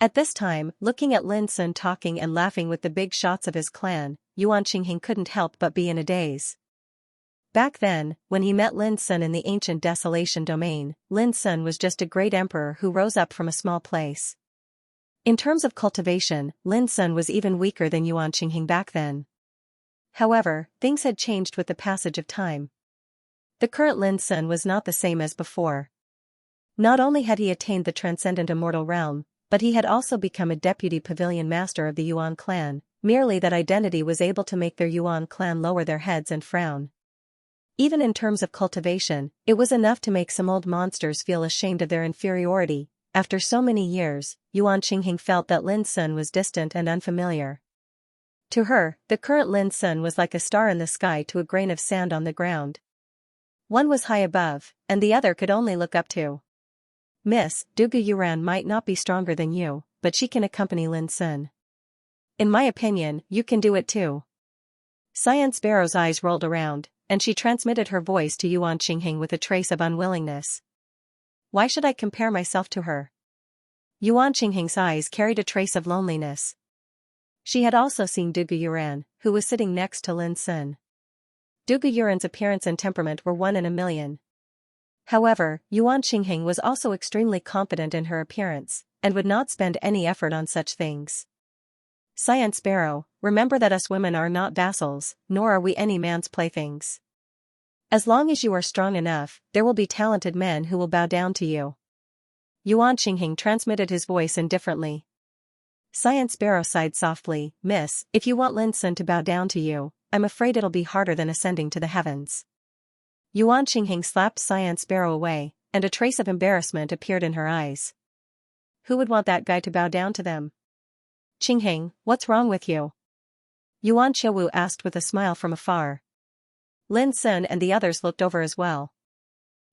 At this time, looking at Lin Sun talking and laughing with the big shots of his clan, Yuan Qingheng couldn't help but be in a daze. Back then, when he met Lin Sun in the ancient Desolation domain, Lin Sun was just a great emperor who rose up from a small place. In terms of cultivation, Lin Sun was even weaker than Yuan Qingheng back then. However, things had changed with the passage of time. The current Lin Sun was not the same as before. Not only had he attained the transcendent immortal realm, but he had also become a deputy pavilion master of the Yuan clan. Merely that identity was able to make their Yuan clan lower their heads and frown. Even in terms of cultivation, it was enough to make some old monsters feel ashamed of their inferiority. After so many years, Yuan Qingheng felt that Lin Sun was distant and unfamiliar. To her, the current Lin Sun was like a star in the sky to a grain of sand on the ground. One was high above, and the other could only look up to. Miss, Dugu Yuran might not be stronger than you, but she can accompany Lin Sun. In my opinion, you can do it too. Xianxia's eyes rolled around, and she transmitted her voice to Yuan Qingheng with a trace of unwillingness. Why should I compare myself to her? Yuan Qingheng's eyes carried a trace of loneliness. She had also seen Dugu Yuran, who was sitting next to Lin Sun. Dugu Yuran's appearance and temperament were 1 in a million. However, Yuan Qingheng was also extremely confident in her appearance, and would not spend any effort on such things. Xianxia, remember that us women are not vassals, nor are we any man's playthings. As long as you are strong enough, there will be talented men who will bow down to you. Yuan Qingheng transmitted his voice indifferently. Xianxia sighed softly, Miss, if you want Lin Sun to bow down to you, I'm afraid it'll be harder than ascending to the heavens. Yuan Qingheng slapped Xianxia away, and a trace of embarrassment appeared in her eyes. Who would want that guy to bow down to them? Qingheng, what's wrong with you? Yuan Qiuwu asked with a smile from afar. Lin Sun and the others looked over as well.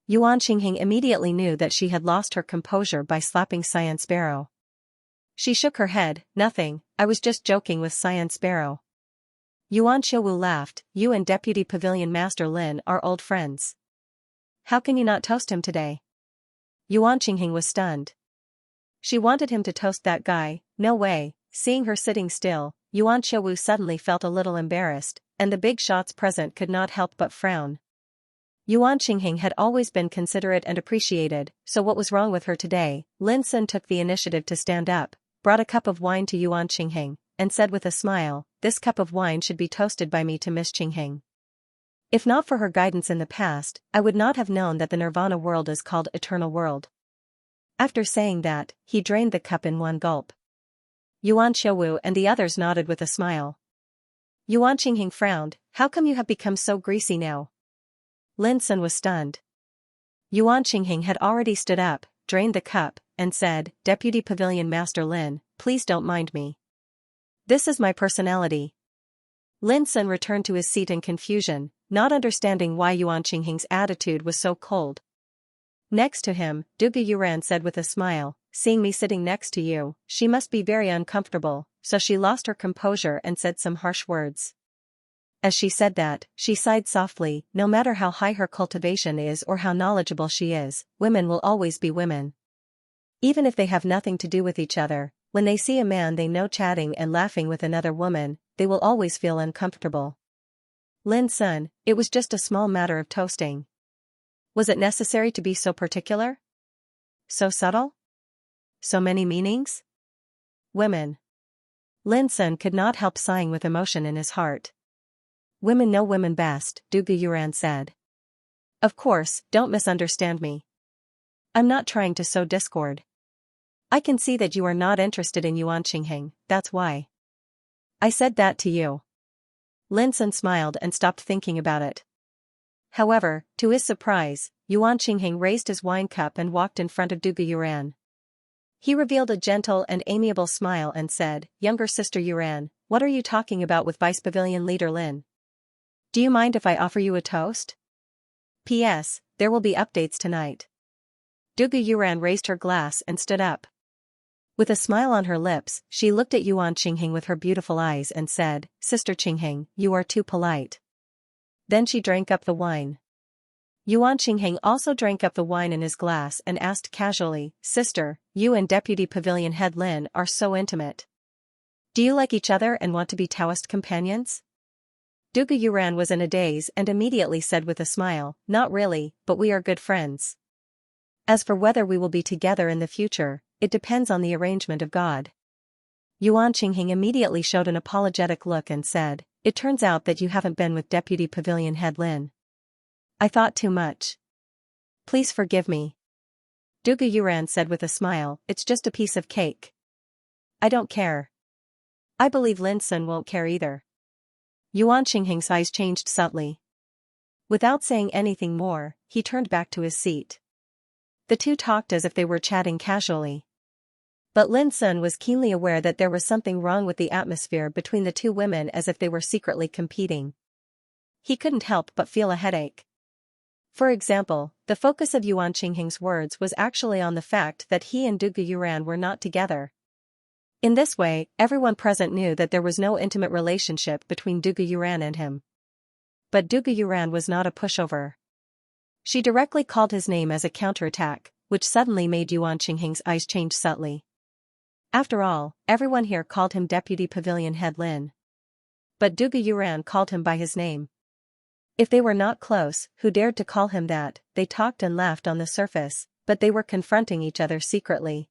Yuan Qingheng immediately knew that she had lost her composure by slapping Xianxia. She shook her head, nothing, I was just joking with Xianxia. Yuan Qiuwu laughed, you and Deputy Pavilion Master Lin are old friends. How can you not toast him today? Yuan Qingheng was stunned. She wanted him to toast that guy, no way. Seeing her sitting still, Yuan Qiuwu suddenly felt a little embarrassed, and the big shots present could not help but frown. Yuan Qingheng had always been considerate and appreciated, so what was wrong with her today? Lin Sun took the initiative to stand up, brought a cup of wine to Yuan Qingheng, and said with a smile, this cup of wine should be toasted by me to Miss Qingheng. If not for her guidance in the past, I would not have known that the Nirvana world is called Eternal World. After saying that, he drained the cup in one gulp. Yuan Qiuwu and the others nodded with a smile. Yuan Qingheng frowned, how come you have become so greasy now? Lin Sun was stunned. Yuan Qingheng had already stood up, drained the cup, and said, Deputy Pavilion Master Lin, please don't mind me. This is my personality. Lin Sun returned to his seat in confusion, not understanding why Yuan Qingheng's attitude was so cold. Next to him, Dugu Yuran said with a smile, seeing me sitting next to you, she must be very uncomfortable, so she lost her composure and said some harsh words. As she said that, she sighed softly, no matter how high her cultivation is or how knowledgeable she is, women will always be women. Even if they have nothing to do with each other, when they see a man they know chatting and laughing with another woman, they will always feel uncomfortable. Lin Sun, it was just a small matter of toasting. Was it necessary to be so particular? So subtle? So many meanings? Women. Lin Sun could not help sighing with emotion in his heart. Women know women best, Dugu Yuran said. Of course, don't misunderstand me. I'm not trying to sow discord. I can see that you are not interested in Yuan Qingheng, that's why. I said that to you. Lin Sun smiled and stopped thinking about it. However, to his surprise, Yuan Qingheng raised his wine cup and walked in front of Dugu Yuran. He revealed a gentle and amiable smile and said, Younger sister Yuran, what are you talking about with Vice Pavilion Leader Lin? Do you mind if I offer you a toast? P.S. There will be updates tonight. Dugu Yuran raised her glass and stood up. With a smile on her lips, she looked at Yuan Qingheng with her beautiful eyes and said, Sister Qingheng, you are too polite. Then she drank up the wine. Yuan Qingheng also drank up the wine in his glass and asked casually, Sister, you and Deputy Pavilion Head Lin are so intimate. Do you like each other and want to be Taoist companions? Dugu Yuran was in a daze and immediately said with a smile, Not really, but we are good friends. As for whether we will be together in the future, it depends on the arrangement of God. Yuan Qingheng immediately showed an apologetic look and said, It turns out that you haven't been with Deputy Pavilion Head Lin. I thought too much. Please forgive me. Dugu Yuran said with a smile, It's just a piece of cake. I don't care. I believe Lin Sun won't care either. Yuan Qingheng's eyes changed subtly. Without saying anything more, he turned back to his seat. The two talked as if they were chatting casually. But Lin Sun was keenly aware that there was something wrong with the atmosphere between the two women, as if they were secretly competing. He couldn't help but feel a headache. For example, the focus of Yuan Qingheng's words was actually on the fact that he and Dugu Yuran were not together. In this way, everyone present knew that there was no intimate relationship between Dugu Yuran and him. But Dugu Yuran was not a pushover. She directly called his name as a counterattack, which suddenly made Yuan Qingheng's eyes change subtly. After all, everyone here called him Deputy Pavilion Head Lin. But Dugu Yuran called him by his name. If they were not close, who dared to call him that? They talked and laughed on the surface, but they were confronting each other secretly.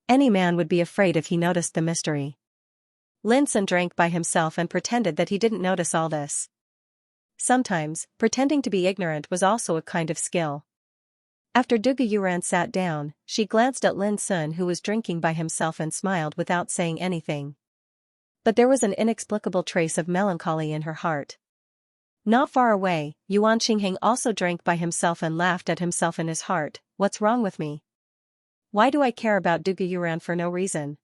Any man would be afraid if he noticed the mystery. Lin Sun drank by himself and pretended that he didn't notice all this. Sometimes, pretending to be ignorant was also a kind of skill. After Dugu Yuran sat down, she glanced at Lin Sun, who was drinking by himself, and smiled without saying anything. But there was an inexplicable trace of melancholy in her heart. Not far away, Yuan Qingheng also drank by himself and laughed at himself in his heart. What's wrong with me? Why do I care about Dugu Yuran for no reason?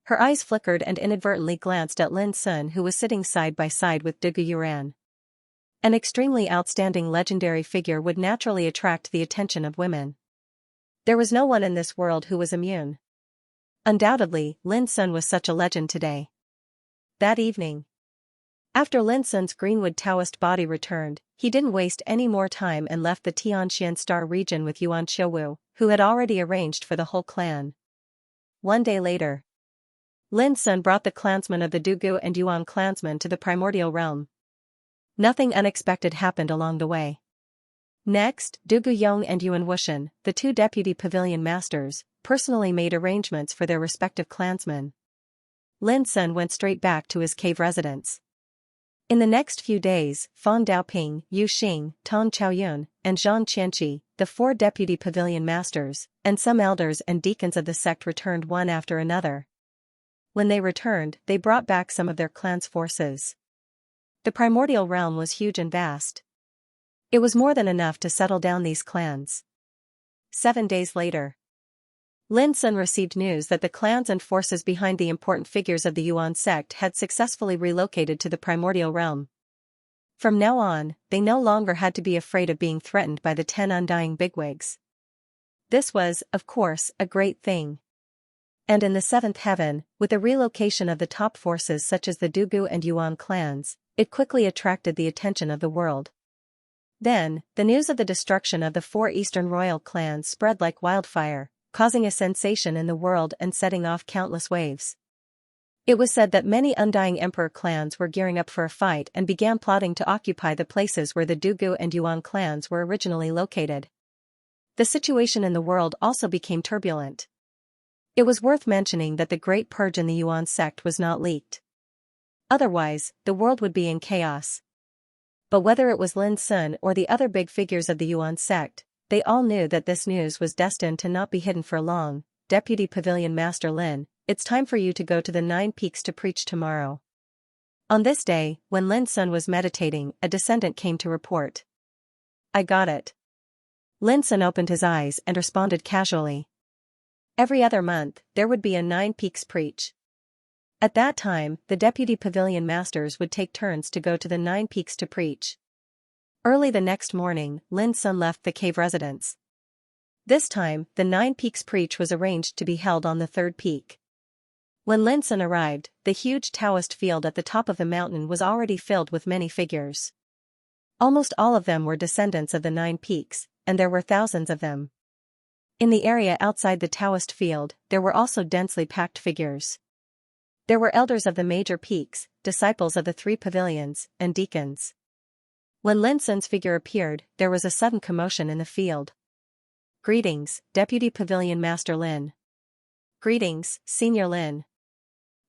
Her eyes flickered and inadvertently glanced at Lin Sun, who was sitting side by side with Dugu Yuran. An extremely outstanding legendary figure would naturally attract the attention of women. There was no one in this world who was immune. Undoubtedly, Lin Sun was such a legend today. That evening, after Lin Sun's Greenwood Taoist body returned, he didn't waste any more time and left the Tianxian Star region with Yuan Qiuwu, who had already arranged for the whole clan. One day later, Lin Sun brought the clansmen of the Dugu and Yuan clansmen to the primordial realm. Nothing unexpected happened along the way. Next, Dugu Yong and Yuan Wushan, the two deputy pavilion masters, personally made arrangements for their respective clansmen. Lin Sun went straight back to his cave residence. In the next few days, Fan Daoping, Yu Xing, Tong Chaoyun, and Zhang Qianqi, the four deputy pavilion masters, and some elders and deacons of the sect returned one after another. When they returned, they brought back some of their clan's forces. The primordial realm was huge and vast. It was more than enough to settle down these clans. 7 days later, Lin Sun received news that the clans and forces behind the important figures of the Yuan sect had successfully relocated to the primordial realm. From now on, they no longer had to be afraid of being threatened by the 10 undying bigwigs. This was, of course, a great thing. And in the seventh heaven, with the relocation of the top forces such as the Dugu and Yuan clans, it quickly attracted the attention of the world. Then, the news of the destruction of the 4 eastern royal clans spread like wildfire, causing a sensation in the world and setting off countless waves. It was said that many undying emperor clans were gearing up for a fight and began plotting to occupy the places where the Dugu and Yuan clans were originally located. The situation in the world also became turbulent. It was worth mentioning that the Great Purge in the Yuan sect was not leaked. Otherwise, the world would be in chaos. But whether it was Lin Sun or the other big figures of the Yuan sect, they all knew that this news was destined to not be hidden for long. Deputy Pavilion Master Lin, it's time for you to go to the 9 peaks to preach tomorrow. On this day, when Lin Sun was meditating, a descendant came to report. I got it. Lin Sun opened his eyes and responded casually. Every other month, there would be a 9 peaks preach. At that time, the Deputy Pavilion Masters would take turns to go to the 9 peaks to preach. Early the next morning, Lin Sun left the cave residence. This time, the 9 peaks preach was arranged to be held on the 3rd peak. When Lin Sun arrived, the huge Taoist field at the top of the mountain was already filled with many figures. Almost all of them were descendants of the 9 peaks, and there were thousands of them. In the area outside the Taoist field, there were also densely packed figures. There were elders of the major peaks, disciples of the 3 pavilions, and deacons. When Lin Sun's figure appeared, there was a sudden commotion in the field. Greetings, Deputy Pavilion Master Lin. Greetings, Senior Lin.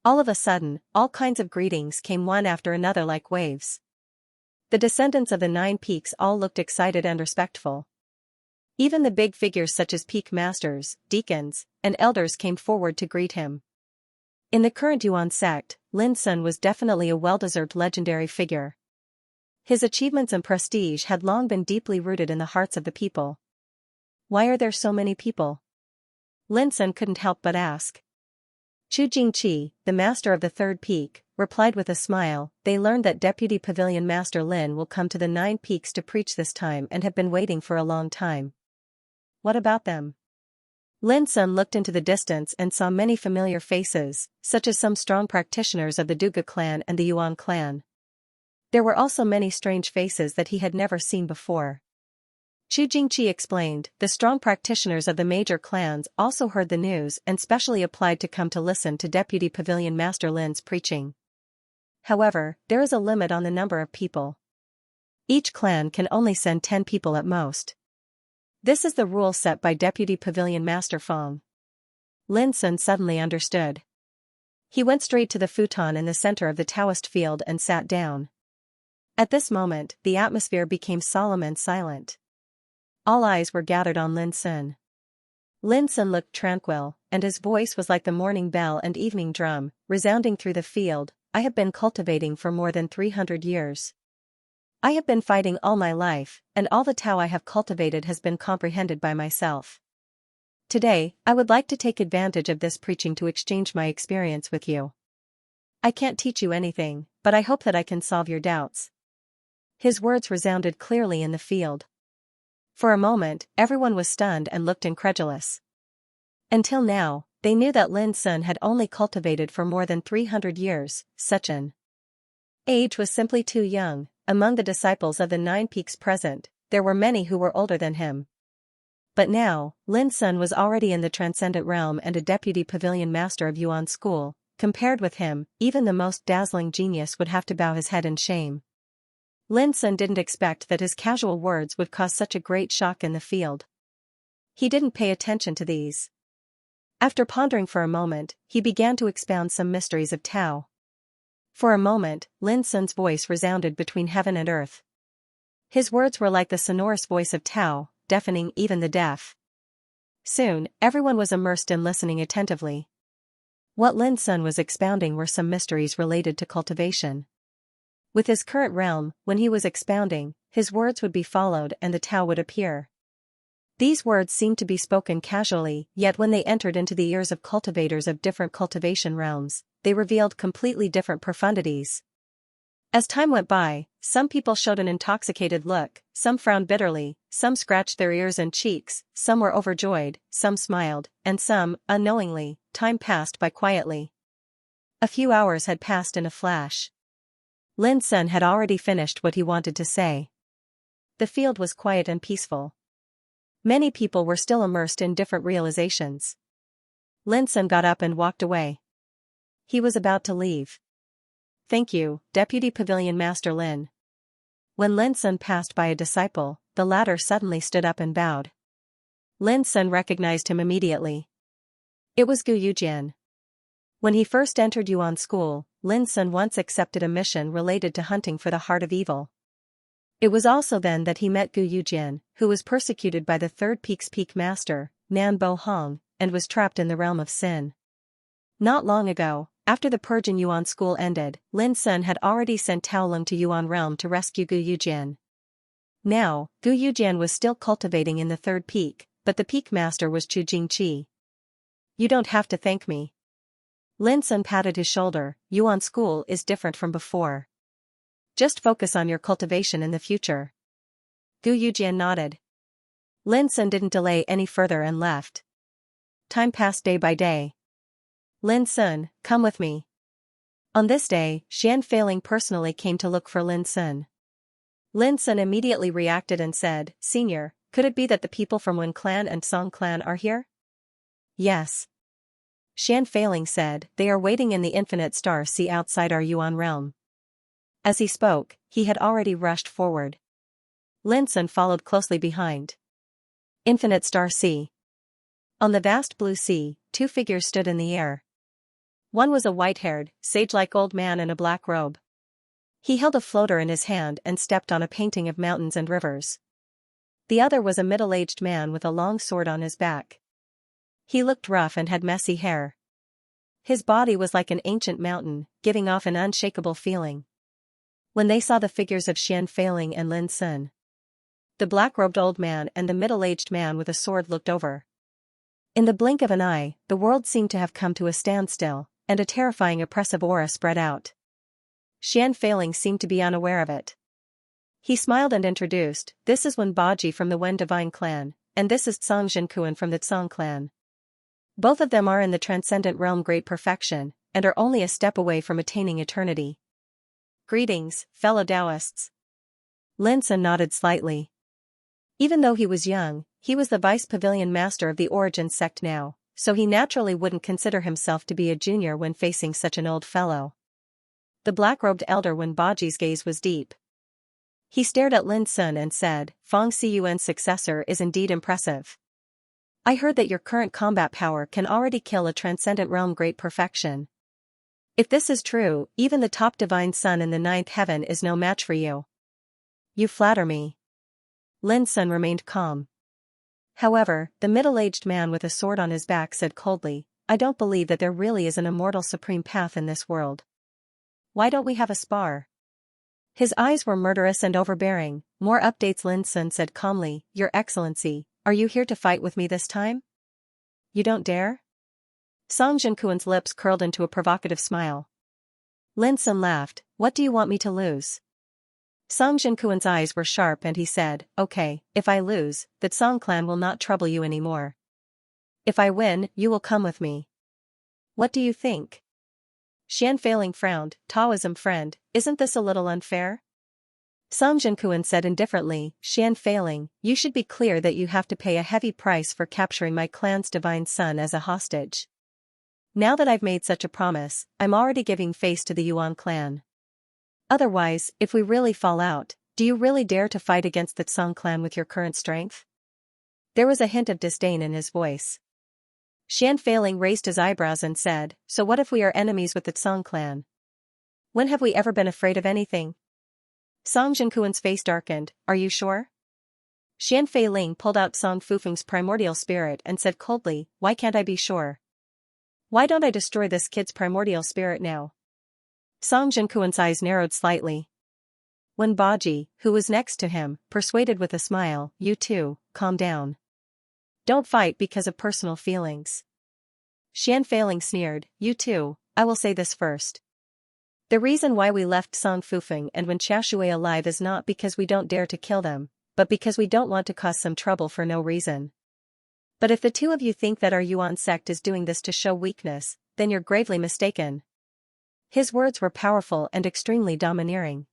All of a sudden, all kinds of greetings came one after another like waves. The descendants of the 9 peaks all looked excited and respectful. Even the big figures such as peak masters, deacons, and elders came forward to greet him. In the current Yuan sect, Lin Sun was definitely a well-deserved legendary figure. His achievements and prestige had long been deeply rooted in the hearts of the people. Why are there so many people? Lin Sun couldn't help but ask. Chu Jingqi, the master of the third peak, replied with a smile, they learned that Deputy Pavilion Master Lin will come to the 9 peaks to preach this time and have been waiting for a long time. What about them? Lin Sun looked into the distance and saw many familiar faces, such as some strong practitioners of the Duga clan and the Yuan clan. There were also many strange faces that he had never seen before. Chu Jingqi explained, the strong practitioners of the major clans also heard the news and specially applied to come to listen to Deputy Pavilion Master Lin's preaching. However, there is a limit on the number of people. Each clan can only send 10 people at most. This is the rule set by Deputy Pavilion Master Feng. Lin Sun suddenly understood. He went straight to the futon in the center of the Taoist field and sat down. At this moment, the atmosphere became solemn and silent. All eyes were gathered on Lin Sun. Lin Sun looked tranquil, and his voice was like the morning bell and evening drum, resounding through the field. I have been cultivating for more than 300 years. I have been fighting all my life, and all the Tao I have cultivated has been comprehended by myself. Today, I would like to take advantage of this preaching to exchange my experience with you. I can't teach you anything, but I hope that I can solve your doubts. His words resounded clearly in the field. For a moment, everyone was stunned and looked incredulous. Until now, they knew that Lin Sun had only cultivated for more than 300 years, such an age was simply too young. Among the disciples of the 9 peaks present, there were many who were older than him. But now, Lin Sun was already in the transcendent realm and a deputy pavilion master of Yuan school. Compared with him, even the most dazzling genius would have to bow his head in shame. Lin Sun didn't expect that his casual words would cause such a great shock in the field. He didn't pay attention to these. After pondering for a moment, he began to expound some mysteries of Tao. For a moment, Lin Sun's voice resounded between heaven and earth. His words were like the sonorous voice of Tao, deafening even the deaf. Soon, everyone was immersed in listening attentively. What Lin Sun was expounding were some mysteries related to cultivation. With his current realm, when he was expounding, his words would be followed and the Tao would appear. These words seemed to be spoken casually, yet when they entered into the ears of cultivators of different cultivation realms, they revealed completely different profundities. As time went by, some people showed an intoxicated look, some frowned bitterly, some scratched their ears and cheeks, some were overjoyed, some smiled, and some, unknowingly, time passed by quietly. A few hours had passed in a flash. Lin Sun had already finished what he wanted to say. The field was quiet and peaceful. Many people were still immersed in different realizations. Lin Sun got up and walked away. He was about to leave. Thank you, Deputy Pavilion Master Lin. When Lin Sun passed by a disciple, the latter suddenly stood up and bowed. Lin Sun recognized him immediately. It was Gu Yujian. When he first entered Yuan school, Lin Sun once accepted a mission related to hunting for the heart of evil. It was also then that he met Gu Yujian, who was persecuted by the third peak's peak master, Nan Bo Hong, and was trapped in the realm of sin. Not long ago, after the purge in Yuan school ended, Lin Sun had already sent Tao Lung to Yuan realm to rescue Gu Yujian. Now, Gu Yujian was still cultivating in the third peak, but the peak master was Chu Jingqi. You don't have to thank me. Lin Sun patted his shoulder. Yuan school is different from before. Just focus on your cultivation in the future. Gu Yujian nodded. Lin Sun didn't delay any further and left. Time passed day by day. Lin Sun, come with me. On this day, Xianxia personally came to look for Lin Sun. Lin Sun immediately reacted and said, Senior, could it be that the people from Wen clan and Song clan are here? Yes. Xianxia said, they are waiting in the infinite star sea outside our Yuan realm. As he spoke, he had already rushed forward. Lin Sun followed closely behind. Infinite star sea. On the vast blue sea, 2 figures stood in the air. One was a white-haired, sage-like old man in a black robe. He held a floater in his hand and stepped on a painting of mountains and rivers. The other was a middle-aged man with a long sword on his back. He looked rough and had messy hair. His body was like an ancient mountain, giving off an unshakable feeling. When they saw the figures of Xianxia and Lin Sun, the black-robed old man and the middle-aged man with a sword looked over. In the blink of an eye, the world seemed to have come to a standstill, and a terrifying oppressive aura spread out. Xianfei seemed to be unaware of it. He smiled and introduced, "This is Wen Baji from the Wen Divine Clan, and this is Cang Zhenkuan from the Cang Clan. Both of them are in the Transcendent Realm Great Perfection, and are only a step away from attaining eternity. Greetings, fellow Taoists." Lin Sun nodded slightly. Even though he was young, he was the vice pavilion master of the Origin sect now, so he naturally wouldn't consider himself to be a junior when facing such an old fellow. The black-robed elder Wen Baji's gaze was deep. He stared at Lin Sun and said, "Feng Cun's successor is indeed impressive. I heard that your current combat power can already kill a Transcendent Realm Great Perfection. If this is true, even the top divine sun in the ninth heaven is no match for you." "You flatter me." Lin Sun remained calm. However, the middle-aged man with a sword on his back said coldly, "I don't believe that there really is an immortal supreme path in this world. Why don't we have a spar?" His eyes were murderous and overbearing. "More updates," Lin Sun said calmly. "Your Excellency, are you here to fight with me this time?" "You don't dare?" Cang Zhenkuan's lips curled into a provocative smile. Lin Sun laughed. "What do you want me to lose?" Cang Zhenkuan's eyes were sharp and he said, "Okay, if I lose, the Cang clan will not trouble you anymore. If I win, you will come with me. What do you think?" Xianfei frowned. "Taoism friend, isn't this a little unfair?" Cang Zhenkuan said indifferently, "Xianfei, you should be clear that you have to pay a heavy price for capturing my clan's divine son as a hostage. Now that I've made such a promise, I'm already giving face to the Yuan clan. Otherwise, if we really fall out, do you really dare to fight against the Cang clan with your current strength?" There was a hint of disdain in his voice. Xianfei raised his eyebrows and said, "So what if we are enemies with the Cang clan? When have we ever been afraid of anything?" Cang Zhenkuan's face darkened. "Are you sure?" Xianfei pulled out Cang Fufeng's primordial spirit and said coldly, "Why can't I be sure? Why don't I destroy this kid's primordial spirit now?" Cang Zhenkuan's eyes narrowed slightly. Wen Baji, who was next to him, persuaded with a smile, "You too, calm down. Don't fight because of personal feelings." Xianfei sneered, "You too, I will say this first. The reason why we left Cang Fufeng and Wen Xiaoshui alive is not because we don't dare to kill them, but because we don't want to cause some trouble for no reason. But if the two of you think that our Yuan sect is doing this to show weakness, then you're gravely mistaken." His words were powerful and extremely domineering.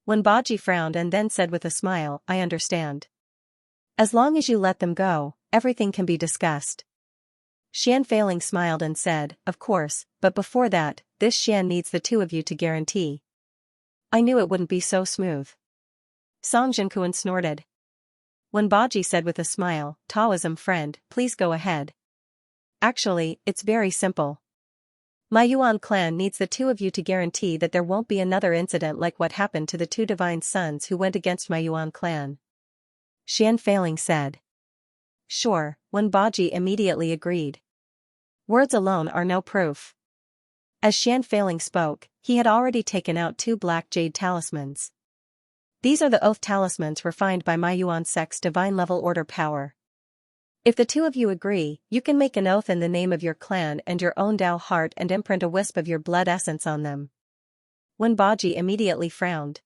Wen Baji frowned and then said with a smile, "I understand. As long as you let them go, everything can be discussed." Xianfei smiled and said, "Of course, but before that, this Xian needs the two of you to guarantee." "I knew it wouldn't be so smooth." Cang Zhenkuan snorted. Wen Baji said with a smile, "Taoism friend, please go ahead. Actually, it's very simple. My Yuan clan needs the two of you to guarantee that there won't be another incident like what happened to the two divine sons who went against my Yuan clan." Xianfei said. "Sure," Wen Baji immediately agreed. Words alone are no proof. As Xianfei spoke, he had already taken out 2 black jade talismans. "These are the oath talismans refined by my Yuan sect's divine level order power. If the two of you agree, you can make an oath in the name of your clan and your own Dao heart and imprint a wisp of your blood essence on them." Wen Baji immediately frowned.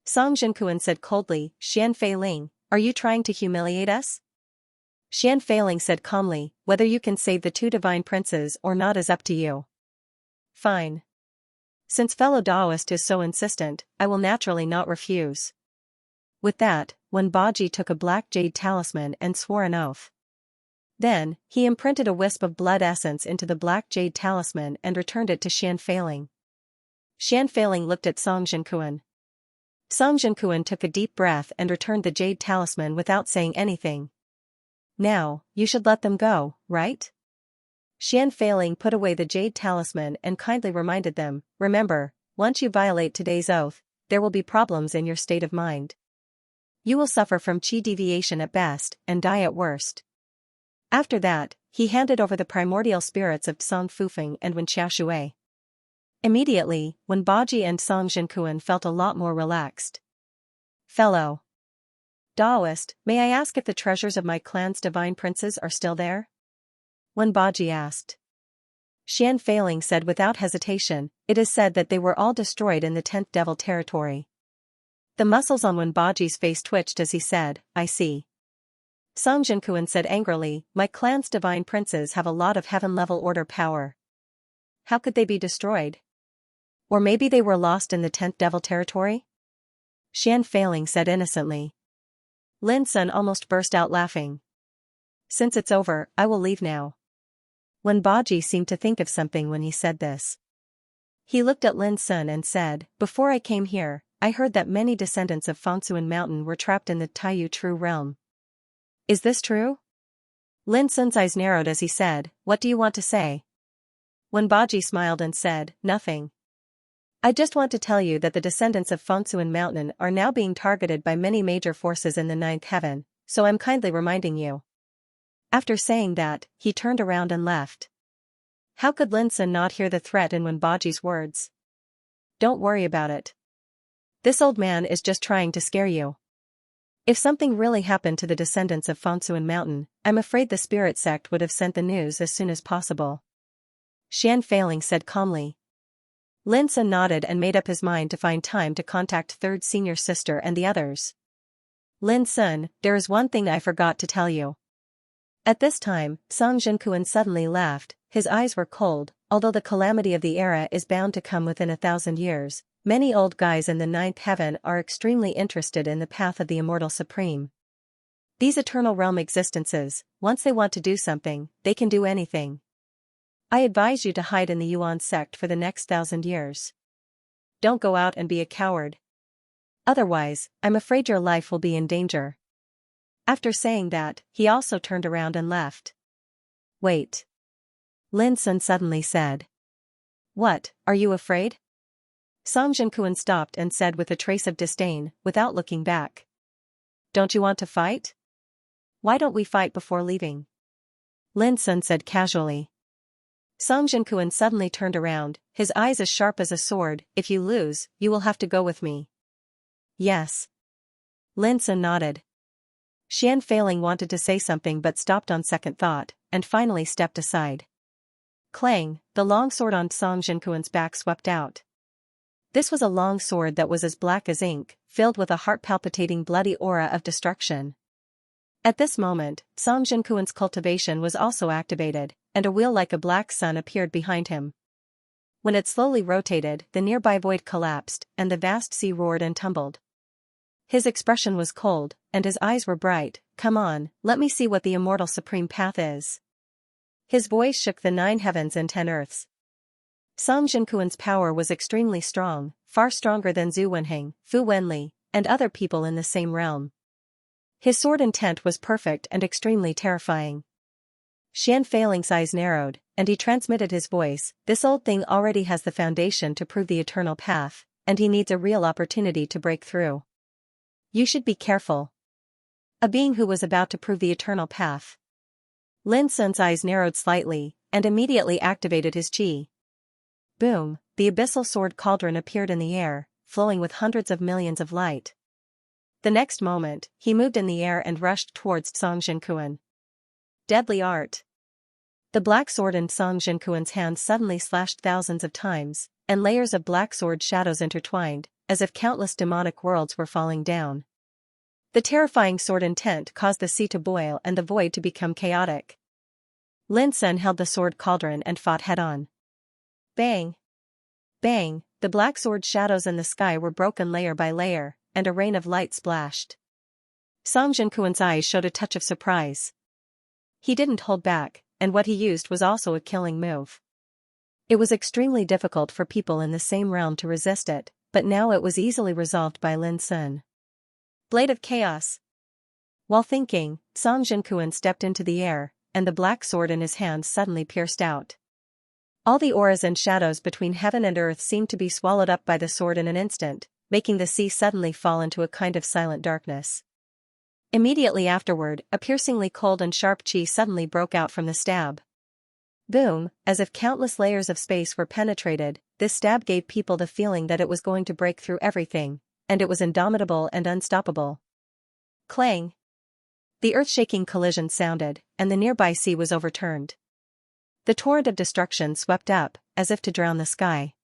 Cang Zhenkuan said coldly, "Xianfei, are you trying to humiliate us?" Xianfei said calmly, "Whether you can save the 2 divine princes or not is up to you." "Fine. Since fellow Daoist is so insistent, I will naturally not refuse." With that, Wen Baji took a black jade talisman and swore an oath. Then, he imprinted a wisp of blood essence into the black jade talisman and returned it to Xianfei. Xianfei looked at Cang Zhenkuan. Cang Zhenkuan took a deep breath and returned the jade talisman without saying anything. "Now, you should let them go, right?" Xianfei put away the jade talisman and kindly reminded them, "Remember, once you violate today's oath, there will be problems in your state of mind. You will suffer from qi deviation at best and die at worst." After that, he handed over the primordial spirits of Cang Fufeng and Wen Xiaoshui. Immediately, Wen Baji and Cang Zhenkuan felt a lot more relaxed. "Fellow Daoist, may I ask if the treasures of my clan's divine princes are still there? Wenbaji asked. Xian Feiling said without hesitation, it is said that they were all destroyed in the 10th Devil territory. The muscles on Wenbaji's face twitched as he said, I see. Song Jinkuan said angrily, my clan's divine princes have a lot of heaven-level order power. How could they be destroyed? Or maybe they were lost in the 10th Devil territory? Xian Feiling said innocently. Lin Sun almost burst out laughing. Since it's over, I will leave now. Wenbaji seemed to think of something when he said this. He looked at Lin Sun and said, before I came here, I heard that many descendants of Fengsuan Mountain were trapped in the Taiyu True Realm. Is this true? Lin Sun's eyes narrowed as he said, what do you want to say? Wenbaji smiled and said, nothing. I just want to tell you that the descendants of Fengsuan Mountain are now being targeted by many major forces in the 9th heaven, so I'm kindly reminding you. After saying that, he turned around and left. How could Lin Sun not hear the threat in Wenbaji's words? Don't worry about it. This old man is just trying to scare you. If something really happened to the descendants of Fengsuan Mountain, I'm afraid the spirit sect would have sent the news as soon as possible. Xian Feiling said calmly. Lin Sun nodded and made up his mind to find time to contact third senior sister and the others. Lin Sun, there is one thing I forgot to tell you. At this time, Song Jinkuan suddenly laughed, his eyes were cold, although the calamity of the era is bound to come within 1,000 years. Many old guys in the 9th heaven are extremely interested in the path of the Immortal Supreme. These eternal realm existences, once they want to do something, they can do anything. I advise you to hide in the Yuan sect for the next 1,000 years. Don't go out and be a coward. Otherwise, I'm afraid your life will be in danger. After saying that, he also turned around and left. Wait. Lin Sun suddenly said. What, are you afraid? Song Jinkuan stopped and said with a trace of disdain, without looking back. Don't you want to fight? Why don't we fight before leaving? Lin Sun said casually. Song Jinkuan suddenly turned around, his eyes as sharp as a sword. If you lose, you will have to go with me. Yes. Lin Sun nodded. Xian Feiling wanted to say something but stopped on second thought, and finally stepped aside. Clang, the long sword on Song Jinkuan's back swept out. This was a long sword that was as black as ink, filled with a heart-palpitating bloody aura of destruction. At this moment, Song Jinkuan's cultivation was also activated, and a wheel like a black sun appeared behind him. When it slowly rotated, the nearby void collapsed, and the vast sea roared and tumbled. His expression was cold, and his eyes were bright. Come on, let me see what the Immortal Supreme Path is. His voice shook the 9 heavens and 10 earths. Song Jinkuan's power was extremely strong, far stronger than Zhu Wenheng, Fu Wenli, and other people in the same realm. His sword intent was perfect and extremely terrifying. Xian Feiling's eyes narrowed, and he transmitted his voice, this old thing already has the foundation to prove the eternal path, and he needs a real opportunity to break through. You should be careful. A being who was about to prove the eternal path. Lin Sun's eyes narrowed slightly, and immediately activated his qi. Boom, the abyssal sword cauldron appeared in the air, flowing with hundreds of millions of light. The next moment, he moved in the air and rushed towards Song Jinkuan. Deadly art. The black sword in Song Jinkuan's hand suddenly slashed thousands of times, and layers of black sword shadows intertwined, as if countless demonic worlds were falling down. The terrifying sword intent caused the sea to boil and the void to become chaotic. Lin Sun held the sword cauldron and fought head-on. Bang! Bang! The black sword shadows in the sky were broken layer by layer, and a rain of light splashed. Song Jinkuan's eyes showed a touch of surprise. He didn't hold back, and what he used was also a killing move. It was extremely difficult for people in the same realm to resist it, but now it was easily resolved by Lin Sun. Blade of Chaos. While thinking, Song Jinkuan stepped into the air, and the black sword in his hand suddenly pierced out. All the auras and shadows between heaven and earth seemed to be swallowed up by the sword in an instant, making the sea suddenly fall into a kind of silent darkness. Immediately afterward, a piercingly cold and sharp qi suddenly broke out from the stab. Boom, as if countless layers of space were penetrated, this stab gave people the feeling that it was going to break through everything, and it was indomitable and unstoppable. Clang! The earth-shaking collision sounded, and the nearby sea was overturned. The torrent of destruction swept up, as if to drown the sky.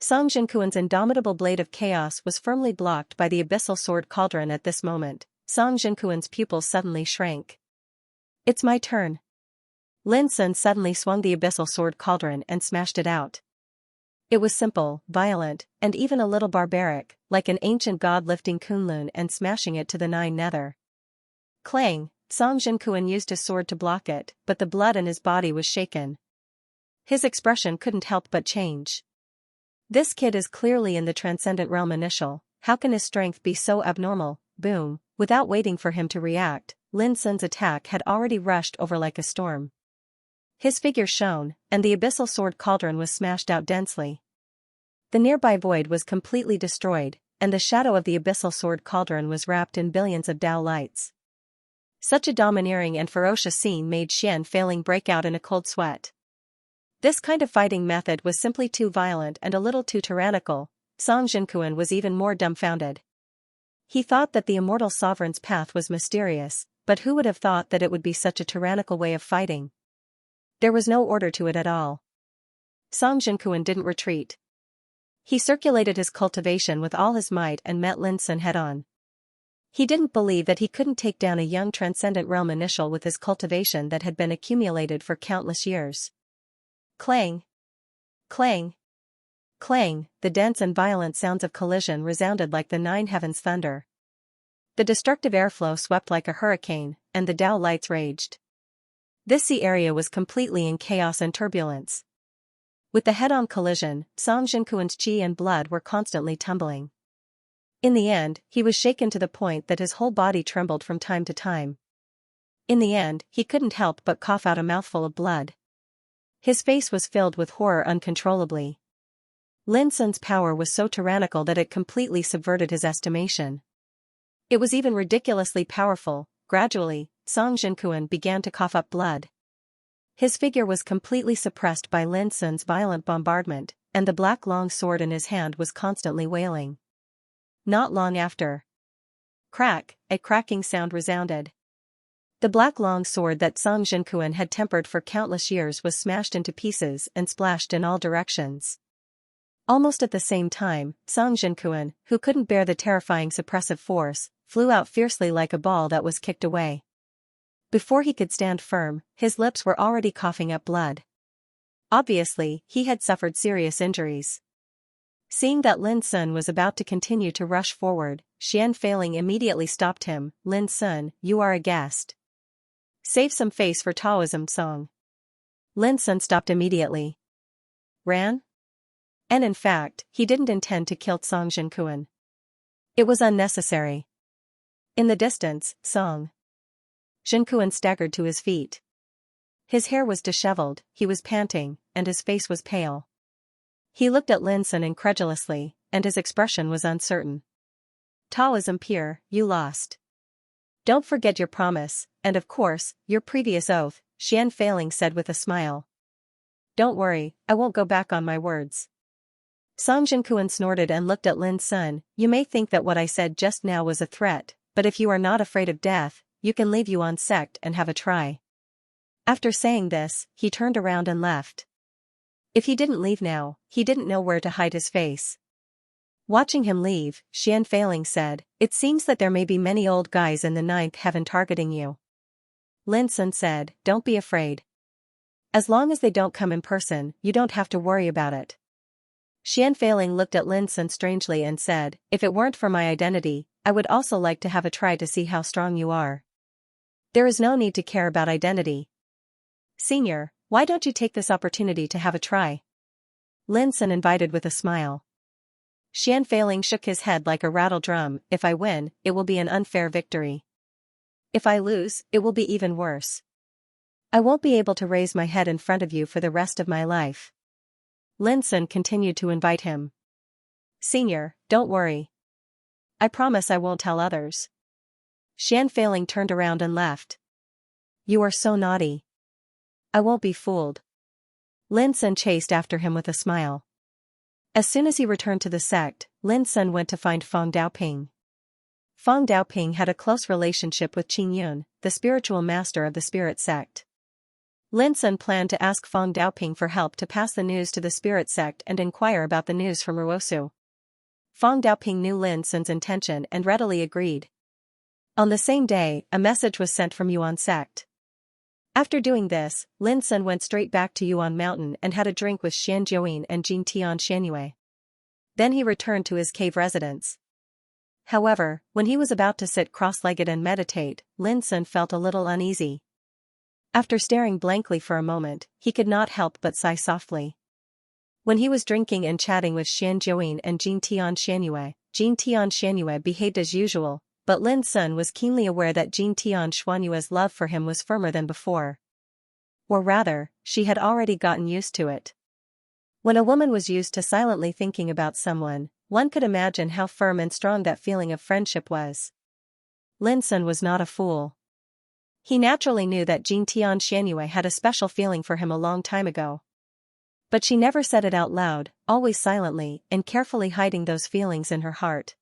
Song Jinkuan's indomitable blade of chaos was firmly blocked by the abyssal sword cauldron at this moment. Song Jinkuan's pupils suddenly shrank. It's my turn. Lin Sun suddenly swung the abyssal sword cauldron and smashed it out. It was simple, violent, and even a little barbaric, like an ancient god lifting Kunlun and smashing it to the nine nether. Clang! Song Jinkuan used his sword to block it, but the blood in his body was shaken. His expression couldn't help but change. This kid is clearly in the transcendent realm initial, how can his strength be so abnormal? Boom! Without waiting for him to react, Lin Sun's attack had already rushed over like a storm. His figure shone, and the abyssal sword cauldron was smashed out densely. The nearby void was completely destroyed, and the shadow of the abyssal sword cauldron was wrapped in billions of Dao lights. Such a domineering and ferocious scene made Xianxia break out in a cold sweat. This kind of fighting method was simply too violent and a little too tyrannical. Song Jinkuan was even more dumbfounded. He thought that the immortal sovereign's path was mysterious, but who would have thought that it would be such a tyrannical way of fighting? There was no order to it at all. Song Jinkuan didn't retreat. He circulated his cultivation with all his might and met Lin Sun head-on. He didn't believe that he couldn't take down a young transcendent realm initial with his cultivation that had been accumulated for countless years. Clang! Clang! Clang! The dense and violent sounds of collision resounded like the nine heavens' thunder. The destructive airflow swept like a hurricane, and the Dao lights raged. This sea area was completely in chaos and turbulence. With the head-on collision, Song Jinkuan's qi and blood were constantly tumbling. In the end, he was shaken to the point that his whole body trembled from time to time. In the end, he couldn't help but cough out a mouthful of blood. His face was filled with horror uncontrollably. Lin Sun's power was so tyrannical that it completely subverted his estimation. It was even ridiculously powerful. Gradually, Song Jinkuan began to cough up blood. His figure was completely suppressed by Lin Sun's violent bombardment, and the black long sword in his hand was constantly wailing. Not long after. Crack! A cracking sound resounded. The black long sword that Song Jinkuan had tempered for countless years was smashed into pieces and splashed in all directions. Almost at the same time, Song Jinkuan, who couldn't bear the terrifying suppressive force, flew out fiercely like a ball that was kicked away. Before he could stand firm, his lips were already coughing up blood. Obviously, he had suffered serious injuries. Seeing that Lin Sun was about to continue to rush forward, Xianxia immediately stopped him. Lin Sun, you are a guest. Save some face for Taoism song. Lin Sun stopped immediately. Ran? And in fact, he didn't intend to kill Song Jinkuan. It was unnecessary. In the distance, Song Jinkuan staggered to his feet. His hair was disheveled, he was panting, and his face was pale. He looked at Lin Sun incredulously, and his expression was uncertain. Taoism pure, you lost. Don't forget your promise, and of course, your previous oath, Xianxia said with a smile. Don't worry, I won't go back on my words. Song Jinkuan snorted and looked at Lin Sun. You may think that what I said just now was a threat, but if you are not afraid of death, you can leave Yuan sect and have a try. After saying this, he turned around and left. If he didn't leave now, he didn't know where to hide his face. Watching him leave, Xianxia said, it seems that there may be many old guys in the ninth heaven targeting you. Lin Sun said, don't be afraid. As long as they don't come in person, you don't have to worry about it. Xianxia looked at Lin Sun strangely and said, if it weren't for my identity, I would also like to have a try to see how strong you are. There is no need to care about identity. Senior, why don't you take this opportunity to have a try? Lin Sun invited with a smile. Xianxia shook his head like a rattle drum. If I win, it will be an unfair victory. If I lose, it will be even worse. I won't be able to raise my head in front of you for the rest of my life. Lin Sun continued to invite him. Senior, don't worry. I promise I won't tell others. Xianxia turned around and left. You are so naughty. I won't be fooled. Lin Sun chased after him with a smile. As soon as he returned to the sect, Lin Sun went to find Feng Daoping. Fang Daoping had a close relationship with Qin Yun, the spiritual master of the spirit sect. Lin Sun planned to ask Fang Daoping for help to pass the news to the spirit sect and inquire about the news from Ruosu. Fang Daoping knew Lin Sun's intention and readily agreed. On the same day, a message was sent from Yuan sect. After doing this, Lin Sun went straight back to Yuan Mountain and had a drink with Xian Jiuyin and Jing Tian Xianyue. Then he returned to his cave residence. However, when he was about to sit cross-legged and meditate, Lin Sun felt a little uneasy. After staring blankly for a moment, he could not help but sigh softly. When he was drinking and chatting with Xian Jiuyin and Jing Tian Xianyue behaved as usual, but Lin Sun was keenly aware that Jing Tian Xianyue's love for him was firmer than before. Or rather, she had already gotten used to it. When a woman was used to silently thinking about someone, one could imagine how firm and strong that feeling of friendship was. Lin Sun was not a fool. He naturally knew that Jing Tian Xianyue had a special feeling for him a long time ago. But she never said it out loud, always silently and carefully hiding those feelings in her heart.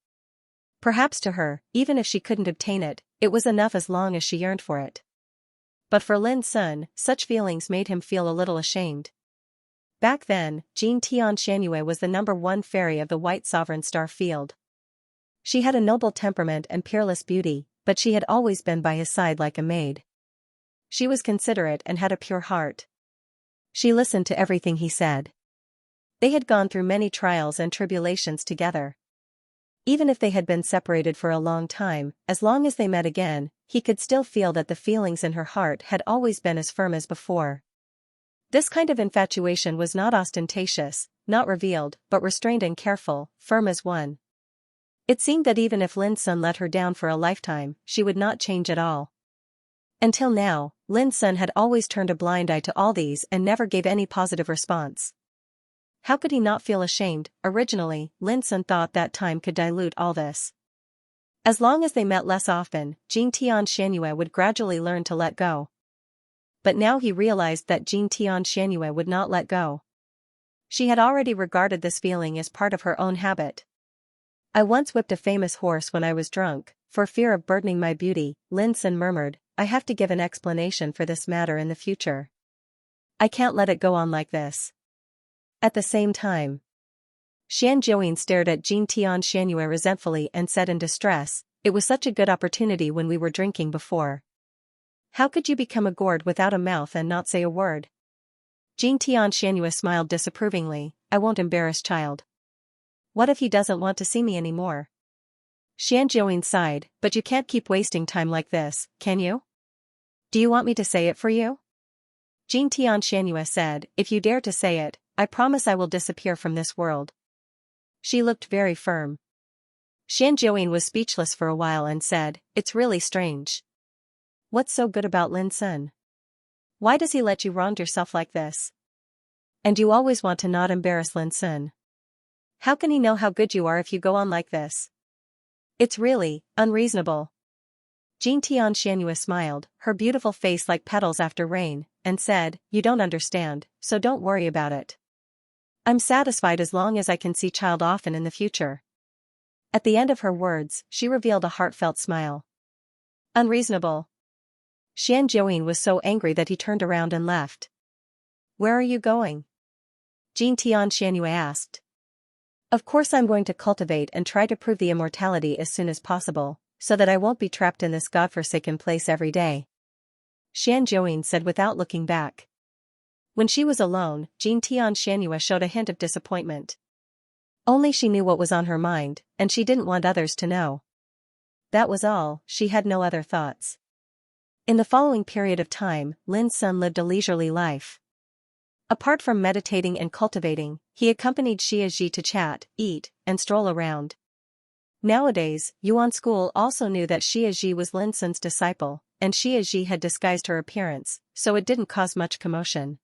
Perhaps to her, even if she couldn't obtain it, it was enough as long as she yearned for it. But for Lin Sun, such feelings made him feel a little ashamed. Back then, Jing Tian Xianyue was the #1 fairy of the White Sovereign Star Field. She had a noble temperament and peerless beauty, but she had always been by his side like a maid. She was considerate and had a pure heart. She listened to everything he said. They had gone through many trials and tribulations together. Even if they had been separated for a long time, as long as they met again, he could still feel that the feelings in her heart had always been as firm as before. This kind of infatuation was not ostentatious, not revealed, but restrained and careful, firm as one. It seemed that even if Lin Sun let her down for a lifetime, she would not change at all. Until now, Lin Sun had always turned a blind eye to all these and never gave any positive response. How could he not feel ashamed? Originally, Lin Sun thought that time could dilute all this. As long as they met less often, Jing Tian Xianyue would gradually learn to let go. But now he realized that Jing Tian Xianyue would not let go. She had already regarded this feeling as part of her own habit. I once whipped a famous horse when I was drunk, for fear of burdening my beauty, Lin Sun murmured. I have to give an explanation for this matter in the future. I can't let it go on like this. At the same time, Xian Jiuyin stared at Jing Tian Xianyue resentfully and said in distress, it was such a good opportunity when we were drinking before. How could you become a gourd without a mouth and not say a word? Jing Tian Xianyue smiled disapprovingly, I won't embarrass child. What if he doesn't want to see me anymore? Xian Jiuyin sighed, but you can't keep wasting time like this, can you? Do you want me to say it for you? Jing Tian Xianyue said, if you dare to say it, I promise I will disappear from this world. She looked very firm. Xian Jiuyin was speechless for a while and said, it's really strange. What's so good about Lin Sun? Why does he let you wrong yourself like this? And you always want to not embarrass Lin Sun. How can he know how good you are if you go on like this? It's really unreasonable. Jing Tian Xianyue smiled, her beautiful face like petals after rain, and said, you don't understand, so don't worry about it. I'm satisfied as long as I can see child often in the future. At the end of her words, she revealed a heartfelt smile. Unreasonable. Xian Jiuyin was so angry that he turned around and left. Where are you going? Jing Tian Xianyue asked. Of course I'm going to cultivate and try to prove the immortality as soon as possible, so that I won't be trapped in this godforsaken place every day. Xian Jiuyin said without looking back. When she was alone, Jing Tian Xianyue showed a hint of disappointment. Only she knew what was on her mind, and she didn't want others to know. That was all, she had no other thoughts. In the following period of time, Lin Sun lived a leisurely life. Apart from meditating and cultivating, he accompanied Xia Ji to chat, eat, and stroll around. Nowadays, Yuan School also knew that Xia Ji was Lin Sun's disciple, and Xia Ji had disguised her appearance, so it didn't cause much commotion.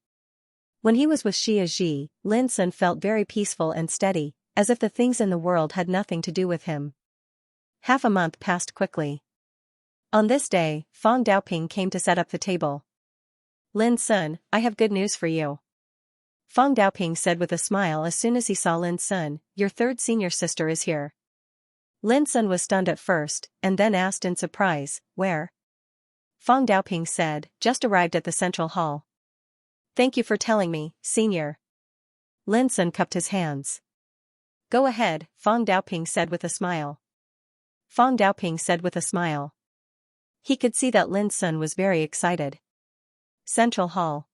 When he was with Xia Ji, Lin Sun felt very peaceful and steady, as if the things in the world had nothing to do with him. Half a month passed quickly. On this day, Fang Daoping came to set up the table. Lin Sun, I have good news for you. Fang Daoping said with a smile as soon as he saw Lin Sun, your third senior sister is here. Lin Sun was stunned at first, and then asked in surprise, "Where?" Fang Daoping said, "Just arrived at the central hall." "Thank you for telling me, senior." Lin Sun cupped his hands. "Go ahead," Fang Daoping said with a smile. Fang Daoping said with a smile. He could see that Lin Sun was very excited. Central Hall.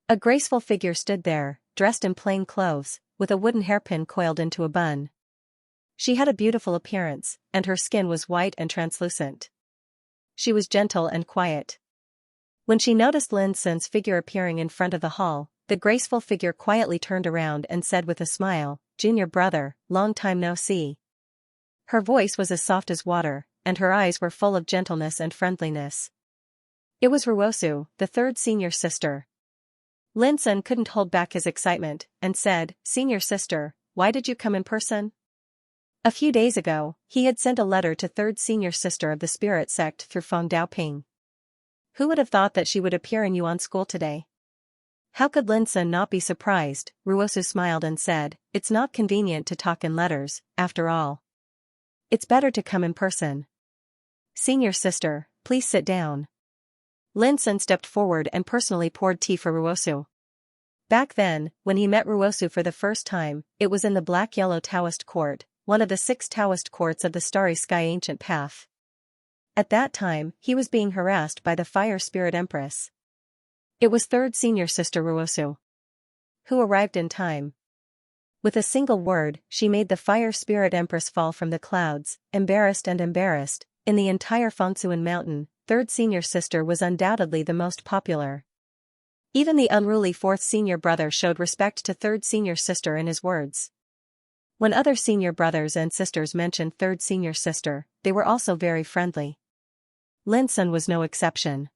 A graceful figure stood there, dressed in plain clothes, with a wooden hairpin coiled into a bun. She had a beautiful appearance, and her skin was white and translucent. She was gentle and quiet. When she noticed Lin Sun's figure appearing in front of the hall, the graceful figure quietly turned around and said with a smile, "Junior brother, long time no see." Her voice was as soft as water, and her eyes were full of gentleness and friendliness. It was Ruosu, the third senior sister. Lin Sun couldn't hold back his excitement, and said, "Senior sister, why did you come in person?" A few days ago, he had sent a letter to third senior sister of the spirit sect through Feng Daoping. Who would have thought that she would appear in Yuan school today? How could Lin Sun not be surprised? Ruosu smiled and said, "It's not convenient to talk in letters, after all. It's better to come in person. Senior sister, please sit down." Lin Sun stepped forward and personally poured tea for Ruosu. Back then, when he met Ruosu for the first time, it was in the black-yellow Taoist court, one of the 6 Taoist courts of the Starry Sky Ancient Path. At that time, he was being harassed by the Fire Spirit Empress. It was third senior sister Ruosu, who arrived in time. With a single word, she made the Fire Spirit Empress fall from the clouds, embarrassed, in the entire Fengsuan mountain. Third senior sister was undoubtedly the most popular. Even the unruly fourth senior brother showed respect to third senior sister in his words. When other senior brothers and sisters mentioned third senior sister, they were also very friendly. Lin Sun was no exception.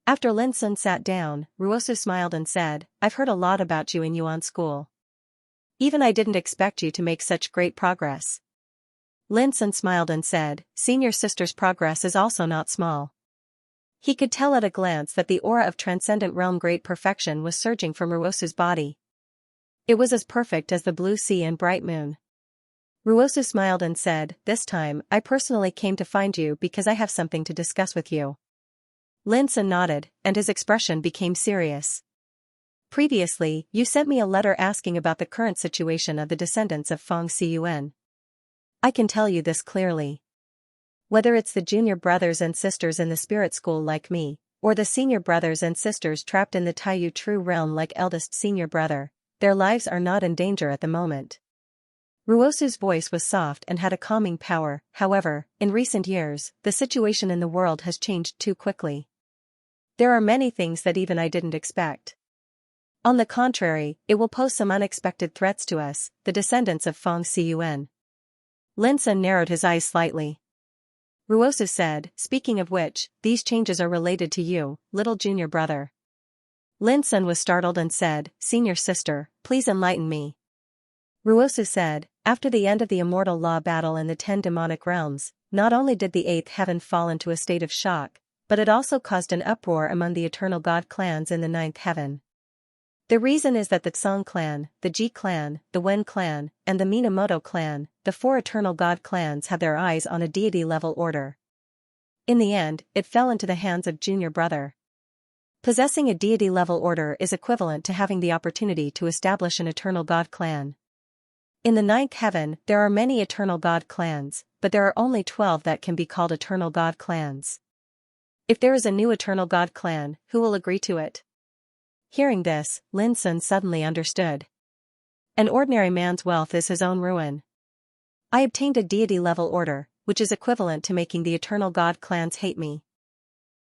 After Lin Sun sat down, Ruosu smiled and said, "I've heard a lot about you in Yuan school. Even I didn't expect you to make such great progress." Lin Sun smiled and said, "Senior sister's progress is also not small." He could tell at a glance that the aura of transcendent realm great perfection was surging from Ruosu's body. It was as perfect as the blue sea and bright moon. Ruosu smiled and said, "This time, I personally came to find you because I have something to discuss with you." Lin Sun nodded, and his expression became serious. "Previously, you sent me a letter asking about the current situation of the descendants of Feng Siyuan. I can tell you this clearly. Whether it's the junior brothers and sisters in the spirit school like me, or the senior brothers and sisters trapped in the Taiyu True Realm like eldest senior brother, their lives are not in danger at the moment." Ruosu's voice was soft and had a calming power. However, in recent years, the situation in the world has changed too quickly. There are many things that even I didn't expect. On the contrary, it will pose some unexpected threats to us, the descendants of Feng Siyuan. Lin Sun narrowed his eyes slightly. Ruosu said, "Speaking of which, these changes are related to you, little junior brother." Lin Sun was startled and said, "Senior sister, please enlighten me." Ruosu said, "After the end of the immortal law battle in the 10 demonic realms, not only did the 8th heaven fall into a state of shock, but it also caused an uproar among the eternal god clans in the 9th heaven. The reason is that the Tsang clan, the Ji clan, the Wen clan, and the Minamoto clan, the 4 eternal god clans, have their eyes on a deity-level order. In the end, it fell into the hands of junior brother. Possessing a deity-level order is equivalent to having the opportunity to establish an eternal god clan. In the 9th heaven, there are many eternal god clans, but there are only 12 that can be called eternal god clans. If there is a new eternal god clan, who will agree to it?" Hearing this, Lin Sun suddenly understood. An ordinary man's wealth is his own ruin. I obtained a deity-level order, which is equivalent to making the eternal god clans hate me.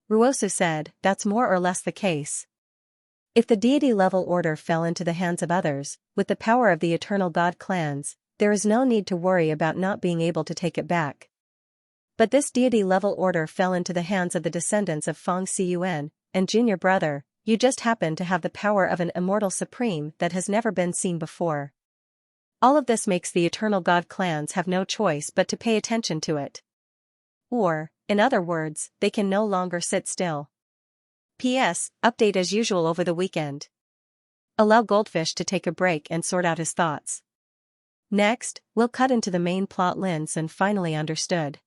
Ruosu said, "That's more or less the case. If the deity-level order fell into the hands of others, with the power of the eternal god clans, there is no need to worry about not being able to take it back. But this deity-level order fell into the hands of the descendants of Feng Siyuan, and junior brother, you just happen to have the power of an immortal supreme that has never been seen before. All of this makes the eternal god clans have no choice but to pay attention to it. Or, in other words, they can no longer sit still. P.S. Update as usual over the weekend. Allow Goldfish to take a break and sort out his thoughts. Next, we'll cut into the main plot. Lin Sun finally understood.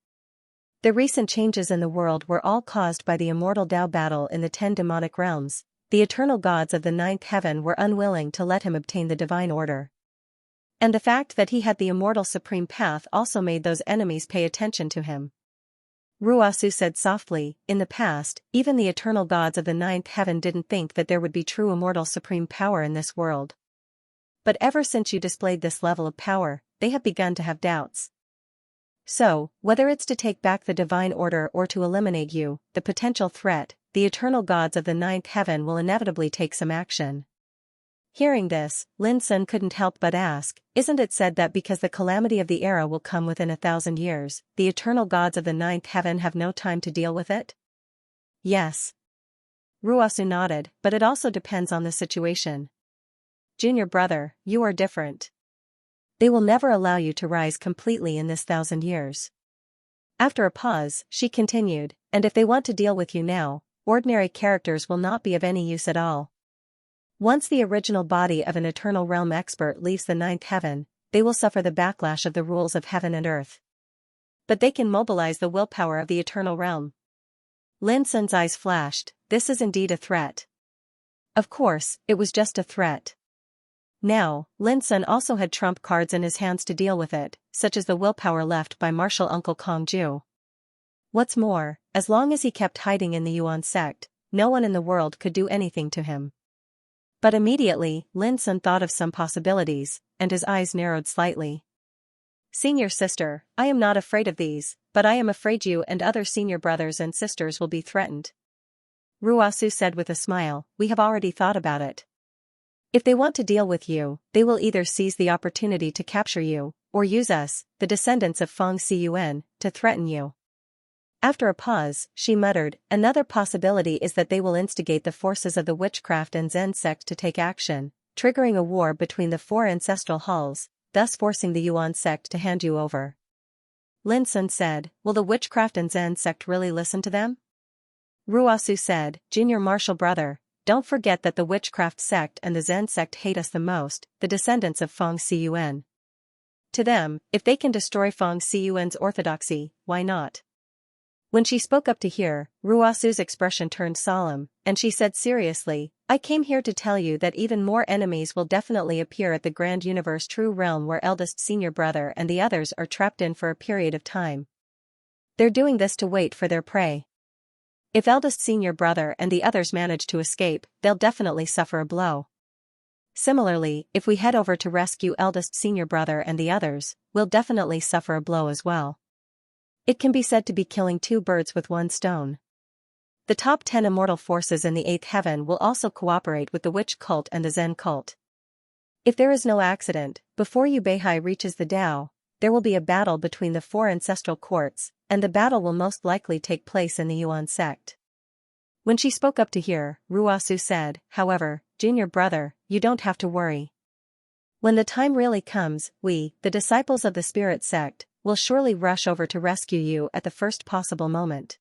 The recent changes in the world were all caused by the immortal Dao battle in the 10 demonic realms. The eternal gods of the 9th heaven were unwilling to let him obtain the divine order. And the fact that he had the immortal supreme path also made those enemies pay attention to him. Ruasu said softly, in the past, even the eternal gods of the 9th heaven didn't think that there would be true immortal supreme power in this world. But ever since you displayed this level of power, they have begun to have doubts. So, whether it's to take back the divine order or to eliminate you, the potential threat, the eternal gods of the 9th heaven will inevitably take some action. Hearing this, Lin Sun couldn't help but ask, isn't it said that because the calamity of the era will come within 1,000 years, the eternal gods of the 9th heaven have no time to deal with it? Yes. Ruasu nodded, but it also depends on the situation. Junior brother, you are different. They will never allow you to rise completely in this 1,000 years. After a pause, she continued, and if they want to deal with you now, ordinary characters will not be of any use at all. Once the original body of an eternal realm expert leaves the 9th heaven, they will suffer the backlash of the rules of heaven and earth. But they can mobilize the willpower of the eternal realm. Lin Sun's eyes flashed, this is indeed a threat. Of course, it was just a threat. Now, Lin Sun also had trump cards in his hands to deal with it, such as the willpower left by martial uncle Kong Ju. What's more, as long as he kept hiding in the Yuan sect, no one in the world could do anything to him. But immediately, Lin Sun thought of some possibilities, and his eyes narrowed slightly. Senior sister, I am not afraid of these, but I am afraid you and other senior brothers and sisters will be threatened. Ruasu said with a smile, we have already thought about it. If they want to deal with you, they will either seize the opportunity to capture you, or use us, the descendants of Feng Ciyuan, to threaten you. After a pause, she muttered, another possibility is that they will instigate the forces of the witchcraft and Zen sect to take action, triggering a war between the 4 ancestral halls, thus forcing the Yuan sect to hand you over. Lin Sun said, will the witchcraft and Zen sect really listen to them? Ruasu said, junior martial brother, don't forget that the witchcraft sect and the Zen sect hate us the most, the descendants of Feng Ciyuan. To them, if they can destroy Feng Ciyuan's orthodoxy, why not? When she spoke up to hear, Ruasu's expression turned solemn, and she said seriously, I came here to tell you that even more enemies will definitely appear at the Grand Universe True Realm where eldest senior brother and the others are trapped in for a period of time. They're doing this to wait for their prey. If eldest senior brother and the others manage to escape, they'll definitely suffer a blow. Similarly, if we head over to rescue eldest senior brother and the others, we'll definitely suffer a blow as well. It can be said to be killing 2 birds with 1 stone. The top 10 immortal forces in the 8th heaven will also cooperate with the witch cult and the Zen cult. If there is no accident, before Yu Beihai reaches the Dao, there will be a battle between the 4 ancestral courts, and the battle will most likely take place in the Yuan sect. When she spoke up to hear, Ruasu said, however, junior brother, you don't have to worry. When the time really comes, we, the disciples of the spirit sect, will surely rush over to rescue you at the first possible moment.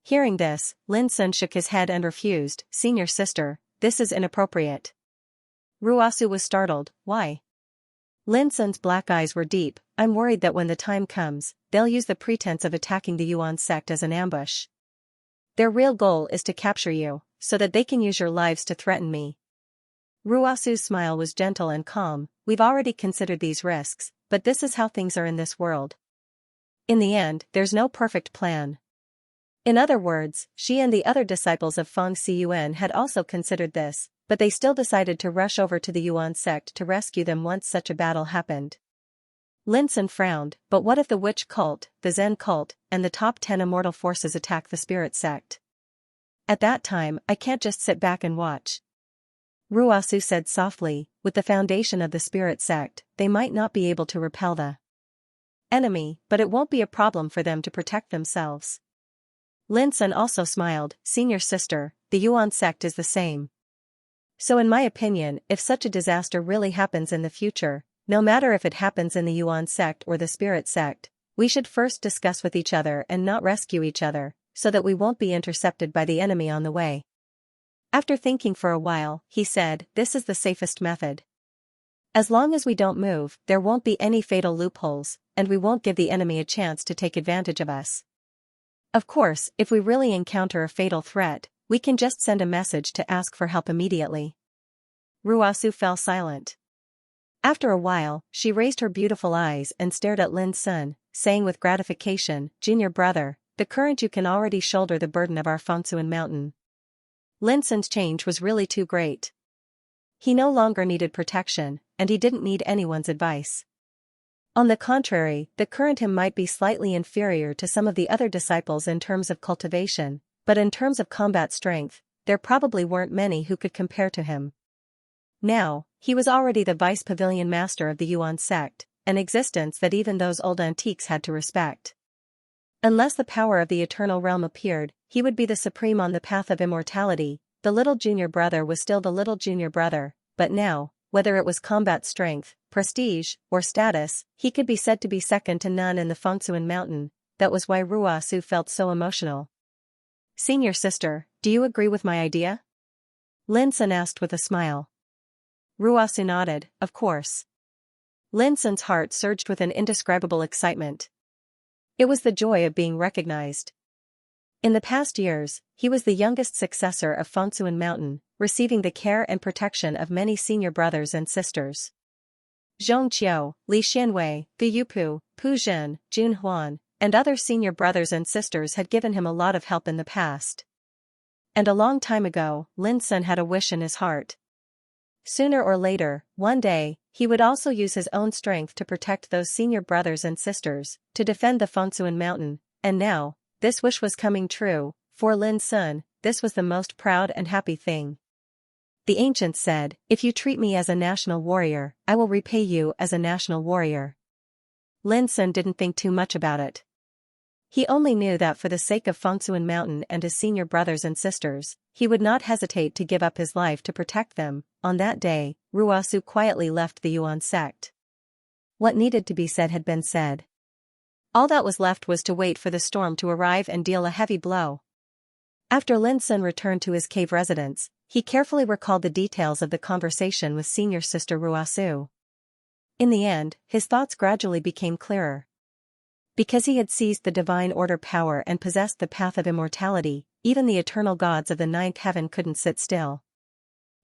Hearing this, Lin Sun shook his head and refused, senior sister, this is inappropriate. Ruasu was startled, why? Lin Sun's black eyes were deep, I'm worried that when the time comes, they'll use the pretense of attacking the Yuan sect as an ambush. Their real goal is to capture you, so that they can use your lives to threaten me. Ruasu's smile was gentle and calm, we've already considered these risks, but this is how things are in this world. In the end, there's no perfect plan. In other words, she and the other disciples of Feng Ciyuan had also considered this, but they still decided to rush over to the Yuan sect to rescue them once such a battle happened. Lin Sun frowned, but what if the witch cult, the Zen cult, and the top 10 immortal forces attack the spirit sect? At that time, I can't just sit back and watch. Ruasu said softly, with the foundation of the spirit sect, they might not be able to repel the enemy, but it won't be a problem for them to protect themselves. Lin Sun also smiled, senior sister, the Yuan sect is the same. So in my opinion, if such a disaster really happens in the future, no matter if it happens in the Yuan sect or the spirit sect, we should first discuss with each other and not rescue each other, so that we won't be intercepted by the enemy on the way. After thinking for a while, he said, this is the safest method. As long as we don't move, there won't be any fatal loopholes, and we won't give the enemy a chance to take advantage of us. Of course, if we really encounter a fatal threat, we can just send a message to ask for help immediately. Ruasu fell silent. After a while, she raised her beautiful eyes and stared at Lin Sun, saying with gratification, "Junior brother, the current you can already shoulder the burden of our Fengsuan mountain." Lin Sun's change was really too great. He no longer needed protection, and he didn't need anyone's advice. On the contrary, the current him might be slightly inferior to some of the other disciples in terms of cultivation, but in terms of combat strength, there probably weren't many who could compare to him. Now, he was already the vice pavilion master of the Yuan sect, an existence that even those old antiques had to respect. Unless the power of the eternal realm appeared, he would be the supreme on the path of immortality. The little junior brother was still the little junior brother, but now, whether it was combat strength, prestige, or status, he could be said to be second to none in the Fengsuan mountain. That was why Ruasu felt so emotional. "Senior sister, do you agree with my idea?" Lin Sun asked with a smile. Ruasu nodded, "Of course." Lin Sun's heart surged with an indescribable excitement. It was the joy of being recognized. In the past years, he was the youngest successor of Fengsuan Mountain, receiving the care and protection of many senior brothers and sisters. Zhong Qiu, Li Xianwei, Bu Yupu, Pu Zhen, Jun Huan, and other senior brothers and sisters had given him a lot of help in the past. And a long time ago, Lin Sun had a wish in his heart. Sooner or later, one day, he would also use his own strength to protect those senior brothers and sisters, to defend the Fengsuan Mountain, and now, this wish was coming true. For Lin Sun, this was the most proud and happy thing. The ancients said, "If you treat me as a national warrior, I will repay you as a national warrior." Lin Sun didn't think too much about it. He only knew that for the sake of Fengsuan Mountain and his senior brothers and sisters, he would not hesitate to give up his life to protect them. On that day, Ruasu quietly left the Yuan sect. What needed to be said had been said. All that was left was to wait for the storm to arrive and deal a heavy blow. After Lin Sun returned to his cave residence, he carefully recalled the details of the conversation with senior sister Ruasu. In the end, his thoughts gradually became clearer. Because he had seized the divine order power and possessed the path of immortality, even the eternal gods of the ninth heaven couldn't sit still.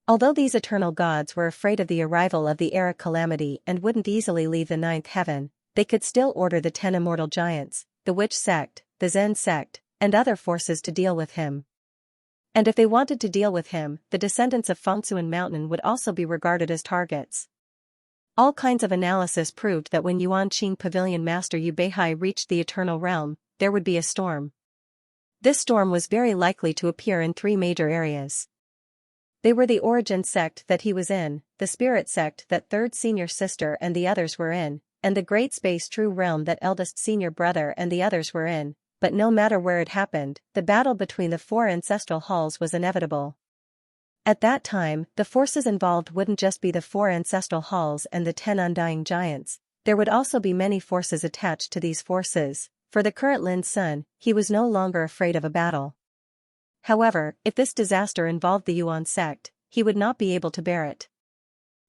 Although these eternal gods were afraid of the arrival of the era calamity and wouldn't easily leave the ninth heaven, they could still order the 10 immortal giants, the witch sect, the Zen sect, and other forces to deal with him. And if they wanted to deal with him, the descendants of Fengsuan Mountain would also be regarded as targets. All kinds of analysis proved that when Yuanqing Pavilion Master Yu Beihai reached the Eternal Realm, there would be a storm. This storm was very likely to appear in 3 major areas. They were the origin sect that he was in, the spirit sect that third senior sister and the others were in, and the great space true realm that eldest senior brother and the others were in. But no matter where it happened, the battle between the 4 ancestral halls was inevitable. At that time, the forces involved wouldn't just be the 4 ancestral halls and the 10 undying giants, there would also be many forces attached to these forces. For the current Lin Sun, he was no longer afraid of a battle. However, if this disaster involved the Yuan sect, he would not be able to bear it.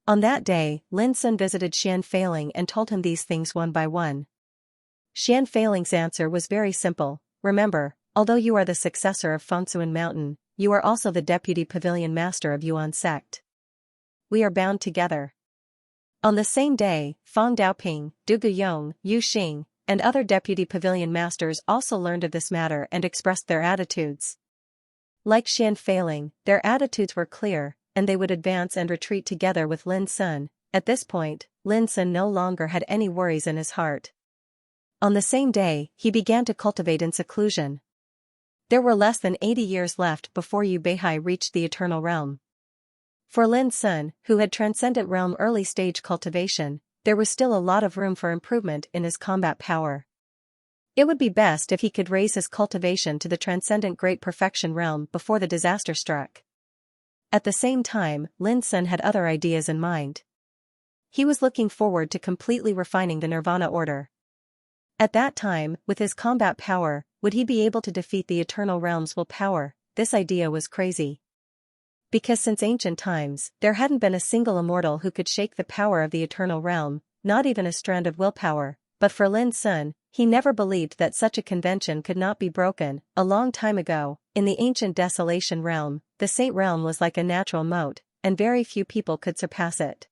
On that day, Lin Sun visited Xian Feiling and told him these things one by one. Xian Feiling's answer was very simple. "Remember, although you are the successor of Fengsuan Mountain, you are also the deputy pavilion master of Yuan sect. We are bound together." On the same day, Feng Daoping, Du Guyong, Yu Xing, and other deputy pavilion masters also learned of this matter and expressed their attitudes. Like Xian Feiling, their attitudes were clear, and they would advance and retreat together with Lin Sun. At this point, Lin Sun no longer had any worries in his heart. On the same day, he began to cultivate in seclusion. There were less than 80 years left before Yu Beihai reached the Eternal Realm. For Lin Sun, who had Transcendent Realm early-stage cultivation, there was still a lot of room for improvement in his combat power. It would be best if he could raise his cultivation to the Transcendent Great Perfection Realm before the disaster struck. At the same time, Lin Sun had other ideas in mind. He was looking forward to completely refining the Nirvana order. At that time, with his combat power, would he be able to defeat the Eternal Realm's willpower? This idea was crazy. Because since ancient times, there hadn't been a single immortal who could shake the power of the eternal realm, not even a strand of willpower. But for Lin Sun, he never believed that such a convention could not be broken. A long time ago, in the ancient Desolation realm, the Saint realm was like a natural moat, and very few people could surpass it.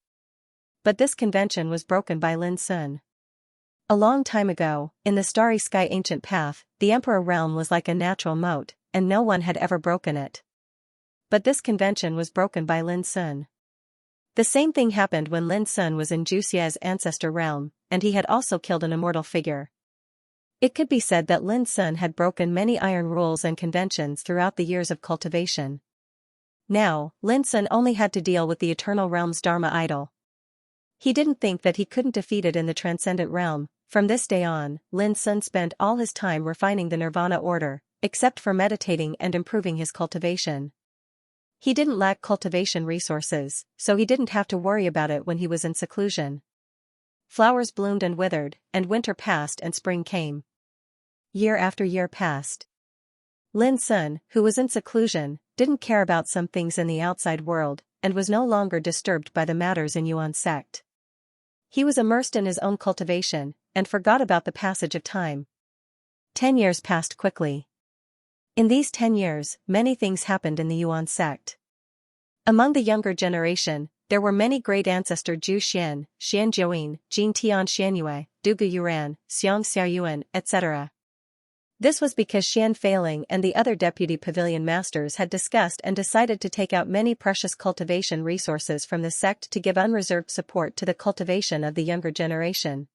But this convention was broken by Lin Sun. A long time ago, in the Starry Sky ancient path, the Emperor realm was like a natural moat, and no one had ever broken it. But this convention was broken by Lin Sun. The same thing happened when Lin Sun was in Xianxia's ancestor realm, and he had also killed an immortal figure. It could be said that Lin Sun had broken many iron rules and conventions throughout the years of cultivation. Now, Lin Sun only had to deal with the eternal realm's Dharma idol. He didn't think that he couldn't defeat it in the transcendent realm. From this day on, Lin Sun spent all his time refining the Nirvana order, except for meditating and improving his cultivation. He didn't lack cultivation resources, so he didn't have to worry about it when he was in seclusion. Flowers bloomed and withered, and winter passed and spring came. Year after year passed. Lin Sun, who was in seclusion, didn't care about some things in the outside world, and was no longer disturbed by the matters in Yuan sect. He was immersed in his own cultivation, and forgot about the passage of time. 10 years passed quickly. In these 10 years, many things happened in the Yuan sect. Among the younger generation, there were many great ancestor Zhu Xian, Xian Jiuyin, Jin Tian Xianyue, Dugu Yuran, Xianxia Yuan, etc. This was because Xian Feiling and the other deputy pavilion masters had discussed and decided to take out many precious cultivation resources from the sect to give unreserved support to the cultivation of the younger generation.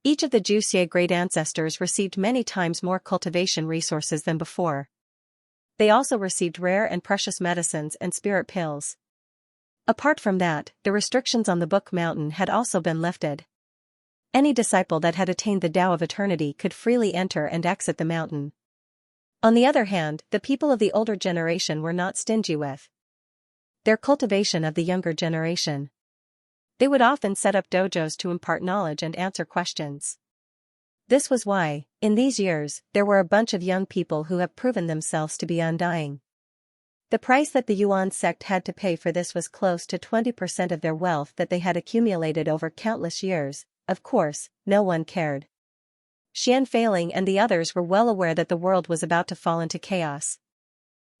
Each of the Zhuxia great ancestors received many times more cultivation resources than before. They also received rare and precious medicines and spirit pills. Apart from that, the restrictions on the Book Mountain had also been lifted. Any disciple that had attained the Tao of Eternity could freely enter and exit the mountain. On the other hand, the people of the older generation were not stingy with their cultivation of the younger generation. They would often set up dojos to impart knowledge and answer questions. This was why, in these years, there were a bunch of young people who have proven themselves to be undying. The price that the Yuan sect had to pay for this was close to 20% of their wealth that they had accumulated over countless years. Of course, no one cared. Xian Feiling and the others were well aware that the world was about to fall into chaos.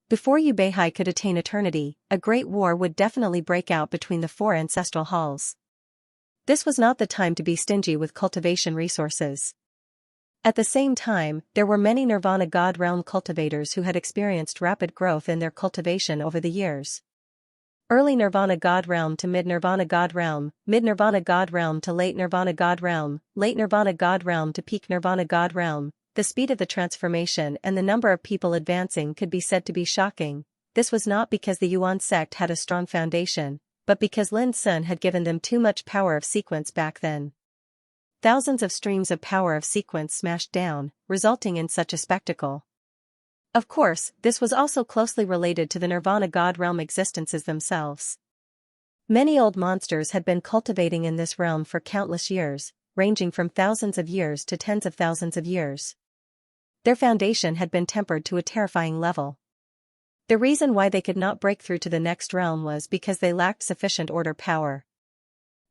Before Yu Beihai could attain eternity, a great war would definitely break out between the 4 ancestral halls. This was not the time to be stingy with cultivation resources. At the same time, there were many Nirvana God Realm cultivators who had experienced rapid growth in their cultivation over the years. Early Nirvana God Realm to Mid-Nirvana God Realm, Mid-Nirvana God Realm to Late Nirvana God Realm, Late Nirvana God Realm to Peak Nirvana God Realm. The speed of the transformation and the number of people advancing could be said to be shocking. This was not because the Yuan sect had a strong foundation, but because Lin Sun had given them too much power of sequence back then. Thousands of streams of power of sequence smashed down, resulting in such a spectacle. Of course, this was also closely related to the Nirvana God Realm existences themselves. Many old monsters had been cultivating in this realm for countless years, ranging from thousands of years to tens of thousands of years. Their foundation had been tempered to a terrifying level. The reason why they could not break through to the next realm was because they lacked sufficient order power.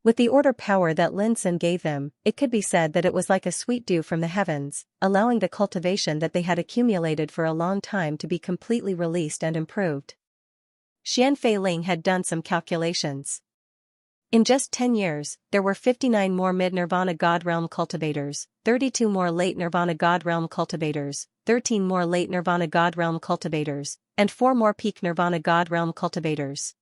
With the order power that Lin Sun gave them, it could be said that it was like a sweet dew from the heavens, allowing the cultivation that they had accumulated for a long time to be completely released and improved. Xian Feiling had done some calculations. In just 10 years, there were 59 more Mid-Nirvana God Realm cultivators, 32 more Late Nirvana God Realm cultivators, 13 more Late Nirvana God Realm cultivators, and 4 more Peak Nirvana God Realm cultivators.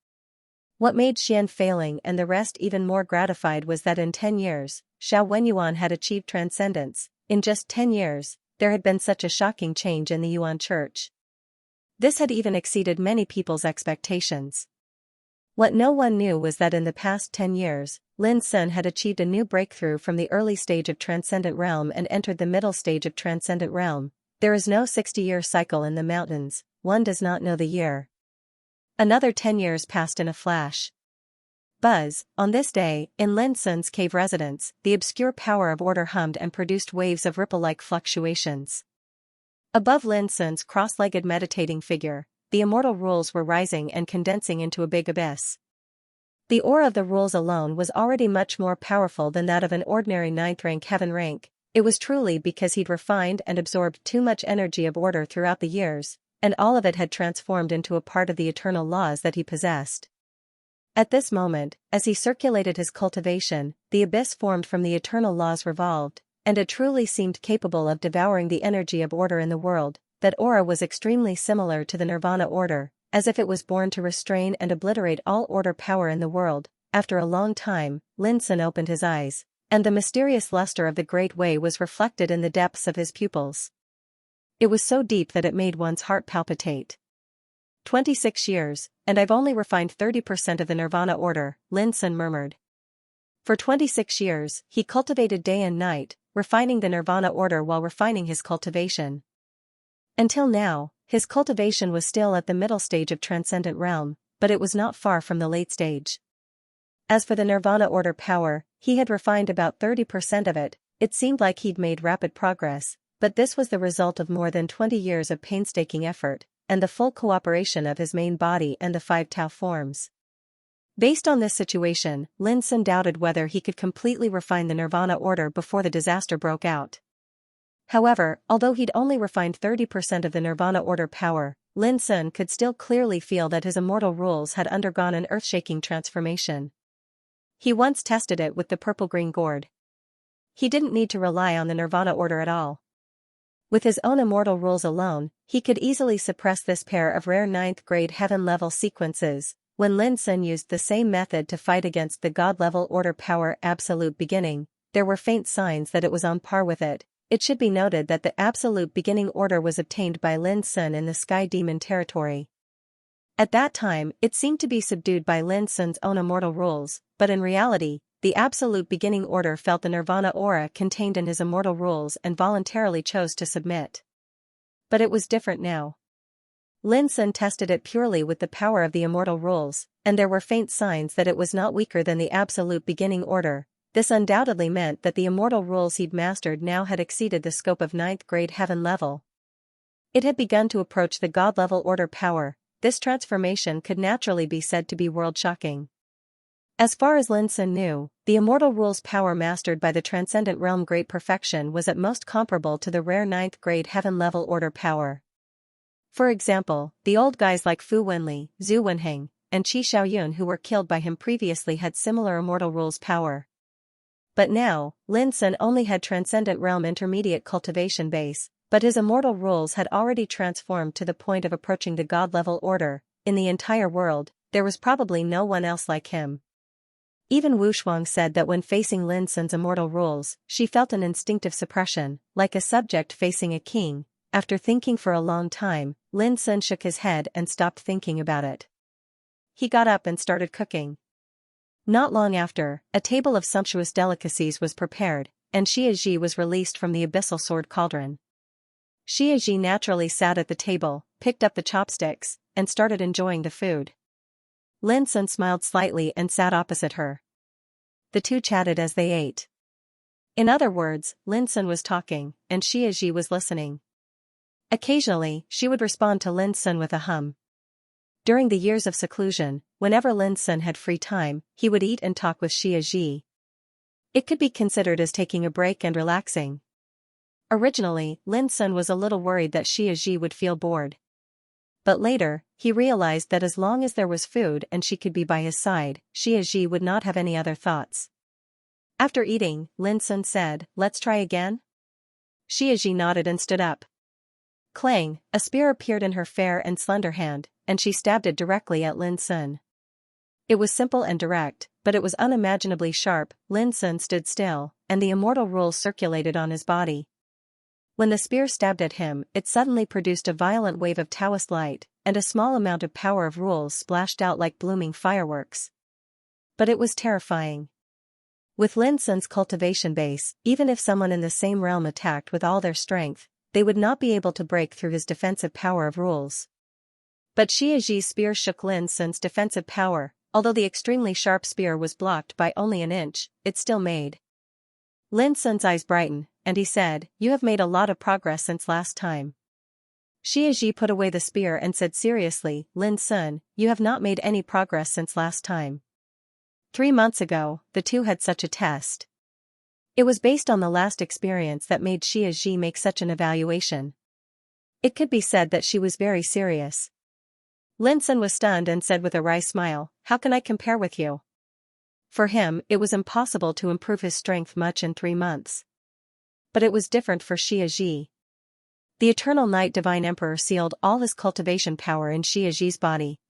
What made Xian Feiling and the rest even more gratified was that in 10 years, Xiao Wenyuan had achieved transcendence. In just 10 years, there had been such a shocking change in the Yuan Church. This had even exceeded many people's expectations. What no one knew was that in the past 10 years, Lin Sun had achieved a new breakthrough from the early stage of Transcendent Realm and entered the middle stage of Transcendent Realm. There is no 60-year cycle in the mountains, one does not know the year. Another 10 years passed in a flash. Buzz, on this day, in Lin Sun's cave residence, the obscure power of order hummed and produced waves of ripple-like fluctuations. Above Lin Sun's cross-legged meditating figure, the immortal rules were rising and condensing into a big abyss. The aura of the rules alone was already much more powerful than that of an ordinary 9th rank heaven rank. It was truly because he'd refined and absorbed too much energy of order throughout the years, and all of it had transformed into a part of the eternal laws that he possessed. At this moment, as he circulated his cultivation, the abyss formed from the eternal laws revolved, and it truly seemed capable of devouring the energy of order in the world. That aura was extremely similar to the Nirvana order, as if it was born to restrain and obliterate all order power in the world. After a long time, Lin Sun opened his eyes, and the mysterious luster of the Great Way was reflected in the depths of his pupils. It was so deep that it made one's heart palpitate. 26 years, and I've only refined 30% of the Nirvana order, Lin Sun murmured. For 26 years, he cultivated day and night, refining the Nirvana order while refining his cultivation. Until now, his cultivation was still at the middle stage of Transcendent Realm, but it was not far from the late stage. As for the Nirvana order power, he had refined about 30% of it. It seemed like he'd made rapid progress, but this was the result of more than 20 years of painstaking effort, and the full cooperation of his main body and the 5 Tao forms. Based on this situation, Lin Sun doubted whether he could completely refine the Nirvana order before the disaster broke out. However, although he'd only refined 30% of the Nirvana order power, Lin Sun could still clearly feel that his immortal rules had undergone an earth-shaking transformation. He once tested it with the purple-green gourd. He didn't need to rely on the Nirvana order at all. With his own immortal rules alone, he could easily suppress this pair of rare 9th grade heaven-level sequences. When Lin Sun used the same method to fight against the God-level order power Absolute Beginning, there were faint signs that it was on par with it. It should be noted that the Absolute Beginning order was obtained by Lin Sun in the Sky Demon territory. At that time, it seemed to be subdued by Lin Sun's own immortal rules, but in reality, the Absolute Beginning order felt the Nirvana aura contained in his immortal rules and voluntarily chose to submit. But it was different now. Lin Sun tested it purely with the power of the immortal rules, and there were faint signs that it was not weaker than the Absolute Beginning order. This undoubtedly meant that the immortal rules he'd mastered now had exceeded the scope of 9th grade heaven level. It had begun to approach the God-level order power. This transformation could naturally be said to be world-shocking. As far as Lin Sun knew, the immortal rules power mastered by the Transcendent Realm Great Perfection was at most comparable to the rare 9th grade heaven level order power. For example, the old guys like Fu Wenli, Zhu Wenheng, and Qi Xiaoyun who were killed by him previously had similar immortal rules power. But now, Lin Sun only had Transcendent Realm Intermediate cultivation base, but his immortal rules had already transformed to the point of approaching the God-level order. In the entire world, there was probably no one else like him. Even Wu Shuang said that when facing Lin Sun's immortal rules, she felt an instinctive suppression, like a subject facing a king. After thinking for a long time, Lin Sun shook his head and stopped thinking about it. He got up and started cooking. Not long after, a table of sumptuous delicacies was prepared, and Xiaxia was released from the abyssal sword cauldron. Xiaxia naturally sat at the table, picked up the chopsticks, and started enjoying the food. Lin Sun smiled slightly and sat opposite her. The two chatted as they ate. In other words, Lin Sun was talking, and Xiaxia was listening. Occasionally, she would respond to Lin Sun with a hum. During the years of seclusion, whenever Lin Sun had free time, he would eat and talk with Xiaxia. It could be considered as taking a break and relaxing. Originally, Lin Sun was a little worried that Xiaxia would feel bored. But later, he realized that as long as there was food and she could be by his side, Xiaxia would not have any other thoughts. After eating, Lin Sun said, "Let's try again?" Xiaxia nodded and stood up. Clang, a spear appeared in her fair and slender hand, and she stabbed it directly at Lin Sun. It was simple and direct, but it was unimaginably sharp. Lin Sun stood still, and the immortal rules circulated on his body. When the spear stabbed at him, it suddenly produced a violent wave of Taoist light, and a small amount of power of rules splashed out like blooming fireworks. But it was terrifying. With Lin Sun's cultivation base, even if someone in the same realm attacked with all their strength, they would not be able to break through his defensive power of rules. But Xiaxi's spear shook Lin Sun's defensive power. Although the extremely sharp spear was blocked by only an inch, it still made. Lin Sun's eyes brightened, and he said, "You have made a lot of progress since last time." Xiaji put away the spear and said seriously, Lin Sun, you have not made any progress since last time. 3 months ago, the two had such a test. It was based on the last experience that made Xiaji make such an evaluation. It could be said that she was very serious. Lin Sun was stunned and said with a wry smile, how can I compare with you? For him, it was impossible to improve his strength much in 3 months. But it was different for Xiaji. The Eternal Night Divine Emperor sealed all his cultivation power in Xiaji's body.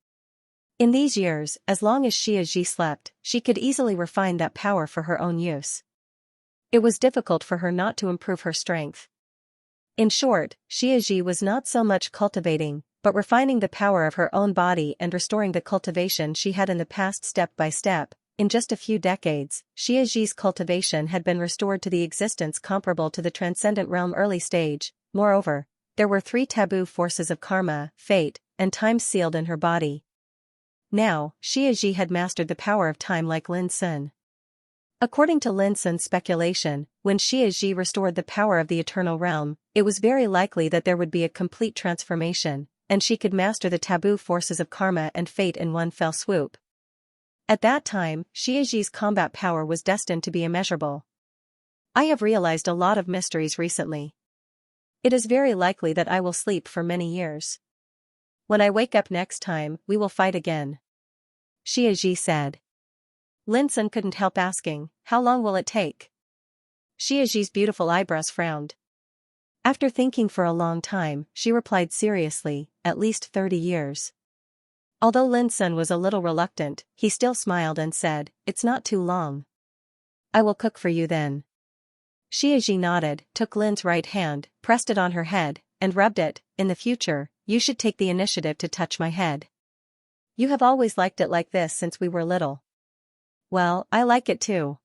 In these years, as long as Xiaji slept, she could easily refine that power for her own use. It was difficult for her not to improve her strength. In short, Xiaji was not so much cultivating, but refining the power of her own body and restoring the cultivation she had in the past step by step. In just a few decades, Xiaji's cultivation had been restored to the existence comparable to the transcendent realm early stage. Moreover, there were 3 taboo forces of karma, fate, and time sealed in her body. Now, Xiaji had mastered the power of time like Lin Sun. According to Lin Sun's speculation, when Xiaji restored the power of the eternal realm, it was very likely that there would be a complete transformation, and she could master the taboo forces of karma and fate in one fell swoop. At that time, Xiaji's combat power was destined to be immeasurable. I have realized a lot of mysteries recently. It is very likely that I will sleep for many years. When I wake up next time, we will fight again. Xiaji said. Lin Sun couldn't help asking, how long will it take? Xiaji's beautiful eyebrows frowned. After thinking for a long time, she replied seriously, at least 30 years. Although Lin Sun was a little reluctant, he still smiled and said, it's not too long. I will cook for you then. Xiaji nodded, took Lin's right hand, pressed it on her head, and rubbed it. In the future, you should take the initiative to touch my head. You have always liked it like this since we were little. Well, I like it too.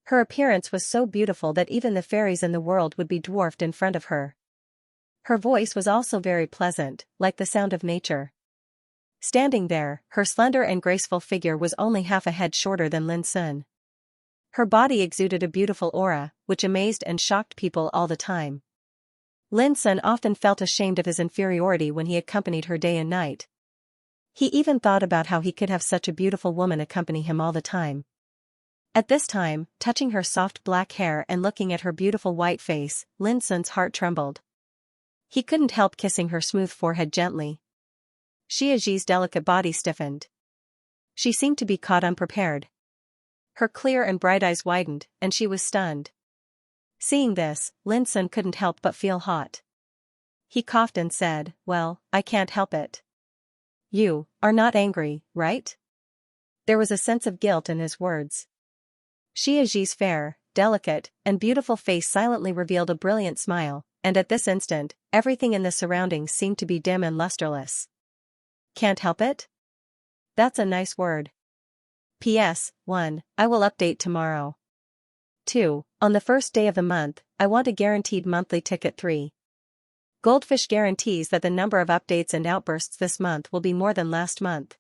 Her appearance was so beautiful that even the fairies in the world would be dwarfed in front of her. Her voice was also very pleasant, like the sound of nature. Standing there, her slender and graceful figure was only half a head shorter than Lin Sun. Her body exuded a beautiful aura, which amazed and shocked people all the time. Lin Sun often felt ashamed of his inferiority when he accompanied her day and night. He even thought about how he could have such a beautiful woman accompany him all the time. At this time, touching her soft black hair and looking at her beautiful white face, Lin Sun's heart trembled. He couldn't help kissing her smooth forehead gently. Xiaji's delicate body stiffened. She seemed to be caught unprepared. Her clear and bright eyes widened, and she was stunned. Seeing this, Lin Sun couldn't help but feel hot. He coughed and said, well, I can't help it. You are not angry, right? There was a sense of guilt in his words. Xiaji's fair, delicate, and beautiful face silently revealed a brilliant smile, and at this instant, everything in the surroundings seemed to be dim and lusterless. Can't help it? That's a nice word. P.S. 1. I will update tomorrow. 2. On the first day of the month, I want a guaranteed monthly ticket. 3. Goldfish guarantees that the number of updates and outbursts this month will be more than last month.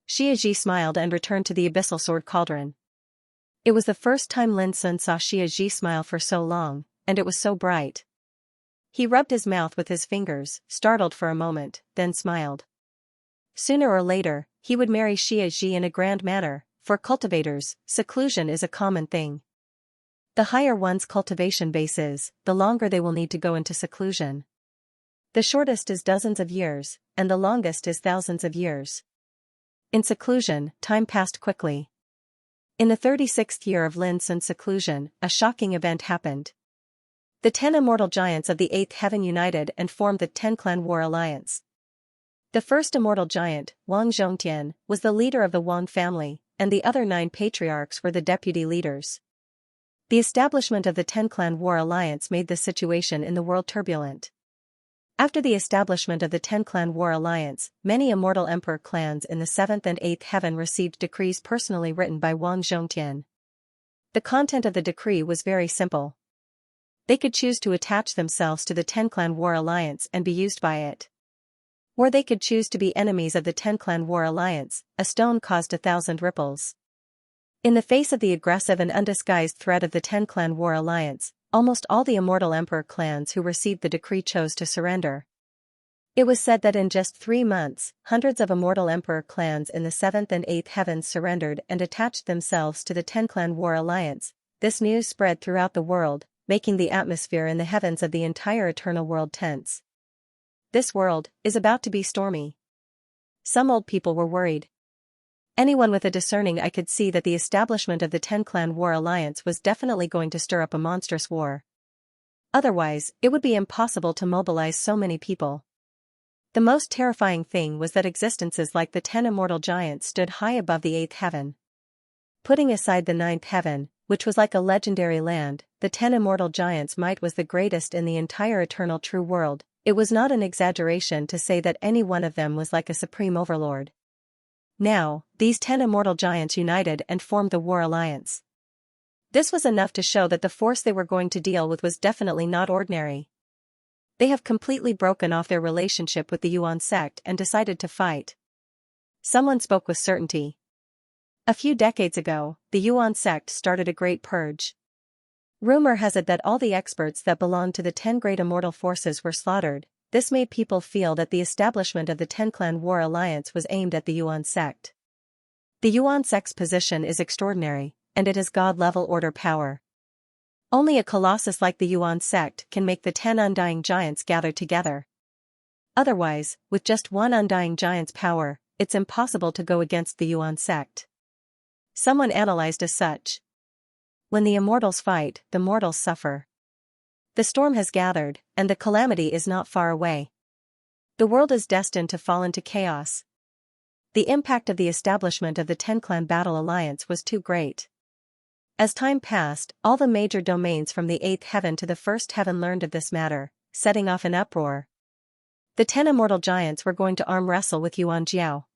Xiaji smiled and returned to the abyssal sword cauldron. It was the first time Lin Sun saw Xiaji smile for so long, and it was so bright. He rubbed his mouth with his fingers, startled for a moment, then smiled. Sooner or later, he would marry Xiaji in a grand manner. For cultivators, seclusion is a common thing. The higher one's cultivation base is, the longer they will need to go into seclusion. The shortest is dozens of years, and the longest is thousands of years. In seclusion, time passed quickly. In the 36th year of Lin Sun's seclusion, a shocking event happened. The 10 immortal giants of the 8th heaven united and formed the 10-clan war alliance. The first immortal giant, Wang Zhongtian, was the leader of the Wang family, and the other 9 patriarchs were the deputy leaders. The establishment of the 10-clan war alliance made the situation in the world turbulent. After the establishment of the 10-clan war alliance, many immortal emperor clans in the 7th and 8th heaven received decrees personally written by Wang Zhongtian. The content of the decree was very simple. They could choose to attach themselves to the 10-clan war alliance and be used by it. Or they could choose to be enemies of the 10-clan war alliance. A stone caused 1,000 ripples. In the face of the aggressive and undisguised threat of the 10-clan war alliance, almost all the immortal emperor clans who received the decree chose to surrender. It was said that in just 3 months, hundreds of immortal emperor clans in the 7th and 8th heavens surrendered and attached themselves to the 10-clan war alliance. This news spread throughout the world, making the atmosphere in the heavens of the entire eternal world tense. This world is about to be stormy. Some old people were worried. Anyone with a discerning eye could see that the establishment of the 10-clan war alliance was definitely going to stir up a monstrous war. Otherwise, it would be impossible to mobilize so many people. The most terrifying thing was that existences like the 10 immortal giants stood high above the 8th heaven. Putting aside the 9th heaven, which was like a legendary land, the 10 immortal giants' might was the greatest in the entire eternal true world. It was not an exaggeration to say that any one of them was like a supreme overlord. Now, these 10 immortal giants united and formed the war alliance. This was enough to show that the force they were going to deal with was definitely not ordinary. They have completely broken off their relationship with the Yuan sect and decided to fight. Someone spoke with certainty. A few decades ago, the Yuan sect started a great purge. Rumor has it that all the experts that belonged to the 10 great immortal forces were slaughtered. This made people feel that the establishment of the 10-clan war alliance was aimed at the Yuan sect. The Yuan sect's position is extraordinary, and it has God-level order power. Only a colossus like the Yuan sect can make the 10 undying giants gather together. Otherwise, with just one undying giant's power, it's impossible to go against the Yuan sect. Someone analyzed as such. When the immortals fight, the mortals suffer. The storm has gathered, and the calamity is not far away. The world is destined to fall into chaos. The impact of the establishment of the 10-clan battle alliance was too great. As time passed, all the major domains from the 8th heaven to the 1st heaven learned of this matter, setting off an uproar. The 10 immortal giants were going to arm wrestle with Yuan Jiao.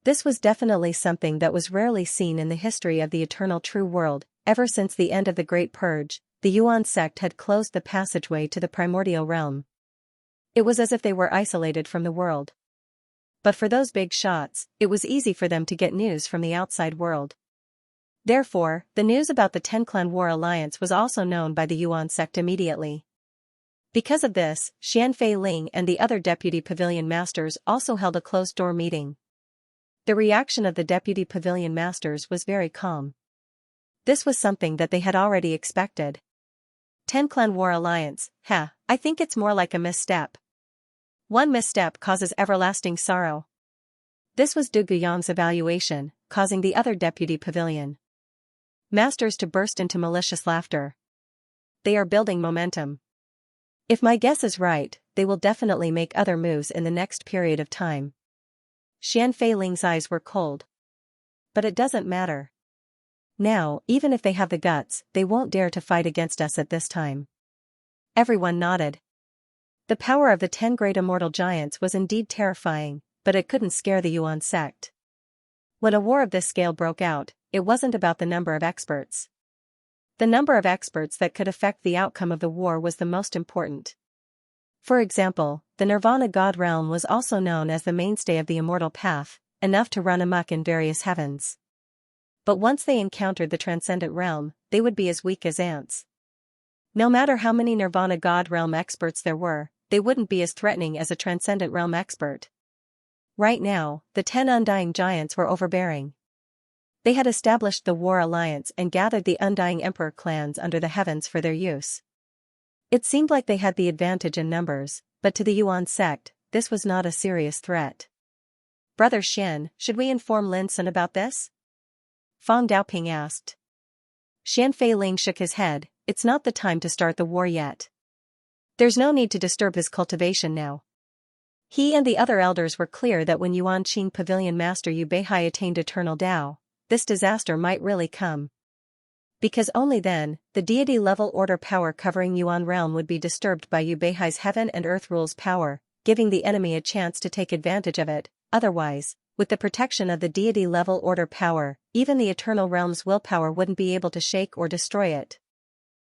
This was definitely something that was rarely seen in the history of the eternal true world. Ever since the end of the Great Purge, the Yuan sect had closed the passageway to the primordial realm. It was as if they were isolated from the world. But for those big shots, it was easy for them to get news from the outside world. Therefore, the news about the 10-clan war alliance was also known by the Yuan sect immediately. Because of this, Xianfei Ling and the other deputy pavilion masters also held a closed-door meeting. The reaction of the deputy pavilion masters was very calm. This was something that they had already expected. 10-clan war alliance, I think it's more like a misstep. One misstep causes everlasting sorrow. This was Du Guyon's evaluation, causing the other deputy pavilion masters to burst into malicious laughter. They are building momentum. If my guess is right, they will definitely make other moves in the next period of time. Xianfei Ling's eyes were cold. But it doesn't matter. Now, even if they have the guts, they won't dare to fight against us at this time. Everyone nodded. The power of the 10 great immortal giants was indeed terrifying, but it couldn't scare the Yuan sect. When a war of this scale broke out, it wasn't about the number of experts. The number of experts that could affect the outcome of the war was the most important. For example, the Nirvana God realm was also known as the mainstay of the immortal path, enough to run amok in various heavens. But once they encountered the transcendent realm, they would be as weak as ants. No matter how many Nirvana God realm experts there were, they wouldn't be as threatening as a transcendent realm expert. Right now, the 10 undying giants were overbearing. They had established the war alliance and gathered the undying emperor clans under the heavens for their use. It seemed like they had the advantage in numbers, but to the Yuan sect, this was not a serious threat. Brother Xian, should we inform Lin Sun about this? Fang Daoping asked. Xianfei Ling shook his head. It's not the time to start the war yet. There's no need to disturb his cultivation now. He and the other elders were clear that when Yuan Qing Pavilion Master Yu Beihai attained eternal Tao, this disaster might really come. Because only then, the deity-level order power covering Yuan realm would be disturbed by Yu Beihai's heaven and earth rules power, giving the enemy a chance to take advantage of it. Otherwise, with the protection of the deity-level order power, even the eternal realm's willpower wouldn't be able to shake or destroy it.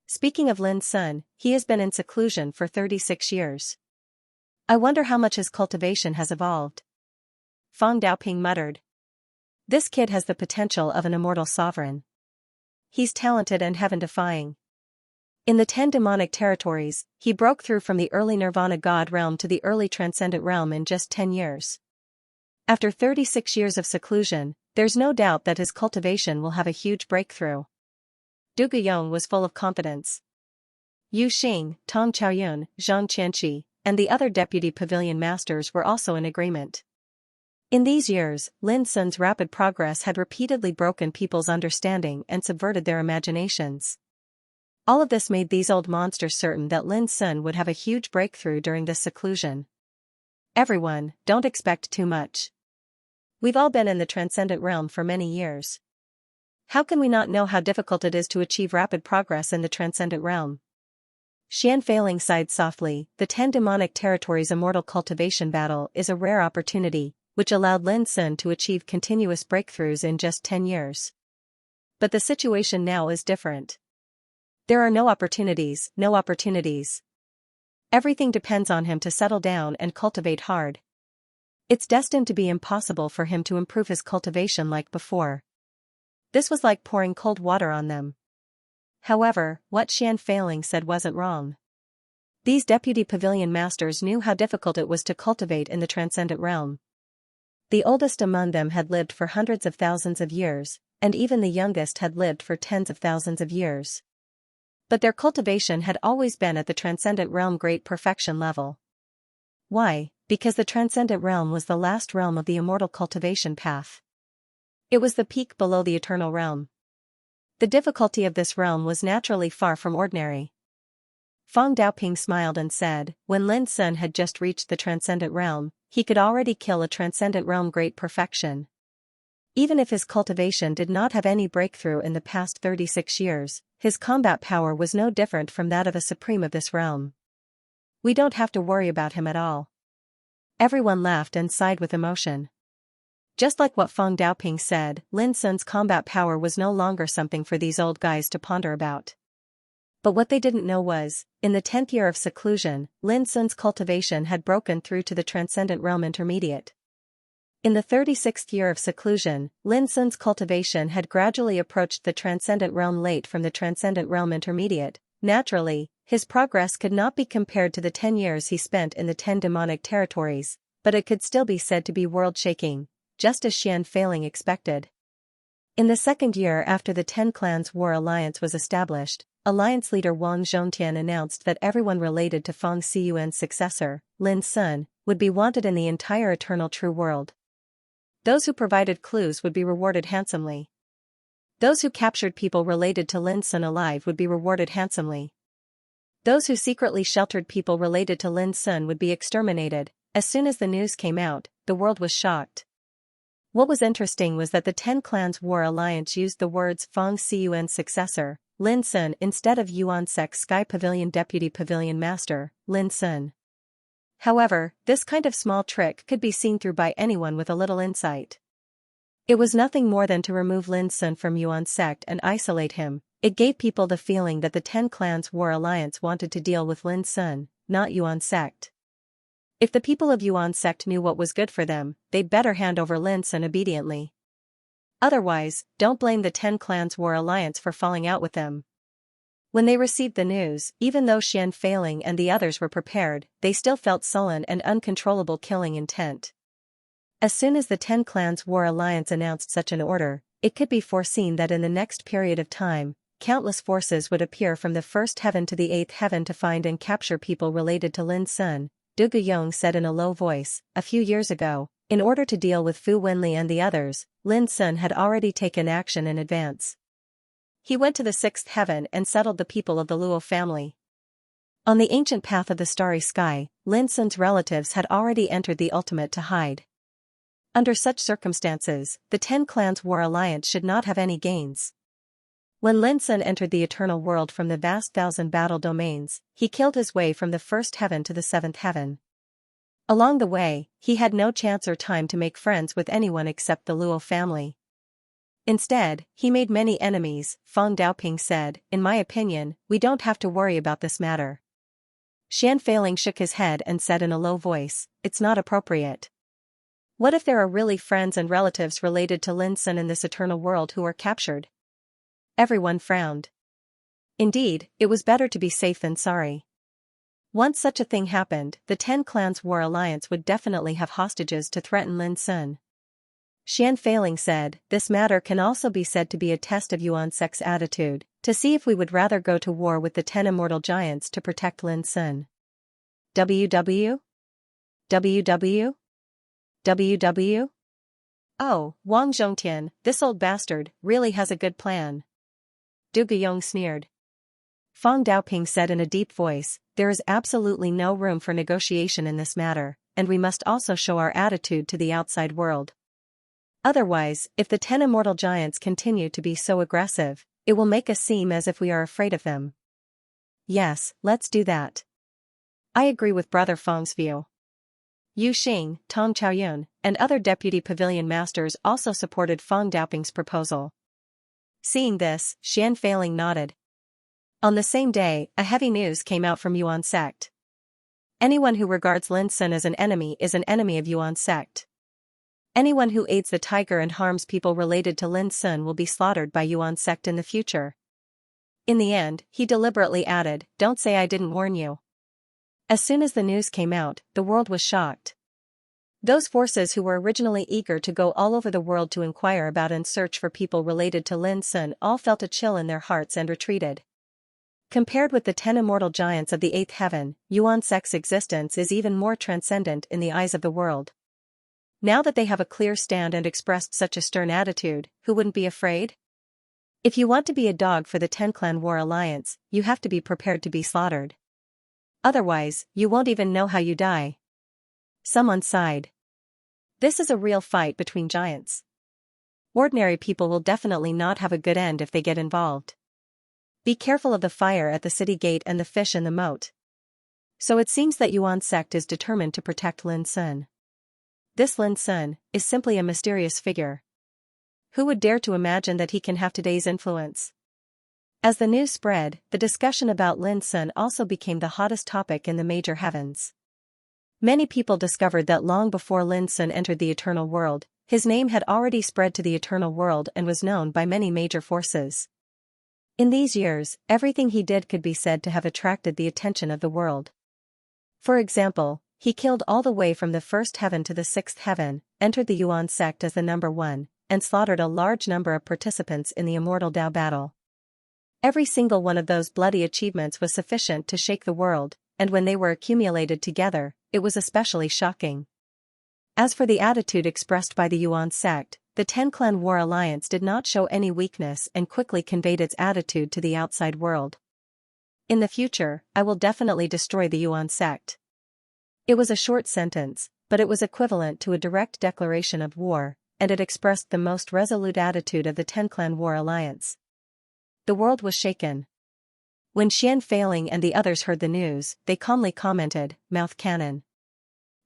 Speaking of Lin Sun, he has been in seclusion for 36 years. I wonder how much his cultivation has evolved. Fang Daoping muttered. This kid has the potential of an immortal sovereign. He's talented and heaven-defying. In the 10 demonic territories, he broke through from the early Nirvana God realm to the early Transcendent realm in just 10 years. After 36 years of seclusion, there's no doubt that his cultivation will have a huge breakthrough. Du Guyong was full of confidence. Yu Xing, Tong Chaoyun, Zhang Qianqi, and the other deputy pavilion masters were also in agreement. In these years, Lin Sun's rapid progress had repeatedly broken people's understanding and subverted their imaginations. All of this made these old monsters certain that Lin Sun would have a huge breakthrough during this seclusion. Everyone, don't expect too much. We've all been in the Transcendent realm for many years. How can we not know how difficult it is to achieve rapid progress in the Transcendent realm? Xian Feiling sighed softly. The 10 demonic territories immortal cultivation battle is a rare opportunity, which allowed Lin Sun to achieve continuous breakthroughs in just 10 years. But the situation now is different. There are no opportunities. Everything depends on him to settle down and cultivate hard. It's destined to be impossible for him to improve his cultivation like before. This was like pouring cold water on them. However, what Xian Feiling said wasn't wrong. These deputy pavilion masters knew how difficult it was to cultivate in the Transcendent realm. The oldest among them had lived for hundreds of thousands of years, and even the youngest had lived for tens of thousands of years. But their cultivation had always been at the Transcendent realm great perfection level. Why? Because the Transcendent realm was the last realm of the immortal cultivation path. It was the peak below the eternal realm. The difficulty of this realm was naturally far from ordinary. Feng Daoping smiled and said, when Lin Sun had just reached the Transcendent realm, he could already kill a Transcendent realm great perfection. Even if his cultivation did not have any breakthrough in the past 36 years, his combat power was no different from that of a supreme of this realm. We don't have to worry about him at all. Everyone laughed and sighed with emotion. Just like what Feng Daoping said, Lin Sun's combat power was no longer something for these old guys to ponder about. But what they didn't know was, in the 10th year of seclusion, Lin Sun's cultivation had broken through to the Transcendent Realm Intermediate. In the 36th year of seclusion, Lin Sun's cultivation had gradually approached the Transcendent Realm late from the Transcendent Realm Intermediate. Naturally, his progress could not be compared to the 10 years he spent in the 10 demonic territories, but it could still be said to be world-shaking, just as Xian Feiling expected. In the second year after the 10 Clans War Alliance was established, Alliance leader Wang Zhongtian announced that everyone related to Feng Xiyuan's successor, Lin Sun, would be wanted in the entire Eternal True World. Those who provided clues would be rewarded handsomely. Those who captured people related to Lin Sun alive would be rewarded handsomely. Those who secretly sheltered people related to Lin Sun would be exterminated. As soon as the news came out, the world was shocked. What was interesting was that the 10 Clans War Alliance used the words Feng Xiyuan's successor, Lin Sun, instead of Yuan Sek's Sky Pavilion Deputy Pavilion Master, Lin Sun. However, this kind of small trick could be seen through by anyone with a little insight. It was nothing more than to remove Lin Sun from Yuan Sect and isolate him. It gave people the feeling that the 10 Clans War Alliance wanted to deal with Lin Sun, not Yuan Sect. If the people of Yuan Sect knew what was good for them, they'd better hand over Lin Sun obediently. Otherwise, don't blame the 10 Clans War Alliance for falling out with them. When they received the news, even though Xian Feiling and the others were prepared, they still felt sullen and uncontrollable killing intent. As soon as the 10 Clans War Alliance announced such an order, it could be foreseen that in the next period of time, countless forces would appear from the 1st heaven to the 8th heaven to find and capture people related to Lin Sun. Du Guyong said in a low voice, a few years ago, in order to deal with Fu Wenli and the others, Lin Sun had already taken action in advance. He went to the 6th heaven and settled the people of the Luo family. On the ancient path of the starry sky, Lin Sun's relatives had already entered the ultimate to hide. Under such circumstances, the 10 Clans War Alliance should not have any gains. When Lin Sun entered the eternal world from the vast 1,000 battle domains, he killed his way from the 1st heaven to the 7th heaven. Along the way, he had no chance or time to make friends with anyone except the Luo family. Instead, he made many enemies. Feng Daoping said, in my opinion, we don't have to worry about this matter. Xian Feiling shook his head and said in a low voice, it's not appropriate. What if there are really friends and relatives related to Lin Sun in this eternal world who are captured? Everyone frowned. Indeed, it was better to be safe than sorry. Once such a thing happened, the 10 Clans War Alliance would definitely have hostages to threaten Lin Sun. Xian Feiling said, this matter can also be said to be a test of Yuan Sec's attitude, to see if we would rather go to war with the 10 immortal giants to protect Lin Sun. WW? WW? WW? Oh, Wang Zhongtian, this old bastard, really has a good plan. Du Guyong sneered. Fang Daoping said in a deep voice, there is absolutely no room for negotiation in this matter, and we must also show our attitude to the outside world. Otherwise, if the 10 immortal giants continue to be so aggressive, it will make us seem as if we are afraid of them. Yes, let's do that. I agree with Brother Fang's view. Yu Xing, Tong Chaoyun, and other deputy pavilion masters also supported Fang Daoping's proposal. Seeing this, Xian Feiling nodded. On the same day, a heavy news came out from Yuan sect. Anyone who regards Lin Sun as an enemy is an enemy of Yuan sect. Anyone who aids the tiger and harms people related to Lin Sun will be slaughtered by Yuan sect in the future. In the end, he deliberately added, don't say I didn't warn you. As soon as the news came out, the world was shocked. Those forces who were originally eager to go all over the world to inquire about and search for people related to Lin Sun all felt a chill in their hearts and retreated. Compared with the 10 immortal giants of the 8th heaven, Yuan sect's existence is even more transcendent in the eyes of the world. Now that they have a clear stand and expressed such a stern attitude, who wouldn't be afraid? If you want to be a dog for the 10 Clan War Alliance, you have to be prepared to be slaughtered. Otherwise, you won't even know how you die. Someone sighed. This is a real fight between giants. Ordinary people will definitely not have a good end if they get involved. Be careful of the fire at the city gate and the fish in the moat. So it seems that Yuan sect is determined to protect Lin Sun. This Lin Sun is simply a mysterious figure. Who would dare to imagine that he can have today's influence? As the news spread, the discussion about Lin Sun also became the hottest topic in the major heavens. Many people discovered that long before Lin Sun entered the eternal world, his name had already spread to the eternal world and was known by many major forces. In these years, everything he did could be said to have attracted the attention of the world. For example, he killed all the way from the 1st heaven to the 6th heaven, entered the Yuan sect as the number 1, and slaughtered a large number of participants in the immortal Dao battle. Every single one of those bloody achievements was sufficient to shake the world, and when they were accumulated together, it was especially shocking. As for the attitude expressed by the Yuan sect, the 10 Clan War Alliance did not show any weakness and quickly conveyed its attitude to the outside world. In the future, I will definitely destroy the Yuan sect. It was a short sentence, but it was equivalent to a direct declaration of war, and it expressed the most resolute attitude of the 10 Clan War Alliance. The world was shaken. When Xian Feiling and the others heard the news, they calmly commented, mouth cannon.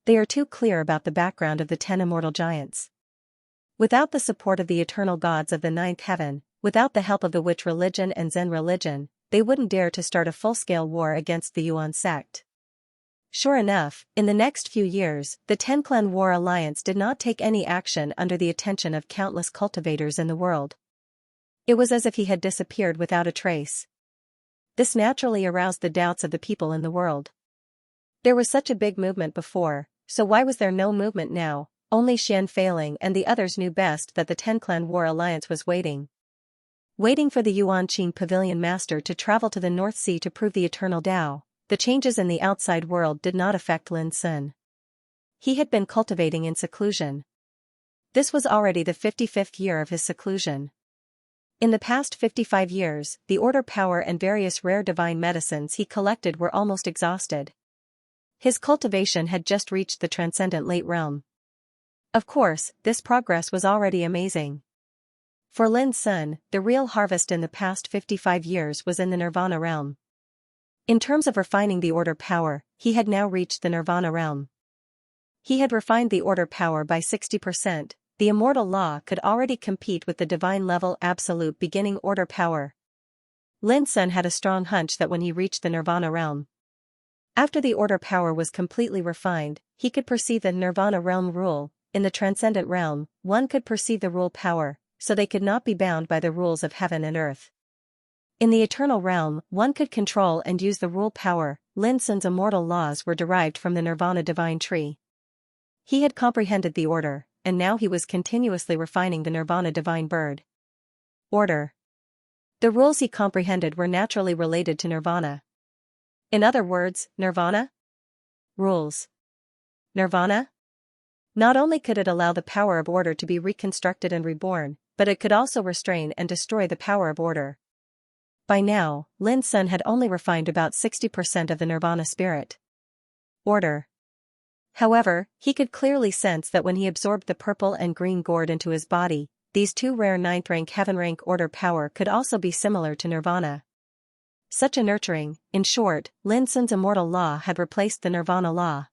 They are too clear about the background of the 10 immortal giants. Without the support of the eternal gods of the 9th heaven, without the help of the witch religion and Zen religion, they wouldn't dare to start a full-scale war against the Yuan sect. Sure enough, in the next few years, the 10 Clan War Alliance did not take any action under the attention of countless cultivators in the world. It was as if he had disappeared without a trace. This naturally aroused the doubts of the people in the world. There was such a big movement before, so why was there no movement now? Only Xian Feiling and the others knew best that the 10 Clan War Alliance was waiting. Waiting for the Yuan Qing Pavilion Master to travel to the North Sea to prove the eternal Tao. The changes in the outside world did not affect Lin Sun. He had been cultivating in seclusion. This was already the 55th year of his seclusion. In the past 55 years, the order power and various rare divine medicines he collected were almost exhausted. His cultivation had just reached the transcendent late realm. Of course, this progress was already amazing. For Lin Sun, the real harvest in the past 55 years was in the Nirvana realm. In terms of refining the order power, he had now reached the Nirvana realm. He had refined the order power by 60%, the immortal law could already compete with the divine level absolute beginning order power. Lin Sun had a strong hunch that when he reached the Nirvana realm, after the order power was completely refined, he could perceive the Nirvana realm rule. In the transcendent realm, one could perceive the rule power, so they could not be bound by the rules of heaven and earth. In the eternal realm, one could control and use the rule power. Lin Sun's immortal laws were derived from the Nirvana divine tree. He had comprehended the order, and now he was continuously refining the Nirvana divine bird. Order. The rules he comprehended were naturally related to Nirvana. In other words, Nirvana? Rules. Nirvana? Not only could it allow the power of order to be reconstructed and reborn, but it could also restrain and destroy the power of order. By now, Lin Sun had only refined about 60% of the Nirvana spirit. Order. However, he could clearly sense that when he absorbed the purple and green gourd into his body, these two rare 9th rank heaven rank order power could also be similar to Nirvana. Such a nurturing, in short, Lin Sun's immortal law had replaced the Nirvana law.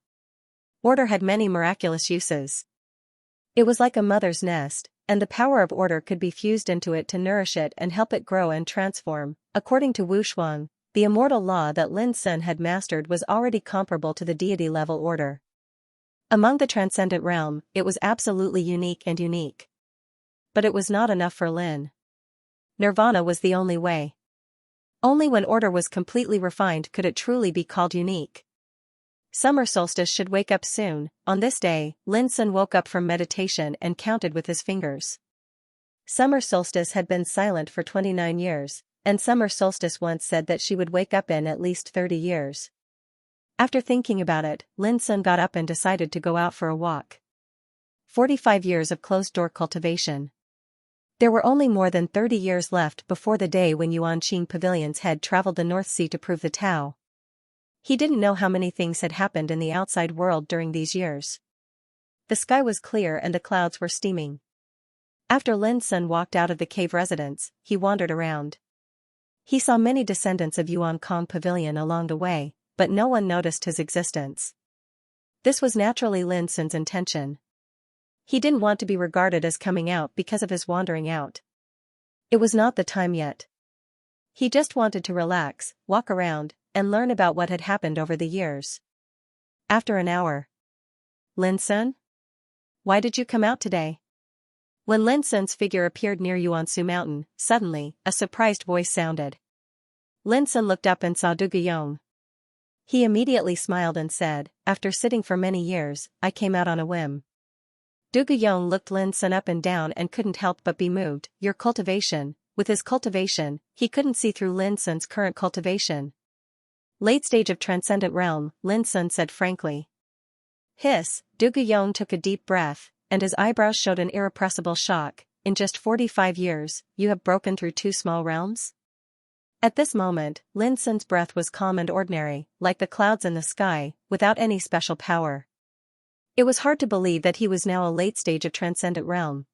Order had many miraculous uses. It was like a mother's nest, and the power of order could be fused into it to nourish it and help it grow and transform. According to Wu Shuang, the immortal law that Lin Sun had mastered was already comparable to the deity-level order. Among the transcendent realm, it was absolutely unique. But it was not enough for Lin. Nirvana was the only way. Only when order was completely refined could it truly be called unique. Summer solstice should wake up soon. On this day, Lin Sun woke up from meditation and counted with his fingers. Summer solstice had been silent for 29 years, and summer solstice once said that she would wake up in at least 30 years. After thinking about it, Lin Sun got up and decided to go out for a walk. 45 years of closed-door cultivation. There were only more than 30 years left before the day when Yuanqing Pavilion's head traveled the North Sea to prove the Tao. He didn't know how many things had happened in the outside world during these years. The sky was clear and the clouds were steaming. After Lin Sun walked out of the cave residence, he wandered around. He saw many descendants of Yuanqing Pavilion along the way, but no one noticed his existence. This was naturally Lin Sun's intention. He didn't want to be regarded as coming out because of his wandering out. It was not the time yet. He just wanted to relax, walk around, and learn about what had happened over the years. After an hour. Lin Sun? Why did you come out today? When Lin Sun's figure appeared near Yuansu Mountain, suddenly, a surprised voice sounded. Lin Sun looked up and saw Du Guyong. He immediately smiled and said, "After sitting for many years, I came out on a whim." Du Guyong looked Lin Sun up and down and couldn't help but be moved. Your cultivation. With his cultivation, he couldn't see through Lin Sun's current cultivation. Late stage of transcendent realm, Lin Sun said frankly. Hiss, Du Guyong took a deep breath, and his eyebrows showed an irrepressible shock. In just 45 years, you have broken through 2 small realms? At this moment, Lin Sun's breath was calm and ordinary, like the clouds in the sky, without any special power. It was hard to believe that he was now a late stage of transcendent realm.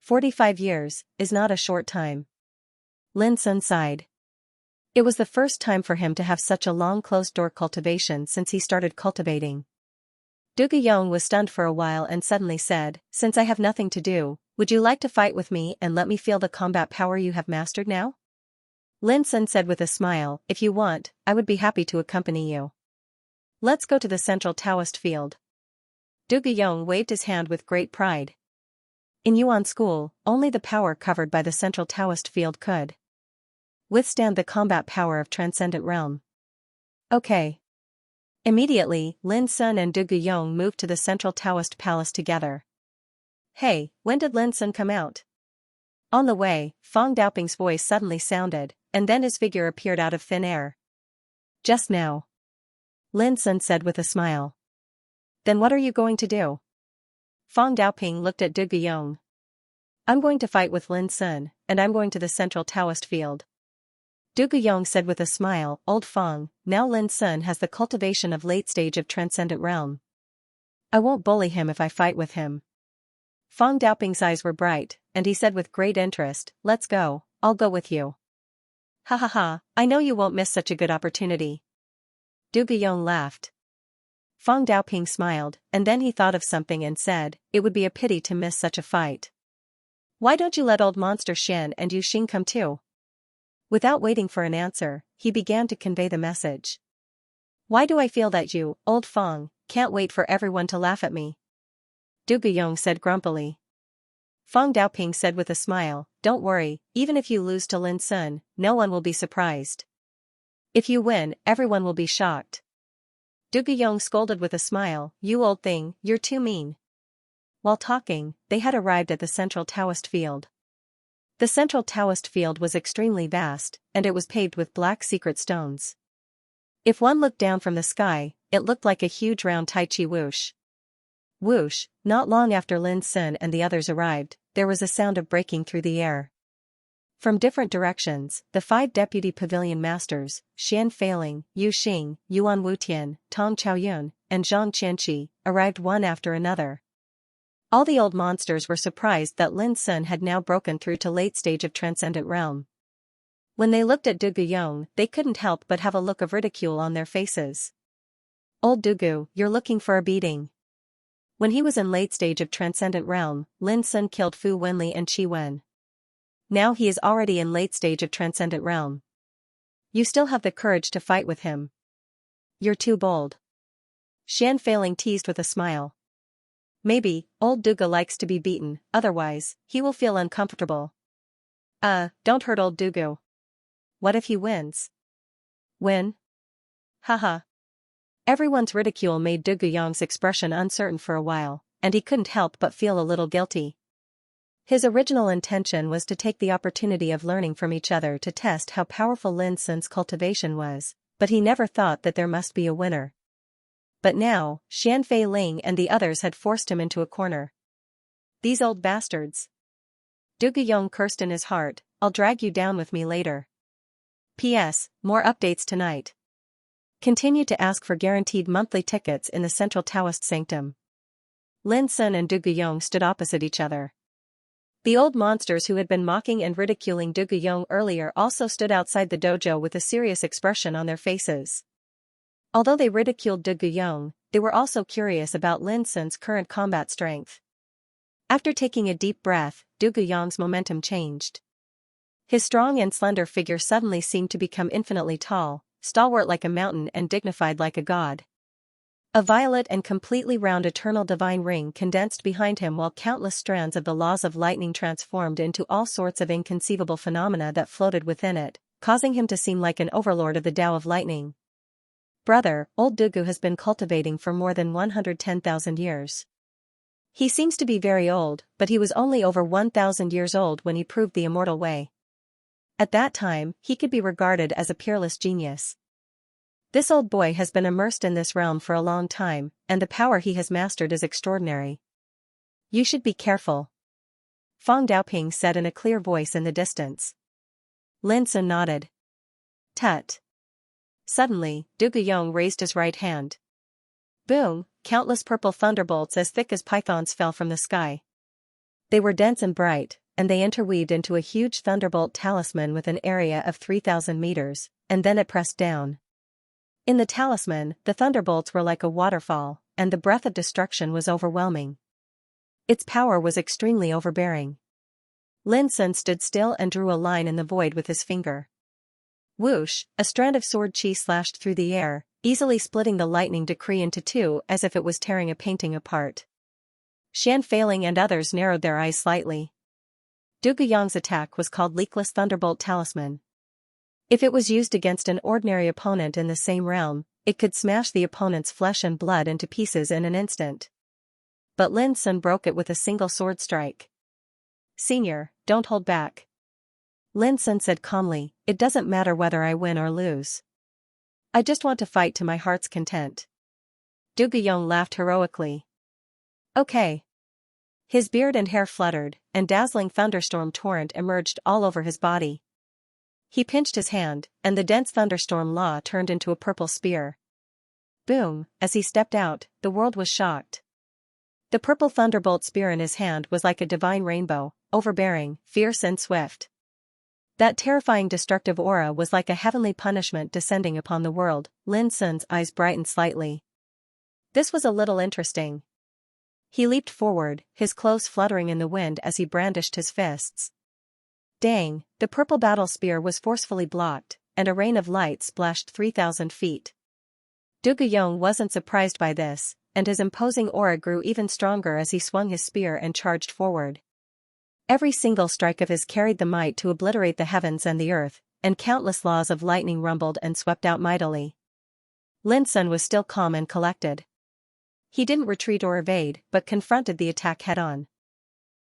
45 years is not a short time. Lin Sun sighed. It was the first time for him to have such a long closed-door cultivation since he started cultivating. Du Guyong was stunned for a while and suddenly said, "Since I have nothing to do, would you like to fight with me and let me feel the combat power you have mastered now?" Lin Sun said with a smile, "If you want, I would be happy to accompany you. Let's go to the central Taoist field." Du Guyong waved his hand with great pride. In Yuan school, only the power covered by the central Taoist field could withstand the combat power of transcendent realm. Okay. Immediately, Lin Sun and Du Guyong moved to the central Taoist palace together. Hey, when did Lin Sun come out? On the way, Fang Daoping's voice suddenly sounded, and then his figure appeared out of thin air. Just now. Lin Sun said with a smile. Then what are you going to do? Fang Daoping looked at Du Guyong. I'm going to fight with Lin Sun, and I'm going to the central Taoist field. Du Guyong said with a smile, Old Fang, now Lin Sun has the cultivation of late stage of transcendent realm. I won't bully him if I fight with him. Fang Daoping's eyes were bright, and he said with great interest, Let's go, I'll go with you. Ha ha ha, I know you won't miss such a good opportunity. Du Guyong laughed. Fang Daoping smiled, and then he thought of something and said, It would be a pity to miss such a fight. Why don't you let old monster Xian and Yu Xing come too? Without waiting for an answer, he began to convey the message. Why do I feel that you, old Fang, can't wait for everyone to laugh at me? Du Guyong said grumpily. Fang Daoping said with a smile, "Don't worry, even if you lose to Lin Sun, no one will be surprised. If you win, everyone will be shocked." Du Guyong scolded with a smile, "You old thing, you're too mean." While talking, they had arrived at the central Taoist field. The central Taoist field was extremely vast, and it was paved with black secret stones. If one looked down from the sky, it looked like a huge round Tai Chi whoosh. Whoosh, not long after Lin Sun and the others arrived, there was a sound of breaking through the air. From different directions, the 5 deputy pavilion masters, Xian Feiling, Yu Xing, Yuan Wutian, Tong Chaoyun, and Zhang Qianqi, arrived one after another. All the old monsters were surprised that Lin Sun had now broken through to late stage of transcendent realm. When they looked at Du Guyong, they couldn't help but have a look of ridicule on their faces. "Old Dugu, you're looking for a beating." When he was in late stage of transcendent realm, Lin Sun killed Fu Wenli and Qi Wen. Now he is already in late stage of transcendent realm. You still have the courage to fight with him. You're too bold. Xian Feiling teased with a smile. Maybe, old Duga likes to be beaten, otherwise, he will feel uncomfortable. Don't hurt old Dugu. What if he wins? Win? Haha. Everyone's ridicule made Du Guyong's expression uncertain for a while, and he couldn't help but feel a little guilty. His original intention was to take the opportunity of learning from each other to test how powerful Lin Sun's cultivation was, but he never thought that there must be a winner. But now, Xian Feiling and the others had forced him into a corner. These old bastards. Du Guyong cursed in his heart, "I'll drag you down with me later." P.S. More updates tonight. Continue to ask for guaranteed monthly tickets in the Central Taoist Sanctum. Lin Sun and Du Guyong stood opposite each other. The old monsters who had been mocking and ridiculing Du Guyong earlier also stood outside the dojo with a serious expression on their faces. Although they ridiculed Du Guyong, they were also curious about Lin Sun's current combat strength. After taking a deep breath, Du Guyong's momentum changed. His strong and slender figure suddenly seemed to become infinitely tall, stalwart like a mountain and dignified like a god. A violet and completely round eternal divine ring condensed behind him while countless strands of the laws of lightning transformed into all sorts of inconceivable phenomena that floated within it, causing him to seem like an overlord of the Tao of lightning. Brother, old Dugu has been cultivating for more than 110,000 years. He seems to be very old, but he was only over 1,000 years old when he proved the immortal way. At that time, he could be regarded as a peerless genius. This old boy has been immersed in this realm for a long time, and the power he has mastered is extraordinary. You should be careful. Fang Daoping said in a clear voice in the distance. Lin Sun nodded. Tut. Suddenly, Du Guyong raised his right hand. Boom, countless purple thunderbolts as thick as pythons fell from the sky. They were dense and bright, and they interweaved into a huge thunderbolt talisman with an area of 3,000 meters, and then it pressed down. In the talisman, the thunderbolts were like a waterfall, and the breath of destruction was overwhelming. Its power was extremely overbearing. Lin Sun stood still and drew a line in the void with his finger. Whoosh, a strand of sword chi slashed through the air, easily splitting the lightning decree into two as if it was tearing a painting apart. Xian Feiling and others narrowed their eyes slightly. Du Guyong's attack was called Leakless Thunderbolt Talisman. If it was used against an ordinary opponent in the same realm, it could smash the opponent's flesh and blood into pieces in an instant. But Lin Sun broke it with a single sword strike. Senior, don't hold back. Lin Sun said calmly, "It doesn't matter whether I win or lose. I just want to fight to my heart's content." Du Guyong laughed heroically. Okay. His beard and hair fluttered, and dazzling thunderstorm torrent emerged all over his body. He pinched his hand, and the dense thunderstorm law turned into a purple spear. Boom, as he stepped out, the world was shocked. The purple thunderbolt spear in his hand was like a divine rainbow, overbearing, fierce and swift. That terrifying destructive aura was like a heavenly punishment descending upon the world. Lin Sun's eyes brightened slightly. This was a little interesting. He leaped forward, his clothes fluttering in the wind as he brandished his fists. Dang, the purple battle spear was forcefully blocked, and a rain of light splashed 3,000 feet. Du Guyong wasn't surprised by this, and his imposing aura grew even stronger as he swung his spear and charged forward. Every single strike of his carried the might to obliterate the heavens and the earth, and countless laws of lightning rumbled and swept out mightily. Lin Sun was still calm and collected. He didn't retreat or evade, but confronted the attack head-on.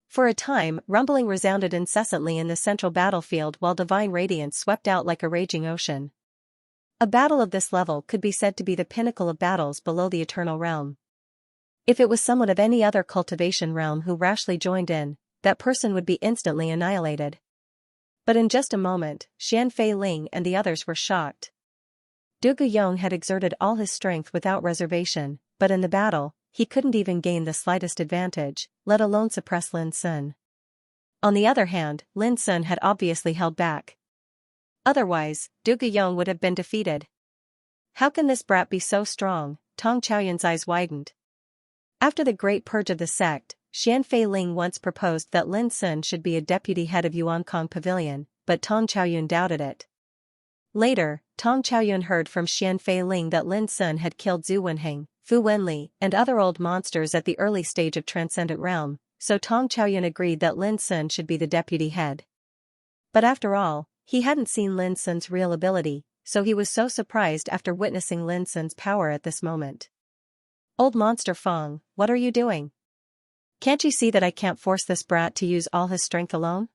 For a time, rumbling resounded incessantly in the central battlefield while divine radiance swept out like a raging ocean. A battle of this level could be said to be the pinnacle of battles below the eternal realm. If it was someone of any other cultivation realm who rashly joined in, that person would be instantly annihilated. But in just a moment, Xian Fei Ling and the others were shocked. Du Guyong had exerted all his strength without reservation, but in the battle, he couldn't even gain the slightest advantage, let alone suppress Lin Sun. On the other hand, Lin Sun had obviously held back. Otherwise, Du Guyong would have been defeated. How can this brat be so strong? Tong Chaoyun's eyes widened. After the great purge of the sect, Xian Fei Ling once proposed that Lin Sun should be a deputy head of Yuankong Pavilion, but Tong Chaoyun doubted it. Later, Tong Chaoyun heard from Xian Fei Ling that Lin Sun had killed Zhu Wenheng, Fu Wenli, and other old monsters at the early stage of Transcendent Realm, so Tong Chaoyun agreed that Lin Sun should be the deputy head. But after all, he hadn't seen Lin Sun's real ability, so he was so surprised after witnessing Lin Sun's power at this moment. Old monster Fong, what are you doing? Can't you see that I can't force this brat to use all his strength alone?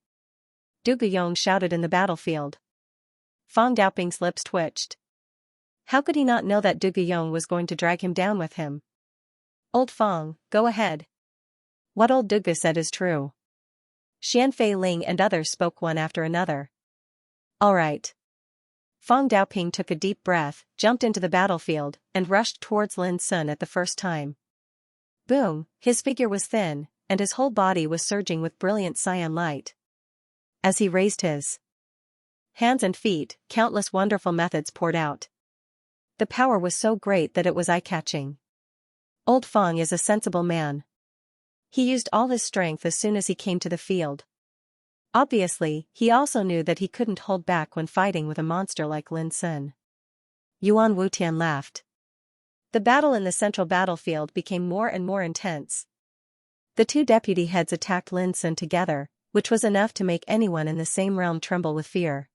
Du Guyong shouted in the battlefield. Fong Daoping's lips twitched. How could he not know that Du Guyong was going to drag him down with him? Old Fong, go ahead. What old Duga said is true. Xian Fei Ling and others spoke one after another. All right. Fong Daoping took a deep breath, jumped into the battlefield, and rushed towards Lin Sun at the first time. Boom, his figure was thin, and his whole body was surging with brilliant cyan light. As he raised his hands and feet, countless wonderful methods poured out. The power was so great that it was eye-catching. Old Fong is a sensible man. He used all his strength as soon as he came to the field. Obviously, he also knew that he couldn't hold back when fighting with a monster like Lin Sun. Yuan Wutian laughed. The battle in the central battlefield became more and more intense. The two deputy heads attacked Lin Sun together, which was enough to make anyone in the same realm tremble with fear.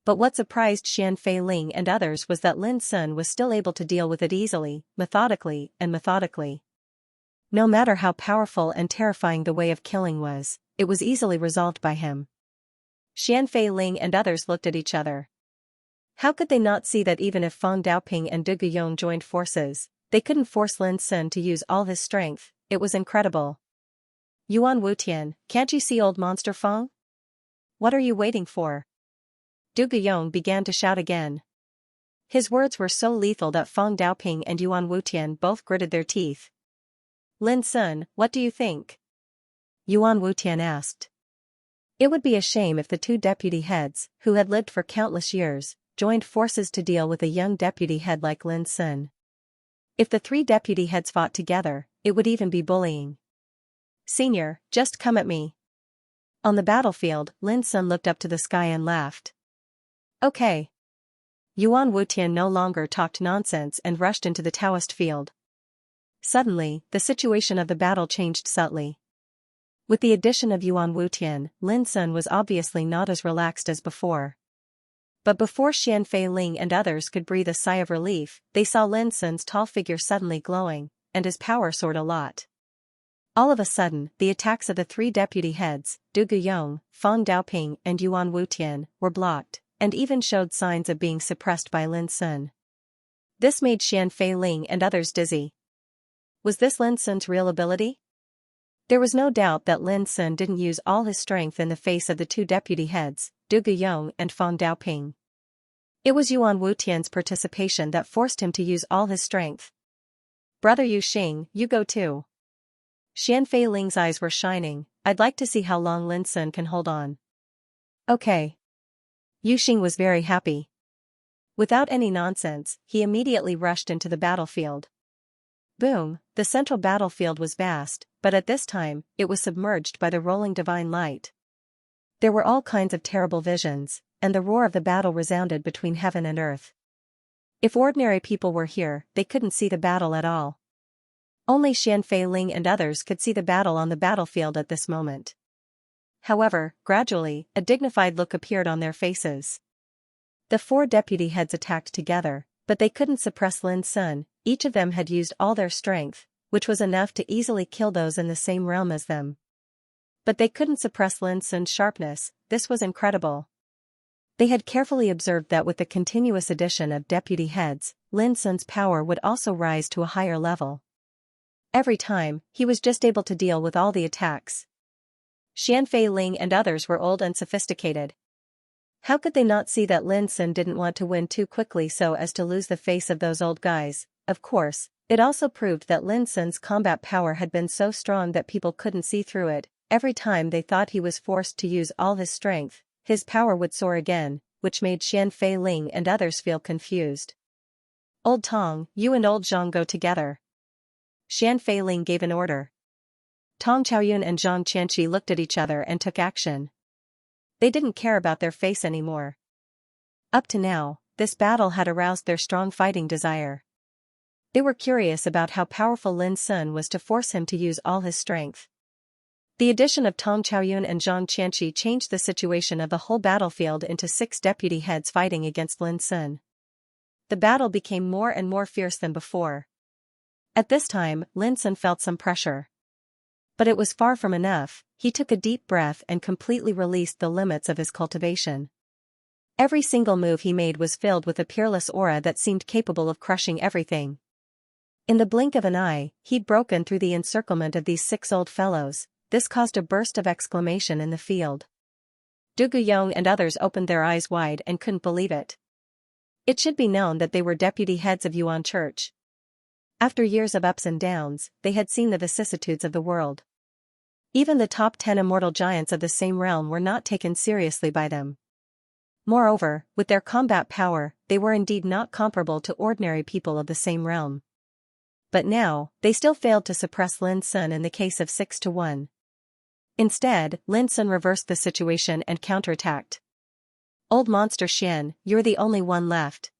But what surprised Xian Fei Ling and others was that Lin Sun was still able to deal with it easily, methodically. No matter how powerful and terrifying the way of killing was, it was easily resolved by him. Xian Fei Ling and others looked at each other. How could they not see that even if Fong Daoping and Du Guyong joined forces, they couldn't force Lin Sun to use all his strength? It was incredible. Yuan Wutian, can't you see old monster Fong? What are you waiting for? Du Guyong began to shout again. His words were so lethal that Fong Daoping and Yuan Wutian both gritted their teeth. Lin Sun, what do you think? Yuan Wutian asked. It would be a shame if the two deputy heads, who had lived for countless years, joined forces to deal with a young deputy head like Lin Sun. If the three deputy heads fought together, it would even be bullying. Senior, just come at me. On the battlefield, Lin Sun looked up to the sky and laughed. Okay. Yuan Wutian no longer talked nonsense and rushed into the Taoist field. Suddenly, the situation of the battle changed subtly. With the addition of Yuan Wutian, Lin Sun was obviously not as relaxed as before. But before Xian Fei Ling and others could breathe a sigh of relief, they saw Lin Sun's tall figure suddenly glowing, and his power soared a lot. All of a sudden, the attacks of the three deputy heads, Du Guyong, Fong Daoping and Yuan Wutian, were blocked, and even showed signs of being suppressed by Lin Sun. This made Xian Fei Ling and others dizzy. Was this Lin Sun's real ability? There was no doubt that Lin Sun didn't use all his strength in the face of the two deputy heads, Du Guyong and Fong Daoping. It was Yuan Wutian's participation that forced him to use all his strength. Brother Yu Xing, you go too. Xian Fei Ling's eyes were shining. I'd like to see how long Lin Sun can hold on. Okay. Yu Xing was very happy. Without any nonsense, he immediately rushed into the battlefield. Boom, the central battlefield was vast, but at this time, it was submerged by the rolling divine light. There were all kinds of terrible visions, and the roar of the battle resounded between heaven and earth. If ordinary people were here, they couldn't see the battle at all. Only Xian Fei Ling and others could see the battle on the battlefield at this moment. However, gradually, a dignified look appeared on their faces. The 4 deputy heads attacked together, but they couldn't suppress Lin Sun. Each of them had used all their strength, which was enough to easily kill those in the same realm as them. But they couldn't suppress Lin Sun's sharpness. This was incredible. They had carefully observed that with the continuous addition of deputy heads, Lin Sun's power would also rise to a higher level. Every time, he was just able to deal with all the attacks. Xian Fei Ling and others were old and sophisticated. How could they not see that Lin Sun didn't want to win too quickly so as to lose the face of those old guys? Of course, it also proved that Lin Sun's combat power had been so strong that people couldn't see through it. Every time they thought he was forced to use all his strength, his power would soar again, which made Xian Fei Ling and others feel confused. Old Tong, you and Old Zhang go together. Xian Fei Ling gave an order. Tong Chaoyun and Zhang Qianqi looked at each other and took action. They didn't care about their face anymore. Up to now, this battle had aroused their strong fighting desire. They were curious about how powerful Lin Sun was to force him to use all his strength. The addition of Tong Chaoyun and Zhang Qianqi changed the situation of the whole battlefield into 6 deputy heads fighting against Lin Sun. The battle became more and more fierce than before. At this time, Lin Sun felt some pressure. But it was far from enough. He took a deep breath and completely released the limits of his cultivation. Every single move he made was filled with a peerless aura that seemed capable of crushing everything. In the blink of an eye, he'd broken through the encirclement of these 6 old fellows. This caused a burst of exclamation in the field. Du Guyong and others opened their eyes wide and couldn't believe it. It should be known that they were deputy heads of Yuan Church. After years of ups and downs, they had seen the vicissitudes of the world. Even the top 10 immortal giants of the same realm were not taken seriously by them. Moreover, with their combat power, they were indeed not comparable to ordinary people of the same realm. But now, they still failed to suppress Lin Sun in the case of 6-1. Instead, Lin Sun reversed the situation and counterattacked. Old monster Xian, you're the only one left.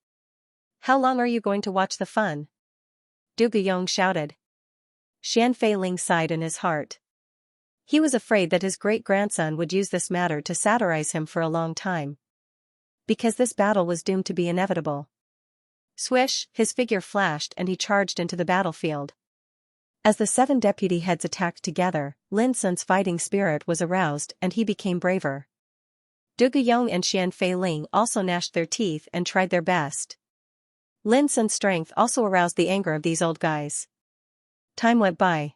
How long are you going to watch the fun? Du Guyong shouted. Xian Fei Ling sighed in his heart. He was afraid that his great-grandson would use this matter to satirize him for a long time. Because this battle was doomed to be inevitable. Swish, his figure flashed and he charged into the battlefield. As the 7 deputy heads attacked together, Lin Sun's fighting spirit was aroused and he became braver. Du Guyong and Xian Fei Ling also gnashed their teeth and tried their best. Lin Sun's strength also aroused the anger of these old guys. Time went by.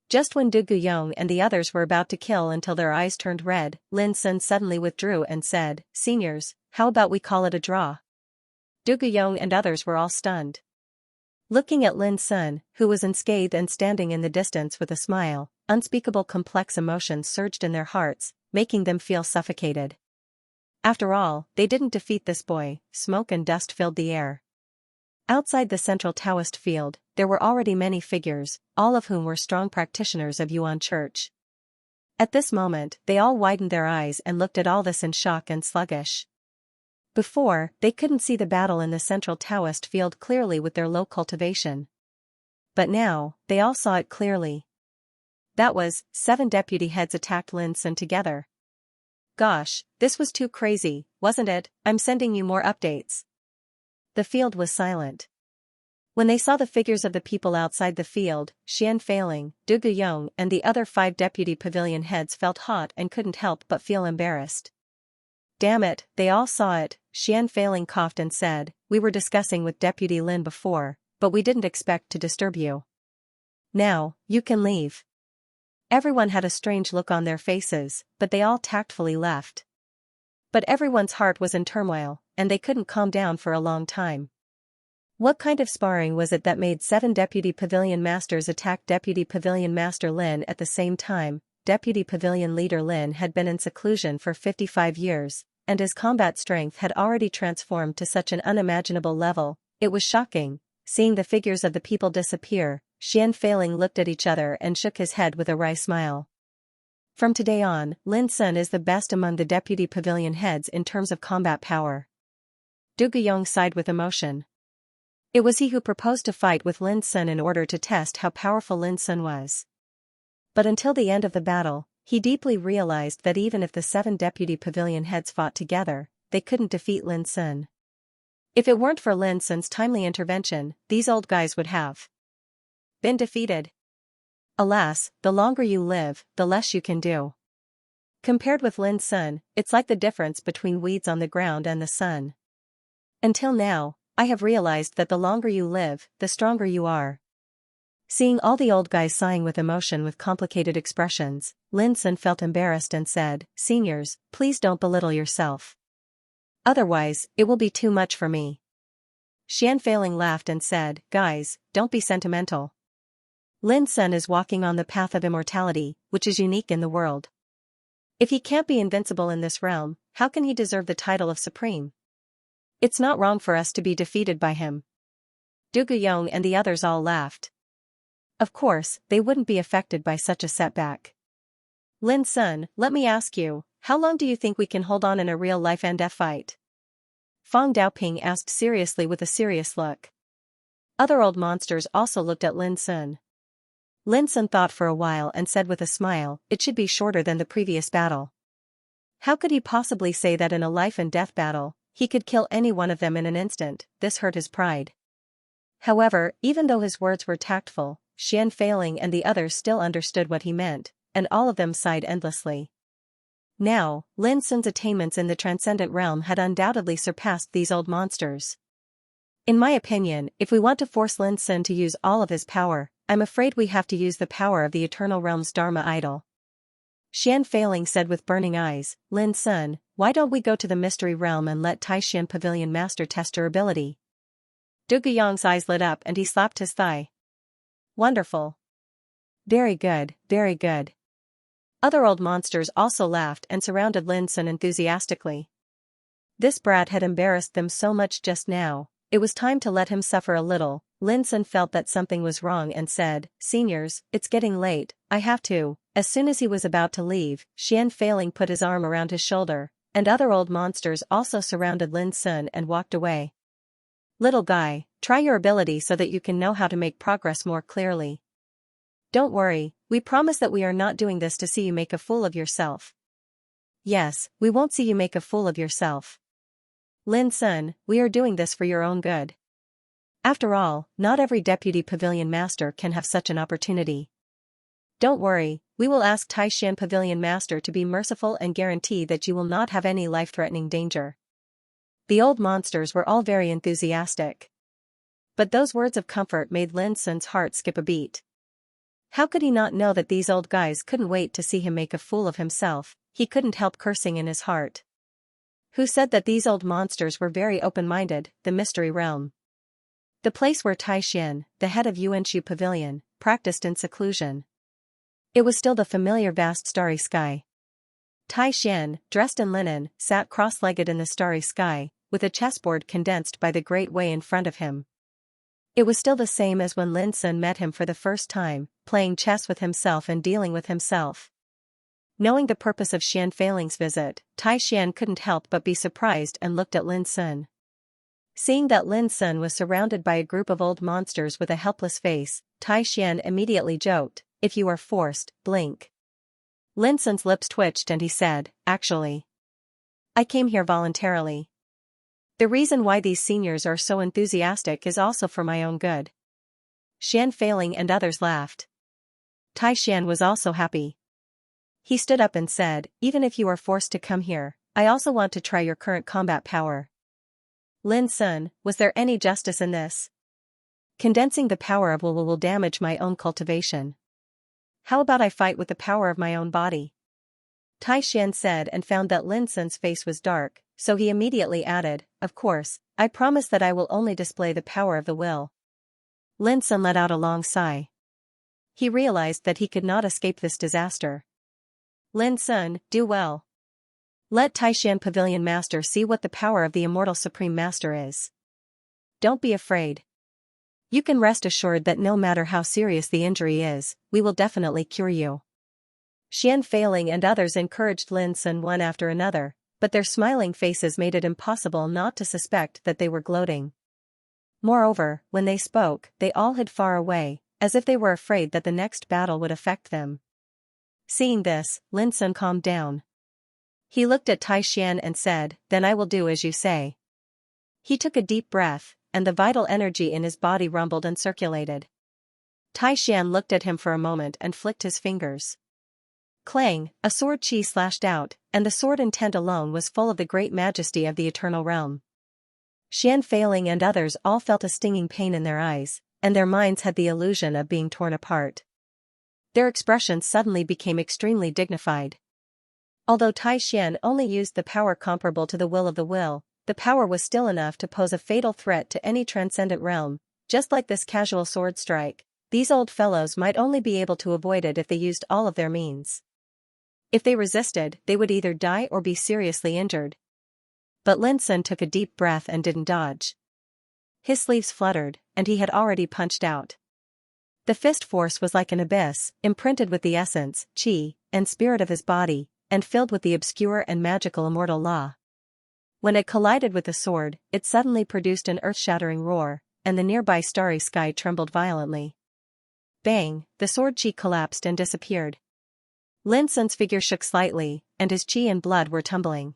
Just when Du Guyong and the others were about to kill until their eyes turned red, Lin Sun suddenly withdrew and said, "Seniors, how about we call it a draw?" Du Guyong and others were all stunned. Looking at Lin Sun, who was unscathed and standing in the distance with a smile, unspeakable complex emotions surged in their hearts, making them feel suffocated. After all, they didn't defeat this boy. Smoke and dust filled the air. Outside the central Taoist field, there were already many figures, all of whom were strong practitioners of Yuan Church. At this moment, they all widened their eyes and looked at all this in shock and sluggish. Before, they couldn't see the battle in the central Taoist field clearly with their low cultivation. But now, they all saw it clearly. That was, 7 deputy heads attacked Lin Sun together. Gosh, this was too crazy, wasn't it? I'm sending you more updates. The field was silent. When they saw the figures of the people outside the field, Xian Fei Ling, Du Guyong and the other 5 deputy pavilion heads felt hot and couldn't help but feel embarrassed. Damn it, they all saw it. Xian Fei Ling coughed and said, "We were discussing with Deputy Lin before, but we didn't expect to disturb you. Now, you can leave." Everyone had a strange look on their faces, but they all tactfully left. But everyone's heart was in turmoil, and they couldn't calm down for a long time. What kind of sparring was it that made 7 Deputy Pavilion Masters attack Deputy Pavilion Master Lin at the same time? Deputy Pavilion Leader Lin had been in seclusion for 55 years, and his combat strength had already transformed to such an unimaginable level. It was shocking. Seeing the figures of the people disappear, Xian Fei Ling looked at each other and shook his head with a wry smile. From today on, Lin Sun is the best among the deputy pavilion heads in terms of combat power. Du Guyong sighed with emotion. It was he who proposed to fight with Lin Sun in order to test how powerful Lin Sun was. But until the end of the battle, He deeply realized that even if the 7 deputy pavilion heads fought together, they couldn't defeat Lin Sun. If it weren't for Lin Sun's timely intervention, these old guys would have been defeated. Alas, the longer you live, the less you can do. Compared with Lin Sun, it's like the difference between weeds on the ground and the sun. Until now, I have realized that the longer you live, the stronger you are. Seeing all the old guys sighing with emotion with complicated expressions, Lin Sun felt embarrassed and said, "Seniors, please don't belittle yourself. Otherwise, it will be too much for me." Xianfeiling laughed and said, "Guys, don't be sentimental. Lin Sun is walking on the path of immortality, which is unique in the world. If he can't be invincible in this realm, how can he deserve the title of Supreme? It's not wrong for us to be defeated by him." Du Guyong and the others all laughed. Of course, they wouldn't be affected by such a setback. "Lin Sun, let me ask you, how long do you think we can hold on in a real life and death fight?" Fang Daoping asked seriously with a serious look. Other old monsters also looked at Lin Sun. Lin Sun thought for a while and said with a smile, "It should be shorter than the previous battle." How could he possibly say that in a life and death battle, he could kill any one of them in an instant? This hurt his pride. However, even though his words were tactful, Xianfeiling and the others still understood what he meant, and all of them sighed endlessly. Now, Lin Sun's attainments in the transcendent realm had undoubtedly surpassed these old monsters. In my opinion, if we want to force Lin Sun to use all of his power, I'm afraid we have to use the power of the Eternal Realm's Dharma idol. Xianfeiling said with burning eyes, "Lin Sun, why don't we go to the Mystery Realm and let Taishan Pavilion Master test her ability?" Du Guyong's eyes lit up and he slapped his thigh. "Wonderful. Very good, very good." Other old monsters also laughed and surrounded Lin Sun enthusiastically. This brat had embarrassed them so much just now, it was time to let him suffer a little. Lin Sun felt that something was wrong and said, "Seniors, it's getting late, I have to." As soon as he was about to leave, Xianfeiling put his arm around his shoulder, and other old monsters also surrounded Lin Sun and walked away. "Little guy, try your ability so that you can know how to make progress more clearly. Don't worry, we promise that we are not doing this to see you make a fool of yourself." "Yes, we won't see you make a fool of yourself. Lin Sun, we are doing this for your own good. After all, not every deputy pavilion master can have such an opportunity. Don't worry, we will ask Taishan Pavilion Master to be merciful and guarantee that you will not have any life-threatening danger." The old monsters were all very enthusiastic. But those words of comfort made Lin Sun's heart skip a beat. How could he not know that these old guys couldn't wait to see him make a fool of himself? He couldn't help cursing in his heart. Who said that these old monsters were very open-minded? The Mystery Realm. The place where Taishan, the head of Yuanshu Pavilion, practiced in seclusion. It was still the familiar vast starry sky. Taishan, dressed in linen, sat cross-legged in the starry sky, with a chessboard condensed by the great way in front of him. It was still the same as when Lin Sun met him for the first time, playing chess with himself and dealing with himself. Knowing the purpose of Xianfeiling's visit, Taishan couldn't help but be surprised and looked at Lin Sun. Seeing that Lin Sun was surrounded by a group of old monsters with a helpless face, Taishan immediately joked, "If you are forced, blink." Lin Sun's lips twitched and he said, "Actually, I came here voluntarily. The reason why these seniors are so enthusiastic is also for my own good." Xianfeiling and others laughed. Taishan was also happy. He stood up and said, "Even if you are forced to come here, I also want to try your current combat power." Lin Sun, was there any justice in this? Condensing the power of will damage my own cultivation. How about I fight with the power of my own body? Taishan said and found that Lin Sun's face was dark, so he immediately added, "Of course, I promise that I will only display the power of the will." Lin Sun let out a long sigh. He realized that he could not escape this disaster. "Lin Sun, do well. Let Taishan Pavilion Master see what the power of the immortal Supreme Master is. Don't be afraid. You can rest assured that no matter how serious the injury is, we will definitely cure you." Xianfeiling and others encouraged Lin Sun one after another, but their smiling faces made it impossible not to suspect that they were gloating. Moreover, when they spoke, they all hid far away, as if they were afraid that the next battle would affect them. Seeing this, Lin Sun calmed down. He looked at Tai Xian and said, "Then I will do as you say." He took a deep breath, and the vital energy in his body rumbled and circulated. Tai Xian looked at him for a moment and flicked his fingers. Clang, a sword chi slashed out, and the sword intent alone was full of the great majesty of the eternal realm. Xian Feiling and others all felt a stinging pain in their eyes, and their minds had the illusion of being torn apart. Their expressions suddenly became extremely dignified. Although Tai Xian only used the power comparable to the will of the will, the power was still enough to pose a fatal threat to any transcendent realm. Just like this casual sword strike, these old fellows might only be able to avoid it if they used all of their means. If they resisted, they would either die or be seriously injured. But Lin Sun took a deep breath and didn't dodge. His sleeves fluttered, and he had already punched out. The fist force was like an abyss, imprinted with the essence, chi, and spirit of his body, and filled with the obscure and magical immortal law. When it collided with the sword, it suddenly produced an earth-shattering roar, and the nearby starry sky trembled violently. Bang, the sword chi collapsed and disappeared. Lin Sun's figure shook slightly, and his chi and blood were tumbling.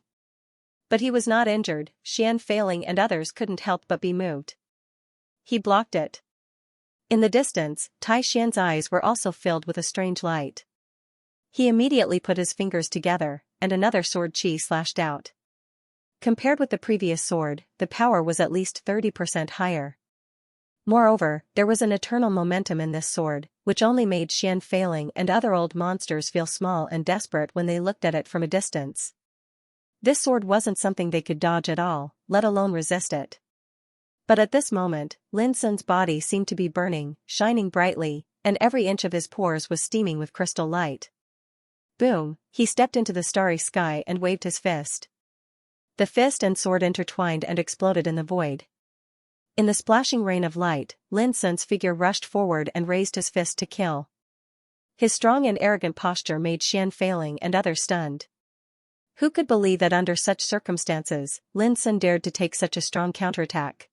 But he was not injured. Xian Feiling and others couldn't help but be moved. He blocked it. In the distance, Tai Xian's eyes were also filled with a strange light. He immediately put his fingers together, and another sword chi slashed out. Compared with the previous sword, the power was at least 30% higher. Moreover, there was an eternal momentum in this sword, which only made Xian Feiling and other old monsters feel small and desperate when they looked at it from a distance. This sword wasn't something they could dodge at all, let alone resist it. But at this moment, Lin Sun's body seemed to be burning, shining brightly, and every inch of his pores was steaming with crystal light. Boom, he stepped into the starry sky and waved his fist. The fist and sword intertwined and exploded in the void. In the splashing rain of light, Lin Sun's figure rushed forward and raised his fist to kill. His strong and arrogant posture made Xian Feiling and others stunned. Who could believe that under such circumstances, Lin Sun dared to take such a strong counterattack?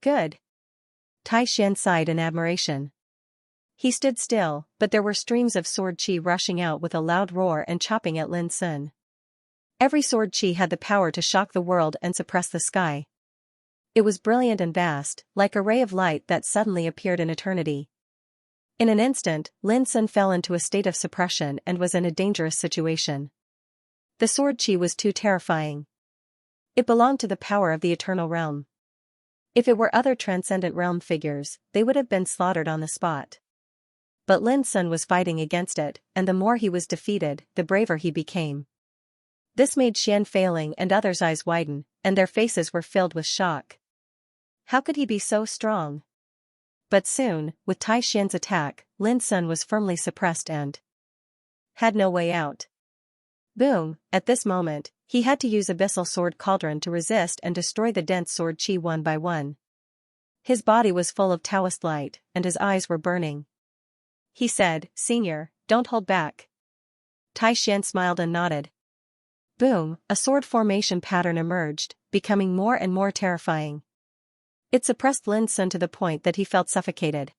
Good. Tai Xian sighed in admiration. He stood still, but there were streams of sword chi rushing out with a loud roar and chopping at Lin Sun. Every sword chi had the power to shock the world and suppress the sky. It was brilliant and vast, like a ray of light that suddenly appeared in eternity. In an instant, Lin Sun fell into a state of suppression and was in a dangerous situation. The sword chi was too terrifying. It belonged to the power of the eternal realm. If it were other transcendent realm figures, they would have been slaughtered on the spot. But Lin Sun was fighting against it, and the more he was defeated, the braver he became. This made Xian Feiling and others' eyes widen, and their faces were filled with shock. How could he be so strong? But soon, with Tai Xian's attack, Lin Sun was firmly suppressed and had no way out. Boom, at this moment, he had to use Abyssal Sword Cauldron to resist and destroy the dense sword chi one by one. His body was full of Taoist light, and his eyes were burning. He said, "Senior, don't hold back." Tai Xian smiled and nodded. Boom, a sword formation pattern emerged, becoming more and more terrifying. It suppressed Lin Sun to the point that he felt suffocated.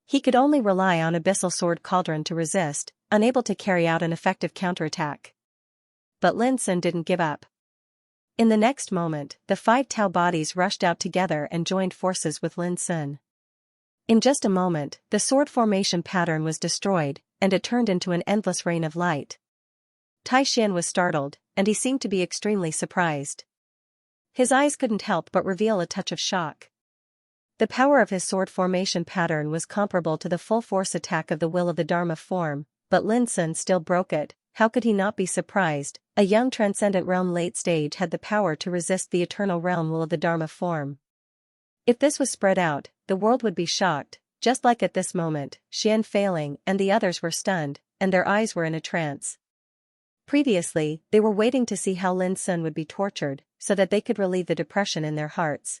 He could only rely on Abyssal Sword Cauldron to resist, unable to carry out an effective counterattack. But Lin Sun didn't give up. In the next moment, the 5 Tao bodies rushed out together and joined forces with Lin Sun. In just a moment, the sword formation pattern was destroyed, and it turned into an endless rain of light. Tai Xian was startled, and he seemed to be extremely surprised. His eyes couldn't help but reveal a touch of shock. The power of his sword formation pattern was comparable to the full force attack of the will of the Dharma form, but Lin Sun still broke it. How could he not be surprised? A young transcendent realm late stage had the power to resist the eternal realm will of the Dharma form. If this was spread out, the world would be shocked. Just like at this moment, Xian Feiling and the others were stunned, and their eyes were in a trance. Previously, they were waiting to see how Lin Sun would be tortured, so that they could relieve the depression in their hearts.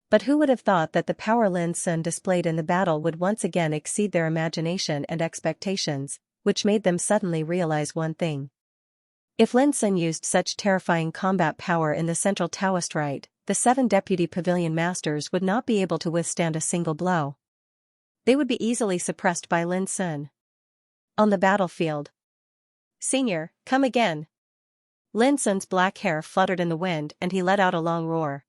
But who would have thought that the power Lin Sun displayed in the battle would once again exceed their imagination and expectations, which made them suddenly realize one thing. If Lin Sun used such terrifying combat power in the central Taoist rite, the 7 deputy pavilion masters would not be able to withstand a single blow. They would be easily suppressed by Lin Sun. On the battlefield. Senior, come again. Lin Sun's black hair fluttered in the wind and he let out a long roar.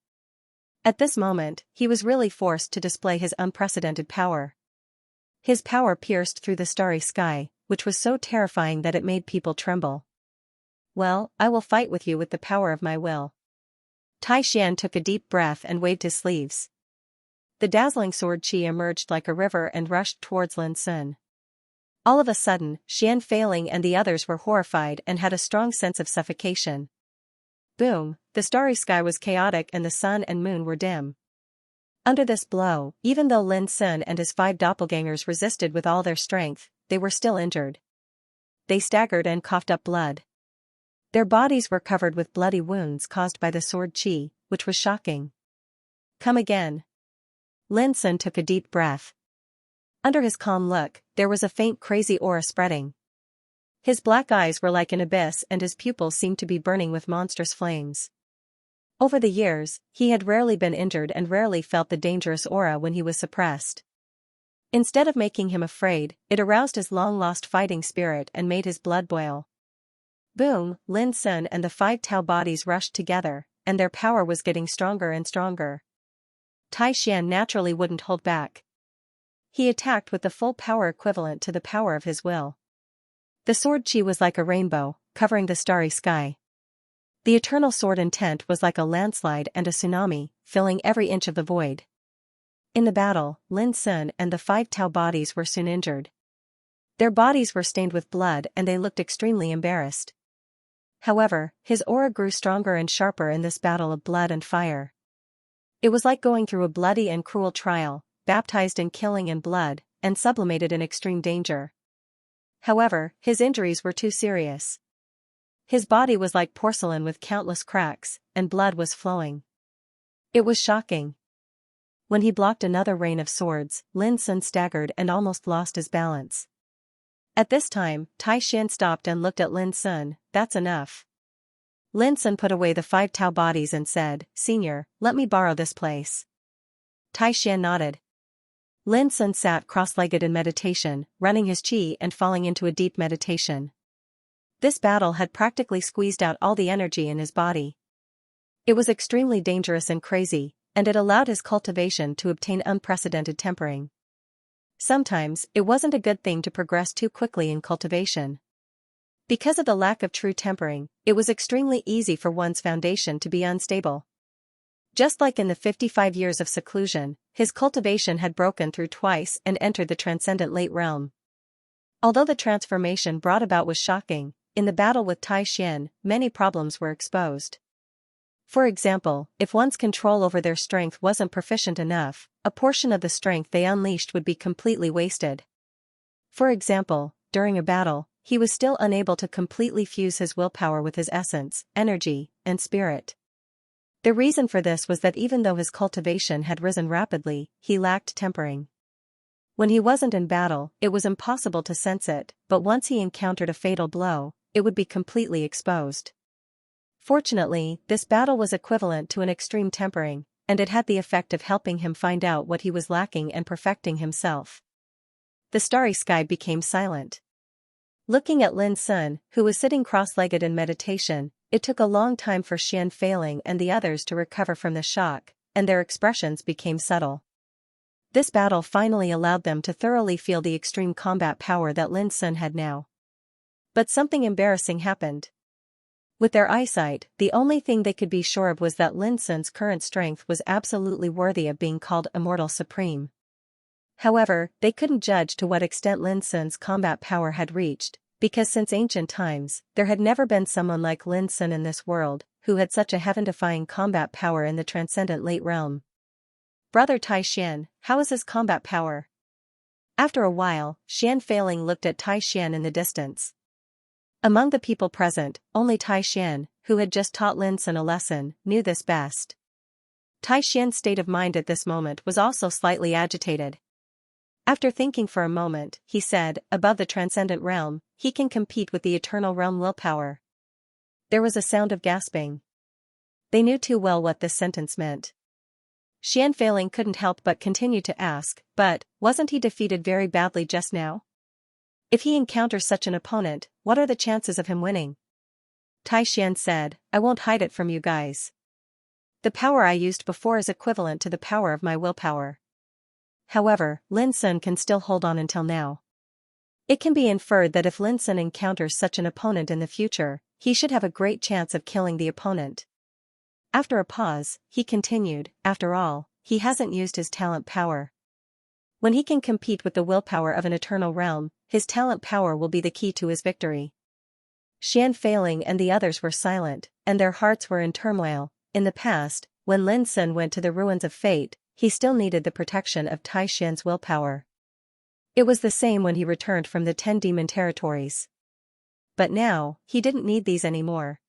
At this moment, he was really forced to display his unprecedented power. His power pierced through the starry sky, which was so terrifying that it made people tremble. Well, I will fight with you with the power of my will. Tai Xian took a deep breath and waved his sleeves. The dazzling sword qi emerged like a river and rushed towards Lin Sun. All of a sudden, Xianfei and the others were horrified and had a strong sense of suffocation. Boom, the starry sky was chaotic and the sun and moon were dim. Under this blow, even though Lin Sun and his 5 doppelgangers resisted with all their strength, they were still injured. They staggered and coughed up blood. Their bodies were covered with bloody wounds caused by the sword qi, which was shocking. Come again. Lin Sun took a deep breath. Under his calm look, there was a faint crazy aura spreading. His black eyes were like an abyss and his pupils seemed to be burning with monstrous flames. Over the years, he had rarely been injured and rarely felt the dangerous aura when he was suppressed. Instead of making him afraid, it aroused his long-lost fighting spirit and made his blood boil. Boom, Lin Sun and the 5 Tao bodies rushed together, and their power was getting stronger and stronger. Tai Xian naturally wouldn't hold back. He attacked with the full power equivalent to the power of his will. The sword qi was like a rainbow, covering the starry sky. The eternal sword intent was like a landslide and a tsunami, filling every inch of the void. In the battle, Lin Sun and the 5 Tao bodies were soon injured. Their bodies were stained with blood and they looked extremely embarrassed. However, his aura grew stronger and sharper in this battle of blood and fire. It was like going through a bloody and cruel trial, baptized in killing and blood, and sublimated in extreme danger. However, his injuries were too serious. His body was like porcelain with countless cracks, and blood was flowing. It was shocking. When he blocked another rain of swords, Lin Sun staggered and almost lost his balance. At this time, Tai Xian stopped and looked at Lin Sun. That's enough. Lin Sun put away the 5 Tao bodies and said, Senior, let me borrow this place. Tai Xian nodded. Lin Sun sat cross-legged in meditation, running his qi and falling into a deep meditation. This battle had practically squeezed out all the energy in his body. It was extremely dangerous and crazy, and it allowed his cultivation to obtain unprecedented tempering. Sometimes, it wasn't a good thing to progress too quickly in cultivation. Because of the lack of true tempering, it was extremely easy for one's foundation to be unstable. Just like in the 55 years of seclusion, his cultivation had broken through twice and entered the transcendent late realm. Although the transformation brought about was shocking, in the battle with Tai Xian, many problems were exposed. For example, if one's control over their strength wasn't proficient enough, a portion of the strength they unleashed would be completely wasted. For example, during a battle, he was still unable to completely fuse his willpower with his essence, energy, and spirit. The reason for this was that even though his cultivation had risen rapidly, he lacked tempering. When he wasn't in battle, it was impossible to sense it, but once he encountered a fatal blow, it would be completely exposed. Fortunately, this battle was equivalent to an extreme tempering, and it had the effect of helping him find out what he was lacking and perfecting himself. The starry sky became silent. Looking at Lin Sun, who was sitting cross-legged in meditation, it took a long time for Xianfei and the others to recover from the shock, and their expressions became subtle. This battle finally allowed them to thoroughly feel the extreme combat power that Lin Sun had now. But something embarrassing happened. With their eyesight, the only thing they could be sure of was that Lin Sun's current strength was absolutely worthy of being called Immortal Supreme. However, they couldn't judge to what extent Lin Sun's combat power had reached, because since ancient times, there had never been someone like Lin Sun in this world, who had such a heaven-defying combat power in the transcendent late realm. Brother Tai Xian, how is his combat power? After a while, Xianfei looked at Tai Xian in the distance. Among the people present, only Tai Xian, who had just taught Lin Sun a lesson, knew this best. Tai Xian's state of mind at this moment was also slightly agitated. After thinking for a moment, he said, above the transcendent realm, he can compete with the eternal realm willpower. There was a sound of gasping. They knew too well what this sentence meant. Xianfei couldn't help but continue to ask, but, wasn't he defeated very badly just now? If he encounters such an opponent, what are the chances of him winning? Xian said, I won't hide it from you guys. The power I used before is equivalent to the power of my willpower. However, Lin Sun can still hold on until now. It can be inferred that if Lin Sun encounters such an opponent in the future, he should have a great chance of killing the opponent. After a pause, he continued, after all, he hasn't used his talent power. When he can compete with the willpower of an eternal realm, his talent power will be the key to his victory. Xian Feiling and the others were silent, and their hearts were in turmoil. In the past, when Lin Sun went to the ruins of fate, he still needed the protection of Xian's willpower. It was the same when he returned from the 10 demon territories. But now, he didn't need these anymore.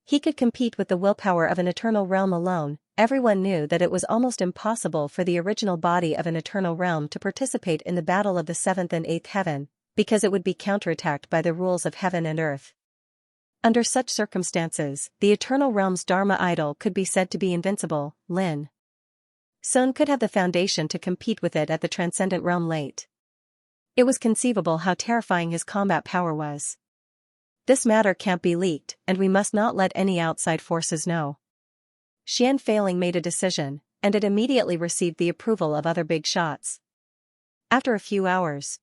He could compete with the willpower of an eternal realm alone. Everyone knew that it was almost impossible for the original body of an eternal realm to participate in the battle of the 7th and 8th heaven, because it would be counterattacked by the rules of heaven and earth. Under such circumstances, the eternal realm's Dharma idol could be said to be invincible. Lin Sun could have the foundation to compete with it at the transcendent realm late. It was conceivable how terrifying his combat power was. This matter can't be leaked, and we must not let any outside forces know. Xian Feiling made a decision, and it immediately received the approval of other big shots. After a few hours,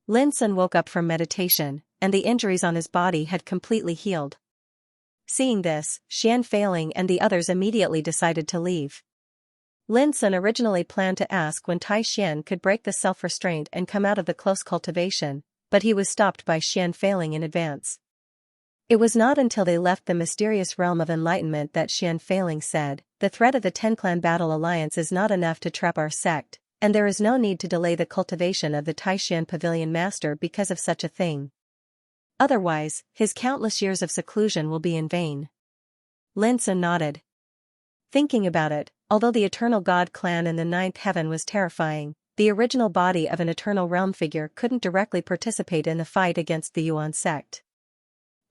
Lin Sun woke up from meditation, and the injuries on his body had completely healed. Seeing this, Xian Feiling and the others immediately decided to leave. Lin Sun originally planned to ask when Xian could break the self-restraint and come out of the close cultivation, but he was stopped by Xian Feiling in advance. It was not until they left the mysterious realm of enlightenment that Xian Feiling said, the threat of the 10-clan battle alliance is not enough to trap our sect, and there is no need to delay the cultivation of the Taishan Pavilion Master because of such a thing. Otherwise, his countless years of seclusion will be in vain. Lin Sun nodded. Thinking about it, although the Eternal God clan in the 9th heaven was terrifying, the original body of an Eternal Realm figure couldn't directly participate in the fight against the Yuan sect.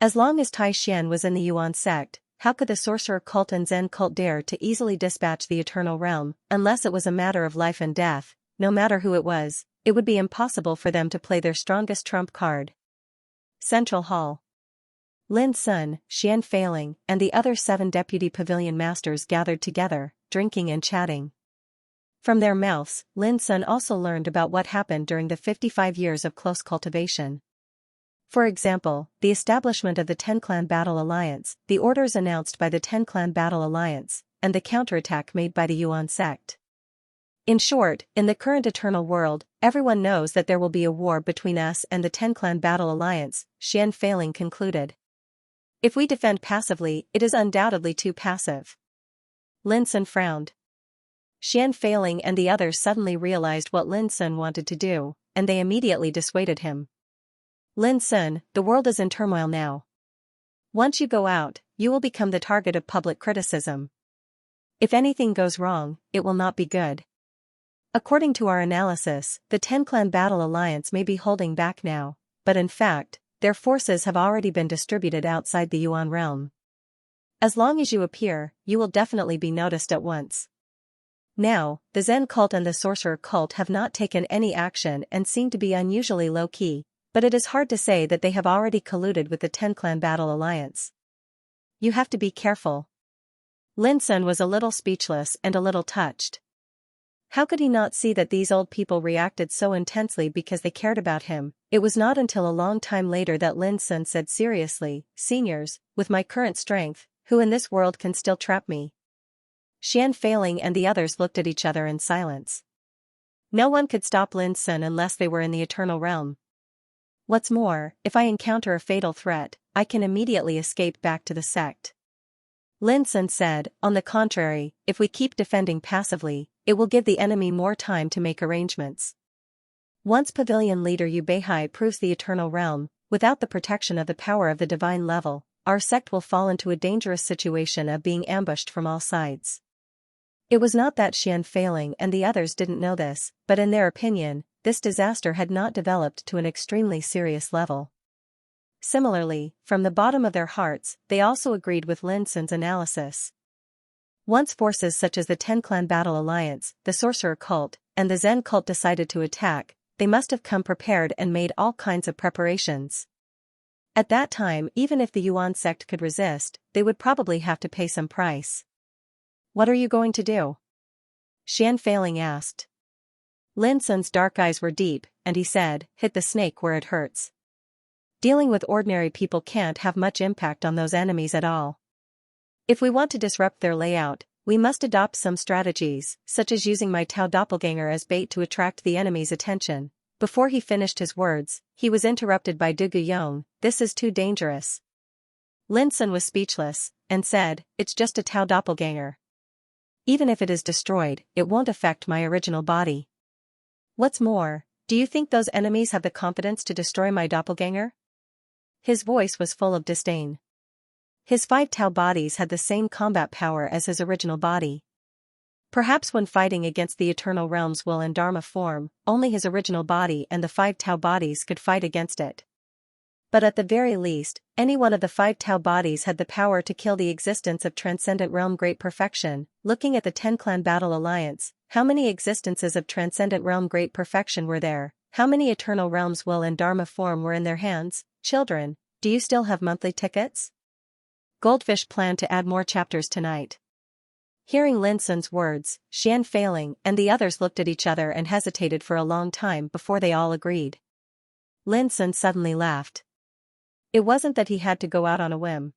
As long as Taishan was in the Yuan sect, how could the sorcerer cult and Zen cult dare to easily dispatch the Eternal Realm? Unless it was a matter of life and death, no matter who it was, it would be impossible for them to play their strongest trump card. Central Hall. Lin Sun, Xian Feiling, and the other 7 deputy pavilion masters gathered together, drinking and chatting. From their mouths, Lin Sun also learned about what happened during the 55 years of close cultivation. For example, the establishment of the 10-clan battle alliance, the orders announced by the 10-clan battle alliance, and the counterattack made by the Yuan sect. In short, in the current eternal world, everyone knows that there will be a war between us and the 10-clan battle alliance, Xian Feiling concluded. If we defend passively, it is undoubtedly too passive. Lin Sun frowned. Xian Feiling and the others suddenly realized what Lin Sun wanted to do, and they immediately dissuaded him. Lin Sun, the world is in turmoil now. Once you go out, you will become the target of public criticism. If anything goes wrong, it will not be good. According to our analysis, the 10-clan battle alliance may be holding back now, but in fact, their forces have already been distributed outside the Yuan realm. As long as you appear, you will definitely be noticed at once. Now, the Zen cult and the sorcerer cult have not taken any action and seem to be unusually low-key, but it is hard to say that they have already colluded with the 10-clan battle alliance. You have to be careful. Lin Sun was a little speechless and a little touched. How could he not see that these old people reacted so intensely because they cared about him? It was not until a long time later that Lin Sun said seriously, "Seniors, with my current strength, who in this world can still trap me?" Xian Feiling and the others looked at each other in silence. No one could stop Lin Sun unless they were in the Eternal Realm. What's more, if I encounter a fatal threat, I can immediately escape back to the sect. Lin Sun said, on the contrary, if we keep defending passively, it will give the enemy more time to make arrangements. Once pavilion leader Yu Beihai proves the Eternal Realm, without the protection of the power of the divine level, our sect will fall into a dangerous situation of being ambushed from all sides. It was not that Xian Feiling and the others didn't know this, but in their opinion, this disaster had not developed to an extremely serious level. Similarly, from the bottom of their hearts, they also agreed with Lin Sun's analysis. Once forces such as the 10-clan battle alliance, the sorcerer cult, and the Zen cult decided to attack, they must have come prepared and made all kinds of preparations. At that time, even if the Yuan sect could resist, they would probably have to pay some price. What are you going to do? Xianxia asked. Lin Sun's dark eyes were deep, and he said, hit the snake where it hurts. Dealing with ordinary people can't have much impact on those enemies at all. If we want to disrupt their layout, we must adopt some strategies, such as using my Tao doppelganger as bait to attract the enemy's attention. Before he finished his words, he was interrupted by Du Guyong. This is too dangerous. Lin Sun was speechless, and said, it's just a Tao doppelganger. Even if it is destroyed, it won't affect my original body. What's more, do you think those enemies have the confidence to destroy my doppelganger? His voice was full of disdain. His 5 Tao bodies had the same combat power as his original body. Perhaps when fighting against the Eternal Realm's will and Dharma form, only his original body and the 5 Tao bodies could fight against it. But at the very least, any one of the 5 Tao bodies had the power to kill the existence of Transcendent Realm Great Perfection. Looking at the 10-clan battle alliance, how many existences of Transcendent Realm Great Perfection were there? How many Eternal Realms will and Dharma form were in their hands? Children, do you still have monthly tickets? Goldfish planned to add more chapters tonight. Hearing Lin Sun's words, Xianxia and the others looked at each other and hesitated for a long time before they all agreed. Lin Sun suddenly laughed. It wasn't that he had to go out on a whim.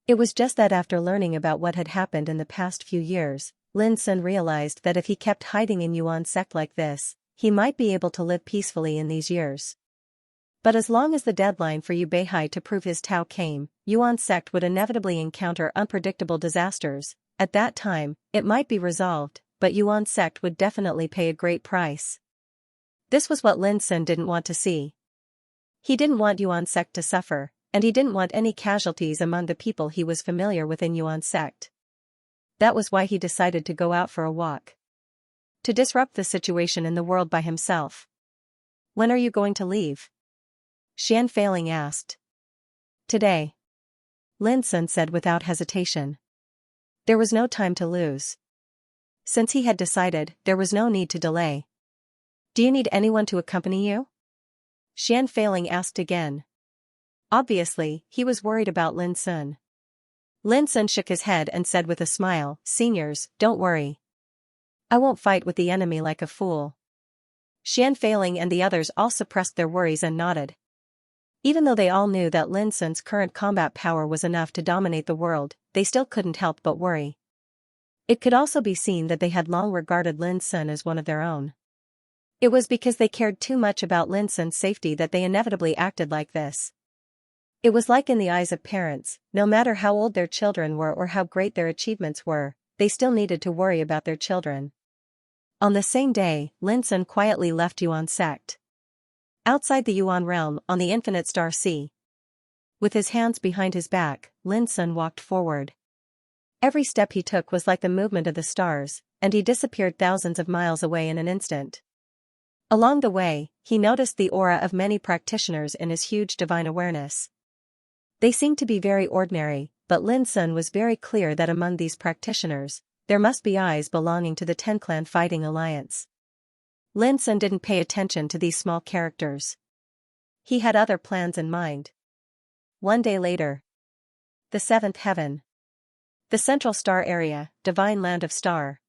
It was just that after learning about what had happened in the past few years, Lin Sun realized that if he kept hiding in Yuan sect like this, he might be able to live peacefully in these years. But as long as the deadline for Yu Beihai to prove his Tao came, Yuan sect would inevitably encounter unpredictable disasters. At that time, it might be resolved, but Yuan sect would definitely pay a great price. This was what Lin Sun didn't want to see. He didn't want Yuan sect to suffer, and he didn't want any casualties among the people he was familiar with in Yuan sect. That was why he decided to go out for a walk. To disrupt the situation in the world by himself. When are you going to leave? Xianxia asked. Today. Lin Sun said without hesitation. There was no time to lose. Since he had decided, there was no need to delay. Do you need anyone to accompany you? Xianxia asked again. Obviously, he was worried about Lin Sun. Lin Sun shook his head and said with a smile, Seniors, don't worry. I won't fight with the enemy like a fool. Xianxia and the others all suppressed their worries and nodded. Even though they all knew that Lin Sun's current combat power was enough to dominate the world, they still couldn't help but worry. It could also be seen that they had long regarded Lin Sun as one of their own. It was because they cared too much about Lin Sun's safety that they inevitably acted like this. It was like in the eyes of parents, no matter how old their children were or how great their achievements were, they still needed to worry about their children. On the same day, Lin Sun quietly left Yuan sect. Outside the Yuan realm, on the infinite star sea. With his hands behind his back, Lin Sun walked forward. Every step he took was like the movement of the stars, and he disappeared thousands of miles away in an instant. Along the way, he noticed the aura of many practitioners in his huge divine awareness. They seemed to be very ordinary, but Lin Sun was very clear that among these practitioners, there must be eyes belonging to the 10-clan fighting alliance. Lin Sun didn't pay attention to these small characters. He had other plans in mind. One day later. The 7th heaven. The central star area, divine land of star.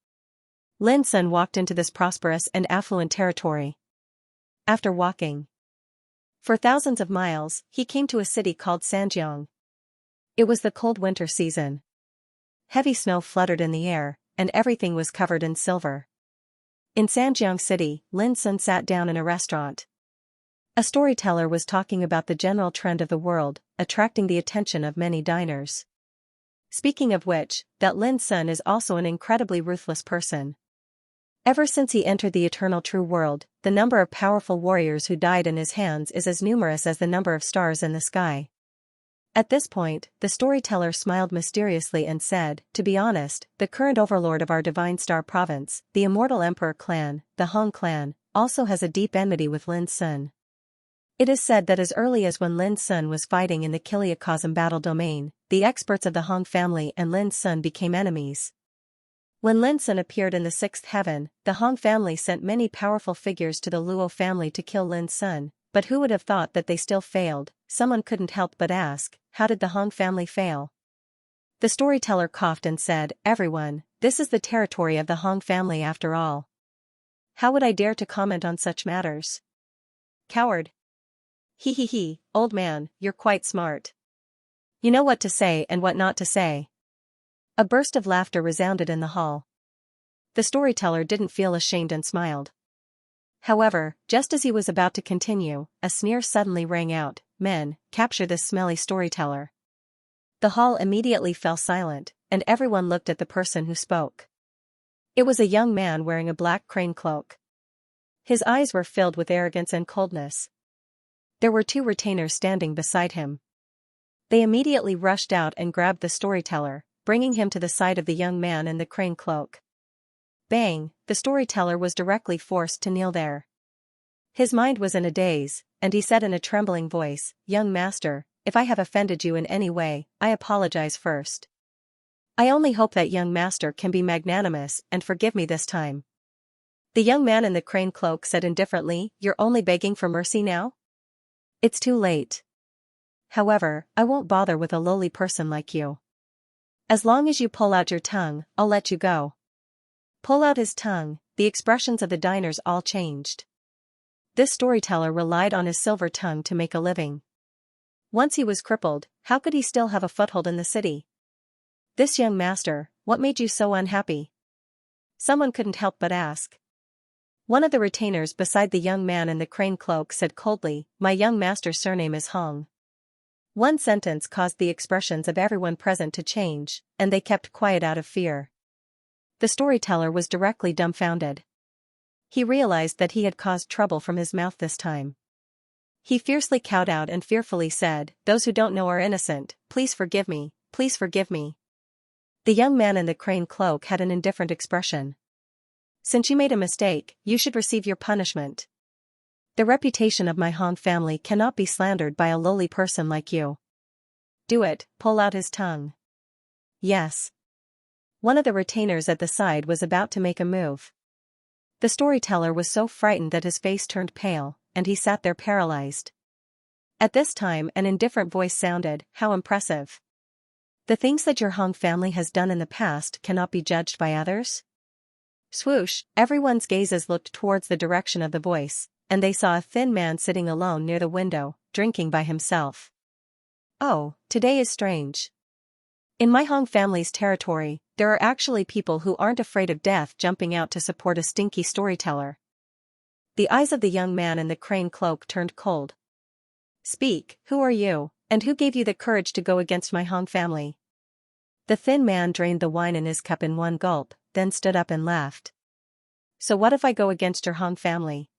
Lin Sun walked into this prosperous and affluent territory. After walking for thousands of miles, he came to a city called Sanjiang. It was the cold winter season. Heavy snow fluttered in the air, and everything was covered in silver. In Sanjiang City, Lin Sun sat down in a restaurant. A storyteller was talking about the general trend of the world, attracting the attention of many diners. Speaking of which, that Lin Sun is also an incredibly ruthless person. Ever since he entered the eternal true world, the number of powerful warriors who died in his hands is as numerous as the number of stars in the sky. At this point, the storyteller smiled mysteriously and said, to be honest, the current overlord of our Divine Star Province, the Immortal Emperor clan, the Hong clan, also has a deep enmity with Lin Sun. It is said that as early as when Lin Sun was fighting in the Kiliacosm battle domain, the experts of the Hong family and Lin Sun became enemies. When Lin Sun appeared in the sixth heaven, the Hong family sent many powerful figures to the Luo family to kill Lin Sun, but who would have thought that they still failed? Someone couldn't help but ask, how did the Hong family fail? The storyteller coughed and said, everyone, this is the territory of the Hong family after all. How would I dare to comment on such matters? Coward. He, old man, you're quite smart. You know what to say and what not to say. A burst of laughter resounded in the hall. The storyteller didn't feel ashamed and smiled. However, just as he was about to continue, a sneer suddenly rang out, men, capture this smelly storyteller. The hall immediately fell silent, and everyone looked at the person who spoke. It was a young man wearing a black crane cloak. His eyes were filled with arrogance and coldness. There were 2 retainers standing beside him. They immediately rushed out and grabbed the storyteller, bringing him to the side of the young man in the crane cloak. Bang, the storyteller was directly forced to kneel there. His mind was in a daze, and he said in a trembling voice, young master, if I have offended you in any way, I apologize first. I only hope that young master can be magnanimous and forgive me this time. The young man in the crane cloak said indifferently, you're only begging for mercy now? It's too late. However, I won't bother with a lowly person like you. As long as you pull out your tongue, I'll let you go. Pull out his tongue, the expressions of the diners all changed. This storyteller relied on his silver tongue to make a living. Once he was crippled, how could he still have a foothold in the city? This young master, what made you so unhappy? Someone couldn't help but ask. One of the retainers beside the young man in the crane cloak said coldly, my young master's surname is Hong. One sentence caused the expressions of everyone present to change, and they kept quiet out of fear. The storyteller was directly dumbfounded. He realized that he had caused trouble from his mouth this time. He fiercely cowed out and fearfully said, those who don't know are innocent, please forgive me, please forgive me. The young man in the crane cloak had an indifferent expression. Since you made a mistake, you should receive your punishment. The reputation of my Hong family cannot be slandered by a lowly person like you. Do it, pull out his tongue. Yes. One of the retainers at the side was about to make a move. The storyteller was so frightened that his face turned pale, and he sat there paralyzed. At this time an indifferent voice sounded, how impressive. The things that your Hong family has done in the past cannot be judged by others? Swoosh, everyone's gazes looked towards the direction of the voice, and they saw a thin man sitting alone near the window, drinking by himself. Oh, today is strange. In my Hong family's territory, there are actually people who aren't afraid of death jumping out to support a stinky storyteller. The eyes of the young man in the crane cloak turned cold. Speak, who are you, and who gave you the courage to go against my Hong family? The thin man drained the wine in his cup in one gulp, then stood up and laughed. So what if I go against your Hong family?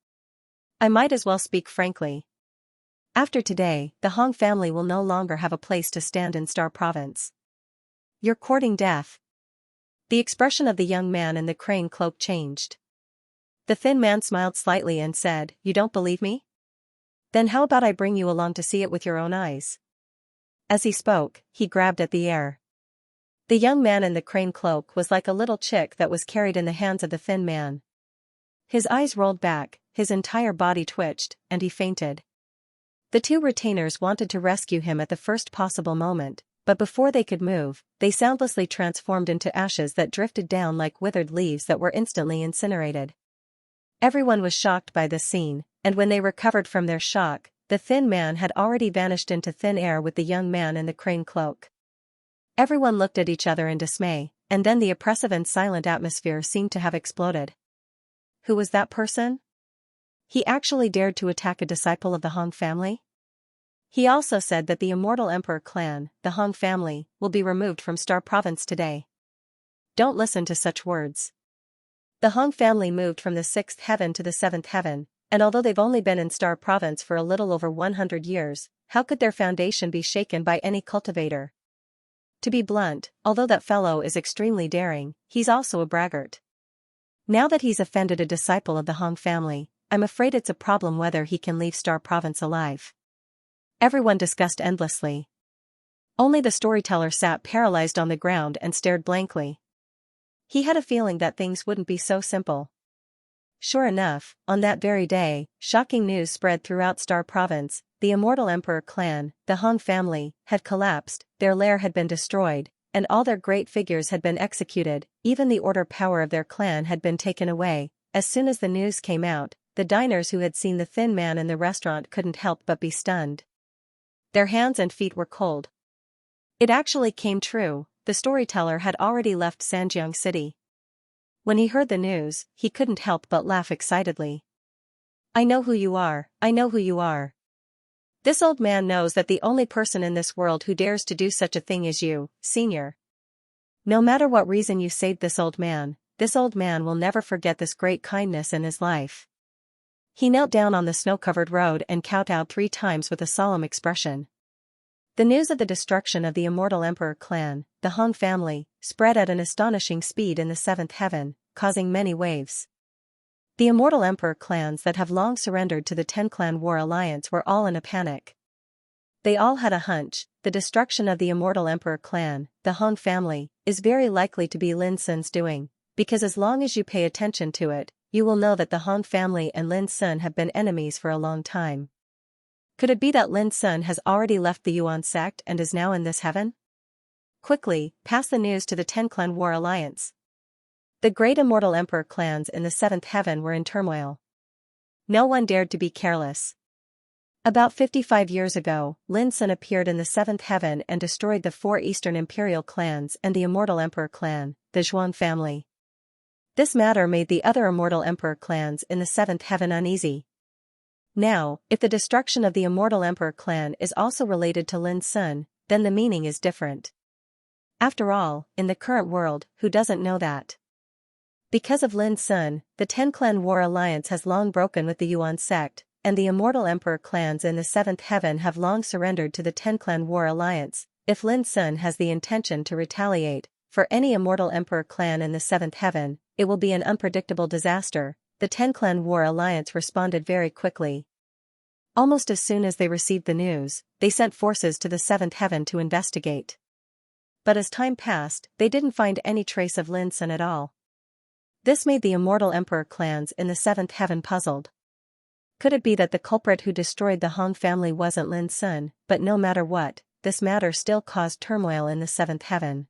I might as well speak frankly. After today, the Hong family will no longer have a place to stand in Star Province. You're courting death. The expression of the young man in the crane cloak changed. The thin man smiled slightly and said, you don't believe me? Then how about I bring you along to see it with your own eyes? As he spoke, he grabbed at the air. The young man in the crane cloak was like a little chick that was carried in the hands of the thin man. His eyes rolled back, his entire body twitched, and he fainted. The 2 retainers wanted to rescue him at the first possible moment, but before they could move, they soundlessly transformed into ashes that drifted down like withered leaves that were instantly incinerated. Everyone was shocked by this scene, and when they recovered from their shock, the thin man had already vanished into thin air with the young man in the crane cloak. Everyone looked at each other in dismay, and then the oppressive and silent atmosphere seemed to have exploded. Who was that person? He actually dared to attack a disciple of the Hong family? He also said that the immortal emperor clan, the Hong family, will be removed from Star Province today. Don't listen to such words. The Hong family moved from the 6th heaven to the 7th heaven, and although they've only been in Star Province for a little over 100 years, how could their foundation be shaken by any cultivator? To be blunt, although that fellow is extremely daring, he's also a braggart. Now that he's offended a disciple of the Hong family, I'm afraid it's a problem whether he can leave Star Province alive. Everyone discussed endlessly. Only the storyteller sat paralyzed on the ground and stared blankly. He had a feeling that things wouldn't be so simple. Sure enough, on that very day, shocking news spread throughout Star Province. The Immortal Emperor clan, the Han family, had collapsed, their lair had been destroyed, and all their great figures had been executed. Even the order power of their clan had been taken away. As soon as the news came out, the diners who had seen the thin man in the restaurant couldn't help but be stunned. Their hands and feet were cold. It actually came true. The storyteller had already left Sanjiang City. When he heard the news, he couldn't help but laugh excitedly. I know who you are, I know who you are. This old man knows that the only person in this world who dares to do such a thing is you, senior. No matter what reason you saved this old man will never forget this great kindness in his life. He knelt down on the snow-covered road and kowtowed 3 times with a solemn expression. The news of the destruction of the Immortal Emperor clan, the Han family, spread at an astonishing speed in the 7th heaven, causing many waves. The Immortal Emperor clans that have long surrendered to the 10-clan war alliance were all in a panic. They all had a hunch: the destruction of the Immortal Emperor clan, the Han family, is very likely to be Lin Sun's doing, because as long as you pay attention to it, you will know that the Han family and Lin Sun have been enemies for a long time. Could it be that Lin Sun has already left the Yuan sect and is now in this heaven? Quickly, pass the news to the 10-clan war alliance. The great Immortal Emperor clans in the 7th heaven were in turmoil. No one dared to be careless. About 55 years ago, Lin Sun appeared in the 7th heaven and destroyed the 4 Eastern Imperial clans and the Immortal Emperor clan, the Zhuan family. This matter made the other Immortal Emperor clans in the 7th heaven uneasy. Now, if the destruction of the Immortal Emperor clan is also related to Lin Sun, then the meaning is different. After all, in the current world, who doesn't know that? Because of Lin Sun, the 10-clan war alliance has long broken with the Yuan sect, and the Immortal Emperor clans in the 7th heaven have long surrendered to the 10-clan war alliance. If Lin Sun has the intention to retaliate for any Immortal Emperor clan in the 7th heaven, it will be an unpredictable disaster. The 10-clan war alliance responded very quickly. Almost as soon as they received the news, they sent forces to the 7th heaven to investigate. But as time passed, they didn't find any trace of Lin Sun at all. This made the Immortal Emperor clans in the 7th heaven puzzled. Could it be that the culprit who destroyed the Han family wasn't Lin Sun? But no matter what, this matter still caused turmoil in the 7th heaven.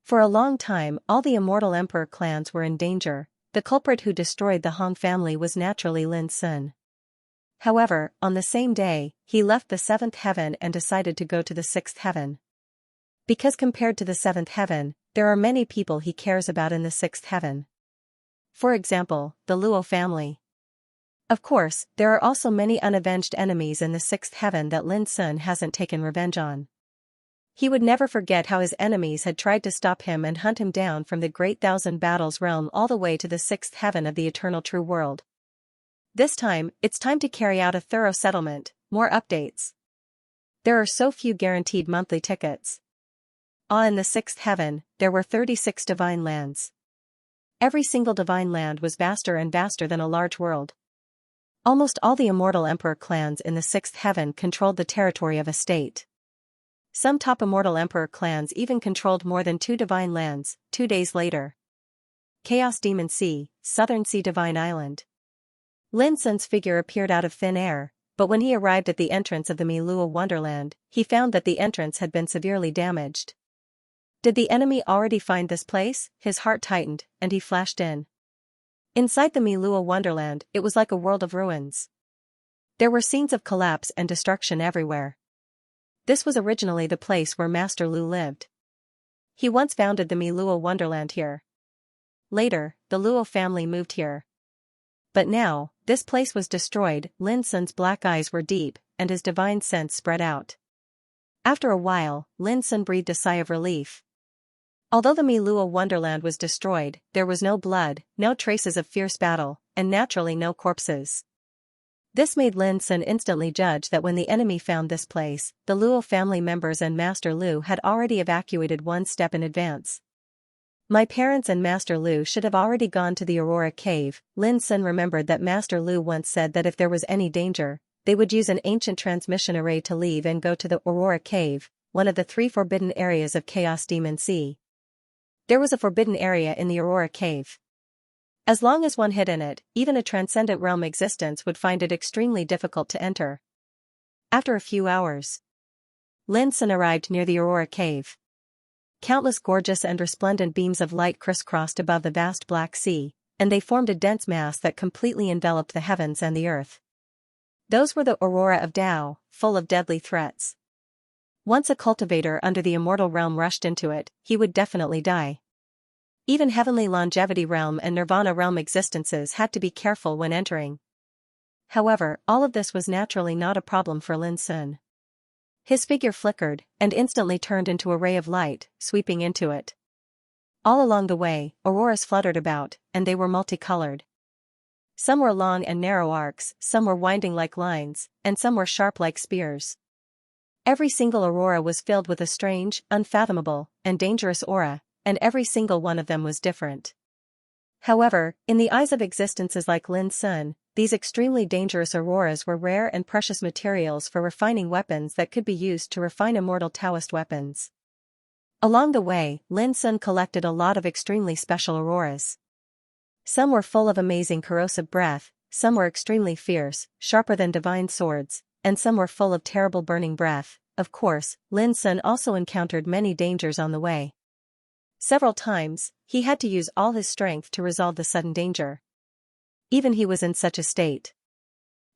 For a long time, all the Immortal Emperor clans were in danger. The culprit who destroyed the Han family was naturally Lin Sun. However, on the same day, he left the 7th heaven and decided to go to the 6th heaven. Because compared to the 7th heaven, there are many people he cares about in the 6th heaven. For example, the Luo family. Of course, there are also many unavenged enemies in the 6th heaven that Lin Sun hasn't taken revenge on. He would never forget how his enemies had tried to stop him and hunt him down from the Great Thousand Battles realm all the way to the 6th heaven of the Eternal True World. This time, it's time to carry out a thorough settlement. More updates. There are so few guaranteed monthly tickets. In the 6th heaven, there were 36 divine lands. Every single divine land was vaster and vaster than a large world. Almost all the Immortal Emperor clans in the 6th heaven controlled the territory of a state. Some top Immortal Emperor clans even controlled more than 2 divine lands. 2 days later. Chaos Demon Sea, Southern Sea Divine Island. Lin Sun's figure appeared out of thin air, but when he arrived at the entrance of the Milua Wonderland, he found that the entrance had been severely damaged. Did the enemy already find this place? His heart tightened, and he flashed in. Inside the Milua Wonderland, it was like a world of ruins. There were scenes of collapse and destruction everywhere. This was originally the place where Master Lu lived. He once founded the Milua Wonderland here. Later, the Luo family moved here. But now, this place was destroyed. Lin Sun's black eyes were deep, and his divine sense spread out. After a while, Lin Sun breathed a sigh of relief. Although the Milua Wonderland was destroyed, there was no blood, no traces of fierce battle, and naturally no corpses. This made Lin Sun instantly judge that when the enemy found this place, the Luo family members and Master Lu had already evacuated one step in advance. My parents and Master Lu should have already gone to the Aurora Cave. Lin Sun remembered that Master Lu once said that if there was any danger, they would use an ancient transmission array to leave and go to the Aurora Cave, one of the 3 forbidden areas of Chaos Demon Sea. There was a forbidden area in the Aurora Cave. As long as one hid in it, even a transcendent realm existence would find it extremely difficult to enter. After a few hours, Lin Sun arrived near the Aurora Cave. Countless gorgeous and resplendent beams of light crisscrossed above the vast black sea, and they formed a dense mass that completely enveloped the heavens and the earth. Those were the Aurora of Tao, full of deadly threats. Once a cultivator under the immortal realm rushed into it, he would definitely die. Even heavenly longevity realm and nirvana realm existences had to be careful when entering. However, all of this was naturally not a problem for Lin Sun. His figure flickered, and instantly turned into a ray of light, sweeping into it. All along the way, auroras fluttered about, and they were multicolored. Some were long and narrow arcs, some were winding like lines, and some were sharp like spears. Every single aurora was filled with a strange, unfathomable, and dangerous aura, and every single one of them was different. However, in the eyes of existences like Lin Sun, these extremely dangerous auroras were rare and precious materials for refining weapons that could be used to refine immortal Taoist weapons. Along the way, Lin Sun collected a lot of extremely special auroras. Some were full of amazing corrosive breath, some were extremely fierce, sharper than divine swords, and some were full of terrible burning breath. Of course, Lin Sun also encountered many dangers on the way. Several times, he had to use all his strength to resolve the sudden danger. Even he was in such a state.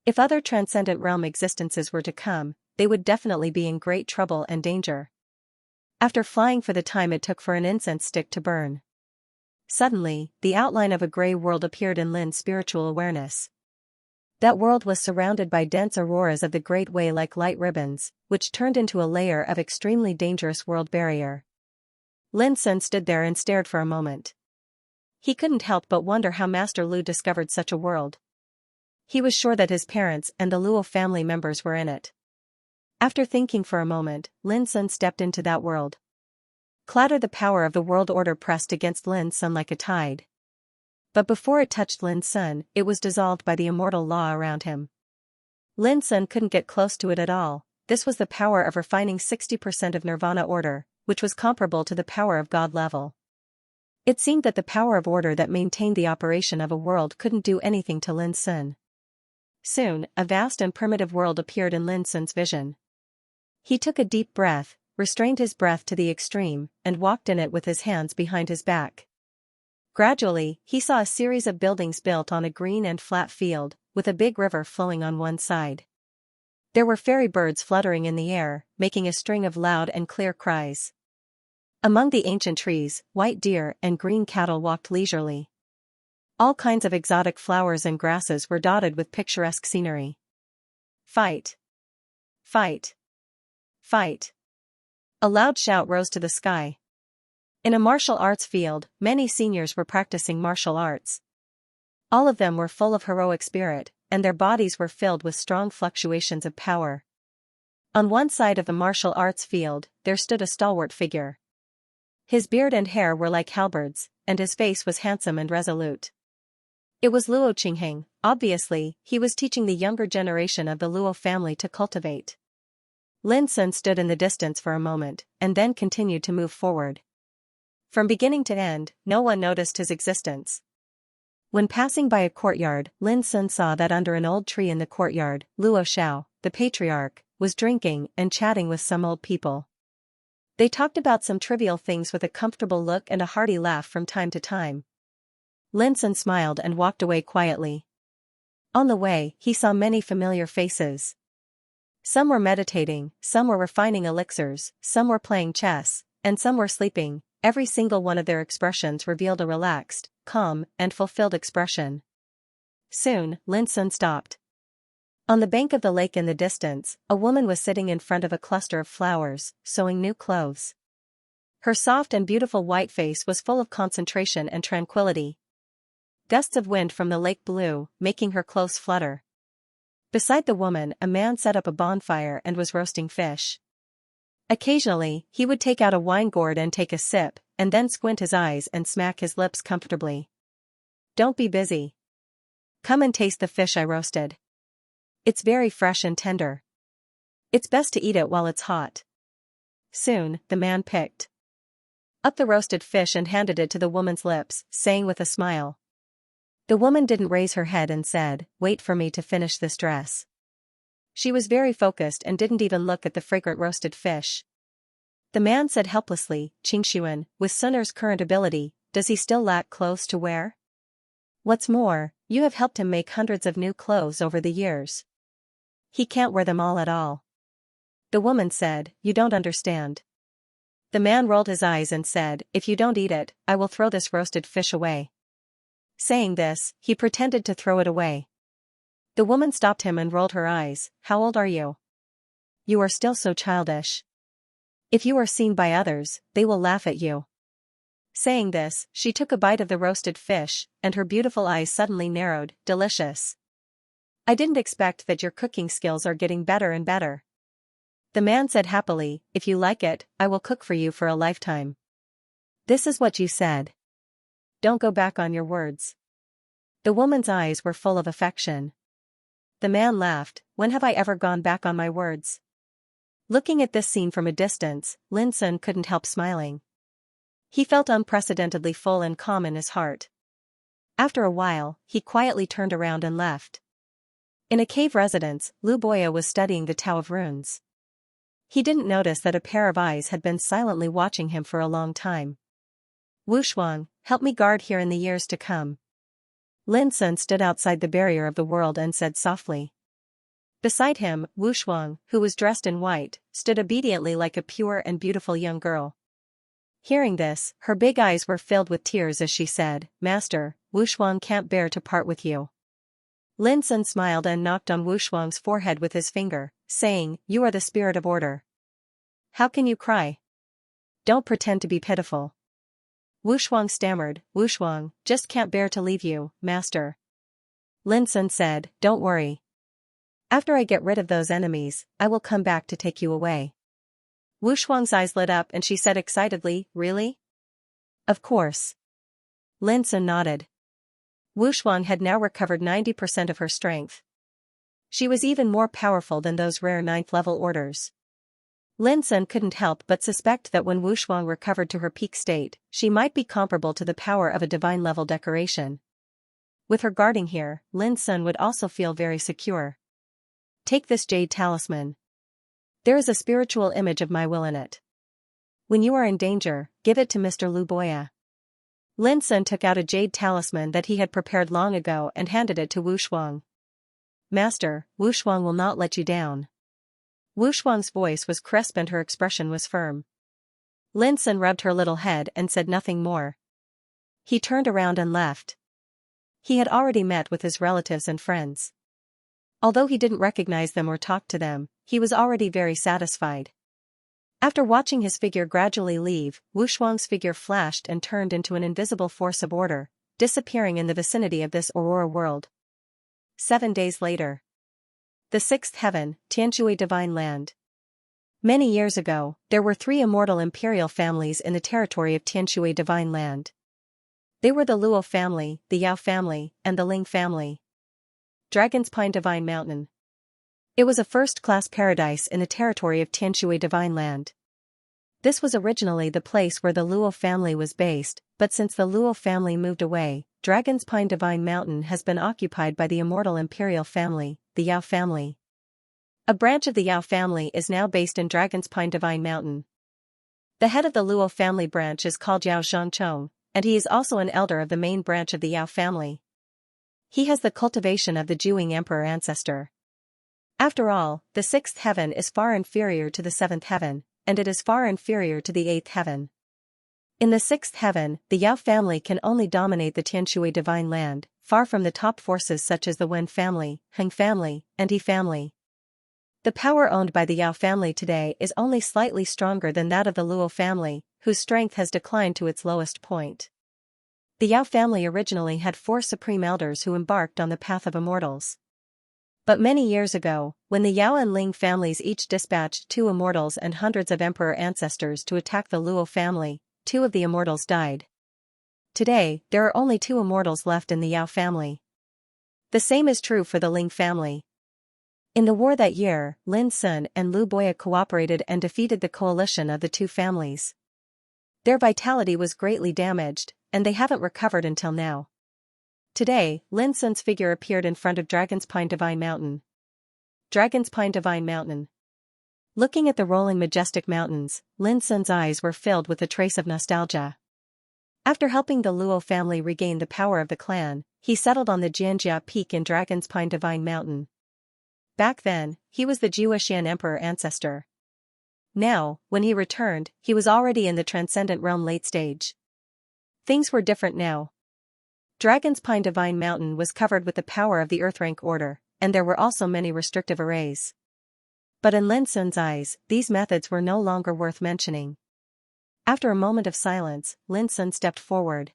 If other transcendent realm existences were to come, they would definitely be in great trouble and danger. After flying for the time it took for an incense stick to burn, suddenly, the outline of a gray world appeared in Lin's spiritual awareness. That world was surrounded by dense auroras of the Great Way like light ribbons, which turned into a layer of extremely dangerous world barrier. Lin Sun stood there and stared for a moment. He couldn't help but wonder how Master Lu discovered such a world. He was sure that his parents and the Luo family members were in it. After thinking for a moment, Lin Sun stepped into that world. Clatter, the power of the world order pressed against Lin Sun like a tide. But before it touched Lin Sun, it was dissolved by the immortal law around him. Lin Sun couldn't get close to it at all. This was the power of refining 60% of nirvana order, which was comparable to the power of God level. It seemed that the power of order that maintained the operation of a world couldn't do anything to Lin Sun. Soon, a vast and primitive world appeared in Lin Sun's vision. He took a deep breath, restrained his breath to the extreme, and walked in it with his hands behind his back. Gradually, he saw a series of buildings built on a green and flat field, with a big river flowing on one side. There were fairy birds fluttering in the air, making a string of loud and clear cries. Among the ancient trees, white deer and green cattle walked leisurely. All kinds of exotic flowers and grasses were dotted with picturesque scenery. Fight! Fight! Fight! A loud shout rose to the sky. In a martial arts field, many seniors were practicing martial arts. All of them were full of heroic spirit, and their bodies were filled with strong fluctuations of power. On one side of the martial arts field, there stood a stalwart figure. His beard and hair were like halberds, and his face was handsome and resolute. It was Luo Qingheng. Obviously, he was teaching the younger generation of the Luo family to cultivate. Lin Sun stood in the distance for a moment, and then continued to move forward. From beginning to end, no one noticed his existence. When passing by a courtyard, Lin Sun saw that under an old tree in the courtyard, Luo Xiao, the patriarch, was drinking and chatting with some old people. They talked about some trivial things with a comfortable look and a hearty laugh from time to time. Lin Sun smiled and walked away quietly. On the way, he saw many familiar faces. Some were meditating, some were refining elixirs, some were playing chess, and some were sleeping. Every single one of their expressions revealed a relaxed, calm, and fulfilled expression. Soon, Lin Sun stopped. On the bank of the lake in the distance, a woman was sitting in front of a cluster of flowers, sewing new clothes. Her soft and beautiful white face was full of concentration and tranquility. Gusts of wind from the lake blew, making her clothes flutter. Beside the woman, a man set up a bonfire and was roasting fish. Occasionally, he would take out a wine gourd and take a sip, and then squint his eyes and smack his lips comfortably. "Don't be busy. Come and taste the fish I roasted. It's very fresh and tender. It's best to eat it while it's hot." Soon, the man picked up the roasted fish and handed it to the woman's lips, saying with a smile. The woman didn't raise her head and said, "Wait for me to finish this dress." She was very focused and didn't even look at the fragrant roasted fish. The man said helplessly, "Xianxia, with Sun'er's current ability, does he still lack clothes to wear? What's more, you have helped him make hundreds of new clothes over the years. He can't wear them all at all." The woman said, "You don't understand." The man rolled his eyes and said, "If you don't eat it, I will throw this roasted fish away." Saying this, he pretended to throw it away. The woman stopped him and rolled her eyes. "How old are you? You are still so childish. If you are seen by others, they will laugh at you." Saying this, she took a bite of the roasted fish, and her beautiful eyes suddenly narrowed. "Delicious. I didn't expect that your cooking skills are getting better and better." The man said happily, "If you like it, I will cook for you for a lifetime." "This is what you said. Don't go back on your words." The woman's eyes were full of affection. The man laughed, "When have I ever gone back on my words?" Looking at this scene from a distance, Lin Sun couldn't help smiling. He felt unprecedentedly full and calm in his heart. After a while, he quietly turned around and left. In a cave residence, Lu Boya was studying the Tao of Runes. He didn't notice that a pair of eyes had been silently watching him for a long time. "Wu Shuang, help me guard here in the years to come." Lin Sun stood outside the barrier of the world and said softly. Beside him, Wu Shuang, who was dressed in white, stood obediently like a pure and beautiful young girl. Hearing this, her big eyes were filled with tears as she said, "Master, Wu Shuang can't bear to part with you." Lin Sun smiled and knocked on Wu Shuang's forehead with his finger, saying, "You are the spirit of order. How can you cry? Don't pretend to be pitiful." Wu Shuang stammered, "Wu Shuang, just can't bear to leave you, master." Lin Sun said, "Don't worry. After I get rid of those enemies, I will come back to take you away." Wu Shuang's eyes lit up and she said excitedly, "Really?" "Of course." Lin Sun nodded. Wu Shuang had now recovered 90% of her strength. She was even more powerful than those rare 9th-level orders. Lin Sun couldn't help but suspect that when Wu Shuang recovered to her peak state, she might be comparable to the power of a divine-level decoration. With her guarding here, Lin Sun would also feel very secure. "Take this jade talisman. There is a spiritual image of my will in it. When you are in danger, give it to Mr. Lu Boya." Lin Sun took out a jade talisman that he had prepared long ago and handed it to Wu Shuang. "Master, Wu Shuang will not let you down." Wu Shuang's voice was crisp and her expression was firm. Lin Sun rubbed her little head and said nothing more. He turned around and left. He had already met with his relatives and friends. Although he didn't recognize them or talk to them, he was already very satisfied. After watching his figure gradually leave, Wu Shuang's figure flashed and turned into an invisible force of order, disappearing in the vicinity of this Aurora world. 7 days later. The 6th heaven, Tianshui Divine Land. Many years ago, there were 3 immortal imperial families in the territory of Tianshui Divine Land. They were the Luo family, the Yao family, and the Ling family. Dragon's Pine Divine Mountain. It was a first-class paradise in the territory of Tianshui Divine Land. This was originally the place where the Luo family was based, but since the Luo family moved away, Dragon's Pine Divine Mountain has been occupied by the immortal imperial family, the Yao family. A branch of the Yao family is now based in Dragon's Pine Divine Mountain. The head of the Luo family branch is called Yao Zhangchong, and he is also an elder of the main branch of the Yao family. He has the cultivation of the Juing Emperor ancestor. After all, the 6th heaven is far inferior to the 7th heaven, and it is far inferior to the 8th heaven. In the 6th heaven, the Yao family can only dominate the Tianshui Divine Land, far from the top forces such as the Wen family, Heng family, and Yi family. The power owned by the Yao family today is only slightly stronger than that of the Luo family, whose strength has declined to its lowest point. The Yao family originally had 4 supreme elders who embarked on the path of immortals. But many years ago, when the Yao and Ling families each dispatched 2 immortals and hundreds of emperor ancestors to attack the Luo family, 2 of the immortals died. Today, there are only 2 immortals left in the Yao family. The same is true for the Ling family. In the war that year, Lin Sun and Lu Boya cooperated and defeated the coalition of the 2 families. Their vitality was greatly damaged, and they haven't recovered until now. Today, Lin Sun's figure appeared in front of Dragon's Pine Divine Mountain. Dragon's Pine Divine Mountain. Looking at the rolling majestic mountains, Lin Sun's eyes were filled with a trace of nostalgia. After helping the Luo family regain the power of the clan, he settled on the Xianxia peak in Dragon's Pine Divine Mountain. Back then, he was the Xian Emperor ancestor. Now, when he returned, he was already in the Transcendent Realm late stage. Things were different now. Dragon's Pine Divine Mountain was covered with the power of the Earth Rank Order, and there were also many restrictive arrays. But in Lin Sun's eyes, these methods were no longer worth mentioning. After a moment of silence, Lin Sun stepped forward.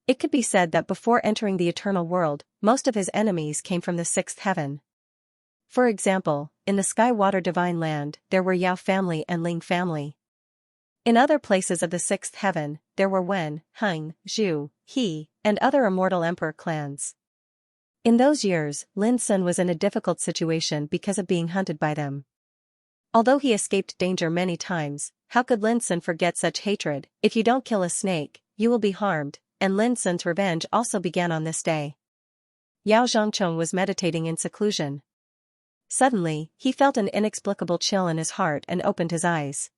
It could be said that before entering the Eternal World, most of his enemies came from the Sixth Heaven. For example, in the Sky Water Divine Land, there were Yao family and Ling family. In other places of the Sixth Heaven, there were Wen, Heng, Zhu, He, and other immortal emperor clans. In those years, Lin Sun was in a difficult situation because of being hunted by them. Although he escaped danger many times, how could Lin Sun forget such hatred? If you don't kill a snake, you will be harmed, and Lin Sun's revenge also began on this day. Yao Zhangcheng was meditating in seclusion. Suddenly, he felt an inexplicable chill in his heart and opened his eyes.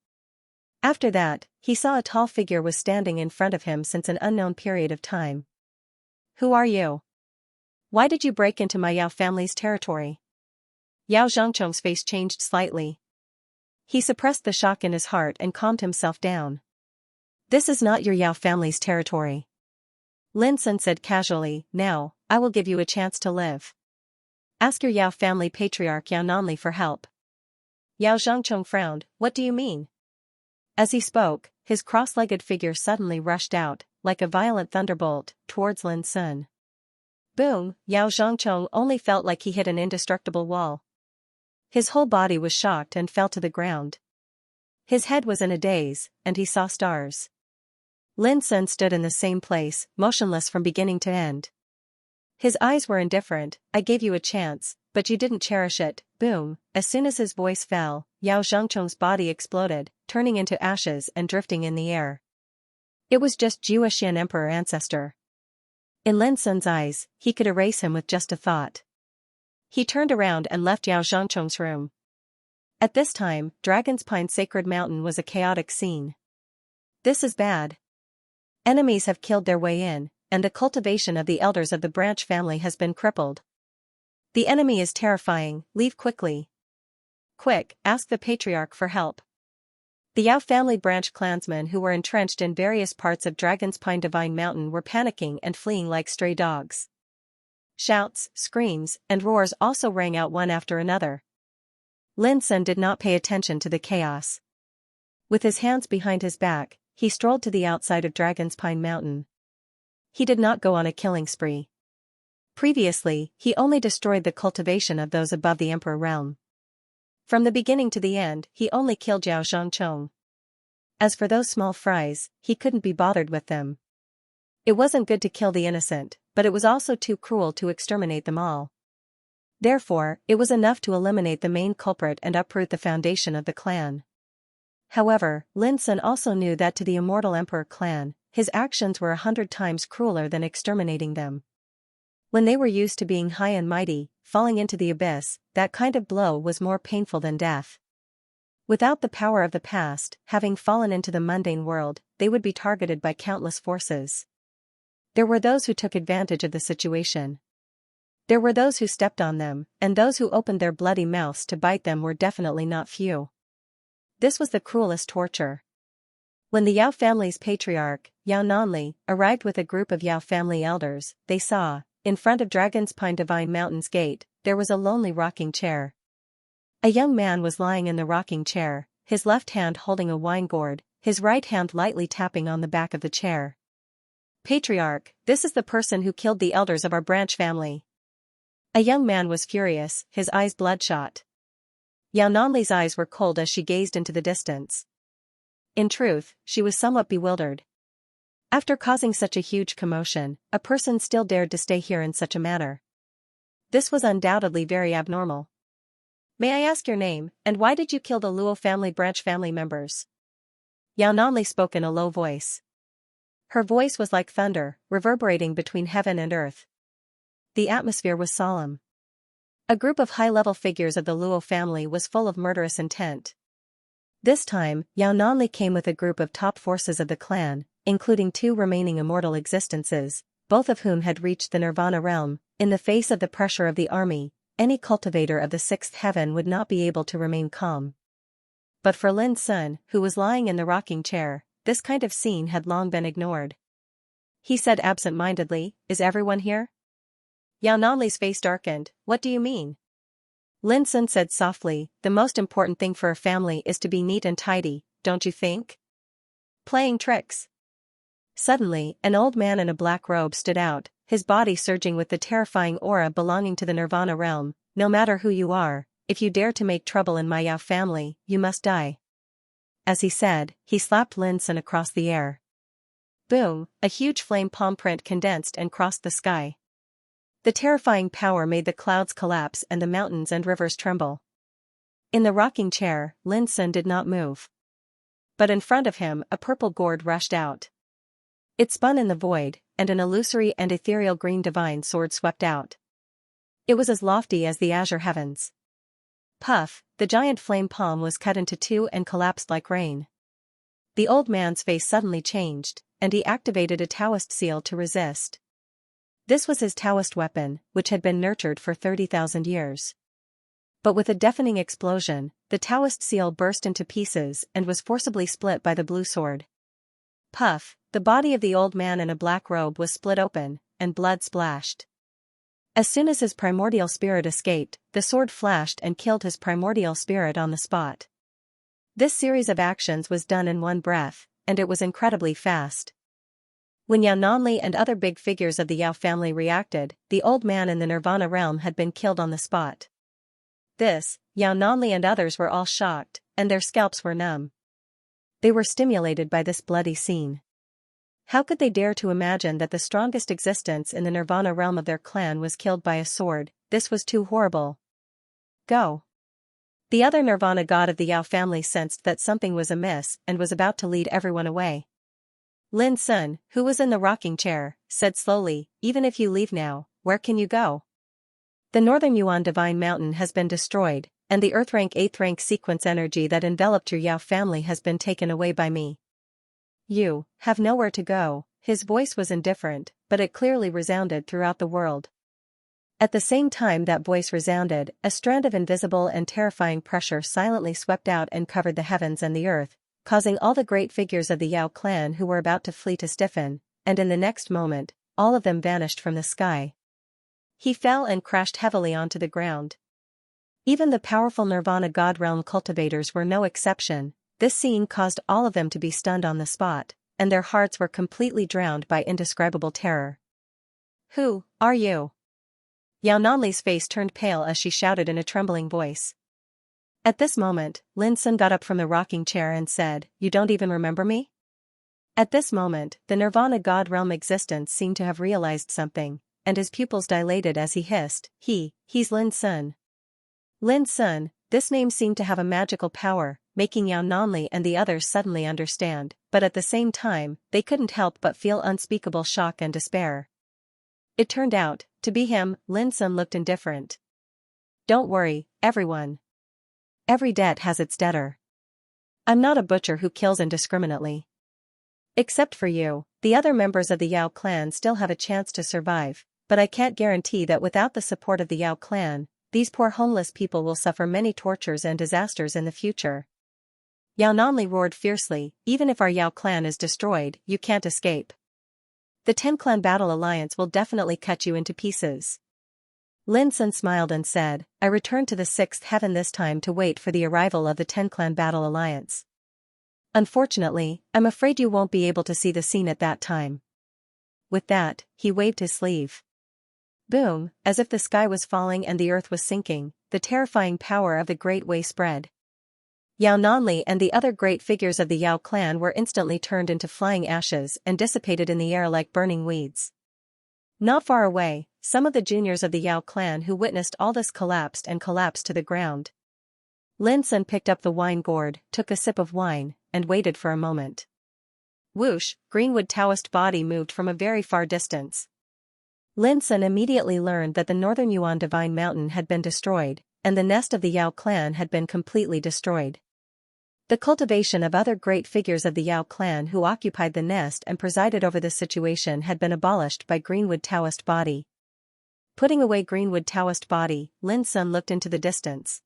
After that, he saw a tall figure was standing in front of him since an unknown period of time. Who are you? Why did you break into my Yao family's territory? Yao Zhangcheng's face changed slightly. He suppressed the shock in his heart and calmed himself down. This is not your Yao family's territory. Lin Sun said casually, now, I will give you a chance to live. Ask your Yao family patriarch Yao Nanli for help. Yao Zhangcheng frowned, what do you mean? As he spoke, his cross-legged figure suddenly rushed out, like a violent thunderbolt, towards Lin Sun. Boom! Yao Zhangcheng only felt like he hit an indestructible wall. His whole body was shocked and fell to the ground. His head was in a daze, and he saw stars. Lin Sun stood in the same place, motionless from beginning to end. His eyes were indifferent. I gave you a chance, but you didn't cherish it. Boom! As soon as his voice fell, Yao Zhangcheng's body exploded, turning into ashes and drifting in the air. It was just Xian Emperor ancestor. In Lin Sun's eyes, he could erase him with just a thought. He turned around and left Yao Zhangcheng's room. At this time, Dragon's Pine Sacred Mountain was a chaotic scene. This is bad. Enemies have killed their way in, and the cultivation of the elders of the branch family has been crippled. The enemy is terrifying, leave quickly. Quick, ask the patriarch for help. The Yao family branch clansmen who were entrenched in various parts of Dragon's Pine Divine Mountain were panicking and fleeing like stray dogs. Shouts, screams, and roars also rang out one after another. Lin Sun did not pay attention to the chaos. With his hands behind his back, he strolled to the outside of Dragon's Pine Mountain. He did not go on a killing spree. Previously, he only destroyed the cultivation of those above the Emperor realm. From the beginning to the end, he only killed Yao Zhangcheng. As for those small fries, he couldn't be bothered with them. It wasn't good to kill the innocent, but it was also too cruel to exterminate them all. Therefore, it was enough to eliminate the main culprit and uproot the foundation of the clan. However, Lin Sun also knew that to the Immortal Emperor clan, his actions were 100 times crueler than exterminating them. When they were used to being high and mighty, falling into the abyss, that kind of blow was more painful than death. Without the power of the past, having fallen into the mundane world, they would be targeted by countless forces. There were those who took advantage of the situation. There were those who stepped on them, and those who opened their bloody mouths to bite them were definitely not few. This was the cruelest torture. When the Yao family's patriarch, Yao Nanli, arrived with a group of Yao family elders, they saw, in front of Dragon's Pine Divine Mountain's gate, there was a lonely rocking chair. A young man was lying in the rocking chair, his left hand holding a wine gourd, his right hand lightly tapping on the back of the chair. Patriarch, this is the person who killed the elders of our branch family. A young man was furious, his eyes bloodshot. Yao Nanli's eyes were cold as she gazed into the distance. In truth, she was somewhat bewildered. After causing such a huge commotion, a person still dared to stay here in such a manner. This was undoubtedly very abnormal. May I ask your name, and why did you kill the Luo family branch family members? Yao Nanli spoke in a low voice. Her voice was like thunder, reverberating between heaven and earth. The atmosphere was solemn. A group of high-level figures of the Luo family was full of murderous intent. This time, Yao Nanli came with a group of top forces of the clan, including 2 remaining immortal existences, both of whom had reached the Nirvana realm. In the face of the pressure of the army, any cultivator of the 6th heaven would not be able to remain calm. But for Lin Sun, who was lying in the rocking chair, this kind of scene had long been ignored. He said absent-mindedly, "Is everyone here?" Yao Nanli's face darkened. "What do you mean?" Lin Sun said softly, "The most important thing for a family is to be neat and tidy, don't you think? Playing tricks." Suddenly, an old man in a black robe stood out, his body surging with the terrifying aura belonging to the Nirvana realm. "No matter who you are, if you dare to make trouble in my Yao family, you must die." As he said, he slapped Lin Sun across the air. Boom, a huge flame palm print condensed and crossed the sky. The terrifying power made the clouds collapse and the mountains and rivers tremble. In the rocking chair, Lin Sun did not move. But in front of him, a purple gourd rushed out. It spun in the void, and an illusory and ethereal green divine sword swept out. It was as lofty as the azure heavens. Puff, the giant flame palm was cut into 2 and collapsed like rain. The old man's face suddenly changed, and he activated a Taoist seal to resist. This was his Taoist weapon, which had been nurtured for 30,000 years. But with a deafening explosion, the Taoist seal burst into pieces and was forcibly split by the blue sword. Puff, the body of the old man in a black robe was split open, and blood splashed. As soon as his primordial spirit escaped, the sword flashed and killed his primordial spirit on the spot. This series of actions was done in one breath, and it was incredibly fast. When Yao Nanli and other big figures of the Yao family reacted, the old man in the Nirvana realm had been killed on the spot. Yao Nanli and others were all shocked, and their scalps were numb. They were stimulated by this bloody scene. How could they dare to imagine that the strongest existence in the Nirvana realm of their clan was killed by a sword? This was too horrible. Go. The other Nirvana god of the Yao family sensed that something was amiss and was about to lead everyone away. Lin Sun, who was in the rocking chair, said slowly, "Even if you leave now, where can you go? The Northern Yuan Divine Mountain has been destroyed, and the Earth Rank 8th rank sequence energy that enveloped your Yao family has been taken away by me. You have nowhere to go." His voice was indifferent, but it clearly resounded throughout the world. At the same time that voice resounded, a strand of invisible and terrifying pressure silently swept out and covered the heavens and the earth, causing all the great figures of the Yao clan who were about to flee to stiffen, and in the next moment, all of them vanished from the sky. He fell and crashed heavily onto the ground. Even the powerful Nirvana God realm cultivators were no exception. This scene caused all of them to be stunned on the spot, and their hearts were completely drowned by indescribable terror. "Who are you?" Yao Nanli's face turned pale as she shouted in a trembling voice. At this moment, Lin Sun got up from the rocking chair and said, "You don't even remember me?" At this moment, the Nirvana God realm existence seemed to have realized something, and his pupils dilated as he hissed, He's Lin Sun." Lin Sun, this name seemed to have a magical power, making Yao Nanli and the others suddenly understand, but at the same time, they couldn't help but feel unspeakable shock and despair. It turned out to be him. Lin Sun looked indifferent. "Don't worry, everyone. Every debt has its debtor. I'm not a butcher who kills indiscriminately. Except for you, the other members of the Yao clan still have a chance to survive, but I can't guarantee that without the support of the Yao clan, these poor homeless people will suffer many tortures and disasters in the future." Yao Nanli roared fiercely, "Even if our Yao clan is destroyed, you can't escape. The 10-clan battle alliance will definitely cut you into pieces." Lin Sun smiled and said, "I returned to the 6th heaven this time to wait for the arrival of the 10-clan battle alliance. Unfortunately, I'm afraid you won't be able to see the scene at that time." With that, he waved his sleeve. Boom, as if the sky was falling and the earth was sinking, the terrifying power of the Great Way spread. Yao Nanli and the other great figures of the Yao clan were instantly turned into flying ashes and dissipated in the air like burning weeds. Not far away, some of the juniors of the Yao clan who witnessed all this collapsed to the ground. Lin Sun picked up the wine gourd, took a sip of wine, and waited for a moment. Whoosh, Greenwood Taoist body moved from a very far distance. Lin Sun immediately learned that the northern Yuan Divine Mountain had bin destroyed, and the nest of the Yao clan had been completely destroyed. The cultivation of other great figures of the Yao clan who occupied the nest and presided over this situation had been abolished by Greenwood Taoist body. Putting away Greenwood Taoist body, Lin Sun looked into the distance.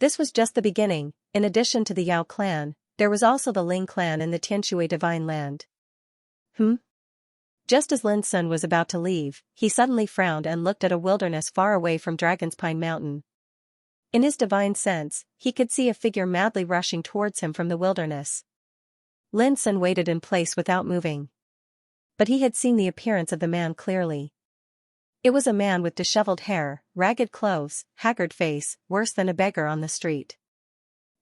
This was just the beginning. In addition to the Yao clan, there was also the Ling clan in the Tianshui Divine Land. Just as Lin Sun was about to leave, he suddenly frowned and looked at a wilderness far away from Dragon's Pine Mountain. In his divine sense, he could see a figure madly rushing towards him from the wilderness. Lin Sun waited in place without moving. But he had seen the appearance of the man clearly. It was a man with disheveled hair, ragged clothes, haggard face, worse than a beggar on the street.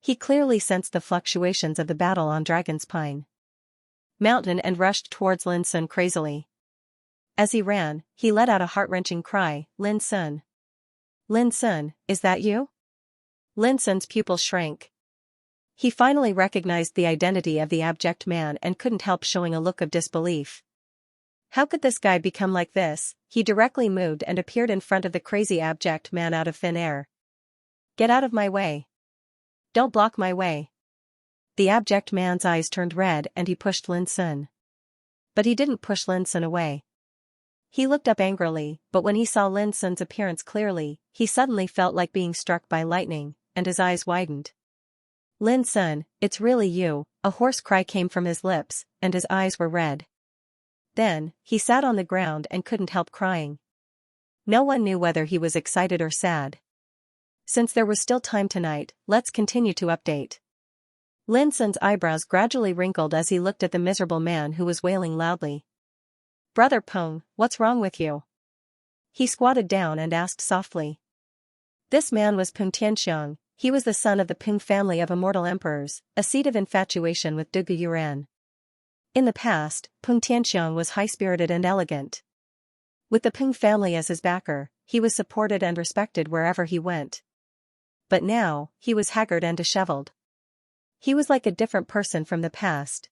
He clearly sensed the fluctuations of the battle on Dragon's Pine Mountain and rushed towards Lin Sun crazily. As he ran, he let out a heart-wrenching cry, "Lin Sun! Lin Sun, is that you?" Lin Sun's pupils shrank. He finally recognized the identity of the abject man and couldn't help showing a look of disbelief. How could this guy become like this? He directly moved and appeared in front of the crazy abject man out of thin air. "Get out of my way! Don't block my way!" The abject man's eyes turned red and he pushed Lin Sun. But he didn't push Lin Sun away. He looked up angrily, but when he saw Lin Sun's appearance clearly, he suddenly felt like being struck by lightning, and his eyes widened. "Lin Sun, it's really you," a hoarse cry came from his lips, and his eyes were red. Then, he sat on the ground and couldn't help crying. No one knew whether he was excited or sad. Since there was still time tonight, let's continue to update. Lin Sun's eyebrows gradually wrinkled as he looked at the miserable man who was wailing loudly. "Brother Peng, what's wrong with you?" He squatted down and asked softly. This man was Peng Tianxiang. He was the son of the Peng family of immortal emperors, a seed of infatuation with Dugu Yuan. In the past, Peng Tianxiang was high-spirited and elegant. With the Peng family as his backer, he was supported and respected wherever he went. But now, he was haggard and disheveled. He was like a different person from the past.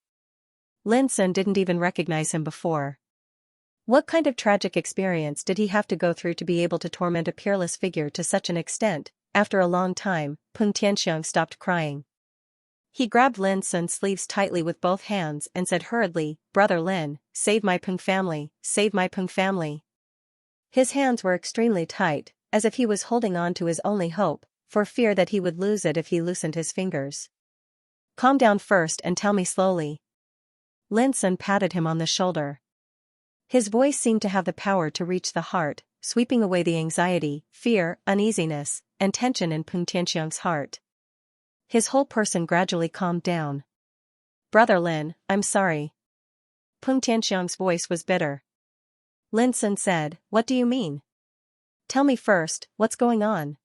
Lin Sun didn't even recognize him before. What kind of tragic experience did he have to go through to be able to torment a peerless figure to such an extent? After a long time, Peng Tianxiang stopped crying. He grabbed Lin Sun's sleeves tightly with both hands and said hurriedly, "Brother Lin, save my Peng family, save my Peng family." His hands were extremely tight, as if he was holding on to his only hope, for fear that he would lose it if he loosened his fingers. "Calm down first and tell me slowly." Lin Sun patted him on the shoulder. His voice seemed to have the power to reach the heart, sweeping away the anxiety, fear, uneasiness, and tension in Peng Tianxiang's heart. His whole person gradually calmed down. "Brother Lin, I'm sorry." Peng Tianxiang's voice was bitter. Lin Sun said, "What do you mean? Tell me first, what's going on?"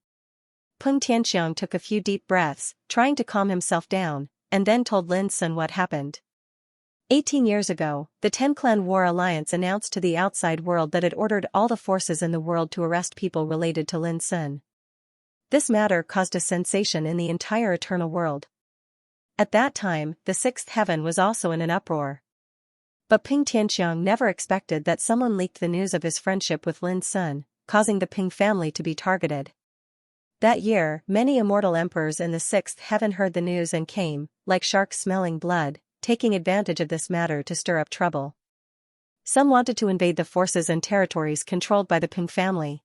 Peng Tianxiang took a few deep breaths, trying to calm himself down, and then told Lin Sun what happened. 18 years ago, the Ten-Clan War Alliance announced to the outside world that it ordered all the forces in the world to arrest people related to Lin Sun. This matter caused a sensation in the entire eternal world. At that time, the sixth heaven was also in an uproar. But Peng Tianxiang never expected that someone leaked the news of his friendship with Lin Sun, causing the Peng family to be targeted. That year, many immortal emperors in the sixth heaven heard the news and came, like sharks smelling blood, taking advantage of this matter to stir up trouble. Some wanted to invade the forces and territories controlled by the Peng family.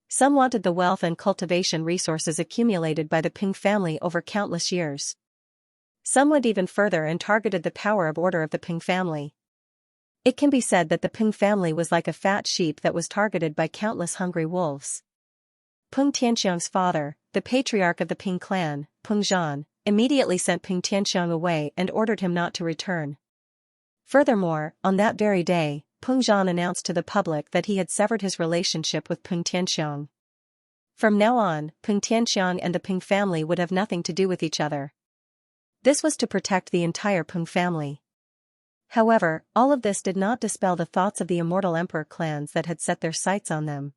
Some wanted the wealth and cultivation resources accumulated by the Peng family over countless years. Some went even further and targeted the power of order of the Peng family. It can be said that the Peng family was like a fat sheep that was targeted by countless hungry wolves. Peng Tianxiang's father, the patriarch of the Peng clan, Peng Zhan, immediately sent Peng Tianxiang away and ordered him not to return. Furthermore, on that very day, Peng Zhan announced to the public that he had severed his relationship with Peng Tianxiang. From now on, Peng Tianxiang and the Peng family would have nothing to do with each other. This was to protect the entire Peng family. However, all of this did not dispel the thoughts of the immortal emperor clans that had set their sights on them.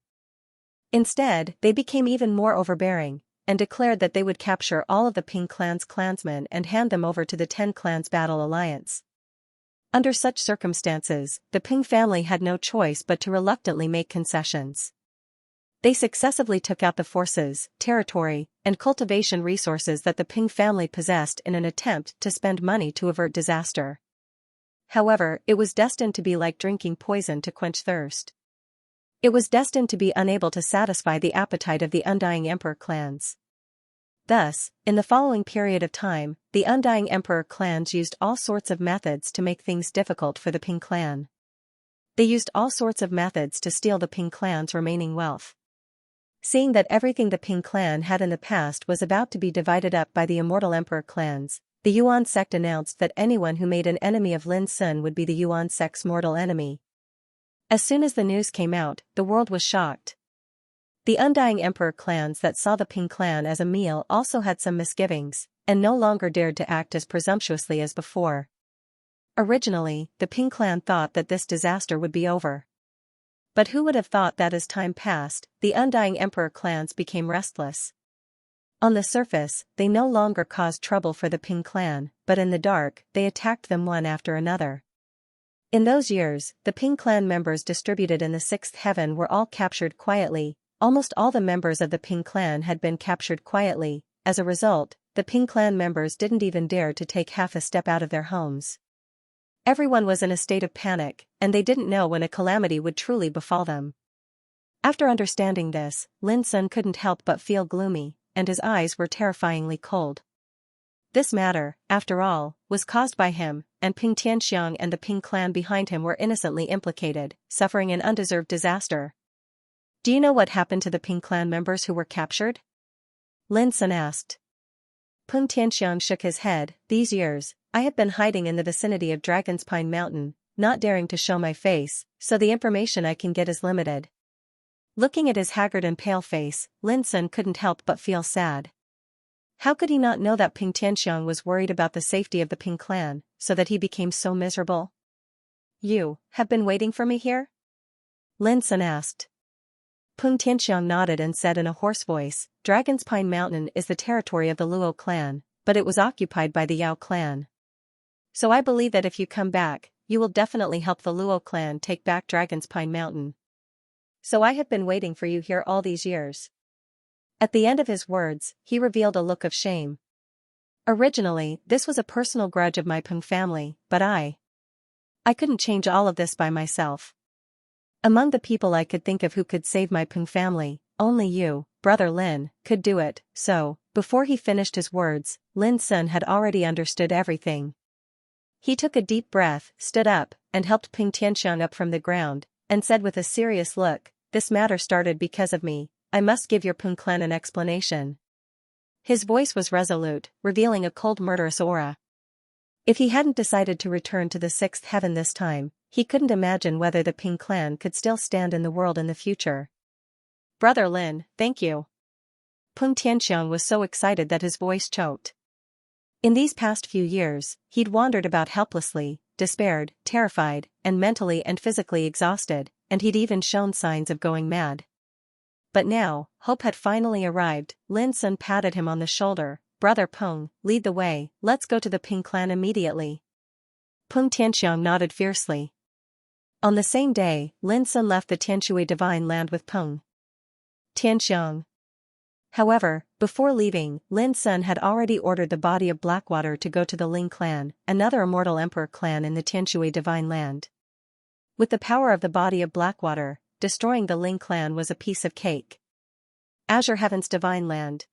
Instead, they became even more overbearing, and declared that they would capture all of the Ping Clan's clansmen and hand them over to the 10 Clans Battle Alliance. Under such circumstances, the Ping family had no choice but to reluctantly make concessions. They successively took out the forces, territory, and cultivation resources that the Ping family possessed in an attempt to spend money to avert disaster. However, it was destined to be like drinking poison to quench thirst. It was destined to be unable to satisfy the appetite of the undying emperor clans. Thus, in the following period of time, the undying emperor clans used all sorts of methods to make things difficult for the Ping clan. They used all sorts of methods to steal the Ping clan's remaining wealth. Seeing that everything the Ping clan had in the past was about to be divided up by the immortal emperor clans, the Yuan sect announced that anyone who made an enemy of Lin Sun would be the Yuan sect's mortal enemy. As soon as the news came out, the world was shocked. The undying emperor clans that saw the Ping clan as a meal also had some misgivings, and no longer dared to act as presumptuously as before. Originally, the Ping clan thought that this disaster would be over. But who would have thought that as time passed, the undying emperor clans became restless? On the surface, they no longer caused trouble for the Ping clan, but in the dark, they attacked them one after another. In those years, the Ping clan members distributed in the sixth heaven were all captured quietly. Almost all the members of the Ping clan had been captured quietly. As a result, the Ping clan members didn't even dare to take half a step out of their homes. Everyone was in a state of panic, and they didn't know when a calamity would truly befall them. After understanding this, Lin Sun couldn't help but feel gloomy, and his eyes were terrifyingly cold. This matter, after all, was caused by him, and Ping Tianxiang and the Ping clan behind him were innocently implicated, suffering an undeserved disaster. Do you know what happened to the Ping clan members who were captured? Lin Sun asked. Ping Tianxiang shook his head. These years, I had been hiding in the vicinity of Dragon's Pine Mountain, not daring to show my face, so the information I can get is limited. Looking at his haggard and pale face, Lin Sun couldn't help but feel sad. How could he not know that Ping Tianxiang was worried about the safety of the Ping clan, so that he became so miserable? You have been waiting for me here? Lin Sun asked. Ping Tianxiang nodded and said in a hoarse voice, Dragon's Pine Mountain is the territory of the Luo clan, but it was occupied by the Yao clan. So I believe that if you come back, you will definitely help the Luo clan take back Dragon's Pine Mountain. So I have been waiting for you here all these years. At the end of his words, he revealed a look of shame. Originally, this was a personal grudge of my Peng family, but I couldn't change all of this by myself. Among the people I could think of who could save my Peng family, only you, Brother Lin, could do it. So, before he finished his words, Lin Sun had already understood everything. He took a deep breath, stood up, and helped Ping Tianxiang up from the ground, and said with a serious look, This matter started because of me. I must give your Peng clan an explanation. His voice was resolute, revealing a cold murderous aura. If he hadn't decided to return to the sixth heaven this time, he couldn't imagine whether the Ping clan could still stand in the world in the future. Brother Lin, thank you. Peng Tianxiang was so excited that his voice choked. In these past few years, he'd wandered about helplessly, despaired, terrified, and mentally and physically exhausted, and he'd even shown signs of going mad. But now, hope had finally arrived. Lin Sun patted him on the shoulder. Brother Peng, lead the way, let's go to the Ping clan immediately. Peng Tianxiang nodded fiercely. On the same day, Lin Sun left the Tianshui divine land with Peng Tianxiang. However, before leaving, Lin Sun had already ordered the body of Blackwater to go to the Ling clan, another immortal emperor clan in the Tianshui divine land. With the power of the body of Blackwater, destroying the Ling clan was a piece of cake. Azure Heaven's divine land.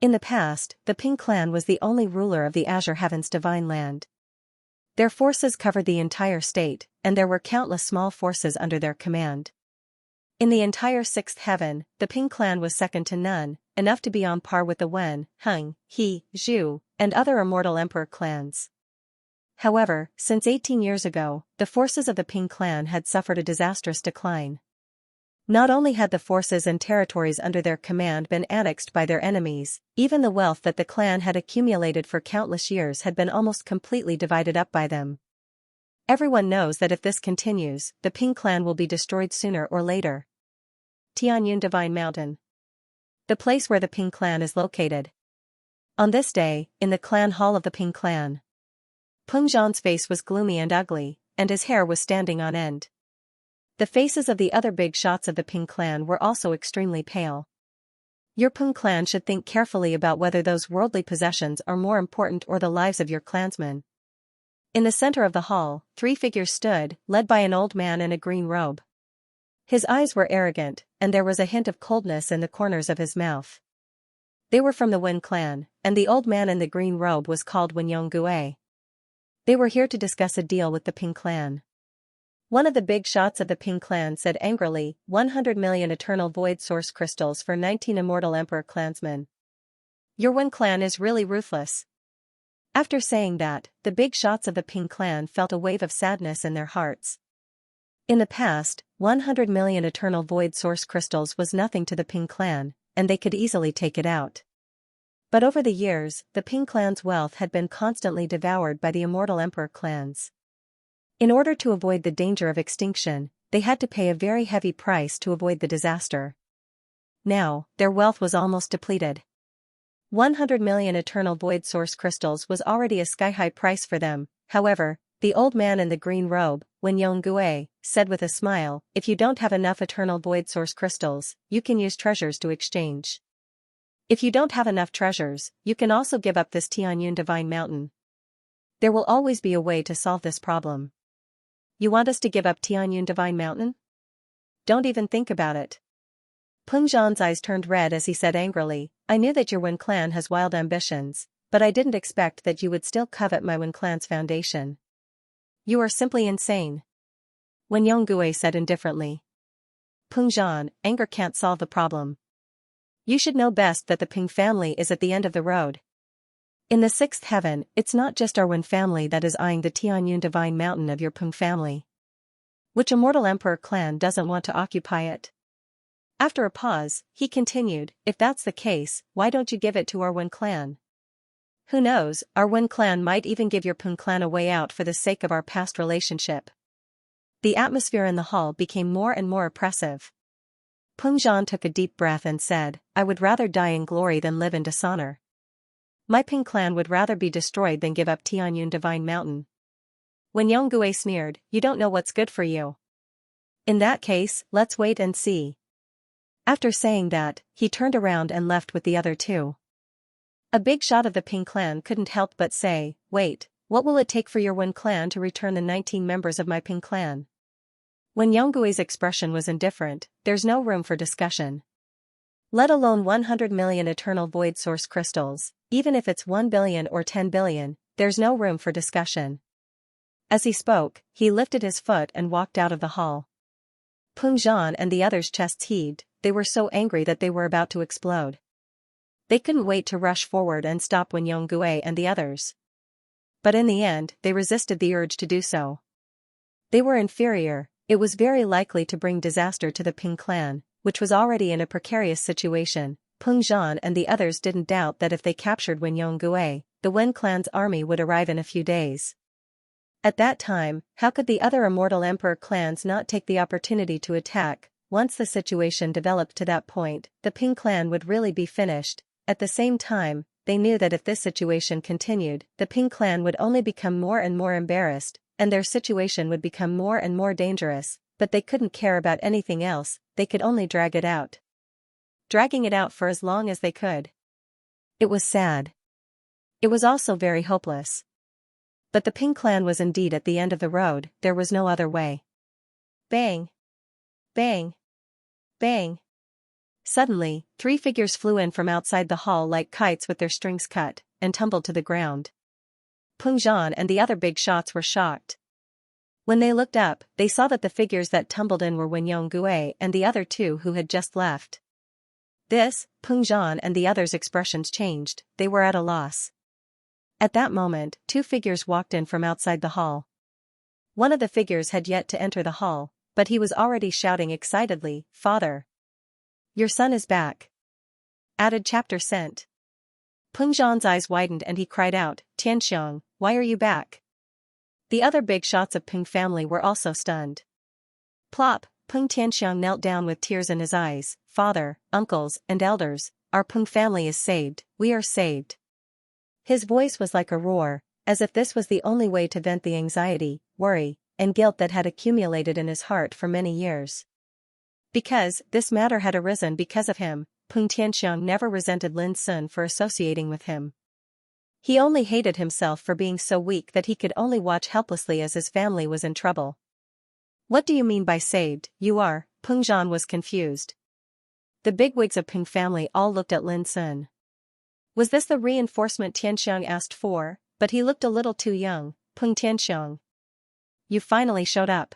In the past, the Ping clan was the only ruler of the Azure Heaven's divine land. Their forces covered the entire state, and there were countless small forces under their command. In the entire sixth heaven, the Ping clan was second to none, enough to be on par with the Wen, Heng, He, Zhu, and other immortal emperor clans. However, since 18 years ago, the forces of the Ping clan had suffered a disastrous decline. Not only had the forces and territories under their command been annexed by their enemies, even the wealth that the clan had accumulated for countless years had been almost completely divided up by them. Everyone knows that if this continues, the Ping clan will be destroyed sooner or later. Tianyun Divine Mountain. the place where the Ping clan is located. On this day, in the clan hall of the Ping clan, Peng Zhan's face was gloomy and ugly, and his hair was standing on end. The faces of the other big shots of the Ping clan were also extremely pale. Your Peng clan should think carefully about whether those worldly possessions are more important or the lives of your clansmen. In the center of the hall, 3 figures stood, led by an old man in a green robe. His eyes were arrogant, and there was a hint of coldness in the corners of his mouth. They were from the Wen clan, and the old man in the green robe was called Wen Yonggue. They were here to discuss a deal with the Ping clan. One of the big shots of the Ping clan said angrily, 100 million eternal void source crystals for 19 immortal emperor clansmen. Your Wen clan is really ruthless. After saying that, the big shots of the Ping clan felt a wave of sadness in their hearts. In the past, 100 million eternal void source crystals was nothing to the Ping clan, and they could easily take it out. But over the years, the Ping clan's wealth had been constantly devoured by the immortal emperor clans. In order to avoid the danger of extinction, they had to pay a very heavy price to avoid the disaster. Now, their wealth was almost depleted. 100 million eternal void source crystals was already a sky-high price for them. However, the old man in the green robe, Wen Yonggue, said with a smile, if you don't have enough eternal void source crystals, you can use treasures to exchange. If you don't have enough treasures, you can also give up this Tianyun Divine Mountain. There will always be a way to solve this problem. You want us to give up Tianyun Divine Mountain? Don't even think about it. Peng Zhan's eyes turned red as he said angrily, I knew that your Wen clan has wild ambitions, but I didn't expect that you would still covet my Wen clan's foundation. You are simply insane. Wen Yonggue said indifferently. Peng Zhan, anger can't solve the problem. You should know best that the Ping family is at the end of the road. In the 6th heaven, it's not just our Wen family that is eyeing the Tianyun Divine Mountain of your Peng family. Which immortal emperor clan doesn't want to occupy it? After a pause, he continued, if that's the case, why don't you give it to our Wen clan? Who knows, our Wen clan might even give your Peng clan a way out for the sake of our past relationship. The atmosphere in the hall became more and more oppressive. Peng Zhan took a deep breath and said, I would rather die in glory than live in dishonor. My Ping clan would rather be destroyed than give up Tianyun Divine Mountain. When Yonggue sneered, you don't know what's good for you. In that case, let's wait and see. After saying that, he turned around and left with the other 2. A big shot of the Ping clan couldn't help but say, wait, what will it take for your Wen clan to return the 19 members of my Ping clan? When Yonggue's expression was indifferent, there's no room for discussion. Let alone 100 million eternal void source crystals, even if it's 1 billion or 10 billion, there's no room for discussion. As he spoke, he lifted his foot and walked out of the hall. Peng Zhan and the others' chests heaved, they were so angry that they were about to explode. They couldn't wait to rush forward and stop Wen Yonggue and the others. But in the end, they resisted the urge to do so. They were inferior, it was very likely to bring disaster to the Ping clan, which was already in a precarious situation. Peng Zhan and the others didn't doubt that if they captured Wen Yonggue, the Wen clan's army would arrive in a few days. At that time, how could the other immortal emperor clans not take the opportunity to attack? Once the situation developed to that point, the Ping clan would really be finished. At the same time, they knew that if this situation continued, the Ping clan would only become more and more embarrassed, and their situation would become more and more dangerous, but they couldn't care about anything else, they could only drag it out. Dragging it out for as long as they could. It was sad. It was also very hopeless. But the Ping clan was indeed at the end of the road, there was no other way. Bang! Bang! Bang! Suddenly, 3 figures flew in from outside the hall like kites with their strings cut, and tumbled to the ground. Peng Zhan and the other big shots were shocked. When they looked up, they saw that the figures that tumbled in were Wen Yonggue and the other 2 who had just left. This, Peng Zhan and the others' expressions changed, they were at a loss. At that moment, 2 figures walked in from outside the hall. One of the figures had yet to enter the hall, but he was already shouting excitedly, Father! Your son is back. Added chapter sent. Peng Zhan's eyes widened and he cried out, Tianxiang, why are you back? The other big shots of Peng family were also stunned. Plop, Peng Tianxiang knelt down with tears in his eyes, Father, uncles, and elders, our Peng family is saved, we are saved. His voice was like a roar, as if this was the only way to vent the anxiety, worry, and guilt that had accumulated in his heart for many years. Because this matter had arisen because of him, Peng Tianxiang never resented Lin Sun for associating with him. He only hated himself for being so weak that he could only watch helplessly as his family was in trouble. What do you mean by saved, you are? Peng Zhan was confused. The bigwigs of Peng family all looked at Lin Sun. Was this the reinforcement Tianxiang asked for? But he looked a little too young. Peng Tianxiang. You finally showed up.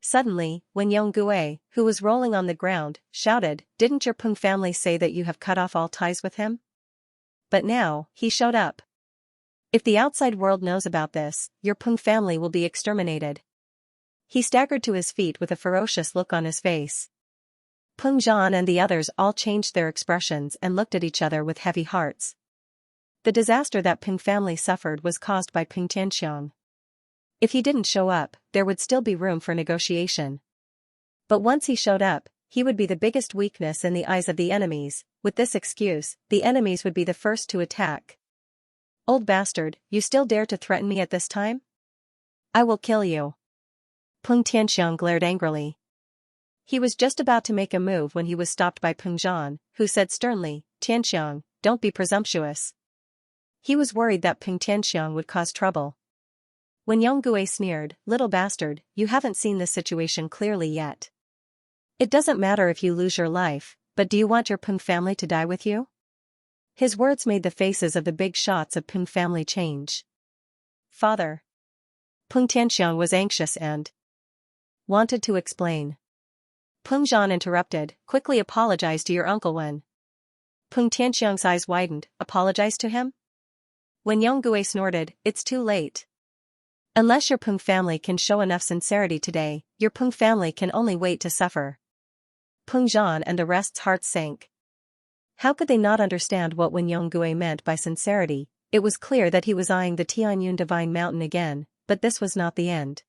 Suddenly, Wen Yonggue, who was rolling on the ground, shouted, didn't your Peng family say that you have cut off all ties with him? But now, he showed up. If the outside world knows about this, your Peng family will be exterminated. He staggered to his feet with a ferocious look on his face. Peng Zhan and the others all changed their expressions and looked at each other with heavy hearts. The disaster that Peng family suffered was caused by Peng Tianxiang. If he didn't show up, there would still be room for negotiation. But once he showed up, he would be the biggest weakness in the eyes of the enemies. With this excuse, the enemies would be the first to attack. Old bastard, you still dare to threaten me at this time? I will kill you. Peng Tianxiang glared angrily. He was just about to make a move when he was stopped by Peng Zhan, who said sternly, Tianxiang, don't be presumptuous. He was worried that Peng Tianxiang would cause trouble. When Yonggue sneered, little bastard, you haven't seen this situation clearly yet. It doesn't matter if you lose your life, but do you want your Peng family to die with you? His words made the faces of the big shots of Peng family change. Father. Peng Tianxiang was anxious and wanted to explain. Peng Zhan interrupted, quickly apologize to your uncle Wen. Peng Tianxiang's eyes widened, apologize to him? When Yonggue snorted, it's too late. Unless your Peng family can show enough sincerity today, your Peng family can only wait to suffer. Peng Zhan and the rest's hearts sank. How could they not understand what Wen Yonggue meant by sincerity? It was clear that he was eyeing the Tianyun Divine Mountain again, but this was not the end.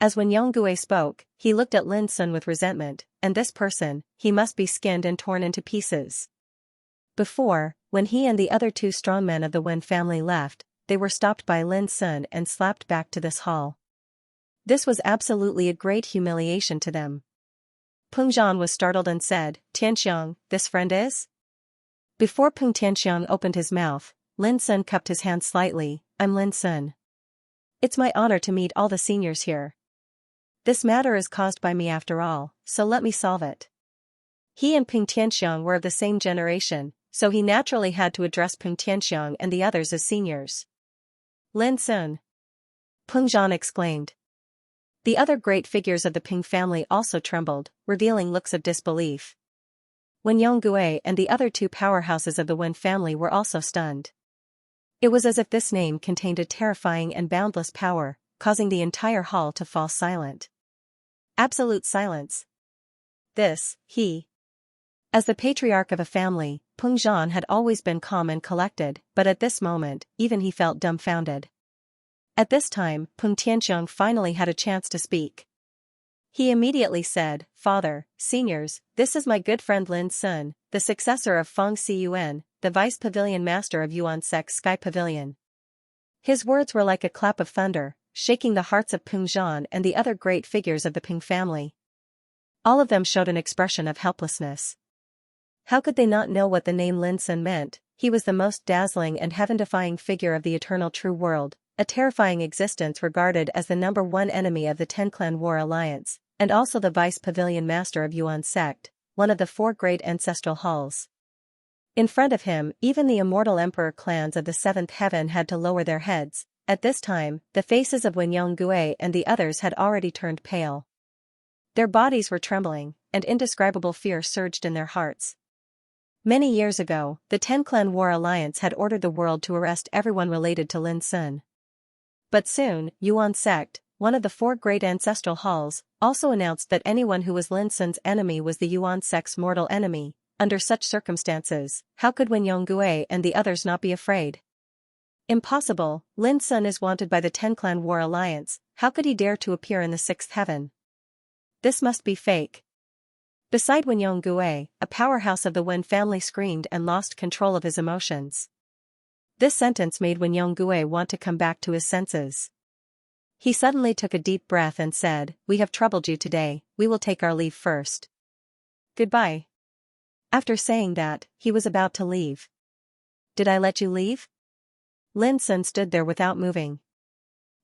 As Wen Yonggue spoke, he looked at Lin Sun with resentment, and this person, he must be skinned and torn into pieces. Before, when he and the other two strong men of the Wen family left, they were stopped by Lin Sun and slapped back to this hall. This was absolutely a great humiliation to them. Peng Zhan was startled and said, Tianxiang, this friend is? Before Peng Tianxiang opened his mouth, Lin Sun cupped his hand slightly, I'm Lin Sun. It's my honor to meet all the seniors here. This matter is caused by me after all, so let me solve it. He and Peng Tianxiang were of the same generation, so he naturally had to address Peng Tianxiang and the others as seniors. Lin Sun. Peng Zhan exclaimed. The other great figures of the Peng family also trembled, revealing looks of disbelief. Wen Yonggue and the other two powerhouses of the Wen family were also stunned. It was as if this name contained a terrifying and boundless power, causing the entire hall to fall silent. Absolute silence. As the patriarch of a family, Peng Zhan had always been calm and collected, but at this moment, even he felt dumbfounded. At this time, Peng Tianxiang finally had a chance to speak. He immediately said, Father, seniors, this is my good friend Lin Sun, the successor of Feng Xiyuan, the vice pavilion master of Yuan Sec's Sky Pavilion. His words were like a clap of thunder, shaking the hearts of Peng Zhan and the other great figures of the Peng family. All of them showed an expression of helplessness. How could they not know what the name Lin Sun meant? He was the most dazzling and heaven-defying figure of the eternal true world, a terrifying existence regarded as the #1 enemy of the Ten-Clan War Alliance, and also the vice pavilion master of Yuan Sect, one of the 4 great ancestral halls. In front of him, even the immortal emperor clans of the 7th heaven had to lower their heads. At this time, the faces of Wen Yonggue and the others had already turned pale. Their bodies were trembling, and indescribable fear surged in their hearts. Many years ago, the Ten-Clan War Alliance had ordered the world to arrest everyone related to Lin Sun. But soon, Yuan Sect, one of the 4 great ancestral halls, also announced that anyone who was Lin Sun's enemy was the Yuan Sect's mortal enemy. Under such circumstances, how could Wen Yonggue and the others not be afraid? Impossible, Lin Sun is wanted by the Ten-Clan War Alliance, how could he dare to appear in the 6th heaven? This must be fake. Beside Wen Yonggui, a powerhouse of the Wen family screamed and lost control of his emotions. This sentence made Wen Yonggui want to come back to his senses. He suddenly took a deep breath and said, "We have troubled you today, we will take our leave first. Goodbye." After saying that, he was about to leave. "Did I let you leave?" Lin Sun stood there without moving.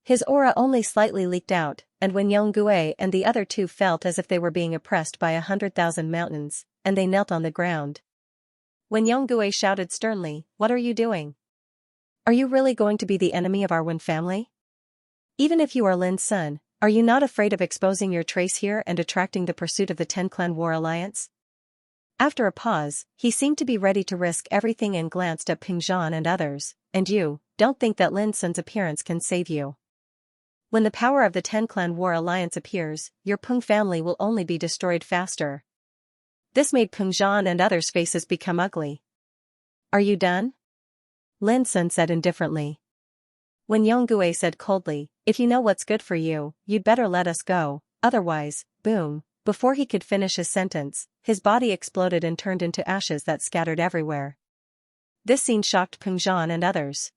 His aura only slightly leaked out, and when Yonggui and the other two felt as if they were being oppressed by 100,000 mountains, and they knelt on the ground. When Yonggui shouted sternly, "What are you doing? Are you really going to be the enemy of our Wen family? Even if you are Lin Sun, are you not afraid of exposing your trace here and attracting the pursuit of the 10-clan war alliance?" After a pause, he seemed to be ready to risk everything and glanced at Ping Zhan and others. "And you, don't think that Lin Sun's appearance can save you. When the power of the 10-clan war alliance appears, your Peng family will only be destroyed faster." This made Peng Zhan and others' faces become ugly. "Are you done?" Lin Sun said indifferently. When Yonggui said coldly, "If you know what's good for you, you'd better let us go, otherwise," boom, before he could finish his sentence, his body exploded and turned into ashes that scattered everywhere. This scene shocked Peng Zhan and others.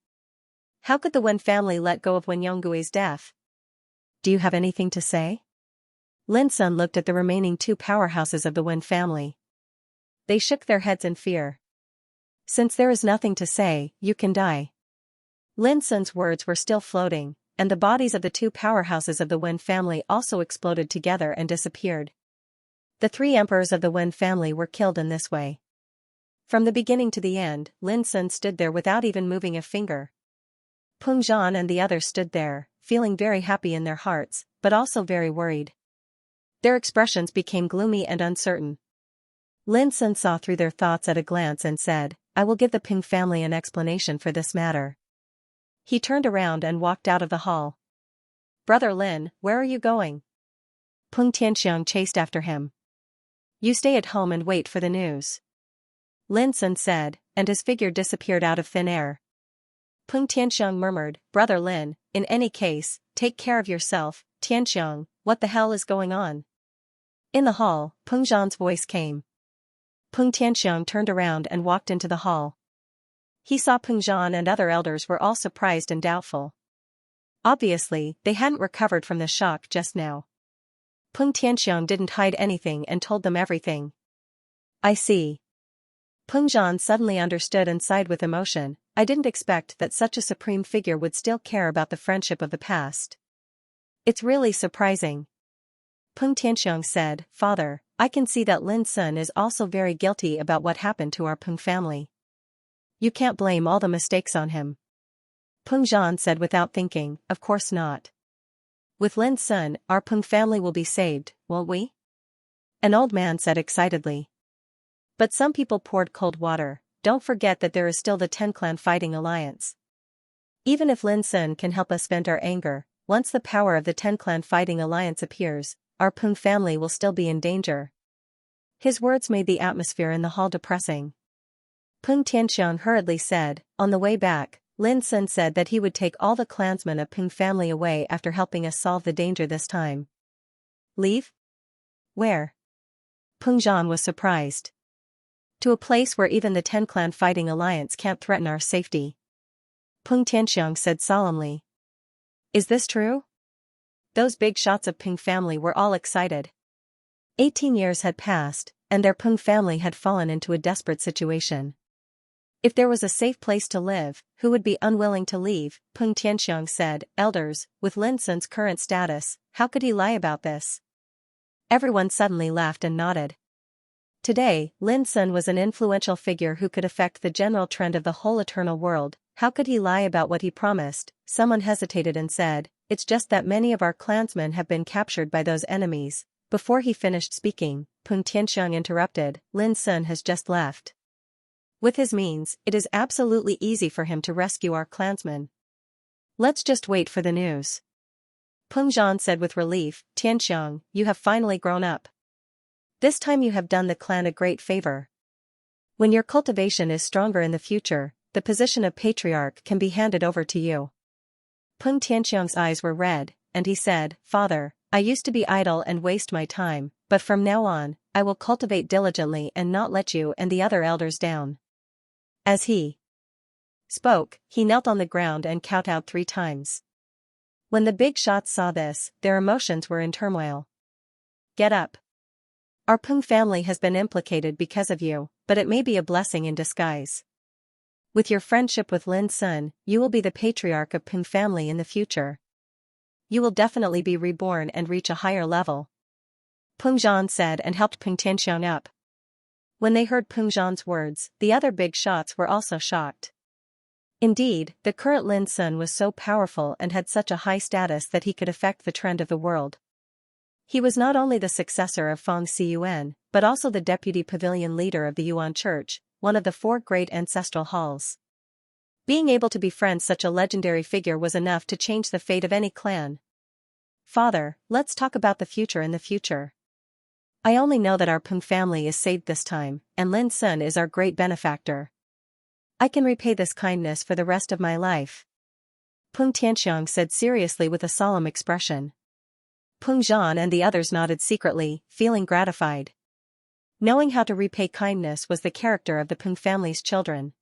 How could the Wen family let go of Wen Yonggui's death? "Do you have anything to say?" Lin Sun looked at the remaining two powerhouses of the Wen family. They shook their heads in fear. "Since there is nothing to say, you can die." Lin Sun's words were still floating, and the bodies of the two powerhouses of the Wen family also exploded together and disappeared. The three emperors of the Wen family were killed in this way. From the beginning to the end, Lin Sun stood there without even moving a finger. Peng Zhan and the others stood there, feeling very happy in their hearts, but also very worried. Their expressions became gloomy and uncertain. Lin Sun saw through their thoughts at a glance and said, "I will give the Peng family an explanation for this matter." He turned around and walked out of the hall. "Brother Lin, where are you going?" Peng Tianxiang chased after him. "You stay at home and wait for the news," Lin Sun said, and his figure disappeared out of thin air. Peng Tianxiang murmured, "Brother Lin, in any case, take care of yourself." "Tianxiang, what the hell is going on?" In the hall, Peng Zhan's voice came. Peng Tianxiang turned around and walked into the hall. He saw Peng Zhan and other elders were all surprised and doubtful. Obviously, they hadn't recovered from the shock just now. Peng Tianxiang didn't hide anything and told them everything. "I see." Peng Zhan suddenly understood and sighed with emotion. "I didn't expect that such a supreme figure would still care about the friendship of the past. It's really surprising." Peng Tianxiang said, "Father, I can see that Lin Sun is also very guilty about what happened to our Peng family. You can't blame all the mistakes on him." Peng Zhan said without thinking, "Of course not. With Lin Sun, our Peng family will be saved, won't we?" An old man said excitedly. But some people poured cold water. "Don't forget that there is still the 10-clan fighting alliance. Even if Lin Sun can help us vent our anger, once the power of the 10-clan fighting alliance appears, our Peng family will still be in danger." His words made the atmosphere in the hall depressing. Peng Tianxiang hurriedly said, "On the way back, Lin Sun said that he would take all the clansmen of Peng family away after helping us solve the danger this time." "Leave? Where?" Peng Zhan was surprised. "To a place where even the 10-clan fighting alliance can't threaten our safety," Peng Tianxiang said solemnly. "Is this true?" Those big shots of Peng family were all excited. 18 years had passed, and their Peng family had fallen into a desperate situation. If there was a safe place to live, who would be unwilling to leave? Peng Tianxiang said, "Elders, with Lin Sun's current status, how could he lie about this?" Everyone suddenly laughed and nodded. Today, Lin Sun was an influential figure who could affect the general trend of the whole eternal world. How could he lie about what he promised? Someone hesitated and said, "It's just that many of our clansmen have been captured by those enemies." Before he finished speaking, Peng Tianxiang interrupted, "Lin Sun has just left. With his means, it is absolutely easy for him to rescue our clansmen. Let's just wait for the news." Peng Zhan said with relief, "Tianxiang, you have finally grown up. This time you have done the clan a great favor. When your cultivation is stronger in the future, the position of patriarch can be handed over to you." Peng Tianxiang's eyes were red, and he said, "Father, I used to be idle and waste my time, but from now on, I will cultivate diligently and not let you and the other elders down." As he spoke, he knelt on the ground and kowtowed 3 times. When the big shots saw this, their emotions were in turmoil. "Get up. Our Peng family has been implicated because of you, but it may be a blessing in disguise. With your friendship with Lin Sun, you will be the patriarch of Peng family in the future. You will definitely be reborn and reach a higher level," Peng Zhan said and helped Peng Tianxiang up. When they heard Peng Zhan's words, the other big shots were also shocked. Indeed, the current Lin Sun was so powerful and had such a high status that he could affect the trend of the world. He was not only the successor of Feng Xiyuan, but also the deputy pavilion leader of the Yuan Church, one of the 4 great ancestral halls. Being able to befriend such a legendary figure was enough to change the fate of any clan. "Father, let's talk about the future in the future. I only know that our Peng family is saved this time, and Lin Sun is our great benefactor. I can repay this kindness for the rest of my life," Peng Tianxiang said seriously with a solemn expression. Peng Zhan and the others nodded secretly, feeling gratified. Knowing how to repay kindness was the character of the Peng family's children.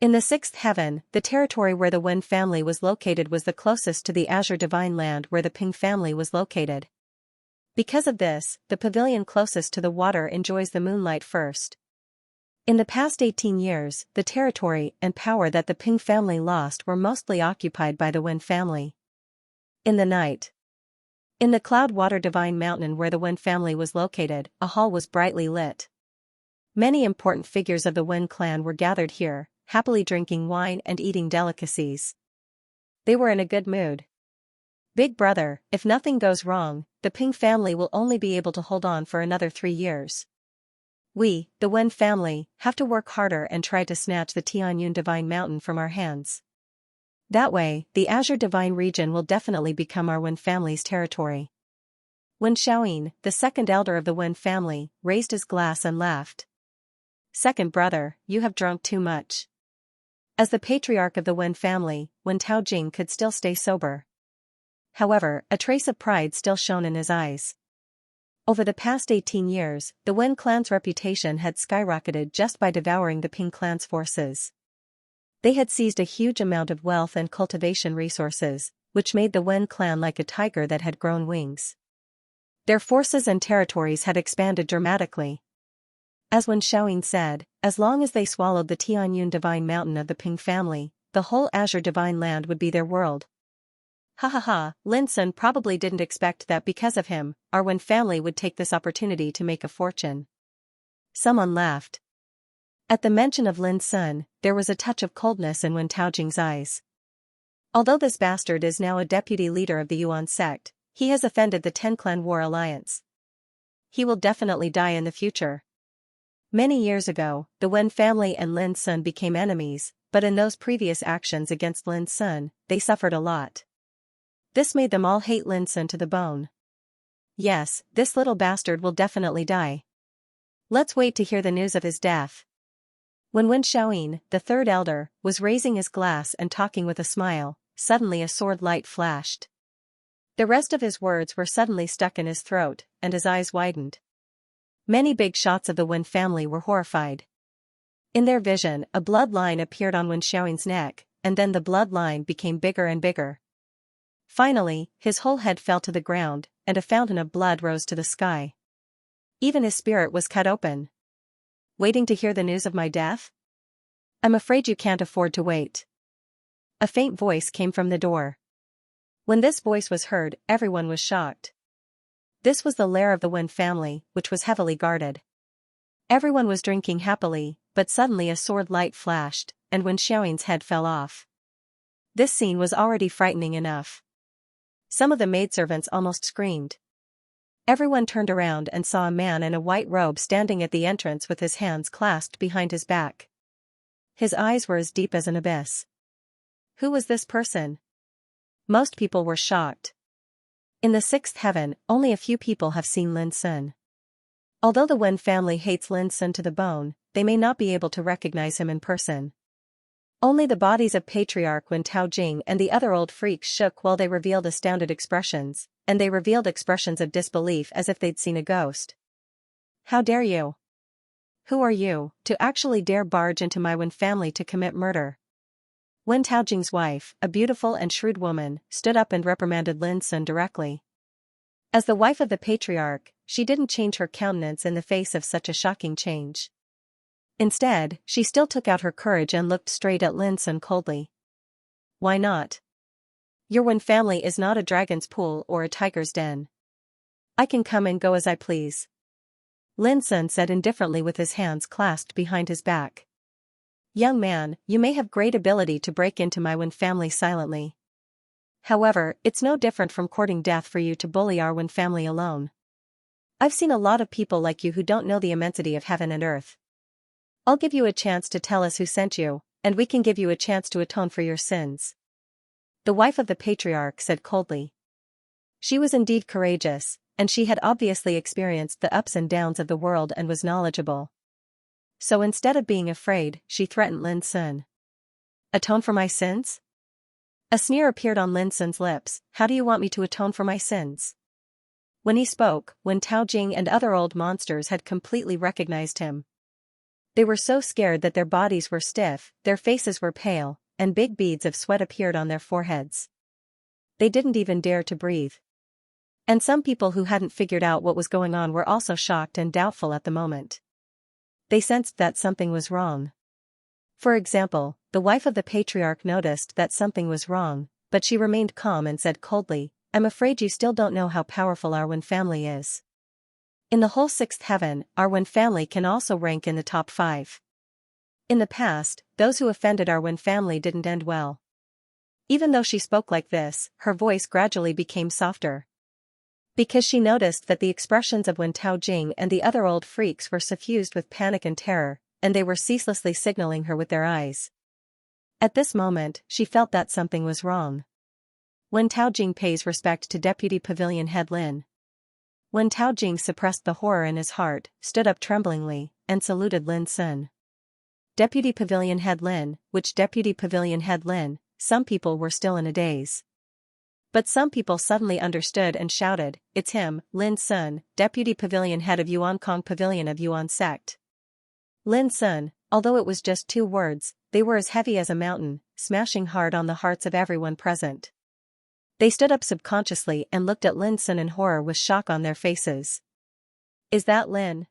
In the 6th heaven, the territory where the Wen family was located was the closest to the Azure Divine Land where the Peng family was located. Because of this, the pavilion closest to the water enjoys the moonlight first. In the past 18 years, the territory and power that the Peng family lost were mostly occupied by the Wen family. In the night, in the Cloud-Water Divine Mountain where the Wen family was located, a hall was brightly lit. Many important figures of the Wen clan were gathered here, happily drinking wine and eating delicacies. They were in a good mood. "Big brother, if nothing goes wrong, the Peng family will only be able to hold on for another 3 years. We, the Wen family, have to work harder and try to snatch the Tianyun Divine Mountain from our hands. That way, the Azure Divine region will definitely become our Wen family's territory." Wen Xiaoyin, the second elder of the Wen family, raised his glass and laughed. "Second brother, you have drunk too much." As the patriarch of the Wen family, Wen Taojing could still stay sober. However, a trace of pride still shone in his eyes. Over the past 18 years, the Wen clan's reputation had skyrocketed just by devouring the Peng clan's forces. They had seized a huge amount of wealth and cultivation resources, which made the Wen clan like a tiger that had grown wings. Their forces and territories had expanded dramatically. As Wen Xiaoyin said, as long as they swallowed the Tianyun Divine Mountain of the Peng family, the whole Azure Divine Land would be their world. "Ha ha ha, Lin Sun probably didn't expect that because of him, our Wen family would take this opportunity to make a fortune." Someone laughed. At the mention of Lin Sun, there was a touch of coldness in Wen Taojing's eyes. Although this bastard is now a deputy leader of the Yuan sect, he has offended the Ten-Clan War Alliance. He will definitely die in the future. Many years ago, the Wen family and Lin Sun became enemies, but in those previous actions against Lin Sun, they suffered a lot. This made them all hate Lin Sun to the bone. Yes, this little bastard will definitely die. Let's wait to hear the news of his death. When Wen Xiaoyin, the third elder, was raising his glass and talking with a smile, suddenly a sword light flashed. The rest of his words were suddenly stuck in his throat, and his eyes widened. Many big shots of the Wen family were horrified. In their vision, a bloodline appeared on Wen Xiaoyin's neck, and then the bloodline became bigger and bigger. Finally, his whole head fell to the ground, and a fountain of blood rose to the sky. Even his spirit was cut open. "Waiting to hear the news of my death? I'm afraid you can't afford to wait." A faint voice came from the door. When this voice was heard, everyone was shocked. This was the lair of the Wen family, which was heavily guarded. Everyone was drinking happily, but suddenly a sword light flashed, and Wen Xiaoyin's head fell off. This scene was already frightening enough. Some of the maidservants almost screamed. Everyone turned around and saw a man in a white robe standing at the entrance with his hands clasped behind his back. His eyes were as deep as an abyss. Who was this person? Most people were shocked. In the 6th heaven, only a few people have seen Lin Sun. Although the Wen family hates Lin Sun to the bone, they may not be able to recognize him in person. Only the bodies of Patriarch Wen Taojing and the other old freaks shook while they revealed astounded expressions, and they revealed expressions of disbelief as if they'd seen a ghost. How dare you? Who are you, to actually dare barge into my Wen family to commit murder? Wen Taojing's wife, a beautiful and shrewd woman, stood up and reprimanded Lin Sun directly. As the wife of the patriarch, she didn't change her countenance in the face of such a shocking change. Instead, she still took out her courage and looked straight at Lin Sun coldly. Why not? Your Wen family is not a dragon's pool or a tiger's den. I can come and go as I please. Lin Sun said indifferently with his hands clasped behind his back. Young man, you may have great ability to break into my Wen family silently. However, it's no different from courting death for you to bully our Wen family alone. I've seen a lot of people like you who don't know the immensity of heaven and earth. I'll give you a chance to tell us who sent you, and we can give you a chance to atone for your sins. The wife of the patriarch said coldly. She was indeed courageous, and she had obviously experienced the ups and downs of the world and was knowledgeable. So instead of being afraid, she threatened Lin Sun. Atone for my sins? A sneer appeared on Lin Sun's lips. How do you want me to atone for my sins? When he spoke, Wen Taojing and other old monsters had completely recognized him. They were so scared that their bodies were stiff, their faces were pale, and big beads of sweat appeared on their foreheads. They didn't even dare to breathe. And some people who hadn't figured out what was going on were also shocked and doubtful at the moment. They sensed that something was wrong. For example, the wife of the patriarch noticed that something was wrong, but she remained calm and said coldly, I'm afraid you still don't know how powerful our Wen family is. In the whole sixth heaven, our Wen family can also rank in the top 5. In the past, those who offended our Wen family didn't end well. Even though she spoke like this, her voice gradually became softer. Because she noticed that the expressions of Wen Taojing and the other old freaks were suffused with panic and terror, and they were ceaselessly signaling her with their eyes. At this moment, she felt that something was wrong. Wen Taojing pays respect to Deputy Pavilion Head Lin. Wen Taojing suppressed the horror in his heart, stood up tremblingly, and saluted Lin Sun. Deputy Pavilion Head Lin, which Deputy Pavilion Head Lin, some people were still in a daze. But some people suddenly understood and shouted, it's him, Lin Sun, Deputy Pavilion Head of Yuan Kong Pavilion of Yuan Sect. Lin Sun, although it was just 2 words, they were as heavy as a mountain, smashing hard on the hearts of everyone present. They stood up subconsciously and looked at Lin Sun in horror with shock on their faces. Is that Lin?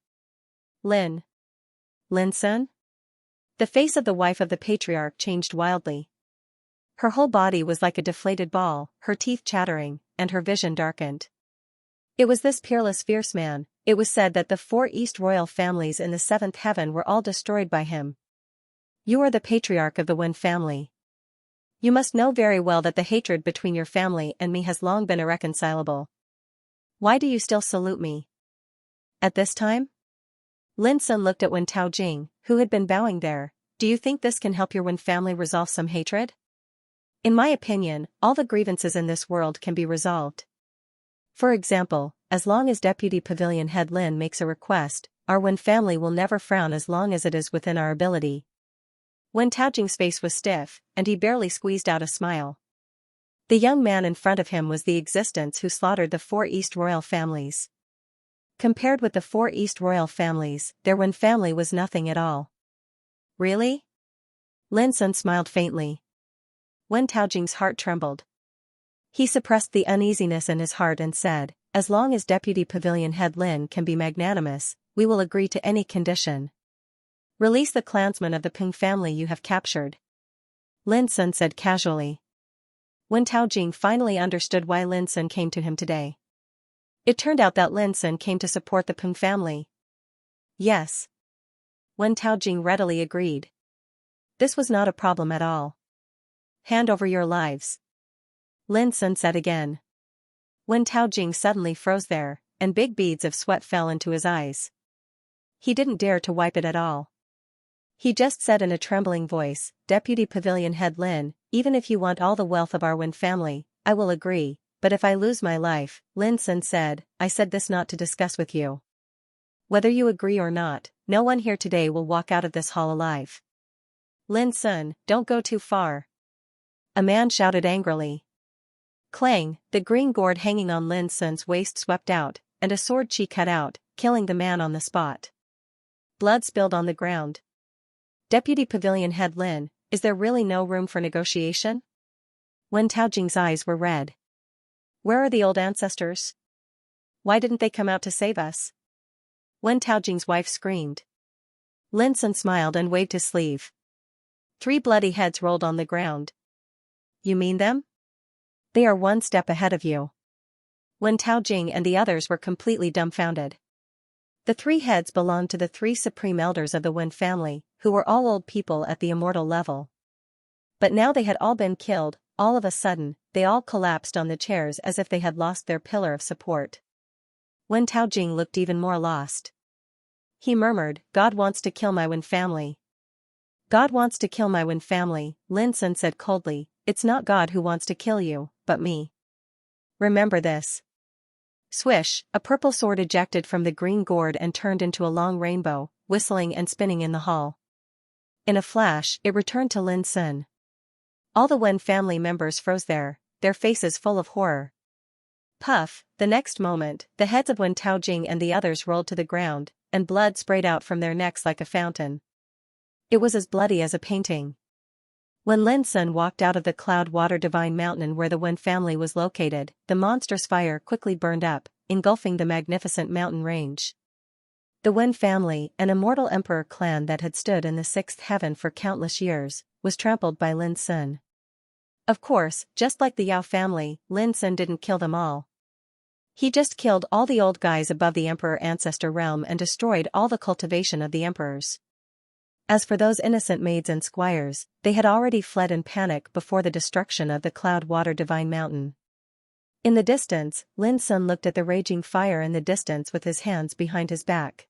Lin Sun? The face of the wife of the patriarch changed wildly. Her whole body was like a deflated ball, her teeth chattering, and her vision darkened. It was this peerless fierce man. It was said that the 4 East royal families in the 7th heaven were all destroyed by him. You are the patriarch of the Wen family. You must know very well that the hatred between your family and me has long been irreconcilable. Why do you still salute me? At this time? Lin Sun looked at Wen Taojing, who had been bowing there. Do you think this can help your Wen family resolve some hatred? In my opinion, all the grievances in this world can be resolved. For example, as long as Deputy Pavilion Head Lin makes a request, our Wen family will never frown as long as it is within our ability. Wen Taojing's face was stiff, and he barely squeezed out a smile. The young man in front of him was the existence who slaughtered the 4 East royal families. Compared with the 4 East royal families, their Wen family was nothing at all. Really? Lin Sun smiled faintly. Wen Taojing's heart trembled. He suppressed the uneasiness in his heart and said, as long as Deputy Pavilion Head Lin can be magnanimous, we will agree to any condition. Release the clansmen of the Peng family you have captured. Lin Sun said casually. Wen Taojing finally understood why Lin Sun came to him today. It turned out that Lin Sun came to support the Peng family. Yes. Wen Taojing readily agreed. This was not a problem at all. Hand over your lives. Lin Sun said again. Wen Taojing suddenly froze there, and big beads of sweat fell into his eyes. He didn't dare to wipe it at all. He just said in a trembling voice, Deputy Pavilion Head Lin, even if you want all the wealth of our Wen family, I will agree, but if I lose my life, Lin Sun said, I said this not to discuss with you. Whether you agree or not, no one here today will walk out of this hall alive. Lin Sun, don't go too far. A man shouted angrily. Clang, the green gourd hanging on Lin Sun's waist swept out, and a sword chi cut out, killing the man on the spot. Blood spilled on the ground. Deputy Pavilion Head Lin, is there really no room for negotiation? Wen Taojing's eyes were red. Where are the old ancestors? Why didn't they come out to save us? Wen Taojing's wife screamed. Lin Sun smiled and waved his sleeve. 3 bloody heads rolled on the ground. You mean them? They are 1 step ahead of you. Wen Taojing and the others were completely dumbfounded. The 3 heads belonged to the 3 supreme elders of the Wen family, who were all old people at the immortal level. But now they had all been killed. All of a sudden, they all collapsed on the chairs as if they had lost their pillar of support. Wen Taojing looked even more lost. He murmured, God wants to kill my Wen family. God wants to kill my Wen family, Lin Sun said coldly, it's not God who wants to kill you, but me. Remember this. Swish, a purple sword ejected from the green gourd and turned into a long rainbow, whistling and spinning in the hall. In a flash, it returned to Lin Sun. All the Wen family members froze there, their faces full of horror. Puff, the next moment, the heads of Wen Taojing and the others rolled to the ground, and blood sprayed out from their necks like a fountain. It was as bloody as a painting. When Lin Sun walked out of the Cloud Water Divine Mountain where the Wen family was located, the monstrous fire quickly burned up, engulfing the magnificent mountain range. The Wen family, an immortal emperor clan that had stood in the 6th heaven for countless years, was trampled by Lin Sun. Of course, just like the Yao family, Lin Sun didn't kill them all. He just killed all the old guys above the emperor ancestor realm and destroyed all the cultivation of the emperors. As for those innocent maids and squires, they had already fled in panic before the destruction of the Cloud Water Divine Mountain. In the distance, Lin Sun looked at the raging fire in the distance with his hands behind his back.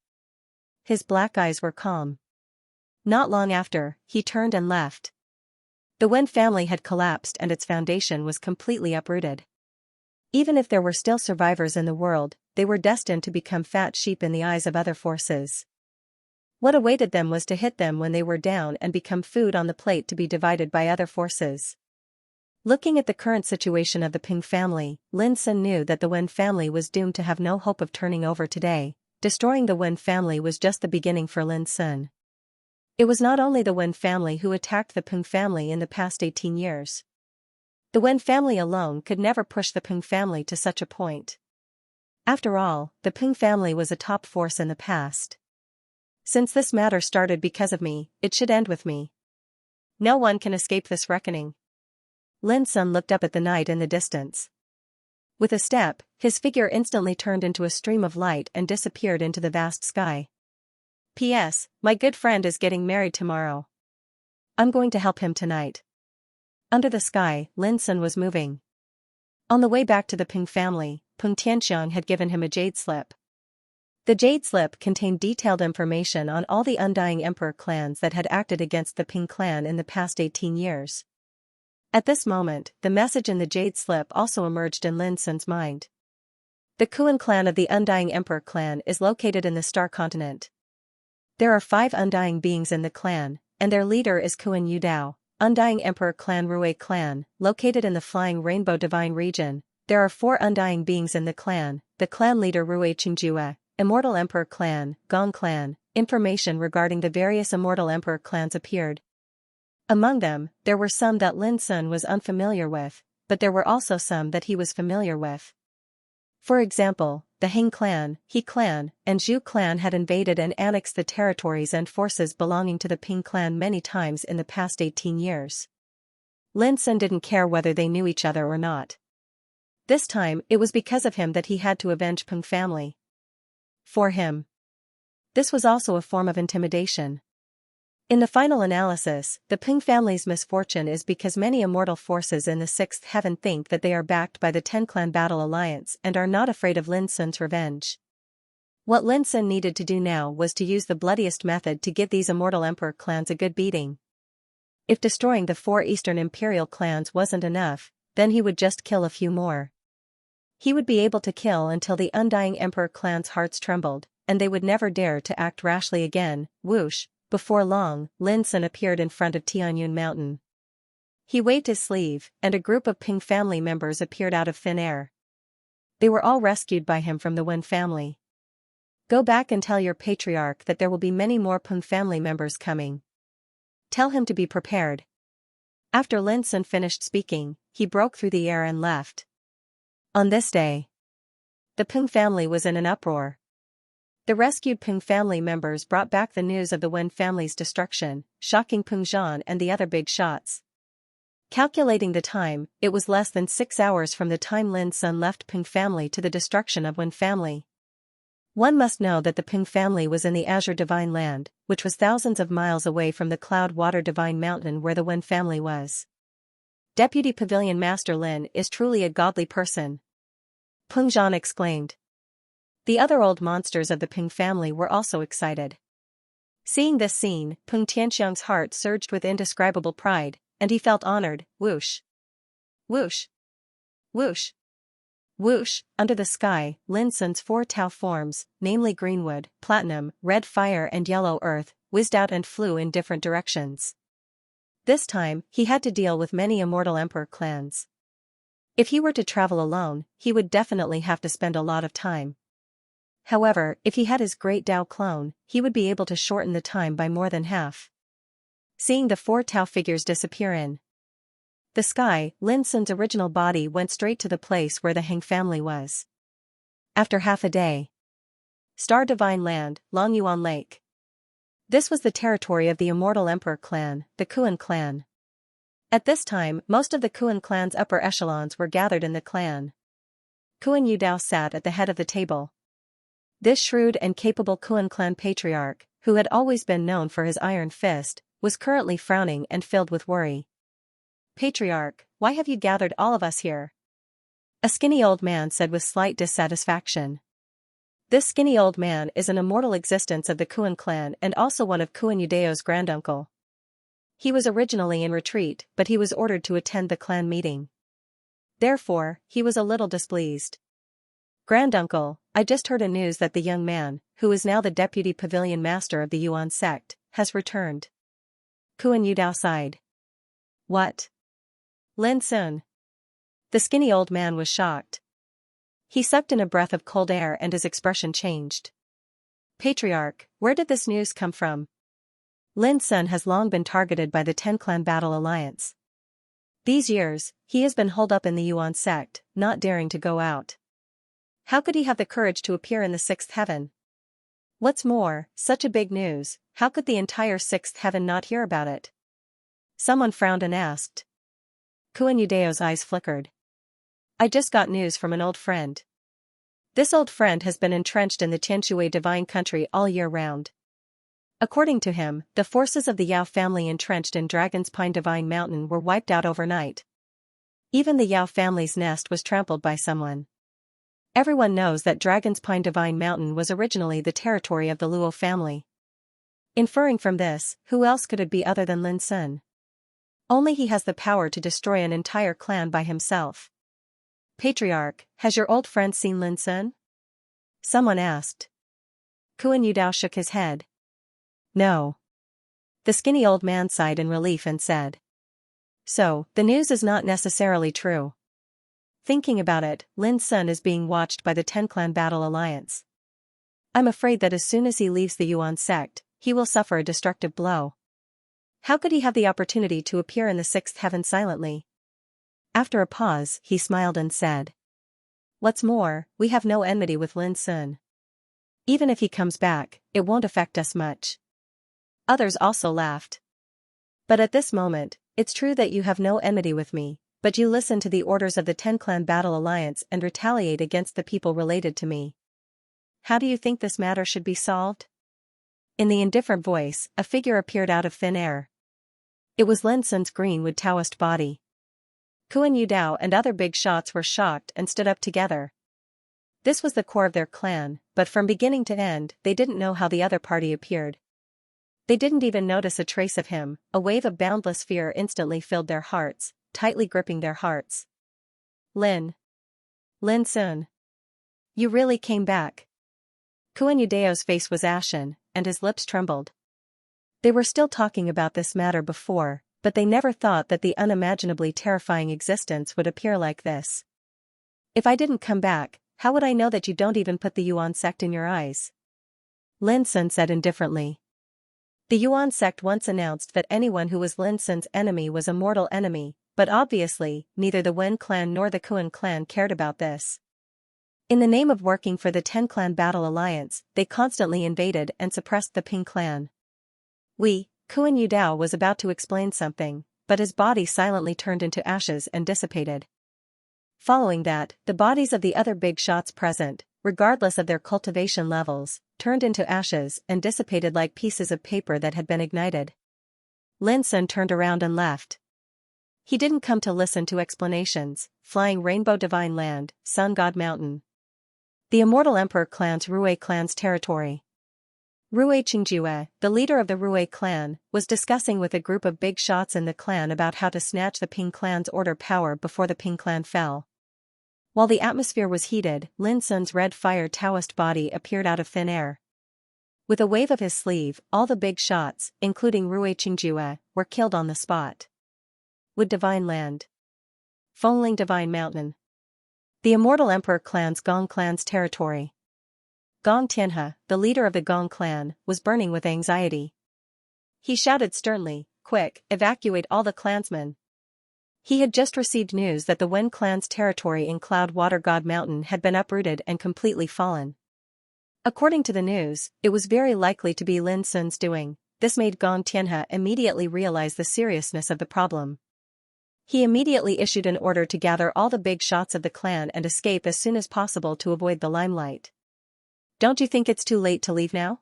His black eyes were calm. Not long after, he turned and left. The Wen family had collapsed and its foundation was completely uprooted. Even if there were still survivors in the world, they were destined to become fat sheep in the eyes of other forces. What awaited them was to hit them when they were down and become food on the plate to be divided by other forces. Looking at the current situation of the Ping family, Lin Sun knew that the Wen family was doomed to have no hope of turning over today. Destroying the Wen family was just the beginning for Lin Sun. It was not only the Wen family who attacked the Ping family in the past 18 years. The Wen family alone could never push the Ping family to such a point. After all, the Ping family was a top force in the past. Since this matter started because of me, it should end with me. No one can escape this reckoning. Lin Sun looked up at the night in the distance. With a step, his figure instantly turned into a stream of light and disappeared into the vast sky. P.S. My good friend is getting married tomorrow. I'm going to help him tonight. Under the sky, Lin Sun was moving. On the way back to the Ping family, Peng Tianxiang had given him a jade slip. The jade slip contained detailed information on all the Undying Emperor clans that had acted against the Ping clan in the past 18 years. At this moment, the message in the jade slip also emerged in Lin Sun's mind. The Kuan clan of the Undying Emperor clan is located in the Star Continent. There are 5 undying beings in the clan, and their leader is Kuan Yudao, Undying Emperor clan Rui clan, located in the Flying Rainbow Divine region. There are 4 undying beings in the clan leader Rui Qingjue, Immortal Emperor clan, Gong clan. Information regarding the various Immortal Emperor clans appeared. Among them, there were some that Lin Sun was unfamiliar with, but there were also some that he was familiar with. For example, the Heng clan, He clan, and Zhu clan had invaded and annexed the territories and forces belonging to the Ping clan many times in the past 18 years. Lin Sun didn't care whether they knew each other or not. This time, it was because of him that he had to avenge Ping family. For him, this was also a form of intimidation. In the final analysis, the Ping family's misfortune is because many immortal forces in the 6th heaven think that they are backed by the 10-clan battle alliance and are not afraid of Lin Sun's revenge. What Lin Sun needed to do now was to use the bloodiest method to give these Immortal Emperor clans a good beating. If destroying the 4 Eastern Imperial clans wasn't enough, then he would just kill a few more. He would be able to kill until the Undying Emperor clan's hearts trembled, and they would never dare to act rashly again. Whoosh, Before long, Lin Sun appeared in front of Tianyun Mountain. He waved his sleeve, and a group of Ping family members appeared out of thin air. They were all rescued by him from the Wen family. Go back and tell your patriarch that there will be many more Ping family members coming. Tell him to be prepared. After Lin Sun finished speaking, he broke through the air and left. On this day, the Ping family was in an uproar. The rescued Ping family members brought back the news of the Wen family's destruction, shocking Peng Zhan and the other big shots. Calculating the time, it was less than 6 hours from the time Lin Sun left Ping family to the destruction of Wen family. One must know that the Ping family was in the Azure Divine Land, which was thousands of miles away from the Cloud Water Divine Mountain where the Wen family was. Deputy Pavilion Master Lin is truly a godly person, Peng Zhan exclaimed. The other old monsters of the Ping family were also excited. Seeing this scene, Peng Tianxiang's heart surged with indescribable pride, and he felt honored. Whoosh! Whoosh! Whoosh! Whoosh! Under the sky, Lin Sun's 4 Tao forms, namely greenwood, platinum, red fire and yellow earth, whizzed out and flew in different directions. This time, he had to deal with many immortal emperor clans. If he were to travel alone, he would definitely have to spend a lot of time. However, if he had his great Tao clone, he would be able to shorten the time by more than half. Seeing the 4 Tao figures disappear in the sky, Lin Sun's original body went straight to the place where the Heng family was. After half a day, Star Divine Land, Longyuan Lake. This was the territory of the immortal emperor clan, the Kuan clan. At this time, most of the Kuan clan's upper echelons were gathered in the clan. Kuan Yudao sat at the head of the table. This shrewd and capable Kuan clan patriarch, who had always been known for his iron fist, was currently frowning and filled with worry. Patriarch, why have you gathered all of us here? A skinny old man said with slight dissatisfaction. This skinny old man is an immortal existence of the Kuan clan and also one of Kuan Yudao's granduncle. He was originally in retreat, but he was ordered to attend the clan meeting. Therefore, he was a little displeased. Granduncle, I just heard a news that the young man, who is now the deputy pavilion master of the Yuan sect, has returned. Kuan Yudao sighed. What? Lin Sun. The skinny old man was shocked. He sucked in a breath of cold air and his expression changed. Patriarch, where did this news come from? Lin Sun has long been targeted by the 10-clan battle alliance. These years, he has been holed up in the Yuan sect, not daring to go out. How could he have the courage to appear in the 6th heaven? What's more, such a big news, how could the entire 6th heaven not hear about it? Someone frowned and asked. Kuan Yudao's eyes flickered. I just got news from an old friend. This old friend has been entrenched in the Tianshui divine country all year round. According to him, the forces of the Yao family entrenched in Dragon's Pine Divine Mountain were wiped out overnight. Even the Yao family's nest was trampled by someone. Everyone knows that Dragon's Pine Divine Mountain was originally the territory of the Luo family. Inferring from this, who else could it be other than Lin Sun? Only he has the power to destroy an entire clan by himself. Patriarch, has your old friend seen Lin Sun? Someone asked. Kuan Yudao shook his head. No. The skinny old man sighed in relief and said. So, the news is not necessarily true. Thinking about it, Lin Sun is being watched by the 10-clan battle alliance. I'm afraid that as soon as he leaves the Yuan sect, he will suffer a destructive blow. How could he have the opportunity to appear in the 6th heaven silently? After a pause, he smiled and said. What's more, we have no enmity with Lin Sun. Even if he comes back, it won't affect us much. Others also laughed. But at this moment, it's true that you have no enmity with me, but you listen to the orders of the 10-clan battle alliance and retaliate against the people related to me. How do you think this matter should be solved? In the indifferent voice, a figure appeared out of thin air. It was Lin Sun's greenwood Taoist body. Kuan Yudao and other big shots were shocked and stood up together. This was the core of their clan, but from beginning to end, they didn't know how the other party appeared. They didn't even notice a trace of him. A wave of boundless fear instantly filled their hearts, tightly gripping their hearts. Lin Sun. You really came back. Kuan Yudao's face was ashen, and his lips trembled. They were still talking about this matter before, but they never thought that the unimaginably terrifying existence would appear like this. If I didn't come back, how would I know that you don't even put the Yuan sect in your eyes? Lin Sun said indifferently. The Yuan sect once announced that anyone who was Lin Sun's enemy was a mortal enemy, but obviously, neither the Wen clan nor the Kuan clan cared about this. In the name of working for the 10-clan battle alliance, they constantly invaded and suppressed the Ping clan. Kuan Yudao was about to explain something, but his body silently turned into ashes and dissipated. Following that, the bodies of the other big shots present, regardless of their cultivation levels, turned into ashes and dissipated like pieces of paper that had been ignited. Lin Sun turned around and left. He didn't come to listen to explanations. Flying Rainbow Divine Land, Sun God Mountain. The Immortal Emperor clan's Rui clan's territory. Rui Qingjue, the leader of the Rui clan, was discussing with a group of big shots in the clan about how to snatch the Ping clan's order power before the Ping clan fell. While the atmosphere was heated, Lin Sun's red fire Taoist body appeared out of thin air. With a wave of his sleeve, all the big shots, including Rui Qingjue, were killed on the spot. Wood Divine Land. Fengling Divine Mountain. The Immortal Emperor clan's Gong clan's territory. Gong Tianhe, the leader of the Gong clan, was burning with anxiety. He shouted sternly, "Quick, evacuate all the clansmen." He had just received news that the Wen clan's territory in Cloud Water God Mountain had been uprooted and completely fallen. According to the news, it was very likely to be Lin Sun's doing. This made Gong Tianhe immediately realize the seriousness of the problem. He immediately issued an order to gather all the big shots of the clan and escape as soon as possible to avoid the limelight. "Don't you think it's too late to leave now?"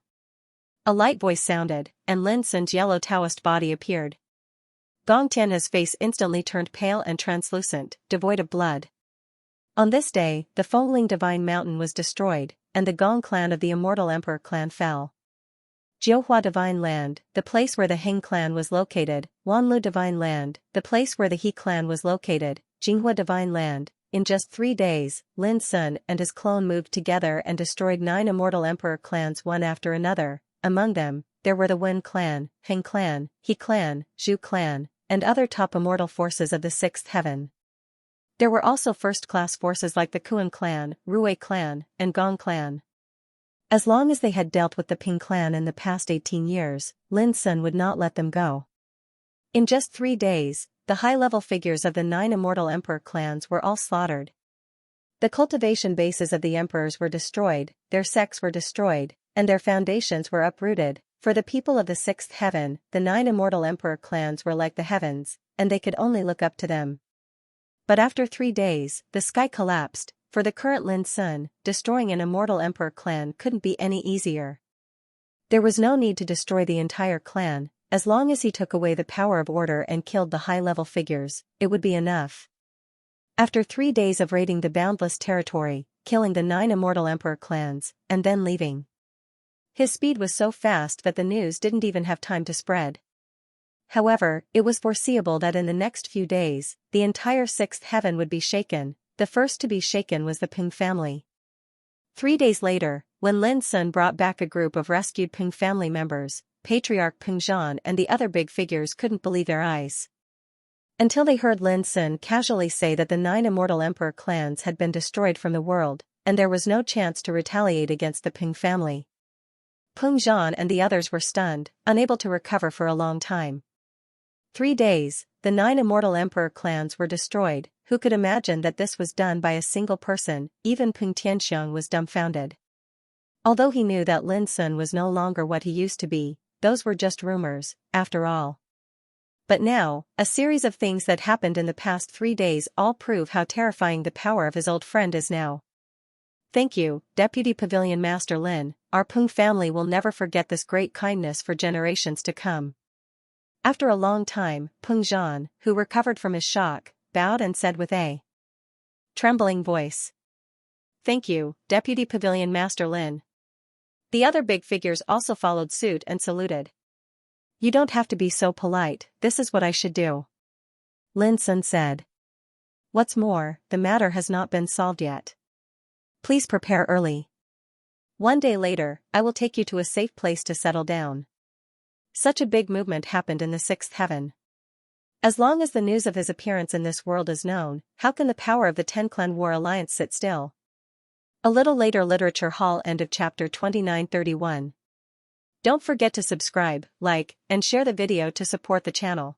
A light voice sounded, and Lin Sun's yellow Taoist body appeared. Gong Tianhe's face instantly turned pale and translucent, devoid of blood. On this day, the Fengling Divine Mountain was destroyed, and the Gong clan of the Immortal Emperor clan fell. Jiuhua Divine Land, the place where the Heng clan was located. Wanlu Divine Land, the place where the He clan was located. Jinghua Divine Land. In just 3 days, Lin Sun and his clone moved together and destroyed 9 Immortal Emperor clans one after another. Among them, there were the Wen clan, Heng clan, He clan, Zhu clan, and other top immortal forces of the 6th heaven. There were also first-class forces like the Kuan clan, Rui clan, and Gong clan. As long as they had dealt with the Ping clan in the past 18 years, Lin Sun would not let them go. In just 3 days, the high-level figures of the 9 Immortal Emperor clans were all slaughtered. The cultivation bases of the emperors were destroyed, their sects were destroyed, and their foundations were uprooted. For the people of the 6th heaven, the 9 Immortal Emperor clans were like the heavens, and they could only look up to them. But after 3 days, the sky collapsed. For the current Lin Sun, destroying an Immortal Emperor clan couldn't be any easier. There was no need to destroy the entire clan. As long as he took away the power of order and killed the high-level figures, it would be enough. After 3 days of raiding the boundless territory, killing the 9 Immortal Emperor clans, and then leaving. His speed was so fast that the news didn't even have time to spread. However, it was foreseeable that in the next few days, the entire 6th heaven would be shaken. The first to be shaken was the Ping family. 3 days later, when Lin Sun brought back a group of rescued Ping family members, Patriarch Ping Zhan and the other big figures couldn't believe their eyes. Until they heard Lin Sun casually say that the 9 Immortal Emperor clans had been destroyed from the world, and there was no chance to retaliate against the Ping family. Ping Zhan and the others were stunned, unable to recover for a long time. 3 days, the 9 Immortal Emperor clans were destroyed. Who could imagine that this was done by a single person? Even Peng Tianxiang was dumbfounded. Although he knew that Lin Sun was no longer what he used to be, those were just rumors, after all. But now, a series of things that happened in the past 3 days all prove how terrifying the power of his old friend is now. Thank you, Deputy Pavilion Master Lin. Our Peng family will never forget this great kindness for generations to come. After a long time, Peng Zhan, who recovered from his shock, bowed and said with a trembling voice, "Thank you, Deputy Pavilion Master Lin." The other big figures also followed suit and saluted. "You don't have to be so polite, this is what I should do," Lin Sun said. "What's more, the matter has not been solved yet. Please prepare early. 1 day later, I will take you to a safe place to settle down." Such a big movement happened in the sixth heaven. As long as the news of his appearance in this world is known, how can the power of the Ten-Clan War Alliance sit still? A little later, Literature Hall, end of chapter 2931. Don't forget to subscribe, like, and share the video to support the channel.